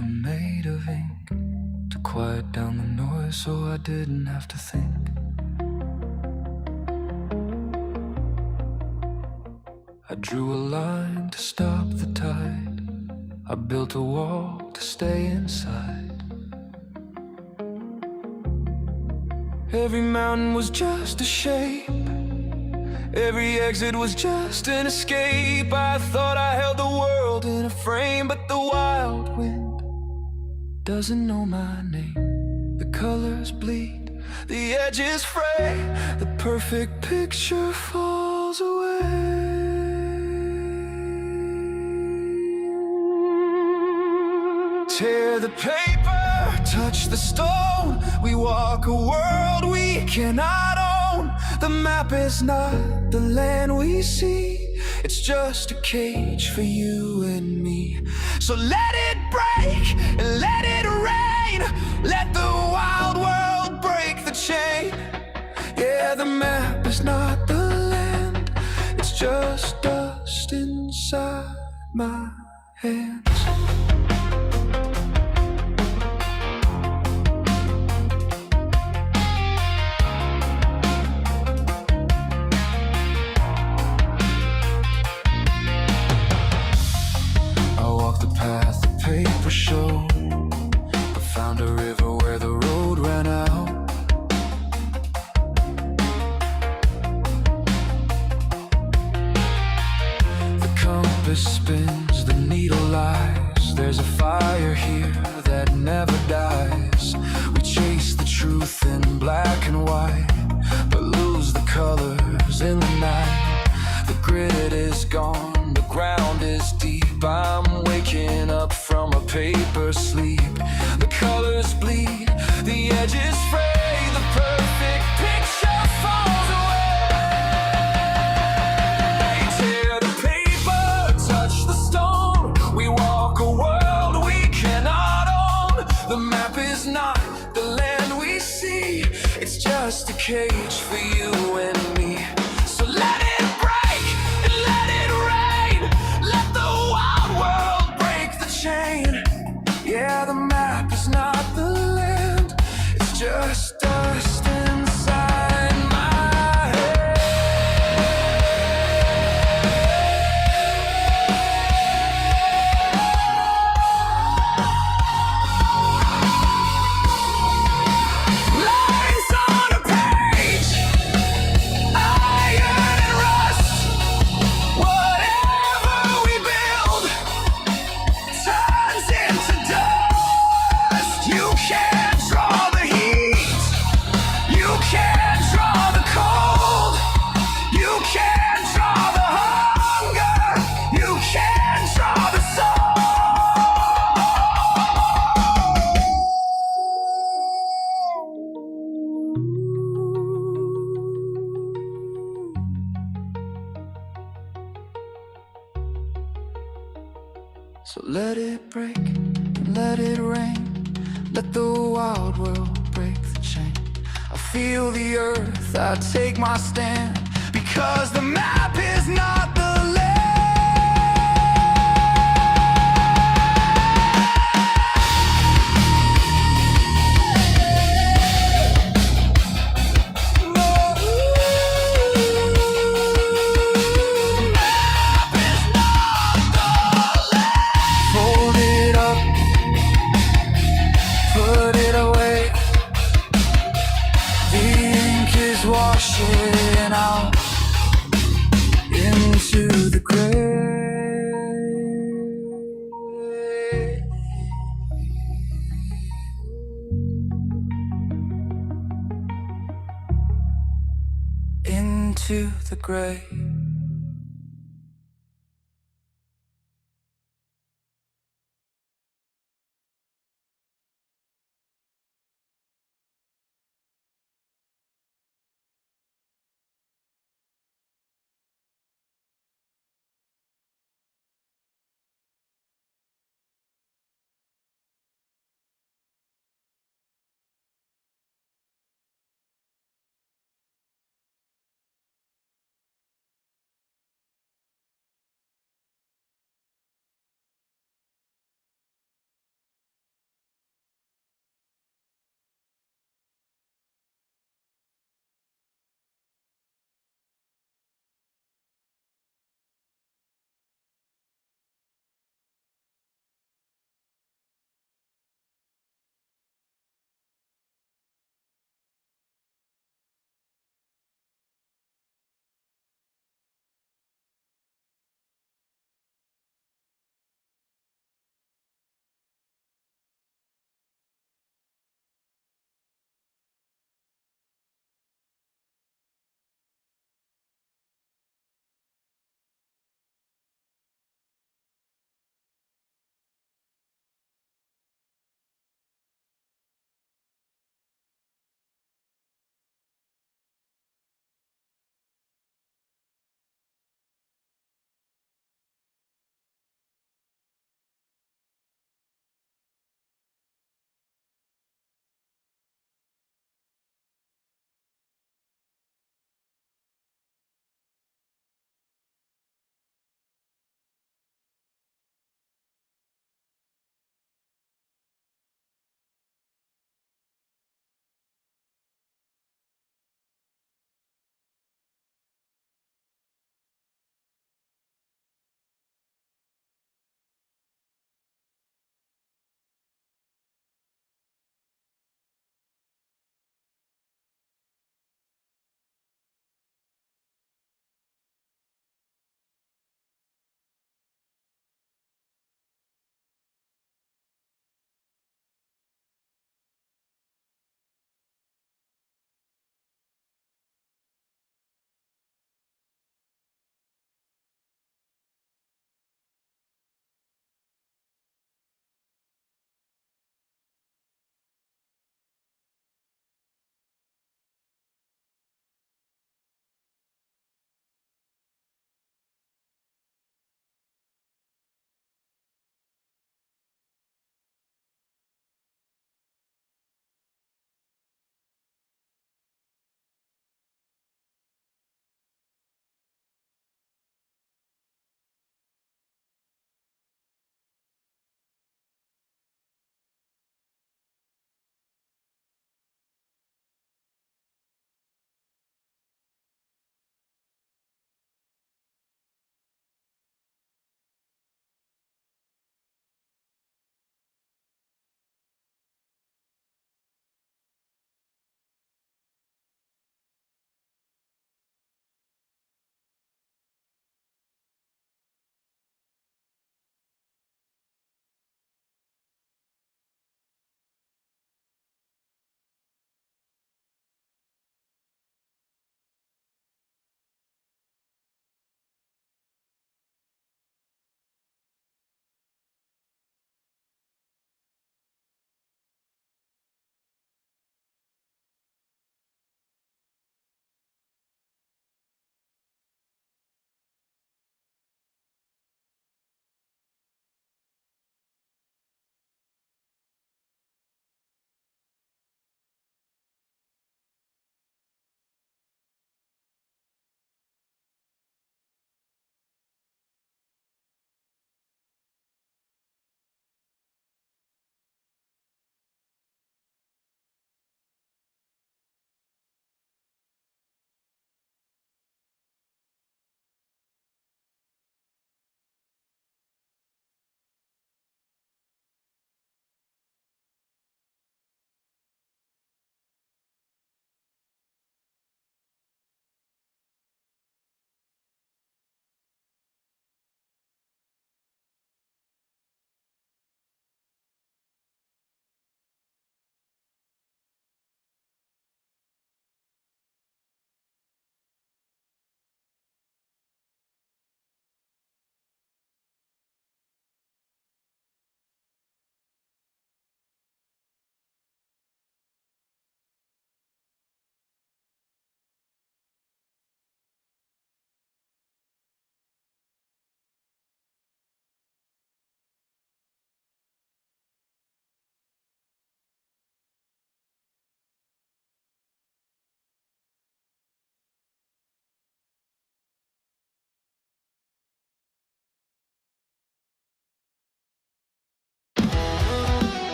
were made of ink to quiet down the noise so I didn't have to think. I drew a line to stop the tide. I built a wall to stay inside. Every mountain was just a shape. Every exit was just an escape. I thought I held the world in a frame, but the wild wind doesn't know my name. The colors bleed, the edges fray, the perfect picture falls away. Tear the paper, touch the stone. We walk a world we cannot own. The map is not the land we see. It's just a cage for you and me. So let it break and let it rain. Let the wild world break the chain. Yeah, the map is not the land. It's just dust inside my hands. Path the paper showed. I found a river where the road ran out. The compass spins, the needle lies. There's a fire here that never dies. We chase the truth in black and white, but lose the colors in the night. The grid is gone, the ground is deep. I'm waking up from a paper sleep. The colors bleed, the edges fray. The perfect picture falls away. Tear the paper, touch the stone. We walk a world we cannot own. The map is not the land we see. It's just a cage for you and me. So let it break and let it rain. Let the wild world break the chain. Yeah, the map is not the land. It's just dust inside my head. Lines on a page, iron and rust. Whatever we build turns into dust. You can't draw the heat. You can't draw the cold. You can't draw the hunger. You can't draw the soul. So let it break and let it rain. Let the wild world break the chain. I feel the earth, I take my stand. Because the map is not the Fold it up, put it away. The ink is washing out into the gray. Into the gray.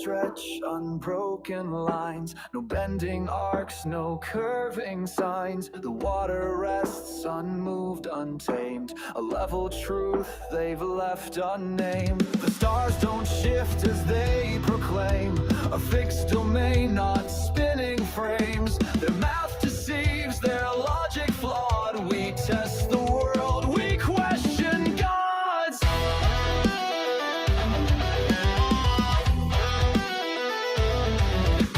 stretch unbroken lines, no bending arcs, no curving signs. The water rests unmoved, untamed, a level truth they've left unnamed. The stars don't shift as they proclaim a fixed domain, not spinning frames. Their mouth deceives, their logic flawed. We test the world, we question gods.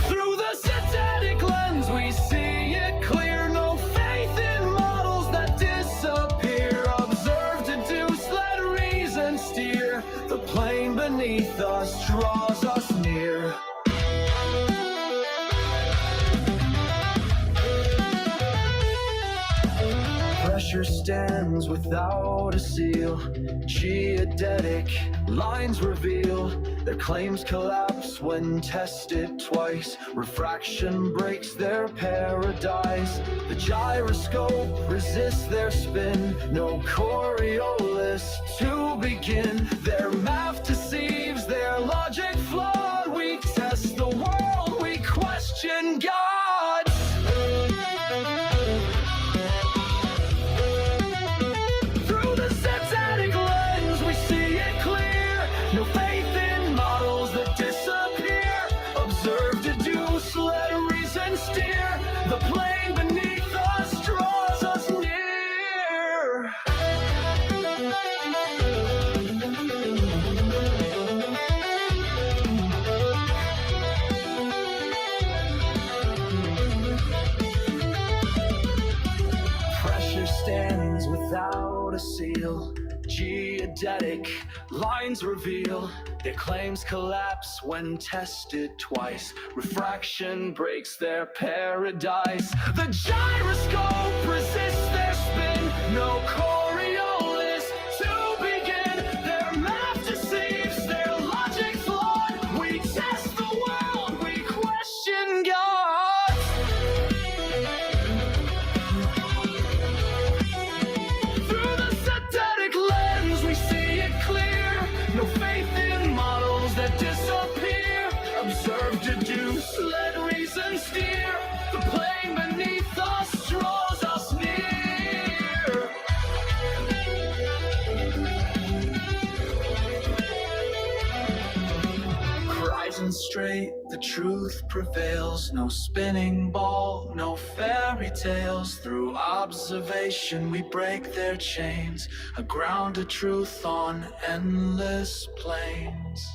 Through the synthetic lens we see it clear. No faith in models that disappear. Observe, deduce, let reason steer. The plane beneath us draws us near. Pressure stands without a seal. Geodetic lines reveal. Their claims collapse when tested twice. Refraction breaks their paradise. The gyroscope resists their spin. No Coriolis to begin. Their math deceives, their logic flawed. We test the world, we question gods. Through the synthetic lens we see it clear. No faith in models that disappear. Observe, deduce, let reason steer. The plane beneath us draws us near. Pressure stands without a seal. Geodetic lines reveal. Their claims collapse when tested twice. Refraction breaks their paradise. The gyroscope resists their spin. No Coriolis to begin. Their math deceives, their logic flawed. We test the world, we question God. Through the synthetic lens we see it clear. No faith in models that disappear. Observe, deduce, let reason steer. The plane beneath us draws us near. Horizon straight, the truth prevails. No spinning ball, no fairy tales. Through observation we break their chains. A grounded truth on endless plains.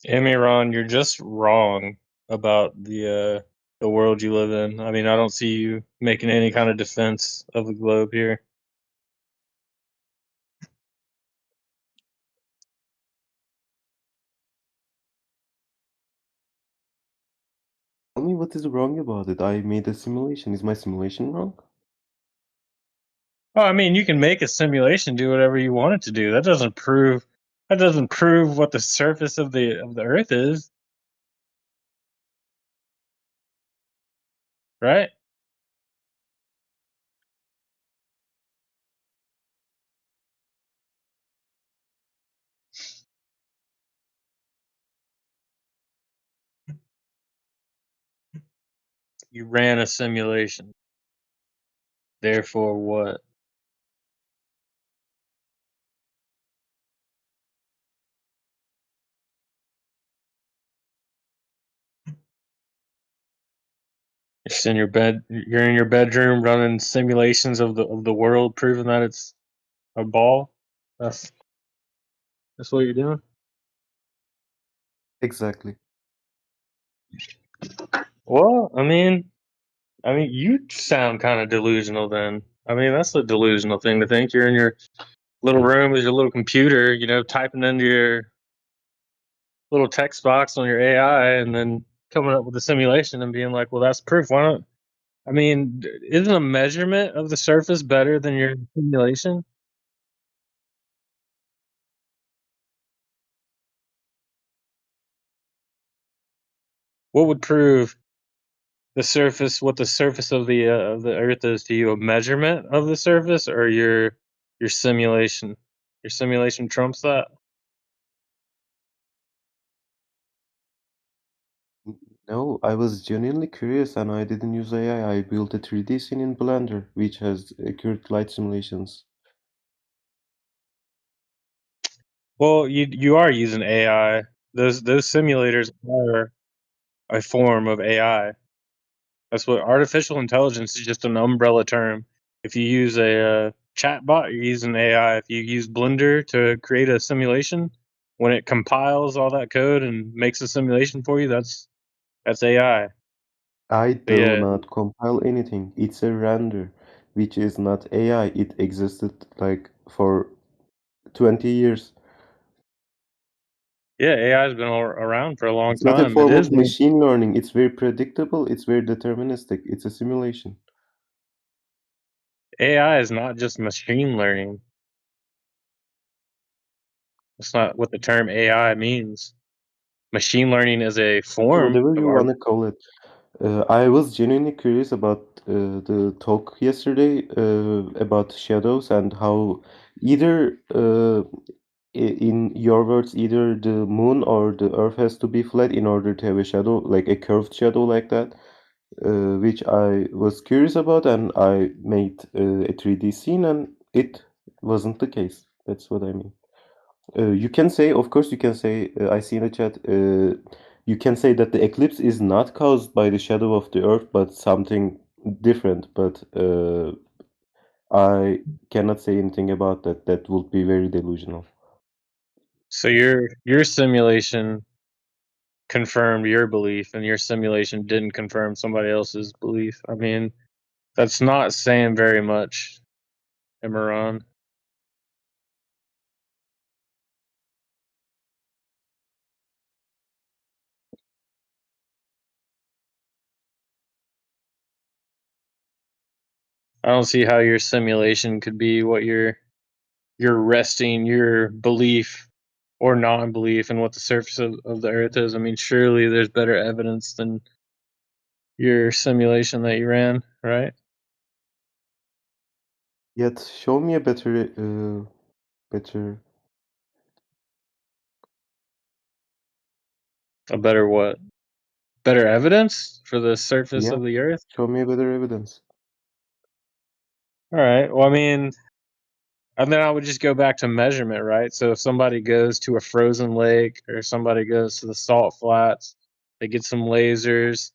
Amiron, you're just wrong about the world you live in. I mean, I don't see you making any kind of defense of the globe here. Tell me what is wrong about it. I made a simulation. Is my simulation wrong? Oh, I mean, you can make a simulation do whatever you want it to do. That doesn't prove what the surface of the Earth is, right? You ran a simulation. Therefore, what? You're in your bed. You're in your bedroom running simulations of the world, proving that it's a ball. That's what you're doing. Exactly. Well, I mean, you sound kind of delusional. Then, I mean, that's a delusional thing to think. You're in your little room with your little computer, typing into your little text box on your AI, and then coming up with a simulation and being like, "Well, that's proof." Why don't? I mean, isn't a measurement of the surface better than your simulation? What would prove what the surface of the Earth is to you? A measurement of the surface, or your simulation? Your simulation trumps that. No, I was genuinely curious and I didn't use AI. I built a 3D scene in Blender, which has accurate light simulations. Well, you are using AI. Those simulators are a form of AI. That's what artificial intelligence is, just an umbrella term. If you use a chatbot, you're using AI. If you use Blender to create a simulation, when it compiles all that code and makes a simulation for you, that's AI. I But do yeah, not compile anything. It's a render, which is not AI. It existed like for 20 years. yeah, AI has been around for a long It's not a time. It form is. of machine learning. It's very predictable. It's very deterministic. It's a simulation. AI is not just machine learning. That's not what the term AI means. Machine learning is a form Whatever of you art. want to call it. I was genuinely curious about the talk yesterday about shadows and how either, in your words, either the moon or the earth has to be flat in order to have a shadow, like a curved shadow like that, which I was curious about, and I made a 3D scene, and it wasn't the case. That's what I mean. You can say, of course, you can say, I see in the chat, you can say that the eclipse is not caused by the shadow of the Earth, but something different. But I cannot say anything about that. That would be very delusional. So your simulation confirmed your belief, and your simulation didn't confirm somebody else's belief. I mean, that's not saying very much, Imran. I don't see how your simulation could be what you're resting your belief or non-belief in what the surface of the Earth is. I mean, surely there's better evidence than your simulation that you ran, right? Yet, show me a better. A better what? Better evidence for the surface Yeah, of the Earth? show me a better evidence. All right. Well, I mean, and then I would just go back to measurement, right? So if somebody goes to a frozen lake or somebody goes to the salt flats, they get some lasers.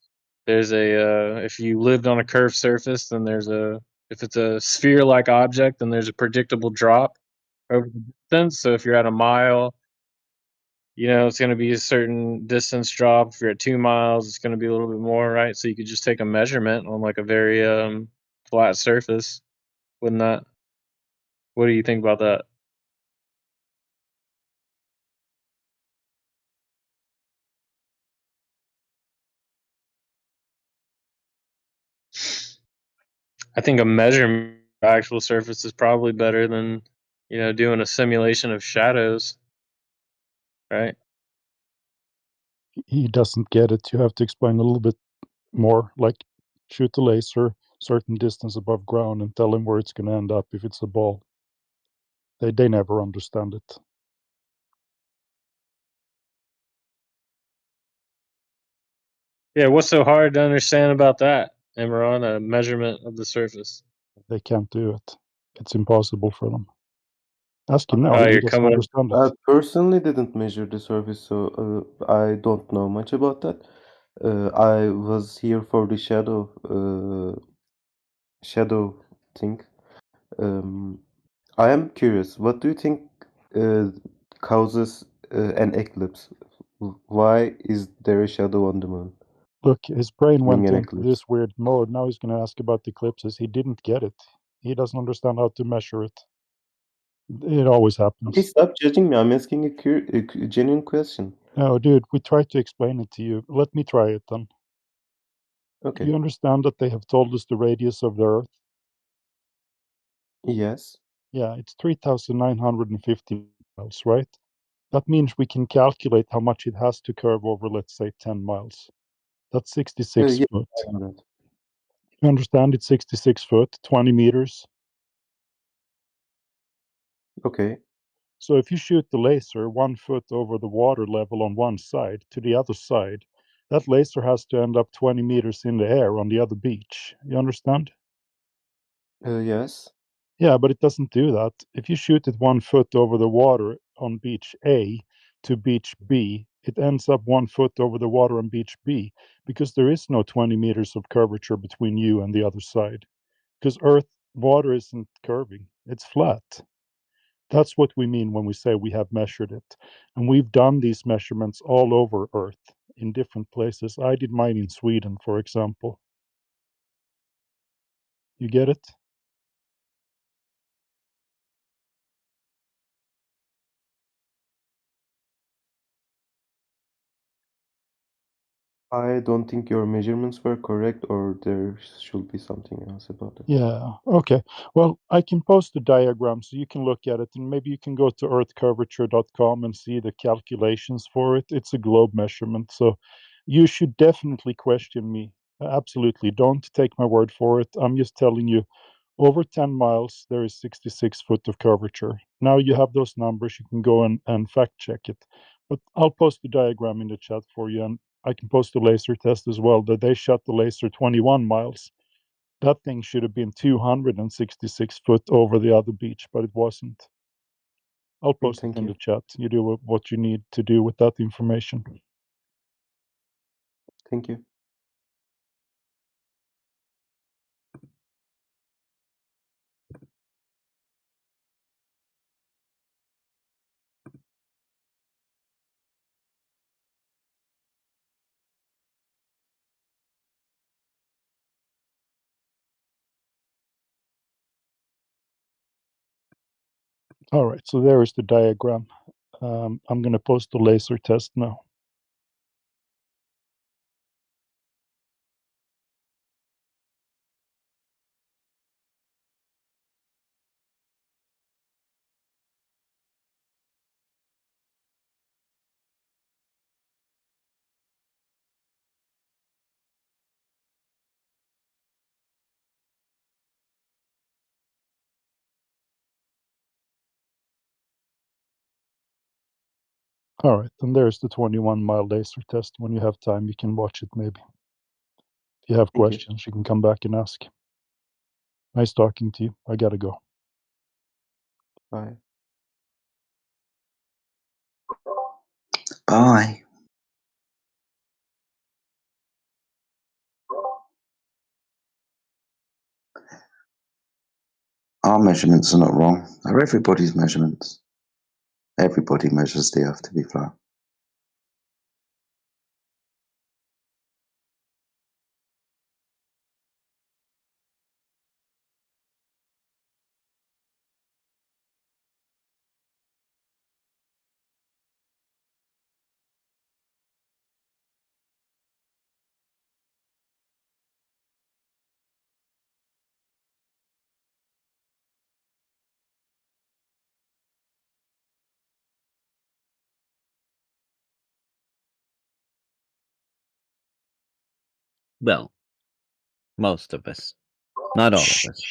There's if you lived on a curved surface, then if it's a sphere-like object, then there's a predictable drop over the distance. So if you're at a mile, it's going to be a certain distance drop. If you're at 2 miles, it's going to be a little bit more, right? So you could just take a measurement on like a very flat surface. Wouldn't that? What do you think about that? I think a measurement of actual surface is probably better than, doing a simulation of shadows, right? He doesn't get it. You have to explain a little bit more, like shoot the laser certain distance above ground and tell him where it's going to end up if it's a ball. They never understand it. Yeah, what's so hard to understand about that, Imran? A measurement of the surface. They can't do it. It's impossible for them. Ask him now. Oh, He you're doesn't coming. understand I it. personally didn't measure the surface, so I don't know much about that. I was here for the shadow thing. I am curious. What do you think uh, causes an eclipse? Why is there a shadow on the moon Look, his brain during went an into eclipse? this weird mode. Now he's going to ask about the eclipses. He didn't get it. He doesn't understand how to measure it. It always Okay, happens. stop judging me. I'm asking a genuine question. No, dude, we tried to explain it to you. Let me try it then. Okay. You understand that they have told us the radius of the Earth? Yes. Yeah, it's 3,950 miles, right? That means we can calculate how much it has to curve over, let's say, 10 miles. That's 66 Yeah, foot. I know that. You understand it's 66 foot, 20 meters. Okay. So if you shoot the laser 1 foot over the water level on one side to the other side, that laser has to end up 20 meters in the air on the other beach. You understand? Yes. Yeah, but it doesn't do that. If you shoot it 1 foot over the water on beach A to beach B, it ends up 1 foot over the water on beach B because there is no 20 meters of curvature between you and the other side. Because Earth water isn't curving, it's flat. That's what we mean when we say we have measured it. And we've done these measurements all over Earth in different places. I did mine in Sweden, for example. You get it? I don't think your measurements were correct, or there should be something else about it. Yeah. Okay. Well, I can post a diagram so you can look at it, and maybe you can go to earthcurvature.com and see the calculations for it. It's a globe measurement, so you should definitely question me. Absolutely. Don't take my word for it. I'm just telling you, over 10 miles, there is 66 foot of curvature. Now you have those numbers, you can go and fact check it. But I'll post the diagram in the chat for you, and I can post a laser test as well. That they shot the laser 21 miles. That thing should have been 266 foot over the other beach, but it wasn't. I'll post it Thank in you. the chat. You do what you need to do with that information. Thank you. All right, so there is the diagram. I'm going to post the laser test now. All right, and there's the 21-mile laser test. When you have time, you can watch it maybe. If you have Thank you. questions, you can come back and ask. Nice talking to you. I got to go. Bye. Bye. Our measurements are not wrong. They're everybody's measurements. Everybody measures the Earth to be flat. Well, most of us. Not all of us.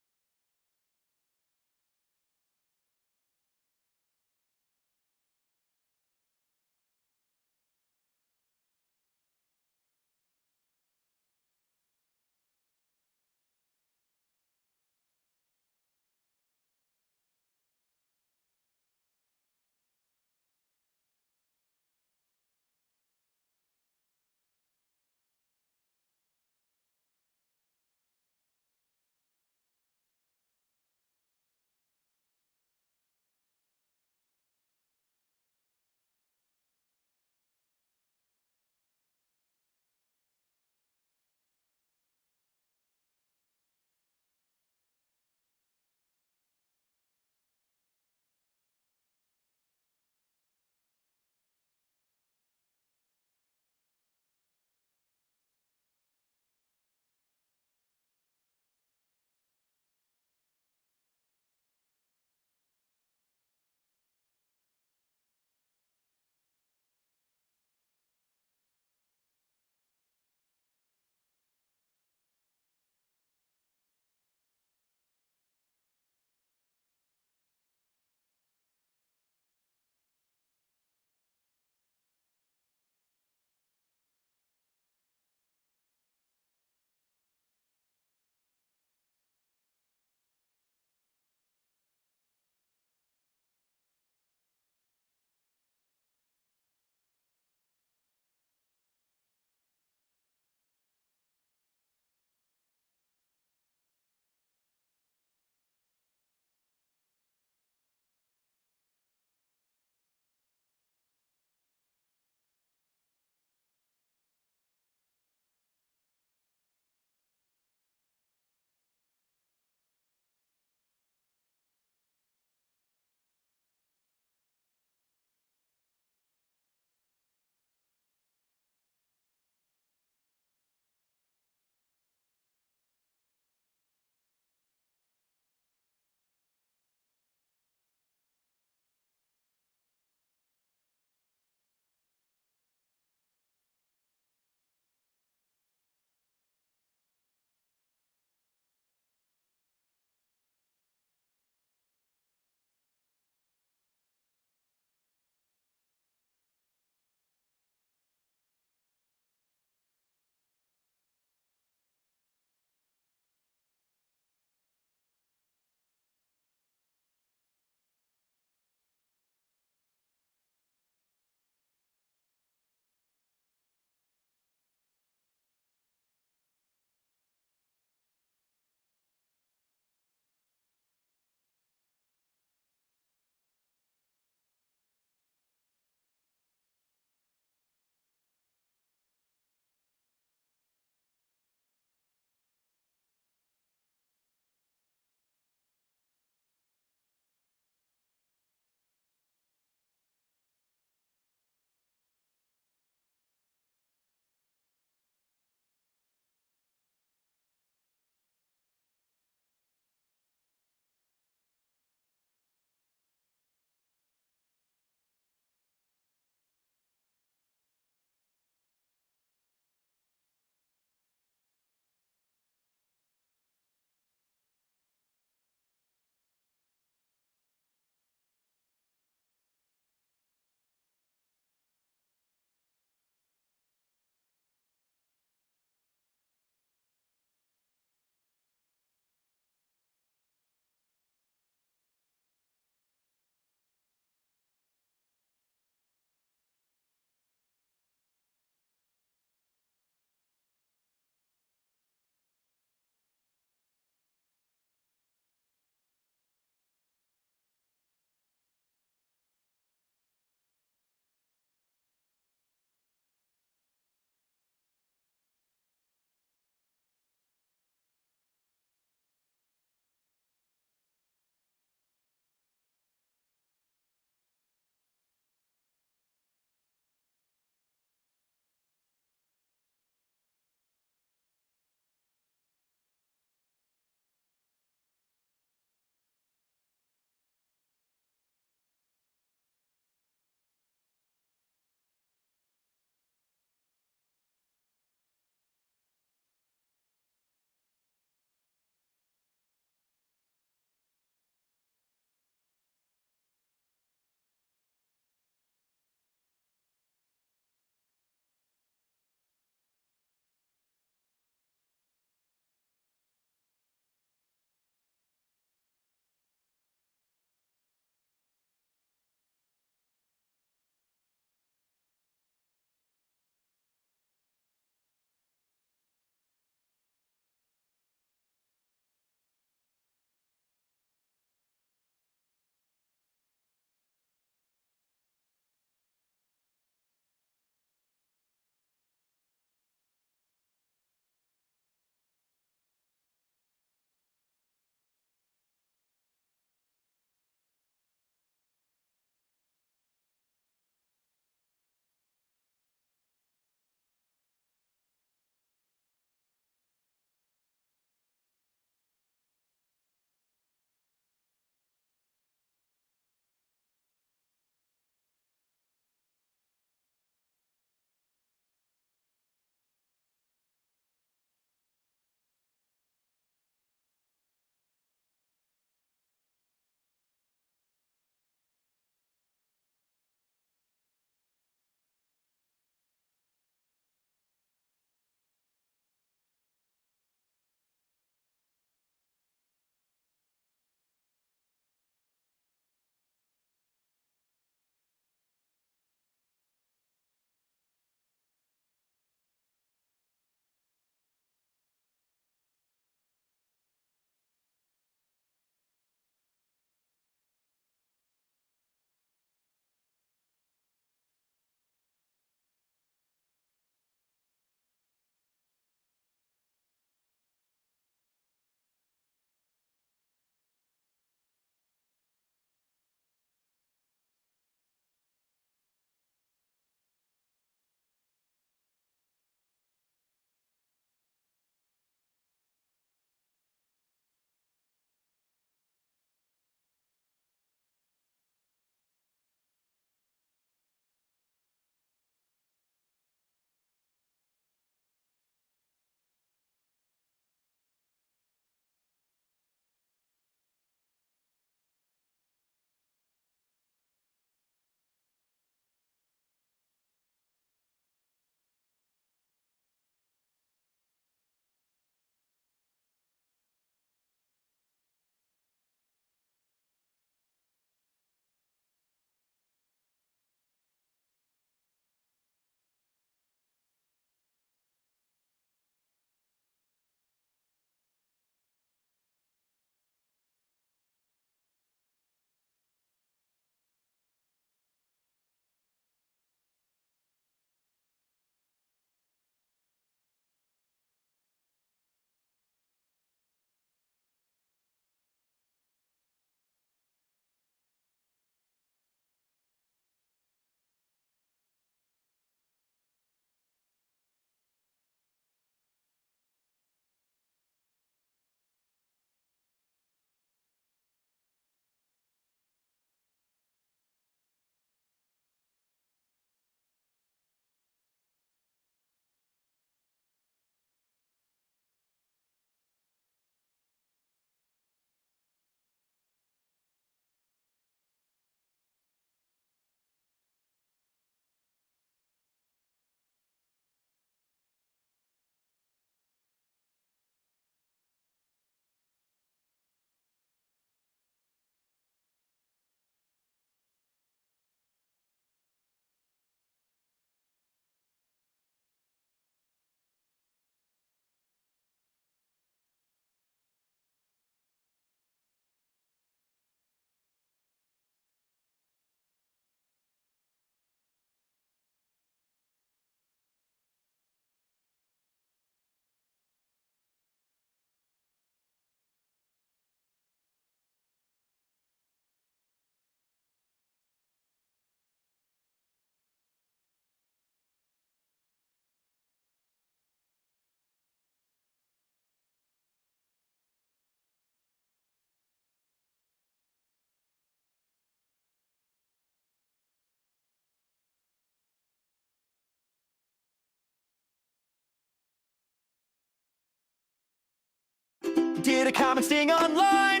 Did a comic sting online?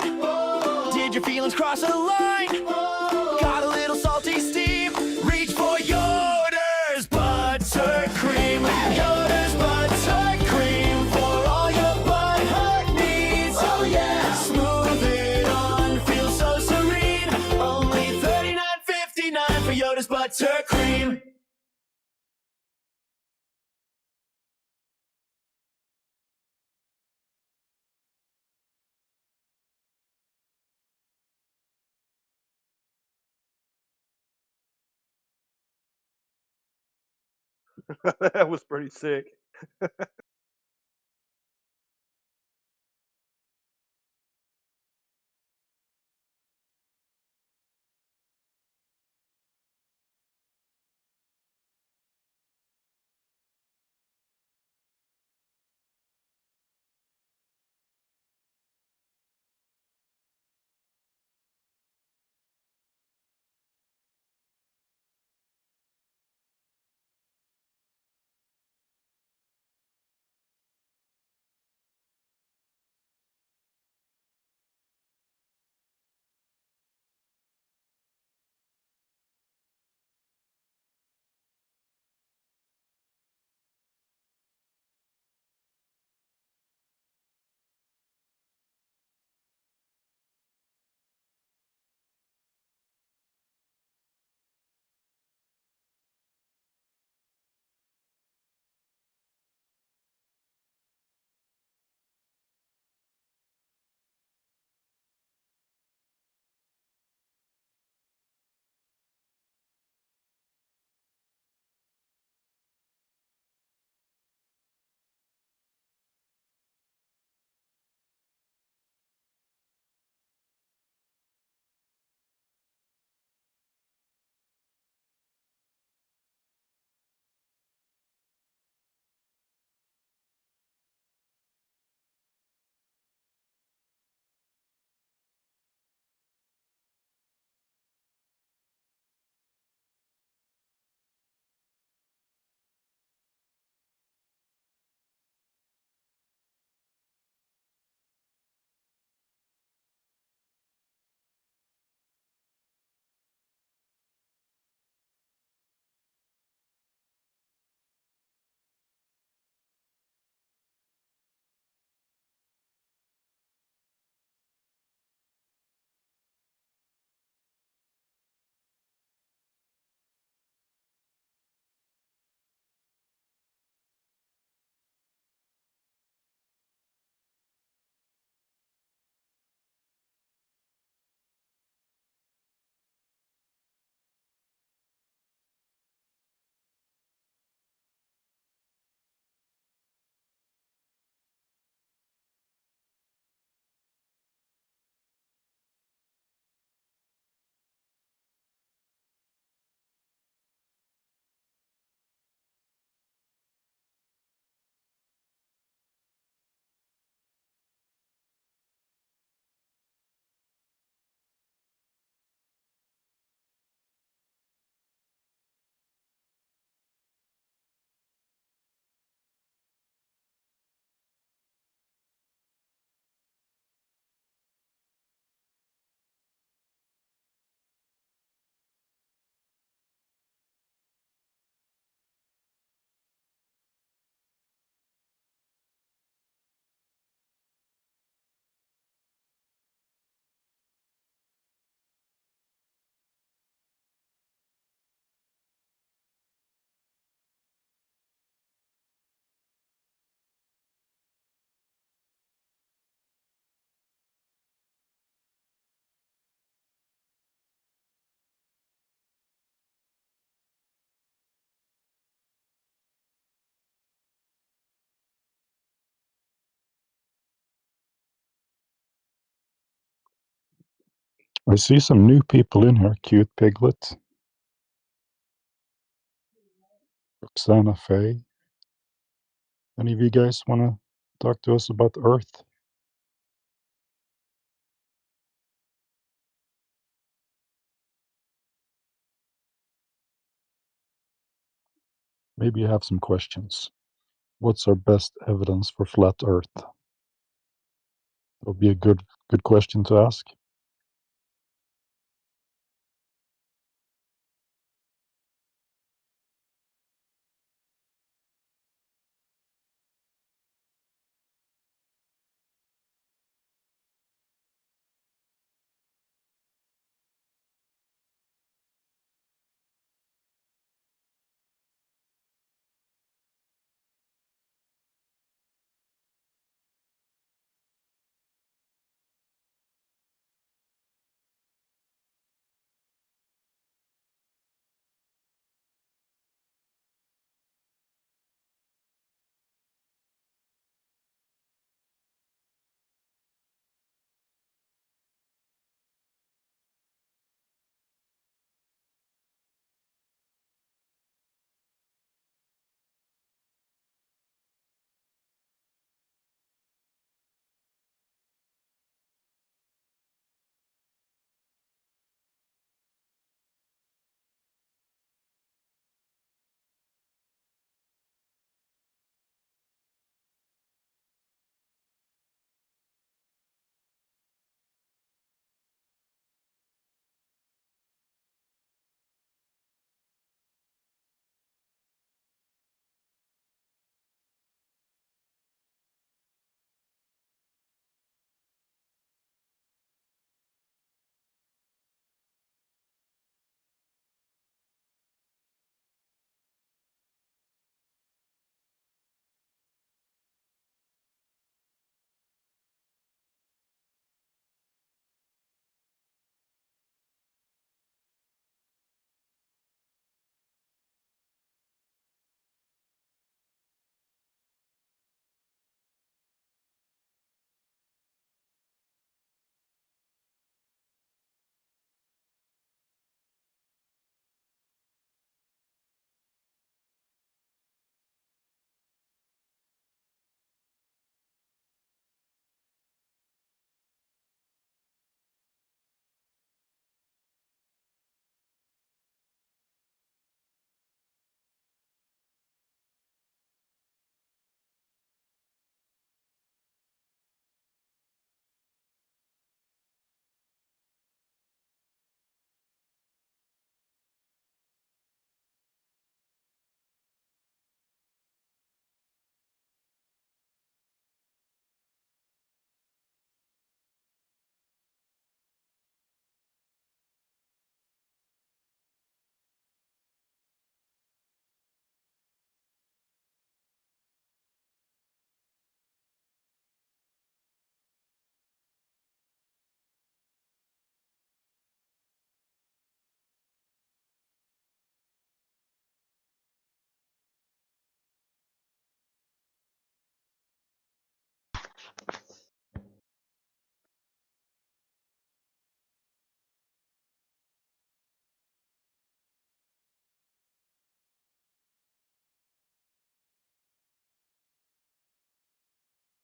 Did your feelings cross a line? Got a little salty steam? Reach for Yoder's buttercream. Yoder's buttercream for all your butthurt needs. Oh yeah, smooth it on, feel so serene. Only $39.59 for Yoder's buttercream. That was pretty sick. I see some new people in here. Cute Piglet, Roxana Faye. Any of you guys want to talk to us about Earth? Maybe you have some questions. What's our best evidence for flat Earth? That would be a good question to ask.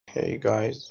Hey guys.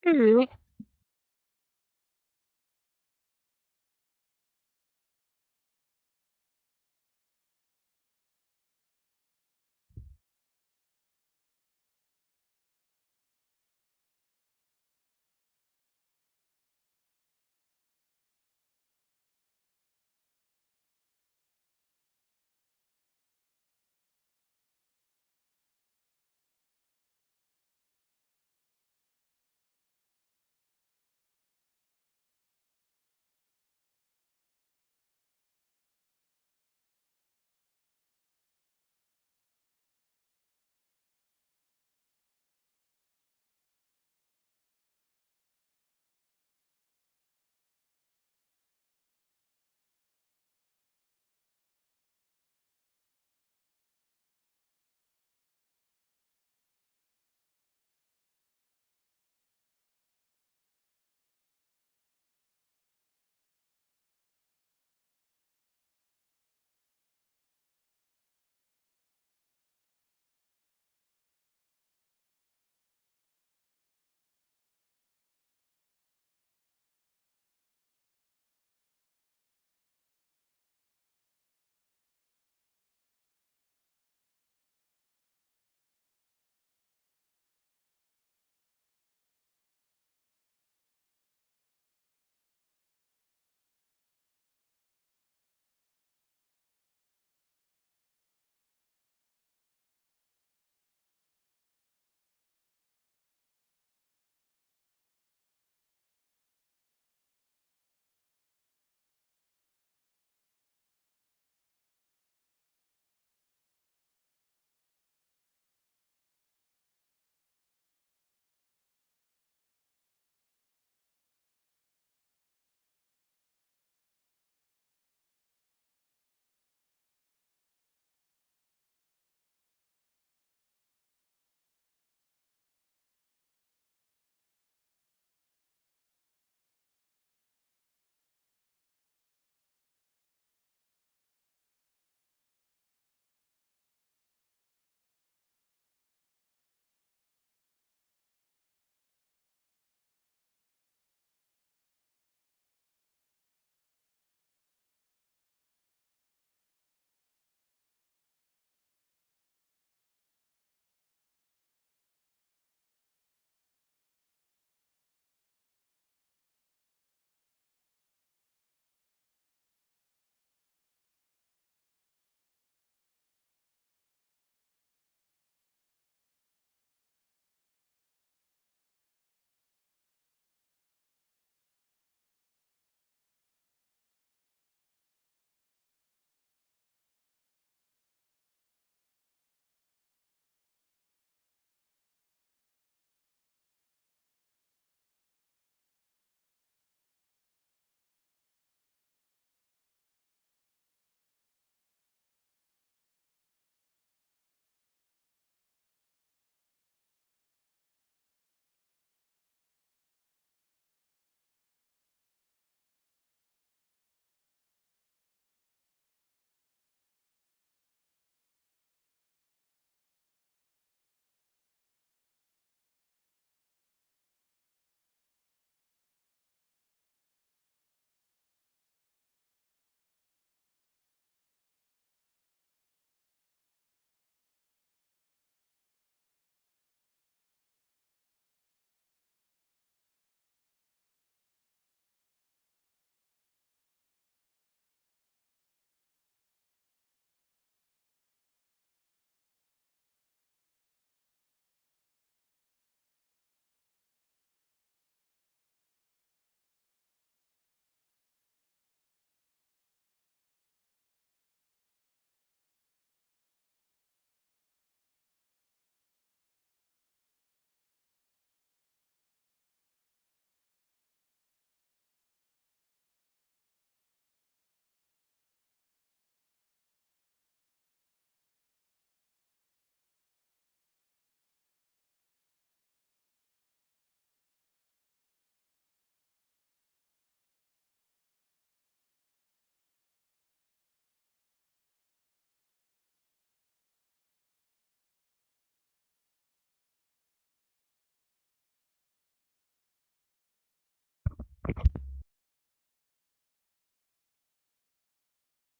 Yeah.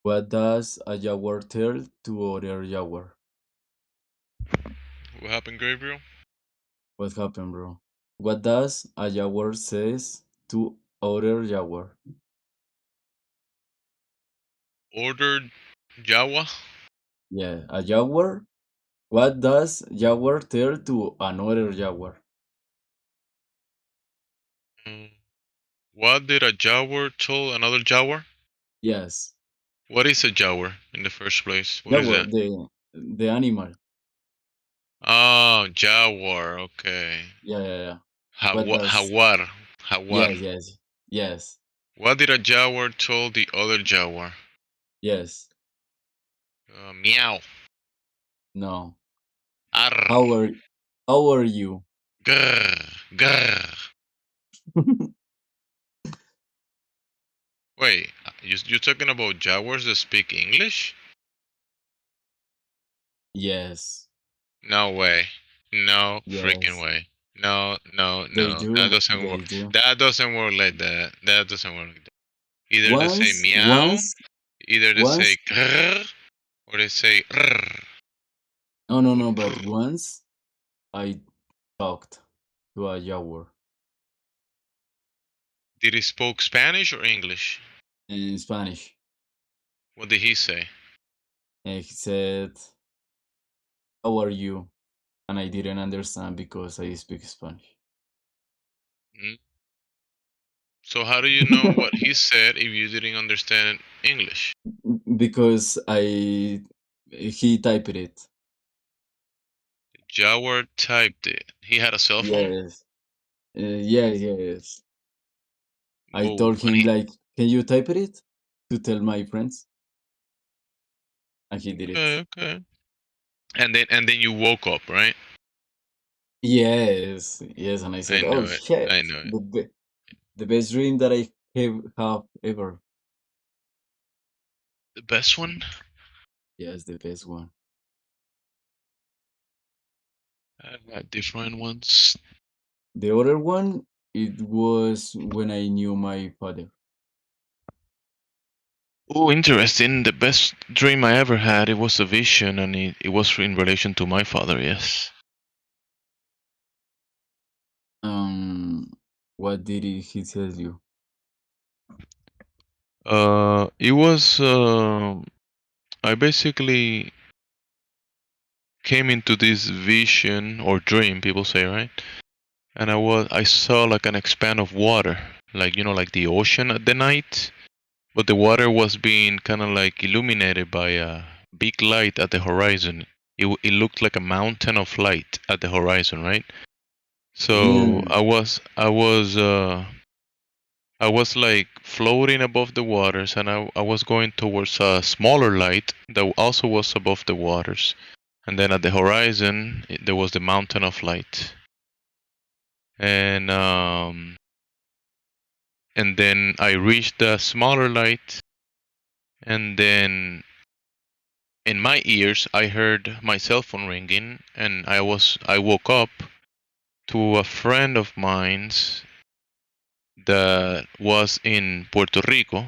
What does a jaguar tell to other jaguar? What happened, Gabriel? What happened, bro? What does a jaguar says to other jaguar? Ordered Jawa? Yeah, a jaguar. What does jaguar tell to another jaguar? What did a Jaguar tell another Jaguar? Yes, What is a Jaguar in the first place? What is jaguar, that? the animal. Oh, Jaguar. Okay. Yeah. What does? Jaguar. Jaguar. Yes. What did a Jaguar tell the other Jaguar? Yes. Meow. No. Arr. How are you? Grr. Grr. Wait, you're talking about Jaguars that speak English? Yes. No way. No freaking Yes. way. No. They That do. doesn't work. They do. That doesn't work like that. That doesn't work like that. Either they say Once, meow, once, either they say once. grrr, or they say rrr. No. But once I talked to a jaguar Did he spoke Spanish or English? in Spanish, What did he say? and he said, "How are you?" And I didn't understand because I speak Spanish. Hmm? So how do you know what he said if you didn't understand English? Because he typed it. Jaguar typed it. He had a cell phone? Yes. Yes. I Well, told when him like, "Can you type it to tell my friends?" And he did it. okay. And then you woke up, right? Yes. And I I said, "Oh know it. shit, I know it. the best dream that I have ever." The best one? Yes, the best one. I've had different ones. The other one, it was when I knew my father. Oh, interesting. The best dream I ever had, it was a vision, and it was in relation to my father, yes. What did he tell you? It was, I basically came into this vision or dream, people say, right? And I saw like an expanse of water, like, like the ocean at the night, but the water was being kind of like illuminated by a big light at the horizon. It looked like a mountain of light at the horizon, right? So I was like floating above the waters, and I was going towards a smaller light that also was above the waters. And then at the horizon, there was the mountain of light. And then I reached the smaller light, and then in my ears I heard my cell phone ringing, and I woke up to a friend of mine's that was in Puerto Rico.